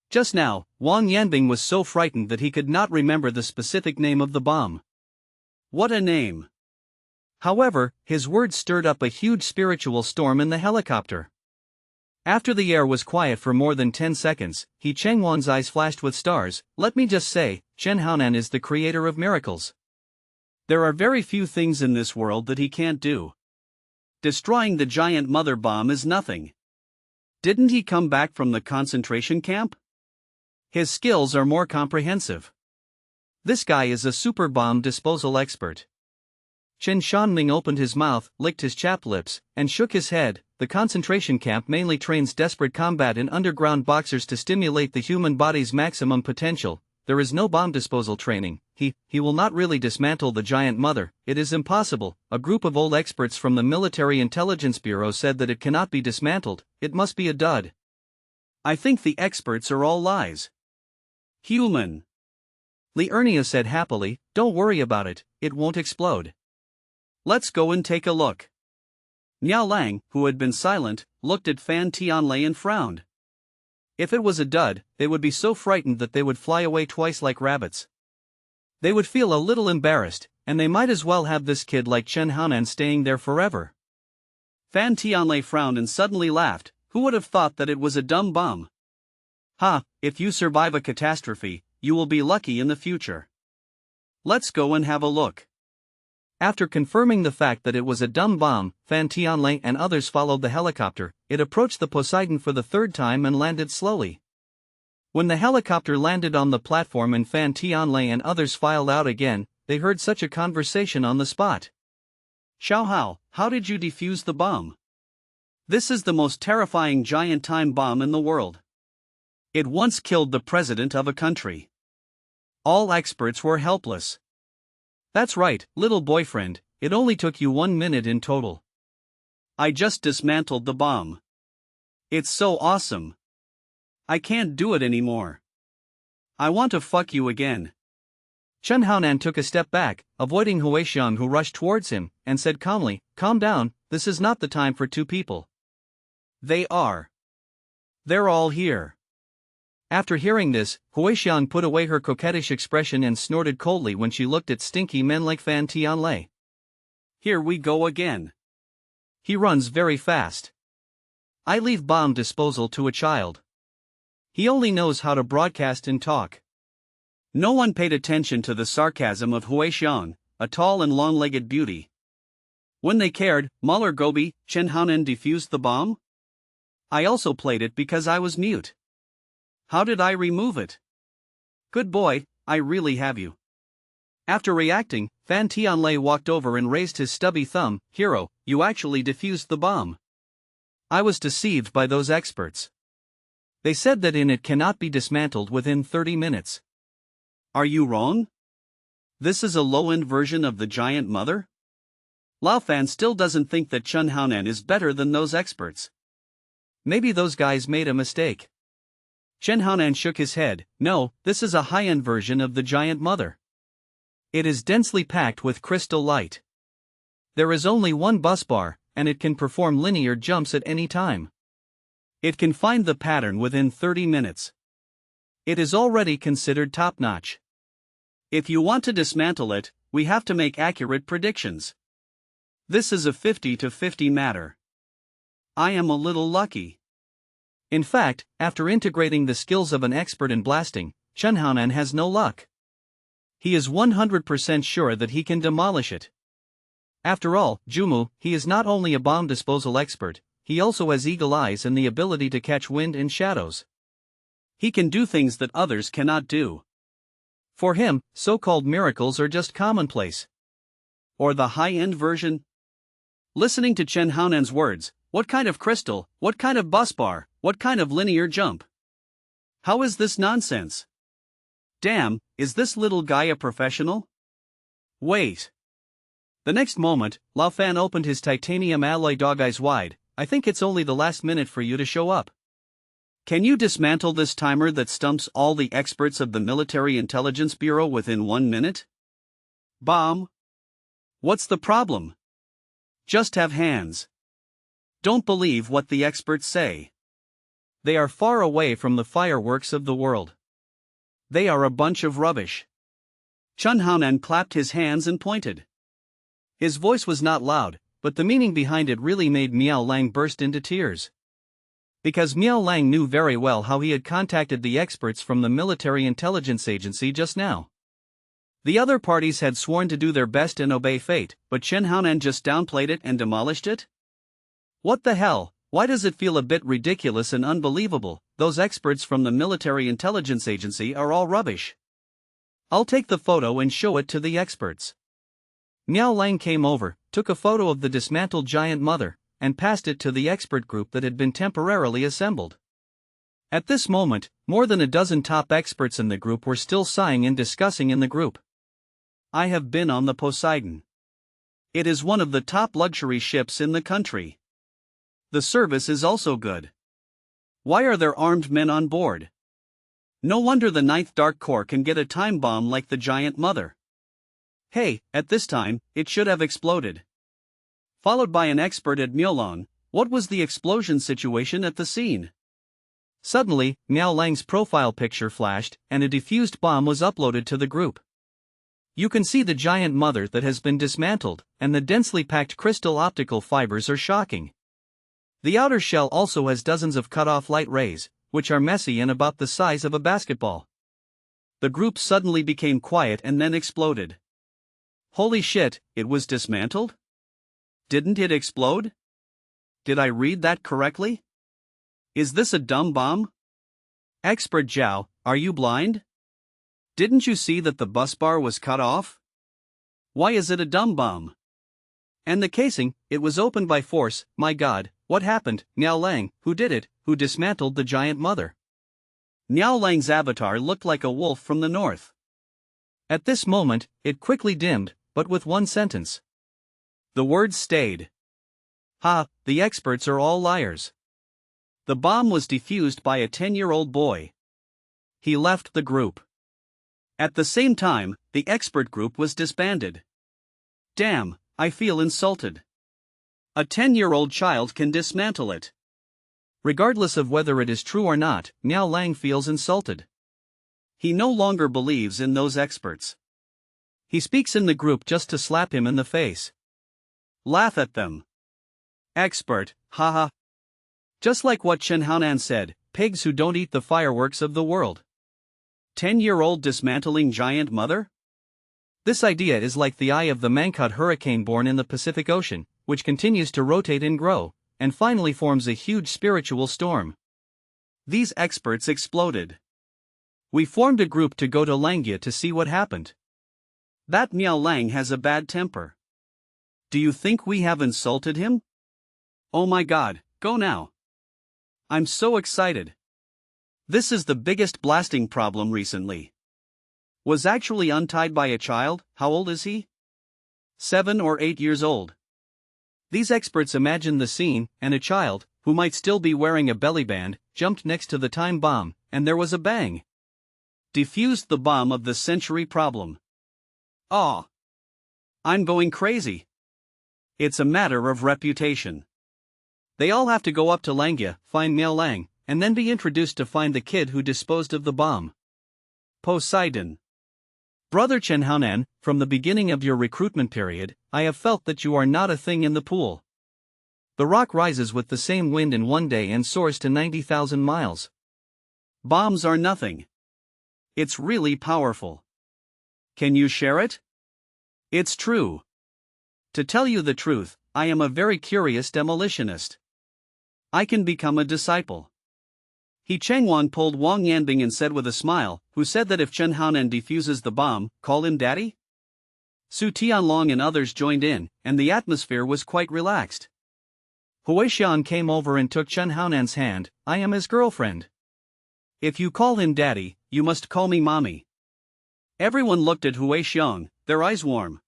Speaker 2: Just now, Wang Yanbing was so frightened that he could not remember the specific name of the bomb.
Speaker 1: What a name!
Speaker 2: However, his words stirred up a huge spiritual storm in the helicopter. After the air was quiet for more than 10 seconds, He Chengwan's eyes flashed with stars. Let me just say, Chen Haonan is the creator of miracles.
Speaker 1: There are very few things in this world that he can't do. Destroying the giant mother bomb is nothing. Didn't he come back from the concentration camp?
Speaker 2: His skills are more comprehensive. This guy is a super bomb disposal expert. Chen Shanming opened his mouth, licked his chapped lips, and shook his head. The concentration camp mainly trains desperate combat in underground boxers to stimulate the human body's maximum potential. There is no bomb disposal training. He will not really dismantle the giant mother. It is impossible. A group of old experts from the Military Intelligence Bureau said that it cannot be dismantled. It must be a dud.
Speaker 1: I think the experts are all lies. Human.
Speaker 2: Li Ernia said happily, don't worry about it, it won't explode.
Speaker 1: Let's go and take a look. Miao Lang, who had been silent, looked at Fan Tianlei and frowned. If it was a dud, they would be so frightened that they would fly away twice like rabbits. They would feel a little embarrassed, and they might as well have this kid like Chen Haonan staying there forever. Fan Tianlei frowned and suddenly laughed. Who would have thought that it was a dumb bomb? Ha, if you survive a catastrophe, you will be lucky in the future. Let's go and have a look.
Speaker 2: After confirming the fact that it was a dumb bomb, Fan Tianlei and others followed the helicopter. It approached the Poseidon for the third time and landed slowly. When the helicopter landed on the platform and Fan Tianlei and others filed out again, they heard such a conversation on the spot.
Speaker 1: Xiao Hao, how did you defuse the bomb? This is the most terrifying giant time bomb in the world. It once killed the president of a country. All experts were helpless.
Speaker 2: That's right, little boyfriend, it only took you 1 minute in total.
Speaker 1: I just dismantled the bomb. It's so awesome. I can't do it anymore. I want to fuck you again.
Speaker 2: Chen Haonan took a step back, avoiding Hui Xiang who rushed towards him, and said calmly, calm down, this is not the time for two people.
Speaker 1: They are. They're all here.
Speaker 2: After hearing this, Hui Xiang put away her coquettish expression and snorted coldly when she looked at stinky men like Fan Tianlei.
Speaker 1: Here we go again.
Speaker 2: He runs very fast. I leave bomb disposal to a child. He only knows how to broadcast and talk.
Speaker 1: No one paid attention to the sarcasm of Hui Xiang, a tall and long-legged beauty. When they cared, Mahler Gobi, Chen Haonan defused the bomb? I also played it because I was mute. How did I remove it? Good boy, I really have you. After reacting, Fan Tianlei walked over and raised his stubby thumb. Hero, you actually defused the bomb. I was deceived by those experts. They said that it cannot be dismantled within 30 minutes. Are you wrong? This is a low-end version of the giant mother? Lao Fan still doesn't think that Chen Haonan is better than those experts.
Speaker 2: Maybe those guys made a mistake.
Speaker 1: Chen Haonan shook his head. No, this is a high-end version of the giant mother.
Speaker 2: It is densely packed with crystal light. There is only one bus bar, and it can perform linear jumps at any time.
Speaker 1: It can find the pattern within 30 minutes. It is already considered top-notch. If you want to dismantle it, we have to make accurate predictions. This is a 50-50 matter. I am a little lucky.
Speaker 2: In fact, after integrating the skills of an expert in blasting, Chunhounan has no luck. He is 100% sure that he can demolish it. After all, Jumu, he is not only a bomb disposal expert, he also has eagle eyes and the ability to catch wind in shadows.
Speaker 1: He can do things that others cannot do.
Speaker 2: For him, so-called miracles are just commonplace.
Speaker 1: Or the high-end version? Listening to Chen Haonan's words, what kind of crystal, what kind of bus bar, what kind of linear jump? How is this nonsense? Damn, is this little guy a professional? Wait. The next moment, Lao Fan opened his titanium alloy dog eyes wide. I think it's only the last minute for you to show up. Can you dismantle this timer that stumps all the experts of the Military Intelligence Bureau within 1 minute? Bomb. What's the problem? Just have hands. Don't believe what the experts say.
Speaker 2: They are far away from the fireworks of the world.
Speaker 1: They are a bunch of rubbish. Chun Haonan clapped his hands and pointed.
Speaker 2: His voice was not loud, but the meaning behind it really made Miao Lang burst into tears. Because Miao Lang knew very well how he had contacted the experts from the Military Intelligence Agency just now. The other parties had sworn to do their best and obey fate, but Chen Haonan just downplayed it and demolished it? What the hell, why does it feel a bit ridiculous and unbelievable? Those experts from the Military Intelligence Agency are all rubbish. I'll take the photo and show it to the experts. Miao Lang came over, took a photo of the dismantled giant mother, and passed it to the expert group that had been temporarily assembled. At this moment, more than a dozen top experts in the group were still sighing and discussing in the group. I have been on the Poseidon. It is one of the top luxury ships in the country. The service is also good. Why are there armed men on board? No wonder the 9th Dark Corps can get a time bomb like the giant mother. Hey, at this time, it should have exploded. Followed by an expert at Miolong, what was the explosion situation at the scene? Suddenly, Miao Lang's profile picture flashed, and a defused bomb was uploaded to the group. You can see the giant mother that has been dismantled, and the densely packed crystal optical fibers are shocking. The outer shell also has dozens of cut-off light rays, which are messy and about the size of a basketball. The group suddenly became quiet and then exploded. Holy shit, it was dismantled? Didn't it explode? Did I read that correctly? Is this a dumb bomb? Expert Zhao, are you blind? Didn't you see that the bus bar was cut off? Why is it a dumb bomb? And the casing, it was opened by force. My god, what happened? Miao Lang, who did it, who dismantled the giant mother? Miao Lang's avatar looked like a wolf from the north. At this moment, it quickly dimmed, but with one sentence. The words stayed. Ha, the experts are all liars. The bomb was defused by a 10-year-old boy. He left the group. At the same time, the expert group was disbanded. Damn, I feel insulted. A 10-year-old child can dismantle it. Regardless of whether it is true or not, Miao Lang feels insulted. He no longer believes in those experts. He speaks in the group just to slap him in the face. Laugh at them. Expert, haha. Just like what Chen Haonan said, pigs who don't eat the fireworks of the world. 10-year-old dismantling giant mother? This idea is like the eye of the Mangkhut hurricane born in the Pacific Ocean, which continues to rotate and grow, and finally forms a huge spiritual storm. These experts exploded. We formed a group to go to Langya to see what happened. That Miao Lang has a bad temper. Do you think we have insulted him? Oh my god, go now. I'm so excited. This is the biggest blasting problem recently. Was actually untied by a child. How old is he? 7 or 8 years old. These experts imagined the scene, and a child, who might still be wearing a belly band, jumped next to the time bomb, and there was a bang. Defused the bomb of the century problem. Aw. I'm going crazy. It's a matter of reputation. They all have to go up to Langya, find Miao Lang, and then be introduced to find the kid who disposed of the bomb. Poseidon. Brother Chen Haonan, from the beginning of your recruitment period, I have felt that you are not a thing in the pool. The rock rises with the same wind in one day and soars to 90,000 miles.
Speaker 1: Bombs are nothing. It's really powerful. Can you share it? It's true. To tell you the truth, I am a very curious demolitionist. I can become a disciple. He Chengwan pulled Wang Yanbing and said with a smile, who said that if Chen Haonan defuses the bomb, call him daddy? Su Tianlong and others joined in, and the atmosphere was quite relaxed. Hui Xian came over and took Chen Haonan's hand. I am his girlfriend. If you call him daddy, you must call me mommy. Everyone looked at Hui Xiang, their eyes warm.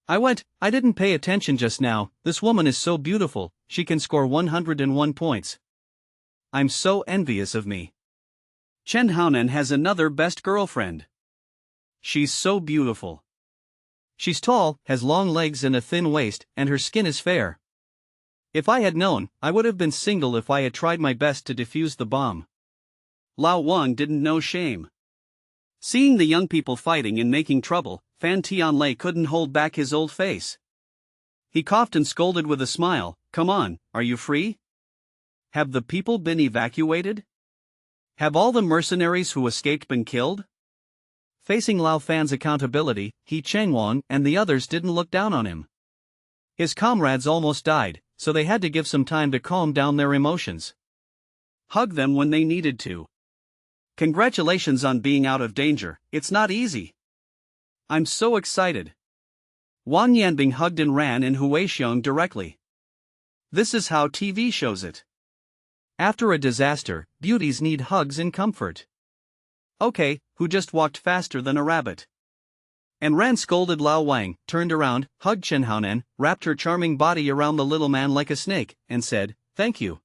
Speaker 1: I didn't pay attention just now. This woman is so beautiful, she can score 101 points. I'm so envious of me. Chen Haonan has another best girlfriend. She's so beautiful.
Speaker 2: She's tall, has long legs and a thin waist, and her skin is fair. If I had known, I would have been single if I had tried my best to defuse the bomb.
Speaker 1: Lao Wang didn't know shame. Seeing the young people fighting and making trouble, Fan Tianlei couldn't hold back his old face. He coughed and scolded with a smile, "Come on, are you free? Have the people been evacuated? Have all the mercenaries who escaped been killed?"
Speaker 2: Facing Lao Fan's accountability, He Chengwan and the others didn't look down on him. His comrades almost died, so they had to give some time to calm down their emotions.
Speaker 1: Hug them when they needed to. Congratulations on being out of danger, it's not easy. I'm so excited. Wang Yanbing hugged and ran in Huixiong directly. This is how TV shows it.
Speaker 2: After a disaster, beauties need hugs and comfort.
Speaker 1: Okay, who just walked faster than a rabbit?
Speaker 2: And ran scolded Lao Wang, turned around, hugged Chen Haonan, wrapped her charming body around the little man like a snake, and said, "Thank you."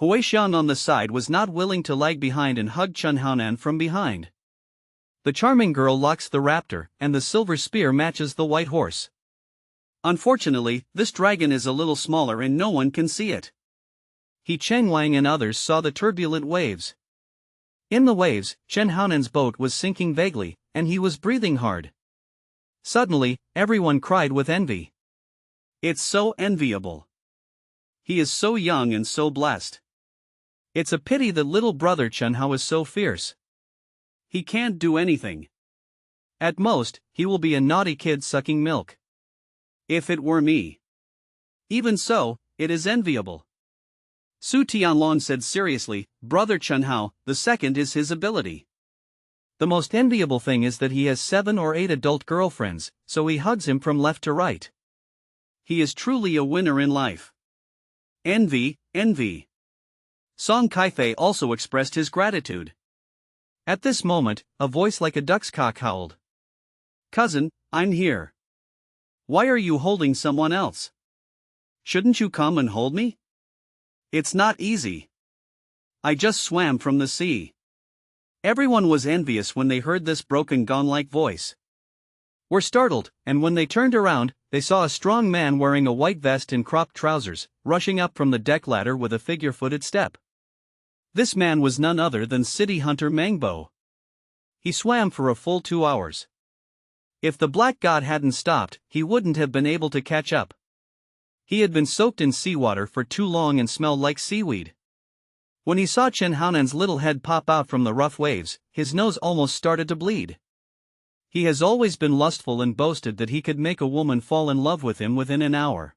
Speaker 2: Huixiang on the side was not willing to lag behind and hugged Chen Haonan from behind. The charming girl locks the raptor, and the silver spear matches the white horse.
Speaker 1: Unfortunately, this dragon is a little smaller and no one can see it.
Speaker 2: He Chengwang and others saw the turbulent waves. In the waves, Chen Haonan's boat was sinking vaguely, and he was breathing hard. Suddenly, everyone cried with envy.
Speaker 1: It's so enviable. He is so young and so blessed.
Speaker 2: It's a pity that little brother Chen Hao is so fierce.
Speaker 1: He can't do anything.
Speaker 2: At most, he will be a naughty kid sucking milk.
Speaker 1: If it were me. Even so, it is enviable. Su Tianlong said seriously, "Brother Chen Hao, the second is his ability.
Speaker 2: The most enviable thing is that he has 7 or 8 adult girlfriends, so he hugs him from left to right.
Speaker 1: He is truly a winner in life. Envy, envy." Song Kaifei also expressed his gratitude.
Speaker 2: At this moment, a voice like a duck's cock howled.
Speaker 1: "Cousin, I'm here. Why are you holding someone else? Shouldn't you come and hold me? It's not easy. I just swam from the sea." Everyone was envious when they heard this broken gong-like voice.
Speaker 2: Were startled, and when they turned around, they saw a strong man wearing a white vest and cropped trousers, rushing up from the deck ladder with a figure-footed step. This man was none other than city hunter Mangbo. He swam for a full 2 hours. If the black god hadn't stopped, he wouldn't have been able to catch up. He had been soaked in seawater for too long and smelled like seaweed. When he saw Chen Haonan's little head pop out from the rough waves, his nose almost started to bleed. He has always been lustful and boasted that he could make a woman fall in love with him within an hour.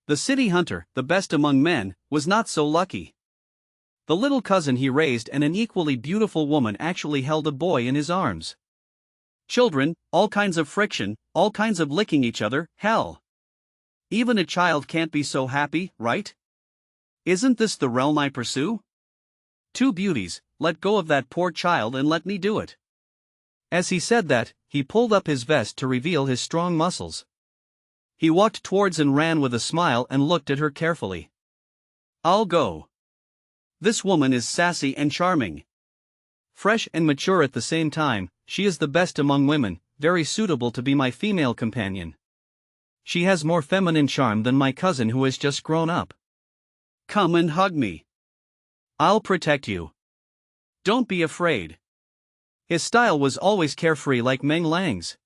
Speaker 2: The city hunter, the best among men, was not so lucky. The little cousin he raised and an equally beautiful woman actually held a boy in his arms. Children, all kinds of friction, all kinds of licking each other, hell. Even a child can't be so happy, right? Isn't this the realm I pursue? 2 beauties, let go of that poor child and let me do it. As he said that, he pulled up his vest to reveal his strong muscles. He walked towards and ran with a smile and looked at her carefully. "I'll go. This woman is sassy and charming. Fresh and mature at the same time, she is the best among women, very suitable to be my female companion. She has more feminine charm than my cousin who has just grown up. Come and hug me. I'll protect you. Don't be afraid." His style was always carefree like Meng Lang's.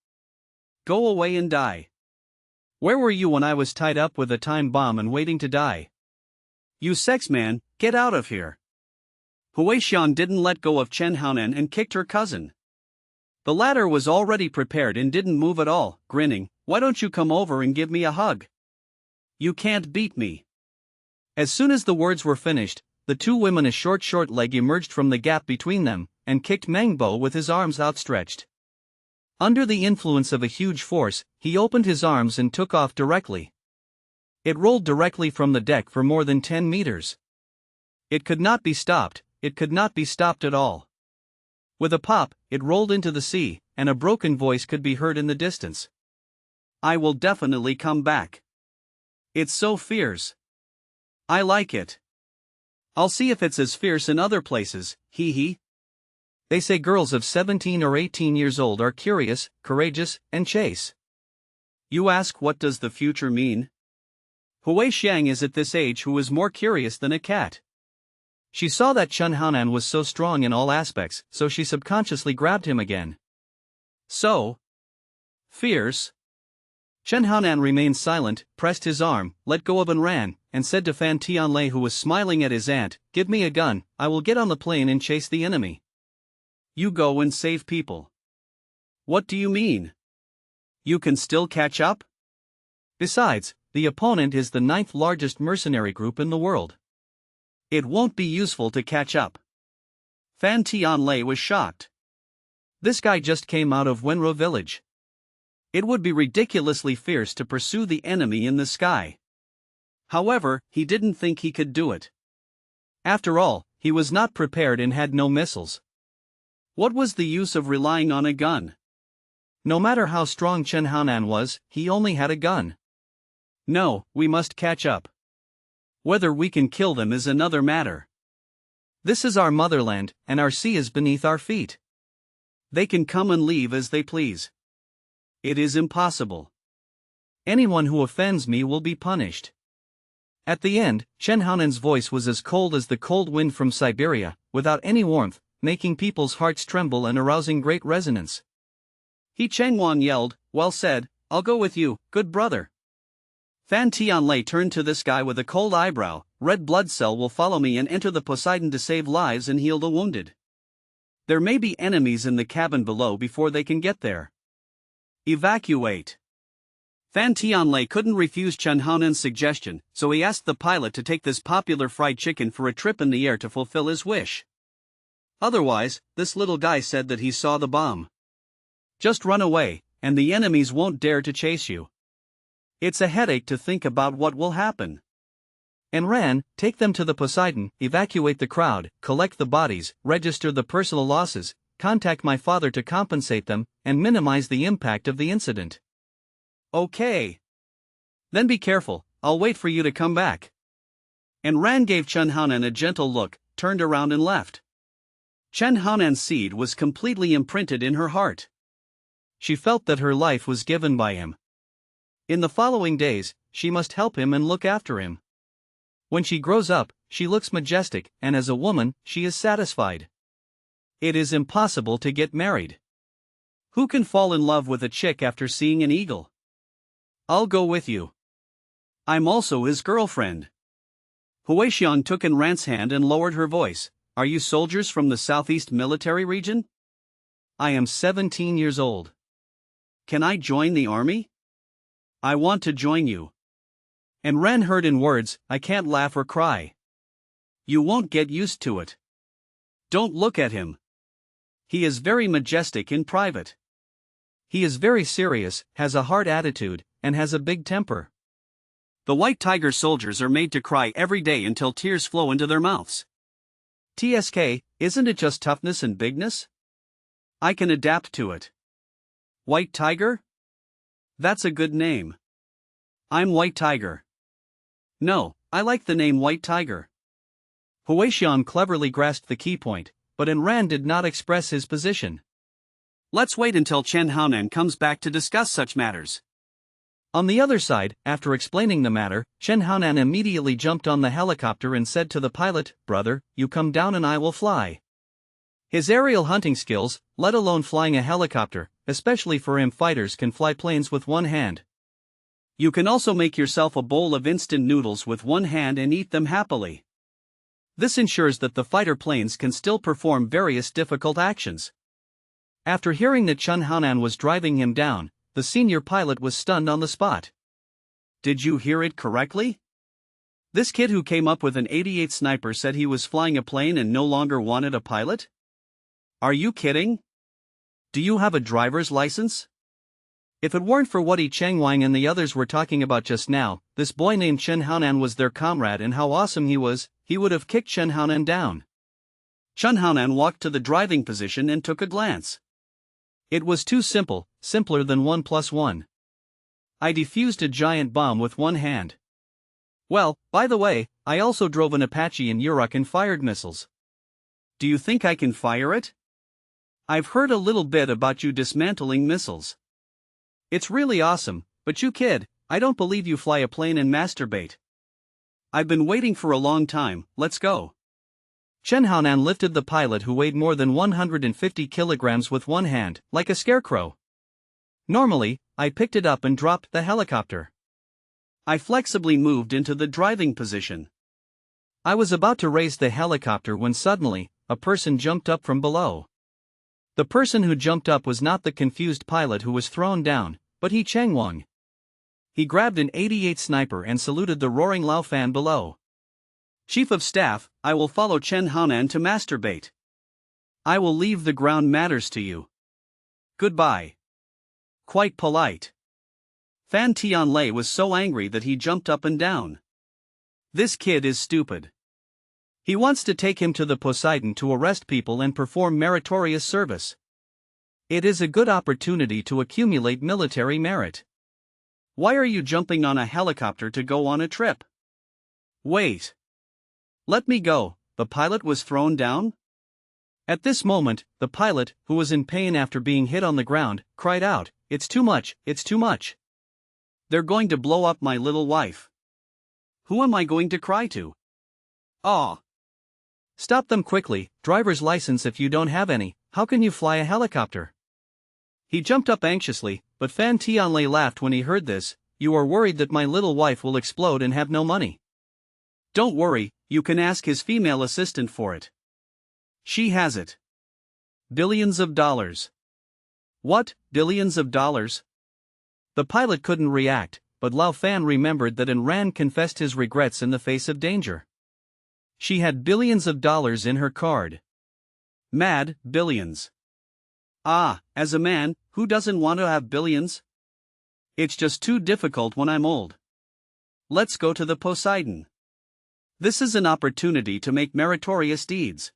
Speaker 1: Go away and die.
Speaker 2: Where were you when I was tied up with a time bomb and waiting to die?
Speaker 1: You sex man, get out of here. Huixian didn't let go of Chen Haonan and kicked her cousin. The latter was already prepared and didn't move at all, grinning. Why don't you come over and give me a hug? You can't beat me.
Speaker 2: As soon as the words were finished, the two women a short leg emerged from the gap between them, and kicked Mangbo with his arms outstretched. Under the influence of a huge force, he opened his arms and took off directly. It rolled directly from the deck for more than 10 meters. It could not be stopped, it could not be stopped at all. With a pop, it rolled into the sea, and a broken voice could be heard in the distance.
Speaker 1: I will definitely come back. It's so fierce. I like it. I'll see if it's as fierce in other places, hee hee.
Speaker 2: They say girls of 17 or 18 years old are curious, courageous, and chase.
Speaker 1: You ask what does the future mean? Huixiang is at this age who is more curious than a cat.
Speaker 2: She saw that Chen Haonan was so strong in all aspects, so she subconsciously grabbed him again.
Speaker 1: So fierce.
Speaker 2: Chen Haonan remained silent, pressed his arm, let go of and ran, and said to Fan Tianlei, who was smiling at his aunt, "Give me a gun, I will get on the plane and chase the enemy."
Speaker 1: You go and save people. What do you mean? You can still catch up?
Speaker 2: Besides, the opponent is the 9th largest mercenary group in the world.
Speaker 1: It won't be useful to catch up. Fan Tianlei was shocked.
Speaker 2: This guy just came out of Wenro village.
Speaker 1: It would be ridiculously fierce to pursue the enemy in the sky. However, he didn't think he could do it.
Speaker 2: After all, he was not prepared and had no missiles.
Speaker 1: What was the use of relying on a gun?
Speaker 2: No matter how strong Chen Haonan was, he only had a gun.
Speaker 1: No, we must catch up. Whether we can kill them is another matter.
Speaker 2: This is our motherland, and our sea is beneath our feet.
Speaker 1: They can come and leave as they please. It is impossible.
Speaker 2: Anyone who offends me will be punished. At the end, Chen Haonan's voice was as cold as the cold wind from Siberia, without any warmth, making people's hearts tremble and arousing great resonance.
Speaker 1: He Changwan yelled, "Well said, I'll go with you, good brother." Fan Tianlei turned to this guy with a cold eyebrow. Red blood cell will follow me and enter the Poseidon to save lives and heal the wounded. There may be enemies in the cabin below before they can get there. Evacuate. Fan Tianlei couldn't refuse Chen Haonan's suggestion, so he asked the pilot to take this popular fried chicken for a trip in the air to fulfill his wish. Otherwise, this little guy said that he saw the bomb. Just run away, and the enemies won't dare to chase you. It's a headache to think about what will happen.
Speaker 2: And ran, take them to the Poseidon, evacuate the crowd, collect the bodies, register the personal losses, contact my father to compensate them, and minimize the impact of the incident.
Speaker 1: Okay. Then be careful, I'll wait for you to come back. And Ran gave Chen Haonan a gentle look, turned around and left. Chen Haonan's seed was completely imprinted in her heart. She felt that her life was given by him. In the following days, she must help him and look after him. When she grows up, she looks majestic, and as a woman, she is satisfied. It is impossible to get married. Who can fall in love with a chick after seeing an eagle? I'll go with you. I'm also his girlfriend. Huixian took in Ran's hand and lowered her voice. Are you soldiers from the Southeast Military Region? I am 17 years old. Can I join the army? I want to join you. And Ren heard in words, I can't laugh or cry. You won't get used to it. Don't look at him. He is very majestic in private. He is very serious, has a hard attitude, and has a big temper. The White Tiger soldiers are made to cry every day until tears flow into their mouths. TSK, isn't it just toughness and bigness? I can adapt to it. White Tiger? That's a good name. I'm White Tiger. No, I like the name White Tiger. Huixian cleverly grasped the key point, but Enran did not express his position. Let's wait until Chen Haonan comes back to discuss such matters. On the other side, after explaining the matter, Chen Haonan immediately jumped on the helicopter and said to the pilot, Brother, you come down and I will fly.
Speaker 2: His aerial hunting skills, let alone flying a helicopter, especially for him, fighters can fly planes with one hand.
Speaker 1: You can also make yourself a bowl of instant noodles with one hand and eat them happily. This ensures that the fighter planes can still perform various difficult actions.
Speaker 2: After hearing that Chun Haonan was driving him down, the senior pilot was stunned on the spot.
Speaker 1: Did you hear it correctly? This kid who came up with an 88 sniper said he was flying a plane and no longer wanted a pilot? Are you kidding? Do you have a driver's license?
Speaker 2: If it weren't for what Yi Chengwang and the others were talking about just now, this boy named Chun Haonan was their comrade and how awesome he was, he would have kicked Chun Haonan down.
Speaker 1: Chun Haonan walked to the driving position and took a glance.
Speaker 2: It was too simple, simpler than 1 + 1. I defused a giant bomb with one hand. Well, by the way, I also drove an Apache and Uruk and fired missiles.
Speaker 1: Do you think I can fire it? I've heard a little bit about you dismantling missiles.
Speaker 2: It's really awesome, but you kid, I don't believe you fly a plane and masturbate.
Speaker 1: I've been waiting for a long time, let's go.
Speaker 2: Chun Haonan lifted the pilot who weighed more than 150 kilograms with one hand, like a scarecrow. Normally, I picked it up and dropped the helicopter.
Speaker 1: I flexibly moved into the driving position.
Speaker 2: I was about to raise the helicopter when suddenly, a person jumped up from below. The person who jumped up was not the confused pilot who was thrown down, but Yi Chengwang. He grabbed an 88 sniper and saluted the roaring Lao Fan below.
Speaker 1: Chief of Staff, I will follow Chun Haonan to masturbate. I will leave the ground matters to you. Goodbye. Quite polite. Fan Tianlei was so angry that he jumped up and down. This kid is stupid. He wants to take him to the Poseidon to arrest people and perform meritorious service. It is a good opportunity to accumulate military merit. Why are you jumping on a helicopter to go on a trip? Wait. Let me go, the pilot was thrown down?
Speaker 2: At this moment, the pilot, who was in pain after being hit on the ground, cried out, "It's too much, it's too much.
Speaker 1: They're going to blow up my little wife. Who am I going to cry to? Aw.
Speaker 2: Stop them quickly, driver's license if you don't have any, how can you fly a helicopter?" He jumped up anxiously, but Fan Tianlei laughed when he heard this. "You are worried that my little wife will explode and have no money.
Speaker 1: Don't worry, you can ask his female assistant for it. She has it. Billions of dollars.
Speaker 2: What, billions of dollars? The pilot couldn't react, but Lao Fan remembered that and Ran confessed his regrets in the face of danger. She had billions of dollars in her card.
Speaker 1: Mad, billions. Ah, as a man, who doesn't want to have billions? It's just too difficult when I'm old. Let's go to the Poseidon. This is an opportunity to make meritorious deeds.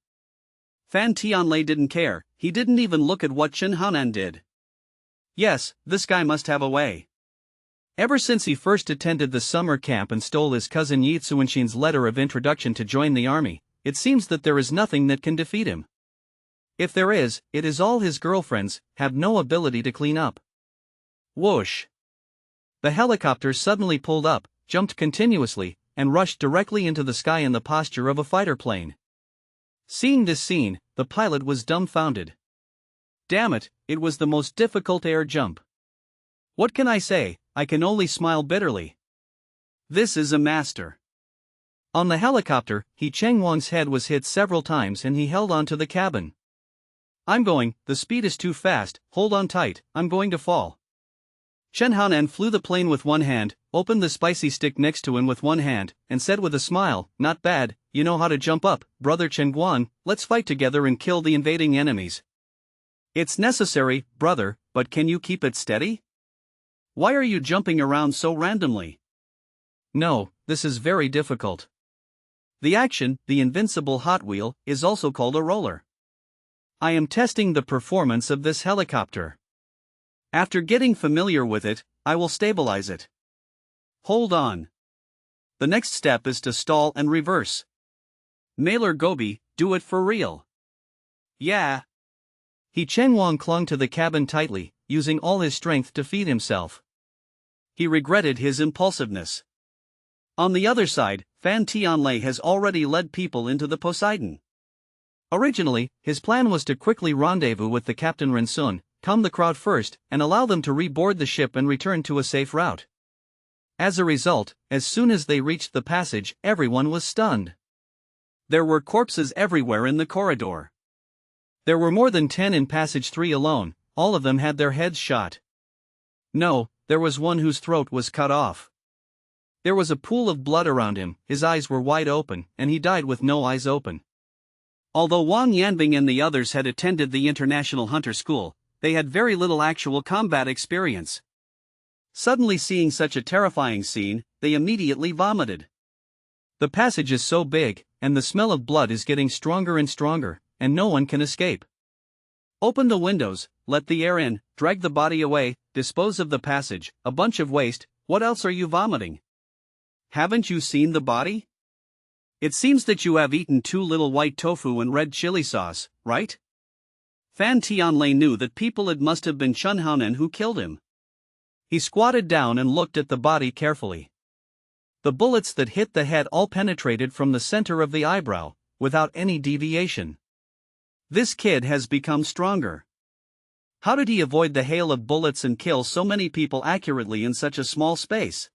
Speaker 1: Fan Tianlei didn't care, he didn't even look at what Chun Haonan did. Yes, this guy must have a way.
Speaker 2: Ever since he first attended the summer camp and stole his cousin Yi Tsuanshin's letter of introduction to join the army, it seems that there is nothing that can defeat him. If there is, it is all his girlfriends have no ability to clean up.
Speaker 1: Whoosh.
Speaker 2: The helicopter suddenly pulled up, jumped continuously, and rushed directly into the sky in the posture of a fighter plane. Seeing this scene, the pilot was dumbfounded. Damn it, it was the most difficult air jump. What can I say? I can only smile bitterly.
Speaker 1: This is a master.
Speaker 2: On the helicopter, Yi Chengwang's head was hit several times and he held on to the cabin. "I'm going, the speed is too fast, hold on tight, I'm going to fall." Chun Haonan flew the plane with one hand, opened the spicy stick next to him with one hand, and said with a smile, "Not bad, you know how to jump up, brother Chen Guan, let's fight together and kill the invading enemies."
Speaker 1: "It's necessary, brother, but can you keep it steady? Why are you jumping around so randomly?"
Speaker 2: "No, this is very difficult.
Speaker 1: The action, the invincible Hot Wheel, is also called a roller.
Speaker 2: I am testing the performance of this helicopter.
Speaker 1: After getting familiar with it, I will stabilize it. Hold on. The next step is to stall and reverse. Mailer Gobi, do it for real." "Yeah."
Speaker 2: Yi Chengwang clung to the cabin tightly, using all his strength to feed himself.
Speaker 1: He regretted his impulsiveness. On the other side, Fan Tianlei has already led people into the Poseidon.
Speaker 2: Originally, his plan was to quickly rendezvous with the Captain Rensun, calm the crowd first, and allow them to reboard the ship and return to a safe route. As a result, as soon as they reached the passage, everyone was stunned.
Speaker 1: There were corpses everywhere in the corridor.
Speaker 2: There were more than 10 in passage 3 alone, all of them had their heads shot. No, there was one whose throat was cut off. There was a pool of blood around him, his eyes were wide open, and he died with no eyes open.
Speaker 1: Although Wang Yanbing and the others had attended the International Hunter School, they had very little actual combat experience. Suddenly seeing such a terrifying scene, they immediately vomited.
Speaker 2: The passage is so big, and the smell of blood is getting stronger and stronger, and no one can escape.
Speaker 1: Open the windows, let the air in, drag the body away, dispose of the passage, a bunch of waste. What else are you vomiting? Haven't you seen the body? It seems that you have eaten too little white tofu and red chili sauce, right? Fan Tianlei knew that it must have been Chun Haonan who killed him. He squatted down and looked at the body carefully. The bullets that hit the head all penetrated from the center of the eyebrow, without any deviation. This kid has become stronger. How did he avoid the hail of bullets and kill so many people accurately in such a small space?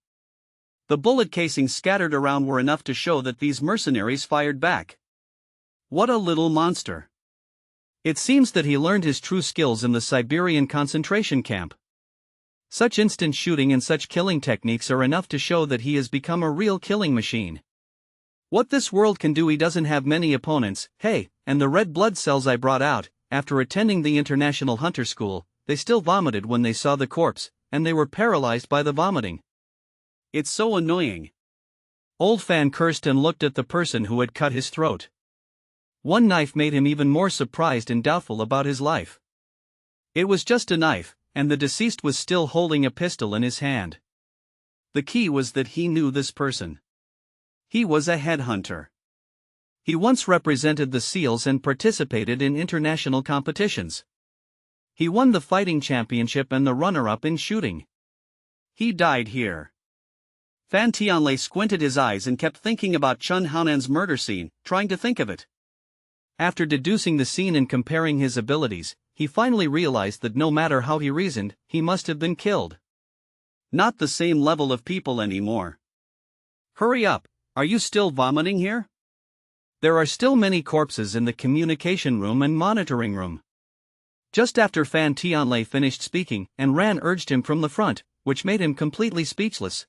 Speaker 1: The bullet casings scattered around were enough to show that these mercenaries fired back. What a little monster. It seems that he learned his true skills in the Siberian concentration camp. Such instant shooting and such killing techniques are enough to show that he has become a real killing machine. What this world can do, he doesn't have many opponents. Hey, and the red blood cells I brought out, after attending the International Hunter School, they still vomited when they saw the corpse, and they were paralyzed by the vomiting. It's so annoying.
Speaker 2: Old Fan cursed and looked at the person who had cut his throat. One knife made him even more surprised and doubtful about his life. It was just a knife, and the deceased was still holding a pistol in his hand. The key was that he knew this person. He was a headhunter. He once represented the SEALs and participated in international competitions. He won the fighting championship and the runner-up in shooting.
Speaker 1: He died here. Fan Tianlei squinted his eyes and kept thinking about Chun Haonan's murder scene, trying to think of it.
Speaker 2: After deducing the scene and comparing his abilities, he finally realized that no matter how he reasoned, he must have been killed.
Speaker 1: Not the same level of people anymore. Hurry up, are you still vomiting here?
Speaker 2: There are still many corpses in the communication room and monitoring room. Just after Fan Tianlei finished speaking, and Ran urged him from the front, which made him completely speechless.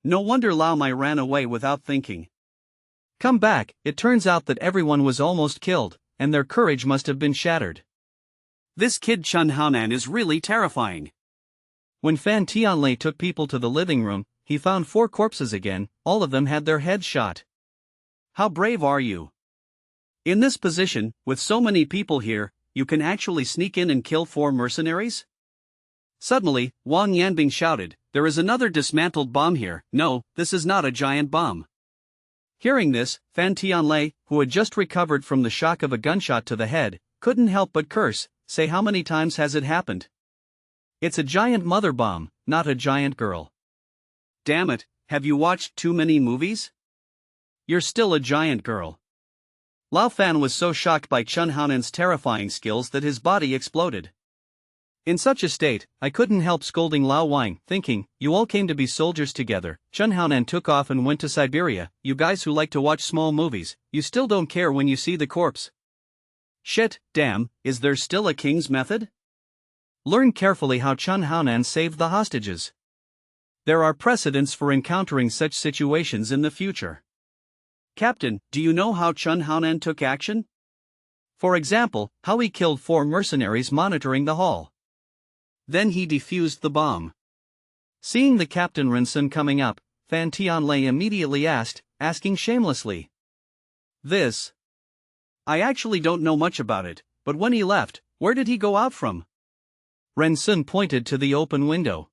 Speaker 1: No wonder Lao Mai ran away without thinking.
Speaker 2: Come back, it turns out that everyone was almost killed, and their courage must have been shattered.
Speaker 1: This kid Chun Haonan is really terrifying.
Speaker 2: When Fan Tianlei took people to the living room, he found 4 corpses again, all of them had their heads shot.
Speaker 1: How brave are you? In this position, with so many people here, you can actually sneak in and kill 4 mercenaries? Suddenly, Wang Yanbing shouted, "There is another dismantled bomb here." No, this is not a giant bomb. Hearing this, Fan Tianlei, who had just recovered from the shock of a gunshot to the head, couldn't help but curse. Say, how many times has it happened? It's a giant mother bomb, not a giant girl. Damn it, have you watched too many movies? You're still a giant girl. Lao Fan was so shocked by Chun Haonan's terrifying skills that his body exploded. In such a state, I couldn't help scolding Lao Wang, thinking, you all came to be soldiers together. Chun Haonan took off and went to Siberia. You guys who like to watch small movies, you still don't care when you see the corpse. Shit, damn, is there still a king's method? Learn carefully how Chun Haonan saved the hostages. There are precedents for encountering such situations in the future. Captain, do you know how Chun Haonan took action? For example, how he killed 4 mercenaries monitoring the hall. Then he defused the bomb. Seeing the Captain Rinsun coming up, Fan Tianlei immediately asking shamelessly. This? I actually don't know much about it, but when he left, where did he go out from? Rensun pointed to the open window.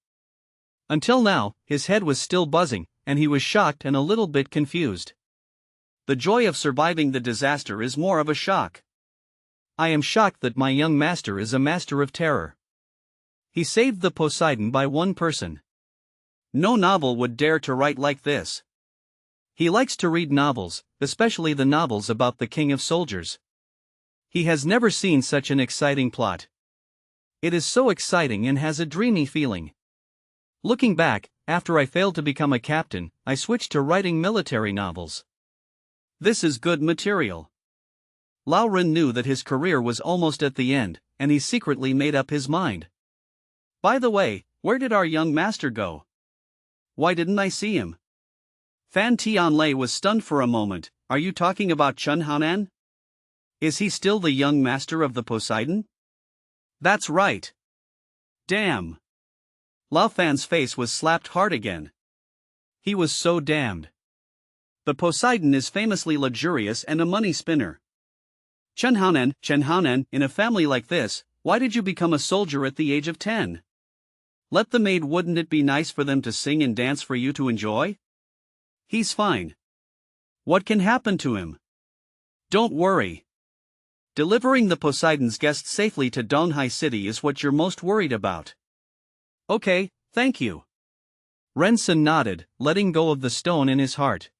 Speaker 1: Until now, his head was still buzzing, and he was shocked and a little bit confused. The joy of surviving the disaster is more of a shock. I am shocked that my young master is a master of terror. He saved the Poseidon by one person. No novel would dare to write like this. He likes to read novels, especially the novels about the king of soldiers.
Speaker 2: He has never seen such an exciting plot. It is so exciting and has a dreamy feeling. Looking back, after I failed to become a captain, I switched to writing military novels.
Speaker 1: This is good material. Lao Ren knew that his career was almost at the end, and he secretly made up his mind. By the way, where did our young master go? Why didn't I see him? Fan Tianlei was stunned for a moment. Are you talking about Chun Haonan? Is he still the young master of the Poseidon? That's right. Damn. Lao Fan's face was slapped hard again. He was so damned. The Poseidon is famously luxurious and a money spinner. Chen Haonan, in a family like this, why did you become a soldier at the age of 10? Let the maid, wouldn't it be nice for them to sing and dance for you to enjoy? He's fine. What can happen to him? Don't worry. Delivering the Poseidon's guests safely to Donghai City is what you're most worried about. Okay, thank you.
Speaker 2: Renson nodded, letting go of the stone in his heart.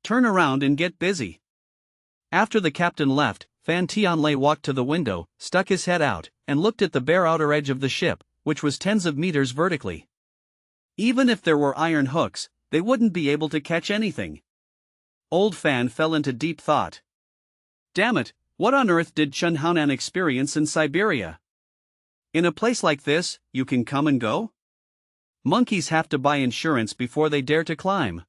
Speaker 1: Turn around and get busy.
Speaker 2: After the captain left, Fan Tianlei walked to the window, stuck his head out, and looked at the bare outer edge of the ship, which was tens of meters vertically.
Speaker 1: Even if there were iron hooks, they wouldn't be able to catch anything. Old Fan fell into deep thought. Damn it, what on earth did Chun Haonan experience in Siberia? In a place like this, you can come and go? Monkeys have to buy insurance before they dare to climb.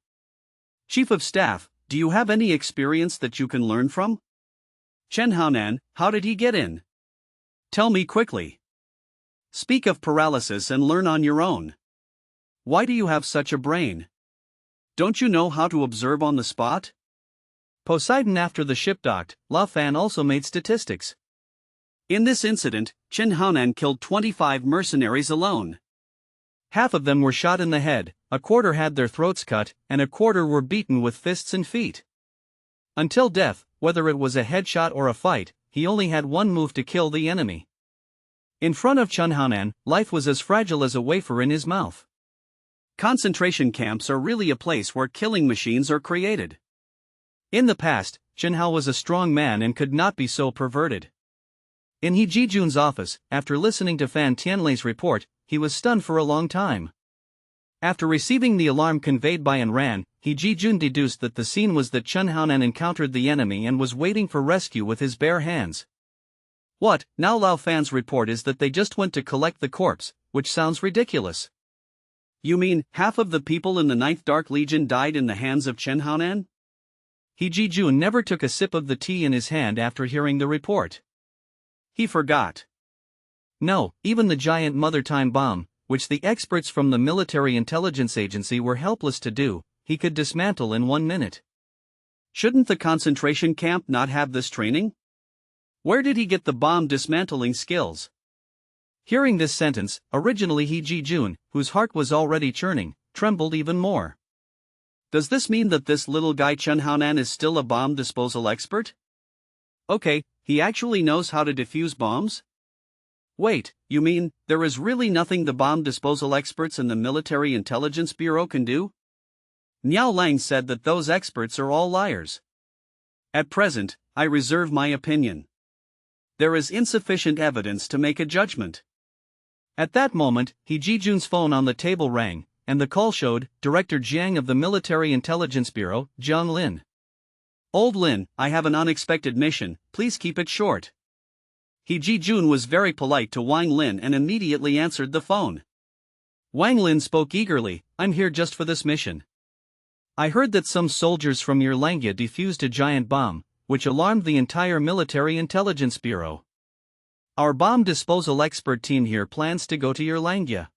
Speaker 1: Chief of Staff, do you have any experience that you can learn from? Chen Haonan, how did he get in? Tell me quickly. Speak of paralysis and learn on your own. Why do you have such a brain? Don't you know how to observe on the spot?
Speaker 2: Poseidon. After the ship docked, Lao Fan also made statistics.
Speaker 1: In this incident, Chen Haonan killed 25 mercenaries alone.
Speaker 2: Half of them were shot in the head, a quarter had their throats cut, and a quarter were beaten with fists and feet. Until death, whether it was a headshot or a fight, he only had one move to kill the enemy. In front of Chun Haonan, life was as fragile as a wafer in his mouth.
Speaker 1: Concentration camps are really a place where killing machines are created.
Speaker 2: In the past, Chen Hao was a strong man and could not be so perverted. In He Jijun's office, after listening to Fan Tianlei's report, he was stunned for a long time. After receiving the alarm conveyed by Anran, He Jijun deduced that the scene was that Chun Haonan encountered the enemy and was waiting for rescue with his bare hands.
Speaker 1: What, now Lao Fan's report is that they just went to collect the corpse, which sounds ridiculous. You mean, half of the people in the 9th Dark Legion died in the hands of Chen Haonan?
Speaker 2: He Jijun never took a sip of the tea in his hand after hearing the report.
Speaker 1: He forgot.
Speaker 2: No, even the giant mother time bomb, which the experts from the military intelligence agency were helpless to do, he could dismantle in 1 minute.
Speaker 1: Shouldn't the concentration camp not have this training? Where did he get the bomb dismantling skills?
Speaker 2: Hearing this sentence, originally He Jijun, whose heart was already churning, trembled even more.
Speaker 1: Does this mean that this little guy Chen Haonan is still a bomb disposal expert? Okay, he actually knows how to defuse bombs? Wait, you mean, there is really nothing the bomb disposal experts in the Military Intelligence Bureau can do? Niao Lang said that those experts are all liars. At present, I reserve my opinion. There is insufficient evidence to make a judgment.
Speaker 2: At that moment, He Jijun's phone on the table rang, and the call showed Director Jiang of the Military Intelligence Bureau, Jiang Lin.
Speaker 1: Old Lin, I have an unexpected mission, please keep it short. He Jijun was very polite to Wang Lin and immediately answered the phone.
Speaker 2: Wang Lin spoke eagerly, I'm here just for this mission. I heard that some soldiers from your Langya defused a giant bomb, which alarmed the entire Military Intelligence Bureau. Our bomb disposal expert team here plans to go to your Langya.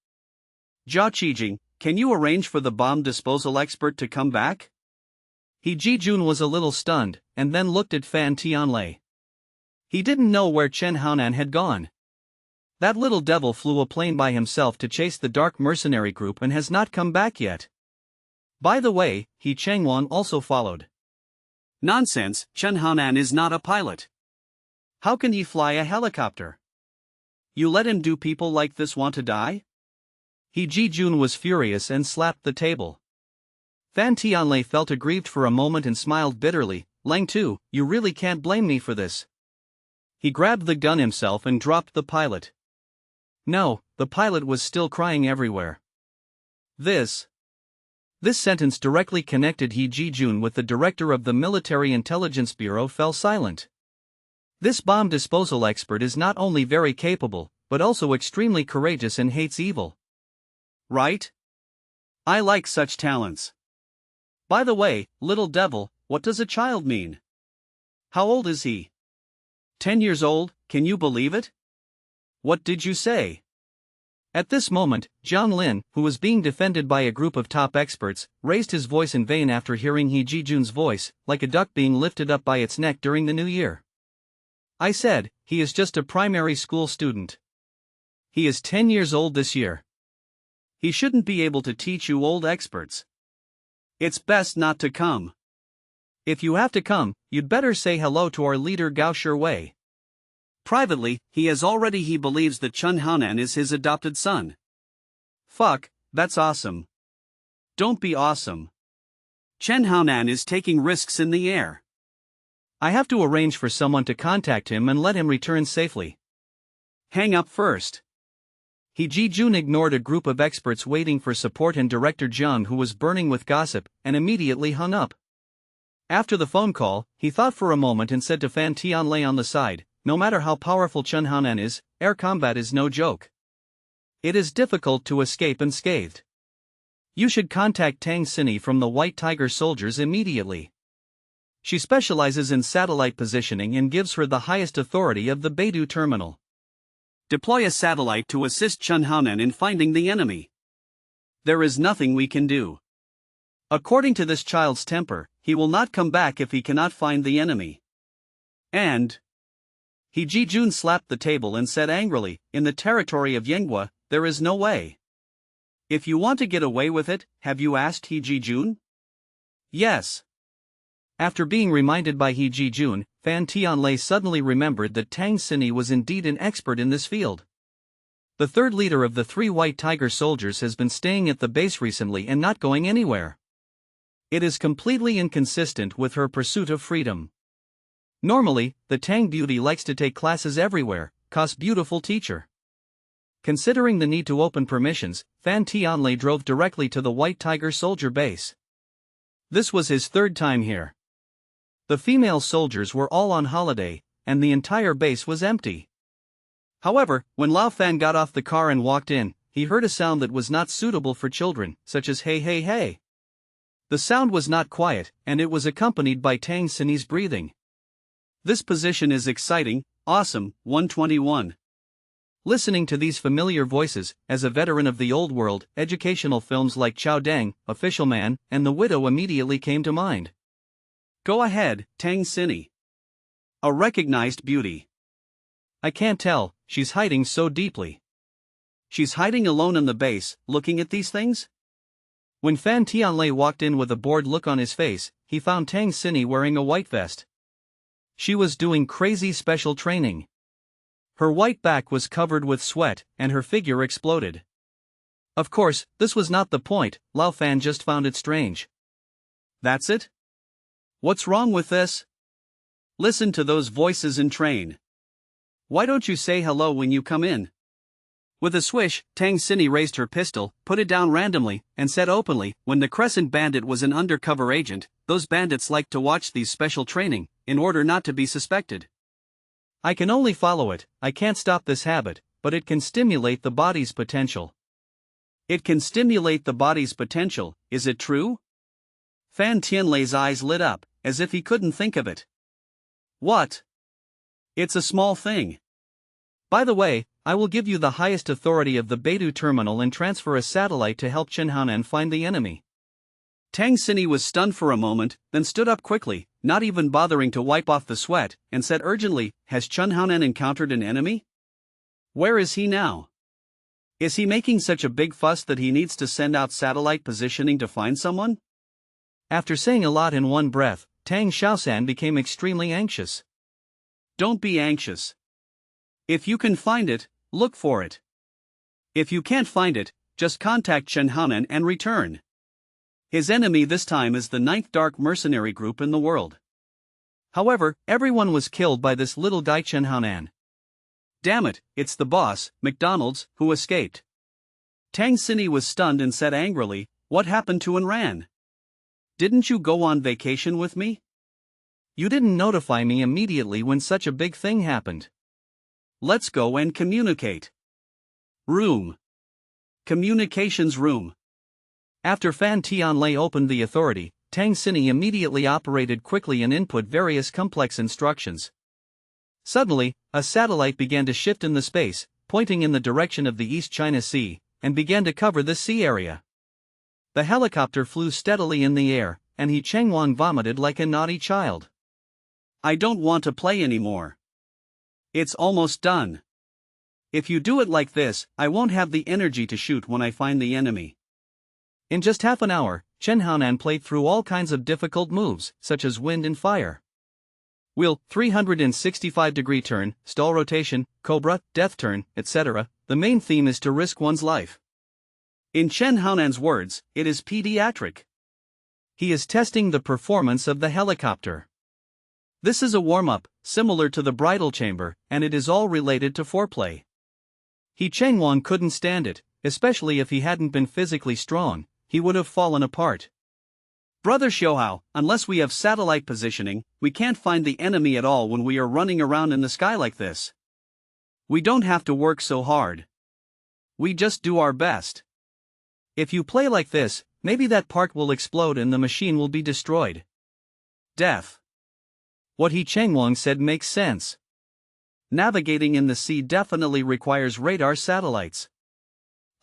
Speaker 1: Jia Qijing, can you arrange for the bomb disposal expert to come back?
Speaker 2: He Jijun was a little stunned, and then looked at Fan Tianlei. He didn't know where Chen Haonan had gone. That little devil flew a plane by himself to chase the dark mercenary group and has not come back yet. By the way, He Changwan also followed.
Speaker 1: Nonsense, Chen Haonan is not a pilot. How can he fly a helicopter? You let him do? People like this want to die?
Speaker 2: He Jijun was furious and slapped the table. Fan Tianlei felt aggrieved for a moment and smiled bitterly. Lang Tu, you really can't blame me for this. He grabbed the gun himself and dropped the pilot. No, the pilot was still crying everywhere. This sentence directly connected Hee Ji-jun with the director of the Military Intelligence Bureau fell silent. This bomb disposal expert is not only very capable, but also extremely courageous and hates evil.
Speaker 1: Right? I like such talents. By the way, little devil, what does a child mean? How old is he? 10 years old, can you believe it? What did you say?
Speaker 2: At this moment, Jiang Lin, who was being defended by a group of top experts, raised his voice in vain after hearing Hee Ji-jun's voice, like a duck being lifted up by its neck during the new year. I said, he is just a primary school student. He is 10 years old this year.
Speaker 1: He shouldn't be able to teach you old experts. It's best not to come.
Speaker 2: If you have to come, you'd better say hello to our leader Gao Shiwei.
Speaker 1: Privately, he believes that Chun Haonan is his adopted son. Fuck, that's awesome. Don't be awesome. Chen Haonan is taking risks in the air.
Speaker 2: I have to arrange for someone to contact him and let him return safely.
Speaker 1: Hang up first.
Speaker 2: Hee Ji-jun ignored a group of experts waiting for support and Director Jiang, who was burning with gossip, and immediately hung up. After the phone call, he thought for a moment and said to Fan Tianlei on the side, no matter how powerful Chun Haonan is, air combat is no joke. It is difficult to escape unscathed. You should contact Tang Xini from the White Tiger Soldiers immediately. She specializes in satellite positioning and gives her the highest authority of the Beidou terminal.
Speaker 1: Deploy a satellite to assist Chun Haonan in finding the enemy. There is nothing we can do. According to this child's temper, he will not come back if he cannot find the enemy. And Hee Ji-jun slapped the table and said angrily, in the territory of Yenghua, there is no way. If you want to get away with it, have you asked Hee Ji-jun? Yes.
Speaker 2: After being reminded by Hee Ji-jun, Fan Tianlei suddenly remembered that Tang Xini was indeed an expert in this field. The third leader of the 3 White Tiger Soldiers has been staying at the base recently and not going anywhere. It is completely inconsistent with her pursuit of freedom. Normally, the Tang beauty likes to take classes everywhere, cost beautiful teacher. Considering the need to open permissions, Fan Tianlei drove directly to the White Tiger Soldier base. This was his 3rd time here. The female soldiers were all on holiday, and the entire base was empty. However, when Lao Fan got off the car and walked in, he heard a sound that was not suitable for children, such as hey hey hey. The sound was not quiet, and it was accompanied by Tang Xini's breathing.
Speaker 1: This position is exciting, awesome, 121.
Speaker 2: Listening to these familiar voices, as a veteran of the old world, educational films like Chow Dang, Official Man, and The Widow immediately came to mind.
Speaker 1: Go ahead, Tang Xini. A recognized beauty.
Speaker 2: I can't tell, she's hiding so deeply.
Speaker 1: She's hiding alone on the base, looking at these things?
Speaker 2: When Fan Tianlei walked in with a bored look on his face, he found Tang Xini wearing a white vest. She was doing crazy special training. Her white back was covered with sweat, and her figure exploded. Of course, this was not the point, Lao Fan just found it strange.
Speaker 1: That's it? What's wrong with this? Listen to those voices and train. Why don't you say hello when you come in? With a swish, Tang Xini raised her pistol, put it down randomly, and said openly, when the Crescent Bandit was an undercover agent, those bandits liked to watch these special training, in order not to be suspected.
Speaker 2: I can only follow it, I can't stop this habit, but it can stimulate the body's potential.
Speaker 1: It can stimulate the body's potential, is it true? Fan Tianlei's eyes lit up, as if he couldn't think of it. What? It's a small thing.
Speaker 2: By the way, I will give you the highest authority of the Beidou terminal and transfer a satellite to help Chen Haonan find the enemy.
Speaker 1: Tang Xini was stunned for a moment, then stood up quickly, not even bothering to wipe off the sweat, and said urgently, has Chen Haonan encountered an enemy? Where is he now? Is he making such a big fuss that he needs to send out satellite positioning to find someone?
Speaker 2: After saying a lot in one breath, Tang Xiaosan became extremely anxious.
Speaker 1: Don't be anxious. If you can find it, look for it. If you can't find it, just contact Chen Haonan and return. His enemy this time is the 9th Dark Mercenary Group in the world.
Speaker 2: However, everyone was killed by this little guy Chen Haonan.
Speaker 1: Damn it, it's the boss, McDonald's, who escaped. Tang Xini was stunned and said angrily, "What happened to Enran? Didn't you go on vacation with me?
Speaker 2: You didn't notify me immediately when such a big thing happened."
Speaker 1: Let's go and communicate. Room. Communications room.
Speaker 2: After Fan Tianlei opened the authority, Tang Xini immediately operated quickly and input various complex instructions. Suddenly, a satellite began to shift in the space, pointing in the direction of the East China Sea, and began to cover this sea area. The helicopter flew steadily in the air, and He Chengwang vomited like a naughty child.
Speaker 1: I don't want to play anymore. It's almost done. If you do it like this, I won't have the energy to shoot when I find the enemy.
Speaker 2: In just half an hour, Chen Haonan played through all kinds of difficult moves, such as wind and fire. Wheel, 365-degree turn, stall rotation, cobra, death turn, etc. The main theme is to risk one's life.
Speaker 1: In Chen Haonan's words, it is pediatric.
Speaker 2: He is testing the performance of the helicopter. This is a warm-up, similar to the bridal chamber, and it is all related to foreplay. He Chengwang couldn't stand it, especially if he hadn't been physically strong, he would have fallen apart.
Speaker 1: Brother Xiaohao, unless we have satellite positioning, we can't find the enemy at all when we are running around in the sky like this. We don't have to work so hard. We just do our best.
Speaker 2: If you play like this, maybe that part will explode and the machine will be destroyed.
Speaker 1: Death.
Speaker 2: What He Chengwang said makes sense.
Speaker 1: Navigating in the sea definitely requires radar satellites.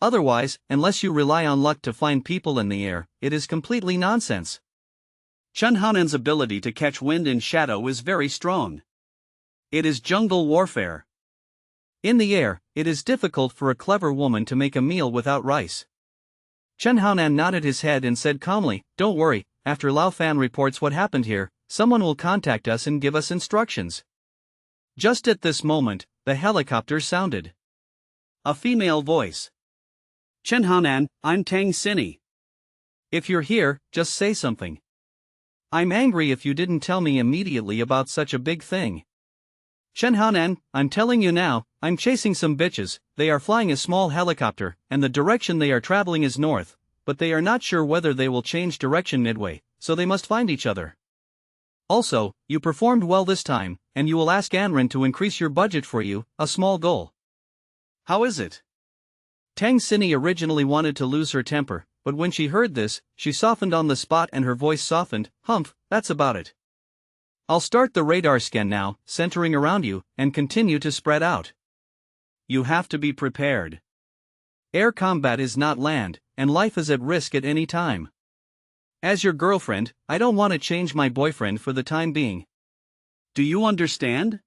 Speaker 2: Otherwise, unless you rely on luck to find people in the air, it is completely nonsense.
Speaker 1: Chen Haonan's ability to catch wind in shadow is very strong. It is jungle warfare.
Speaker 2: In the air, it is difficult for a clever woman to make a meal without rice. Chen Haonan nodded his head and said calmly, "Don't worry, after Lao Fan reports what happened here, someone will contact us and give us instructions." Just at this moment, the helicopter sounded.
Speaker 1: A female voice. Chen Haonan, I'm Tang Xini.
Speaker 2: If you're here, just say something. I'm angry if you didn't tell me immediately about such a big thing. Chen Haonan, I'm telling you now, I'm chasing some bitches, they are flying a small helicopter, and the direction they are traveling is north, but they are not sure whether they will change direction midway, so they must find each other. Also, you performed well this time, and you will ask Anren to increase your budget for you, a small goal.
Speaker 1: How is it?
Speaker 2: Tang Xini originally wanted to lose her temper, but when she heard this, she softened on the spot and her voice softened. Humph, that's about it. I'll start the radar scan now, centering around you, and continue to spread out.
Speaker 1: You have to be prepared.
Speaker 2: Air combat is not land, and life is at risk at any time. As your girlfriend, I don't want to change my boyfriend for the time being.
Speaker 1: Do you understand?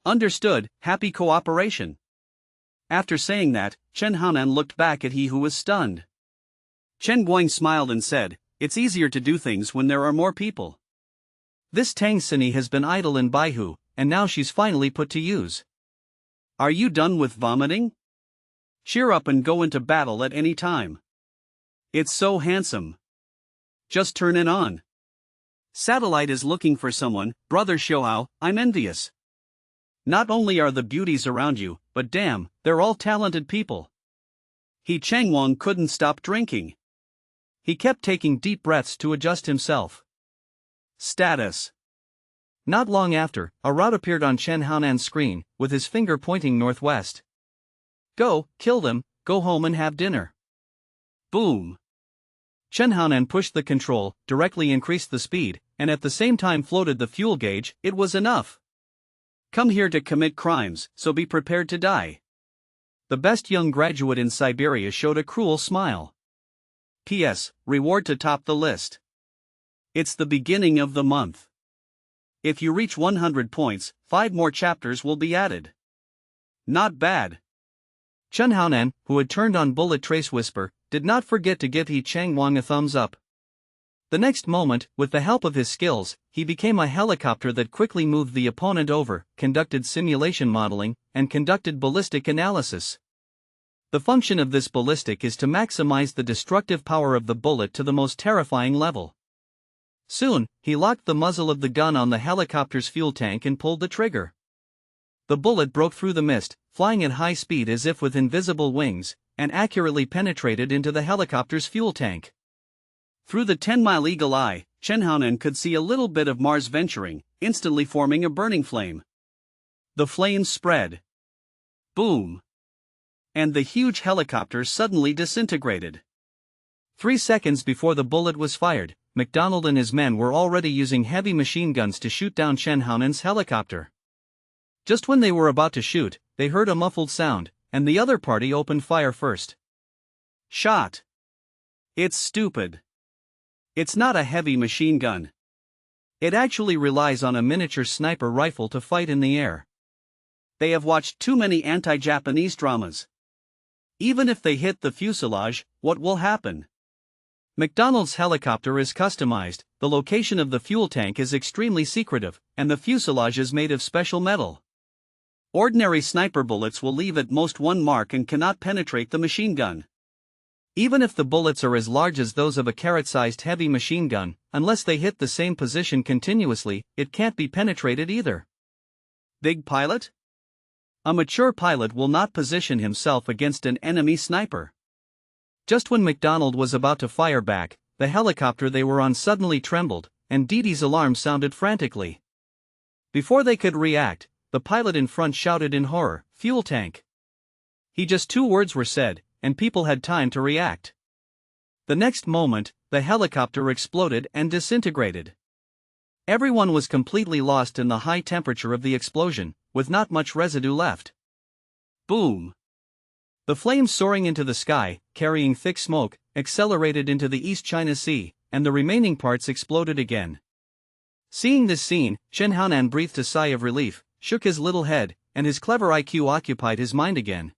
Speaker 1: Understood, happy cooperation. After saying that, Chen Haonan looked back at he who was stunned. Chen Guang smiled and said, "It's easier to do things when there are more people."
Speaker 2: This Tang Xini has been idle in Baihu, and now she's finally put to use.
Speaker 1: Are you done with vomiting? Cheer up and go into battle at any time. It's so handsome. Just turn it on. Satellite is looking for someone, Brother Xiaohao, I'm envious. Not only are the beauties around you, but damn, they're all talented people. He Chengwang couldn't stop drinking.
Speaker 2: He kept taking deep breaths to adjust himself.
Speaker 1: Status.
Speaker 2: Not long after, a route appeared on Chen Haonan's screen, with his finger pointing northwest. Go, kill them, go home and have dinner.
Speaker 1: Boom.
Speaker 2: Chen Haonan pushed the control, directly increased the speed, and at the same time floated the fuel gauge. It was enough.
Speaker 1: Come here to commit crimes, so be prepared to die.
Speaker 2: The best young graduate in Siberia showed a cruel smile.
Speaker 1: P.S. Reward to top the list. It's the beginning of the month. If you reach 100 points, 5 more chapters will be added. Not bad.
Speaker 2: Chen Haonan, who had turned on Bullet Trace Whisper, did not forget to give He Chengwang a thumbs up. The next moment, with the help of his skills, he became a helicopter that quickly moved the opponent over, conducted simulation modeling, and conducted ballistic analysis. The function of this ballistic is to maximize the destructive power of the bullet to the most terrifying level. Soon, he locked the muzzle of the gun on the helicopter's fuel tank and pulled the trigger. The bullet broke through the mist, flying at high speed as if with invisible wings, and accurately penetrated into the helicopter's fuel tank.
Speaker 1: Through the 10-mile eagle eye, Chen Haonan could see a little bit of Mars venturing, instantly forming a burning flame. The flames spread. Boom! And the huge helicopter suddenly disintegrated.
Speaker 2: 3 seconds before the bullet was fired, MacDonald and his men were already using heavy machine guns to shoot down Chen Haonan's helicopter. Just when they were about to shoot, they heard a muffled sound, and the other party opened fire first.
Speaker 1: Shot. It's stupid. It's not a heavy machine gun. It actually relies on a miniature sniper rifle to fight in the air. They have watched too many anti-Japanese dramas. Even if they hit the fuselage, what will happen?
Speaker 2: MacDonald's helicopter is customized, the location of the fuel tank is extremely secretive, and the fuselage is made of special metal.
Speaker 1: Ordinary sniper bullets will leave at most one mark and cannot penetrate the machine gun.
Speaker 2: Even if the bullets are as large as those of a carrot-sized heavy machine gun, unless they hit the same position continuously, it can't be penetrated either.
Speaker 1: Big pilot? A mature pilot will not position himself against an enemy sniper.
Speaker 2: Just when MacDonald was about to fire back, the helicopter they were on suddenly trembled, and Dee Dee's alarm sounded frantically. Before they could react, the pilot in front shouted in horror, "Fuel tank!" Just 2 words were said, and people had time to react. The next moment, the helicopter exploded and disintegrated. Everyone was completely lost in the high temperature of the explosion, with not much residue left.
Speaker 1: Boom!
Speaker 2: The flames soaring into the sky, carrying thick smoke, accelerated into the East China Sea, and the remaining parts exploded again. Seeing this scene, Chen Haonan breathed a sigh of relief, shook his little head, and his clever IQ occupied his mind again.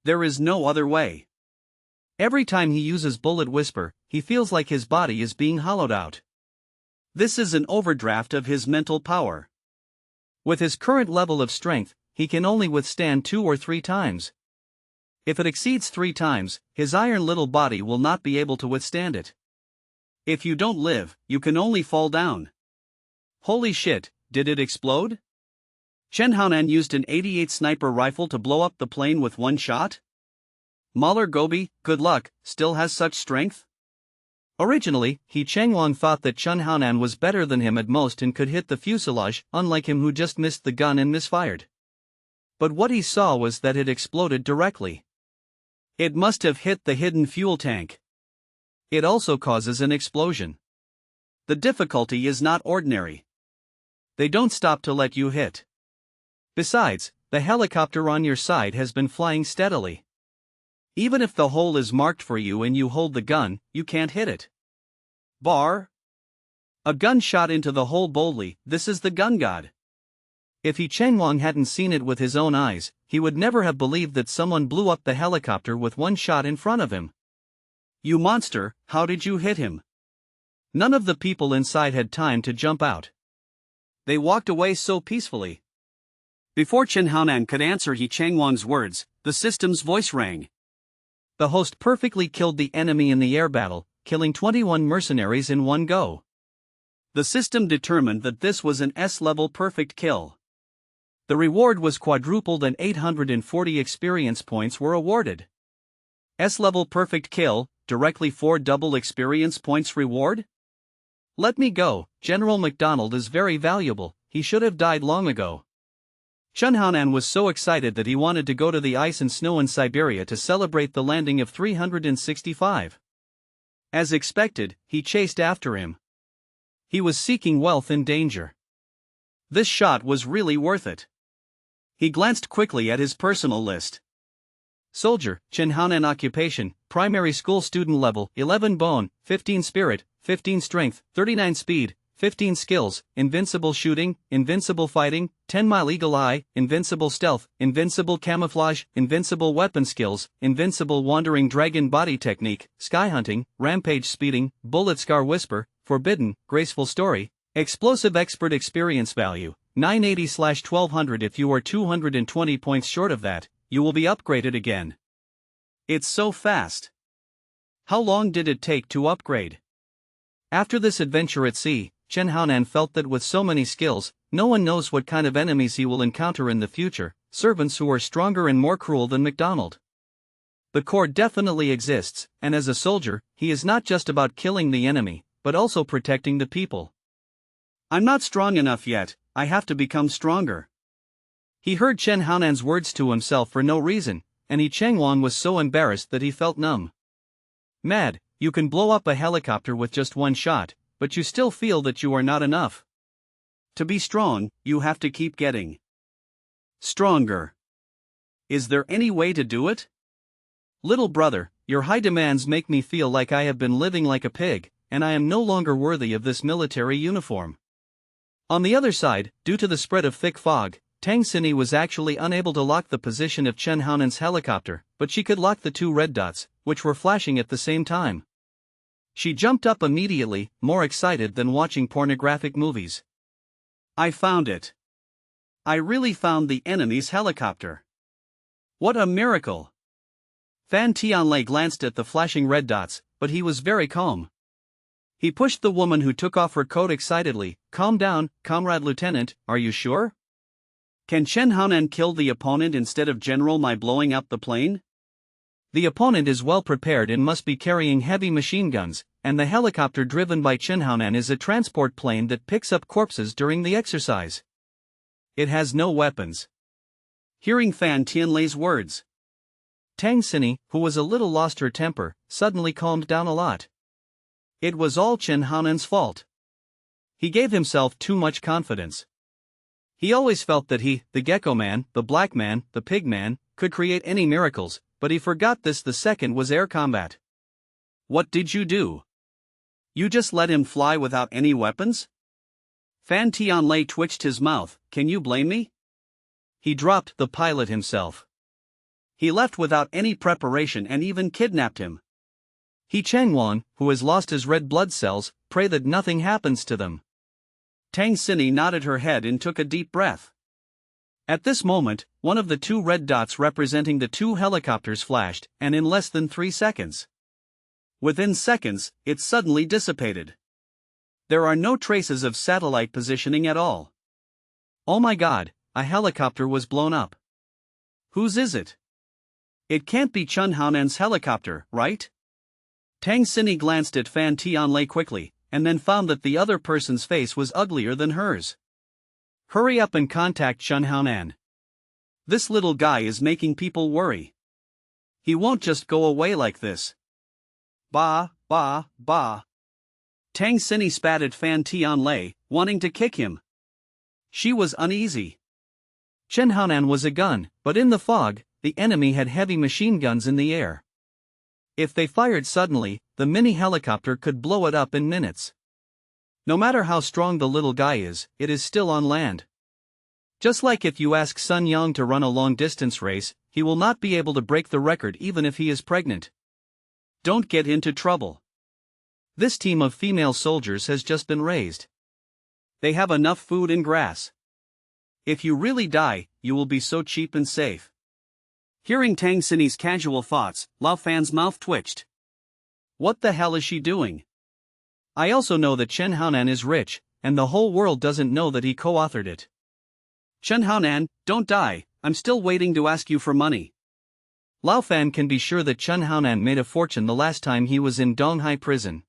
Speaker 1: There is no other way.
Speaker 2: Every time he uses Bullet Whisper, he feels like his body is being hollowed out.
Speaker 1: This is an overdraft of his mental power.
Speaker 2: With his current level of strength, he can only withstand 2 or 3 times. If it exceeds 3 times, his iron little body will not be able to withstand it.
Speaker 1: If you don't live, you can only fall down. Holy shit, did it explode? Chen Haonan used an 88 sniper rifle to blow up the plane with 1 shot? Mahler Gobi, good luck, still has such strength?
Speaker 2: Originally, He Changwang thought that Chen Haonan was better than him at most and could hit the fuselage, unlike him who just missed the gun and misfired. But what he saw was that it exploded directly.
Speaker 1: It must have hit the hidden fuel tank.
Speaker 2: It also causes an explosion.
Speaker 1: The difficulty is not ordinary. They don't stop to let you hit.
Speaker 2: Besides, the helicopter on your side has been flying steadily.
Speaker 1: Even if the hole is marked for you and you hold the gun, you can't hit it. Bar? A gun shot into the hole boldly, this is the gun god.
Speaker 2: If He Changwang hadn't seen it with his own eyes, he would never have believed that someone blew up the helicopter with 1 shot in front of him.
Speaker 1: You monster, how did you hit him?
Speaker 2: None of the people inside had time to jump out.
Speaker 1: They walked away so peacefully. Before Chen Haonan could answer He Changwang's words, the system's voice rang.
Speaker 2: The host perfectly killed the enemy in the air battle, killing 21 mercenaries in 1 go.
Speaker 1: The system determined that this was an S-level perfect kill.
Speaker 2: The reward was quadrupled and 840 experience points were awarded.
Speaker 1: S-level perfect kill, directly 4 double experience points reward?
Speaker 2: Let me go, General MacDonald is very valuable, he should have died long ago.
Speaker 1: Chen Haonan was so excited that he wanted to go to the ice and snow in Siberia to celebrate the landing of 365. As expected, he chased after him.
Speaker 2: He was seeking wealth in danger.
Speaker 1: This shot was really worth it. He glanced quickly at his personal list.
Speaker 2: Soldier, Chen Haonan occupation, primary school student level, 11 bone, 15 spirit, 15 strength, 39 speed, 15 skills, invincible shooting, invincible fighting, 10-mile eagle eye, invincible stealth, invincible camouflage, invincible weapon skills, invincible wandering dragon body technique, sky hunting, rampage speeding, bullet scar whisper, forbidden, graceful story, explosive expert experience value, 980/1200. If you are 220 points short of that, you will be upgraded again.
Speaker 1: It's so fast. How long did it take to upgrade?
Speaker 2: After this adventure at sea, Chen Haonan felt that with so many skills, no one knows what kind of enemies he will encounter in the future, servants who are stronger and more cruel than MacDonald. The core definitely exists, and as a soldier, he is not just about killing the enemy, but also protecting the people.
Speaker 1: I'm not strong enough yet, I have to become stronger.
Speaker 2: He heard Chen Haonan's words to himself for no reason, and Changwon was so embarrassed that he felt numb. Mad, you can blow up a helicopter with just one shot, but you still feel that you are not enough.
Speaker 1: To be strong, you have to keep getting stronger. Is there any way to do it?
Speaker 2: Little brother, your high demands make me feel like I have been living like a pig, and I am no longer worthy of this military uniform. On the other side, due to the spread of thick fog, Tang Xini was actually unable to lock the position of Chen Haonan's helicopter, but she could lock the two red dots, which were flashing at the same time. She jumped up immediately, more excited than watching pornographic movies.
Speaker 1: I found it. I really found the enemy's helicopter. What a miracle!
Speaker 2: Fan Tianlei glanced at the flashing red dots, but he was very calm. He pushed the woman who took off her coat excitedly. Calm down, comrade lieutenant, are you sure?
Speaker 1: Can Chen Haonan kill the opponent instead of General by blowing up the plane?
Speaker 2: The opponent is well prepared and must be carrying heavy machine guns, and the helicopter driven by Chen Haonan is a transport plane that picks up corpses during the exercise.
Speaker 1: It has no weapons. Hearing Fan Tianlei's words,
Speaker 2: Tang Xini, who was a little lost her temper, suddenly calmed down a lot. It was all Chen Haonan's fault. He gave himself too much confidence. He always felt that he, the Gecko Man, the Black Man, the Pig Man, could create any miracles, but he forgot this. The second was air combat.
Speaker 1: What did you do? You just let him fly without any weapons? Fan Tianlei twitched his mouth. Can you blame me?
Speaker 2: He dropped the pilot himself.
Speaker 1: He left without any preparation and even kidnapped him.
Speaker 2: He Changwon, who has lost his red blood cells, pray that nothing happens to them.
Speaker 1: Tang Xini nodded her head and took a deep breath. At this moment, one of the two red dots representing the two helicopters flashed, and in less than 3 seconds. Within seconds, it suddenly dissipated. There are no traces of satellite positioning at all.
Speaker 2: Oh my god, a helicopter was blown up.
Speaker 1: Whose is it? It can't be Chen Haonan's helicopter, right? Tang Xini glanced at Fan Tianlei quickly, and then found that the other person's face was uglier than hers. Hurry up and contact Chen Haonan. This little guy is making people worry. He won't just go away like this. Bah, bah, bah. Tang Xini spat at Fan Tianlei, wanting to kick him. She was uneasy.
Speaker 2: Chen Haonan was a gun, but in the fog, the enemy had heavy machine guns in the air. If they fired suddenly, the mini helicopter could blow it up in minutes. No matter how strong the little guy is, it is still on land. Just like if you ask Sun Yang to run a long-distance race, he will not be able to break the record even if he is pregnant.
Speaker 1: Don't get into trouble.
Speaker 2: This team of female soldiers has just been raised.
Speaker 1: They have enough food and grass. If you really die, you will be so cheap and safe. Hearing Tang Xini's casual thoughts, Lao Fan's mouth twitched. What the hell is she doing?
Speaker 2: I also know that Chen Haonan is rich, and the whole world doesn't know that he co-authored it.
Speaker 1: Chen Haonan, don't die, I'm still waiting to ask you for money.
Speaker 2: Lao Fan can be sure that Chen Haonan made a fortune the last time he was in Donghai prison.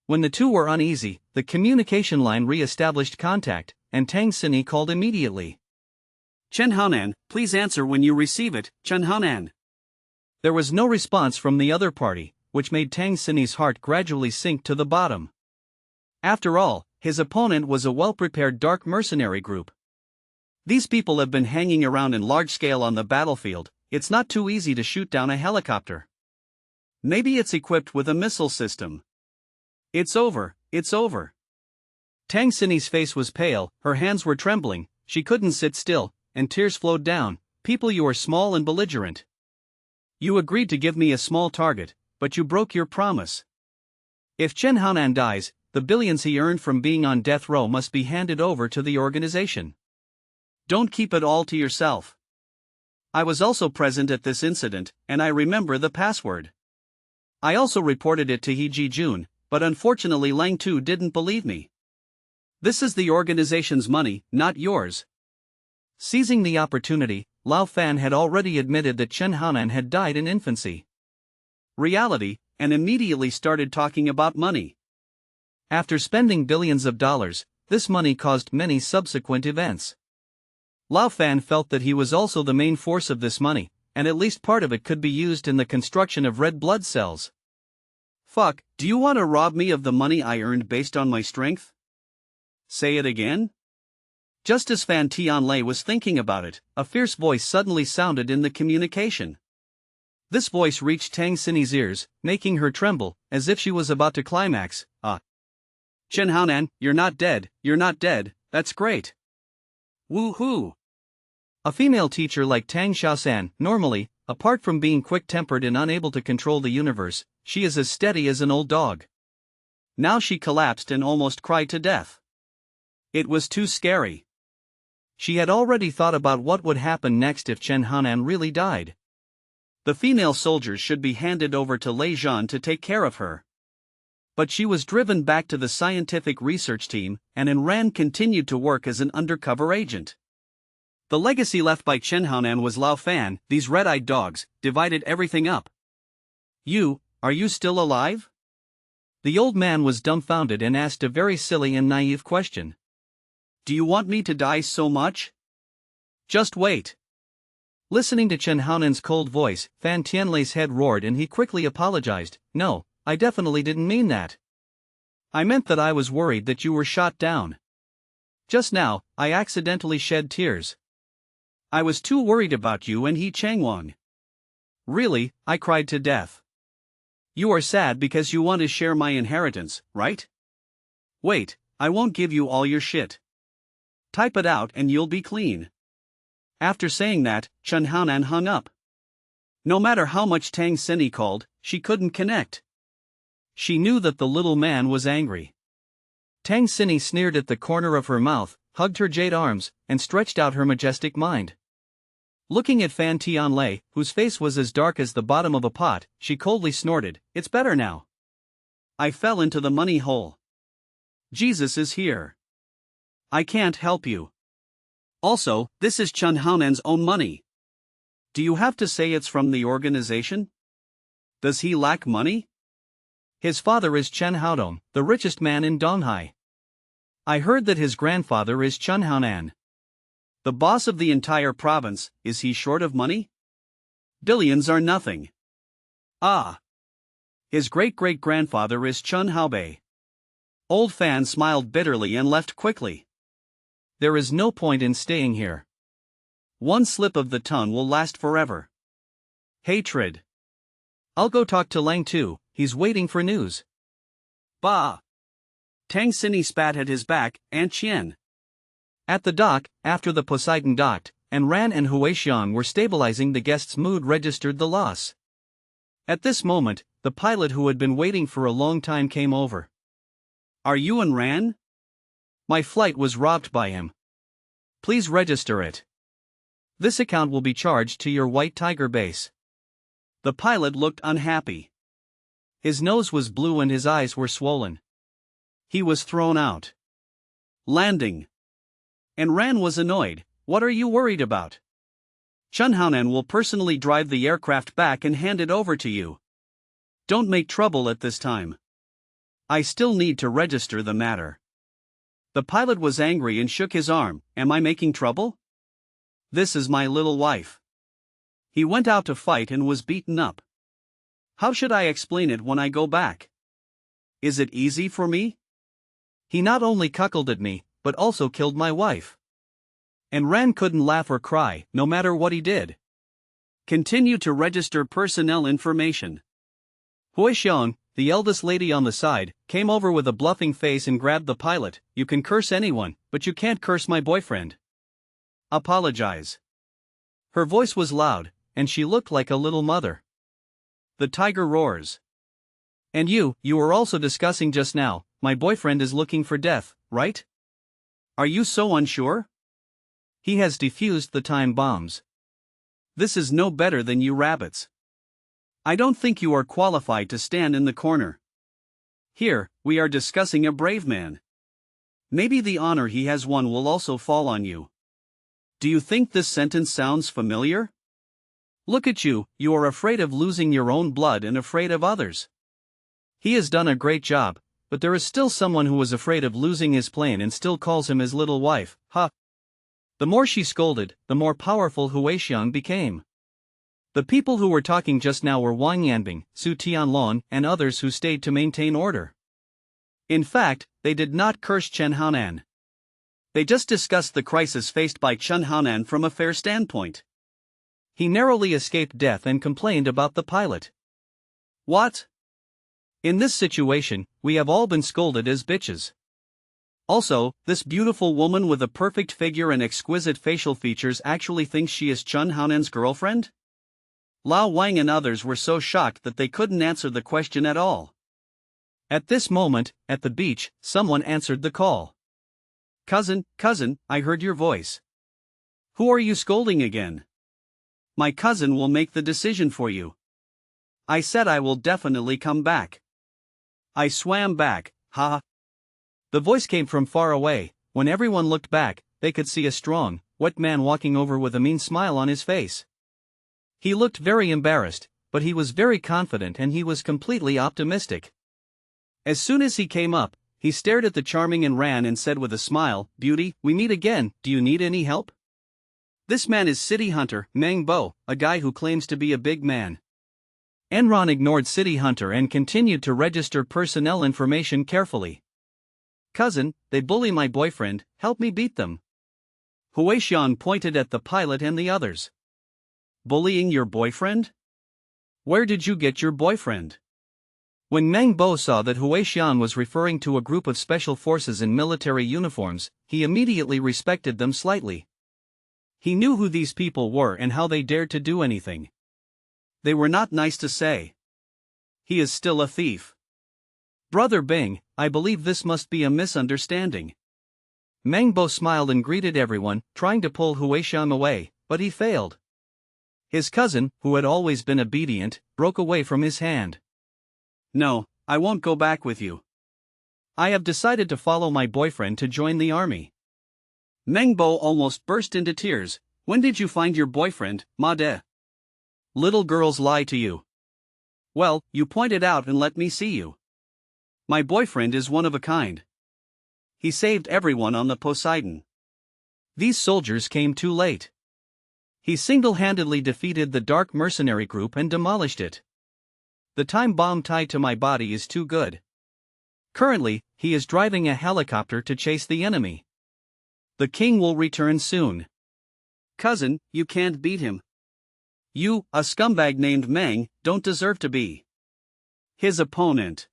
Speaker 2: When the two were uneasy, the communication line re-established contact, and Tang Xini called immediately.
Speaker 1: Chen Haonan, please answer when you receive it, Chen Haonan.
Speaker 2: There was no response from the other party, which made Tang Xini's heart gradually sink to the bottom. After all, his opponent was a well-prepared dark mercenary group. These people have been hanging around in large scale on the battlefield. It's not too easy to shoot down a helicopter. Maybe it's equipped with a missile system. It's over, it's over. Tang Xini's face was pale, her hands were trembling, she couldn't sit still, and tears flowed down. People, you are small and belligerent. You agreed to give me a small target, but you broke your promise. If Chen Haonan dies, the billions he earned from being on death row must be handed over to the organization.
Speaker 1: Don't keep it all to yourself. I was also present at this incident, and I remember the password. I also reported it to He Ji-jun, but unfortunately Lang Tu didn't believe me. This is the organization's money, not yours.
Speaker 2: Seizing the opportunity, Lao Fan had already admitted that Chen Haonan had died in infancy.
Speaker 1: Reality, and immediately started talking about money.
Speaker 2: After spending billions of dollars, this money caused many subsequent events. Lao Fan felt that he was also the main force of this money, and at least part of it could be used in the construction of red blood cells.
Speaker 1: Fuck, do you want to rob me of the money I earned based on my strength? Say it again? Just as Fan Tianlei was thinking about it, a fierce voice suddenly sounded in the communication.
Speaker 2: This voice reached Tang Xinyi's ears, making her tremble, as if she was about to climax.
Speaker 1: Chen Haonan, you're not dead, that's great. Woo-hoo!
Speaker 2: A female teacher like Tang Xiaosan, normally, apart from being quick-tempered and unable to control the universe, she is as steady as an old dog.
Speaker 1: Now she collapsed and almost cried to death. It was too scary.
Speaker 2: She had already thought about what would happen next if Chen Haonan really died.
Speaker 1: The female soldiers should be handed over to Lei Zhan to take care of her. But she was driven back to the scientific research team, and Ran continued to work as an undercover agent. The legacy left by Chen Haonan was Lao Fan. These red-eyed dogs divided everything up. Are you still alive?
Speaker 2: The old man was dumbfounded and asked a very silly and naive question.
Speaker 1: Do you want me to die so much? Just wait.
Speaker 2: Listening to Chen Haonan's cold voice, Fan Tianlei's head roared and he quickly apologized. No, I definitely didn't mean that. I meant that I was worried that you were shot down. Just now, I accidentally shed tears.
Speaker 1: I was too worried about you and He Changwang.
Speaker 2: Really, I cried to death.
Speaker 1: You are sad because you want to share my inheritance, right? Wait, I won't give you all your shit. Type it out and you'll be clean. After saying that, Chen Haonan hung up. No matter how much Tang Xinyi called, she couldn't connect. She knew that the little man was angry.
Speaker 2: Tang Xinyi sneered at the corner of her mouth, hugged her jade arms, and stretched out her majestic mind. Looking at Fan Tianlei, whose face was as dark as the bottom of a pot, she coldly snorted, "It's better now. I fell into the money hole. Jesus is here. I can't help you. Also, this is Chen Haonan's own money. Do you have to say it's from the organization? Does he lack money? His father is Chen Haodong, the richest man in Donghai. I heard that his grandfather is Chen Haonan.
Speaker 1: The boss of the entire province. Is he short of money? Billions are nothing. His great-great-grandfather is Chen Haobei." Old Fan smiled bitterly and left quickly.
Speaker 2: There is no point in staying here.
Speaker 1: One slip of the tongue will last forever. Hatred.
Speaker 2: I'll go talk to Lang Tu, he's waiting for news.
Speaker 1: Bah! Tang Xinyi spat at his back, Aunt Qian.
Speaker 2: At the dock, after the Poseidon docked, and Ran and Huixiang were stabilizing the guest's mood, registered the loss. At this moment, the pilot who had been waiting for a long time came over.
Speaker 1: Are you and Ran?
Speaker 2: My flight was robbed by him. Please register it. This account will be charged to your White Tiger base.
Speaker 1: The pilot looked unhappy.
Speaker 2: His nose was blue and his eyes were swollen.
Speaker 1: He was thrown out. Landing. And Ran was annoyed. What are you worried about? Chen Haonan will personally drive the aircraft back and hand it over to you. Don't make trouble at this time. I still need to register the matter. The pilot was angry and shook his arm. Am I making trouble? This is my little wife. He went out to fight and was beaten up. How should I explain it when I go back? Is it easy for me?
Speaker 2: He not only cuckolded at me, but also killed my wife. And Ran couldn't laugh or cry, no matter what he did.
Speaker 1: Continue to register personnel information.
Speaker 2: Huixiang, the eldest lady on the side, came over with a bluffing face and grabbed the pilot. You can curse anyone, but you can't curse my boyfriend.
Speaker 1: Apologize.
Speaker 2: Her voice was loud, and she looked like a little mother.
Speaker 1: The tiger roars.
Speaker 2: And you were also discussing just now, my boyfriend is looking for death, right?
Speaker 1: Are you so unsure?
Speaker 2: He has defused the time bombs.
Speaker 1: This is no better than you rabbits. I don't think you are qualified to stand in the corner. Here, we are discussing a brave man. Maybe the honor he has won will also fall on you. Do you think this sentence sounds familiar? Look at you, you are afraid of losing your own blood and afraid of others. He has done a great job, but there is still someone who was afraid of losing his plane and still calls him his little wife, huh? The more she scolded, the more powerful Huixiang became. The people who were talking just now were Wang Yanbing, Su Tianlong, and others who stayed to maintain order. In fact, they did not curse Chen Haonan. They just discussed the crisis faced by Chen Haonan from a fair standpoint. He narrowly escaped death and complained about the pilot. What? In this situation, we have all been scolded as bitches. Also, this beautiful woman with a perfect figure and exquisite facial features actually thinks she is Chen Haonan's girlfriend? Lao Wang and others were so shocked that they couldn't answer the question at all. At this moment, at the beach, someone answered the call. Cousin, I heard your voice. Who are you scolding again? My cousin will make the decision for you. I said I will definitely come back. I swam back, ha. The voice came from far away. When everyone looked back, they could see a strong, wet man walking over with a mean smile on his face. He looked very embarrassed, but he was very confident and he was completely optimistic. As soon as he came up, he stared at the charming and ran and said with a smile, "Beauty, we meet again, do you need any help?" This man is City Hunter, Meng Bo, a guy who claims to be a big man. Enron ignored City Hunter and continued to register personnel information carefully. Cousin, they bully my boyfriend, help me beat them. Huixiang pointed at the pilot and the others. Bullying your boyfriend? Where did you get your boyfriend? When Meng Bo saw that Huixiang was referring to a group of special forces in military uniforms, he immediately respected them slightly. He knew who these people were and how they dared to do anything. They were not nice to say. He is still a thief. Brother Bing, I believe this must be a misunderstanding. Meng Bo smiled and greeted everyone, trying to pull Huixiang away, but he failed. His cousin, who had always been obedient, broke away from his hand. No, I won't go back with you. I have decided to follow my boyfriend to join the army. Meng Bo almost burst into tears. When did you find your boyfriend, Ma De? Little girls lie to you. Well, you pointed out and let me see you. My boyfriend is one of a kind. He saved everyone on the Poseidon. These soldiers came too late. He single-handedly defeated the dark mercenary group and demolished it. The time bomb tied to my body is too good. Currently, he is driving a helicopter to chase the enemy. The king will return soon. Cousin, you can't beat him. You, a scumbag named Meng, don't deserve to be his opponent.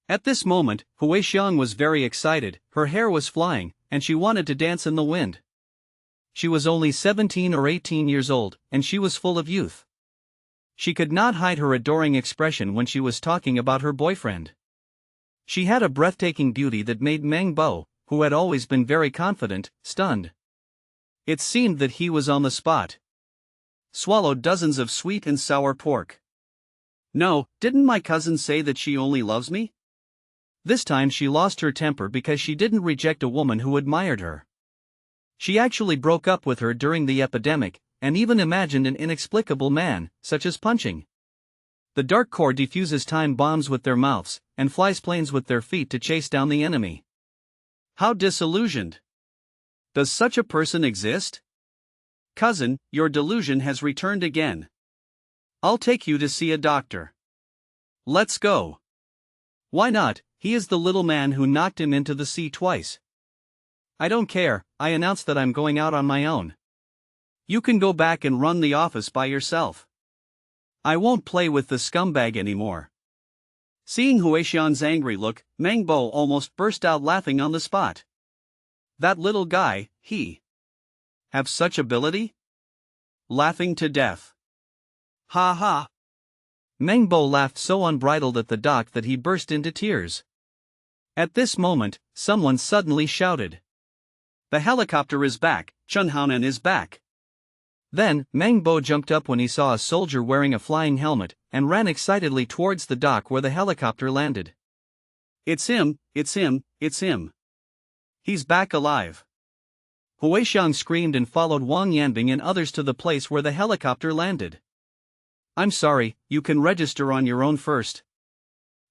Speaker 1: At this moment, Huixiang was very excited, her hair was flying, and she wanted to dance in the wind. She was only 17 or 18 years old, and she was full of youth. She could not hide her adoring expression when she was talking about her boyfriend. She had a breathtaking beauty that made Meng Bo, who had always been very confident, stunned. It seemed that he was on the spot. Swallowed dozens of sweet and sour pork. No, didn't my cousin say that she only loves me? This time she lost her temper because she didn't reject a woman who admired her. She actually broke up with her during the epidemic, and even imagined an inexplicable man, such as punching. The Dark Corps defuses time bombs with their mouths, and flies planes with their feet to chase down the enemy. How disillusioned. Does such a person exist? Cousin, your delusion has returned again. I'll take you to see a doctor. Let's go. Why not? He is the little man who knocked him into the sea twice. I don't care, I announced that I'm going out on my own. You can go back and run the office by yourself. I won't play with the scumbag anymore. Seeing Huixiang's angry look, Meng Bo almost burst out laughing on the spot. That little guy, he have such ability? Laughing to death. Ha ha. Meng Bo laughed so unbridled at the doc that he burst into tears. At this moment, someone suddenly shouted. The helicopter is back, Chen Haonan is back. Then, Meng Bo jumped up when he saw a soldier wearing a flying helmet, and ran excitedly towards the dock where the helicopter landed. It's him, it's him, it's him. He's back alive.
Speaker 2: Huixiang screamed and followed Wang Yanbing and others to the place where the helicopter landed.
Speaker 1: I'm sorry, you can register on your own first.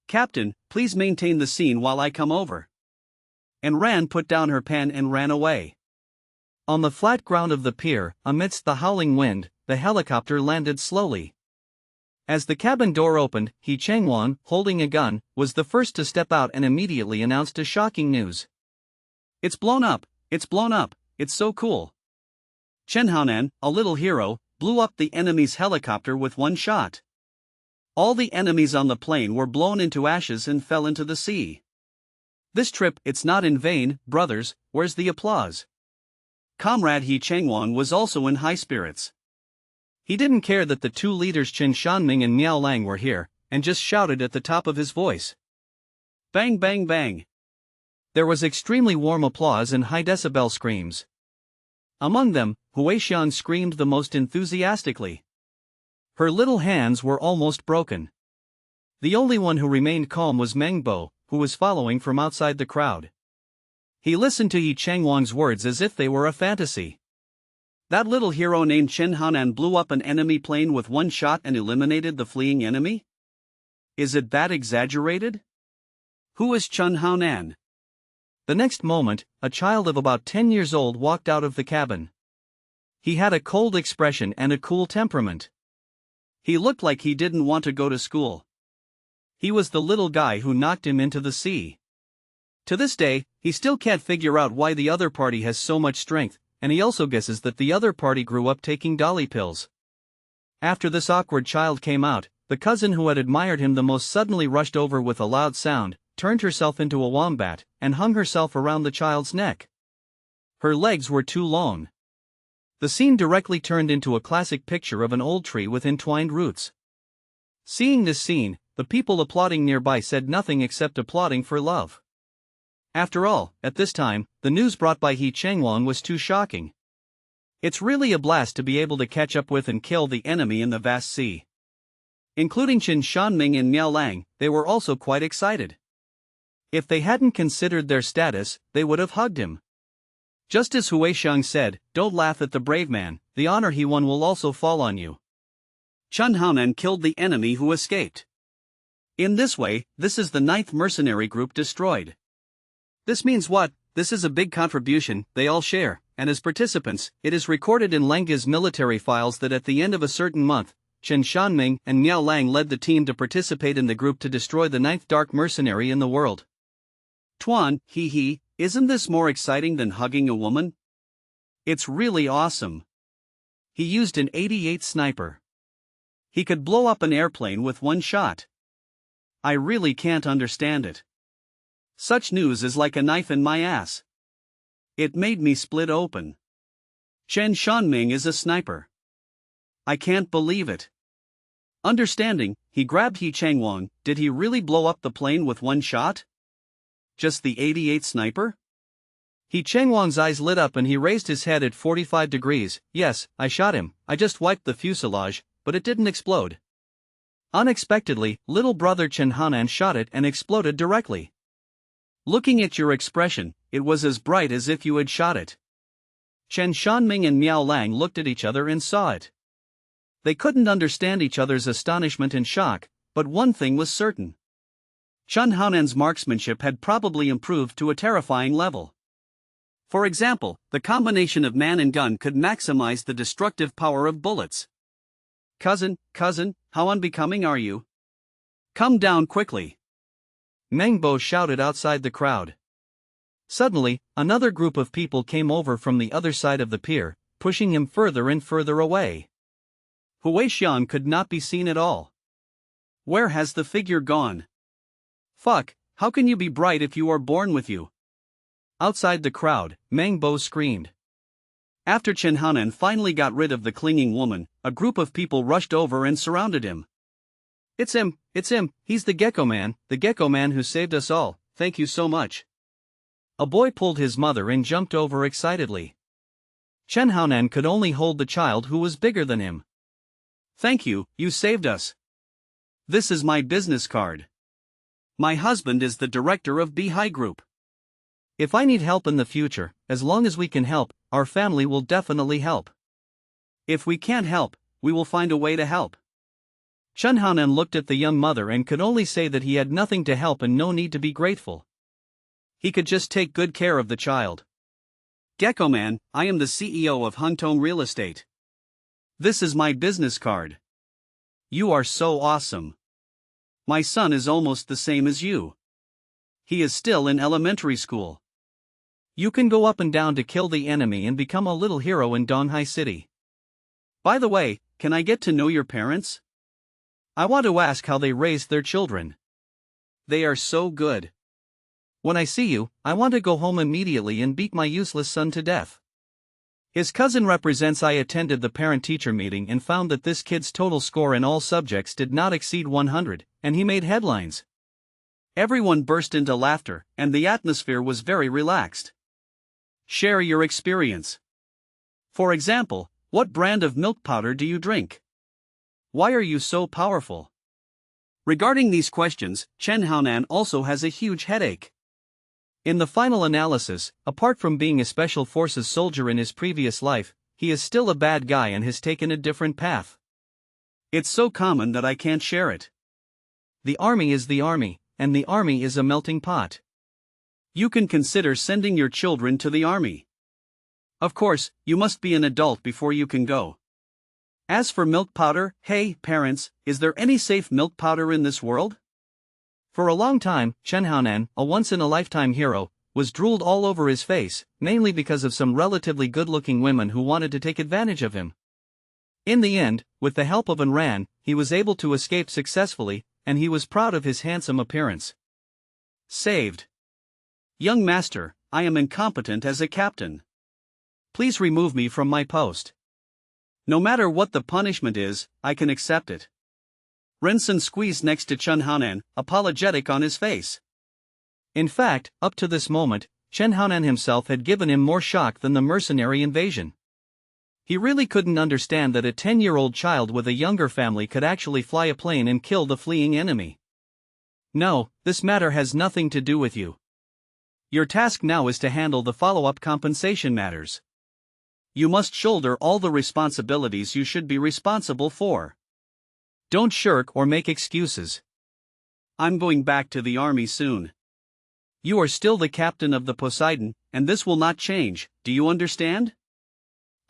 Speaker 1: Captain, please maintain the scene while I come over. And Ran put down her pen and ran away.
Speaker 2: On the flat ground of the pier, amidst the howling wind, the helicopter landed slowly. As the cabin door opened, He Changwan, holding a gun, was the first to step out and immediately announced a shocking news.
Speaker 1: It's blown up, it's blown up, it's so cool. Chen Haonan, a little hero, blew up the enemy's helicopter with one shot. All the enemies on the plane were blown into ashes and fell into the sea. This trip, it's not in vain, brothers, where's the applause? Comrade He Changwan was also in high spirits. He didn't care that the two leaders Chen Shanming and Miao Lang were here, and just shouted at the top of his voice. Bang bang bang.
Speaker 2: There was extremely warm applause and high decibel screams. Among them, Huixiang screamed the most enthusiastically. Her little hands were almost broken. The only one who remained calm was Meng Bo, who was following from outside the crowd. He listened to Yi Changwang's words as if they were a fantasy.
Speaker 1: That little hero named Chen Haonan blew up an enemy plane with one shot and eliminated the fleeing enemy? Is it that exaggerated? Who is Chen Haonan?
Speaker 2: The next moment, a child of about 10 years old walked out of the cabin. He had a cold expression and a cool temperament.
Speaker 1: He looked like he didn't want to go to school. He was the little guy who knocked him into the sea. To this day, he still can't figure out why the other party has so much strength, and he also guesses that the other party grew up taking dolly pills. After this awkward child came out, the cousin who had admired him the most suddenly rushed over with a loud sound, turned herself into a wombat, and hung herself around the child's neck. Her legs were too long. The scene directly turned into a classic picture of an old tree with entwined roots. Seeing this scene, the people applauding nearby said nothing except applauding for love. After all, at this time, the news brought by He Changwan was too shocking. It's really a blast to be able to catch up with and kill the enemy in the vast sea. Including Qin Shanming and Miao Lang, they were also quite excited. If they hadn't considered their status, they would have hugged him. Just as Huixiang said, don't laugh at the brave man, the honor he won will also fall on you. Chen Haonan killed the enemy who escaped. In this way, this is the 9th mercenary group destroyed. This means what? This is a big contribution they all share, and as participants, it is recorded in Lenga's military files that at the end of a certain month, Chen Shanming and Miao Lang led the team to participate in the group to destroy the 9th dark mercenary in the world. Tuan, isn't this more exciting than hugging a woman? It's really awesome. He used an 88 sniper. He could blow up an airplane with one shot. I really can't understand it. Such news is like a knife in my ass. It made me split open. Chen Shanming is a sniper. I can't believe it. Understanding, he grabbed He Changwang. Did he really blow up the plane with one shot? Just the 88 sniper? He Changwang's eyes lit up and he raised his head at 45 degrees. Yes, I shot him. I just wiped the fuselage, but it didn't explode. Unexpectedly, little brother Chen Haonan shot it and exploded directly. Looking at your expression, it was as bright as if you had shot it. Chen Shanming and Miao Lang looked at each other and saw it. They couldn't understand each other's astonishment and shock, but one thing was certain. Chen Haonan's marksmanship had probably improved to a terrifying level. For example, the combination of man and gun could maximize the destructive power of bullets. Cousin, how unbecoming are you? Come down quickly. Meng Bo shouted outside the crowd. Suddenly, another group of people came over from the other side of the pier, pushing him further and further away. Huixiang could not be seen at all. Where has the figure gone? Fuck, how can you be bright if you are born with you? Outside the crowd, Meng Bo screamed. After Chen Haonan finally got rid of the clinging woman, a group of people rushed over and surrounded him. It's him, he's the Gecko Man who saved us all, thank you so much. A boy pulled his mother and jumped over excitedly. Chen Haonan could only hold the child who was bigger than him. Thank you, you saved us. This is my business card. My husband is the director of Behi Group.
Speaker 2: If I need help in the future, as long as we can help, our family will definitely help.
Speaker 1: If we can't help, we will find a way to help.
Speaker 2: Chun Haonan looked at the young mother and could only say that he had nothing to help and no need to be grateful.
Speaker 1: He could just take good care of the child. Gecko Man, I am the CEO of Hungtong Real Estate. This is my business card. You are so awesome. My son is almost the same as you. He is still in elementary school.
Speaker 2: You can go up and down to kill the enemy and become a little hero in Donghai City.
Speaker 1: By the way, can I get to know your parents?
Speaker 2: I want to ask how they raised their children.
Speaker 1: They are so good.
Speaker 2: When I see you, I want to go home immediately and beat my useless son to death. His cousin represents. I attended the parent-teacher meeting and found that this kid's total score in all subjects did not exceed 100, and he made headlines.
Speaker 1: Everyone burst into laughter, and the atmosphere was very relaxed. Share your experience. For example, what brand of milk powder do you drink? Why are you so powerful? Regarding these questions, Chen Haonan also has a huge headache.
Speaker 2: In the final analysis, apart from being a special forces soldier in his previous life, he is still a bad guy and has taken a different path.
Speaker 1: It's so common that I can't share it.
Speaker 2: The army is the army, and the army is a melting pot.
Speaker 1: You can consider sending your children to the army. Of course, you must be an adult before you can go. As for milk powder, hey, parents, is there any safe milk powder in this world?
Speaker 2: For a long time, Chen Haonan, a once-in-a-lifetime hero, was drooled all over his face, mainly because of some relatively good-looking women who wanted to take advantage of him. In the end, with the help of An Ran, he was able to escape successfully, and he was proud of his handsome appearance.
Speaker 1: Saved. Young master, I am incompetent as a captain. Please remove me from my post. No matter what the punishment is, I can accept it. Renson squeezed next to Chen Haonan, apologetic on his face.
Speaker 2: In fact, up to this moment, Chen Haonan himself had given him more shock than the mercenary invasion. He really couldn't understand that a 10-year-old child with a younger family could actually fly a plane and kill the fleeing enemy.
Speaker 1: No, this matter has nothing to do with you. Your task now is to handle the follow-up compensation matters. You must shoulder all the responsibilities you should be responsible for. Don't shirk or make excuses. I'm going back to the army soon. You are still the captain of the Poseidon, and this will not change, do you understand?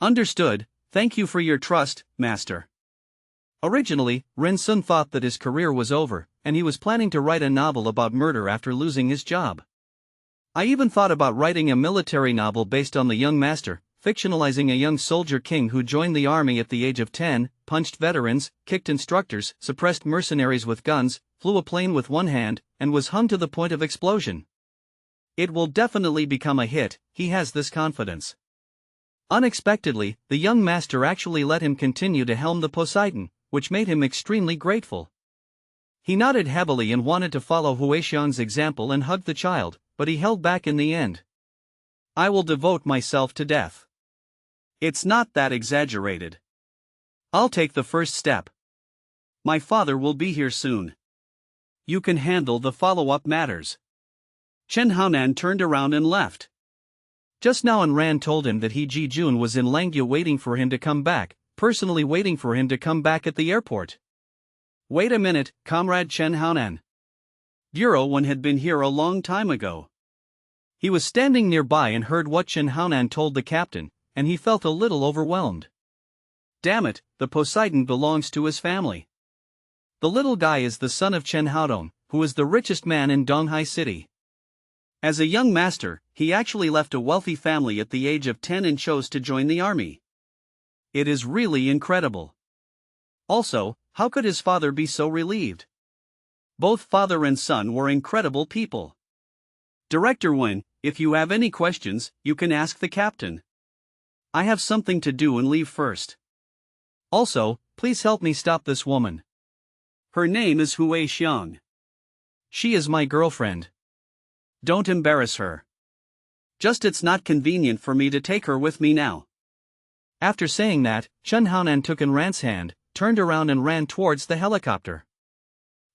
Speaker 1: Understood, thank you for your trust, master.
Speaker 2: Originally, Ren Sun thought that his career was over, and he was planning to write a novel about murder after losing his job. I even thought about writing a military novel based on the young master, fictionalizing a young soldier king who joined the army at the age of 10, punched veterans, kicked instructors, suppressed mercenaries with guns, flew a plane with one hand, and was hung to the point of explosion. It will definitely become a hit, he has this confidence. Unexpectedly, the young master actually let him continue to helm the Poseidon, which made him extremely grateful. He nodded heavily and wanted to follow Huixiang's example and hug the child, but he held back in the end. I will devote myself to death. It's not that exaggerated. I'll take the first step. My father will be here soon. You can handle the follow-up matters. Chen Haonan turned around and left. Just now An Ran told him that Ji Jun was in Langya waiting for him to come back, personally waiting for him to come back at the airport.
Speaker 1: Wait a minute, Comrade Chen Haonan. Bureau 1 had been here a long time ago.
Speaker 2: He was standing nearby and heard what Chen Haonan told the captain, and he felt a little overwhelmed.
Speaker 1: Damn it, the Poseidon belongs to his family.
Speaker 2: The little guy is the son of Chen Haodong, who is the richest man in Donghai City.
Speaker 1: As a young master, he actually left a wealthy family at the age of 10 and chose to join the army. It is really incredible. Also, how could his father be so relieved? Both father and son were incredible people. Director Wen, if you have any questions, you can ask the captain. I have something to do and leave first.
Speaker 2: Also, please help me stop this woman.
Speaker 1: Her name is Huixiang.
Speaker 2: She is my girlfriend.
Speaker 1: Don't embarrass her. Just it's not convenient for me to take her with me now.
Speaker 2: After saying that, Chen Haonan took An Ran's hand, turned around and ran towards the helicopter.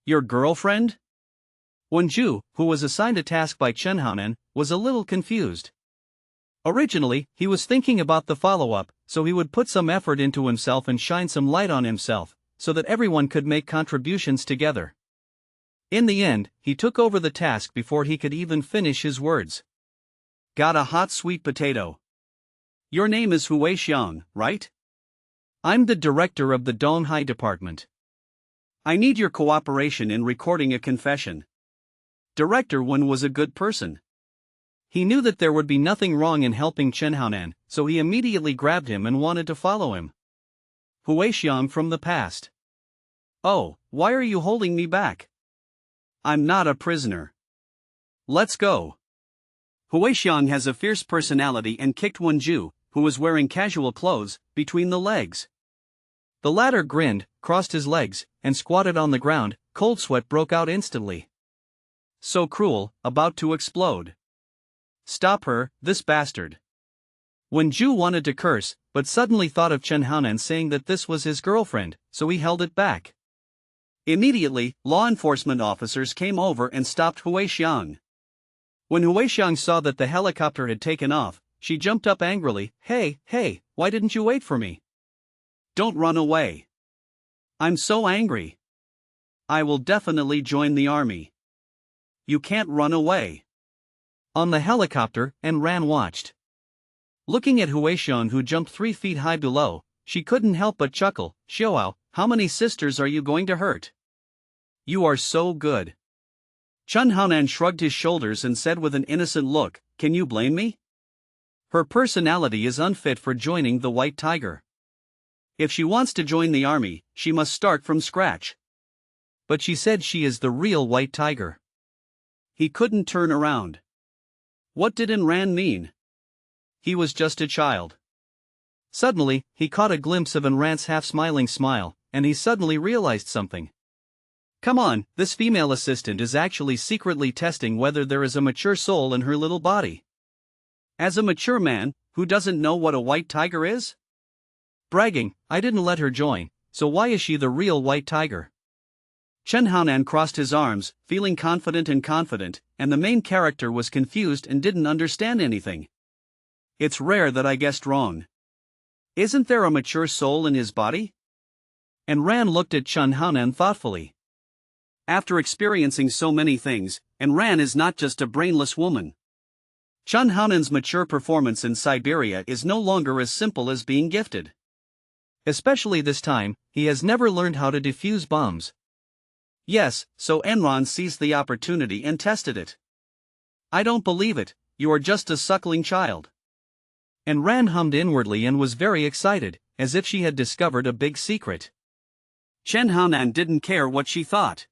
Speaker 1: Your girlfriend?
Speaker 2: Wonju, who was assigned a task by Chen Haonan, was a little confused. Originally, he was thinking about the follow-up, so he would put some effort into himself and shine some light on himself, so that everyone could make contributions together. In the end, he took over the task before he could even finish his words.
Speaker 1: Got a hot sweet potato. Your name is Hui Xiang, right?
Speaker 2: I'm the director of the Donghai department.
Speaker 1: I need your cooperation in recording a confession. Director Wen was a good person.
Speaker 2: He knew that there would be nothing wrong in helping Chen Haonan, so he immediately grabbed him and wanted to follow him.
Speaker 1: Hui Xiang from the past. Oh, why are you holding me back? I'm not a prisoner. Let's go. Hui Xiang has a fierce personality and kicked Wonju, who was wearing casual clothes, between the legs.
Speaker 2: The latter grinned, crossed his legs, and squatted on the ground. Cold sweat broke out instantly.
Speaker 1: So cruel, about to explode. Stop her, this bastard.
Speaker 2: Wonju wanted to curse, but suddenly thought of Chen Haonan saying that this was his girlfriend, so he held it back.
Speaker 1: Immediately, law enforcement officers came over and stopped Hui Xiang. When Hui Xiang saw that the helicopter had taken off, she jumped up angrily. Hey, why didn't you wait for me? Don't run away. I'm so angry. I will definitely join the army. You can't run away.
Speaker 2: On the helicopter, Ran watched. Looking at Hui Xiang, who jumped 3 feet high below, she couldn't help but chuckle. Xiao, how many sisters are you going to hurt?
Speaker 1: You are so good. Chen Haonan shrugged his shoulders and said with an innocent look, can you blame me? Her personality is unfit for joining the White Tiger. If she wants to join the army, she must start from scratch.
Speaker 2: But she said she is the real White Tiger.
Speaker 1: He couldn't turn around. What did Ran mean? He was just a child.
Speaker 2: Suddenly, he caught a glimpse of Ran's half-smiling smile, and he suddenly realized something.
Speaker 1: Come on, this female assistant is actually secretly testing whether there is a mature soul in her little body. As a mature man, who doesn't know what a white tiger is?
Speaker 2: Bragging, I didn't let her join, so why is she the real White Tiger?
Speaker 1: Chen Haonan crossed his arms, feeling confident, and the main character was confused and didn't understand anything. It's rare that I guessed wrong. Isn't there a mature soul in his body?
Speaker 2: Ran looked at Chen Haonan thoughtfully.
Speaker 1: After experiencing so many things, Ran is not just a brainless woman. Chen Haonan's mature performance in Siberia is no longer as simple as being gifted.
Speaker 2: Especially this time, he has never learned how to defuse bombs.
Speaker 1: Yes, so Enron seized the opportunity and tested it. I don't believe it, you are just a suckling child.
Speaker 2: Ran hummed inwardly and was very excited, as if she had discovered a big secret.
Speaker 1: Chen Haonan didn't care what she thought.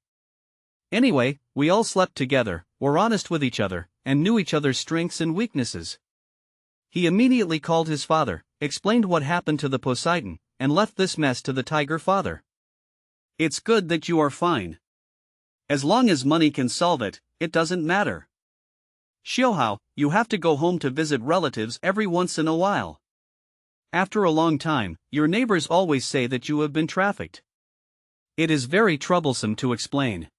Speaker 2: Anyway, we all slept together, were honest with each other, and knew each other's strengths and weaknesses. He immediately called his father, explained what happened to the Poseidon, and left this mess to the tiger father.
Speaker 1: It's good that you are fine. As long as money can solve it, it doesn't matter. Xiaohao, you have to go home to visit relatives every once in a while. After a long time, your neighbors always say that you have been trafficked.
Speaker 2: It is very troublesome to explain.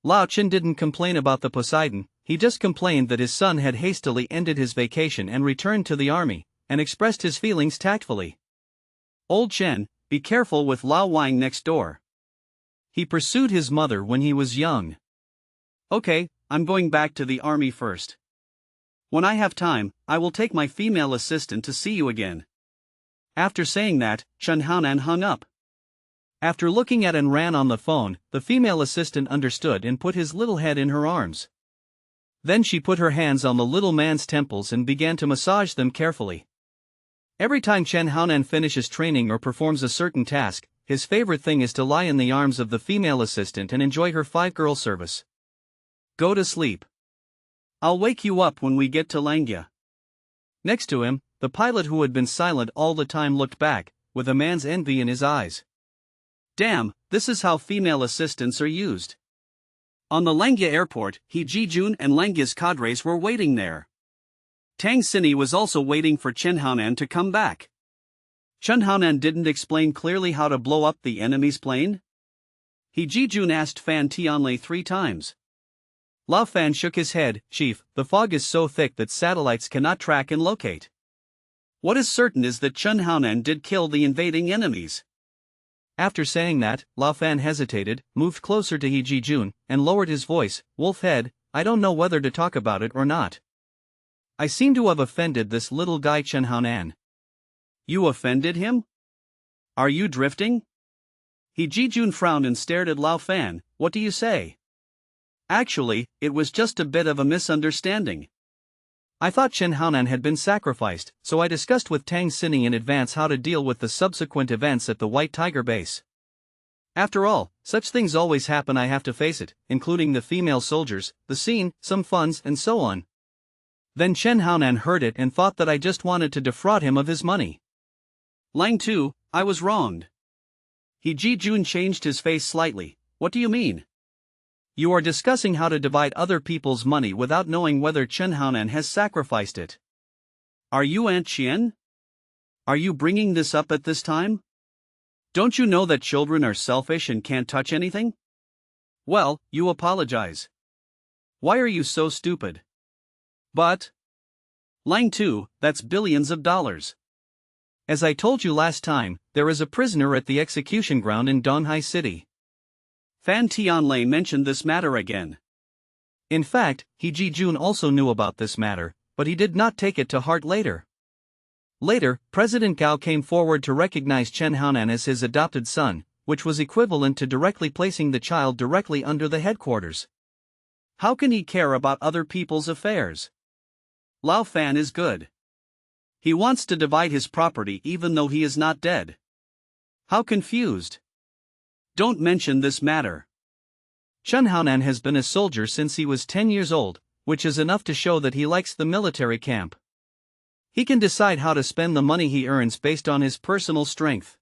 Speaker 2: Lao Chen didn't complain about the Poseidon, he just complained that his son had hastily ended his vacation and returned to the army, and expressed his feelings tactfully.
Speaker 1: Old Chen, be careful with Lao Wang next door.
Speaker 2: He pursued his mother when he was young.
Speaker 1: Okay, I'm going back to the army first. When I have time, I will take my female assistant to see you again. After saying that, Chen Haonan hung up.
Speaker 2: After looking at Ran on the phone, the female assistant understood and put his little head in her arms. Then she put her hands on the little man's temples and began to massage them carefully. Every time Chen Haonan finishes training or performs a certain task, his favorite thing is to lie in the arms of the female assistant and enjoy her 5-girl service.
Speaker 1: Go to sleep. I'll wake you up when we get to Langya.
Speaker 2: Next to him, the pilot who had been silent all the time looked back, with a man's envy in his eyes.
Speaker 1: Damn, this is how female assistants are used. On the Langya airport, He Jijun and Langya's cadres were waiting there. Tang Xini was also waiting for Chen Haonan to come back. Chen Haonan didn't explain clearly how to blow up the enemy's plane. He Jijun asked Fan Tianlei 3 times. Lao Fan shook his head. Chief, the fog is so thick that satellites cannot track and locate. What is certain is that Chen Haonan did kill the invading enemies.
Speaker 2: After saying that, Lao Fan hesitated, moved closer to He Jijun, and lowered his voice. Wolf head, I don't know whether to talk about it or not. I seem to have offended this little guy Chen Haonan.
Speaker 1: You offended him? Are you drifting? He Jijun frowned and stared at Lao Fan. What do you say? Actually, it was just a bit of a misunderstanding.
Speaker 2: I thought Chen Haonan had been sacrificed, so I discussed with Tang Xinyi in advance how to deal with the subsequent events at the White Tiger base. After all, such things always happen, I have to face it, including the female soldiers, the scene, some funds, and so on. Then Chen Haonan heard it and thought that I just wanted to defraud him of his money.
Speaker 1: Line 2, I was wronged. He Jijun changed his face slightly. What do you mean?
Speaker 2: You are discussing how to divide other people's money without knowing whether Chen Haonan has sacrificed it.
Speaker 1: Are you Aunt Qian? Are you bringing this up at this time? Don't you know that children are selfish and can't touch anything? Well, you apologize. Why are you so stupid? But. Line 2, that's billions of dollars.
Speaker 2: As I told you last time, there is a prisoner at the execution ground in Donghai City.
Speaker 1: Fan Tianlei mentioned this matter again.
Speaker 2: In fact, He Jijun also knew about this matter, but he did not take it to heart later. Later, President Gao came forward to recognize Chen Haonan as his adopted son, which was equivalent to directly placing the child directly under the headquarters.
Speaker 1: How can he care about other people's affairs? Lao Fan is good. He wants to divide his property even though he is not dead. How confused. Don't mention this matter.
Speaker 2: Chen Haonan has been a soldier since he was 10 years old, which is enough to show that he likes the military camp. He can decide how to spend the money he earns based on his personal strength.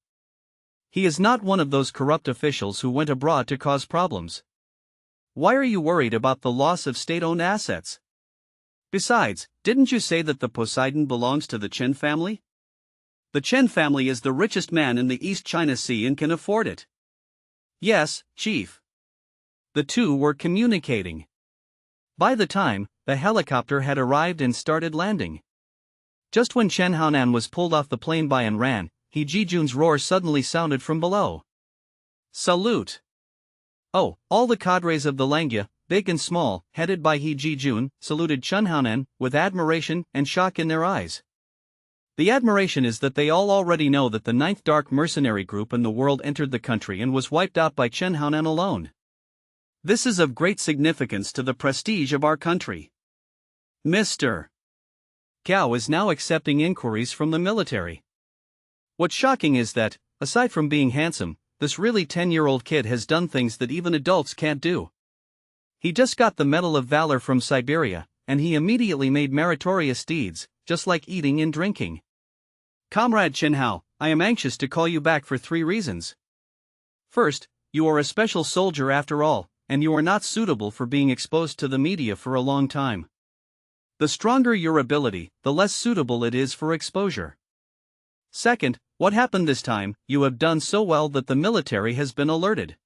Speaker 2: He is not one of those corrupt officials who went abroad to cause problems.
Speaker 1: Why are you worried about the loss of state-owned assets? Besides, didn't you say that the Poseidon belongs to the Chen family? The Chen family is the richest man in the East China Sea and can afford it. Yes, Chief.
Speaker 2: The two were communicating. By the time, the helicopter had arrived and started landing. Just when Chen Haonan was pulled off the plane by and ran, He Jijun's roar suddenly sounded from below.
Speaker 1: Salute!
Speaker 2: Oh, all the cadres of the Langya, big and small, headed by He Jijun, saluted Chen Haonan, with admiration and shock in their eyes. The admiration is that they all already know that the 9th dark mercenary group in the world entered the country and was wiped out by Chen Haonan alone.
Speaker 1: This is of great significance to the prestige of our country. Mr.
Speaker 2: Gao is now accepting inquiries from the military. What's shocking is that, aside from being handsome, this really 10-year-old kid has done things that even adults can't do. He just got the Medal of Valor from Siberia, and he immediately made meritorious deeds, just like eating and drinking.
Speaker 1: Comrade Chen Hao, I am anxious to call you back for 3 reasons. First, you are a special soldier after all, and you are not suitable for being exposed to the media for a long time. The stronger your ability, the less suitable it is for exposure. Second, what happened this time? You have done so well that the military has been alerted.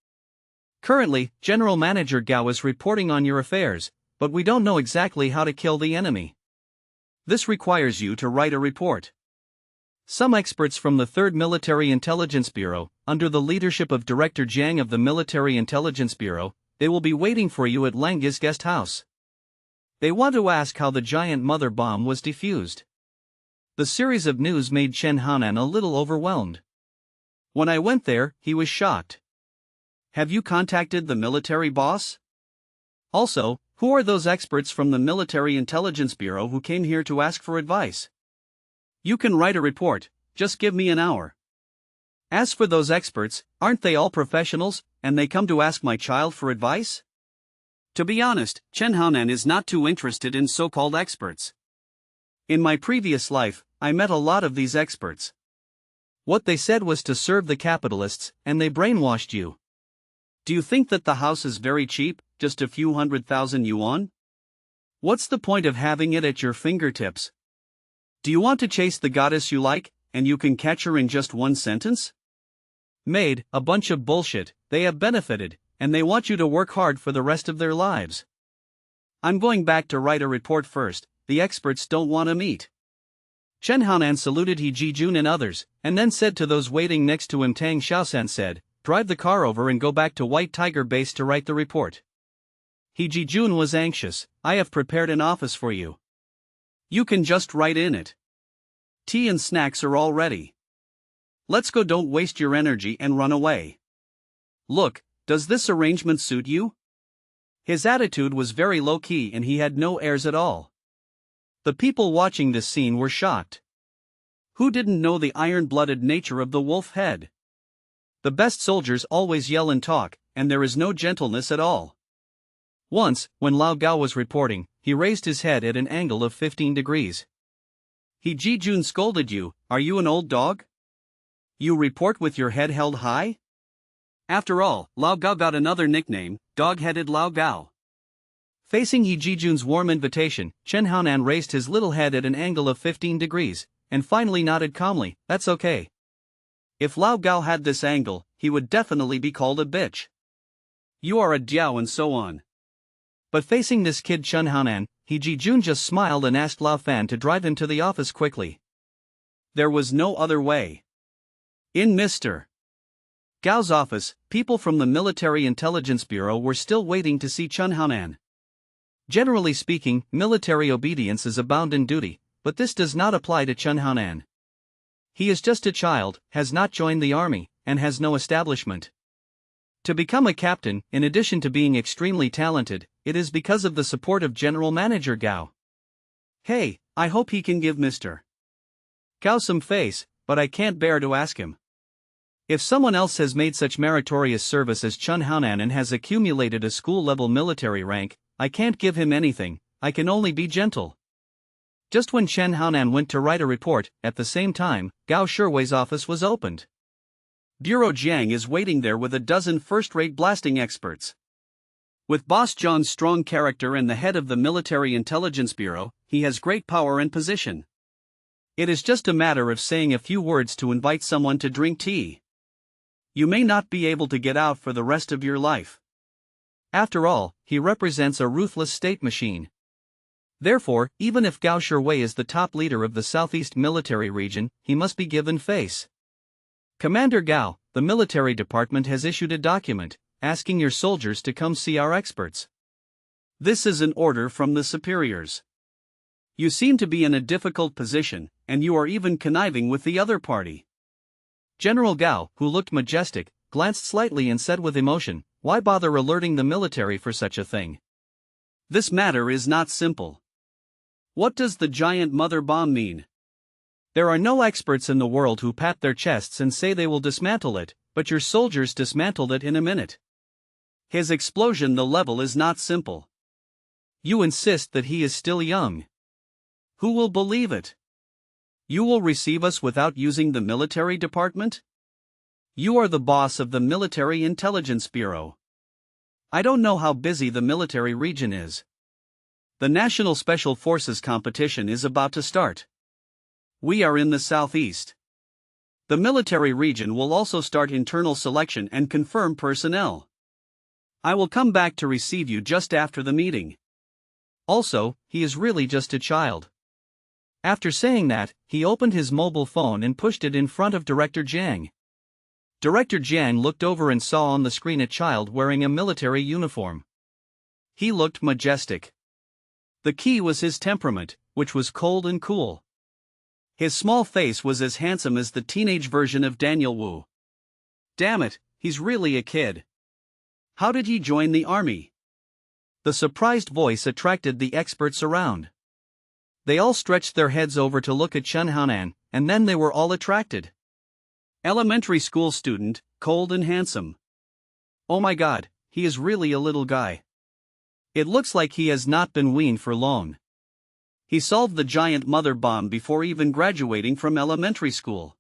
Speaker 1: Currently, General Manager Gao is reporting on your affairs, but we don't know exactly how to kill the enemy. This requires you to write a report. Some experts from the 3rd Military Intelligence Bureau, under the leadership of Director Jiang of the Military Intelligence Bureau, they will be waiting for you at Langya's guest house. They want to ask how the giant mother bomb was defused. The series of news made Chen Haonan a little overwhelmed. When I went there, he was shocked. Have you contacted the military boss? Also, who are those experts from the Military Intelligence Bureau who came here to ask for advice? You can write a report, just give me an hour. As for those experts, aren't they all professionals, and they come to ask my child for advice? To be honest, Chen Haonan is not too interested in so-called experts. In my previous life, I met a lot of these experts. What they said was to serve the capitalists, and they brainwashed you. Do you think that the house is very cheap, just a few 100,000 yuan? What's the point of having it at your fingertips? Do you want to chase the goddess you like, and you can catch her in just 1 sentence? Made, a bunch of bullshit. They have benefited, and they want you to work hard for the rest of their lives. I'm going back to write a report first, the experts don't want to meet.
Speaker 2: Chen Haonan saluted He Jijun and others, and then said to those waiting next to him, Tang Xiaosan said, drive the car over and go back to White Tiger Base to write the report.
Speaker 1: He Jijun was anxious. I have prepared an office for you. You can just write in it. Tea and snacks are all ready. Let's go, don't waste your energy and run away. Look, does this arrangement suit you? His attitude was very low-key and he had no airs at all. The people watching this scene were shocked. Who didn't know the iron-blooded nature of the wolf head? The best soldiers always yell and talk, and there is no gentleness at all. Once, when Lao Gao was reporting, he raised his head at an angle of 15 degrees. He Jijun scolded you, are you an old dog? You report with your head held high? After all, Lao Gao got another nickname, dog-headed Lao Gao. Facing He Jijun's warm invitation, Chen Haonan raised his little head at an angle of 15 degrees, and finally nodded calmly, that's okay. If Lao Gao had this angle, he would definitely be called a bitch. You are a Diao and so on. But facing this kid Chen Haonan, He Jijun just smiled and asked Lao Fan to drive him to the office quickly. There was no other way. In Mr. Gao's office, people from the Military Intelligence Bureau were still waiting to see Chen Haonan. Generally speaking, military obedience is a bounden duty, but this does not apply to Chen Haonan. He is just a child, has not joined the army, and has no establishment. To become a captain, in addition to being extremely talented, it is because of the support of General Manager Gao. Hey, I hope he can give Mr. Gao some face, but I can't bear to ask him. If someone else has made such meritorious service as Chen Haonan and has accumulated a school-level military rank, I can't give him anything, I can only be gentle. Just when Chen Haonan went to write a report, at the same time, Gao Shiwei's office was opened. Bureau Jiang is waiting there with a dozen first-rate blasting experts. With Boss John's strong character and the head of the Military Intelligence Bureau, he has great power and position. It is just a matter of saying a few words to invite someone to drink tea. You may not be able to get out for the rest of your life. After all, he represents a ruthless state machine. Therefore, even if Gao Shiwei is the top leader of the Southeast Military Region, he must be given face. Commander Gao, the military department has issued a document, asking your soldiers to come see our experts. This is an order from the superiors. You seem to be in a difficult position, and you are even conniving with the other party. General Gao, who looked majestic, glanced slightly and said with emotion, why bother alerting the military for such a thing? This matter is not simple. What does the giant mother bomb mean? There are no experts in the world who pat their chests and say they will dismantle it, but your soldiers dismantled it in a minute. His explosion, the level is not simple. You insist that he is still young. Who will believe it? You will receive us without using the military department? You are the boss of the Military Intelligence Bureau. I don't know how busy the military region is. The National Special Forces competition is about to start. We are in the southeast. The military region will also start internal selection and confirm personnel. I will come back to receive you just after the meeting. Also, he is really just a child. After saying that, he opened his mobile phone and pushed it in front of Director Jiang. Director Jiang looked over and saw on the screen a child wearing a military uniform. He looked majestic. The key was his temperament, which was cold and cool. His small face was as handsome as the teenage version of Daniel Wu. Damn it, he's really a kid. How did he join the army? The surprised voice attracted the experts around. They all stretched their heads over to look at Chen Haonan, and then they were all attracted. Elementary school student, cold and handsome. Oh my god, he is really a little guy. It looks like he has not been weaned for long. He solved the giant mother bomb before even graduating from elementary school.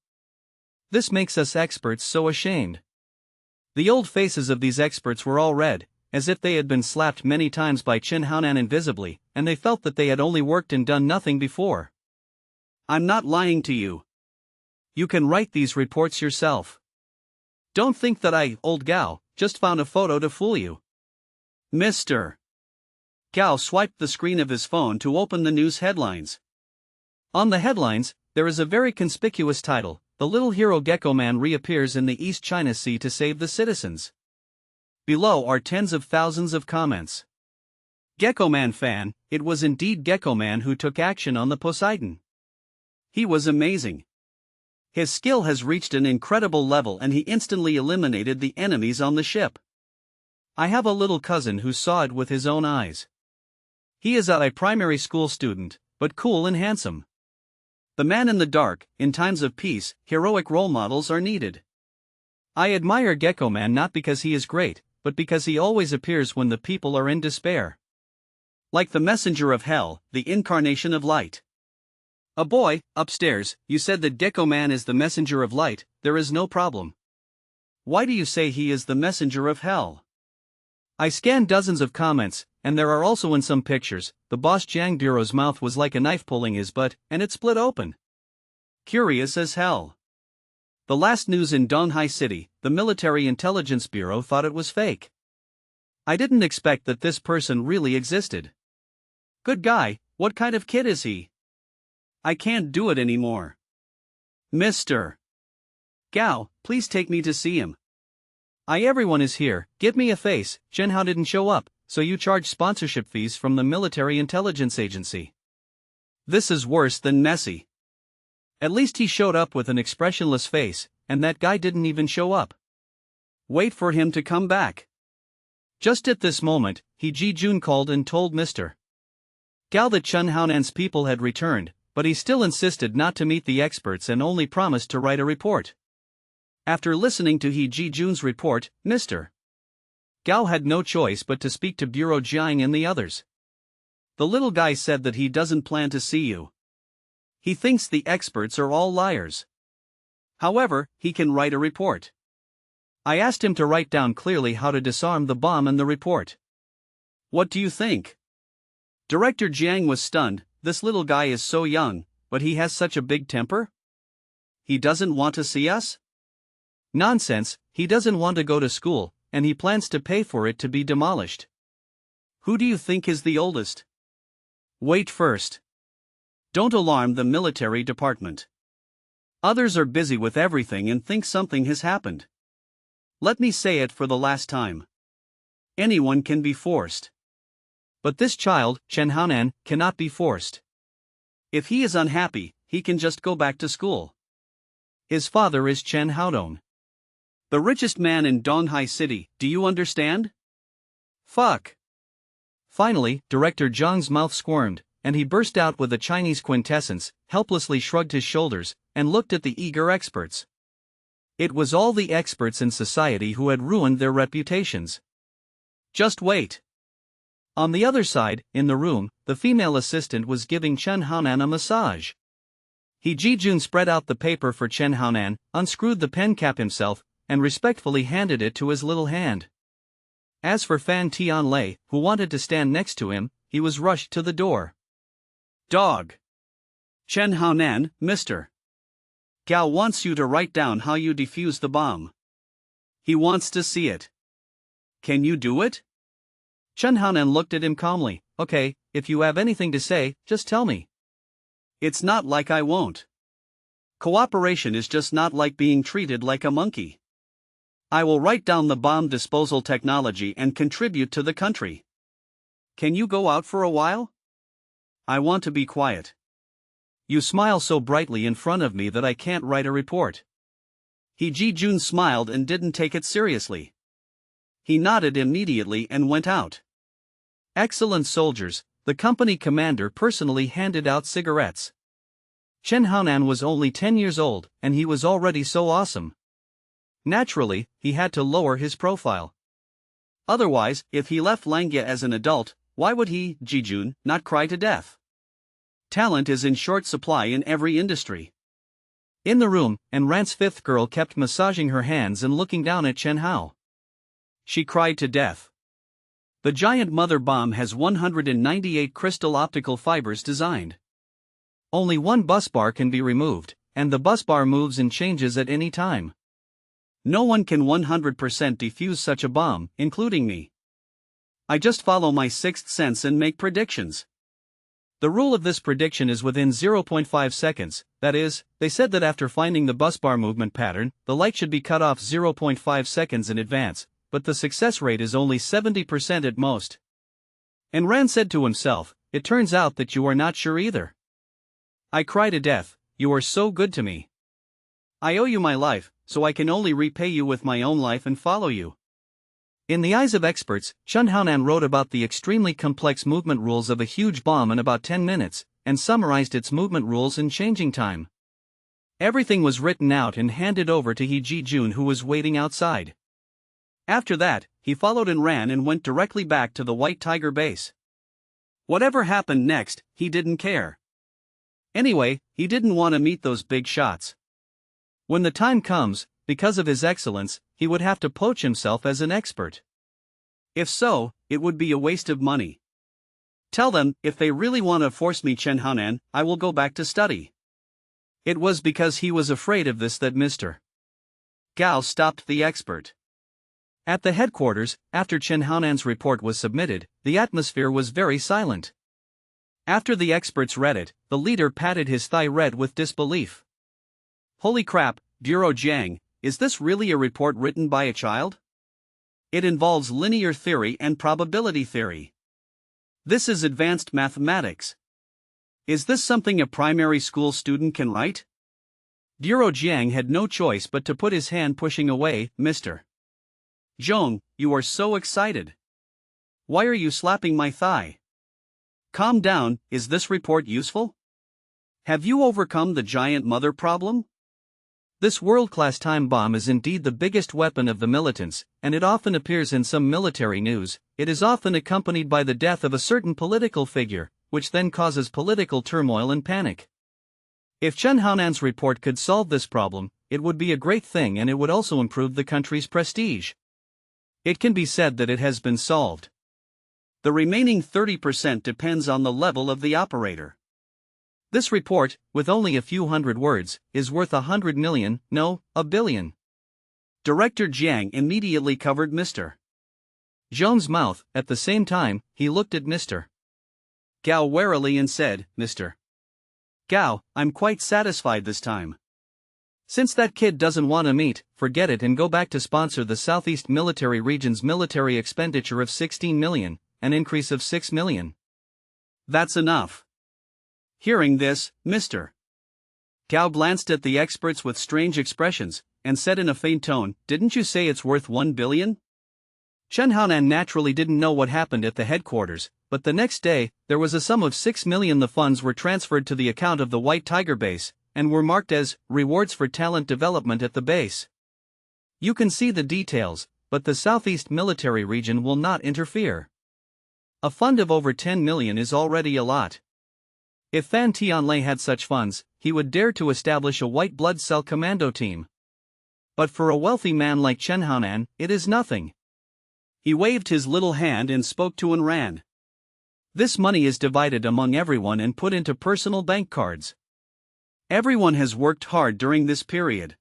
Speaker 1: This makes us experts so ashamed. The old faces of these experts were all red, as if they had been slapped many times by Chen Haonan invisibly, and they felt that they had only worked and done nothing before. I'm not lying to you. You can write these reports yourself. Don't think that I, old Gao, just found a photo to fool you. Mr. Gao swiped the screen of his phone to open the news headlines.
Speaker 2: On the headlines, there is a very conspicuous title: The little hero Gecko Man reappears in the East China Sea to save the citizens. Below are tens of thousands of comments. Gecko Man fan, it was indeed Gecko Man who took action on the Poseidon.
Speaker 1: He was amazing. His skill has reached an incredible level and he instantly eliminated the enemies on the ship.
Speaker 2: I have a little cousin who saw it with his own eyes. He is a primary school student, but cool and handsome.
Speaker 1: The man in the dark, in times of peace, heroic role models are needed.
Speaker 2: I admire Gecko Man not because he is great, but because he always appears when the people are in despair.
Speaker 1: Like the messenger of hell, the incarnation of light. A boy, upstairs, you said that Gecko Man is the messenger of light. There is no problem. Why do you say he is the messenger of hell?
Speaker 2: I scanned dozens of comments, and there are also in some pictures. The boss Jiang Bureau's mouth was like a knife pulling his butt, and it split open.
Speaker 1: Curious as hell. The last news in Donghai City, the Military Intelligence Bureau thought it was fake. I didn't expect that this person really existed. Good guy, what kind of kid is he? I can't do it anymore. Mr. Gao, please take me to see him.
Speaker 2: Everyone is here, give me a face. Shenhao didn't show up, so you charge sponsorship fees from the Military Intelligence Agency.
Speaker 1: This is worse than messy.
Speaker 2: At least he showed up with an expressionless face, and that guy didn't even show up.
Speaker 1: Wait for him to come back.
Speaker 2: Just at this moment, He Ji-jun called and told Mr. Gao that Chun Haonan's people had returned, but he still insisted not to meet the experts and only promised to write a report.
Speaker 1: After listening to He Ji-jun's report, Mr.
Speaker 2: Gao had no choice but to speak to Bureau Jiang and the others.
Speaker 1: The little guy said that he doesn't plan to see you. He thinks the experts are all liars. However, he can write a report.
Speaker 2: I asked him to write down clearly how to disarm the bomb in the report.
Speaker 1: What do you think? Director Jiang was stunned. This little guy is so young, but he has such a big temper? He doesn't want to see us?
Speaker 2: Nonsense, he doesn't want to go to school, and he plans to pay for it to be demolished.
Speaker 1: Who do you think is the oldest? Wait first. Don't alarm the military department. Others are busy with everything and think something has happened. Let me say it for the last time. Anyone can be forced.
Speaker 2: But this child, Chen Haonan, cannot be forced.
Speaker 1: If he is unhappy, he can just go back to school.
Speaker 2: His father is Chen Haodong,
Speaker 1: the richest man in Donghai City, do you understand?
Speaker 2: Fuck. Finally, Director Zhang's mouth squirmed, and he burst out with a Chinese quintessence, helplessly shrugged his shoulders, and looked at the eager experts. It was all the experts in society who had ruined their reputations.
Speaker 1: Just wait.
Speaker 2: On the other side, in the room, the female assistant was giving Chen Haonan a massage. He Ji-jun spread out the paper for Chen Haonan, unscrewed the pen cap himself, and respectfully handed it to his little hand. As for Fan Tianlei, who wanted to stand next to him, he was rushed to the door.
Speaker 1: Dog. Chen Haonan, Mr. Gao wants you to write down how you defuse the bomb. He wants to see it. Can you do it?
Speaker 2: Chen Haonan looked at him calmly. Okay, if you have anything to say, just tell me.
Speaker 1: It's not like I won't. Cooperation is just not like being treated like a monkey. I will write down the bomb disposal technology and contribute to the country. Can you go out for a while? I want to be quiet.
Speaker 2: You smile so brightly in front of me that I can't write a report.
Speaker 1: He Ji-jun smiled and didn't take it seriously. He nodded immediately and went out.
Speaker 2: Excellent soldiers, the company commander personally handed out cigarettes. Chen Haonan was only 10 years old, and he was already so awesome. Naturally, he had to lower his profile.
Speaker 1: Otherwise, if he left Langya as an adult, why would he, Ji-jun, not cry to death? Talent is in short supply in every industry.
Speaker 2: In the room, Rant's fifth girl kept massaging her hands and looking down at Chen Hao.
Speaker 1: She cried to death. The giant mother bomb has 198 crystal optical fibers designed.
Speaker 2: Only one bus bar can be removed, and the bus bar moves and changes at any time.
Speaker 1: No one can 100% defuse such a bomb, including me. I just follow my sixth sense and make predictions.
Speaker 2: The rule of this prediction is within 0.5 seconds, that is, they said that after finding the bus bar movement pattern, the light should be cut off 0.5 seconds in advance, but the success rate is only 70% at most. And Ran said to himself, it turns out that you are not sure either. I cry to death, you are so good to me. I owe you my life, so I can only repay you with my own life and follow you. In the eyes of experts, Chun Haonan wrote about the extremely complex movement rules of a huge bomb in about 10 minutes, and summarized its movement rules in changing time. Everything was written out and handed over to He Ji-jun, who was waiting outside. After that, he followed and ran and went directly back to the White Tiger base. Whatever happened next, he didn't care. Anyway, he didn't want to meet those big shots. When the time comes, because of his excellence, he would have to poach himself as an expert. If so, it would be a waste of money. Tell them, if they really want to force me, Chen Haonan, I will go back to study. It was because he was afraid of this that Mr. Gao stopped the expert. At the headquarters, after Chen Haonan's report was submitted, the atmosphere was very silent. After the experts read it, the leader patted his thigh red with disbelief. Holy crap, Bureau Jiang, is this really a report written by a child? It involves linear theory and probability theory. This is advanced mathematics. Is this something a primary school student can write? Bureau Jiang had no choice but to put his hand pushing away. Mr. Zhong, you are so excited. Why are you slapping my thigh? Calm down, is this report useful? Have you overcome the giant mother problem? This world-class time bomb is indeed the biggest weapon of the militants, and it often appears in some military news. It is often accompanied by the death of a certain political figure, which then causes political turmoil and panic. If Chen Haonan's report could solve this problem, it would be a great thing, and it would also improve the country's prestige. It can be said that it has been solved. The remaining 30% depends on the level of the operator. This report, with only a few hundred words, is worth 100 million, no, a billion. Director Jiang immediately covered Mr. Zhong's mouth. At the same time, he looked at Mr. Gao warily and said, Mr. Gao, I'm quite satisfied this time. Since that kid doesn't want to meet, forget it and go back to sponsor the Southeast Military Region's military expenditure of 16 million, an increase of 6 million. That's enough. Hearing this, Mr. Gao glanced at the experts with strange expressions, and said in a faint tone, didn't you say it's worth 1 billion? Chen Haonan naturally didn't know what happened at the headquarters, but the next day, there was a sum of 6 million. The funds were transferred to the account of the White Tiger base, and were marked as rewards for talent development at the base. You can see the details, but the Southeast Military Region will not interfere. A fund of over 10 million is already a lot. If Fan Tianlei had such funds, he would dare to establish a white blood cell commando team. But for a wealthy man like Chen Haonan, it is nothing. He waved his little hand and spoke to and ran. This money is divided among everyone and put into personal bank cards. Everyone has worked hard during this period.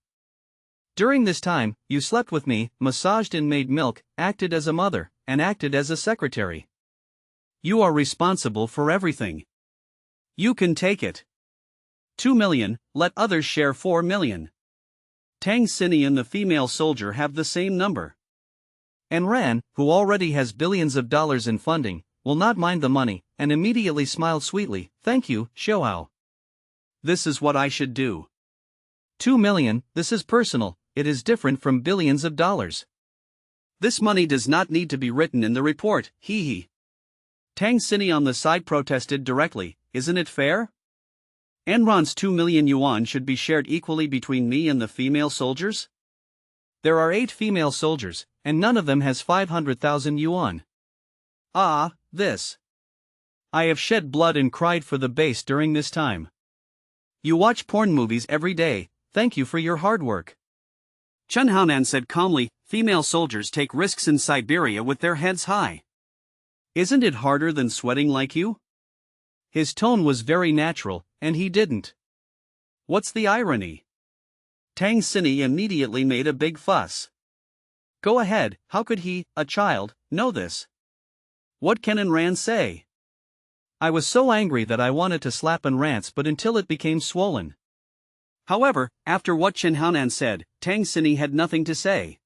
Speaker 2: During this time, you slept with me, massaged and made milk, acted as a mother, and acted as a secretary. You are responsible for everything. You can take it. 2 million, let others share 4 million. Tang Xini and the female soldier have the same number. And Ran, who already has billions of dollars in funding, will not mind the money, and immediately smiled sweetly. Thank you, Xiaohao. This is what I should do. 2 million, this is personal, it is different from billions of dollars. This money does not need to be written in the report, hee hee. Tang Xini on the side protested directly, isn't it fair? Enron's 2 million yuan should be shared equally between me and the female soldiers? There are 8 female soldiers, and none of them has 500,000 yuan. Ah, this. I have shed blood and cried for the base during this time. You watch porn movies every day, thank you for your hard work. Chen Haonan said calmly, female soldiers take risks in Siberia with their heads high. Isn't it harder than sweating like you? His tone was very natural, and he didn't. What's the irony? Tang Xini immediately made a big fuss. Go ahead, how could he, a child, know this?
Speaker 1: What can Ayn Rand say?
Speaker 2: I was so angry that I wanted to slap Ayn Rand, but until it became swollen.
Speaker 1: However, after what Chen Haonan said, Tang Xini had nothing to say.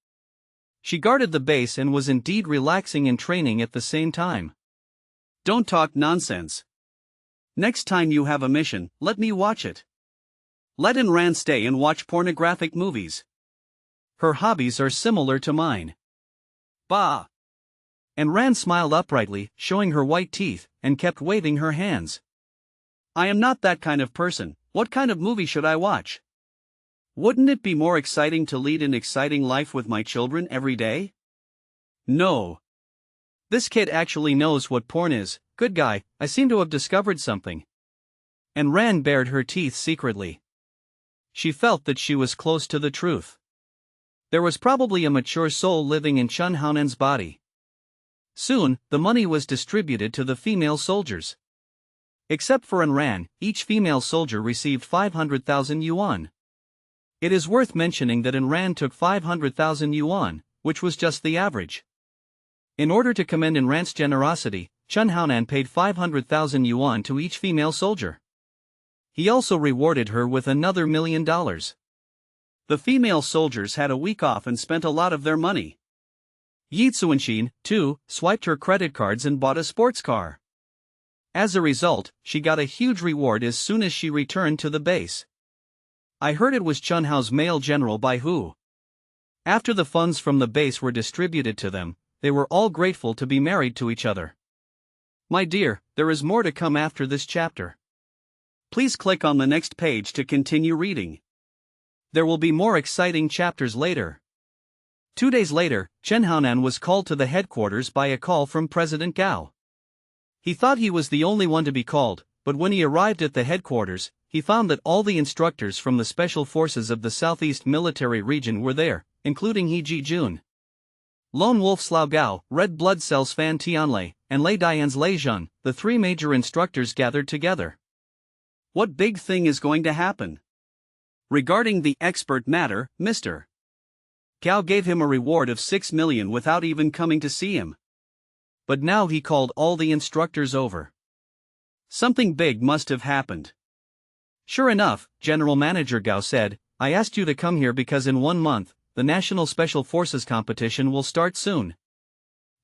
Speaker 2: She guarded the base and was indeed relaxing and training at the same time.
Speaker 1: Don't talk nonsense. Next time you have a mission, let me watch it. Let Ayn Rand stay and watch pornographic movies.
Speaker 2: Her hobbies are similar to mine.
Speaker 1: Bah!
Speaker 2: Ayn Rand smiled uprightly, showing her white teeth, and kept waving her hands.
Speaker 1: I am not that kind of person. What kind of movie should I watch? Wouldn't it be more exciting to lead an exciting life with my children every day? No.
Speaker 2: This kid actually knows what porn is. Good guy, I seem to have discovered something. Ayn Rand bared her teeth secretly. She felt that she was close to the truth. There was probably a mature soul living in Chen Haonan's body. Soon, the money was distributed to the female soldiers. Except for Ayn Rand, each female soldier received 500,000 yuan. It is worth mentioning that Ayn Rand took 500,000 yuan, which was just the average. In order to commend Ayn Rand's generosity, Chen Haonan paid 500,000 yuan to each female soldier. He also rewarded her with another $1 million.
Speaker 1: The female soldiers had a week off and spent a lot of their money.
Speaker 2: Yi Cuanxin, too, swiped her credit cards and bought a sports car. As a result, she got a huge reward as soon as she returned to the base. I heard it was Chun Hao's male general Bai Hu. After the funds from the base were distributed to them, they were all grateful to be married to each other. My dear, there is more to come after this chapter.
Speaker 1: Please click on the next page to continue reading.
Speaker 2: There will be more exciting chapters later. 2 days later, Chen Haonan was called to the headquarters by a call from President Gao. He thought he was the only one to be called, but when he arrived at the headquarters, he found that all the instructors from the special forces of the Southeast Military Region were there, including He Ji-jun. Lone Wolf's Lao Gao, Red Blood Cell's Fan Tianlei, and Lei Dian's Lei Zheng, the three major instructors gathered together.
Speaker 1: What big thing is going to happen? Regarding the expert matter, Mr. Gao gave him a reward of 6 million without even coming to see him.
Speaker 2: But now he called all the instructors over.
Speaker 1: Something big must have happened.
Speaker 2: Sure enough, General Manager Gao said, I asked you to come here because in 1 month, the National Special Forces competition will start soon.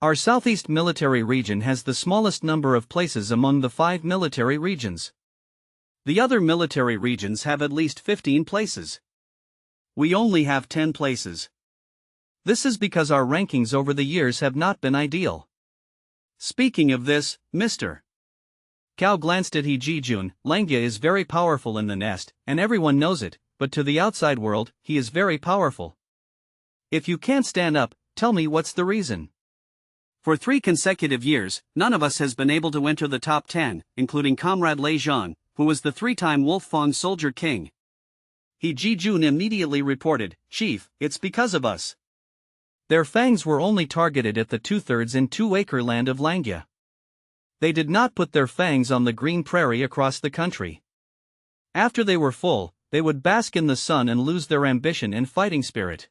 Speaker 2: Our Southeast Military Region has the smallest number of places among the 5 military regions.
Speaker 1: The other military regions have at least 15 places. We only have 10 places.
Speaker 2: This is because our rankings over the years have not been ideal.
Speaker 1: Speaking of this, Mr.
Speaker 2: Gao glanced at He Ji-jun. Langya is very powerful in the nest, and everyone knows it, but to the outside world, he is very powerful. If you can't stand up, tell me what's the reason.
Speaker 1: For 3 consecutive years, none of us has been able to enter the top 10, including Comrade Lei Zhang, who was the 3-time Wolf Fang Soldier King. He Ji-jun immediately reported, Chief, it's because of us.
Speaker 2: Their fangs were only targeted at the 2/3 and 2-acre land of Langya. They did not put their fangs on the green prairie across the country. After they were full, they would bask in the sun and lose their ambition and fighting spirit.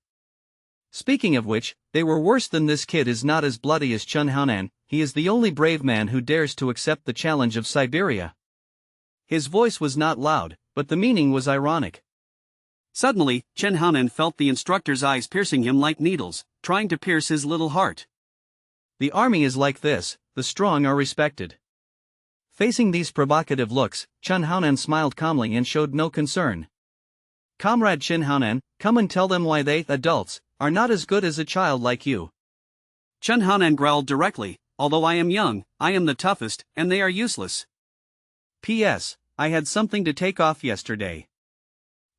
Speaker 2: Speaking of which, they were worse than this kid is not as bloody as Chen Haonan, he is the only brave man who dares to accept the challenge of Siberia. His voice was not loud, but the meaning was ironic.
Speaker 1: Suddenly, Chen Haonan felt the instructor's eyes piercing him like needles, trying to pierce his little heart.
Speaker 2: The army is like this, the strong are respected. Facing these provocative looks, Chen Haonan smiled calmly and showed no concern. Comrade Chen Haonan, come and tell them why they, adults, are not as good as a child like you.
Speaker 1: Chen Haonan growled directly, although I am young, I am the toughest, and they are useless. P.S. I had something to take off yesterday.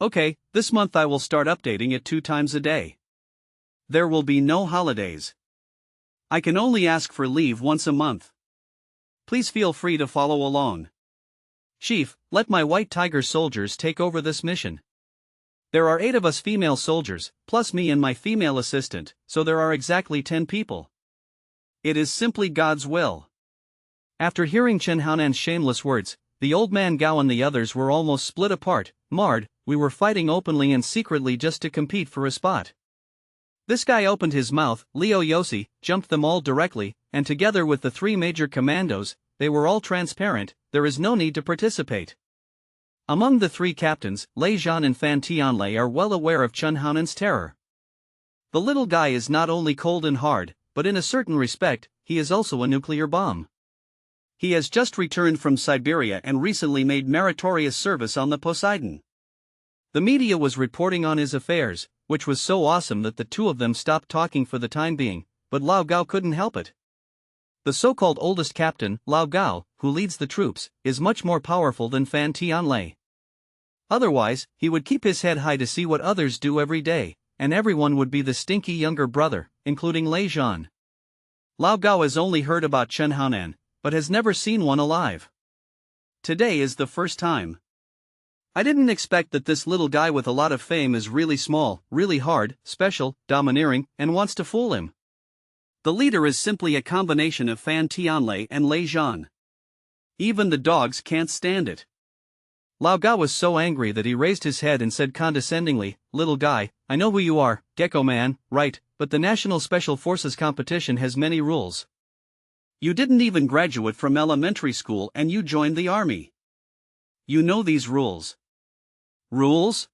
Speaker 1: Okay, this month I will start updating it 2 times a day. There will be no holidays. I can only ask for leave once a month. Please feel free to follow along.
Speaker 2: Chief, let my white tiger soldiers take over this mission. There are 8 of us female soldiers, plus me and my female assistant, so there are exactly 10 people.
Speaker 1: It is simply God's will.
Speaker 2: After hearing Chen Haonan's shameless words, the old man Gao and the others were almost split apart. Marred, we were fighting openly and secretly just to compete for a spot. This guy opened his mouth, Liu Yosi, jumped them all directly, and together with the three major commandos, they were all transparent. There is no need to participate. Among the three captains, Lei Zhan and Fan Tianlei are well aware of Chen Haonan's terror. The little guy is not only cold and hard, but in a certain respect, he is also a nuclear bomb.
Speaker 1: He has just returned from Siberia and recently made meritorious service on the Poseidon.
Speaker 2: The media was reporting on his affairs, which was so awesome that the two of them stopped talking for the time being, but Lao Gao couldn't help it. The so-called oldest captain, Lao Gao, who leads the troops, is much more powerful than Fan Tianlei. Otherwise, he would keep his head high to see what others do every day, and everyone would be the stinky younger brother, including Lei Zhan. Lao Gao has only heard about Chen Haonan, but has never seen one alive. Today is the first time. I didn't expect that this little guy with a lot of fame is really small, really hard, special, domineering, and wants to fool him. The leader is simply a combination of Fan Tianlei and Lei Zhan. Even the dogs can't stand it. Lao Gao was so angry that he raised his head and said condescendingly, "Little guy, I know who you are, Gecko Man, right, but the National Special Forces competition has many rules.
Speaker 1: You didn't even graduate from elementary school and you joined the army. You know these rules."
Speaker 2: Rules?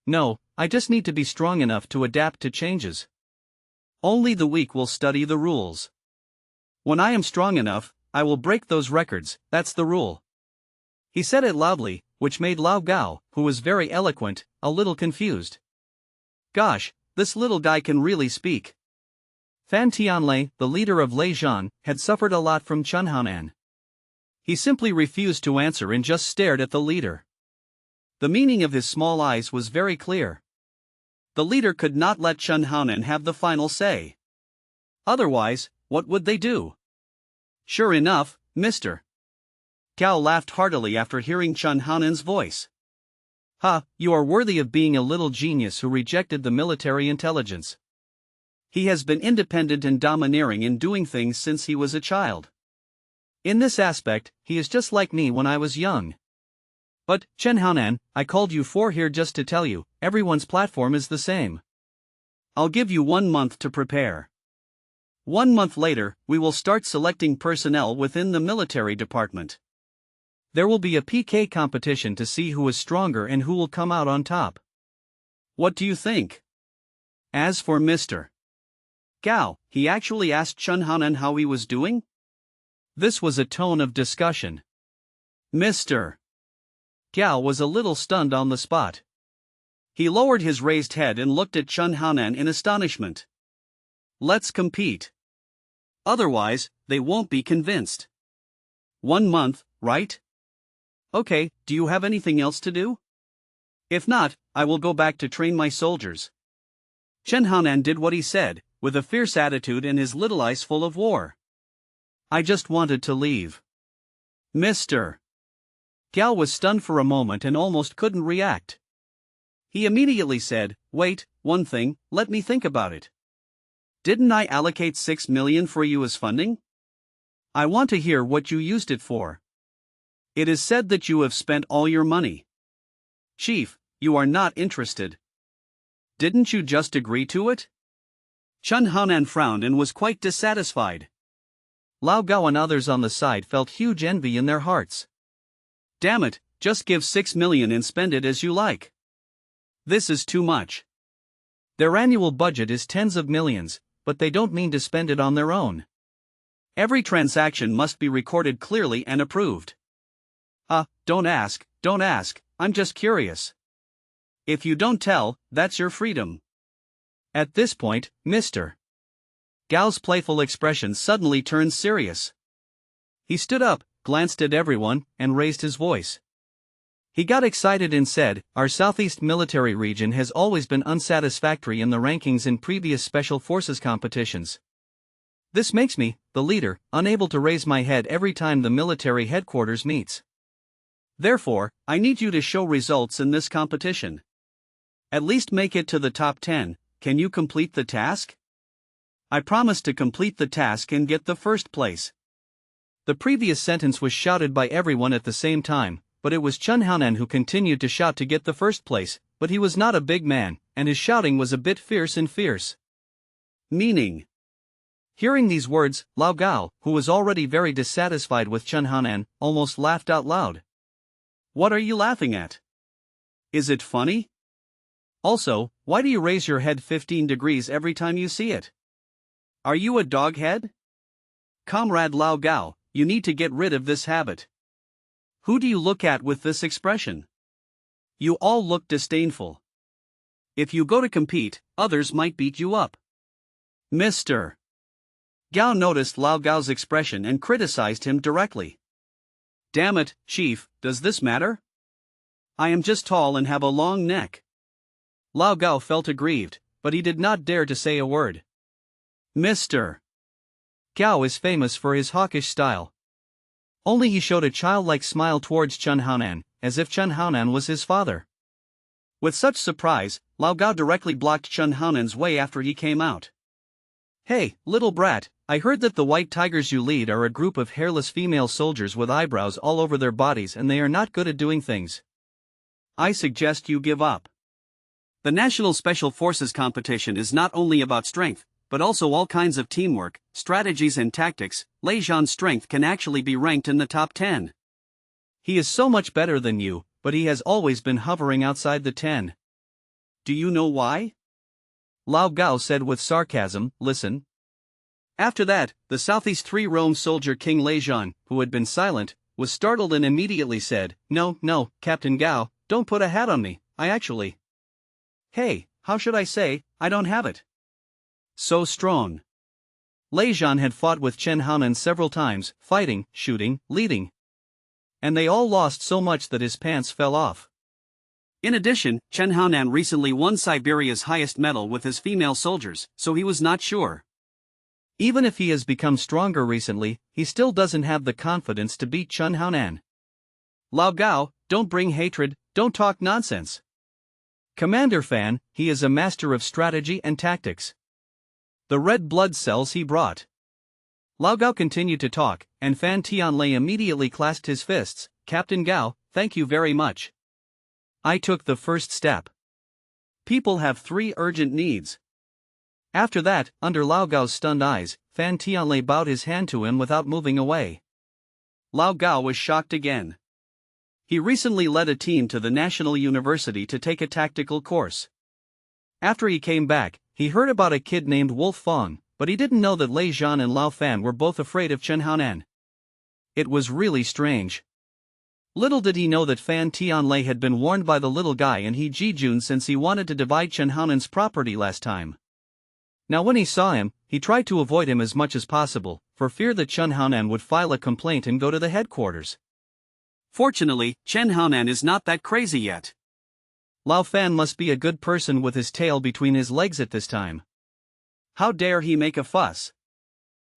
Speaker 2: No, I just need to be strong enough to adapt to changes.
Speaker 1: Only the weak will study the rules. When I am strong enough, I will break those records, that's the rule.
Speaker 2: He said it loudly, which made Lao Gao, who was very eloquent, a little confused.
Speaker 1: Gosh, this little guy can really speak.
Speaker 2: Fan Tianlei, the leader of Lei Zhan, had suffered a lot from Chen Haonan. He simply refused to answer and just stared at the leader.
Speaker 1: The meaning of his small eyes was very clear. The leader could not let Chen Haonan have the final say. Otherwise, what would they do? Sure enough, Mr. Gao laughed heartily after hearing Chen Haonan's voice.
Speaker 2: "Ha, you are worthy of being a little genius who rejected the military intelligence."
Speaker 1: He has been independent and domineering in doing things since he was a child.
Speaker 2: In this aspect, he is just like me when I was young. But, Chen Haonan, I called you here just to tell you, everyone's platform is the same.
Speaker 1: I'll give you 1 month to prepare. 1 month later, we will start selecting personnel within the military department.
Speaker 2: There will be a PK competition to see who is stronger and who will come out on top.
Speaker 1: What do you think? As for Mr. Gao, he actually asked Chen Haonan how he was doing?
Speaker 2: This was a tone of discussion.
Speaker 1: Mr. Gao was a little stunned on the spot. He lowered his raised head and looked at Chen Haonan in astonishment. Let's compete. Otherwise, they won't be convinced. 1 month, right? Okay, do you have anything else to do? If not, I will go back to train my soldiers. Chen Haonan did what he said, with a fierce attitude and his little eyes full of war. I just wanted to leave. Mr. Gao was stunned for a moment and almost couldn't react. He immediately said, "Wait, one thing, let me think about it. Didn't I allocate 6 million for you as funding? I want to hear what you used it for. It is said that you have spent all your money. Chief, you are not interested. Didn't you just agree to it?" Chen Haonan frowned and was quite dissatisfied.
Speaker 2: Lao Gao and others on the side felt huge envy in their hearts.
Speaker 1: Damn it, just give 6 million and spend it as you like. This is too much.
Speaker 2: Their annual budget is tens of millions, but they don't mean to spend it on their own.
Speaker 1: Every transaction must be recorded clearly and approved. Don't ask, I'm just curious. If you don't tell, that's your freedom.
Speaker 2: At this point, Mr. Gao's playful expression suddenly turned serious. He stood up, glanced at everyone, and raised his voice. He got excited and said, "Our Southeast military region has always been unsatisfactory in the rankings in previous special forces competitions. This makes me, the leader, unable to raise my head every time the military headquarters meets.
Speaker 1: Therefore, I need you to show results in this competition. At least make it to the top 10, can you complete the task? I promise to complete the task and get the first place."
Speaker 2: The previous sentence was shouted by everyone at the same time, but it was Chen Haonan who continued to shout to get the first place, but he was not a big man, and his shouting was a bit fierce.
Speaker 1: Meaning?
Speaker 2: Hearing these words, Lao Gao, who was already very dissatisfied with Chen Haonan, almost laughed out loud.
Speaker 1: What are you laughing at? Is it funny? Also, why do you raise your head 15 degrees every time you see it? Are you a dog head? Comrade Lao Gao, you need to get rid of this habit. Who do you look at with this expression? You all look disdainful. If you go to compete, others might beat you up. Mr. Gao noticed Lao Gao's expression and criticized him directly. Damn it, Chief, does this matter? I am just tall and have a long neck. Lao Gao felt aggrieved, but he did not dare to say a word. Mr. Gao is famous for his hawkish style. Only he showed a childlike smile towards Chen Haonan, as if Chen Haonan was his father. With such surprise, Lao Gao directly blocked Chen Haonan's way after he came out. Hey, little brat, I heard that the white tigers you lead are a group of hairless female soldiers with eyebrows all over their bodies and they are not good at doing things. I suggest you give up. The National Special Forces competition is not only about strength, but also all kinds of teamwork, strategies and tactics. Lei Zhan's strength can actually be ranked in the top 10. He is so much better than you, but he has always been hovering outside the 10. Do you know why? Lao Gao said with sarcasm, listen. After that, the Southeast 3 Rome soldier King Lei Zhan, who had been silent, was startled and immediately said, No, Captain Gao, don't put a hat on me, I actually. Hey, how should I say, I don't have it. So strong. Lei Zhan had fought with Chen Haonan several times, fighting, shooting, leading. And they all lost so much that his pants fell off. In addition, Chen Haonan recently won Siberia's highest medal with his female soldiers, so he was not sure. Even if he has become stronger recently, he still doesn't have the confidence to beat Chen Haonan. Lao Gao, don't bring hatred, don't talk nonsense. Commander Fan, he is a master of strategy and tactics. The red blood cells he brought. Lao Gao continued to talk, and Fan Tianlei immediately clasped his fists. Captain Gao, thank you very much. I took the first step. People have 3 urgent needs. After that, under Lao Gao's stunned eyes, Fan Tianlei bowed his hand to him without moving away. Lao Gao was shocked again. He recently led a team to the National University to take a tactical course. After he came back, he heard about a kid named Wolf Fong, but he didn't know that Lei Zhan and Lao Fan were both afraid of Chen Haonan. It was really strange. Little did he know that Fan Tianlei had been warned by the little guy and He Jijun since he wanted to divide Chen Haonan's property last time. Now when he saw him, he tried to avoid him as much as possible, for fear that Chen Haonan would file a complaint and go to the headquarters. Fortunately, Chen Haonan is not that crazy yet. Lao Fan must be a good person with his tail between his legs at this time. How dare he make a fuss?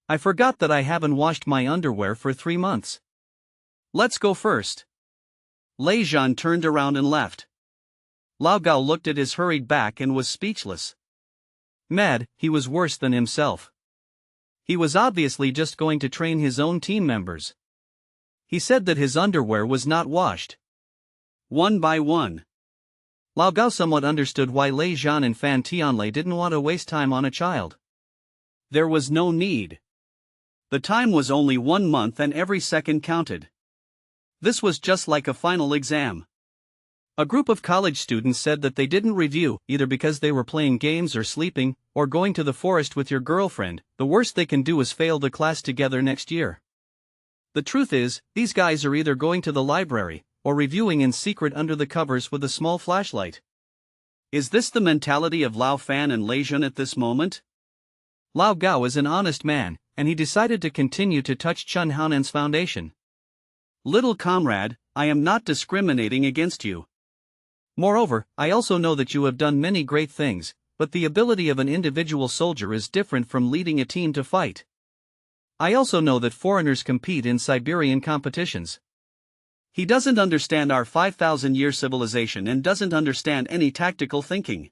Speaker 1: I forgot that I haven't washed my underwear for 3 months. Let's go first. Lei Zhan turned around and left. Lao Gao looked at his hurried back and was speechless. Mad, he was worse than himself. He was obviously just going to train his own team members. He said that his underwear was not washed. One by one. Lao Gao somewhat understood why Lei Zhan and Fan Tianlei didn't want to waste time on a child. There was no need. The time was only 1 month and every second counted. This was just like a final exam. A group of college students said that they didn't review, either because they were playing games or sleeping, or going to the forest with your girlfriend. The worst they can do is fail the class together next year. The truth is, these guys are either going to the library, or reviewing in secret under the covers with a small flashlight. Is this the mentality of Lao Fan and Lei Zhan at this moment? Lao Gao is an honest man, and he decided to continue to touch Chen Haonan's foundation. Little comrade, I am not discriminating against you. Moreover, I also know that you have done many great things, but the ability of an individual soldier is different from leading a team to fight. I also know that foreigners compete in Siberian competitions. He doesn't understand our 5,000-year civilization and doesn't understand any tactical thinking.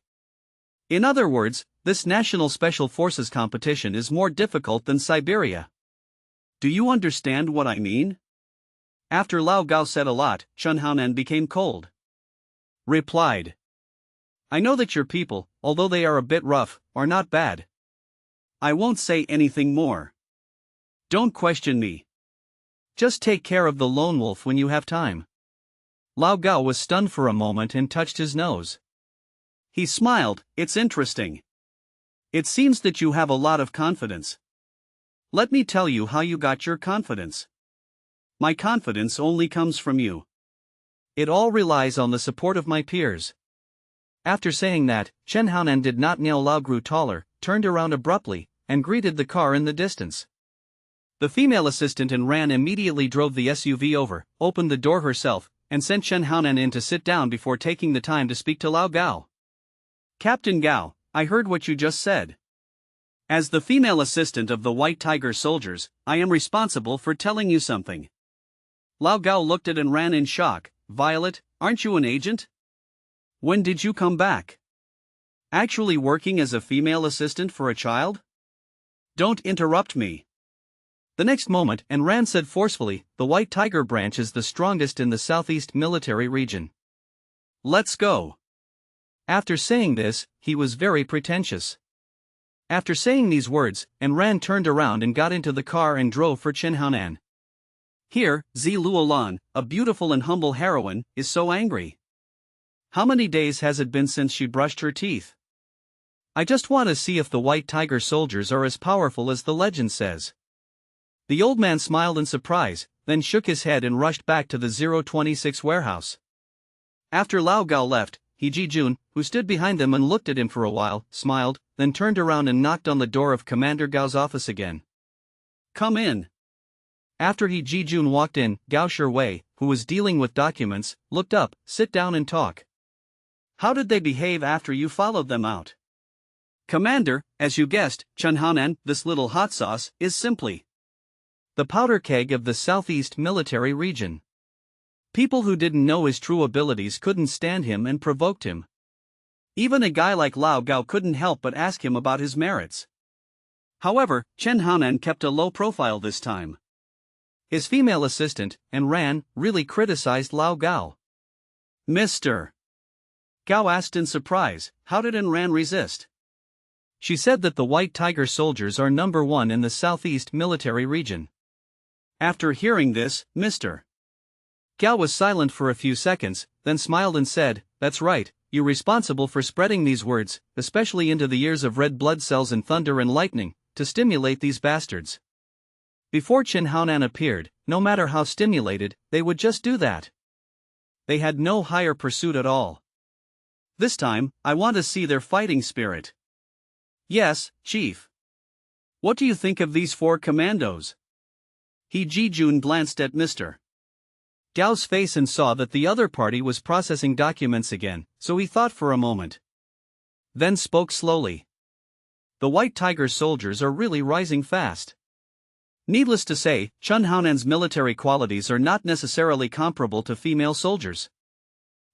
Speaker 1: In other words, this National Special Forces competition is more difficult than Siberia. Do you understand what I mean? After Lao Gao said a lot, Chen Haonan became cold. Replied. I know that your people, although they are a bit rough, are not bad. I won't say anything more. Don't question me.
Speaker 2: Just take care of the lone wolf when you have time. Lao Gao was stunned for a moment and touched his nose.
Speaker 1: He smiled. It's interesting. It seems that you have a lot of confidence. Let me tell you how you got your confidence. My confidence only comes from you.
Speaker 2: It all relies on the support of my peers. After saying that, Chen Haonan did not nail Lao grew taller, turned around abruptly, and greeted the car in the distance. The female assistant and Ran immediately drove the SUV over, opened the door herself, and sent Chen Haonan in to sit down before taking the time to speak to Lao Gao.
Speaker 1: Captain Gao, I heard what you just said. As the female assistant of the White Tiger soldiers, I am responsible for telling you something. Lao Gao looked at and Ran in shock. Violet, aren't you an agent? When did you come back? Actually working as a female assistant for a child? Don't interrupt me.
Speaker 2: The next moment, and Ran said forcefully, the White Tiger branch is the strongest in the Southeast military region.
Speaker 1: Let's go.
Speaker 2: After saying this, he was very pretentious. After saying these words, and Ran turned around and got into the car and drove for Chen Haonan.
Speaker 1: Here, Zi Luolan, a beautiful and humble heroine, is so angry. How many days has it been since she brushed her teeth?
Speaker 2: I just want to see if the White Tiger soldiers are as powerful as the legend says. The old man smiled in surprise, then shook his head and rushed back to the 026 warehouse.
Speaker 1: After Lao Gao left, He Ji-jun, who stood behind them and looked at him for a while, smiled, then turned around and knocked on the door of Commander Gao's office again. Come in.
Speaker 2: After He Ji-jun walked in, Gao Shiwei, who was dealing with documents, looked up. Sit down and talk.
Speaker 1: How did they behave after you followed them out? Commander, as you guessed, Chen Haonan, this little hot sauce, is simply
Speaker 2: the powder keg of the Southeast military region. People who didn't know his true abilities couldn't stand him and provoked him.
Speaker 1: Even a guy like Lao Gao couldn't help but ask him about his merits. However, Chen Haonan kept a low profile this time.
Speaker 2: His female assistant, and Ran, really criticized Lao Gao.
Speaker 1: Mr. Gao asked in surprise, how did An Ran resist?
Speaker 2: She said that the White Tiger soldiers are number 1 in the Southeast military region.
Speaker 1: After hearing this, Mr.
Speaker 2: Gao was silent for a few seconds, then smiled and said, that's right, you're responsible for spreading these words, especially into the ears of red blood cells and thunder and lightning, to stimulate these bastards. Before Chen Haonan appeared, no matter how stimulated, they would just do that. They had no higher pursuit at all.
Speaker 1: This time, I want to see their fighting spirit. Yes, Chief. What do you think of these 4 commandos? He Ji-jun glanced at Mr.
Speaker 2: Gao's face and saw that the other party was processing documents again, so he thought for a moment. Then spoke slowly. The White Tiger soldiers are really rising fast. Needless to say, Chen Haonan's military qualities are not necessarily comparable to female soldiers.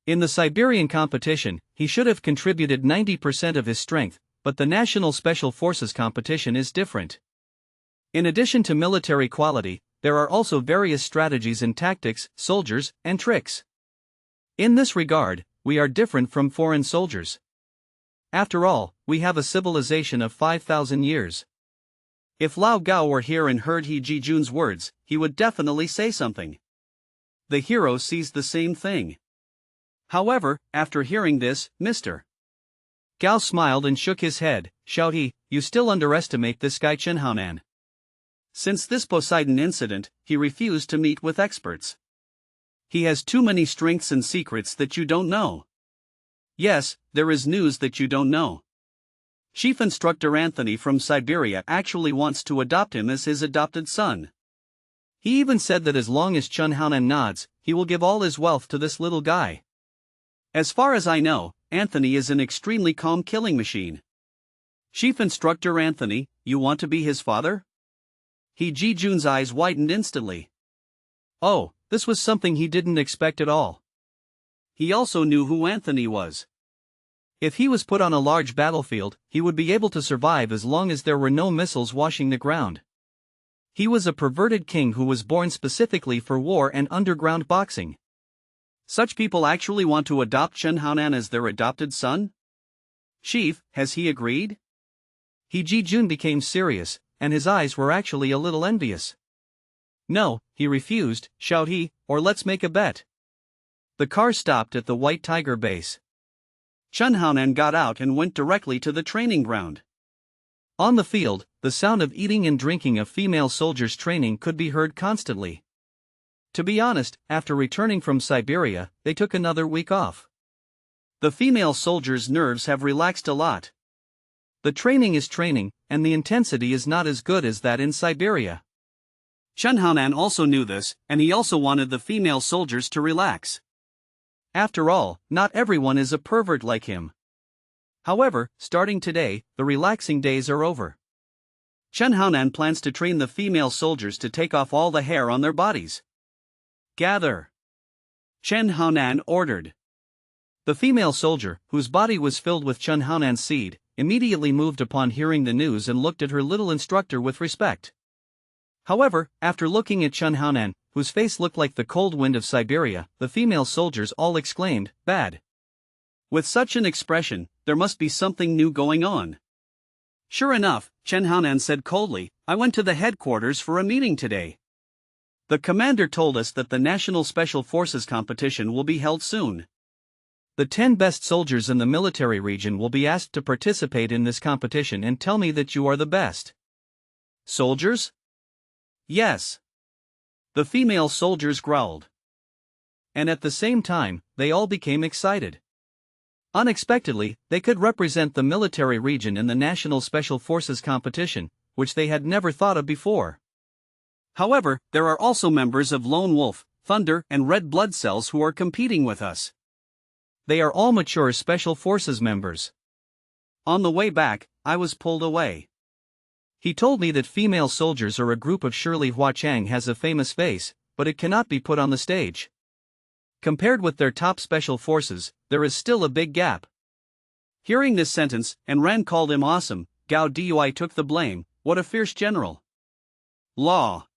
Speaker 2: In the Siberian competition, he should have contributed 90% of his strength, but the National Special Forces competition is different. In addition to military quality, there are also various strategies and tactics, soldiers, and tricks. In this regard, we are different from foreign soldiers. After all, we have a civilization of 5,000 years. If Lao Gao were here and heard He Ji-jun's words, he would definitely say something. The hero sees the same thing. However, after hearing this, Mr. Gao smiled and shook his head. Shout he, you still underestimate this guy Chen Haonan.
Speaker 1: Since this Poseidon incident, he refused to meet with experts. He has too many strengths and secrets that you don't know. Yes, there is news that you don't know. Chief Instructor Anthony from Siberia actually wants to adopt him as his adopted son. He even said that as long as Chen Haonan nods, he will give all his wealth to this little guy. As far as I know, Anthony is an extremely calm killing machine. Chief Instructor Anthony, you want to be his father? He Ji-jun's eyes widened instantly.
Speaker 2: Oh, this was something he didn't expect at all.
Speaker 1: He also knew who Anthony was.
Speaker 2: If he was put on a large battlefield, he would be able to survive as long as there were no missiles washing the ground. He was a perverted king who was born specifically for war and underground boxing.
Speaker 1: Such people actually want to adopt Chen Haonan as their adopted son? Chief, has he agreed?
Speaker 2: Jun became serious, and his eyes were actually a little envious. "No," he refused, shout he, "or let's make a bet." The car stopped at the White Tiger base.
Speaker 1: Chun Haonan got out and went directly to the training ground.
Speaker 2: On the field, the sound of eating and drinking of female soldiers training could be heard constantly. To be honest, after returning from Siberia, they took another week off.
Speaker 1: The female soldiers' nerves have relaxed a lot.
Speaker 2: The training is training, and the intensity is not as good as that in Siberia.
Speaker 1: Chun Haonan also knew this, and he also wanted the female soldiers to relax.
Speaker 2: After all, not everyone is a pervert like him. However, starting today, the relaxing days are over.
Speaker 1: Chun Haonan plans to train the female soldiers to take off all the hair on their bodies. "Gather!" Chun Haonan ordered.
Speaker 2: The female soldier, whose body was filled with Chun Haonan's seed, immediately moved upon hearing the news and looked at her little instructor with respect. However, after looking at Chun Haonan, whose face looked like the cold wind of Siberia, the female soldiers all exclaimed, "Bad."
Speaker 1: With such an expression, there must be something new going on. Sure enough, Chun Haonan said coldly, "I went to the headquarters for a meeting today. The commander told us that the National Special Forces competition will be held soon.
Speaker 2: The 10 best soldiers in the military region will be asked to participate in this competition and tell me that you are the best."
Speaker 1: "Soldiers?" "Yes." The female soldiers growled.
Speaker 2: And at the same time, they all became excited. Unexpectedly, they could represent the military region in the National Special Forces competition, which they had never thought of before.
Speaker 1: "However, there are also members of Lone Wolf, Thunder, and Red Blood Cells who are competing with us.
Speaker 2: They are all mature Special Forces members."
Speaker 1: On the way back, I was pulled away.
Speaker 2: He told me that female soldiers are a group of Shirley Huachang has a famous face, but it cannot be put on the stage. Compared with their top special forces, there is still a big gap.
Speaker 1: Hearing this sentence, and Ran called him awesome, Gao Dui took the blame. What a fierce general. Law.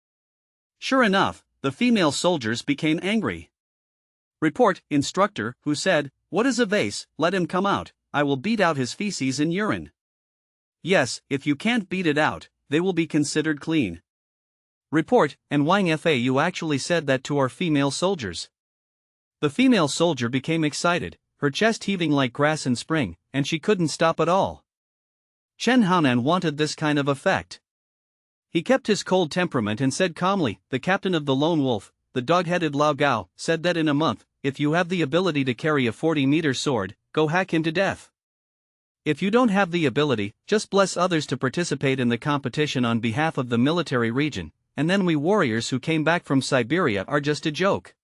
Speaker 1: Sure enough, the female soldiers became angry. Report, instructor, who said, "What is a vase? Let him come out, I will beat out his feces and urine." Yes, if you can't beat it out, they will be considered clean.
Speaker 2: Report, and Wang Fau actually said that to our female soldiers. The female soldier became excited, her chest heaving like grass in spring, and she couldn't stop at all. Chun Haonan wanted this kind of effect. He kept his cold temperament and said calmly, "The captain of the Lone Wolf, the dog-headed Lao Gao, said that in a month, if you have the ability to carry a 40-meter sword, go hack him to death. If you don't have the ability, just bless others to participate in the competition on behalf of the military region, and then we warriors who came back from Siberia are just a joke."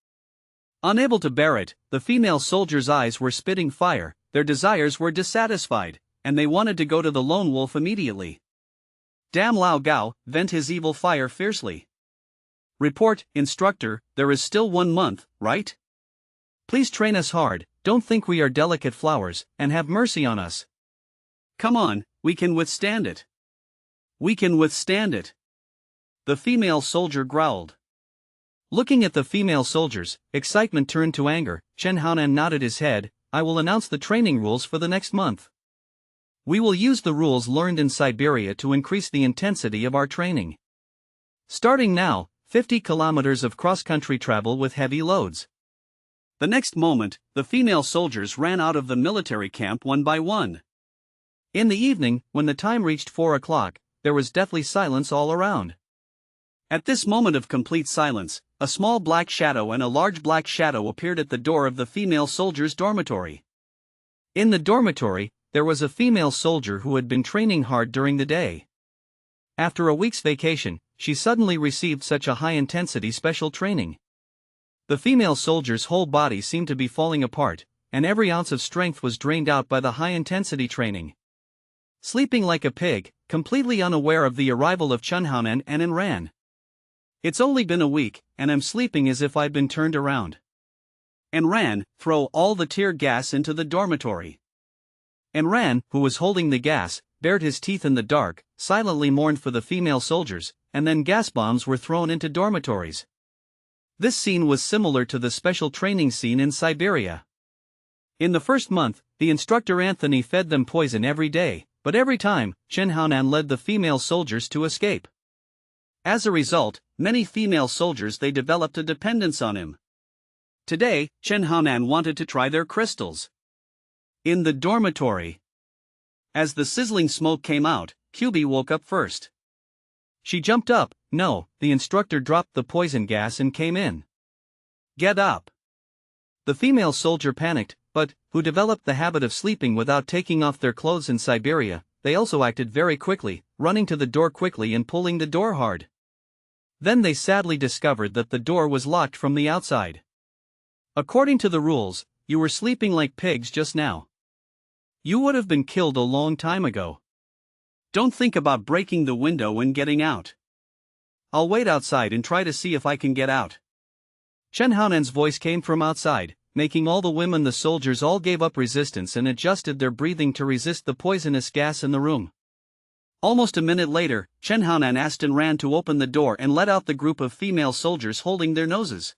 Speaker 1: Unable to bear it, the female soldiers' eyes were spitting fire, their desires were dissatisfied, and they wanted to go to the Lone Wolf immediately. Damn Lao Gao, vent his evil fire fiercely. Report, instructor, there is still 1 month, right?
Speaker 2: Please train us hard, don't think we are delicate flowers, and have mercy on us.
Speaker 1: Come on, we can withstand it. We can withstand it. The female soldier growled.
Speaker 2: Looking at the female soldiers, excitement turned to anger. Chun Haonan nodded his head. "I will announce the training rules for the next month. We will use the rules learned in Siberia to increase the intensity of our training. Starting now, 50 kilometers of cross-country travel with heavy loads."
Speaker 1: The next moment, the female soldiers ran out of the military camp one by one.
Speaker 2: In the evening, when the time reached 4 o'clock, there was deathly silence all around.
Speaker 1: At this moment of complete silence, a small black shadow and a large black shadow appeared at the door of the female soldiers' dormitory.
Speaker 2: In the dormitory, there was a female soldier who had been training hard during the day. After a week's vacation, she suddenly received such a high-intensity special training. The female soldier's whole body seemed to be falling apart, and every ounce of strength was drained out by the high-intensity training. Sleeping like a pig, completely unaware of the arrival of Chun Haonan and Ran.
Speaker 1: "It's only been a week, and I'm sleeping as if I'd been turned around." And Ran, throw all the tear gas into the dormitory.
Speaker 2: And Ran, who was holding the gas, bared his teeth in the dark, silently mourned for the female soldiers, and then gas bombs were thrown into dormitories. This scene was similar to the special training scene in Siberia. In the first month, the instructor Anthony fed them poison every day, But every time, Chen Haonan led the female soldiers to escape.
Speaker 1: As a result, many female soldiers they developed a dependence on him. Today, Chen Haonan wanted to try their crystals. In the dormitory. As the sizzling smoke came out, Kyubi woke up first.
Speaker 2: She jumped up. No, the instructor dropped the poison gas and came in.
Speaker 1: Get up.
Speaker 2: The female soldier panicked, but, who developed the habit of sleeping without taking off their clothes in Siberia, they also acted very quickly, running to the door quickly and pulling the door hard. Then they sadly discovered that the door was locked from the outside. According to the rules, you were sleeping like pigs just now. You would have been killed a long time ago. Don't think about breaking the window and getting out. I'll wait outside and try to see if I can get out. Chen Haonan's voice came from outside, making all the women the soldiers all gave up resistance and adjusted their breathing to resist the poisonous gas in the room.
Speaker 1: Almost a minute later, Chen Haonan asked and ran to open the door and let out the group of female soldiers holding their noses.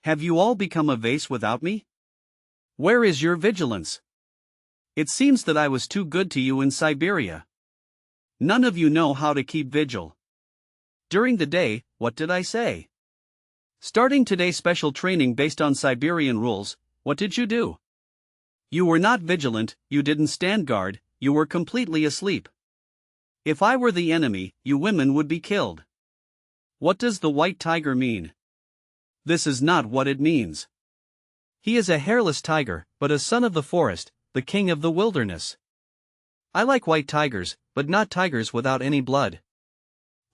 Speaker 1: Have you all become a vase without me? Where is your vigilance? It seems that I was too good to you in Siberia. None of you know how to keep vigil. During the day, what did I say? Starting today special training based on Siberian rules, what did you do? You were not vigilant, you didn't stand guard, you were completely asleep. If I were the enemy, you women would be killed. What does the white tiger mean? This is not what it means.
Speaker 2: He is a hairless tiger, but a son of the forest, the king of the wilderness. I like white tigers, but not tigers without any blood.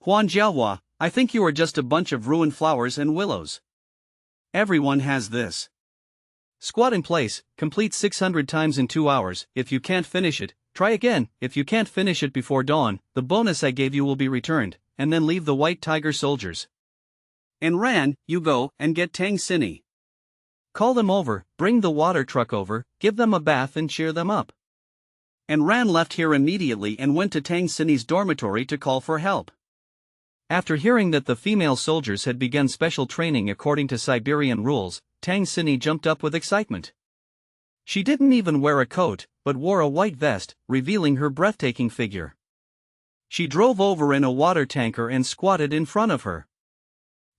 Speaker 1: Huan Jiahua, I think you are just a bunch of ruined flowers and willows. Everyone has this.
Speaker 2: Squat in place, complete 600 times in 2 hours. If you can't finish it, try again. If you can't finish it before dawn, the bonus I gave you will be returned, and then leave the white tiger soldiers.
Speaker 1: And Ran, you go and get Tang Sini.
Speaker 2: Call them over, bring the water truck over, give them a bath and cheer them up.
Speaker 1: And Ran left here immediately and went to Tang Sini's dormitory to call for help.
Speaker 2: After hearing that the female soldiers had begun special training according to Siberian rules, Tang Sini jumped up with excitement. She didn't even wear a coat, but wore a white vest, revealing her breathtaking figure. She drove over in a water tanker and squatted in front of her.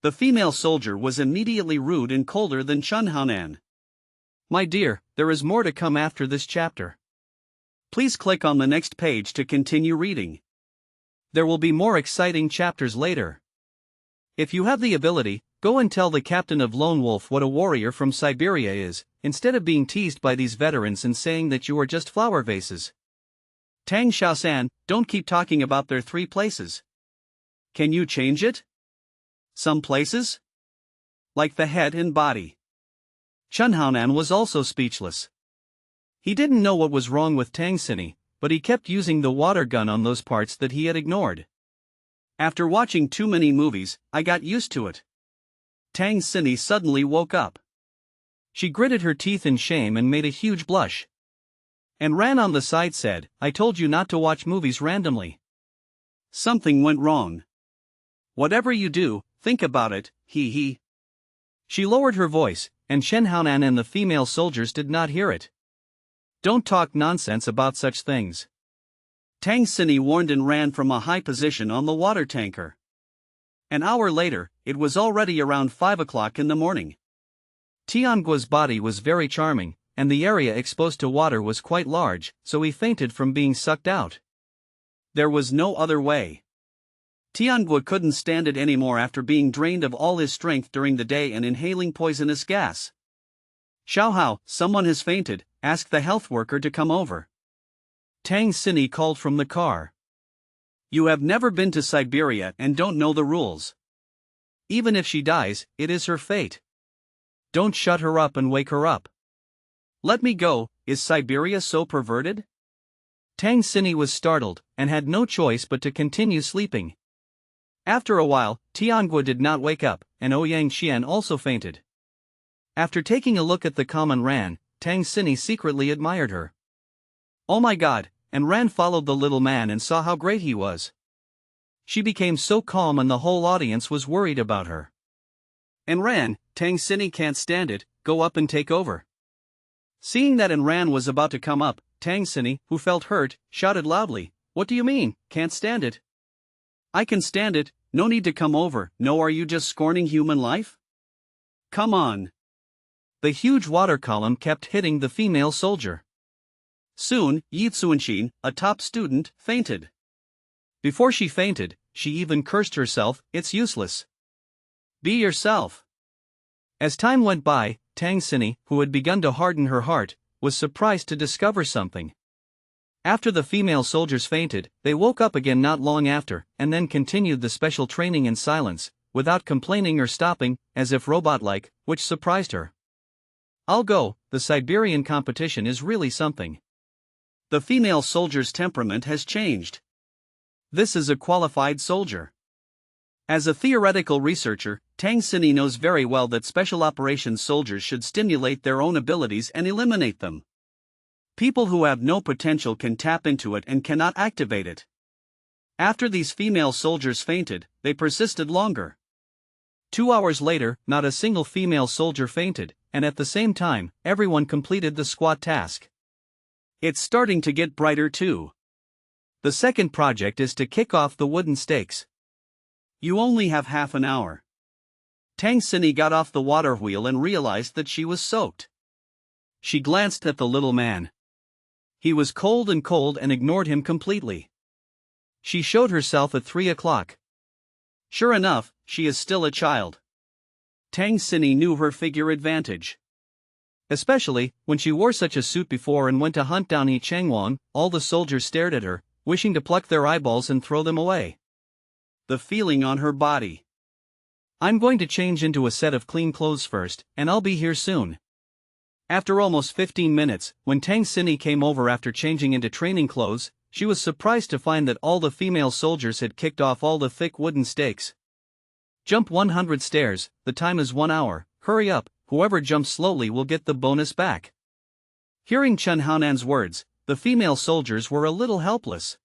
Speaker 1: The female soldier was immediately rude and colder than Chen Haonan.
Speaker 2: My dear, there is more to come after this chapter.
Speaker 1: Please click on the next page to continue reading.
Speaker 2: There will be more exciting chapters later. If you have the ability, go and tell the captain of Lone Wolf what a warrior from Siberia is, instead of being teased by these veterans and saying that you are just flower vases.
Speaker 1: Tang Xiaosan, don't keep talking about their 3 places. Can you change it? Some places? Like the head and body.
Speaker 2: Chen Haonan was also speechless. He didn't know what was wrong with Tang Sini, but he kept using the water gun on those parts that he had ignored.
Speaker 1: After watching too many movies, I got used to it. Tang Sini suddenly woke up.
Speaker 2: She gritted her teeth in shame and made a huge blush. And Ran on the side said, I told you not to watch movies randomly.
Speaker 1: Something went wrong. Whatever you do, think about it, he.
Speaker 2: She lowered her voice, and Chen Haonan and the female soldiers did not hear it. Don't talk nonsense about such things.
Speaker 1: Tang Sini warned and ran from a high position on the water tanker. An hour later, it was already around 5 o'clock in the morning.
Speaker 2: Tianguo's body was very charming, and the area exposed to water was quite large, so he fainted from being sucked out.
Speaker 1: There was no other way. Tianguo couldn't stand it anymore after being drained of all his strength during the day and inhaling poisonous gas. Xiaohao, someone has fainted, ask the health worker to come over.
Speaker 2: Tang Sini called from the car.
Speaker 1: You have never been to Siberia and don't know the rules.
Speaker 2: Even if she dies, it is her fate. Don't shut her up and wake her up.
Speaker 1: Let me go, is Siberia so perverted?
Speaker 2: Tang Sini was startled, and had no choice but to continue sleeping.
Speaker 1: After a while,
Speaker 2: Tianguo did not wake up, and Ouyang Xian also fainted. After taking a look at the common Ran, Tang Sini secretly admired her. Oh my god, and Ran followed the little man and saw how great he was. She became so calm and the whole audience was worried about her.
Speaker 1: And Ran, Tang Sini can't stand it, go up and take over. Seeing that Ran was about to come up,
Speaker 2: Tang Xini, who felt hurt, shouted loudly, "What do you mean, can't stand it?"
Speaker 1: I can stand it, no need to come over. No, are you just scorning human life? Come on.
Speaker 2: The huge water column kept hitting the female soldier.
Speaker 1: Soon, Yi Tsuanshin, a top student, fainted.
Speaker 2: Before she fainted, she even cursed herself, "It's useless.
Speaker 1: Be yourself."
Speaker 2: As time went by, Tang Xini, who had begun to harden her heart, was surprised to discover something. After the female soldiers fainted, they woke up again not long after, and then continued the special training in silence, without complaining or stopping, as if robot-like, which surprised her. "I'll go, the Siberian competition is really something."
Speaker 1: The female soldier's temperament has changed. This is a qualified soldier. As a theoretical researcher, Tang Xini knows very well that special operations soldiers should stimulate their own abilities and eliminate them. People who have no potential can tap into it and cannot activate it. After these female soldiers fainted, they persisted longer. 2 hours later, not a single female soldier fainted, and at the same time, everyone completed the squat task. It's starting to get brighter too.
Speaker 2: The second project is to kick off the wooden stakes.
Speaker 1: You only have half an hour. Tang Xini got off the water wheel and realized that she was soaked. She glanced at the little man. He was cold and ignored him completely.
Speaker 2: She showed herself at 3 o'clock.
Speaker 1: Sure enough, she is still a child. Tang Xini knew her figure advantage.
Speaker 2: Especially, when she wore such a suit before and went to hunt down Yi Changwang, all the soldiers stared at her, wishing to pluck their eyeballs and throw them away.
Speaker 1: The feeling on her body.
Speaker 2: "I'm going to change into a set of clean clothes first, and I'll be here soon." After almost 15 minutes, when Tang Xini came over after changing into training clothes, she was surprised to find that all the female soldiers had kicked off all the thick wooden stakes. "Jump 100 stairs, the time is 1 hour, hurry up, whoever jumps slowly will get the bonus back." Hearing Chen Haonan's words, the female soldiers were a little helpless.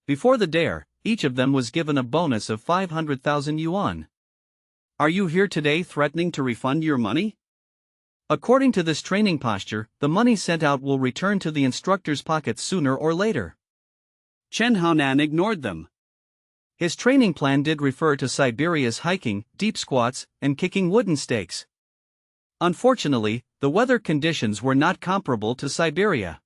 Speaker 2: Before the dare, each of them was given a bonus of 500,000 yuan.
Speaker 1: Are you here today threatening to refund your money?
Speaker 2: According to this training posture, the money sent out will return to the instructor's pockets sooner or later.
Speaker 1: Chen Haonan ignored them.
Speaker 2: His training plan did refer to Siberia's hiking, deep squats, and kicking wooden stakes. Unfortunately, the weather conditions were not comparable to Siberia.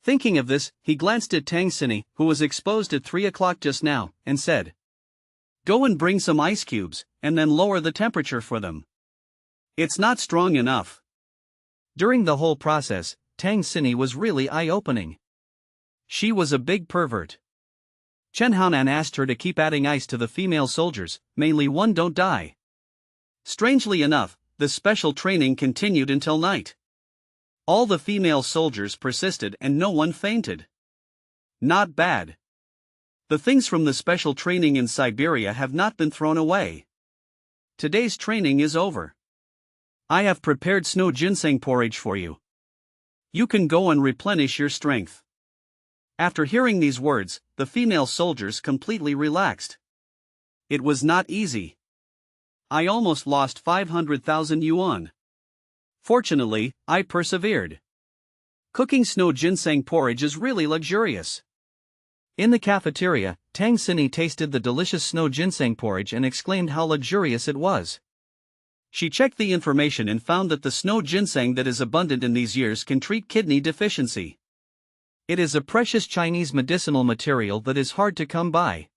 Speaker 2: Thinking of this, he glanced at Tang Xini, who was exposed at 3 o'clock just now, and said,
Speaker 1: "Go and bring some ice cubes, and then lower the temperature for them. It's not strong enough."
Speaker 2: During the whole process, Tang Xini was really eye-opening. She was a big pervert. Chen Haonan asked her to keep adding ice to the female soldiers, mainly one don't die.
Speaker 1: Strangely enough, the special training continued until night. All the female soldiers persisted and no one fainted. Not bad. The things from the special training in Siberia have not been thrown away. Today's training is over. I have prepared snow ginseng porridge for you. You can go and replenish your strength. After hearing these words, the female soldiers completely relaxed. It was not easy. I almost lost 500,000 yuan. Fortunately, I persevered. Cooking snow ginseng porridge is really luxurious.
Speaker 2: In the cafeteria, Tang Xini tasted the delicious snow ginseng porridge and exclaimed how luxurious it was.
Speaker 1: She checked the information and found that the snow ginseng that is abundant in these years can treat kidney deficiency.
Speaker 2: It is a precious Chinese medicinal material that is hard to come by.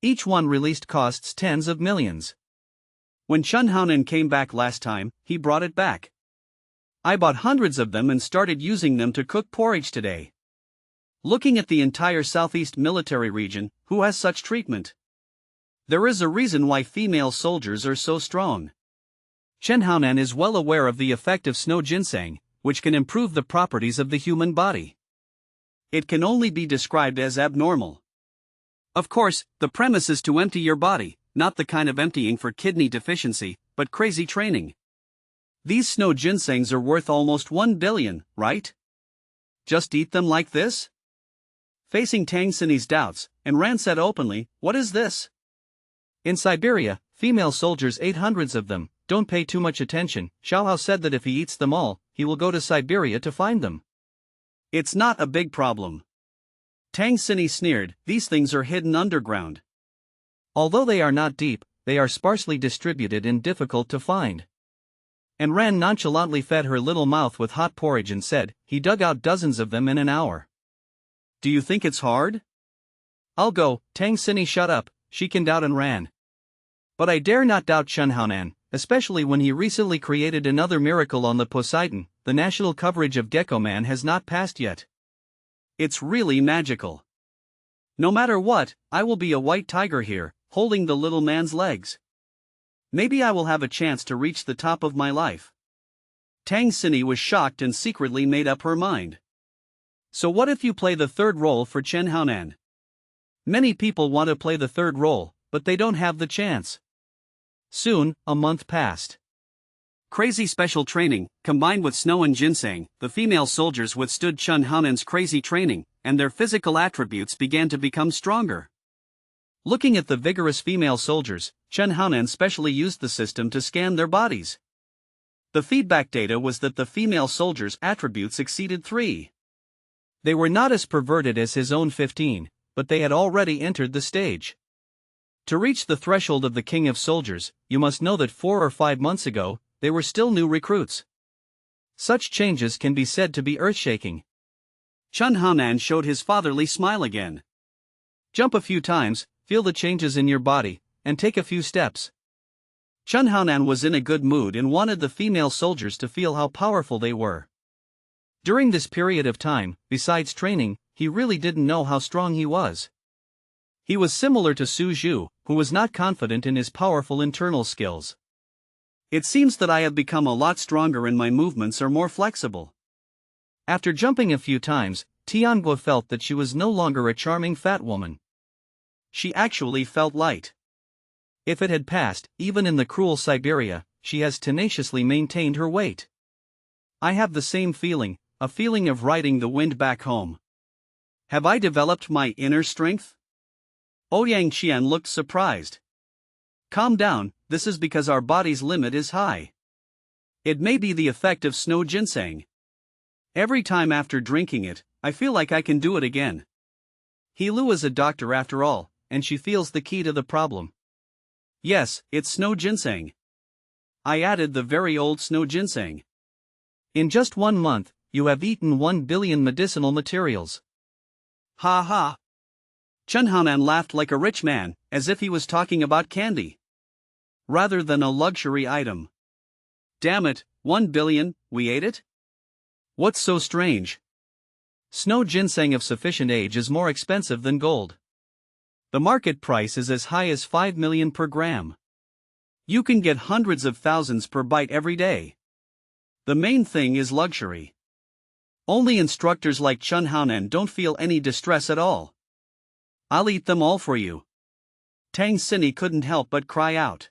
Speaker 2: Each one released costs tens of millions.
Speaker 1: When Chen Haonan came back last time, he brought it back. I bought hundreds of them and started using them to cook porridge today. Looking at the entire Southeast military region, who has such treatment? There is a reason why female soldiers are so strong.
Speaker 2: Chen Haonan is well aware of the effect of snow ginseng, which can improve the properties of the human body.
Speaker 1: It can only be described as abnormal. Of course, the premise is to empty your body, not the kind of emptying for kidney deficiency, but crazy training. These snow ginsengs are worth almost 1 billion, right? Just eat them like this? Facing Tang Xini's doubts, Ran said openly, "What is this?"
Speaker 2: In Siberia, female soldiers ate hundreds of them. Don't pay too much attention. Xiao Hao said that if he eats them all, he will go to Siberia to find them.
Speaker 1: It's not a big problem. Tang Sini sneered, these things are hidden underground.
Speaker 2: Although they are not deep, they are sparsely distributed and difficult to find. And Ran nonchalantly fed her little mouth with hot porridge and said, he dug out dozens of them in an hour.
Speaker 1: Do you think it's hard?
Speaker 2: I'll go, Tang Sini shut up, she can doubt and Ran. But I dare not doubt Chen Haonan, especially when he recently created another miracle on the Poseidon. The national coverage of Gecko Man has not passed yet.
Speaker 1: It's really magical. No matter what, I will be a white tiger here, holding the little man's legs. Maybe I will have a chance to reach the top of my life. Tang Sini was shocked and secretly made up her mind. So what if you play the third role for Chen Haonan? Many people want to play the third role, but they don't have the chance. Soon, a month passed. Crazy special training, combined with snow and ginseng, the female soldiers withstood Chen Haonan's crazy training, and their physical attributes began to become stronger. Looking at the vigorous female soldiers, Chen Haonan specially used the system to scan their bodies. The feedback data was that the female soldiers' attributes exceeded 3.
Speaker 2: They were not as perverted as his own 15, but they had already entered the stage. To reach the threshold of the king of soldiers, you must know that 4 or 5 months ago, they were still new recruits. Such changes can be said to be earth-shaking.
Speaker 1: Chen Haonan showed his fatherly smile again.
Speaker 2: Jump a few times, feel the changes in your body, and take a few steps.
Speaker 1: Chen Haonan was in a good mood and wanted the female soldiers to feel how powerful they were.
Speaker 2: During this period of time, besides training, he really didn't know how strong he was. He was similar to Su Zhu, who was not confident in his powerful internal skills.
Speaker 1: It seems that I have become a lot stronger and my movements are more flexible.
Speaker 2: After jumping a few times, Tianguo felt that she was no longer a charming fat woman.
Speaker 1: She actually felt light.
Speaker 2: If it had passed, even in the cruel Siberia, she has tenaciously maintained her weight. I have the same feeling, a feeling of riding the wind back home.
Speaker 1: Have I developed my inner strength? Ouyang Qian looked surprised. Calm down, this is because our body's limit is high. It may be the effect of snow ginseng. Every time after drinking it, I feel like I can do it again. He Lu is a doctor after all, and she feels the key to the problem. Yes, it's snow ginseng. I added the very old snow ginseng.
Speaker 2: In just 1 month, you have eaten 1 billion medicinal materials.
Speaker 1: Ha ha. Chen Haonan laughed like a rich man, as if he was talking about candy. Rather than a luxury item. Damn it, 1 billion, we ate it? What's so strange?
Speaker 2: Snow ginseng of sufficient age is more expensive than gold.
Speaker 1: The market price is as high as 5 million per gram. You can get hundreds of thousands per bite every day. The main thing is luxury. Only instructors like Chen Haonan don't feel any distress at all. I'll eat them all for you. Tang Sini couldn't help but cry out.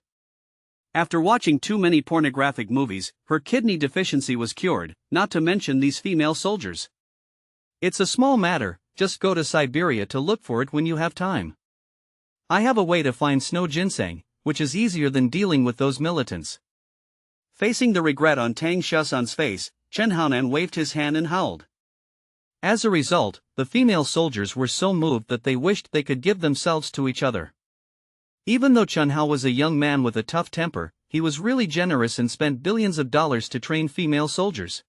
Speaker 1: After watching too many pornographic movies, her kidney deficiency was cured, not to mention these female soldiers.
Speaker 2: It's a small matter, just go to Siberia to look for it when you have time. I have a way to find snow ginseng, which is easier than dealing with those militants.
Speaker 1: Facing the regret on Tang Shasan's face, Chen Haonan waved his hand and howled.
Speaker 2: As a result, the female soldiers were so moved that they wished they could give themselves to each other. Even though Chen Hao was a young man with a tough temper, he was really generous and spent billions of dollars to train female soldiers.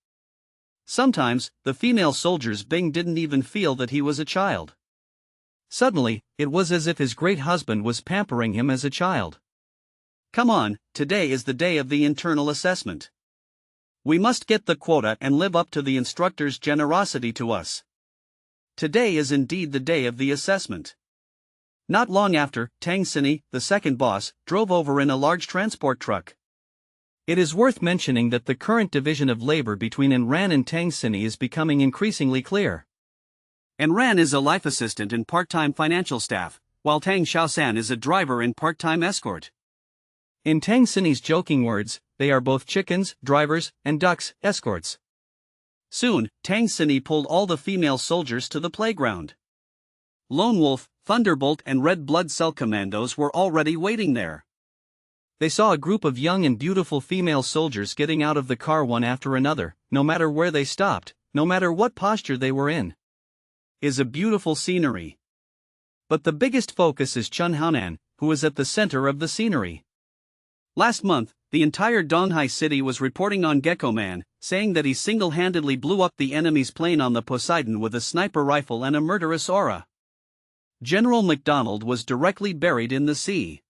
Speaker 1: Sometimes, the female soldiers Bing didn't even feel that he was a child.
Speaker 2: Suddenly, it was as if his great husband was pampering him as a child.
Speaker 1: Come on, today is the day of the internal assessment. We must get the quota and live up to the instructor's generosity to us. Today is indeed the day of the assessment. Not long after, Tang Sini, the second boss, drove over in a large transport truck.
Speaker 2: It is worth mentioning that the current division of labor between Enran and Tang Sini is becoming increasingly clear.
Speaker 1: Enran is a life assistant and part-time financial staff, while Tang Xiaosan is a driver and part-time escort.
Speaker 2: In Tang Sini's joking words, they are both chickens, drivers, and ducks, escorts.
Speaker 1: Soon, Tang Sini pulled all the female soldiers to the playground. Lone Wolf, Thunderbolt and Red Blood Cell Commandos were already waiting there.
Speaker 2: They saw a group of young and beautiful female soldiers getting out of the car one after another. No matter where they stopped, no matter what posture they were in.
Speaker 1: Is a beautiful scenery.
Speaker 2: But the biggest focus is Chun Haonan, who is at the center of the scenery.
Speaker 1: Last month, the entire Donghai city was reporting on Gecko Man, saying that he single-handedly blew up the enemy's plane on the Poseidon with a sniper rifle and a murderous aura. General MacDonald was directly buried in the sea.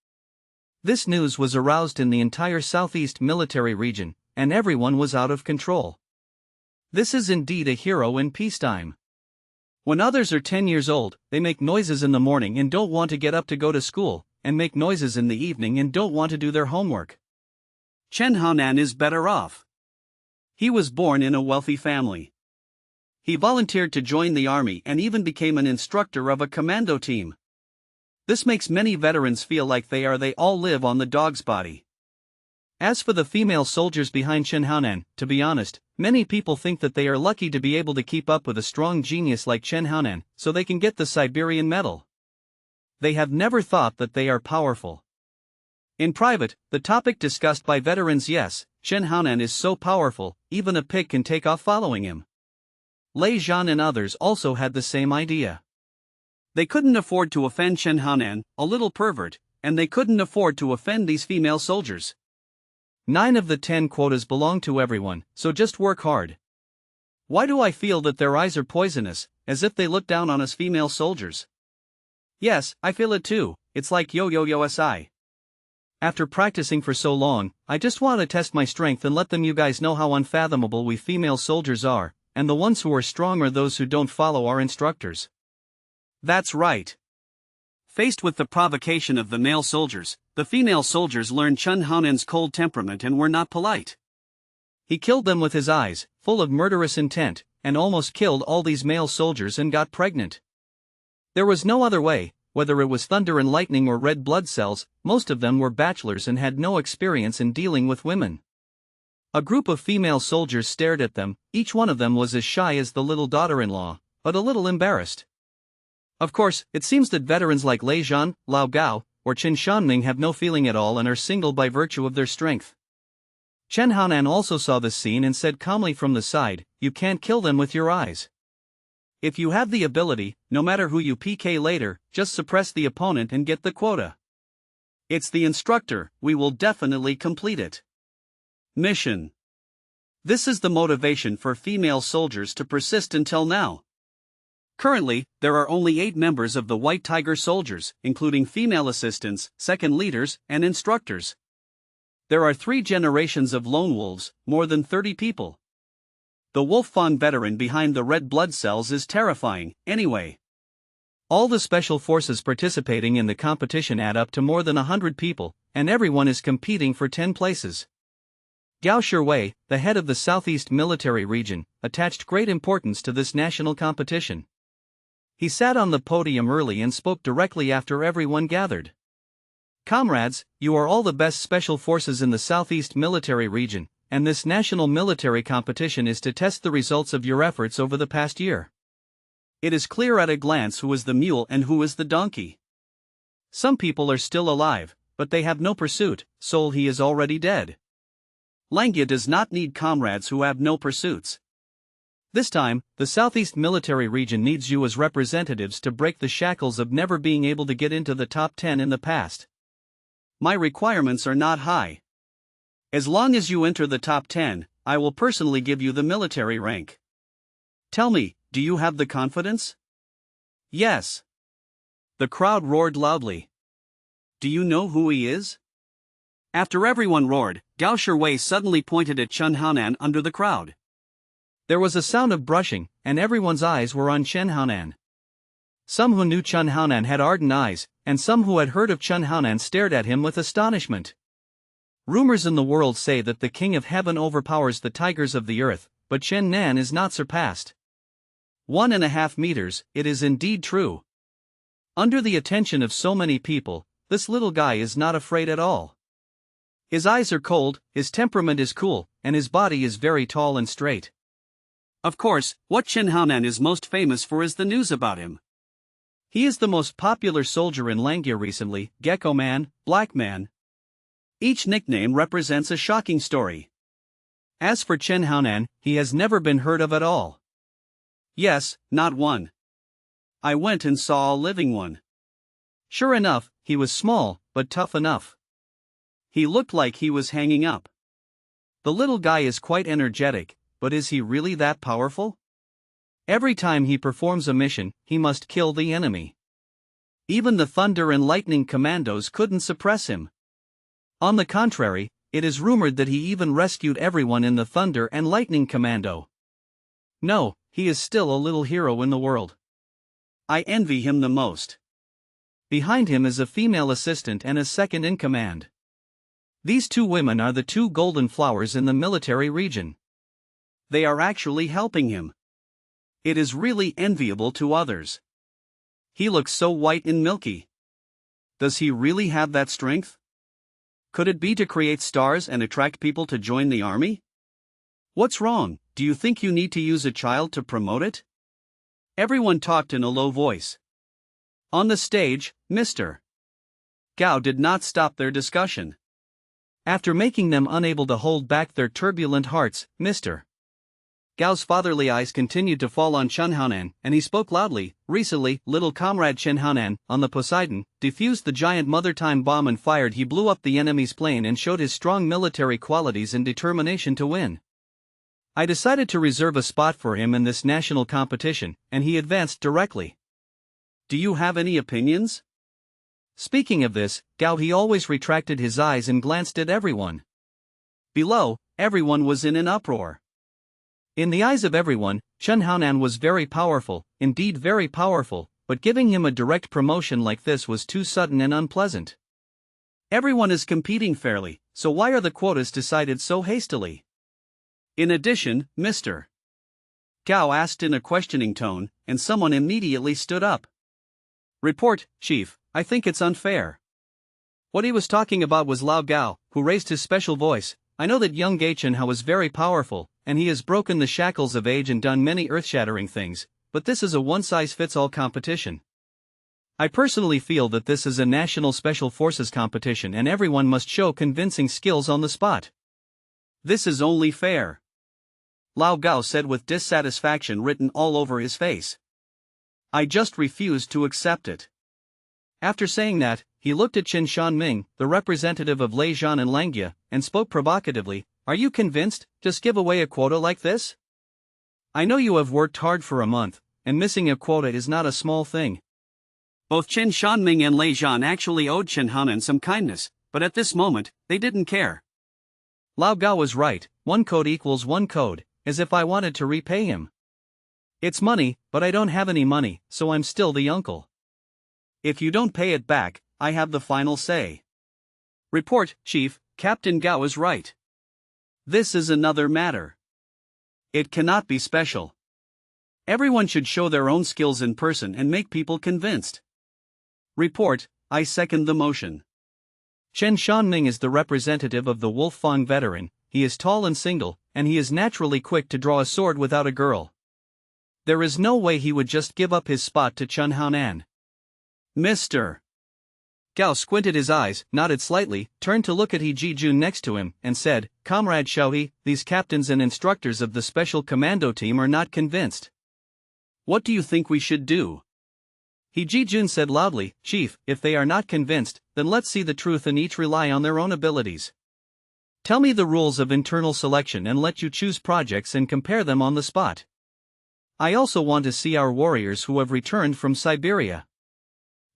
Speaker 2: This news was aroused in the entire Southeast military region, and everyone was out of control. This is indeed a hero in peacetime. When others are 10 years old, they make noises in the morning and don't want to get up to go to school, and make noises in the evening and don't want to do their homework.
Speaker 1: Chen Haonan is better off. He was born in a wealthy family. He volunteered to join the army and even became an instructor of a commando team. This makes many veterans feel like they all live on the dog's body.
Speaker 2: As for the female soldiers behind Chen Haonan, to be honest, many people think that they are lucky to be able to keep up with a strong genius like Chen Haonan, so they can get the Siberian medal. They have never thought that they are powerful. In private, the topic discussed by veterans: yes, Chen Haonan is so powerful, even a pig can take off following him. Lei Zhan and others also had the same idea.
Speaker 1: They couldn't afford to offend Chen Haonan, a little pervert, and they couldn't afford to offend these female soldiers.
Speaker 2: 9 of the 10 quotas belong to everyone, so just work hard.
Speaker 1: Why do I feel that their eyes are poisonous, as if they look down on us female soldiers? Yes, I feel it too, it's like yo-yo-yo-si.
Speaker 2: After practicing for so long, I just want to test my strength and let you guys know how unfathomable we female soldiers are, and the ones who are strong are those who don't follow our instructors.
Speaker 1: That's right. Faced with the provocation of the male soldiers, the female soldiers learned Chen Haonan's cold temperament and were not polite.
Speaker 2: He killed them with his eyes, full of murderous intent, and almost killed all these male soldiers and got pregnant. There was no other way, whether it was thunder and lightning or red blood cells. Most of them were bachelors and had no experience in dealing with women. A group of female soldiers stared at them. Each one of them was as shy as the little daughter-in-law, but a little embarrassed. Of course, it seems that veterans like Lei Zhan, Lao Gao, or Qin Shanming have no feeling at all and are single by virtue of their strength. Chen Haonan also saw this scene and said calmly from the side, "You can't kill them with your eyes. If you have the ability, no matter who you PK later, just suppress the opponent and get the quota. It's the instructor, we will definitely complete it." Mission. This is the motivation for female soldiers to persist until now. Currently, there are only 8 members of the White Tiger soldiers, including female assistants, second leaders, and instructors. There are 3 generations of lone wolves, more than 30 people. The wolf fawn veteran behind the red blood cells is terrifying, anyway. All the special forces participating in the competition add up to more than 100 people, and everyone is competing for 10 places. Gao Shiwei, the head of the Southeast Military Region, attached great importance to this national competition. He sat on the podium early and spoke directly after everyone gathered. "Comrades, you are all the best special forces in the Southeast Military Region, and this national military competition is to test the results of your efforts over the past year.
Speaker 1: It is clear at a glance who is the mule and who is the donkey. Some people are still alive, but they have no pursuit, Sol he is already dead. Langya does not need comrades who have no pursuits. This time, the Southeast Military Region needs you as representatives to break the shackles of never being able to get into the top 10 in the past. My requirements are not high. As long as you enter the top 10, I will personally give you the military rank. Tell me, do you have the confidence?" "Yes." The crowd roared loudly. "Do you know who he is?" After everyone roared, Gao Shiwei suddenly pointed at Chen Haonan under the crowd.
Speaker 2: There was a sound of brushing, and everyone's eyes were on Chen Haonan. Some who knew Chen Haonan had ardent eyes, and some who had heard of Chen Haonan stared at him with astonishment. Rumors in the world say that the King of Heaven overpowers the tigers of the earth, but Chen Nan is not surpassed. 1.5 meters, it is indeed true. Under the attention of so many people, this little guy is not afraid at all. His eyes are cold, his temperament is cool, and his body is very tall and straight. Of course, what Chen Haonan is most famous for is the news about him. He is the most popular soldier in Langya recently, Gecko Man, Black Man. Each nickname represents a shocking story. As for Chen Haonan, he has never been heard of at all.
Speaker 1: Yes, not one. I went and saw a living one.
Speaker 2: Sure enough, he was small, but tough enough.
Speaker 1: He looked like he was hanging up.
Speaker 2: The little guy is quite energetic, but is he really that powerful? Every time he performs a mission, he must kill the enemy. Even the Thunder and Lightning commandos couldn't suppress him. On the contrary, it is rumored that he even rescued everyone in the Thunder and Lightning commando. No, he is still a little hero in the world.
Speaker 1: I envy him the most.
Speaker 2: Behind him is a female assistant and a second in command. These two women are the two golden flowers in the military region.
Speaker 1: They are actually helping him. It is really enviable to others. He looks so white and milky. Does he really have that strength? Could it be to create stars and attract people to join the army? What's wrong? Do you think you need to use a child to promote it? Everyone talked in a low voice. On the stage, Mr. Gao did not stop their discussion.
Speaker 2: After making them unable to hold back their turbulent hearts, Mr. Gao's fatherly eyes continued to fall on Chen Haonan, and he spoke loudly. Recently, little comrade Chen Haonan, on the Poseidon, defused the giant Mother Time bomb and fired. He blew up the enemy's plane and showed his strong military qualities and determination to win. I decided to reserve a spot for him in this national competition, and he advanced directly.
Speaker 1: Do you have any opinions?
Speaker 2: Speaking of this, Gao he always retracted his eyes and glanced at everyone.
Speaker 1: Below, everyone was in an uproar.
Speaker 2: In the eyes of everyone, Chen Haonan was very powerful, indeed very powerful, but giving him a direct promotion like this was too sudden and unpleasant.
Speaker 1: Everyone is competing fairly, so why are the quotas decided so hastily? In addition, Mr. Gao asked in a questioning tone, and someone immediately stood up.
Speaker 2: Report, Chief, I think it's unfair. What he was talking about was Lao Gao, who raised his special voice. I know that young Gai Chenhao is very powerful, and he has broken the shackles of age and done many earth-shattering things, but this is a one-size-fits-all competition. I personally feel that this is a national special forces competition and everyone must show convincing skills on the spot.
Speaker 1: This is only fair. Lao Gao said with dissatisfaction written all over his face. I just refuse to accept it.
Speaker 2: After saying that, he looked at Qin Shanming, the representative of Leizhan and Langjia, and spoke provocatively. Are you convinced? Just give away a quota like this? I know you have worked hard for a month, and missing a quota is not a small thing.
Speaker 1: Both Qin Shanming and Leizhan actually owed Chen Haonan some kindness, but at this moment, they didn't care.
Speaker 2: Lao Gao was right, one code equals one code, as if I wanted to repay him. It's money, but I don't have any money, so I'm still the uncle.
Speaker 1: If you don't pay it back, I have the final say. Report, Chief, Captain Gao is right. This is another matter. It cannot be special. Everyone should show their own skills in person and make people convinced. Report, I second the motion.
Speaker 2: Chen Shanming is the representative of the Wolf Fang veteran. He is tall and single, and he is naturally quick to draw a sword without a girl. There is no way he would just give up his spot to Chen Haonan.
Speaker 1: Mr.
Speaker 2: Gao squinted his eyes, nodded slightly, turned to look at He Jijun next to him, and said, Comrade Xiaohe, these captains and instructors of the special commando team are not convinced.
Speaker 1: What do you think we should do?
Speaker 2: He Jijun said loudly, Chief, if they are not convinced, then let's see the truth and each rely on their own abilities. Tell me the rules of internal selection and let you choose projects and compare them on the spot. I also want to see our warriors who have returned from Siberia.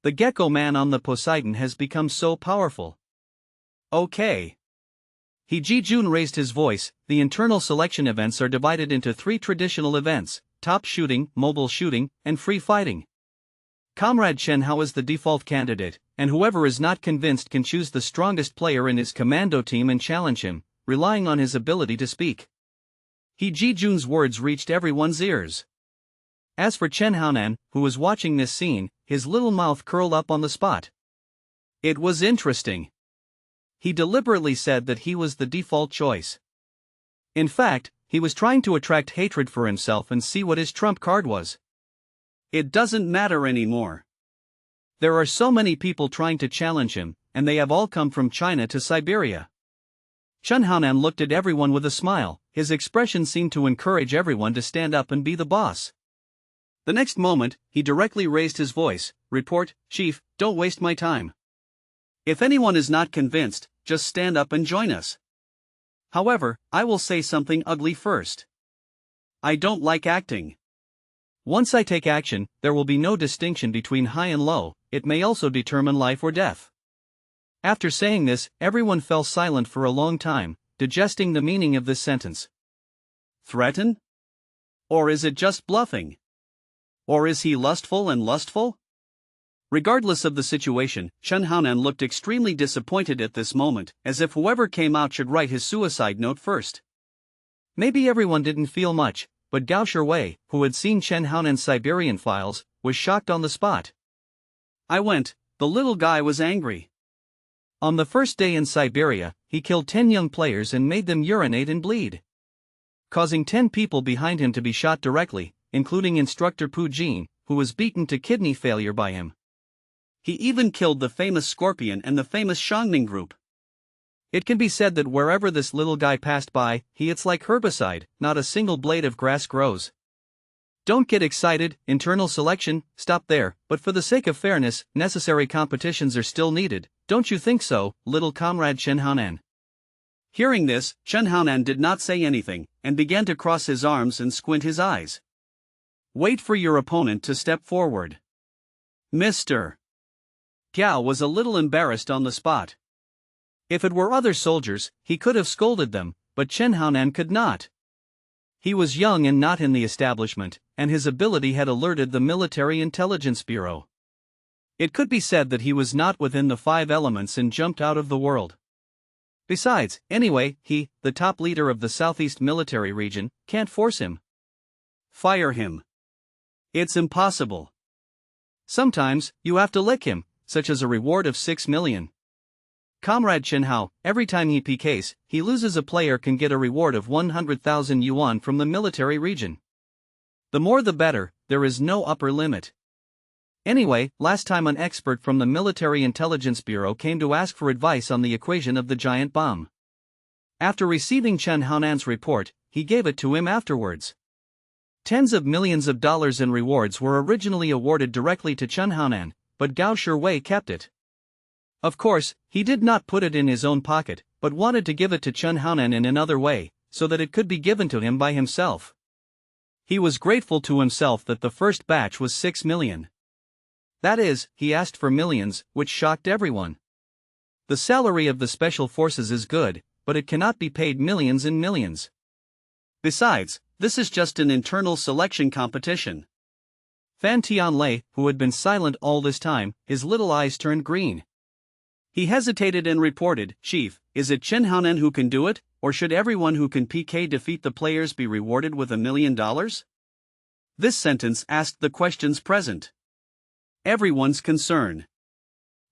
Speaker 2: The gecko man on the Poseidon has become so powerful.
Speaker 1: Okay.
Speaker 2: He Jijun raised his voice. The internal selection events are divided into 3 traditional events: top shooting, mobile shooting, and free fighting. Comrade Chen Hao is the default candidate, and whoever is not convinced can choose the strongest player in his commando team and challenge him, relying on his ability to speak. He Jijun's words reached everyone's ears. As for Chen Haonan, who was watching this scene, his little mouth curled up on the spot.
Speaker 1: It was interesting.
Speaker 2: He deliberately said that he was the default choice. In fact, he was trying to attract hatred for himself and see what his trump card was.
Speaker 1: It doesn't matter anymore.
Speaker 2: There are so many people trying to challenge him, and they have all come from China to Siberia. Chen Haonan looked at everyone with a smile. His expression seemed to encourage everyone to stand up and be the boss.
Speaker 1: The next moment, he directly raised his voice, "Report, Chief, don't waste my time. If anyone is not convinced, just stand up and join us. However, I will say something ugly first. I don't like acting.
Speaker 2: Once I take action, there will be no distinction between high and low, it may also determine life or death." After saying this, everyone fell silent for a long time, digesting the meaning of this sentence.
Speaker 1: Threaten? Or is it just bluffing? Or is he lustful and lustful? Regardless of the situation, Chen Haonan looked extremely disappointed at this moment, as if whoever came out should write his suicide note first.
Speaker 2: Maybe everyone didn't feel much, but Gao Shiwei, who had seen Chen Haonan's Siberian files, was shocked on the spot.
Speaker 1: I went, the little guy was angry.
Speaker 2: On the first day in Siberia, he killed 10 young players and made them urinate and bleed, causing 10 people behind him to be shot directly, including instructor Pu Jin, who was beaten to kidney failure by him.
Speaker 1: He even killed the famous Scorpion and the famous Shangning group.
Speaker 2: It can be said that wherever this little guy passed by, it's like herbicide, not a single blade of grass grows. Don't get excited, internal selection, stop there, but for the sake of fairness, necessary competitions are still needed, don't you think so, little comrade Chen Haonan?
Speaker 1: Hearing this, Chen Haonan did not say anything, and began to cross his arms and squint his eyes. Wait for your opponent to step forward. Mr. Gao was a little embarrassed on the spot. If it were other soldiers, he could have scolded them, but Chen Haonan could not. He was young and not in the establishment, and his ability had alerted the Military Intelligence Bureau. It could be said that he was not within the 5 elements and jumped out of the world. Besides, anyway, he, the top leader of the Southeast Military Region, can't force him. Fire him. It's impossible.
Speaker 2: Sometimes, you have to lick him, such as a reward of 6 million. Comrade Chen Hao, every time he PKs, he loses a player can get a reward of 100,000 yuan from the military region. The more the better, there is no upper limit. Anyway, last time an expert from the Military Intelligence Bureau came to ask for advice on the equation of the giant bomb. After receiving Chen Haonan's report, he gave it to him afterwards. Tens of millions of dollars in rewards were originally awarded directly to Chen Haonan, but Gao Shiwei kept it. Of course, he did not put it in his own pocket, but wanted to give it to Chen Haonan in another way, so that it could be given to him by himself. He was grateful to himself that the first batch was 6 million. That is, he asked for millions, which shocked everyone. The salary of the special forces is good, but it cannot be paid millions and millions.
Speaker 1: Besides, this is just an internal selection competition.
Speaker 2: Fan Tianlei, who had been silent all this time, his little eyes turned green.
Speaker 1: He hesitated and reported, "Chief, is it Chen Haonan who can do it, or should everyone who can PK defeat the players be rewarded with $1 million?" This sentence asked the questions present. Everyone's concern.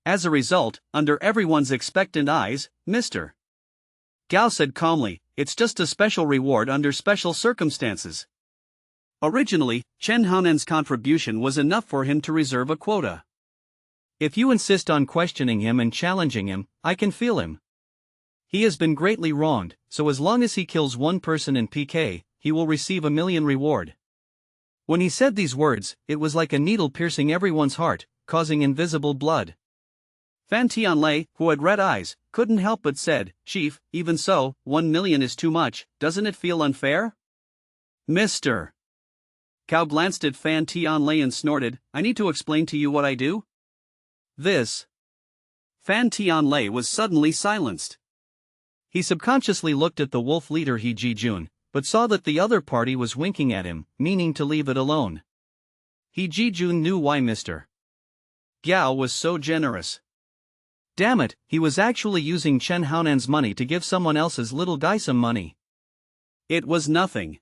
Speaker 1: As a result, under everyone's expectant eyes, Mr. Gao said calmly, "It's just a special reward under special circumstances." Originally, Chen Haonan's contribution was enough for him to reserve a quota. If you insist on questioning him and challenging him, I can feel him. He has been greatly wronged, so as long as he kills one person in PK, he will receive $1 million reward. When he said these words, it was like a needle piercing everyone's heart, causing invisible blood. Fan Tianlei, who had red eyes, couldn't help but said, "Chief, even so, 1 million is too much, doesn't it feel unfair?" Mr. Gao glanced at Fan Tianlei and snorted, "I need to explain to you what I do?" This. Fan Tianlei was suddenly silenced.
Speaker 2: He subconsciously looked at the wolf leader He Jijun, but saw that the other party was winking at him, meaning to leave it alone. He Jijun knew why Mr.
Speaker 1: Gao was so generous.
Speaker 2: Damn it, he was actually using Chen Haonan's money to give someone else's little guy some money.
Speaker 1: It was nothing.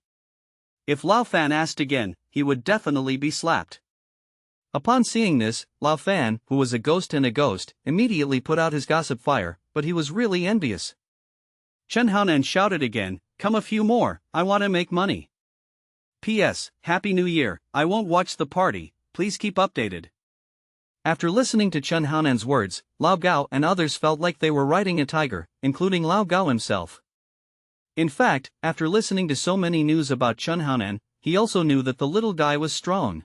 Speaker 1: If Lao Fan asked again, he would definitely be slapped.
Speaker 2: Upon seeing this, Lao Fan, who was a ghost, immediately put out his gossip fire, but he was really envious.
Speaker 1: Chen Haonan shouted again, "Come a few more, I want to make money. P.S. Happy New Year, I won't watch the party, please keep updated."
Speaker 2: After listening to Chen Haonan's words, Lao Gao and others felt like they were riding a tiger, including Lao Gao himself. In fact, after listening to so many news about Chen Haonan, he also knew that the little guy was strong.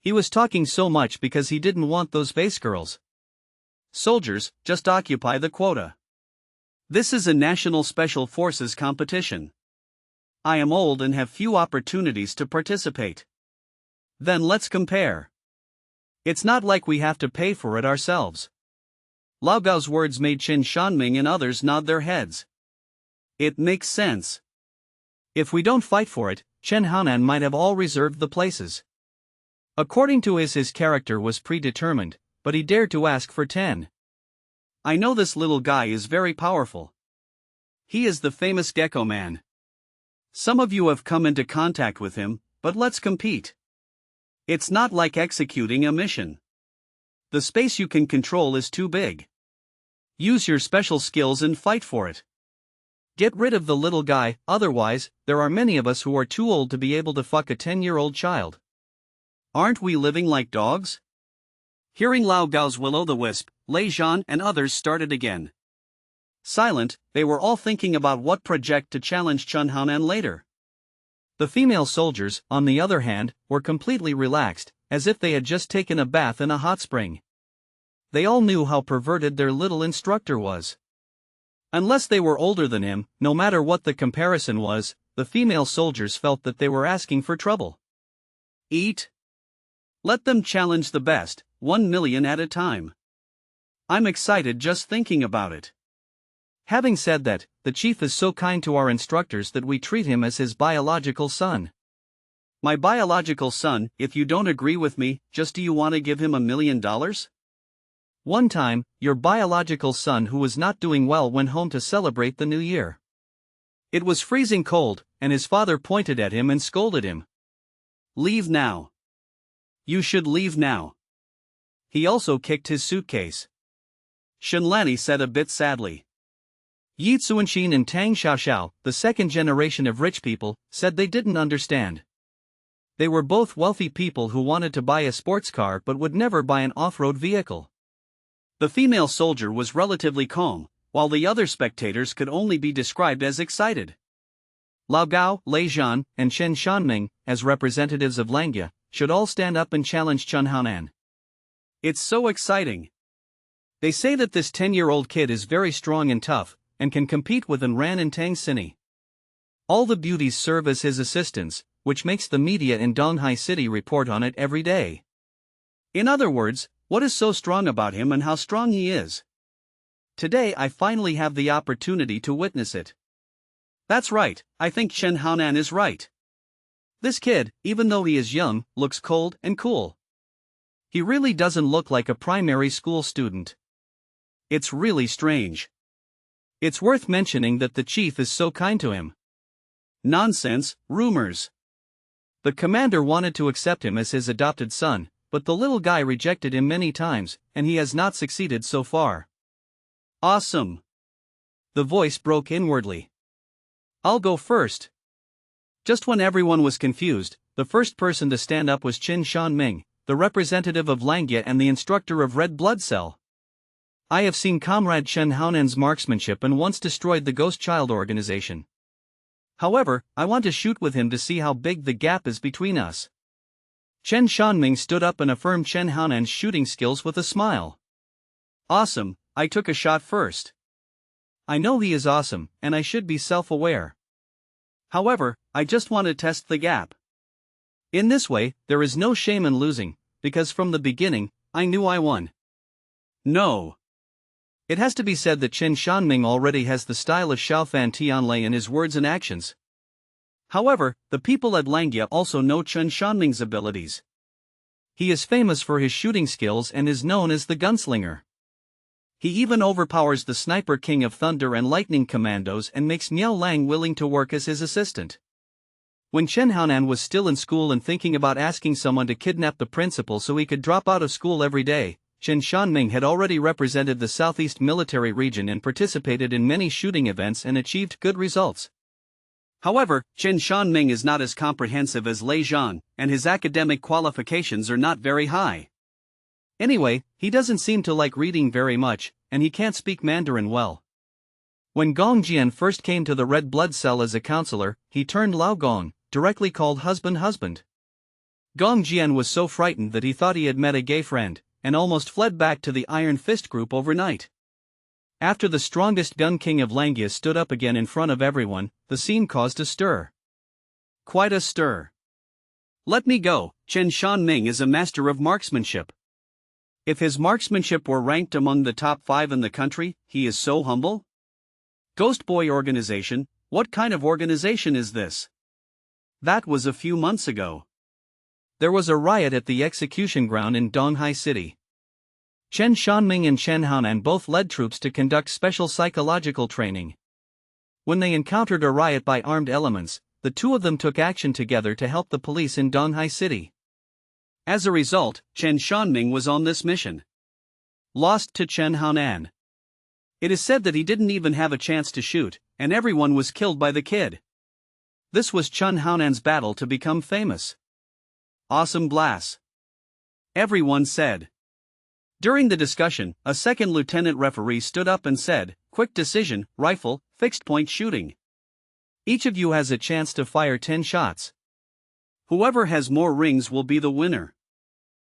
Speaker 2: He was talking so much because he didn't want those base girls.
Speaker 1: Soldiers, just occupy the quota. This is a national special forces competition. I am old and have few opportunities to participate. Then let's compare. It's not like we have to pay for it ourselves. Lao Gao's words made Qin Shanming and others nod their heads. It makes sense.
Speaker 2: If we don't fight for it, Chen Haonan might have all reserved the places. According to his character was predetermined, but he dared to ask for 10.
Speaker 1: I know this little guy is very powerful. He is the famous Gecko Man. Some of you have come into contact with him, but let's compete. It's not like executing a mission. The space you can control is too big. Use your special skills and fight for it.
Speaker 2: Get rid of the little guy, otherwise, there are many of us who are too old to be able to fuck a 10-year-old child.
Speaker 1: Aren't we living like dogs? Hearing Lao Gao's will-o'-the-wisp, Lei Zhan and others started again. Silent, they were all thinking about what project to challenge Chen Haonan later.
Speaker 2: The female soldiers, on the other hand, were completely relaxed, as if they had just taken a bath in a hot spring. They all knew how perverted their little instructor was. Unless they were older than him, no matter what the comparison was, the female soldiers felt that they were asking for trouble.
Speaker 1: Eat. Let them challenge the best, 1 million at a time. I'm excited just thinking about it.
Speaker 2: Having said that, the chief is so kind to our instructors that we treat him as his biological son.
Speaker 1: My biological son, if you don't agree with me, just do you want to give him $1 million?
Speaker 2: One time, your biological son who was not doing well went home to celebrate the new year. It was freezing cold, and his father pointed at him and scolded him.
Speaker 1: Leave now. You should leave now. He also kicked his suitcase. Shenlani said a bit sadly.
Speaker 2: Yi Zuanxin and Tang Xiaoxiao, the second generation of rich people, said they didn't understand. They were both wealthy people who wanted to buy a sports car but would never buy an off-road vehicle.
Speaker 1: The female soldier was relatively calm, while the other spectators could only be described as excited.
Speaker 2: Lao Gao, Lei Zhan, and Chen Shanming, as representatives of Langya, should all stand up and challenge Chen Haonan.
Speaker 1: It's so exciting.
Speaker 2: They say that this 10-year-old kid is very strong and tough, and can compete with Ran and Tang Xini. All the beauties serve as his assistants, which makes the media in Donghai City report on it every day.
Speaker 1: In other words, what is so strong about him and how strong he is? Today I finally have the opportunity to witness it. That's right, I think Chen Haonan is right. This kid, even though he is young, looks cold and cool. He really doesn't look like a primary school student. It's really strange. It's worth mentioning that the chief is so kind to him. Nonsense, rumors. The commander wanted to accept him as his adopted son, but the little guy rejected him many times, and he has not succeeded so far. Awesome. The voice broke inwardly. I'll go first. Just when everyone was confused, the first person to stand up was Qin Shanming, the representative of Langya and the instructor of Red Blood Cell. I have seen Comrade Chen Haonan's marksmanship and once destroyed the Ghost Child organization. However, I want to shoot with him to see how big the gap is between us. Chen Shanming stood up and affirmed Chen Haonan's shooting skills with a smile. Awesome, I took a shot first. I know he is awesome, and I should be self-aware. However, I just want to test the gap. In this way, there is no shame in losing, because from the beginning, I knew I won. No. It has to be said that Chen Shanming already has the style of Xiaofan Tianlei in his words and actions. However, the people at Langya also know Chen Shanming's abilities. He is famous for his shooting skills and is known as the gunslinger. He even overpowers the Sniper King of Thunder and Lightning Commandos and makes Miao Lang willing to work as his assistant. When Chen Haonan was still in school and thinking about asking someone to kidnap the principal so he could drop out of school every day, Chen Shanming had already represented the Southeast Military Region and participated in many shooting events and achieved good results. However, Chen Shanming is not as comprehensive as Lei Zhan, and his academic qualifications are not very high. Anyway, he doesn't seem to like reading very much, and he can't speak Mandarin well. When Gong Jian first came to the Red Blood Cell as a counselor, he turned Lao Gong, directly called husband.
Speaker 2: Gong Jian was so frightened that he thought he had met a gay friend, and almost fled back to the Iron Fist group overnight. After the strongest gun king of Langia stood up again in front of everyone, the scene caused a stir.
Speaker 1: Quite a stir. Let me go, Chen Shanming is a master of marksmanship. If his marksmanship were ranked among the top 5 in the country, he is so humble? Ghost Boy organization, what kind of organization is this? That was a few months ago.
Speaker 2: There was a riot at the execution ground in Donghai City. Chen Shanming and Chen Haonan both led troops to conduct special psychological training. When they encountered a riot by armed elements, the two of them took action together to help the police in Donghai City.
Speaker 1: As a result, Chen Shanming was on this mission. Lost to Chen Haonan. It is said that he didn't even have a chance to shoot, and everyone was killed by the kid. This was Chen Haonan's battle to become famous. Awesome blast. Everyone said. During the discussion, a second lieutenant referee stood up and said, "Quick decision, rifle, fixed point shooting. Each of you has a chance to fire 10 shots. Whoever has more rings will be the winner."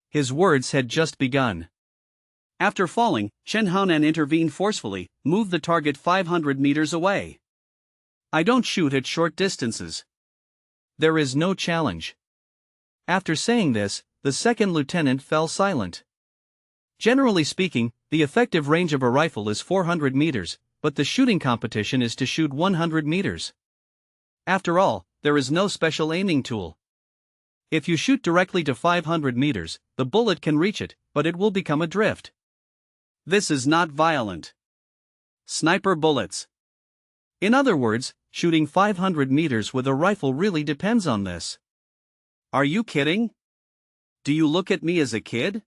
Speaker 2: His words had just begun.
Speaker 1: After falling, Chen Haonan intervened forcefully, moved the target 500 meters away. I don't shoot at short distances.
Speaker 2: There is no challenge. After saying this, the second lieutenant fell silent. Generally speaking, the effective range of a rifle is 400 meters, but the shooting competition is to shoot 100 meters. After all, there is no special aiming tool. If you shoot directly to 500 meters, the bullet can reach it, but it will become adrift.
Speaker 1: This is not violent. Sniper bullets.
Speaker 2: In other words, shooting 500 meters with a rifle really depends on this.
Speaker 1: Are you kidding? Do you look at me as a kid?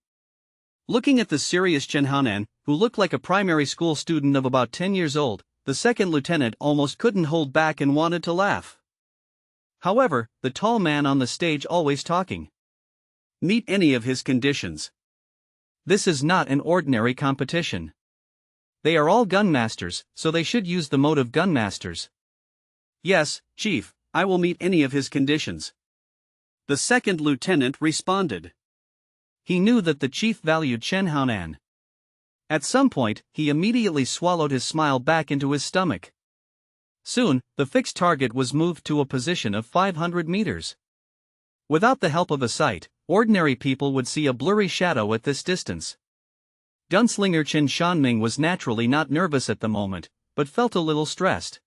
Speaker 1: Looking at the serious Chen Haonan, who looked like a primary school student of about 10 years old, the second lieutenant almost couldn't hold back and wanted to laugh. However, the tall man on the stage always talking.
Speaker 2: Meet any of his conditions. This is not an ordinary competition. They are all gun masters, so they should use the mode of gun masters.
Speaker 1: Yes, Chief, I will meet any of his conditions. The second lieutenant responded.
Speaker 2: He knew that the chief valued Chen Haonan. At some point, he immediately swallowed his smile back into his stomach. Soon, the fixed target was moved to a position of 500 meters. Without the help of a sight, ordinary people would see a blurry shadow at this distance. Gunslinger Chen Shanming was naturally not nervous at the moment, but felt a little stressed.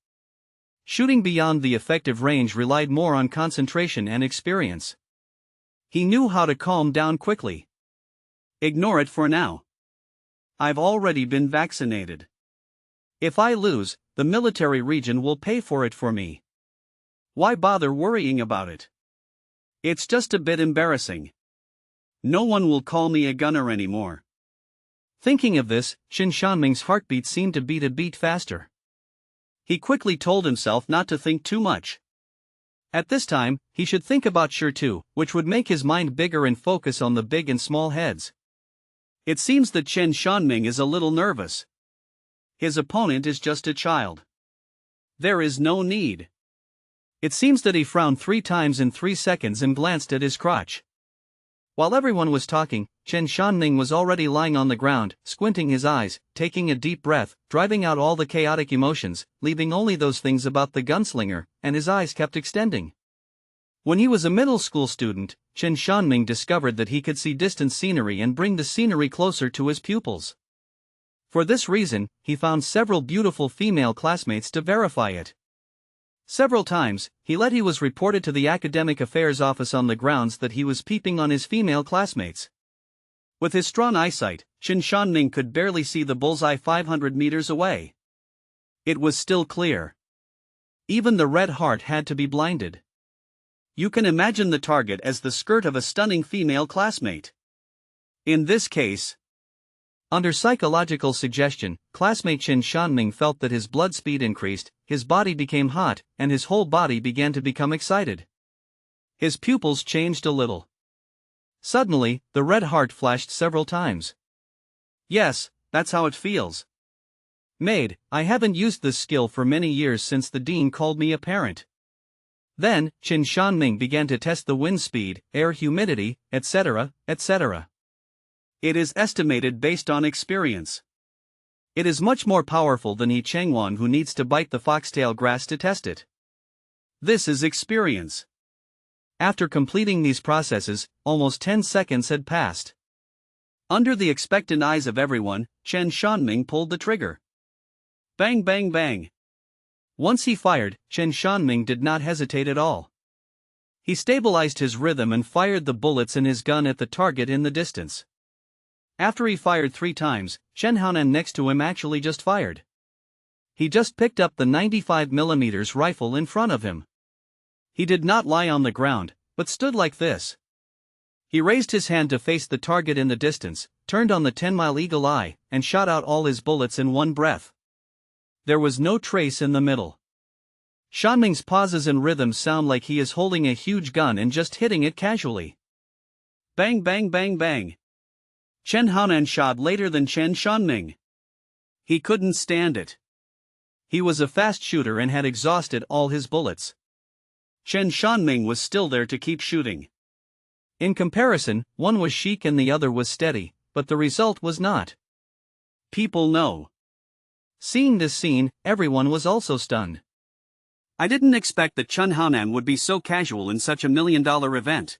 Speaker 2: Shooting beyond the effective range relied more on concentration and experience. He knew how to calm down quickly.
Speaker 1: Ignore it for now. I've already been vaccinated. If I lose, the military region will pay for it for me. Why bother worrying about it? It's just a bit embarrassing. No one will call me a gunner anymore.
Speaker 2: Thinking of this, Chen Shanming's heartbeat seemed to beat a beat faster.
Speaker 1: He quickly told himself not to think too much.
Speaker 2: At this time, he should think about Sure too, which would make his mind bigger and focus on the big and small heads.
Speaker 1: It seems that Chen Shanming is a little nervous. His opponent is just a child. There is no need.
Speaker 2: It seems that he frowned 3 times in 3 seconds and glanced at his crotch. While everyone was talking, Chen Shanming was already lying on the ground, squinting his eyes, taking a deep breath, driving out all the chaotic emotions, leaving only those things about the gunslinger, and his eyes kept extending. When he was a middle school student, Chen Shanming discovered that he could see distant scenery and bring the scenery closer to his pupils. For this reason, he found several beautiful female classmates to verify it. Several times, he was reported to the academic affairs office on the grounds that he was peeping on his female classmates.
Speaker 1: With his strong eyesight, Chen Shanming could barely see the bullseye 500 meters away. It was still clear. Even the red heart had to be blinded. You can imagine the target as the skirt of a stunning female classmate. In this case,
Speaker 2: under psychological suggestion, classmate Chen Shanming felt that his blood speed increased, his body became hot, and his whole body began to become excited. His pupils changed a little. Suddenly, the red heart flashed several times.
Speaker 1: Yes, that's how it feels.
Speaker 2: Maid, I haven't used this skill for many years since the dean called me a parent. Then, Qin Shanming began to test the wind speed, air humidity, etc., etc.
Speaker 1: It is estimated based on experience.
Speaker 2: It is much more powerful than He Chengwang, who needs to bite the foxtail grass to test it.
Speaker 1: This is experience.
Speaker 2: After completing these processes, almost 10 seconds had passed.
Speaker 1: Under the expectant eyes of everyone, Chen Shanming pulled the trigger. Bang bang bang.
Speaker 2: Once he fired, Chen Shanming did not hesitate at all. He stabilized his rhythm and fired the bullets in his gun at the target in the distance. After he fired 3 times, Chen Haonan next to him actually just fired. He just picked up the 95mm rifle in front of him. He did not lie on the ground, but stood like this. He raised his hand to face the target in the distance, turned on the 10-mile eagle eye, and shot out all his bullets in one breath. There was no trace in the middle. Shanming's pauses and rhythms sound like he is holding a huge gun and just hitting it casually.
Speaker 1: Bang bang bang bang. Chen Haonan shot later than Chen Shanming. He couldn't stand it.
Speaker 2: He was a fast shooter and had exhausted all his bullets.
Speaker 1: Chen Shanming was still there to keep shooting.
Speaker 2: In comparison, one was chic and the other was steady, but the result was not.
Speaker 1: People know.
Speaker 2: Seeing this scene, everyone was also stunned.
Speaker 1: I didn't expect that Chen Haonan would be so casual in such $1 million event.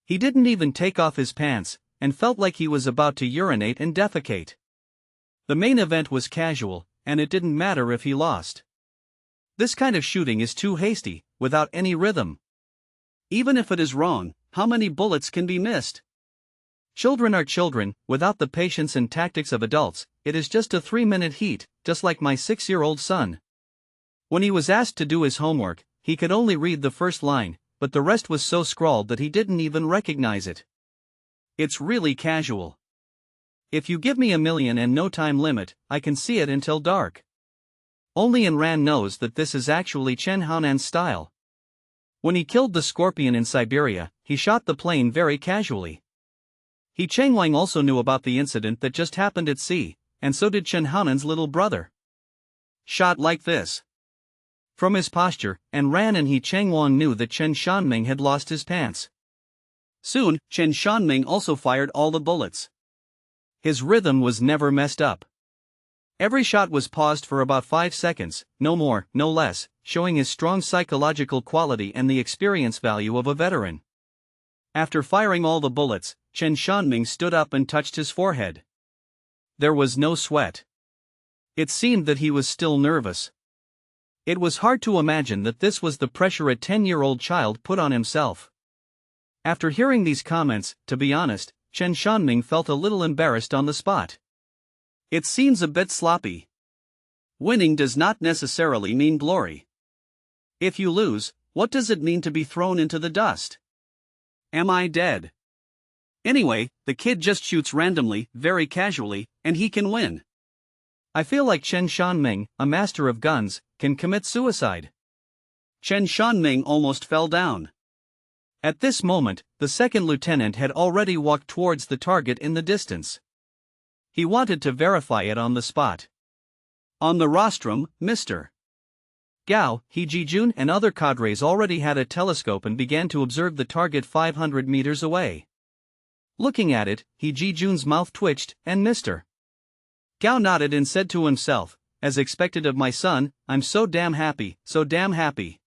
Speaker 2: He didn't even take off his pants, and felt like he was about to urinate and defecate. The main event was casual, and it didn't matter if he lost. This kind of shooting is too hasty, without any rhythm.
Speaker 1: Even if it is wrong, how many bullets can be missed?
Speaker 2: Children are children, without the patience and tactics of adults. It is just a 3-minute heat, just like my 6-year-old son. When he was asked to do his homework, he could only read the first line, but the rest was so scrawled that he didn't even recognize it.
Speaker 1: It's really casual.
Speaker 2: If you give me $1 million and no time limit, I can see it until dark. Only Ran knows that this is actually Chen Haonan's style. When he killed the scorpion in Siberia, he shot the plane very casually. He Chengwang also knew about the incident that just happened at sea, and so did Chen Haonan's little brother.
Speaker 1: Shot like this.
Speaker 2: From his posture, Ran and He Chengwang knew that Chen Shanming had lost his pants.
Speaker 1: Soon, Chen Shanming also fired all the bullets.
Speaker 2: His rhythm was never messed up. Every shot was paused for about 5 seconds, no more, no less, showing his strong psychological quality and the experience value of a veteran. After firing all the bullets, Chen Shanming stood up and touched his forehead. There was no sweat. It seemed that he was still nervous. It was hard to imagine that this was the pressure a 10-year-old child put on himself. After hearing these comments, to be honest, Chen Shanming felt a little embarrassed on the spot.
Speaker 1: It seems a bit sloppy. Winning does not necessarily mean glory. If you lose, what does it mean to be thrown into the dust? Am I dead? Anyway, the kid just shoots randomly, very casually, and he can win.
Speaker 2: I feel like Chen Shanming, a master of guns, can commit suicide.
Speaker 1: Chen Shanming almost fell down.
Speaker 2: At this moment, the second lieutenant had already walked towards the target in the distance. He wanted to verify it on the spot.
Speaker 1: On the rostrum, Mr.
Speaker 2: Gao, He Jijun and other cadres already had a telescope and began to observe the target 500 meters away. Looking at it, He Jijun's mouth twitched, and Mr. Gao nodded and said to himself, as expected of my son, I'm so damn happy, so damn happy.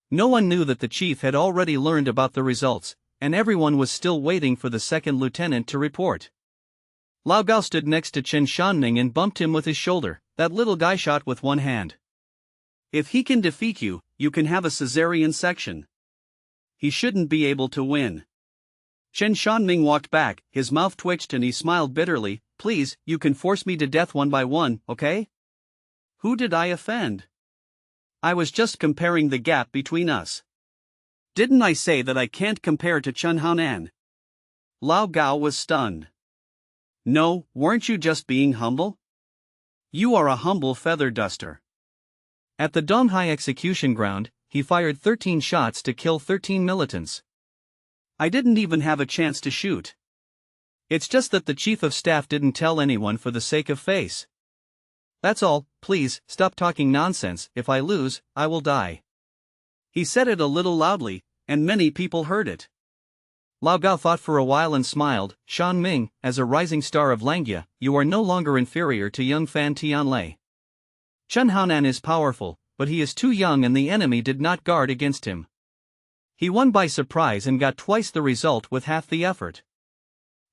Speaker 2: No one knew that the chief had already learned about the results, and everyone was still waiting for the second lieutenant to report. Lao Gao stood next to Chen Shanming and bumped him with his shoulder. That little guy shot with one hand.
Speaker 1: If he can defeat you, you can have a cesarean section. He shouldn't be able to win. Chen Shanming walked back, his mouth twitched and he smiled bitterly. Please, you can force me to death one by one, okay? Who did I offend? I was just comparing the gap between us. Didn't I say that I can't compare to Chen Haonan? Lao Gao was stunned. No, weren't you just being humble? You are a humble feather duster.
Speaker 2: At the Donghai execution ground, he fired 13 shots to kill 13 militants.
Speaker 1: I didn't even have a chance to shoot.
Speaker 2: It's just that the chief of staff didn't tell anyone for the sake of face. That's all. Please, stop talking nonsense. If I lose, I will die.
Speaker 1: He said it a little loudly, and many people heard it.
Speaker 2: Lao Gao thought for a while and smiled. Shan Ming, as a rising star of Langya, you are no longer inferior to young Fan Tianlei. Chen Haonan is powerful, but he is too young and the enemy did not guard against him. He won by surprise and got twice the result with half the effort.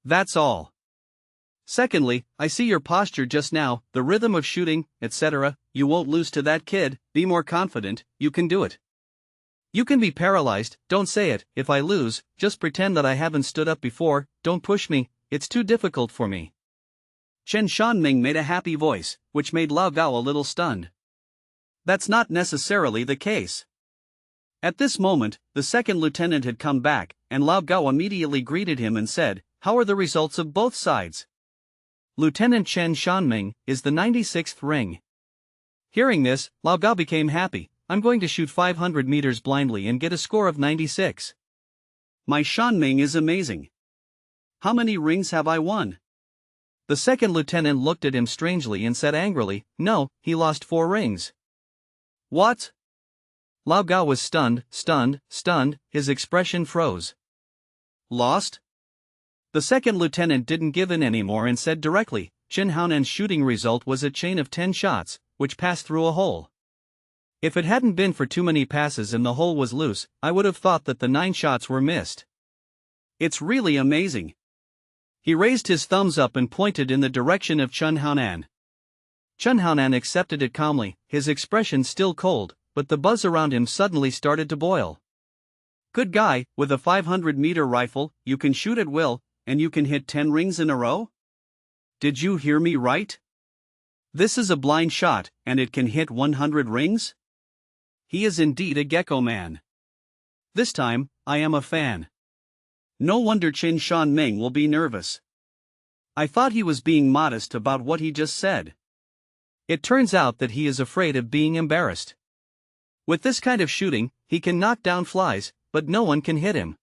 Speaker 1: That's all. Secondly, I see your posture just now, the rhythm of shooting, etc. You won't lose to that kid, be more confident, you can do it. You can be paralyzed, don't say it. If I lose, just pretend that I haven't stood up before, don't push me, it's too difficult for me.
Speaker 2: Chen Shanming made a happy voice, which made Lao Gao a little stunned.
Speaker 1: That's not necessarily the case. At this moment, the second lieutenant had come back, and Lao Gao immediately greeted him and said, "How are the results of both sides?"
Speaker 2: Lieutenant Chen Shanming is the 96th ring. Hearing this, Lao Gao became happy. I'm going to shoot 500 meters blindly and get a score of 96.
Speaker 1: My Shanming is amazing. How many rings have I won?
Speaker 2: The second lieutenant looked at him strangely and said angrily, "No, he lost 4 rings.
Speaker 1: What?
Speaker 2: Lao Gao was stunned, his expression froze.
Speaker 1: Lost?
Speaker 2: The second lieutenant didn't give in anymore and said directly, Chen Haonan's shooting result was a chain of 10 shots, which passed through a hole. If it hadn't been for too many passes and the hole was loose, I would have thought that the 9 shots were missed.
Speaker 1: It's really amazing. He raised his thumbs up and pointed in the direction of Chen Haonan.
Speaker 2: Chen Haonan accepted it calmly, his expression still cold, but the buzz around him suddenly started to boil.
Speaker 1: Good guy, with a 500-meter rifle, you can shoot at will, and you can hit 10 rings in a row? Did you hear me right? This is a blind shot, and it can hit 100 rings? He is indeed a gecko man. This time, I am a fan. No wonder Qin Shan Ming will be nervous. I thought he was being modest about what he just said.
Speaker 2: It turns out that he is afraid of being embarrassed. With this kind of shooting, he can knock down flies, but no one can hit him.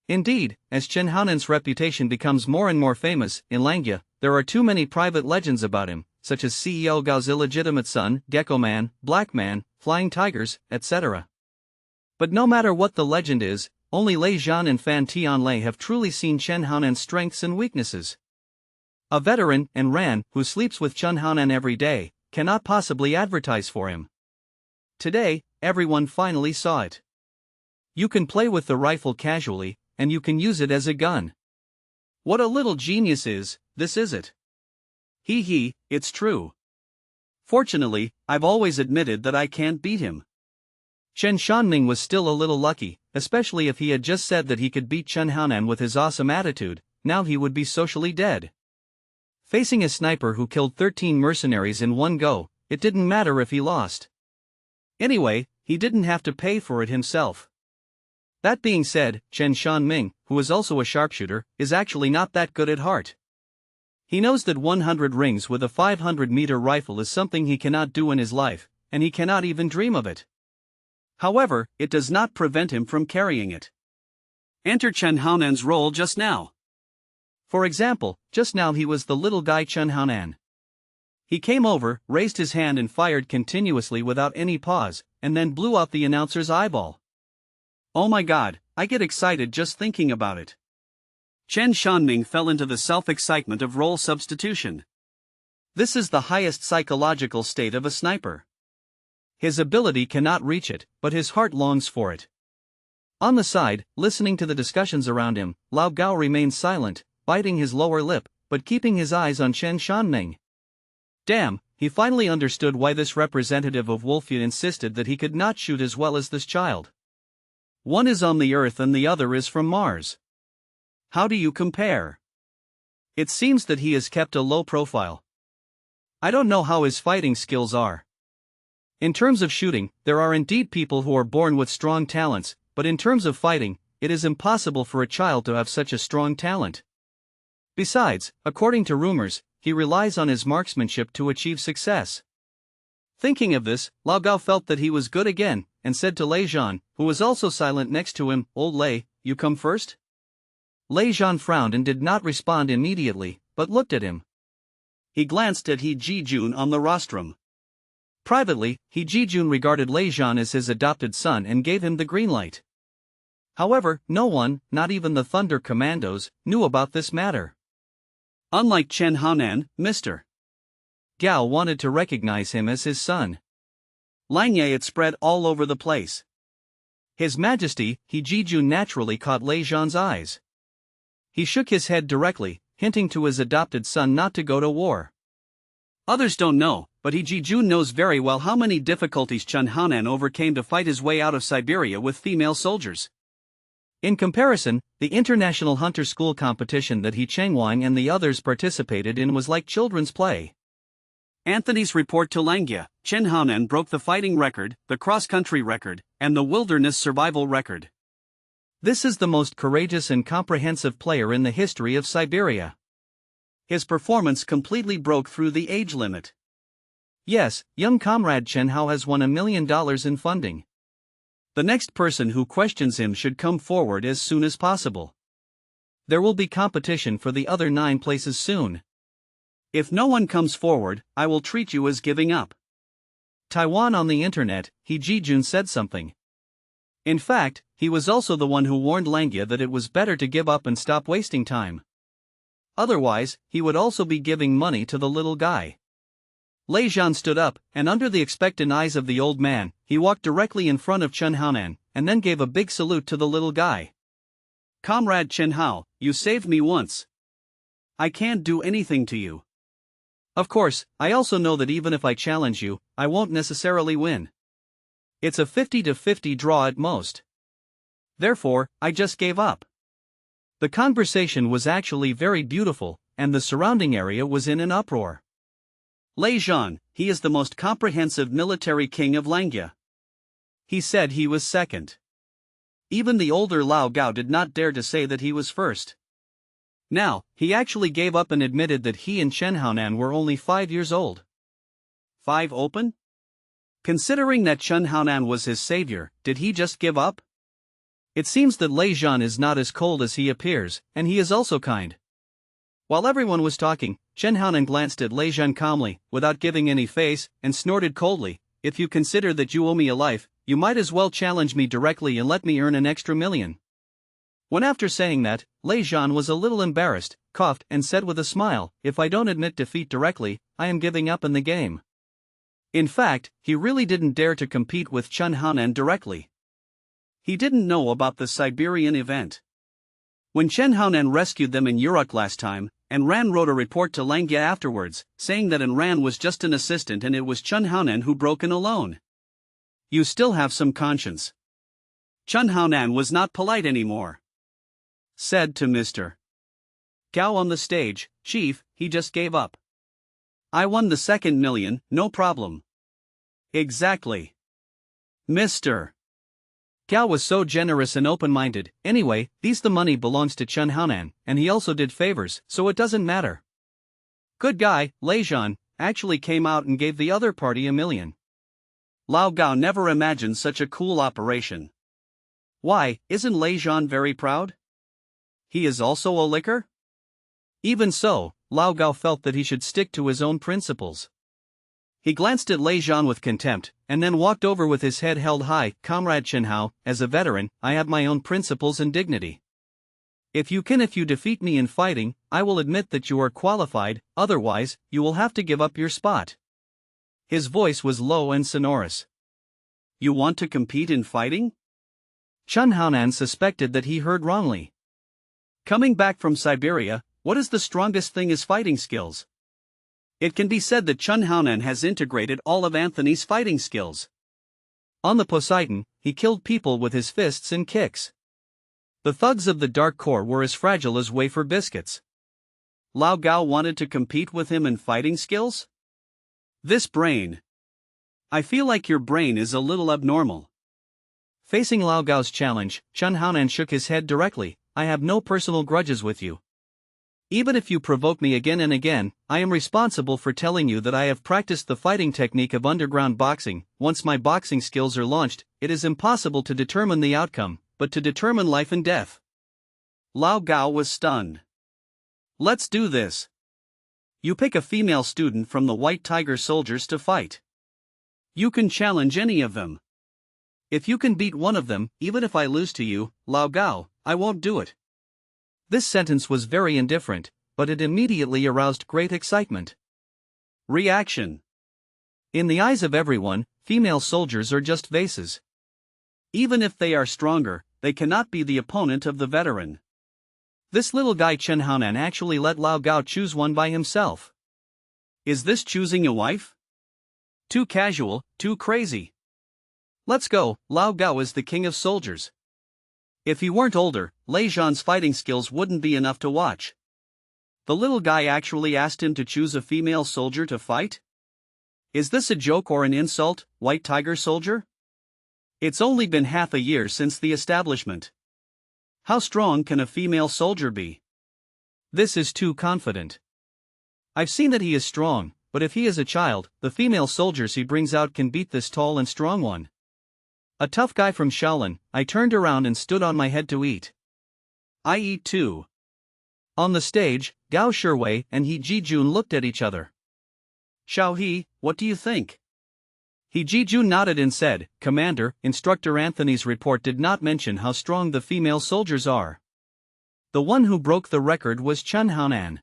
Speaker 2: Indeed, as Chen Haonan's reputation becomes more and more famous in Langya, there are too many private legends about him, such as CEO Gao's illegitimate son, Gecko Man, Black Man, Flying Tigers, etc. But no matter what the legend is, only Lei Zhan and Fan Tianlei have truly seen Chen Haonan's strengths and weaknesses. A veteran and Ran, who sleeps with Chen Haonan every day, cannot possibly advertise for him. Today, everyone finally saw it. You can play with the rifle casually, and you can use it as a gun.
Speaker 1: What a little genius is it? He, it's true. Fortunately, I've always admitted that I can't beat him.
Speaker 2: Chen Shanming was still a little lucky, especially if he had just said that he could beat Chen Haonan with his awesome attitude. Now he would be socially dead. Facing a sniper who killed 13 mercenaries in one go, it didn't matter if he lost.
Speaker 1: Anyway, he didn't have to pay for it himself.
Speaker 2: That being said, Chen Shanming, who is also a sharpshooter, is actually not that good at heart. He knows that 100 rings with a 500-meter rifle is something he cannot do in his life, and he cannot even dream of it.
Speaker 1: However, it does not prevent him from carrying it. Enter Chen Haonan's role just now.
Speaker 2: For example, just now he was the little guy Chen Haonan. He came over, raised his hand and fired continuously without any pause, and then blew out the announcer's eyeball.
Speaker 1: Oh my god, I get excited just thinking about it. Chen Shanming fell into the self-excitement of role substitution. This is the highest psychological state of a sniper.
Speaker 2: His ability cannot reach it, but his heart longs for it. On the side, listening to the discussions around him, Lao Gao remained silent, biting his lower lip, but keeping his eyes on Chen Shanming. Damn, he finally understood why this representative of Wolfia insisted that he could not shoot as well as this child.
Speaker 1: One is on the Earth and the other is from Mars. How do you compare? It seems that he has kept a low profile. I don't know how his fighting skills are.
Speaker 2: In terms of shooting, there are indeed people who are born with strong talents, but in terms of fighting, it is impossible for a child to have such a strong talent. Besides, according to rumors, he relies on his marksmanship to achieve success. Thinking of this, Lao Gao felt that he was good again, and said to Lei Zhan, who was also silent next to him, "Old Lei, you come first?" Lei Zhan frowned and did not respond immediately, but looked at him.
Speaker 1: He glanced at He Jijun on the rostrum.
Speaker 2: Privately, He Jijun regarded Lei Zhan as his adopted son and gave him the green light. However, no one, not even the Thunder Commandos, knew about this matter.
Speaker 1: Unlike Chen Haonan, Mr.
Speaker 2: Gao wanted to recognize him as his son.
Speaker 1: Langye it spread all over the place.
Speaker 2: His Majesty, He Jijun naturally caught Lei Zhan's eyes. He shook his head directly, hinting to his adopted son not to go to war.
Speaker 1: Others don't know, but He Jijun knows very well how many difficulties Chen Haonan overcame to fight his way out of Siberia with female soldiers.
Speaker 2: In comparison, the international hunter school competition that He Chengwang and the others participated in was like children's play.
Speaker 1: Anthony's report to Langya, Chen Haonan broke the fighting record, the cross-country record, and the wilderness survival record.
Speaker 2: This is the most courageous and comprehensive player in the history of Siberia.
Speaker 1: His performance completely broke through the age limit.
Speaker 2: Yes, young comrade Chen Hao has won $1 million in funding.
Speaker 1: The next person who questions him should come forward as soon as possible.
Speaker 2: There will be competition for the other 9 places soon.
Speaker 1: If no one comes forward, I will treat you as giving up.
Speaker 2: Taiwan on the internet, He Jijun said something. In fact, he was also the one who warned Langya that it was better to give up and stop wasting time. Otherwise, he would also be giving money to the little guy. Lei Zhan stood up, and under the expectant eyes of the old man, he walked directly in front of Chen Haonan, and then gave a big salute to the little guy.
Speaker 1: Comrade Chen Hao, you saved me once. I can't do anything to you.
Speaker 2: Of course, I also know that even if I challenge you, I won't necessarily win. It's a 50-50 draw at most. Therefore, I just gave up. The conversation was actually very beautiful, and the surrounding area was in an uproar.
Speaker 1: Lei Zhan, he is the most comprehensive military king of Langya. He said he was second. Even the older Lao Gao did not dare to say that he was first. Now, he actually gave up and admitted that he and Chen Haonan were only 5 years old. 5 open? Considering that Chen Haonan was his savior, did he just give up? It seems that Lei Zhan is not as cold as he appears, and he is also kind. While everyone was talking, Chen Haonan glanced at Lei Zhan calmly, without giving any face, and snorted coldly, "If you consider that you owe me a life, you might as well challenge me directly and let me earn an extra $1 million. When after saying that, Lei Zhan was a little embarrassed, coughed, and said with a smile, "If I don't admit defeat directly, I am giving up in the game." In fact, he really didn't dare to compete with Chen Haonan directly. He didn't know about the Siberian event. When Chen Haonan rescued them in Uruk last time, and Ran wrote a report to Langya afterwards, saying that Ran was just an assistant and it was Chen Haonan who broke in alone. You still have some conscience. Chen Haonan was not polite anymore. Said to Mr. Gao on the stage, "Chief, he just gave up. I won the second $1 million, no problem." Exactly. Mr. Gao was so generous and open-minded. Anyway, the money belongs to Chen Haonan, and he also did favors, so it doesn't matter. Good guy, Lei Zhan, actually came out and gave the other party $1 million. Lao Gao never imagined such a cool operation. Why, isn't Lei Zhan very proud? He is also a licker? Even so, Lao Gao felt that he should stick to his own principles. He glanced at Lei Zhan with contempt, and then walked over with his head held high. "Comrade Chen Hao, as a veteran, I have my own principles and dignity. If you defeat me in fighting, I will admit that you are qualified, otherwise, you will have to give up your spot." His voice was low and sonorous. You want to compete in fighting? Chen Haonan suspected that he heard wrongly. Coming back from Siberia, what is the strongest thing is fighting skills. It can be said that Chen Haonan has integrated all of Anthony's fighting skills. On the Poseidon, he killed people with his fists and kicks. The thugs of the Dark Corps were as fragile as wafer biscuits. Lao Gao wanted to compete with him in fighting skills? This brain. I feel like your brain is a little abnormal. Facing Lao Gao's challenge, Chen Haonan shook his head directly. I have no personal grudges with you. Even if you provoke me again and again, I am responsible for telling you that I have practiced the fighting technique of underground boxing. Once my boxing skills are launched, it is impossible to determine the outcome, but to determine life and death. Lao Gao was stunned. Let's do this. You pick a female student from the White Tiger soldiers to fight. You can challenge any of them.
Speaker 2: If you can beat one of them, even if I lose to you, Lao Gao, I won't do it. This sentence was very indifferent, but it immediately aroused great excitement.
Speaker 1: Reaction.
Speaker 2: In the eyes of everyone, female soldiers are just vases.
Speaker 1: Even if they are stronger, they cannot be the opponent of the veteran.
Speaker 2: This little guy Chen Haonan actually let Lao Gao choose one by himself.
Speaker 1: Is this choosing a wife? Too casual, too crazy.
Speaker 2: Let's go, Lao Gao is the king of soldiers.
Speaker 1: If he weren't older, Lei Zhan's fighting skills wouldn't be enough to watch. The little guy actually asked him to choose a female soldier to fight? Is this a joke or an insult, White Tiger soldier? It's only been half a year since the establishment. How strong can a female soldier be?
Speaker 2: This is too confident. I've seen that he is strong, but if he is a child, the female soldiers he brings out can beat this tall and strong one. A tough guy from Shaolin. I turned around and stood on my head to eat.
Speaker 1: I eat too.
Speaker 2: On the stage, Gao Shiwei and He Jijun looked at each other.
Speaker 1: Xiao He, what do you think?
Speaker 2: He Jijun nodded and said, Commander, Instructor Anthony's report did not mention how strong the female soldiers are. The one who broke the record was Chen Haonan.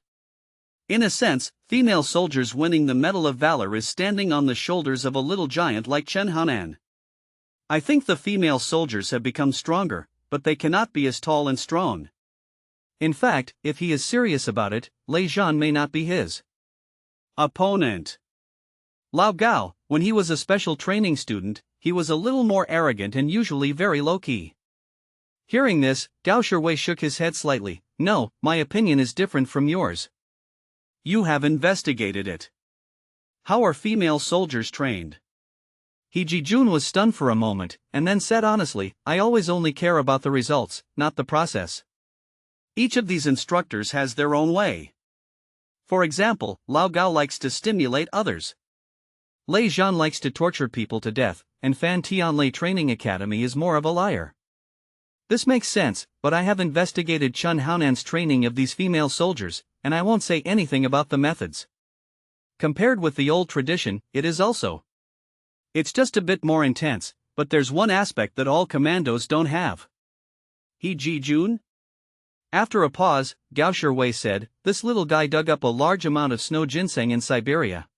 Speaker 1: In a sense, female soldiers winning the Medal of Valor is standing on the shoulders of a little giant like Chen Haonan. I think the female soldiers have become stronger, but they cannot be as tall and strong.
Speaker 2: In fact, if he is serious about it, Lei Zhan may not be his
Speaker 1: opponent.
Speaker 2: Lao Gao, when he was a special training student, he was a little more arrogant and usually very low-key. Hearing this, Gao Shiwei shook his head slightly. No, my opinion is different from yours.
Speaker 1: You have investigated it. How are female soldiers trained?
Speaker 2: He Jijun was stunned for a moment, and then said honestly, I always only care about the results, not the process.
Speaker 1: Each of these instructors has their own way. For example, Lao Gao likes to stimulate others.
Speaker 2: Lei Zhan likes to torture people to death, and Fan Tianlei Training Academy is more of a liar. This makes sense, but I have investigated Chen Haonan's training of these female soldiers, and I won't say anything about the methods. Compared with the old tradition, it is also.
Speaker 1: It's just a bit more intense, but there's one aspect that all commandos don't have. He Jijun?
Speaker 2: After a pause, Gao Shiwei said, this little guy dug up a large amount of snow ginseng in Siberia.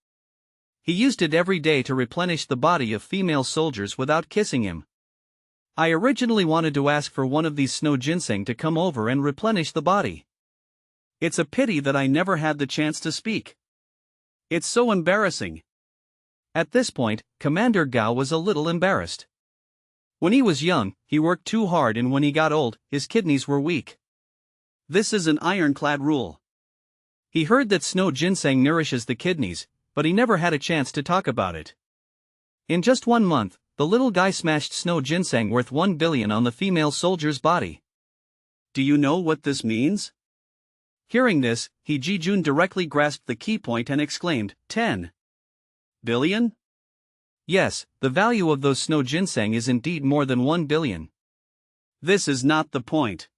Speaker 2: He used it every day to replenish the body of female soldiers without kissing him. I originally wanted to ask for one of these snow ginseng to come over and replenish the body.
Speaker 1: It's a pity that I never had the chance to speak. It's so embarrassing.
Speaker 2: At this point, Commander Gao was a little embarrassed. When he was young, he worked too hard, and when he got old, his kidneys were weak.
Speaker 1: This is an ironclad rule.
Speaker 2: He heard that snow ginseng nourishes the kidneys, but he never had a chance to talk about it. In just 1 month, the little guy smashed snow ginseng worth 1 billion on the female soldier's body.
Speaker 1: Do you know what this means?
Speaker 2: Hearing this, He Jijun directly grasped the key point and exclaimed, 10
Speaker 1: billion?
Speaker 2: Yes, the value of those snow ginseng is indeed more than 1 billion.
Speaker 1: This is not the point.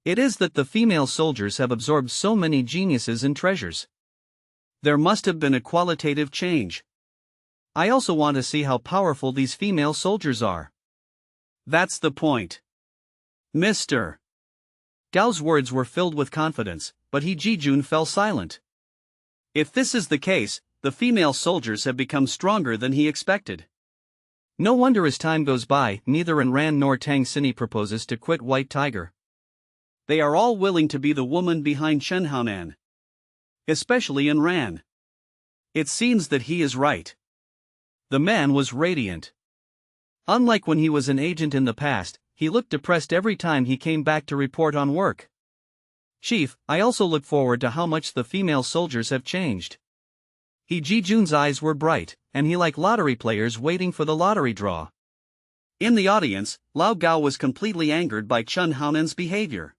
Speaker 2: It is that the female soldiers have absorbed so many geniuses and treasures.
Speaker 1: There must have been a qualitative change.
Speaker 2: I also want to see how powerful these female soldiers are.
Speaker 1: That's the point. Mr.
Speaker 2: Gao's words were filled with confidence, but He Jijun fell silent.
Speaker 1: If this is the case, the female soldiers have become stronger than he expected.
Speaker 2: No wonder as time goes by, neither An Ran nor Tang Sini proposes to quit White Tiger.
Speaker 1: They are all willing to be the woman behind Chen Haonan. Especially An Ran. It seems that he is right.
Speaker 2: The man was radiant. Unlike when he was an agent in the past, he looked depressed every time he came back to report on work. Chief, I also look forward to how much the female soldiers have changed. He Jijun's eyes were bright, and he like lottery players waiting for the lottery draw.
Speaker 1: In the audience, Lao Gao was completely angered by Chen Haonan's behavior.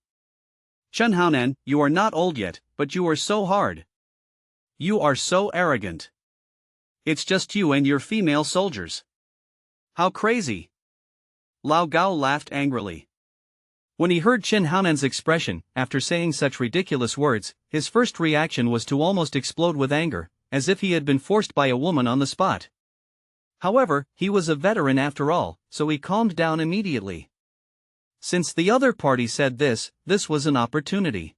Speaker 1: Chen Haonan, you are not old yet, but you are so hard. You are so arrogant. It's just you and your female soldiers. How crazy. Lao Gao laughed angrily.
Speaker 2: When he heard Chen Haonan's expression, after saying such ridiculous words, his first reaction was to almost explode with anger, as if he had been forced by a woman on the spot. However, he was a veteran after all, so he calmed down immediately. Since the other party said this was an opportunity.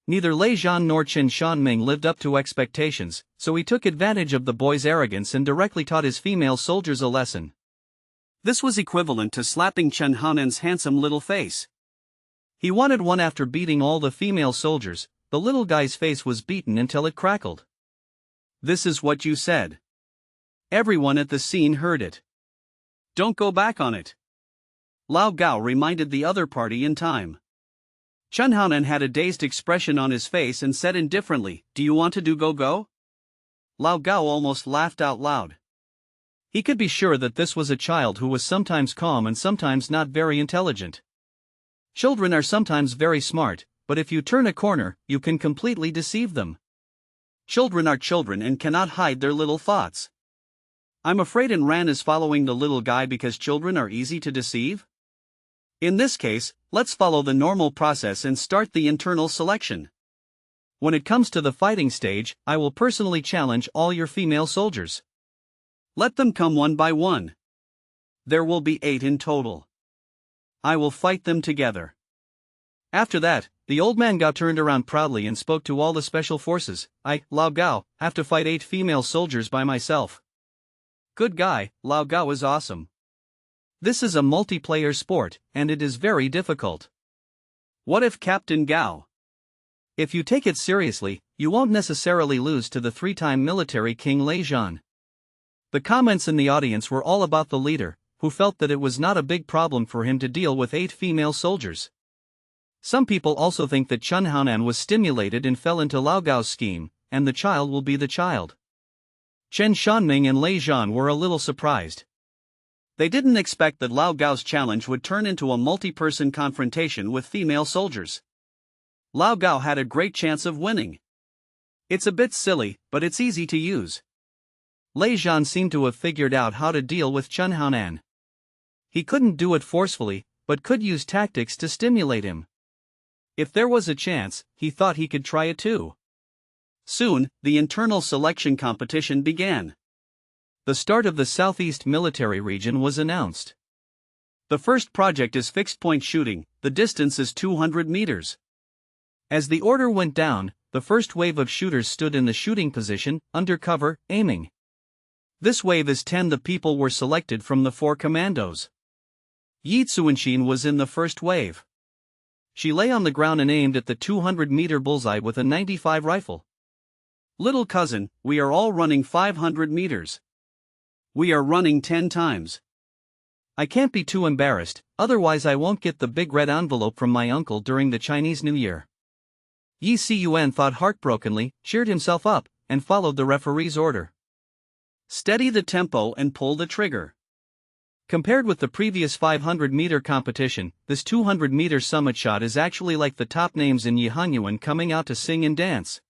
Speaker 2: Neither Lei Zhan nor Qin Shanming lived up to expectations, so he took advantage of the boy's arrogance and directly taught his female soldiers a lesson.
Speaker 1: This was equivalent to slapping Chen Haonan's handsome little face.
Speaker 2: He wanted one after beating all the female soldiers. The little guy's face was beaten until it crackled.
Speaker 1: This is what you said. Everyone at the scene heard it. Don't go back on it. Lao Gao reminded the other party in time. Chen Haonan had a dazed expression on his face and said indifferently, "Do you want to do go-go?" Lao Gao almost laughed out loud.
Speaker 2: He could be sure that this was a child who was sometimes calm and sometimes not very intelligent. Children are sometimes very smart, but if you turn a corner, you can completely deceive them.
Speaker 1: Children are children and cannot hide their little thoughts. I'm afraid Ran is following the little guy because children are easy to deceive? In this case, let's follow the normal process and start the internal selection.
Speaker 2: When it comes to the fighting stage, I will personally challenge all your female soldiers.
Speaker 1: Let them come one by one. There will be 8 in total. I will fight them together.
Speaker 2: After that, the old man Gao turned around proudly and spoke to all the special forces. I, Lao Gao, have to fight 8 female soldiers by myself.
Speaker 1: Good guy, Lao Gao is awesome.
Speaker 2: This is a multiplayer sport, and it is very difficult.
Speaker 1: What if Captain Gao?
Speaker 2: If you take it seriously, you won't necessarily lose to the 3-time military king Lei Zhan. The comments in the audience were all about the leader, who felt that it was not a big problem for him to deal with 8 female soldiers. Some people also think that Chen Haonan was stimulated and fell into Lao Gao's scheme, and the child will be the child. Chen Shanming and Lei Zhan were a little surprised.
Speaker 1: They didn't expect that Lao Gao's challenge would turn into a multi-person confrontation with female soldiers. Lao Gao had a great chance of winning. It's a bit silly, but it's easy to use.
Speaker 2: Lei Zhan seemed to have figured out how to deal with Chen Haonan. He couldn't do it forcefully, but could use tactics to stimulate him. If there was a chance, he thought he could try it too.
Speaker 1: Soon, the internal selection competition began.
Speaker 2: The start of the Southeast Military Region was announced.
Speaker 1: The first project is fixed point shooting, the distance is 200 meters.
Speaker 2: As the order went down, the first wave of shooters stood in the shooting position, under cover, aiming. This wave is 10. The people were selected from the 4 commandos. Yi Tsuanshin was in the first wave. She lay on the ground and aimed at the 200-meter bullseye with a 95 rifle.
Speaker 1: Little cousin, we are all running 500 meters. We are running 10 times.
Speaker 2: I can't be too embarrassed, otherwise I won't get the big red envelope from my uncle during the Chinese New Year. Yi Cun thought heartbrokenly, cheered himself up, and followed the referee's order.
Speaker 1: Steady the tempo and pull the trigger.
Speaker 2: Compared with the previous 500-meter competition, this 200-meter summit shot is actually like the top names in Yihanyuan coming out to sing and dance.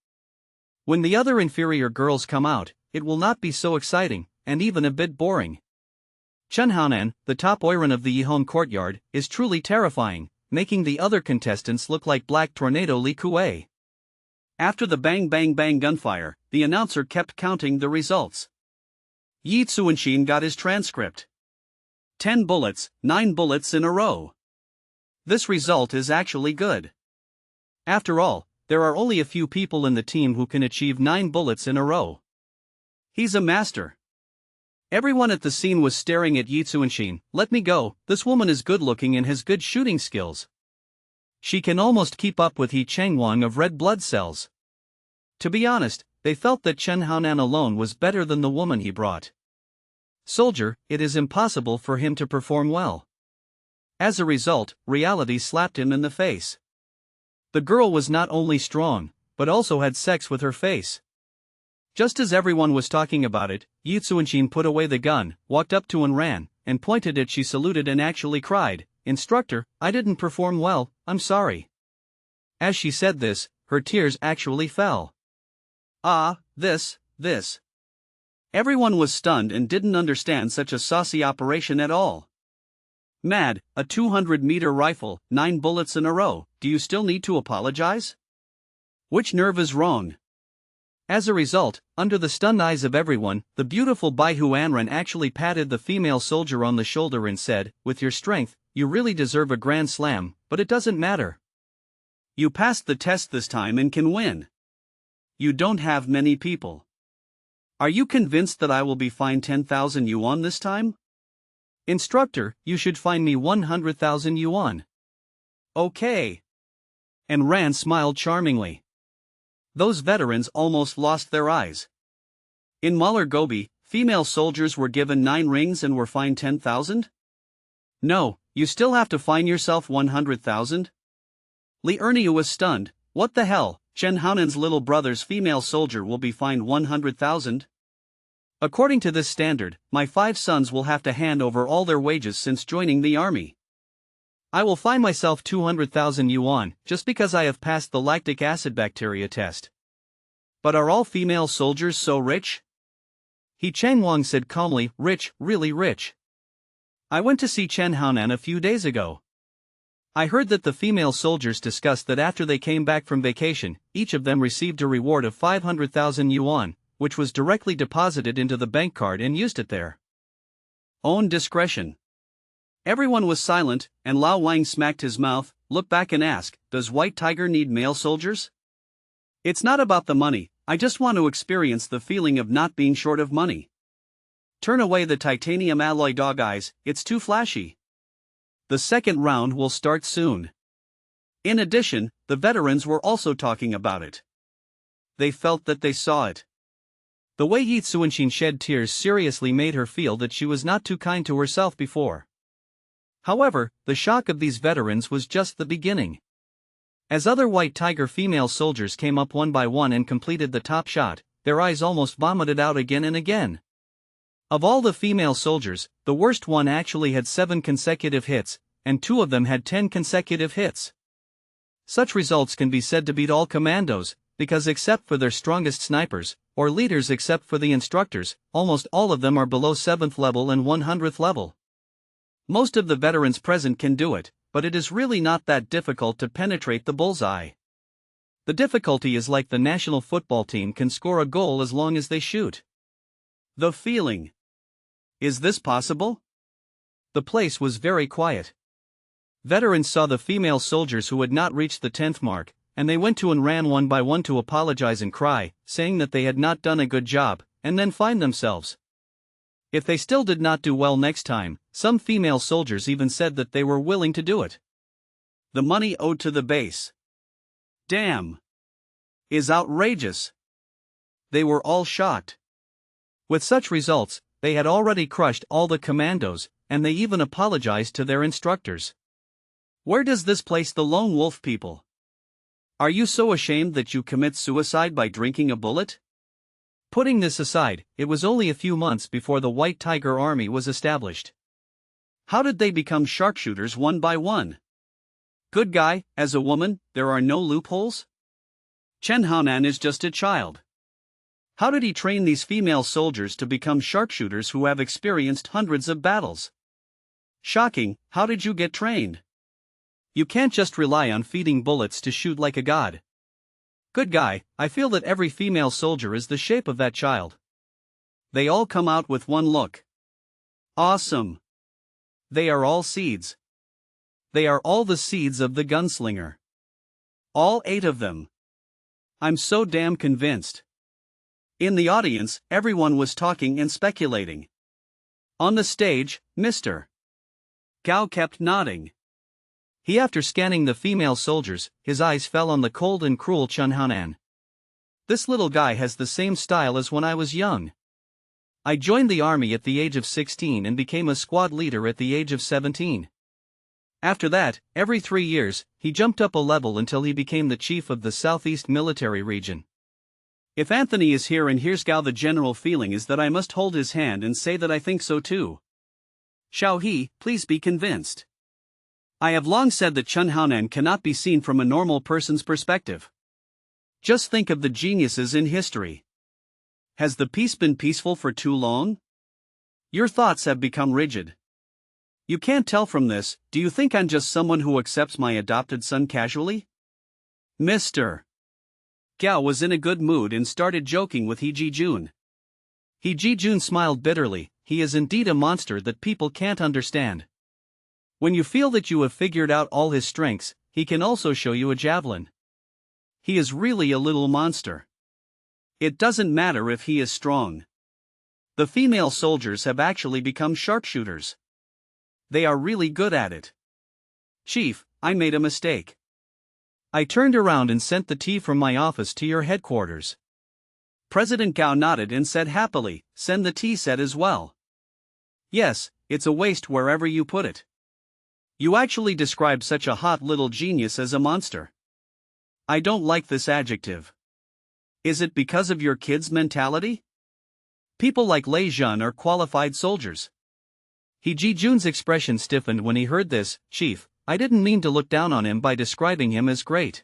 Speaker 2: When the other inferior girls come out, it will not be so exciting, and even a bit boring. Chen Haonan, the top oiran of the Yihon courtyard, is truly terrifying, making the other contestants look like Black Tornado Li Kuei.
Speaker 1: After the bang bang bang gunfire, the announcer kept counting the results. Yi Tsuanshin got his transcript. 10 bullets, 9 bullets in a row. This result is actually good. After all, there are only a few people in the team who can achieve 9 bullets in a row. He's a master. Everyone at the scene was staring at Yi Tsuanshin. Let me go, this woman is good looking and has good shooting skills. She can almost keep up with He Changwang of red blood cells. To be honest, they felt that Chen Haonan alone was better than the woman he brought. Soldier, it is impossible for him to perform well. As a result, reality slapped him in the face. The girl was not only strong, but also had sex with her face. Just as everyone was talking about it, Yi Tsuanshin put away the gun, walked up to Ran, and pointed at she saluted and actually cried, "Instructor, I didn't perform well, I'm sorry." As she said this, her tears actually fell. This. Everyone was stunned and didn't understand such a saucy operation at all. Mad, a 200-meter rifle, 9 bullets in a row, do you still need to apologize? Which nerve is wrong?
Speaker 2: As a result, under the stunned eyes of everyone, the beautiful Bai Huanren actually patted the female soldier on the shoulder and said, "With your strength, you really deserve a grand slam, but it doesn't matter.
Speaker 1: You passed the test this time and can win. You don't have many people. Are you convinced that I will be fined 10,000 yuan this time?"
Speaker 2: "Instructor, you should fine me 100,000 yuan.
Speaker 1: Okay." And Ran smiled charmingly. Those veterans almost lost their eyes. In Malar Gobi, female soldiers were given 9 rings and were fined 10,000? No, you still have to fine yourself 100,000? Li Erniu was stunned. What the hell, Chen Haonan's little brother's female soldier will be fined 100,000? According to this standard, my 5 sons will have to hand over all their wages since joining the army.
Speaker 2: I will fine myself 200,000 yuan, just because I have passed the lactic acid bacteria test.
Speaker 1: But are all female soldiers so rich?
Speaker 2: He Changwang said calmly, "Rich, really rich. I went to see Chen Haonan a few days ago. I heard that the female soldiers discussed that after they came back from vacation, each of them received a reward of 500,000 yuan, which was directly deposited into the bank card and used it there."
Speaker 1: Own discretion. Everyone was silent, and Lao Wang smacked his mouth, looked back and asked, "Does White Tiger need male soldiers?" "It's not about the money, I just want to experience the feeling of not being short of money. Turn away the titanium alloy dog eyes, it's too flashy. The second round will start soon." In addition, the veterans were also talking about it. They felt that they saw it. The way Yi Suanxin shed tears seriously made her feel that she was not too kind to herself before. However, the shock of these veterans was just the beginning. As other White Tiger female soldiers came up one by one and completed the top shot, their eyes almost vomited out again and again. Of all the female soldiers, the worst one actually had 7 consecutive hits, and 2 of them had 10 consecutive hits. Such results can be said to beat all commandos, because except for their strongest snipers, or leaders except for the instructors, almost all of them are below 7th level and 100th level. Most of the veterans present can do it, but it is really not that difficult to penetrate the bullseye. The difficulty is like the national football team can score a goal as long as they shoot. The feeling. Is this possible? The place was very quiet. Veterans saw the female soldiers who had not reached the 10th mark, and they went to and ran one by one to apologize and cry, saying that they had not done a good job, and then fined themselves. If they still did not do well next time, some female soldiers even said that they were willing to do it. The money owed to the base. Damn! Is outrageous. They were all shocked. With such results, they had already crushed all the commandos, and they even apologized to their instructors. Where does this place the lone wolf people? Are you so ashamed that you commit suicide by drinking a bullet? Putting this aside, it was only a few months before the White Tiger Army was established. How did they become sharpshooters one by one? Good guy, as a woman, there are no loopholes? Chen Haonan is just a child. How did he train these female soldiers to become sharpshooters who have experienced hundreds of battles? Shocking, how did you get trained? You can't just rely on feeding bullets to shoot like a god. Good guy, I feel that every female soldier is the shape of that child. They all come out with one look. Awesome. They are all seeds. They are all the seeds of the gunslinger. All 8 of them. I'm so damn convinced. In the audience, everyone was talking and speculating. On the stage, Mr. Gao kept nodding. After scanning the female soldiers, his eyes fell on the cold and cruel Chen Haonan. This little guy has the same style as when I was young. I joined the army at the age of 16 and became a squad leader at the age of 17. After that, every 3 years, he jumped up a level until he became the chief of the Southeast Military Region. If Anthony is here and hears Gao, the general feeling is that I must hold his hand and say that I think so too. Xiao He, please be convinced. I have long said that Chen Haonan cannot be seen from a normal person's perspective. Just think of the geniuses in history. Has the peace been peaceful for too long? Your thoughts have become rigid. You can't tell from this. Do you think I'm just someone who accepts my adopted son casually? Mr. Gao was in a good mood and started joking with He Ji-jun.
Speaker 2: He Ji-jun smiled bitterly. He is indeed a monster that people can't understand. When you feel that you have figured out all his strengths, he can also show you a javelin.
Speaker 1: He is really a little monster. It doesn't matter if he is strong. The female soldiers have actually become sharpshooters. They are really good at it. Chief, I made a mistake.
Speaker 2: I turned around and sent the tea from my office to your headquarters.
Speaker 1: President Gao nodded and said happily, send the tea set as well. Yes, it's a waste wherever you put it. You actually describe such a hot little genius as a monster. I don't like this adjective. Is it because of your kid's mentality? People like Lei Jun are qualified soldiers.
Speaker 2: He Ji-jun's expression stiffened when he heard this. Chief, I didn't mean to look down on him by describing him as great.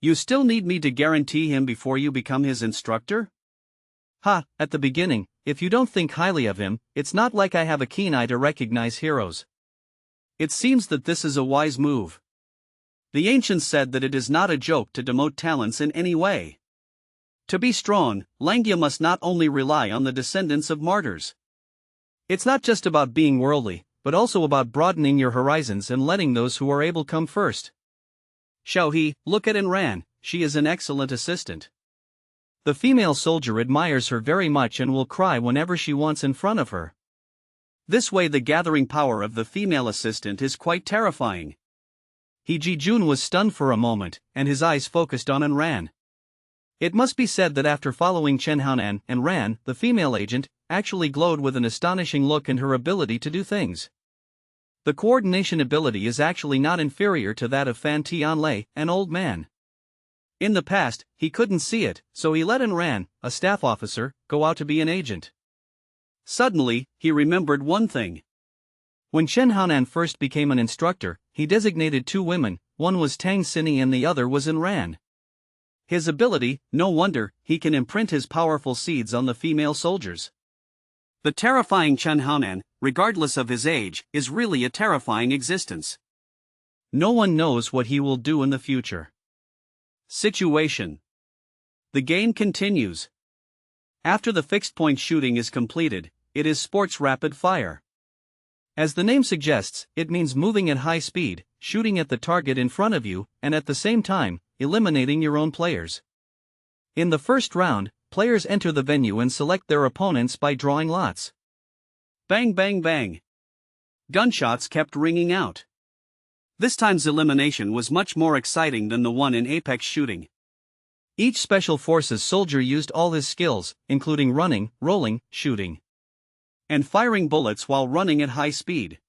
Speaker 1: You still need me to guarantee him before you become his instructor?
Speaker 2: At the beginning, if you don't think highly of him, it's not like I have a keen eye to recognize heroes.
Speaker 1: It seems that this is a wise move. The ancients said that it is not a joke to demote talents in any way. To be strong, Langya must not only rely on the descendants of martyrs.
Speaker 2: It's not just about being worldly, but also about broadening your horizons and letting those who are able come first.
Speaker 1: Xiaohe, look at Enran, she is an excellent assistant.
Speaker 2: The female soldier admires her very much and will cry whenever she wants in front of her.
Speaker 1: This way the gathering power of the female assistant is quite terrifying.
Speaker 2: He Ji-jun was stunned for a moment, and his eyes focused on Enran. It must be said that after following Chen Haonan, Enran, the female agent, actually glowed with an astonishing look in her ability to do things. The coordination ability is actually not inferior to that of Fan Tianlei, an old man.
Speaker 1: In the past, he couldn't see it, so he let Enran, a staff officer, go out to be an agent. Suddenly, he remembered one thing.
Speaker 2: When Chen Haonan first became an instructor, he designated two women, one was Tang Xini and the other was Enran.
Speaker 1: His ability, no wonder, he can imprint his powerful seeds on the female soldiers. The terrifying Chen Haonan, regardless of his age, is really a terrifying existence.
Speaker 2: No one knows what he will do in the future.
Speaker 1: Situation. The game continues. After the fixed point shooting is completed, it is sports rapid fire.
Speaker 2: As the name suggests, it means moving at high speed, shooting at the target in front of you, and at the same time, eliminating your own players. In the first round, players enter the venue and select their opponents by drawing lots.
Speaker 1: Bang bang bang. Gunshots kept ringing out. This time's elimination was much more exciting than the one in Apex shooting.
Speaker 2: Each Special Forces soldier used all his skills, including running, rolling, shooting,
Speaker 1: and firing bullets while running at high speed.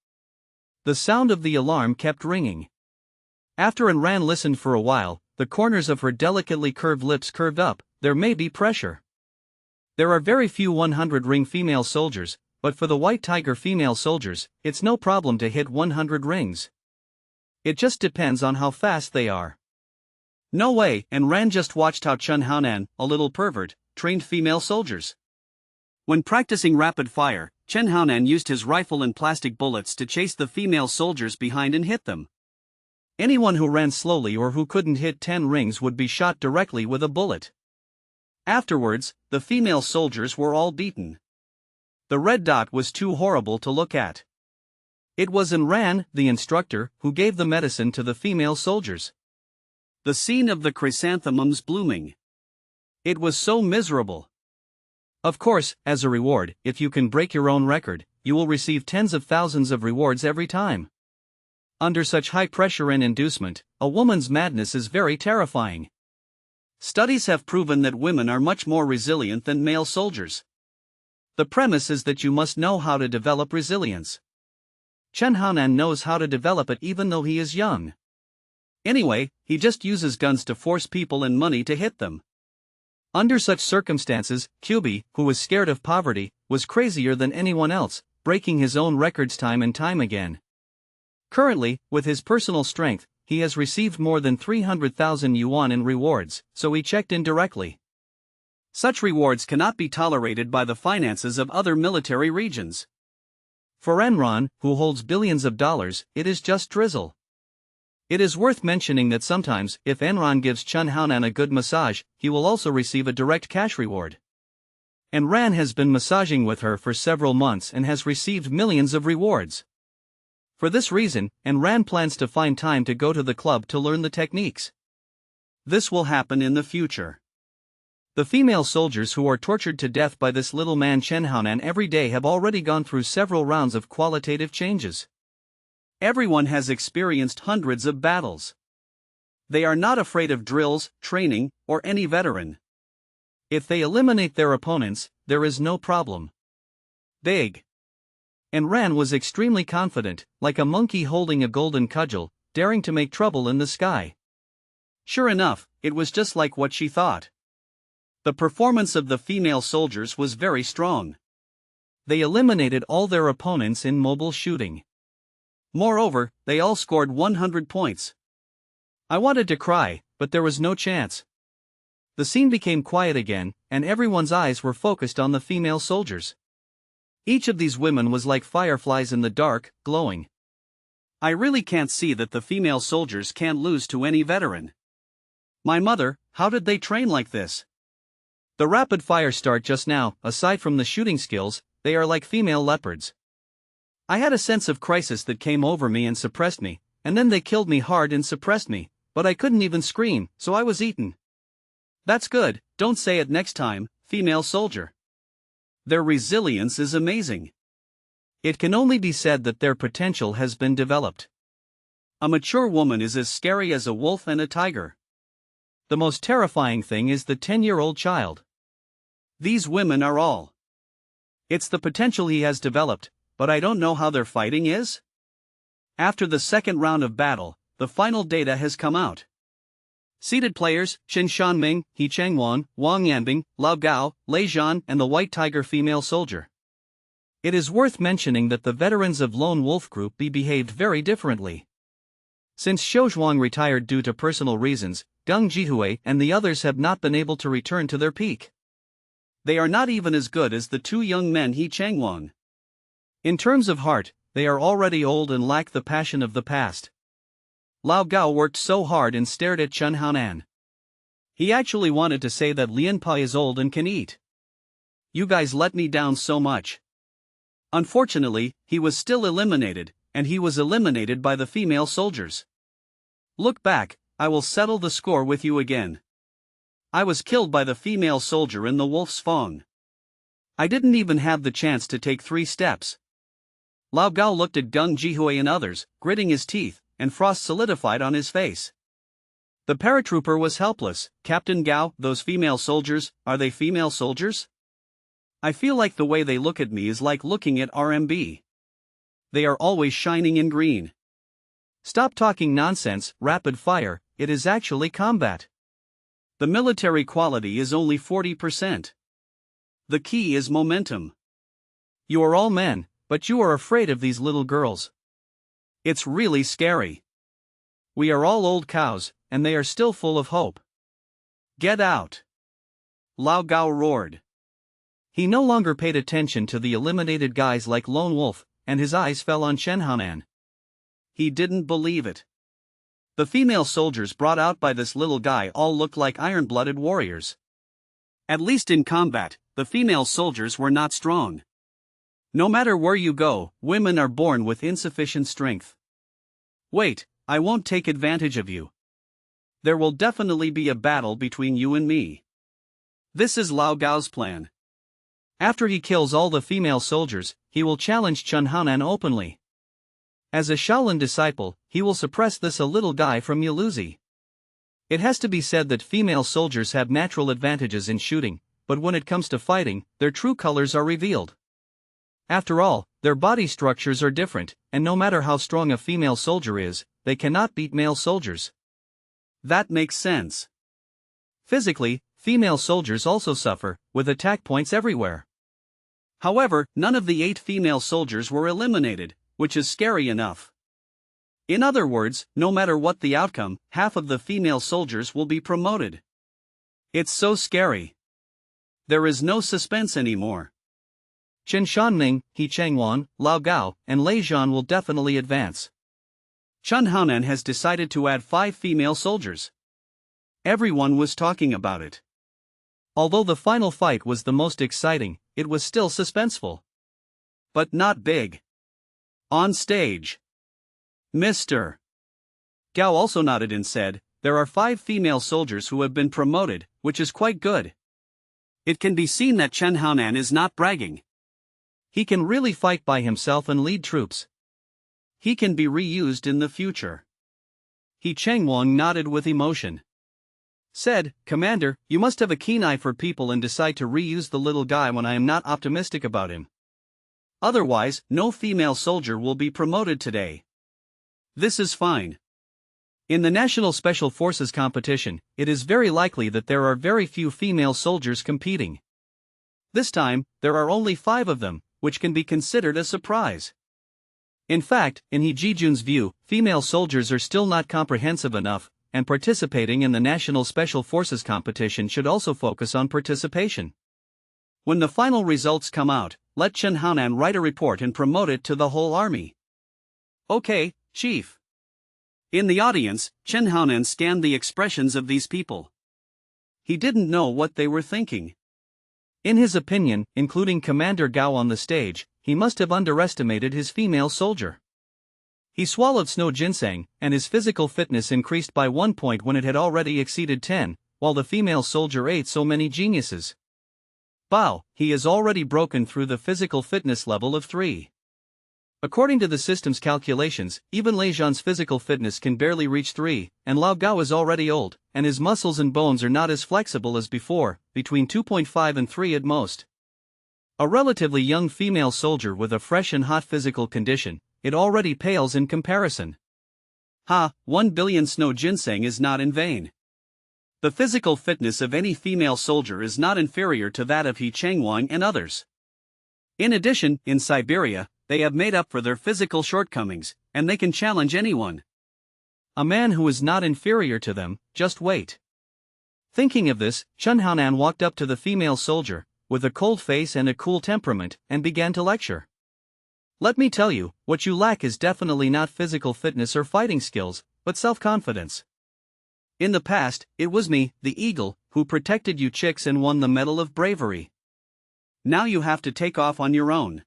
Speaker 2: The sound of the alarm kept ringing. After Enran listened for a while, the corners of her delicately curved lips curved up. There may be pressure. There are very few 100-ring female soldiers, but for the White Tiger female soldiers, it's no problem to hit 100 rings. It just depends on how fast they are.
Speaker 1: No way, Enran just watched how Chen Haonan, a little pervert, trained female soldiers. When practicing rapid fire, Chen Haonan used his rifle and plastic bullets to chase the female soldiers behind and hit them.
Speaker 2: Anyone who ran slowly or who couldn't hit 10 rings would be shot directly with a bullet.
Speaker 1: Afterwards, the female soldiers were all beaten. The red dot was too horrible to look at.
Speaker 2: It was Enran, the instructor, who gave the medicine to the female soldiers.
Speaker 1: The scene of the chrysanthemums blooming. It was so miserable.
Speaker 2: Of course, as a reward, if you can break your own record, you will receive tens of thousands of rewards every time. Under such high pressure and inducement, a woman's madness is very terrifying.
Speaker 1: Studies have proven that women are much more resilient than male soldiers. The premise is that you must know how to develop resilience.
Speaker 2: Chen Haonan knows how to develop it even though he is young.
Speaker 1: Anyway, he just uses guns to force people and money to hit them.
Speaker 2: Under such circumstances, QB, who was scared of poverty, was crazier than anyone else, breaking his own records time and time again. Currently, with his personal strength, he has received more than 300,000 yuan in rewards, so he checked in directly.
Speaker 1: Such rewards cannot be tolerated by the finances of other military regions.
Speaker 2: For Enran, who holds billions of dollars, it is just drizzle. It is worth mentioning that sometimes, if Enran gives Chun Haonan a good massage, he will also receive a direct cash reward. Enran has been massaging with her for several months and has received millions of rewards. For this reason, Enran plans to find time to go to the club to learn the techniques.
Speaker 1: This will happen in the future.
Speaker 2: The female soldiers who are tortured to death by this little man Chen Haonan every day have already gone through several rounds of qualitative changes.
Speaker 1: Everyone has experienced hundreds of battles. They are not afraid of drills, training, or any veteran.
Speaker 2: If they eliminate their opponents, there is no problem. Big. Enran was extremely confident, like a monkey holding a golden cudgel, daring to make trouble in the sky.
Speaker 1: Sure enough, it was just like what she thought. The performance of the female soldiers was very strong.
Speaker 2: They eliminated all their opponents in mobile shooting.
Speaker 1: Moreover, they all scored 100 points.
Speaker 2: I wanted to cry, but there was no chance. The scene became quiet again, and everyone's eyes were focused on the female soldiers. Each of these women was like fireflies in the dark, glowing.
Speaker 1: I really can't see that the female soldiers can't lose to any veteran. My mother, how did they train like this?
Speaker 2: The rapid fire start just now, aside from the shooting skills, they are like female leopards. I had a sense of crisis that came over me and suppressed me, and then they killed me hard and suppressed me, but I couldn't even scream, so I was eaten.
Speaker 1: That's good, don't say it next time, female soldier. Their resilience is amazing.
Speaker 2: It can only be said that their potential has been developed.
Speaker 1: A mature woman is as scary as a wolf and a tiger.
Speaker 2: The most terrifying thing is the 10-year-old child.
Speaker 1: These women are all. It's the potential he has developed, but I don't know how their fighting is. After the second round of battle, the final data has come out. Seeded players, Qin Shanming, He Changwan, Wang Yanbing, Lao Gao, Lei Zhan and the White Tiger female soldier. It is worth mentioning that the veterans of Lone Wolf Group B behaved very differently. Since Xiu Zhuang retired due to personal reasons, Geng Jihui and the others have not been able to return to their peak. They are not even as good as the two young men He Changwan. In terms of heart, they are already old and lack the passion of the past. Lao Gao worked so hard and stared at Chun Haonan. He actually wanted to say that Lian Pa is old and can eat. You guys let me down so much. Unfortunately, he was still eliminated, and he was eliminated by the female soldiers. Look back, I will settle the score with you again. I was killed by the female soldier in the wolf's fang. I didn't even have the chance to take 3 steps. Lao Gao looked at Geng Jihui and others, gritting his teeth, and frost solidified on his face. The paratrooper was helpless. Captain Gao, those female soldiers, are they female soldiers? I feel like the way they look at me is like looking at RMB. They are always shining in green. Stop talking nonsense, rapid fire, it is actually combat. The military quality is only 40%. The key is momentum. You are all men, but you are afraid of these little girls. It's really scary. We are all old cows, and they are still full of hope. Get out! Lao Gao roared. He no longer paid attention to the eliminated guys like Lone Wolf, and his eyes fell on Chen Haonan. He didn't believe it. The female soldiers brought out by this little guy all looked like iron-blooded warriors. At least in combat, the female soldiers were not strong. No matter where you go, women are born with insufficient strength. Wait, I won't take advantage of you. There will definitely be a battle between you and me. This is Lao Gao's plan. After he kills all the female soldiers, he will challenge Chun Haonan openly. As a Shaolin disciple, he will suppress this a little guy from Yaluzi. It has to be said that female soldiers have natural advantages in shooting, but when it comes to fighting, their true colors are revealed. After all, their body structures are different, and no matter how strong a female soldier is, they cannot beat male soldiers. That makes sense. Physically, female soldiers also suffer, with attack points everywhere. However, none of the 8 female soldiers were eliminated, which is scary enough. In other words, no matter what the outcome, half of the female soldiers will be promoted. It's so scary. There is no suspense anymore. Chen Shanming, He Changwan, Lao Gao, and Lei Zhan will definitely advance. Chun Haonan has decided to add 5 female soldiers. Everyone was talking about it.
Speaker 2: Although the final fight was the most exciting, it was still suspenseful.
Speaker 1: But not big. On stage, Mr. Gao also nodded and said, there are 5 female soldiers who have been promoted, which is quite good. It can be seen that Chun Haonan is not bragging.
Speaker 2: He can really fight by himself and lead troops.
Speaker 1: He can be reused in the future.
Speaker 2: He Chengwang nodded with emotion. Said, Commander, you must have a keen eye for people and decide to reuse the little guy when I am not optimistic about him.
Speaker 1: Otherwise, no female soldier will be promoted today. This is fine.
Speaker 2: In the National Special Forces competition, it is very likely that there are very few female soldiers competing. This time, there are only 5 of them, which can be considered a surprise. In fact, in He Jijun's view, female soldiers are still not comprehensive enough, and participating in the National Special Forces competition should also focus on participation.
Speaker 1: When the final results come out, let Chun Haonan write a report and promote it to the whole army. Okay, Chief. In the audience, Chun Haonan scanned the expressions of these people. He didn't know what they were thinking.
Speaker 2: In his opinion, including Commander Gao on the stage, he must have underestimated his female soldier. He swallowed snow ginseng, and his physical fitness increased by 1 point when it had already exceeded 10, while the female soldier ate so many geniuses. Bao, he has already broken through the physical fitness level of 3. According to the system's calculations, even Lei Zhan's physical fitness can barely reach 3, and Lao Gao is already old, and his muscles and bones are not as flexible as before, between 2.5 and 3 at most. A relatively young female soldier with a fresh and hot physical condition, it already pales in comparison.
Speaker 1: 1 billion snow ginseng is not in vain. The physical fitness of any female soldier is not inferior to that of He Chengwang and others. In addition, in Siberia, they have made up for their physical shortcomings, and they can challenge anyone.
Speaker 2: A man who is not inferior to them, just wait. Thinking of this, Chun Haonan walked up to the female soldier, with a cold face and a cool temperament, and began to lecture. Let me tell you, what you lack is definitely not physical fitness or fighting skills, but self-confidence. In the past, it was me, the eagle, who protected you chicks and won the Medal of Bravery.
Speaker 1: Now you have to take off on your own.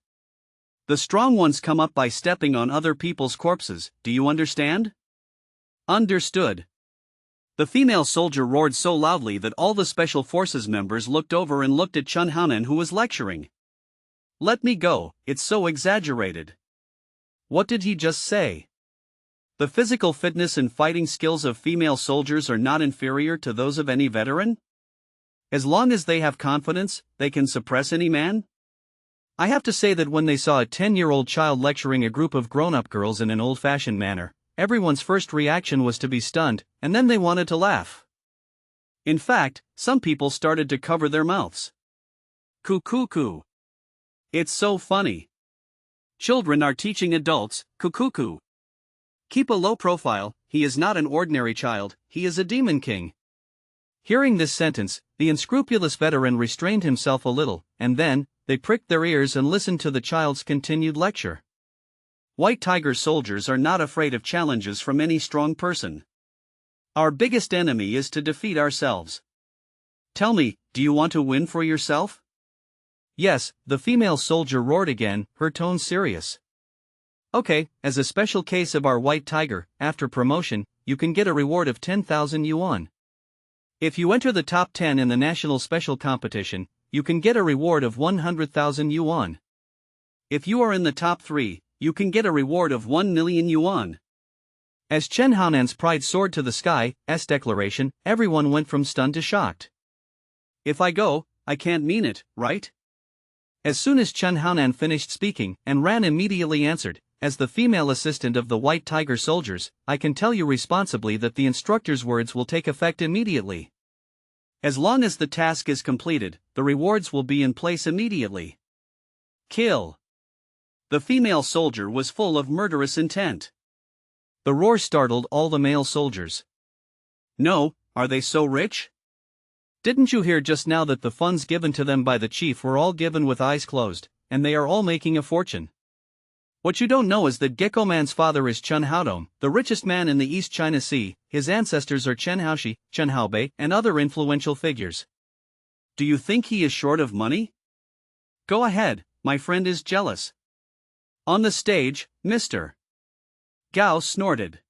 Speaker 1: The strong ones come up by stepping on other people's corpses, do you understand?
Speaker 2: Understood.
Speaker 1: The female soldier roared so loudly that all the Special Forces members looked over and looked at Chun Haonan, who was lecturing. Let me go, it's so exaggerated.
Speaker 2: What did he just say?
Speaker 1: The physical fitness and fighting skills of female soldiers are not inferior to those of any veteran? As long as they have confidence, they can suppress any man?
Speaker 2: I have to say that when they saw a 10-year-old child lecturing a group of grown-up girls in an old-fashioned manner, everyone's first reaction was to be stunned, and then they wanted to laugh.
Speaker 1: In fact, some people started to cover their mouths. Coo. It's so funny. Children are teaching adults, coo. Keep a low profile, he is not an ordinary child, he is a demon king.
Speaker 2: Hearing this sentence, the unscrupulous veteran restrained himself a little, and then, they pricked their ears and listened to the child's continued lecture.
Speaker 1: White Tiger soldiers are not afraid of challenges from any strong person. Our biggest enemy is to defeat ourselves. Tell me, do you want to win for yourself?
Speaker 2: Yes, the female soldier roared again, her tone serious. Okay, as a special case of our White Tiger, after promotion, you can get a reward of 10,000 yuan. If you enter the top 10 in the national special competition, you can get a reward of 100,000 yuan.
Speaker 1: If you are in the top 3, you can get a reward of 1 million yuan.
Speaker 2: As Chun Haonan's pride soared to the sky's declaration, everyone went from stunned to shocked.
Speaker 1: If I go, I can't mean it, right?
Speaker 2: As soon as Chun Haonan finished speaking, and Ran immediately answered, as the female assistant of the White Tiger soldiers, I can tell you responsibly that the instructor's words will take effect immediately.
Speaker 1: As long as the task is completed, the rewards will be in place immediately. Kill. The female soldier was full of murderous intent.
Speaker 2: The roar startled all the male soldiers.
Speaker 1: No, are they so rich?
Speaker 2: Didn't you hear just now that the funds given to them by the chief were all given with eyes closed, and they are all making a fortune? What you don't know is that Gecko Man's father is Chun Haodong, the richest man in the East China Sea. His ancestors are Chen Haoxi, Chen Haobei, and other influential figures.
Speaker 1: Do you think he is short of money? Go ahead, my friend is jealous. On the stage, Mr. Gao snorted.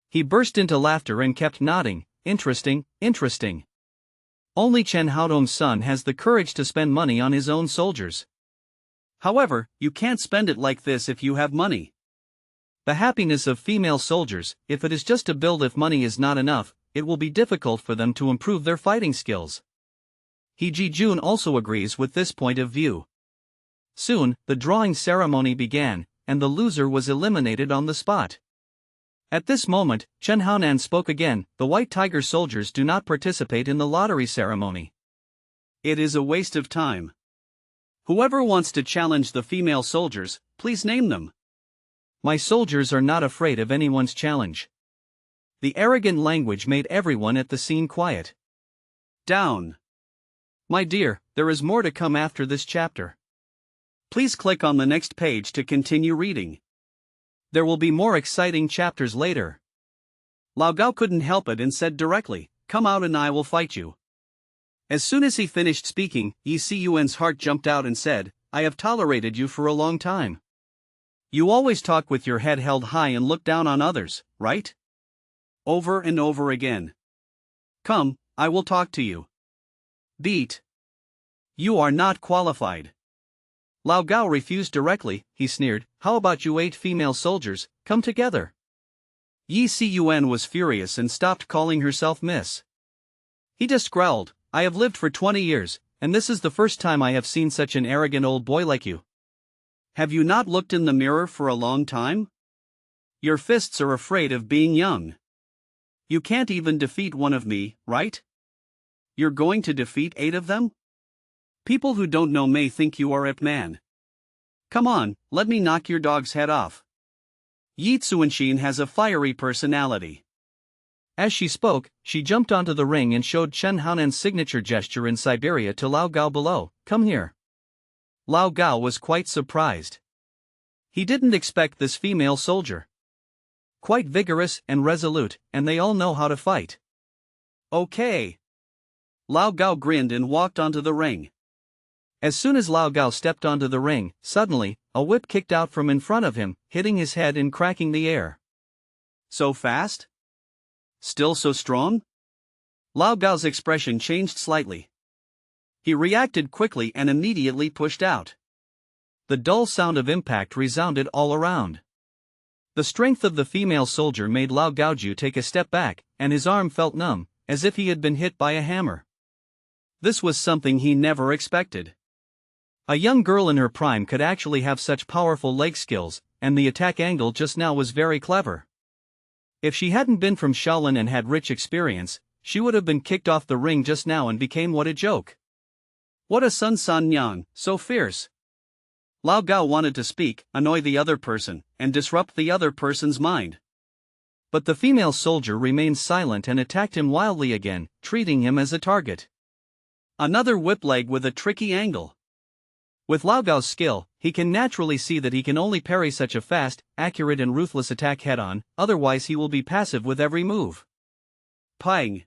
Speaker 2: He burst into laughter and kept nodding. Interesting, interesting. Only Chen Haodong's son has the courage to spend money on his own soldiers.
Speaker 1: However, you can't spend it like this if you have money.
Speaker 2: The happiness of female soldiers, if it is just to build. If money is not enough, it will be difficult for them to improve their fighting skills. He Ji-jun also agrees with this point of view. Soon, the drawing ceremony began, and the loser was eliminated on the spot. At this moment, Chen Haonan spoke again. The White Tiger soldiers do not participate in the lottery ceremony.
Speaker 1: It is a waste of time. Whoever wants to challenge the female soldiers, please name them.
Speaker 2: My soldiers are not afraid of anyone's challenge. The arrogant language made everyone at the scene quiet.
Speaker 1: Down.
Speaker 2: My dear, there is more to come after this chapter.
Speaker 1: Please click on the next page to continue reading.
Speaker 2: There will be more exciting chapters later.
Speaker 1: Lao Gao couldn't help it and said directly, "Come out and I will fight you." As soon as he finished speaking, Yi Cun's heart jumped out and said, "I have tolerated you for a long time. You always talk with your head held high and look down on others, right? Over and over again. Come, I will talk to you. Beat. You are not qualified."
Speaker 2: Lao Gao refused directly. He sneered, "How about you 8 female soldiers, come together?"
Speaker 1: Yi Cun was furious and stopped calling herself Miss.
Speaker 2: He just growled, "I have lived for 20 years, and this is the first time I have seen such an arrogant old boy like you.
Speaker 1: Have you not looked in the mirror for a long time? Your fists are afraid of being young. You can't even defeat one of me, right? You're going to defeat 8 of them? People who don't know may think you are a man. Come on, let me knock your dog's head off." Yi Cun has a fiery personality.
Speaker 2: As she spoke, she jumped onto the ring and showed Chen Haonan's signature gesture in Siberia to Lao Gao below, "Come here." Lao Gao was quite surprised. He didn't expect this female soldier. Quite vigorous and resolute, and they all know how to fight.
Speaker 1: Okay. Lao Gao grinned and walked onto the ring.
Speaker 2: As soon as Lao Gao stepped onto the ring, suddenly, a whip kicked out from in front of him, hitting his head and cracking the air.
Speaker 1: So fast? Still so strong? Lao Gao's expression changed slightly. He reacted quickly and immediately pushed out.
Speaker 2: The dull sound of impact resounded all around. The strength of the female soldier made Lao Gaoju take a step back, and his arm felt numb, as if he had been hit by a hammer.
Speaker 1: This was something he never expected.
Speaker 2: A young girl in her prime could actually have such powerful leg skills, and the attack angle just now was very clever. If she hadn't been from Shaolin and had rich experience, she would have been kicked off the ring just now and became what a joke.
Speaker 1: What a Sun San Yang, so fierce. Lao Gao wanted to speak, annoy the other person, and disrupt the other person's mind.
Speaker 2: But the female soldier remained silent and attacked him wildly again, treating him as a target.
Speaker 1: Another whip leg with a tricky angle.
Speaker 2: With Lao Gao's skill, he can naturally see that he can only parry such a fast, accurate and ruthless attack head-on, otherwise he will be passive with every move.
Speaker 1: Pang!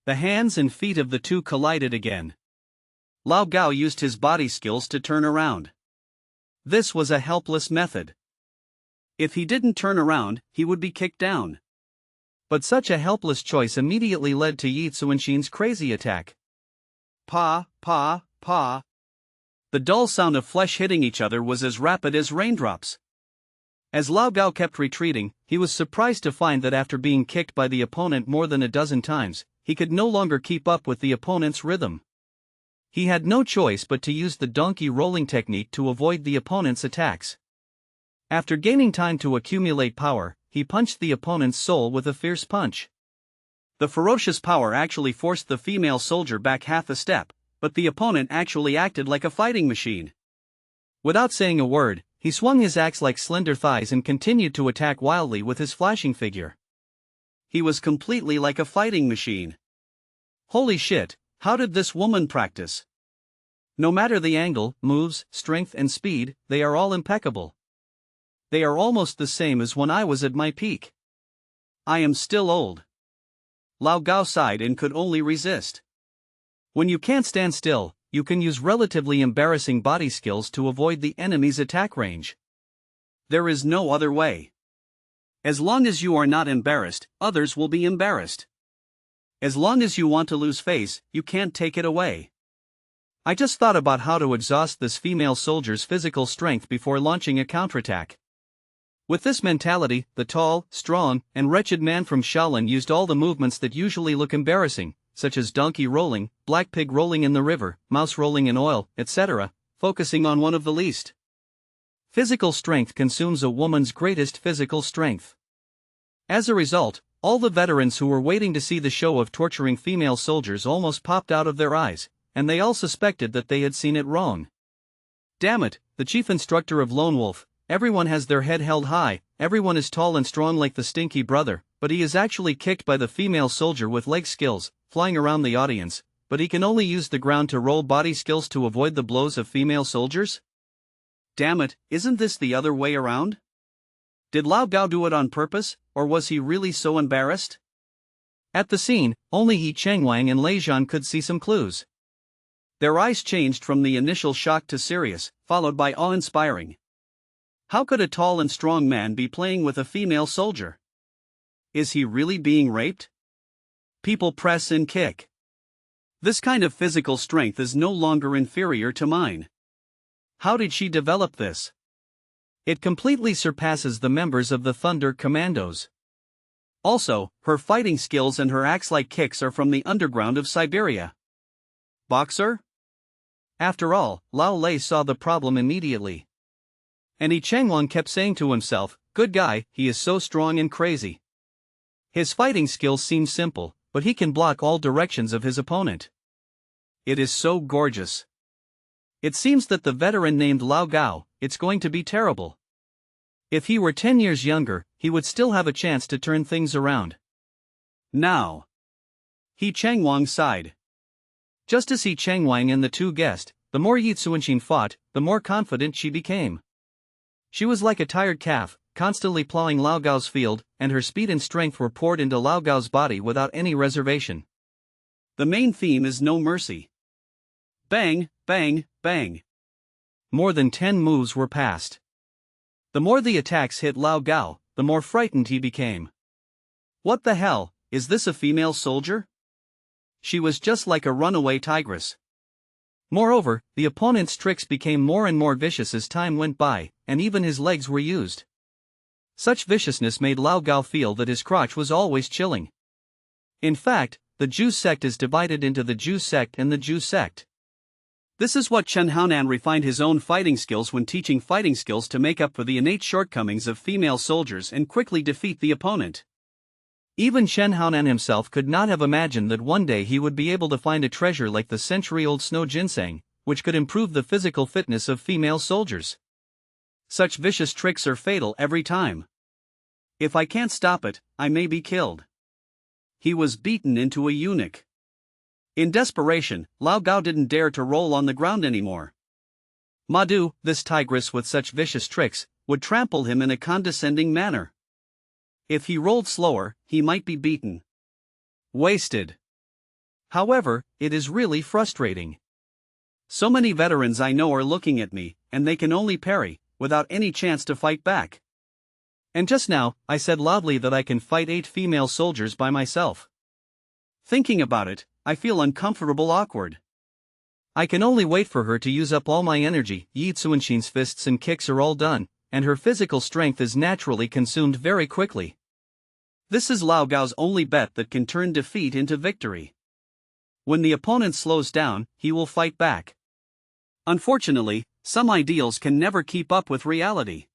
Speaker 1: The hands and feet of the two collided again. Lao Gao used his body skills to turn around. This was a helpless method. If he didn't turn around, he would be kicked down.
Speaker 2: But such a helpless choice immediately led to Yi Cun's crazy attack.
Speaker 1: Pa, pa, pa. The dull sound of flesh hitting each other was as rapid as raindrops. As Lao Gao kept retreating, he was surprised to find that after being kicked by the opponent more than a dozen times, he could no longer keep up with the opponent's rhythm. He had no choice but to use the donkey rolling technique to avoid the opponent's attacks. After gaining time to accumulate power, he punched the opponent's soul with a fierce punch. The ferocious power actually forced the female soldier back half a step, but the opponent actually acted like a fighting machine.
Speaker 2: Without saying a word, he swung his axe like slender thighs and continued to attack wildly with his flashing figure.
Speaker 1: He was completely like a fighting machine. Holy shit, how did this woman practice? No matter the angle, moves, strength and speed, they are all impeccable.
Speaker 2: They are almost the same as when I was at my peak.
Speaker 1: I am still old. Lao Gao sighed and could only resist.
Speaker 2: When you can't stand still, you can use relatively embarrassing body skills to avoid the enemy's attack range.
Speaker 1: There is no other way. As long as you are not embarrassed, others will be embarrassed. As long as you want to lose face, you can't take it away.
Speaker 2: I just thought about how to exhaust this female soldier's physical strength before launching a counterattack. With this mentality, the tall, strong, and wretched man from Shaolin used all the movements that usually look embarrassing, such as donkey rolling, black pig rolling in the river, mouse rolling in oil, etc., focusing on one of the least. Physical strength consumes a woman's greatest physical strength. As a result, all the veterans who were waiting to see the show of torturing female soldiers almost popped out of their eyes, and they all suspected that they had seen it wrong. Damn it, the chief instructor of Lone Wolf, everyone has their head held high, everyone is tall and strong like the stinky brother, but he is actually kicked by the female soldier with leg skills, flying around the audience, but he can only use the ground to roll body skills to avoid the blows of female soldiers?
Speaker 1: Damn it, isn't this the other way around? Did Lao Gao do it on purpose, or was he really so embarrassed?
Speaker 2: At the scene, only Yi Changwang and Lei Zhan could see some clues.
Speaker 1: Their eyes changed from the initial shock to serious, followed by awe-inspiring. How could a tall and strong man be playing with a female soldier? Is he really being raped? People press and kick. This kind of physical strength is no longer inferior to mine. How did she develop this?
Speaker 2: It completely surpasses the members of the Thunder Commandos.
Speaker 1: Also, her fighting skills and her axe-like kicks are from the underground of Siberia. Boxer?
Speaker 2: After all, Lao Lei saw the problem immediately. And Yi Changwang kept saying to himself, good guy, he is so strong and crazy. His fighting skills seem simple, but he can block all directions of his opponent.
Speaker 1: It is so gorgeous.
Speaker 2: It seems that the veteran named Lao Gao, it's going to be terrible. If he were 10 years younger, he would still have a chance to turn things around.
Speaker 1: Now. Yi Changwang sighed.
Speaker 2: Just as Yi Changwang and the two guessed, the more Yi Tsuanqin fought, the more confident she became. She was like a tired calf, constantly plowing Lao Gao's field, and her speed and strength were poured into Lao Gao's body without any reservation.
Speaker 1: The main theme is no mercy. Bang, bang, bang.
Speaker 2: More than 10 moves were passed. The more the attacks hit Lao Gao, the more frightened he became.
Speaker 1: What the hell, is this a female soldier? She was just like a runaway tigress.
Speaker 2: Moreover, the opponent's tricks became more and more vicious as time went by, and even his legs were used. Such viciousness made Lao Gao feel that his crotch was always chilling. In fact, the Zhu sect is divided into the Zhu sect and the Zhu sect.
Speaker 1: This is what Chen Haonan refined his own fighting skills when teaching fighting skills to make up for the innate shortcomings of female soldiers and quickly defeat the opponent.
Speaker 2: Even Chen Haonan himself could not have imagined that one day he would be able to find a treasure like the century-old snow ginseng, which could improve the physical fitness of female soldiers.
Speaker 1: Such vicious tricks are fatal every time. If I can't stop it, I may be killed. He was beaten into a eunuch. In desperation, Lao Gao didn't dare to roll on the ground anymore. Madu, this tigress with such vicious tricks, would trample him in a condescending manner. If he rolled slower, he might be beaten. Wasted. However, it is really frustrating. So many veterans I know are looking at me, and they can only parry, without any chance to fight back.
Speaker 2: And just now, I said loudly that I can fight 8 female soldiers by myself.
Speaker 1: Thinking about it, I feel uncomfortable awkward.
Speaker 2: I can only wait for her to use up all my energy. Yi Tsuanqin's fists and kicks are all done, and her physical strength is naturally consumed very quickly.
Speaker 1: This is Lao Gao's only bet that can turn defeat into victory. When the opponent slows down, he will fight back. Unfortunately, some ideals can never keep up with reality.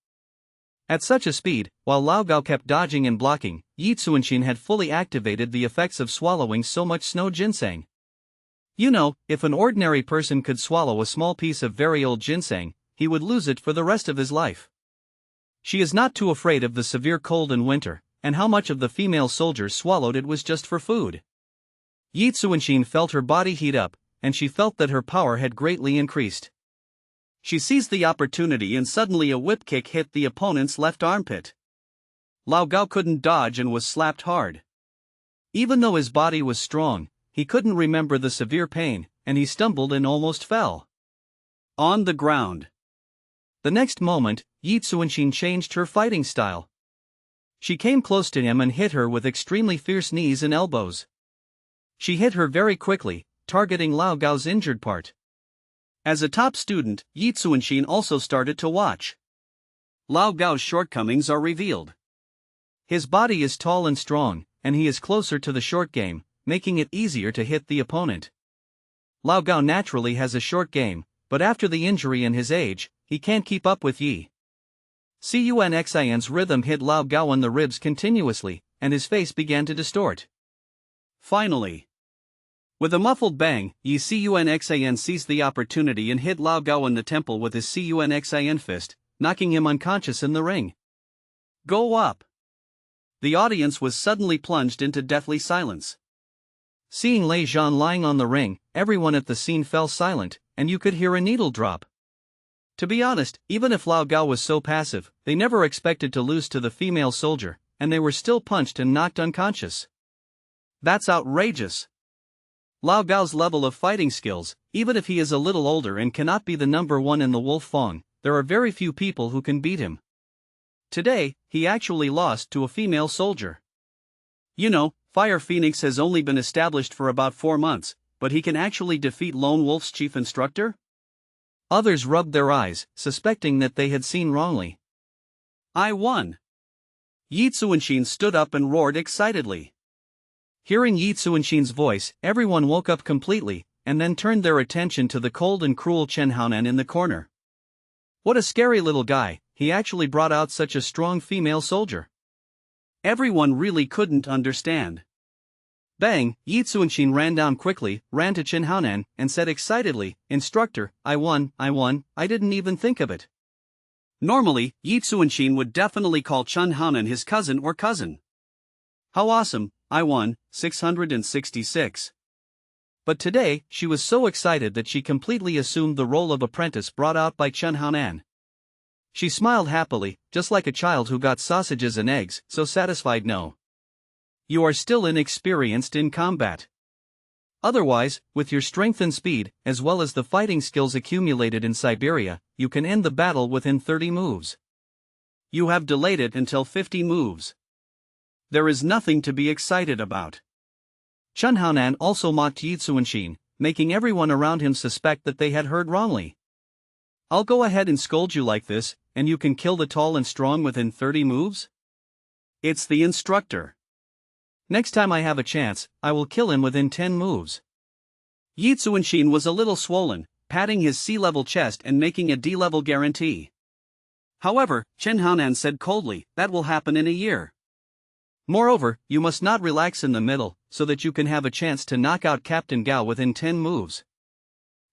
Speaker 2: At such a speed, while Lao Gao kept dodging and blocking, Yi Tsuanqin had fully activated the effects of swallowing so much snow ginseng. You know, if an ordinary person could swallow a small piece of very old ginseng, he would lose it for the rest of his life. She is not too afraid of the severe cold in winter, and how much of the female soldiers swallowed it was just for food. Yi Tsuanqin felt her body heat up, and she felt that her power had greatly increased.
Speaker 1: She seized the opportunity and suddenly a whip kick hit the opponent's left armpit. Lao Gao couldn't dodge and was slapped hard. Even though his body was strong, he couldn't remember the severe pain, and he stumbled and almost fell on the ground. The next moment, Yi Tsuanshin changed her fighting style. She came close to him and hit her with extremely fierce knees and elbows. She hit her very quickly, targeting Lao Gao's injured part. As a top student, Yi Tsuanshin also started to watch. Lao Gao's shortcomings are revealed. His body is tall and strong, and he is closer to the short game, making it easier to hit the opponent. Lao Gao naturally has a short game, but after the injury and his age, he can't keep up with Yi Cunxin's rhythm hit Lao Gao on the ribs continuously, and his face began to distort. Finally, with a muffled bang, Yi Cunxin seized the opportunity and hit Lao Gao in the temple with his Cunxin fist, knocking him unconscious in the ring. Go up! The audience was suddenly plunged into deathly silence. Seeing Lei Zhan lying on the ring, everyone at the scene fell silent, and you could hear a needle drop. To be honest, even if Lao Gao was so passive, they never expected to lose to the female soldier, and they were still punched and knocked unconscious. That's outrageous. Lao Gao's level of fighting skills, even if he is a little older and cannot be the number one in the Wolf Fong, there are very few people who can beat him. Today, he actually lost to a female soldier. You know, Fire Phoenix has only been established for about 4 months, but he can actually defeat Lone Wolf's chief instructor? Others rubbed their eyes, suspecting that they had seen wrongly. I won! Yi Tsuanshin stood up and roared excitedly. Hearing Yi Tsuanshin's voice, everyone woke up completely, and then turned their attention to the cold and cruel Chen Haonan in the corner. What a scary little guy, he actually brought out such a strong female soldier. Everyone really couldn't understand. Bang! Yi Tsuanshin ran down quickly, ran to Chen Haonan, and said excitedly, "Instructor, I won, I didn't even think of it." Normally, Yi Tsuanshin would definitely call Chen Haonan his cousin or cousin. How awesome, I won, 666. But today, she was so excited that she completely assumed the role of apprentice brought out by Chen Haonan. She smiled happily, just like a child who got sausages and eggs, so satisfied. No. You are still inexperienced in combat. Otherwise, with your strength and speed, as well as the fighting skills accumulated in Siberia, you can end the battle within 30 moves. You have delayed it until 50 moves. There is nothing to be excited about. Chen Haonan also mocked Yi Tsuanshin, making everyone around him suspect that they had heard wrongly. I'll go ahead and scold you like this, and you can kill the tall and strong within 30 moves? It's the instructor. Next time I have a chance, I will kill him within 10 moves. Yi Tsuanshin was a little swollen, patting his C-level chest and making a D-level guarantee. However, Chen Haonan said coldly, that will happen in a year. Moreover, you must not relax in the middle, so that you can have a chance to knock out Captain Gao within 10 moves.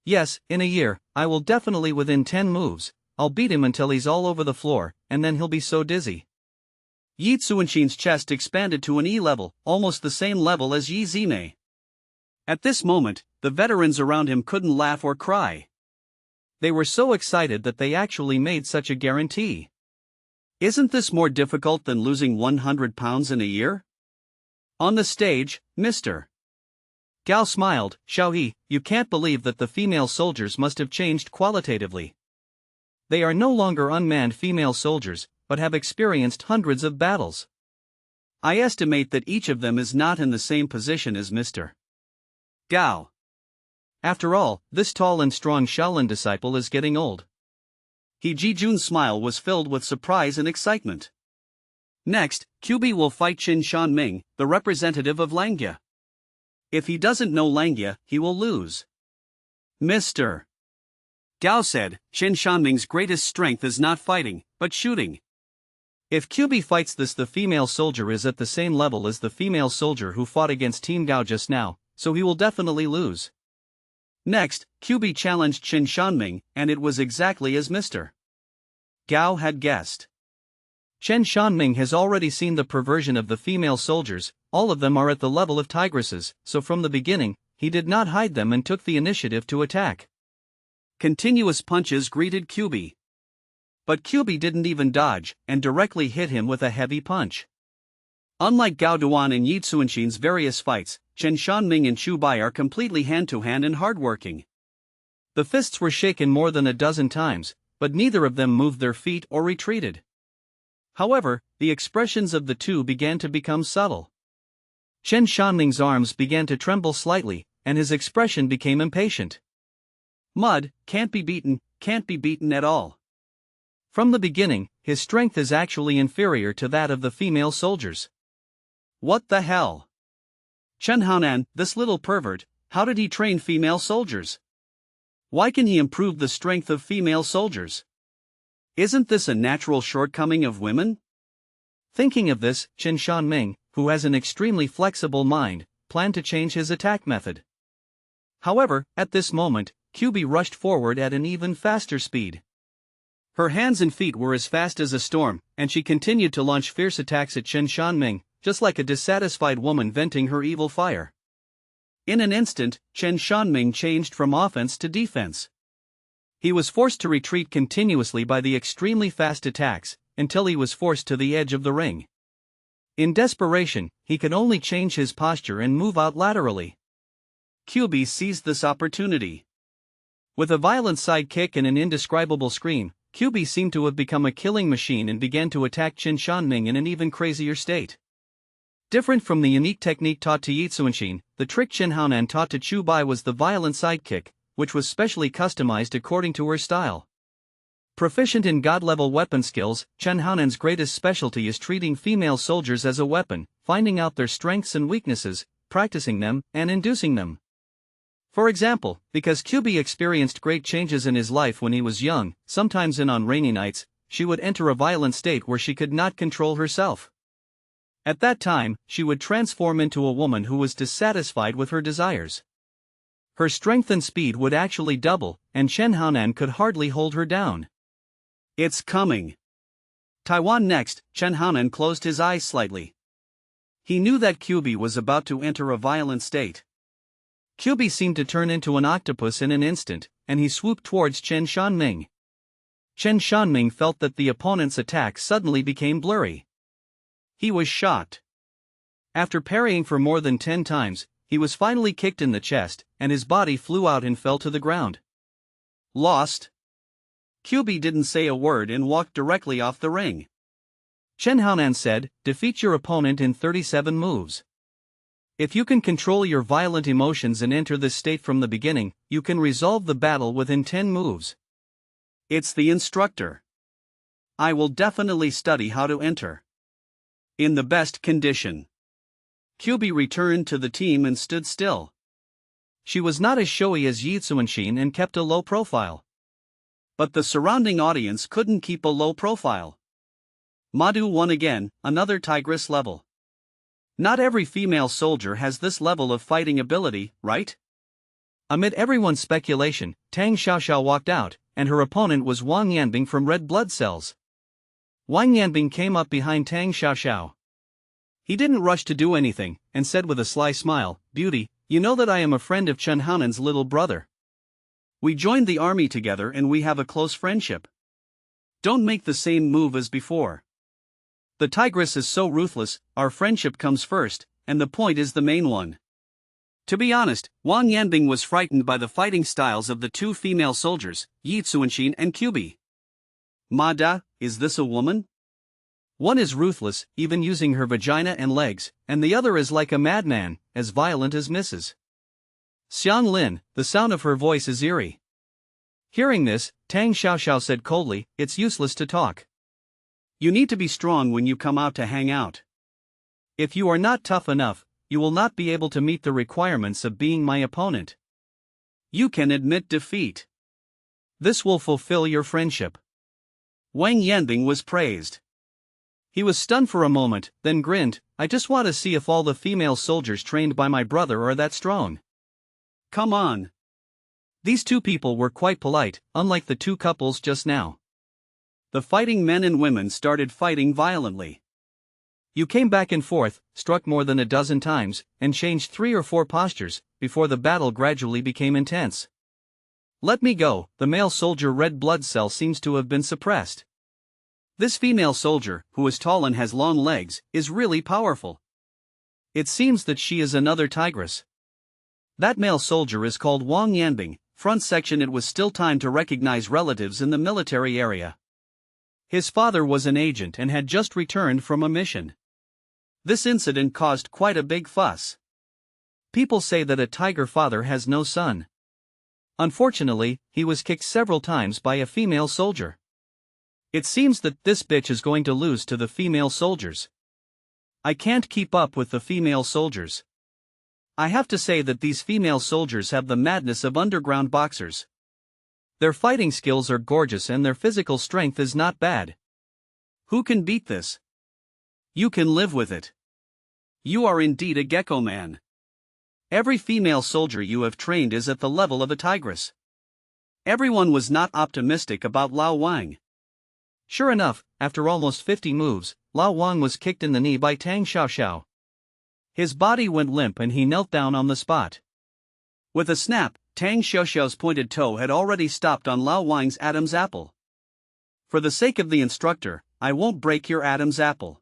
Speaker 1: Yes, in a year, I will definitely within 10 moves, I'll beat him until he's all over the floor, and then he'll be so dizzy. Yi Tsuanshin's chest expanded to an E level, almost the same level as Yi Zine. At this moment, the veterans around him couldn't laugh or cry. They were so excited that they actually made such a guarantee. Isn't this more difficult than losing 100 pounds in a year? On the stage, Mr. Gao smiled. Xiaohe, you can't believe that the female soldiers must have changed qualitatively. They are no longer unmanned female soldiers, but have experienced hundreds of battles. I estimate that each of them is not in the same position as Mr. Gao. After all, this tall and strong Shaolin disciple is getting old. He Jijun's smile was filled with surprise and excitement. Next, QB will fight Qin Shanming, the representative of Langya. If he doesn't know Langya, he will lose. Mr. Gao said, Qin Shanming's greatest strength is not fighting, but shooting. If QB fights this, the female soldier is at the same level as the female soldier who fought against Team Gao just now, so he will definitely lose. Next, QB challenged Qin Shanming, and it was exactly as Mr. Gao had guessed. Qin Shanming has already seen the perversion of the female soldiers, all of them are at the level of tigresses, so from the beginning, he did not hide them and took the initiative to attack. Continuous punches greeted QB. But QB didn't even dodge, and directly hit him with a heavy punch. Unlike Gao Duan and Yi Tsuanshin's various fights, Chen Shanming and Chu Bai are completely hand-to-hand and hardworking. The fists were shaken more than a dozen times, but neither of them moved their feet or retreated. However, the expressions of the two began to become subtle. Chen Shanming's arms began to tremble slightly, and his expression became impatient. Mud, can't be beaten at all. From the beginning, his strength is actually inferior to that of the female soldiers. What the hell? Chen Haonan, this little pervert, how did he train female soldiers? Why can he improve the strength of female soldiers? Isn't this a natural shortcoming of women? Thinking of this, Chen Shanming, who has an extremely flexible mind, planned to change his attack method. However, at this moment, QB rushed forward at an even faster speed. Her hands and feet were as fast as a storm, and she continued to launch fierce attacks at Chen Shanming, just like a dissatisfied woman venting her evil fire. In an instant, Chen Shanming changed from offense to defense. He was forced to retreat continuously by the extremely fast attacks, until he was forced to the edge of the ring. In desperation, he could only change his posture and move out laterally. QB seized this opportunity. With a violent side kick and an indescribable scream, QB seemed to have become a killing machine and began to attack Chen Shanming in an even crazier state. Different from the unique technique taught to Yi Tsuanshin, the trick Chen Haonan taught to Chu Bai was the violent sidekick, which was specially customized according to her style. Proficient in god-level weapon skills, Chen Haonan's greatest specialty is treating female soldiers as a weapon, finding out their strengths and weaknesses, practicing them, and inducing them. For example, because QB experienced great changes in his life when he was young, sometimes on rainy nights, she would enter a violent state where she could not control herself. At that time, she would transform into a woman who was dissatisfied with her desires. Her strength and speed would actually double, and Chen Haonan could hardly hold her down. It's coming. Taiwan next, Chen Haonan closed his eyes slightly. He knew that QB was about to enter a violent state. QB seemed to turn into an octopus in an instant, and he swooped towards Chen Shanming. Chen Shanming felt that the opponent's attack suddenly became blurry. He was shocked. After parrying for more than 10 times, he was finally kicked in the chest, and his body flew out and fell to the ground. Lost? QB didn't say a word and walked directly off the ring. Chen Haonan said, "Defeat your opponent in 37 moves. If you can control your violent emotions and enter this state from the beginning, you can resolve the battle within 10 moves. It's the instructor. I will definitely study how to enter. In the best condition." QB returned to the team and stood still. She was not as showy as Yi Tsuanshin and kept a low profile. But the surrounding audience couldn't keep a low profile. Madu won again, another tigress level. Not every female soldier has this level of fighting ability, right? Amid everyone's speculation, Tang Xiaoxiao walked out, and her opponent was Wang Yanbing from Red Blood Cells. Wang Yanbing came up behind Tang Xiaoxiao. He didn't rush to do anything, and said with a sly smile, "Beauty, you know that I am a friend of Chen Haonan's little brother. We joined the army together and we have a close friendship. Don't make the same move as before. The tigress is so ruthless, our friendship comes first, and the point is the main one." To be honest, Wang Yanbing was frightened by the fighting styles of the two female soldiers, Yi Tsuanshin and QB. "Mada, is this a woman? One is ruthless, even using her vagina and legs, and the other is like a madman, as violent as Mrs. Xiang Lin, the sound of her voice is eerie." Hearing this, Tang Xiaoxiao said coldly, "It's useless to talk. You need to be strong when you come out to hang out. If you are not tough enough, you will not be able to meet the requirements of being my opponent. You can admit defeat. This will fulfill your friendship." Wang Yanbing was praised. He was stunned for a moment, then grinned, "I just want to see if all the female soldiers trained by my brother are that strong. Come on." These two people were quite polite, unlike the two couples just now. The fighting men and women started fighting violently. You came back and forth, struck more than a dozen times, and changed 3 or 4 postures, before the battle gradually became intense.
Speaker 2: Let me go. The male soldier red blood cell seems to have been suppressed.
Speaker 1: This female soldier, who is tall and has long legs, is really powerful.
Speaker 2: It seems that she is another tigress.
Speaker 1: That male soldier is called Wang Yanbing. Front section. It was still time to recognize relatives in the military area.
Speaker 2: His father was an agent and had just returned from a mission.
Speaker 1: This incident caused quite a big fuss.
Speaker 2: People say that a tiger father has no son. Unfortunately, he was kicked several times by a female soldier. It seems that this bitch is going to lose to the female soldiers. I can't keep up with the female soldiers. I have to say that these female soldiers have the madness of underground boxers. Their fighting skills are gorgeous and their physical strength is not bad.
Speaker 1: Who can beat this? You can live with it. You are indeed a gecko man. Every female soldier you have trained is at the level of a tigress. Everyone was not optimistic about Lao Wang.
Speaker 2: Sure enough, after almost 50 moves, Lao Wang was kicked in the knee by Tang Xiaoxiao. His body went limp and he knelt down on the spot.
Speaker 1: With a snap, Tang Xiaoxiao's pointed toe had already stopped on Lao Wang's Adam's apple. For the sake of the instructor, I won't break your Adam's apple.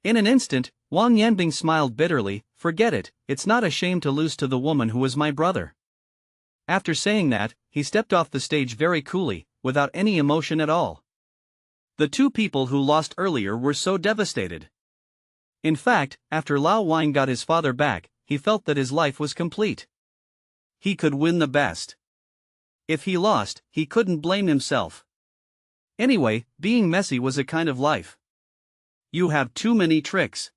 Speaker 2: In an instant, Wang Yanbing smiled bitterly. Forget it, it's not a shame to lose to the woman who was my brother. After saying that, he stepped off the stage very coolly, without any emotion at all.
Speaker 1: The two people who lost earlier were so devastated.
Speaker 2: In fact, after Lao Wang got his father back, he felt that his life was complete.
Speaker 1: He could win the best. If he lost, he couldn't blame himself. Anyway, being messy was a kind of life. You have too many tricks.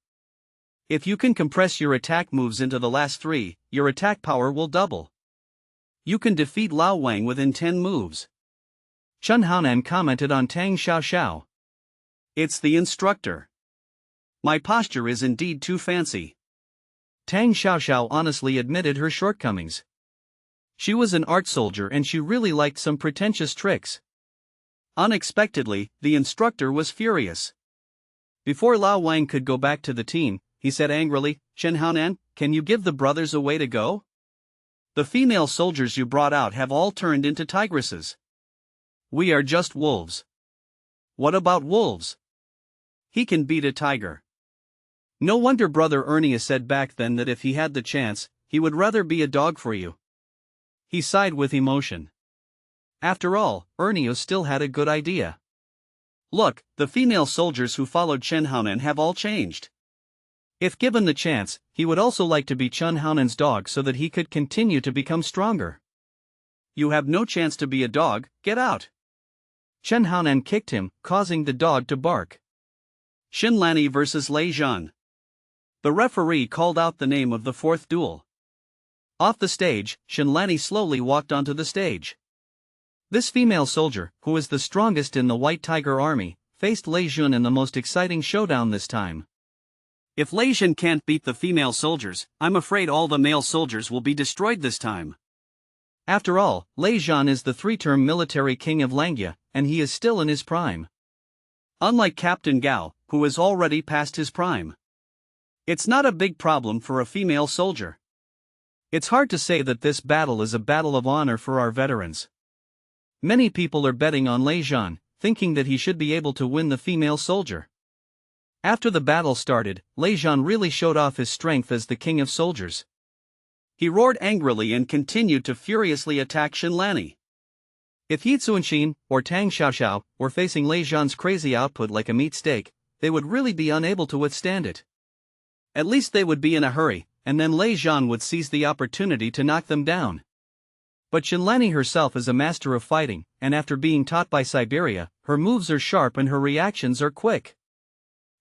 Speaker 1: If you can compress your attack moves into the last 3, your attack power will double. You can defeat Lao Wang within 10 moves.
Speaker 2: Chen Haonan commented on Tang Xiaoxiao.
Speaker 1: It's the instructor. My posture is indeed too fancy.
Speaker 2: Tang Xiaoxiao honestly admitted her shortcomings. She was an art soldier and she really liked some pretentious tricks.
Speaker 1: Unexpectedly, the instructor was furious. Before Lao Wang could go back to the team, he said angrily, Chen Haonan, can you give the brothers a way to go? The female soldiers you brought out have all turned into tigresses. We are just wolves. What about wolves? He can beat a tiger. No wonder Brother Ernie said back then that if he had the chance, he would rather be a dog for you. He sighed with emotion. After all, Ernio still had a good idea. Look, the female soldiers who followed Chen Haonan have all changed. If given the chance, he would also like to be Chen Haonan's dog so that he could continue to become stronger. You have no chance to be a dog, get out.
Speaker 2: Chen Haonan kicked him, causing the dog to bark.
Speaker 1: Xinlani versus Lei Zhan. The referee called out the name of the fourth duel. Off the stage, Xinlani slowly walked onto the stage.
Speaker 2: This female soldier, who is the strongest in the White Tiger Army, faced Lei Zhan in the most exciting showdown this time.
Speaker 1: If Lei Zhan can't beat the female soldiers, I'm afraid all the male soldiers will be destroyed this time.
Speaker 2: After all, Lei Zhan is the 3-term military king of Langya, and he is still in his prime.
Speaker 1: Unlike Captain Gao, who is already past his prime. It's not a big problem for a female soldier.
Speaker 2: It's hard to say that this battle is a battle of honor for our veterans. Many people are betting on Lei Zhan, thinking that he should be able to win the female soldier. After the battle started, Lei Zhan really showed off his strength as the king of soldiers.
Speaker 1: He roared angrily and continued to furiously attack Xinlani.
Speaker 2: If He Zuanxin, or Tang Xiaoxiao, were facing Lei Zhan's crazy output like a meat steak, they would really be unable to withstand it.
Speaker 1: At least they would be in a hurry, and then Lei Zhan would seize the opportunity to knock them down.
Speaker 2: But Xinlani herself is a master of fighting, and after being taught by Siberia, her moves are sharp and her reactions are quick.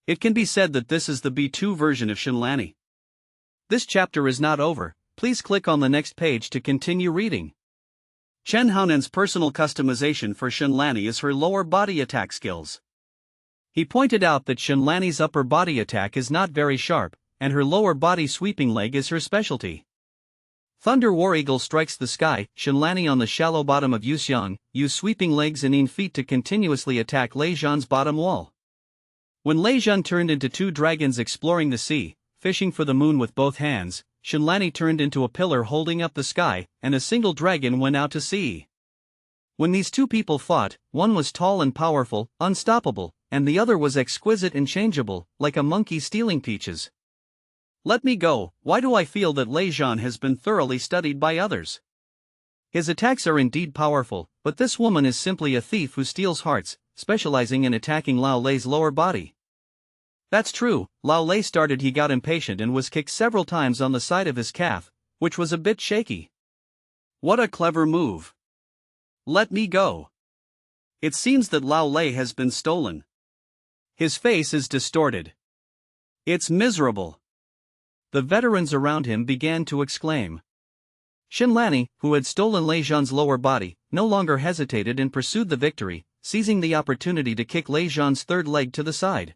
Speaker 1: It can be said that this is the B2 version of Xinlani. This chapter is not over, please click on the next page to continue reading. Chen Haonan's personal customization for Xinlani is her lower body attack skills. He pointed out that Xinlani's upper body attack is not very sharp, and her lower body sweeping leg is her specialty. Thunder War Eagle strikes the sky. Xinlani on the shallow bottom of Yuxiang, use sweeping legs and feet to continuously attack Lei Zhan's bottom wall. When Lei Zhan turned into 2 dragons exploring the sea, fishing for the moon with both hands,
Speaker 2: Shinlani turned into a pillar holding up the sky, and a single dragon went out to sea. When these two people fought, one was tall and powerful, unstoppable, and the other was exquisite and changeable, like a monkey stealing peaches.
Speaker 1: Let me go. Why do I feel that Lei Zhan has been thoroughly studied by others?
Speaker 2: His attacks are indeed powerful, but this woman is simply a thief who steals hearts, specializing in attacking Lao Lei's lower body. That's true. Lao Lei started. He got impatient and was kicked several times on the side of his calf, which was a bit shaky.
Speaker 1: What a clever move. Let me go. It seems that Lao Lei has been stolen. His face is distorted. It's miserable.
Speaker 2: The veterans around him began to exclaim. Shinlani, who had stolen Lei Zhan's lower body, no longer hesitated and pursued the victory, seizing the opportunity to kick Lei Zhan's third leg to the side.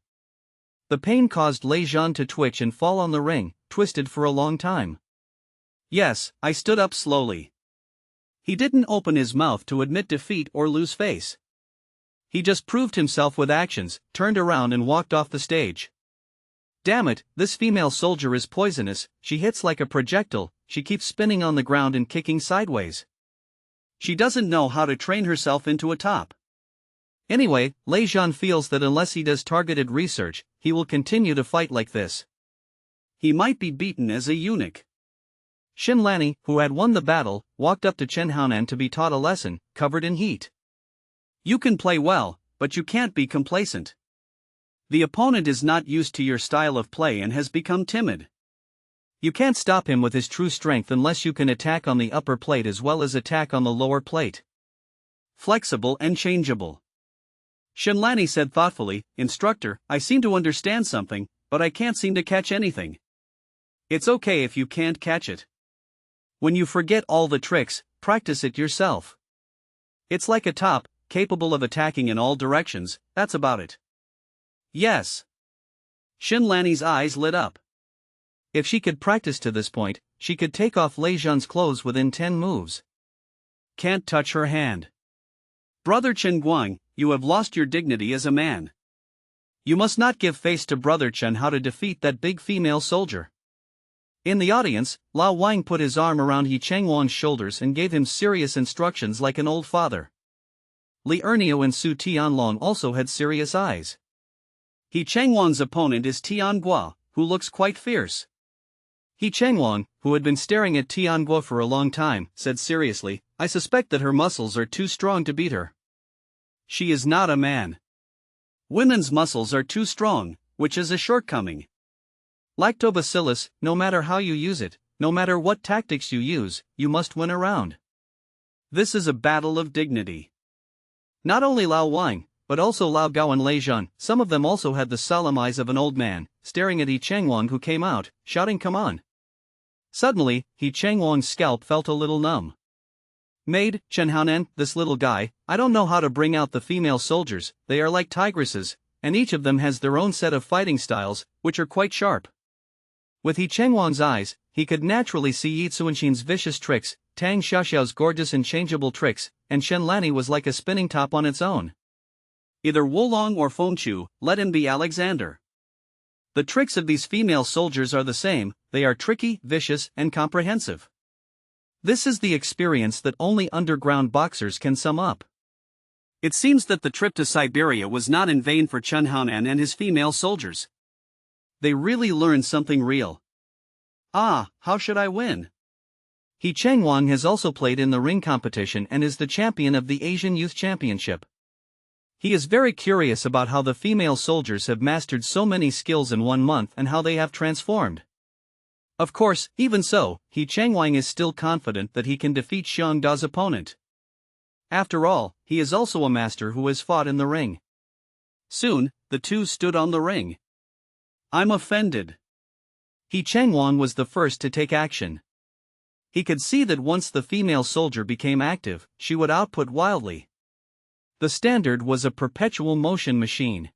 Speaker 2: The pain caused Lei Zhan to twitch and fall on the ring, twisted for a long time.
Speaker 1: Yes, I stood up slowly. He didn't open his mouth to admit defeat or lose face. He just proved himself with actions, turned around and walked off the stage. Damn it, this female soldier is poisonous. She hits like a projectile. She keeps spinning on the ground and kicking sideways. She doesn't know how to train herself into a top.
Speaker 2: Anyway, Lei Zhan feels that unless he does targeted research, he will continue to fight like this.
Speaker 1: He might be beaten as a eunuch.
Speaker 2: Shinlani, who had won the battle, walked up to Chen Haonan to be taught a lesson, covered in heat.
Speaker 1: You can play well, but you can't be complacent. The opponent is not used to your style of play and has become timid.
Speaker 2: You can't stop him with his true strength unless you can attack on the upper plate as well as attack on the lower plate.
Speaker 1: Flexible and changeable. Shinlani said thoughtfully, Instructor, I seem to understand something, but I can't seem to catch anything. It's okay if you can't catch it. When you forget all the tricks, practice it yourself. It's like a top, capable of attacking in all directions, that's about it. Yes. Shinlani's eyes lit up.
Speaker 2: If she could practice to this point, she could take off Lei Zhan's clothes within 10 moves.
Speaker 1: Can't touch her hand. Brother Chen Guang, you have lost your dignity as a man. You must not give face to Brother Chen how to defeat that big female soldier. In the audience, Lao Wang put his arm around He Chengwang's shoulders and gave him serious instructions like an old father. Li Ernio and Su Tianlong also had serious eyes. He Chengwang's opponent is Tianguo, who looks quite fierce.
Speaker 2: He Chengwang, who had been staring at Tianguo for a long time, said seriously, I suspect that her muscles are too strong to beat her.
Speaker 1: She is not a man. Women's muscles are too strong, which is a shortcoming.
Speaker 2: Lactobacillus, no matter how you use it, no matter what tactics you use, you must win a round.
Speaker 1: This is a battle of dignity.
Speaker 2: Not only Lao Wang, but also Lao Gao and Lei Zhan, some of them also had the solemn eyes of an old man, staring at He Chengwang who came out, shouting come on. Suddenly, He Chengwang's scalp felt a little numb. Maid, Chen Haonan, this little guy, I don't know how to bring out the female soldiers, they are like tigresses, and each of them has their own set of fighting styles, which are quite sharp. With He Chengwang's eyes, he could naturally see Yi Xuanxin's vicious tricks, Tang Xiaoxiao's gorgeous and changeable tricks, and Shenlani was like a spinning top on its own.
Speaker 1: Either Wolong or Fengchu, let him be Alexander. The tricks of these female soldiers are the same, they are tricky, vicious, and comprehensive. This is the experience that only underground boxers can sum up. It seems that the trip to Siberia was not in vain for Chen Haonan and his female soldiers. They really learned something real. Ah, how should I win?
Speaker 2: He Chengwang has also played in the ring competition and is the champion of the Asian Youth Championship. He is very curious about how the female soldiers have mastered so many skills in 1 month and how they have transformed. Of course, even so, He Chengwang is still confident that he can defeat Xiang Da's opponent. After all, he is also a master who has fought in the ring. Soon, the two stood on the ring. I'm offended. He Chengwang was the first to take action. He could see that once the female soldier became active, she would output wildly. The standard was a perpetual motion machine.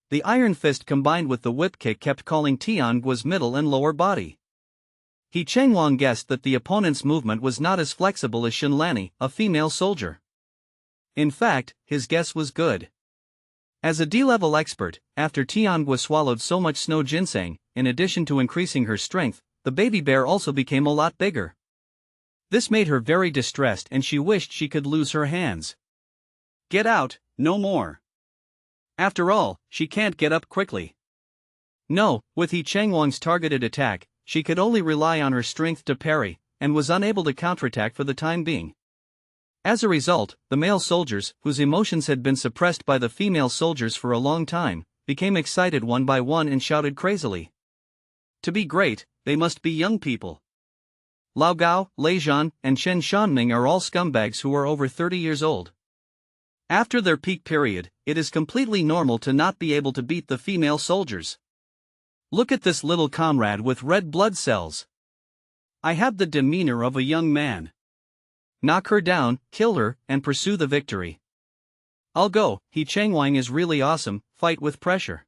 Speaker 2: The iron fist combined with the whip kick kept calling Tianguo's middle and lower body. He Chengwang guessed that the opponent's movement was not as flexible as Shinlani, a female soldier. In fact, his guess was good. As a D-level expert, after Tianguo swallowed so much snow ginseng, in addition to increasing her strength, the baby bear also became a lot bigger. This made her very distressed and she wished she could lose her hands.
Speaker 1: Get out, no more. After all, she can't get up quickly.
Speaker 2: No, with He Changwang's targeted attack, she could only rely on her strength to parry, and was unable to counterattack for the time being. As a result, the male soldiers, whose emotions had been suppressed by the female soldiers for a long time, became excited one by one and shouted crazily.
Speaker 1: To be great, they must be young people.
Speaker 2: Lao Gao, Lei Zhan, and Chen Shanming are all scumbags who are over 30 years old.
Speaker 1: After their peak period, it is completely normal to not be able to beat the female soldiers. Look at this little comrade with red blood cells. I have the demeanor of a young man.
Speaker 2: Knock her down, kill her, and pursue the victory. I'll go, He Changwang is really awesome, fight with pressure.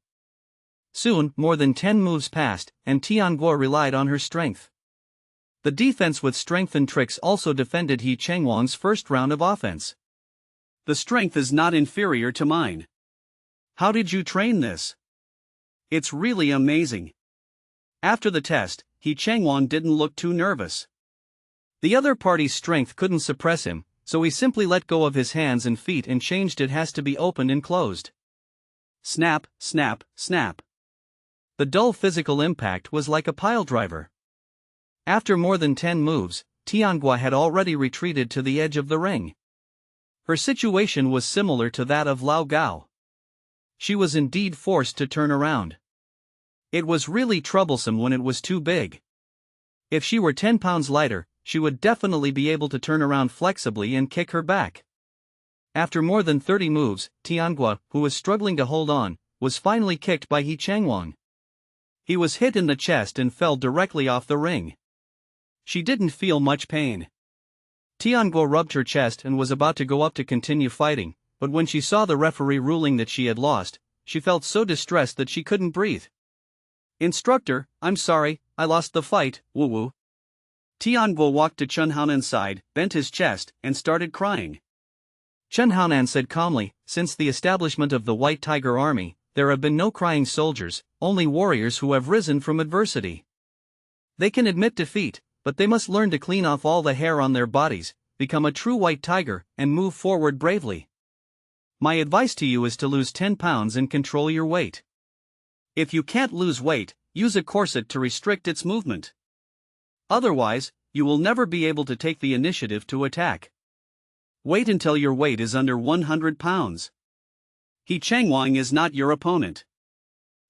Speaker 2: Soon, more than 10 moves passed, and Tianguo relied on her strength. The defense with strength and tricks also defended He Changwang's first round of offense.
Speaker 1: The strength is not inferior to mine. How did you train this? It's really amazing. After the test, He Changwang didn't look too nervous. The other party's strength couldn't suppress him, so he simply let go of his hands and feet and changed it has to be opened and closed. Snap, snap, snap.
Speaker 2: The dull physical impact was like a piledriver. After more than 10 moves, Tianguo had already retreated to the edge of the ring. Her situation was similar to that of Lao Gao. She was indeed forced to turn around. It was really troublesome when it was too big. If she were 10 pounds lighter, she would definitely be able to turn around flexibly and kick her back. After more than 30 moves, Tianguo, who was struggling to hold on, was finally kicked by He Changwang. He was hit in the chest and fell directly off the ring. She didn't feel much pain. Tianguo rubbed her chest and was about to go up to continue fighting, but when she saw the referee ruling that she had lost, she felt so distressed that she couldn't breathe.
Speaker 1: Instructor, I'm sorry, I lost the fight, woo-woo. Tianguo walked to Chen Haonan's side, bent his chest, and started crying.
Speaker 2: Chen Haonan said calmly, since the establishment of the White Tiger Army, there have been no crying soldiers, only warriors who have risen from adversity. They can admit defeat, but they must learn to clean off all the hair on their bodies, become a true white tiger, and move forward bravely. My advice to you is to lose 10 pounds and control your weight. If you can't lose weight, use a corset to restrict its movement. Otherwise, you will never be able to take the initiative to attack. Wait until your weight is under 100 pounds. He Changwang is not your opponent.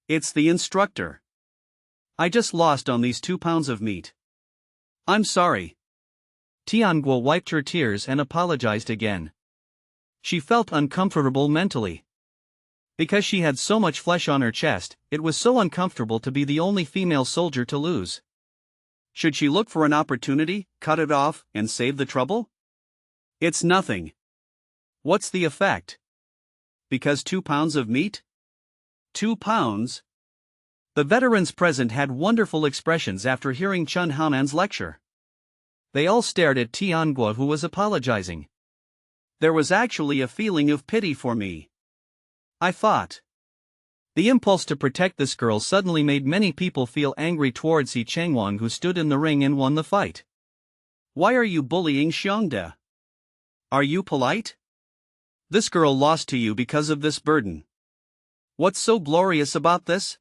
Speaker 2: It's the instructor. I just lost on these 2 pounds of meat. I'm sorry. Tianguo wiped her tears and apologized again. She felt uncomfortable mentally. Because she had so much flesh on her chest, it was so uncomfortable to be the only female soldier to lose. Should she look for an opportunity, cut it off, and save the trouble? It's nothing. What's the effect? Because 2 pounds of meat? 2 pounds? The veterans present had wonderful expressions after hearing Chen Haonan's lecture. They all stared at Tianguo, who was apologizing. There was actually a feeling of pity for me. I thought. The impulse to protect this girl suddenly made many people feel angry towards He Changwang, who stood in the ring and won the fight. Why are you bullying Xiongde? Are you polite? This girl lost to you because of this burden. What's so glorious about this?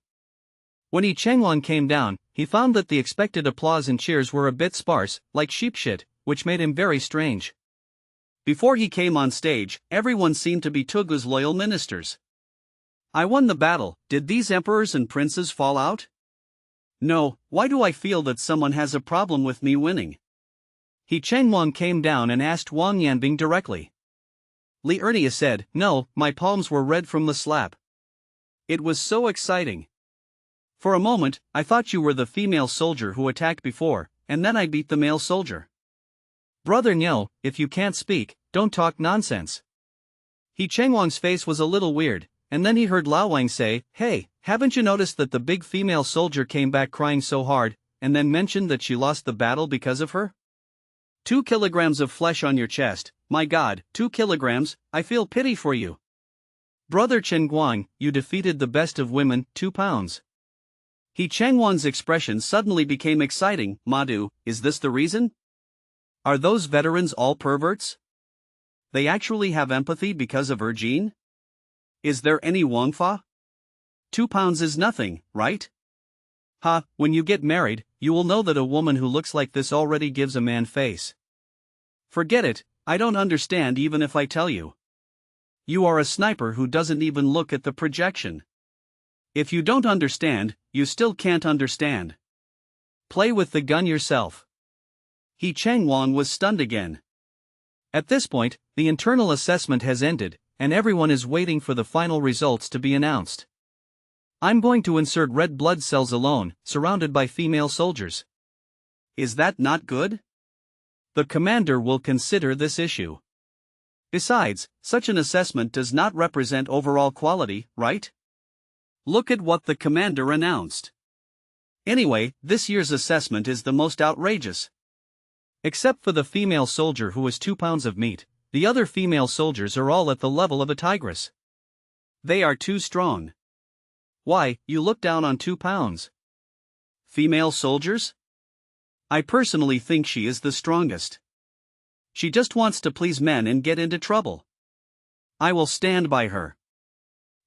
Speaker 2: When He Changwang came down, he found that the expected applause and cheers were a bit sparse, like sheep shit, which made him very strange. Before he came on stage, everyone seemed to be Tugu's loyal ministers. I won the battle. Did these emperors and princes fall out? No, why do I feel that someone has a problem with me winning? He Changwang came down and asked Wang Yanbing directly. Li Ernia said, no, my palms were red from the slap. It was so exciting. For a moment, I thought you were the female soldier who attacked before, and then I beat the male soldier. Brother Niu, if you can't speak, don't talk nonsense. He Changwang's face was a little weird, and then he heard Lao Wang say, hey, haven't you noticed that the big female soldier came back crying so hard, and then mentioned that she lost the battle because of her? 2 kilograms of flesh on your chest, my god, 2 kilograms, I feel pity for you. Brother Chen Guang, you defeated the best of women, 2 pounds.
Speaker 1: He Changwon's expression suddenly became exciting. Madu, is this the reason? Are those veterans all perverts? They actually have empathy because of her gene? Is there any Wongfa? 2 pounds is nothing, right? Ha, when you get married, you will know that a woman who looks like this already gives a man face. Forget it, I don't understand even if I tell you. You are a sniper who doesn't even look at the projection. If you don't understand, you still can't understand. Play with the gun yourself. He Changwon was stunned again. At this point, the internal assessment has ended, and everyone is waiting for the final results to be announced. I'm going to insert red blood cells alone, surrounded by female soldiers. Is that not good? The commander will consider this issue. Besides, such an assessment does not represent overall quality, right? Look at what the commander announced. Anyway, this year's assessment is the most outrageous. Except for the female soldier who is 2 pounds of meat, the other female soldiers are all at the level of a tigress. They are too strong. Why, you look down on 2 pounds. Female soldiers? I personally think she is the strongest. She just wants to please men and get into trouble. I will stand by her.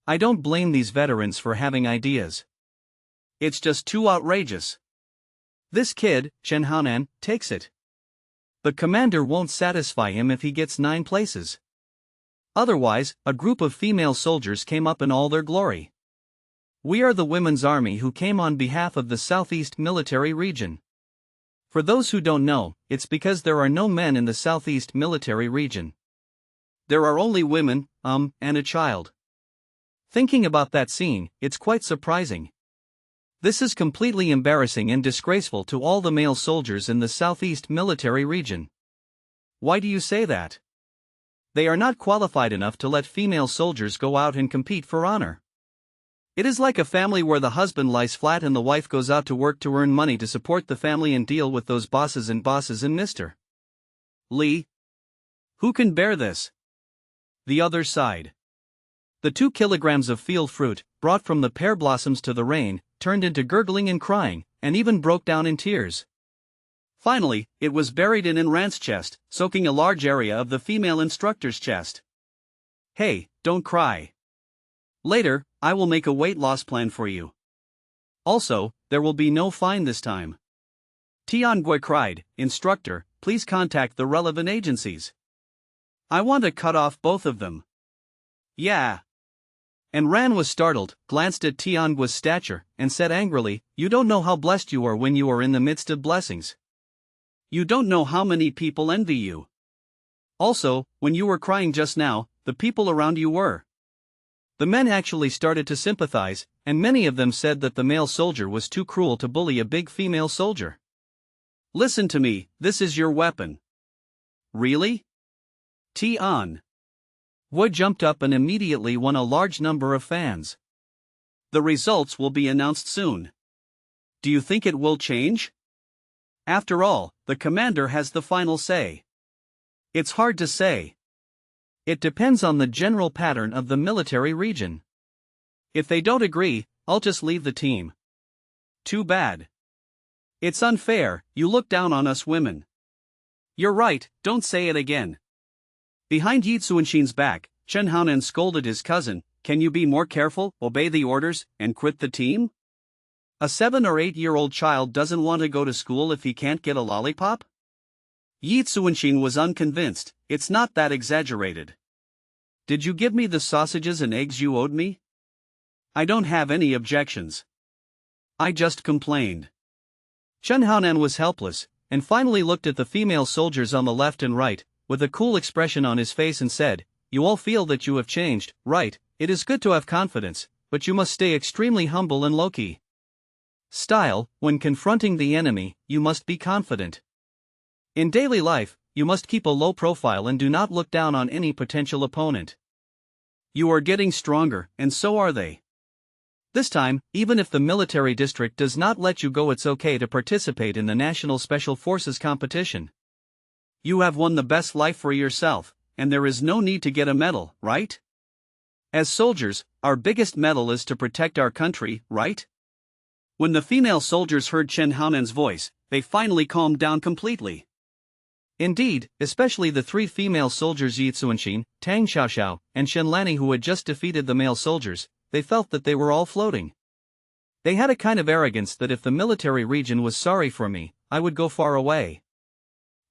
Speaker 1: I don't blame these veterans for having ideas. It's just too outrageous. This kid, Chen Haonan, takes it. The commander won't satisfy him if he gets 9 places. Otherwise, a group of female soldiers came up in all their glory. We are the women's army who came on behalf of the Southeast Military Region. For those who don't know, it's because there are no men in the Southeast Military Region. There are only women, and a child. Thinking about that scene, it's quite surprising. This is completely embarrassing and disgraceful to all the male soldiers in the Southeast Military Region. Why do you say that? They are not qualified enough to let female soldiers go out and compete for honor. It is like a family where the husband lies flat and the wife goes out to work to earn money to support the family and deal with those bosses and Mr. Lee. Who can bear this? The other side. The 2 kilograms of field fruit, brought from the pear blossoms to the rain, turned into gurgling and crying, and even broke down in tears. Finally, it was buried in Ran's chest, soaking a large area of the female instructor's chest. Hey, don't cry. Later, I will make a weight loss plan for you. Also, there will be no fine this time. Tiangui cried, Instructor, please contact the relevant agencies. I want to cut off both of them. Yeah. And Ran was startled, glanced at Tiangui's stature, and said angrily, You don't know how blessed you are when you are in the midst of blessings. You don't know how many people envy you. Also, when you were crying just now, the people around you were. The men actually started to sympathize, and many of them said that the male soldier was too cruel to bully a big female soldier. Listen to me, this is your weapon. Really? Tian. Wood jumped up and immediately won a large number of fans. The results will be announced soon. Do you think it will change? After all, the commander has the final say. It's hard to say. It depends on the general pattern of the military region. If they don't agree, I'll just leave the team. Too bad. It's unfair, you look down on us women. You're right, don't say it again. Behind Yi Tsuanshin's back, Chen Haonan scolded his cousin, Can you be more careful, obey the orders, and quit the team? A 7 or 8-year-old child doesn't want to go to school if he can't get a lollipop? Yi Tsuanshin was unconvinced, it's not that exaggerated. Did you give me the sausages and eggs you owed me? I don't have any objections. I just complained. Chen Haonan was helpless, and finally looked at the female soldiers on the left and right, with a cool expression on his face and said, You all feel that you have changed, right? It is good to have confidence, but you must stay extremely humble and low-key. Style, when confronting the enemy, you must be confident. In daily life, you must keep a low profile and do not look down on any potential opponent. You are getting stronger, and so are they. This time, even if the military district does not let you go, it's okay to participate in the National Special Forces competition. You have won the best life for yourself, and there is no need to get a medal, right? As soldiers, our biggest medal is to protect our country, right? When the female soldiers heard Chen Haonan's voice, they finally calmed down completely.
Speaker 2: Indeed, especially the three female soldiers Yi Tsuanxin, Tang Xiaoxiao, and Shen Lanni who had just defeated the male soldiers, they felt that they were all floating. They had a kind of arrogance that if the military region was sorry for me, I would go far away.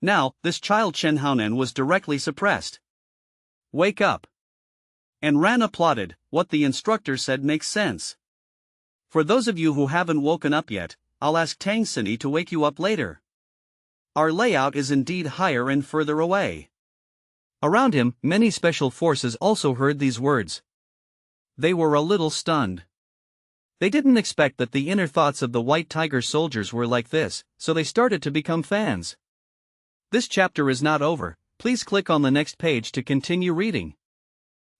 Speaker 1: Now, this child Chen Haonan was directly suppressed. Wake up. And Ran applauded, what the instructor said makes sense. For those of you who haven't woken up yet, I'll ask Tang Sini to wake you up later. Our layout is indeed higher and further away.
Speaker 2: Around him, many special forces also heard these words. They were a little stunned. They didn't expect that the inner thoughts of the White Tiger soldiers were like this, so they started to become fans. This chapter is not over, please click on the next page to continue reading.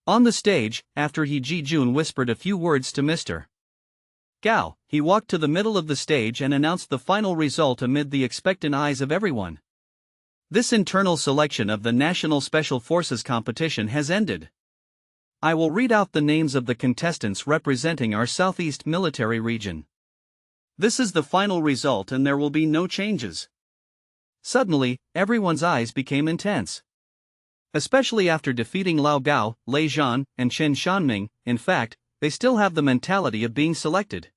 Speaker 2: On the stage, after He Ji-jun whispered a few words to Mr. Gao, he walked to the middle of the stage and announced the final result amid the expectant eyes of everyone. This internal selection of the National Special Forces competition has ended. I will read out the names of the contestants representing our Southeast Military Region.
Speaker 1: This is the final result and there will be no changes.
Speaker 2: Suddenly, everyone's eyes became intense. Especially after defeating Lao Gao, Lei Zhan, and Chen Shanming, in fact, they still have the mentality of being selected.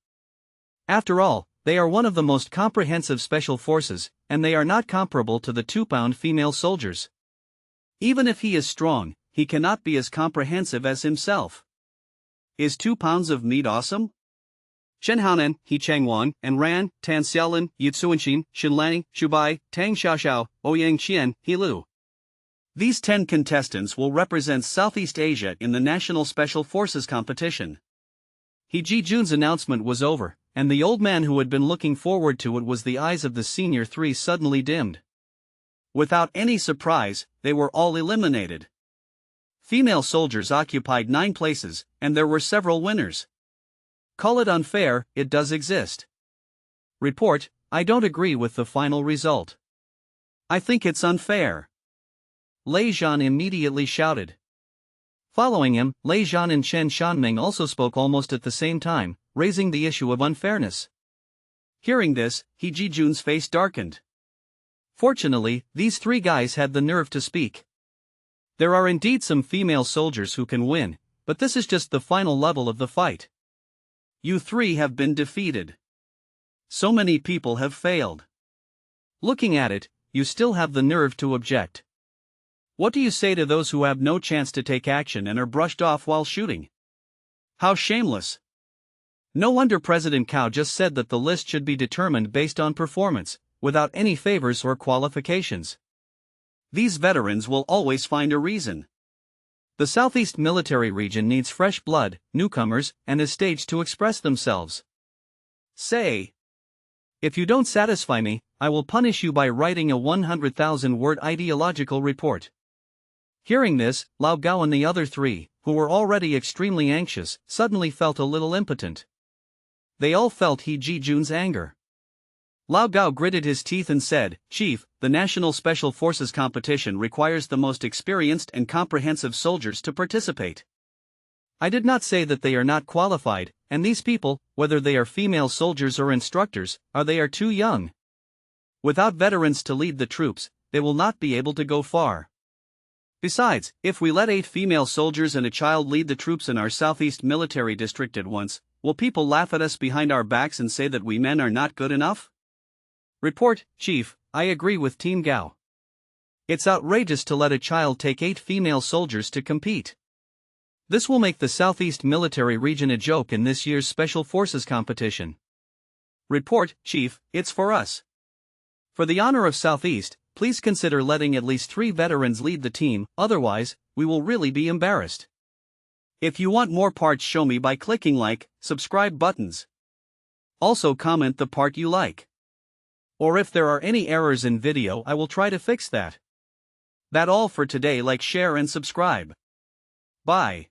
Speaker 2: After all, they are one of the most comprehensive special forces, and they are not comparable to the 2-pound female soldiers.
Speaker 1: Even if he is strong, he cannot be as comprehensive as himself. Is 2 pounds of meat awesome? Shen Haonan, He Changwan, and Ran, Tan Xiaolin, Yi Tsuanxin, Shen Lanni, Xu Bai, Tang Xiaoxiao, Ouyang Qian, He Lu. These 10 contestants will represent Southeast Asia in the National Special Forces competition.
Speaker 2: He Ji-jun's announcement was over, and the old man who had been looking forward to it was the eyes of the senior three suddenly dimmed.
Speaker 1: Without any surprise, they were all eliminated. Female soldiers occupied 9 places, and there were several winners. Call it unfair, it does exist.
Speaker 2: Report, I don't agree with the final result.
Speaker 1: I think it's unfair.
Speaker 2: Lei Zhan immediately shouted. Following him, Lei Zhan and Chen Shanming also spoke almost at the same time, raising the issue of unfairness.
Speaker 1: Hearing this, He Ji-jun's face darkened.
Speaker 2: Fortunately, these 3 guys had the nerve to speak. There are indeed some female soldiers who can win, but this is just the final level of the fight.
Speaker 1: You 3 have been defeated. So many people have failed.
Speaker 2: Looking at it, you still have the nerve to object.
Speaker 1: What do you say to those who have no chance to take action and are brushed off while shooting? How shameless. No wonder President Cao just said that the list should be determined based on performance, without any favors or qualifications. These veterans will always find a reason.
Speaker 2: The Southeast Military Region needs fresh blood, newcomers, and a stage to express themselves.
Speaker 1: Say.
Speaker 2: If you don't satisfy me, I will punish you by writing a 100,000-word ideological report. Hearing this, Lao Gao and the other 3, who were already extremely anxious, suddenly felt a little impotent. They all felt He Ji-jun's anger. Lao Gao gritted his teeth and said, Chief, the National Special Forces competition requires the most experienced and comprehensive soldiers to participate. I did not say that they are not qualified, and these people, whether they are female soldiers or instructors, they are too young. Without veterans to lead the troops, they will not be able to go far. Besides, if we let 8 female soldiers and a child lead the troops in our Southeast Military District at once, will people laugh at us behind our backs and say that we men are not good enough? Report, Chief, I agree with Team Gao. It's outrageous to let a child take 8 female soldiers to compete. This will make the Southeast Military Region a joke in this year's Special Forces competition.
Speaker 1: Report, Chief, it's for us.
Speaker 2: For the honor of Southeast, please consider letting at least 3 veterans lead the team, otherwise, we will really be embarrassed.
Speaker 1: If you want more parts, show me by clicking like, subscribe buttons. Also comment the part you like. Or if there are any errors in video, I will try to fix that. That all for today. Like, share and subscribe. Bye.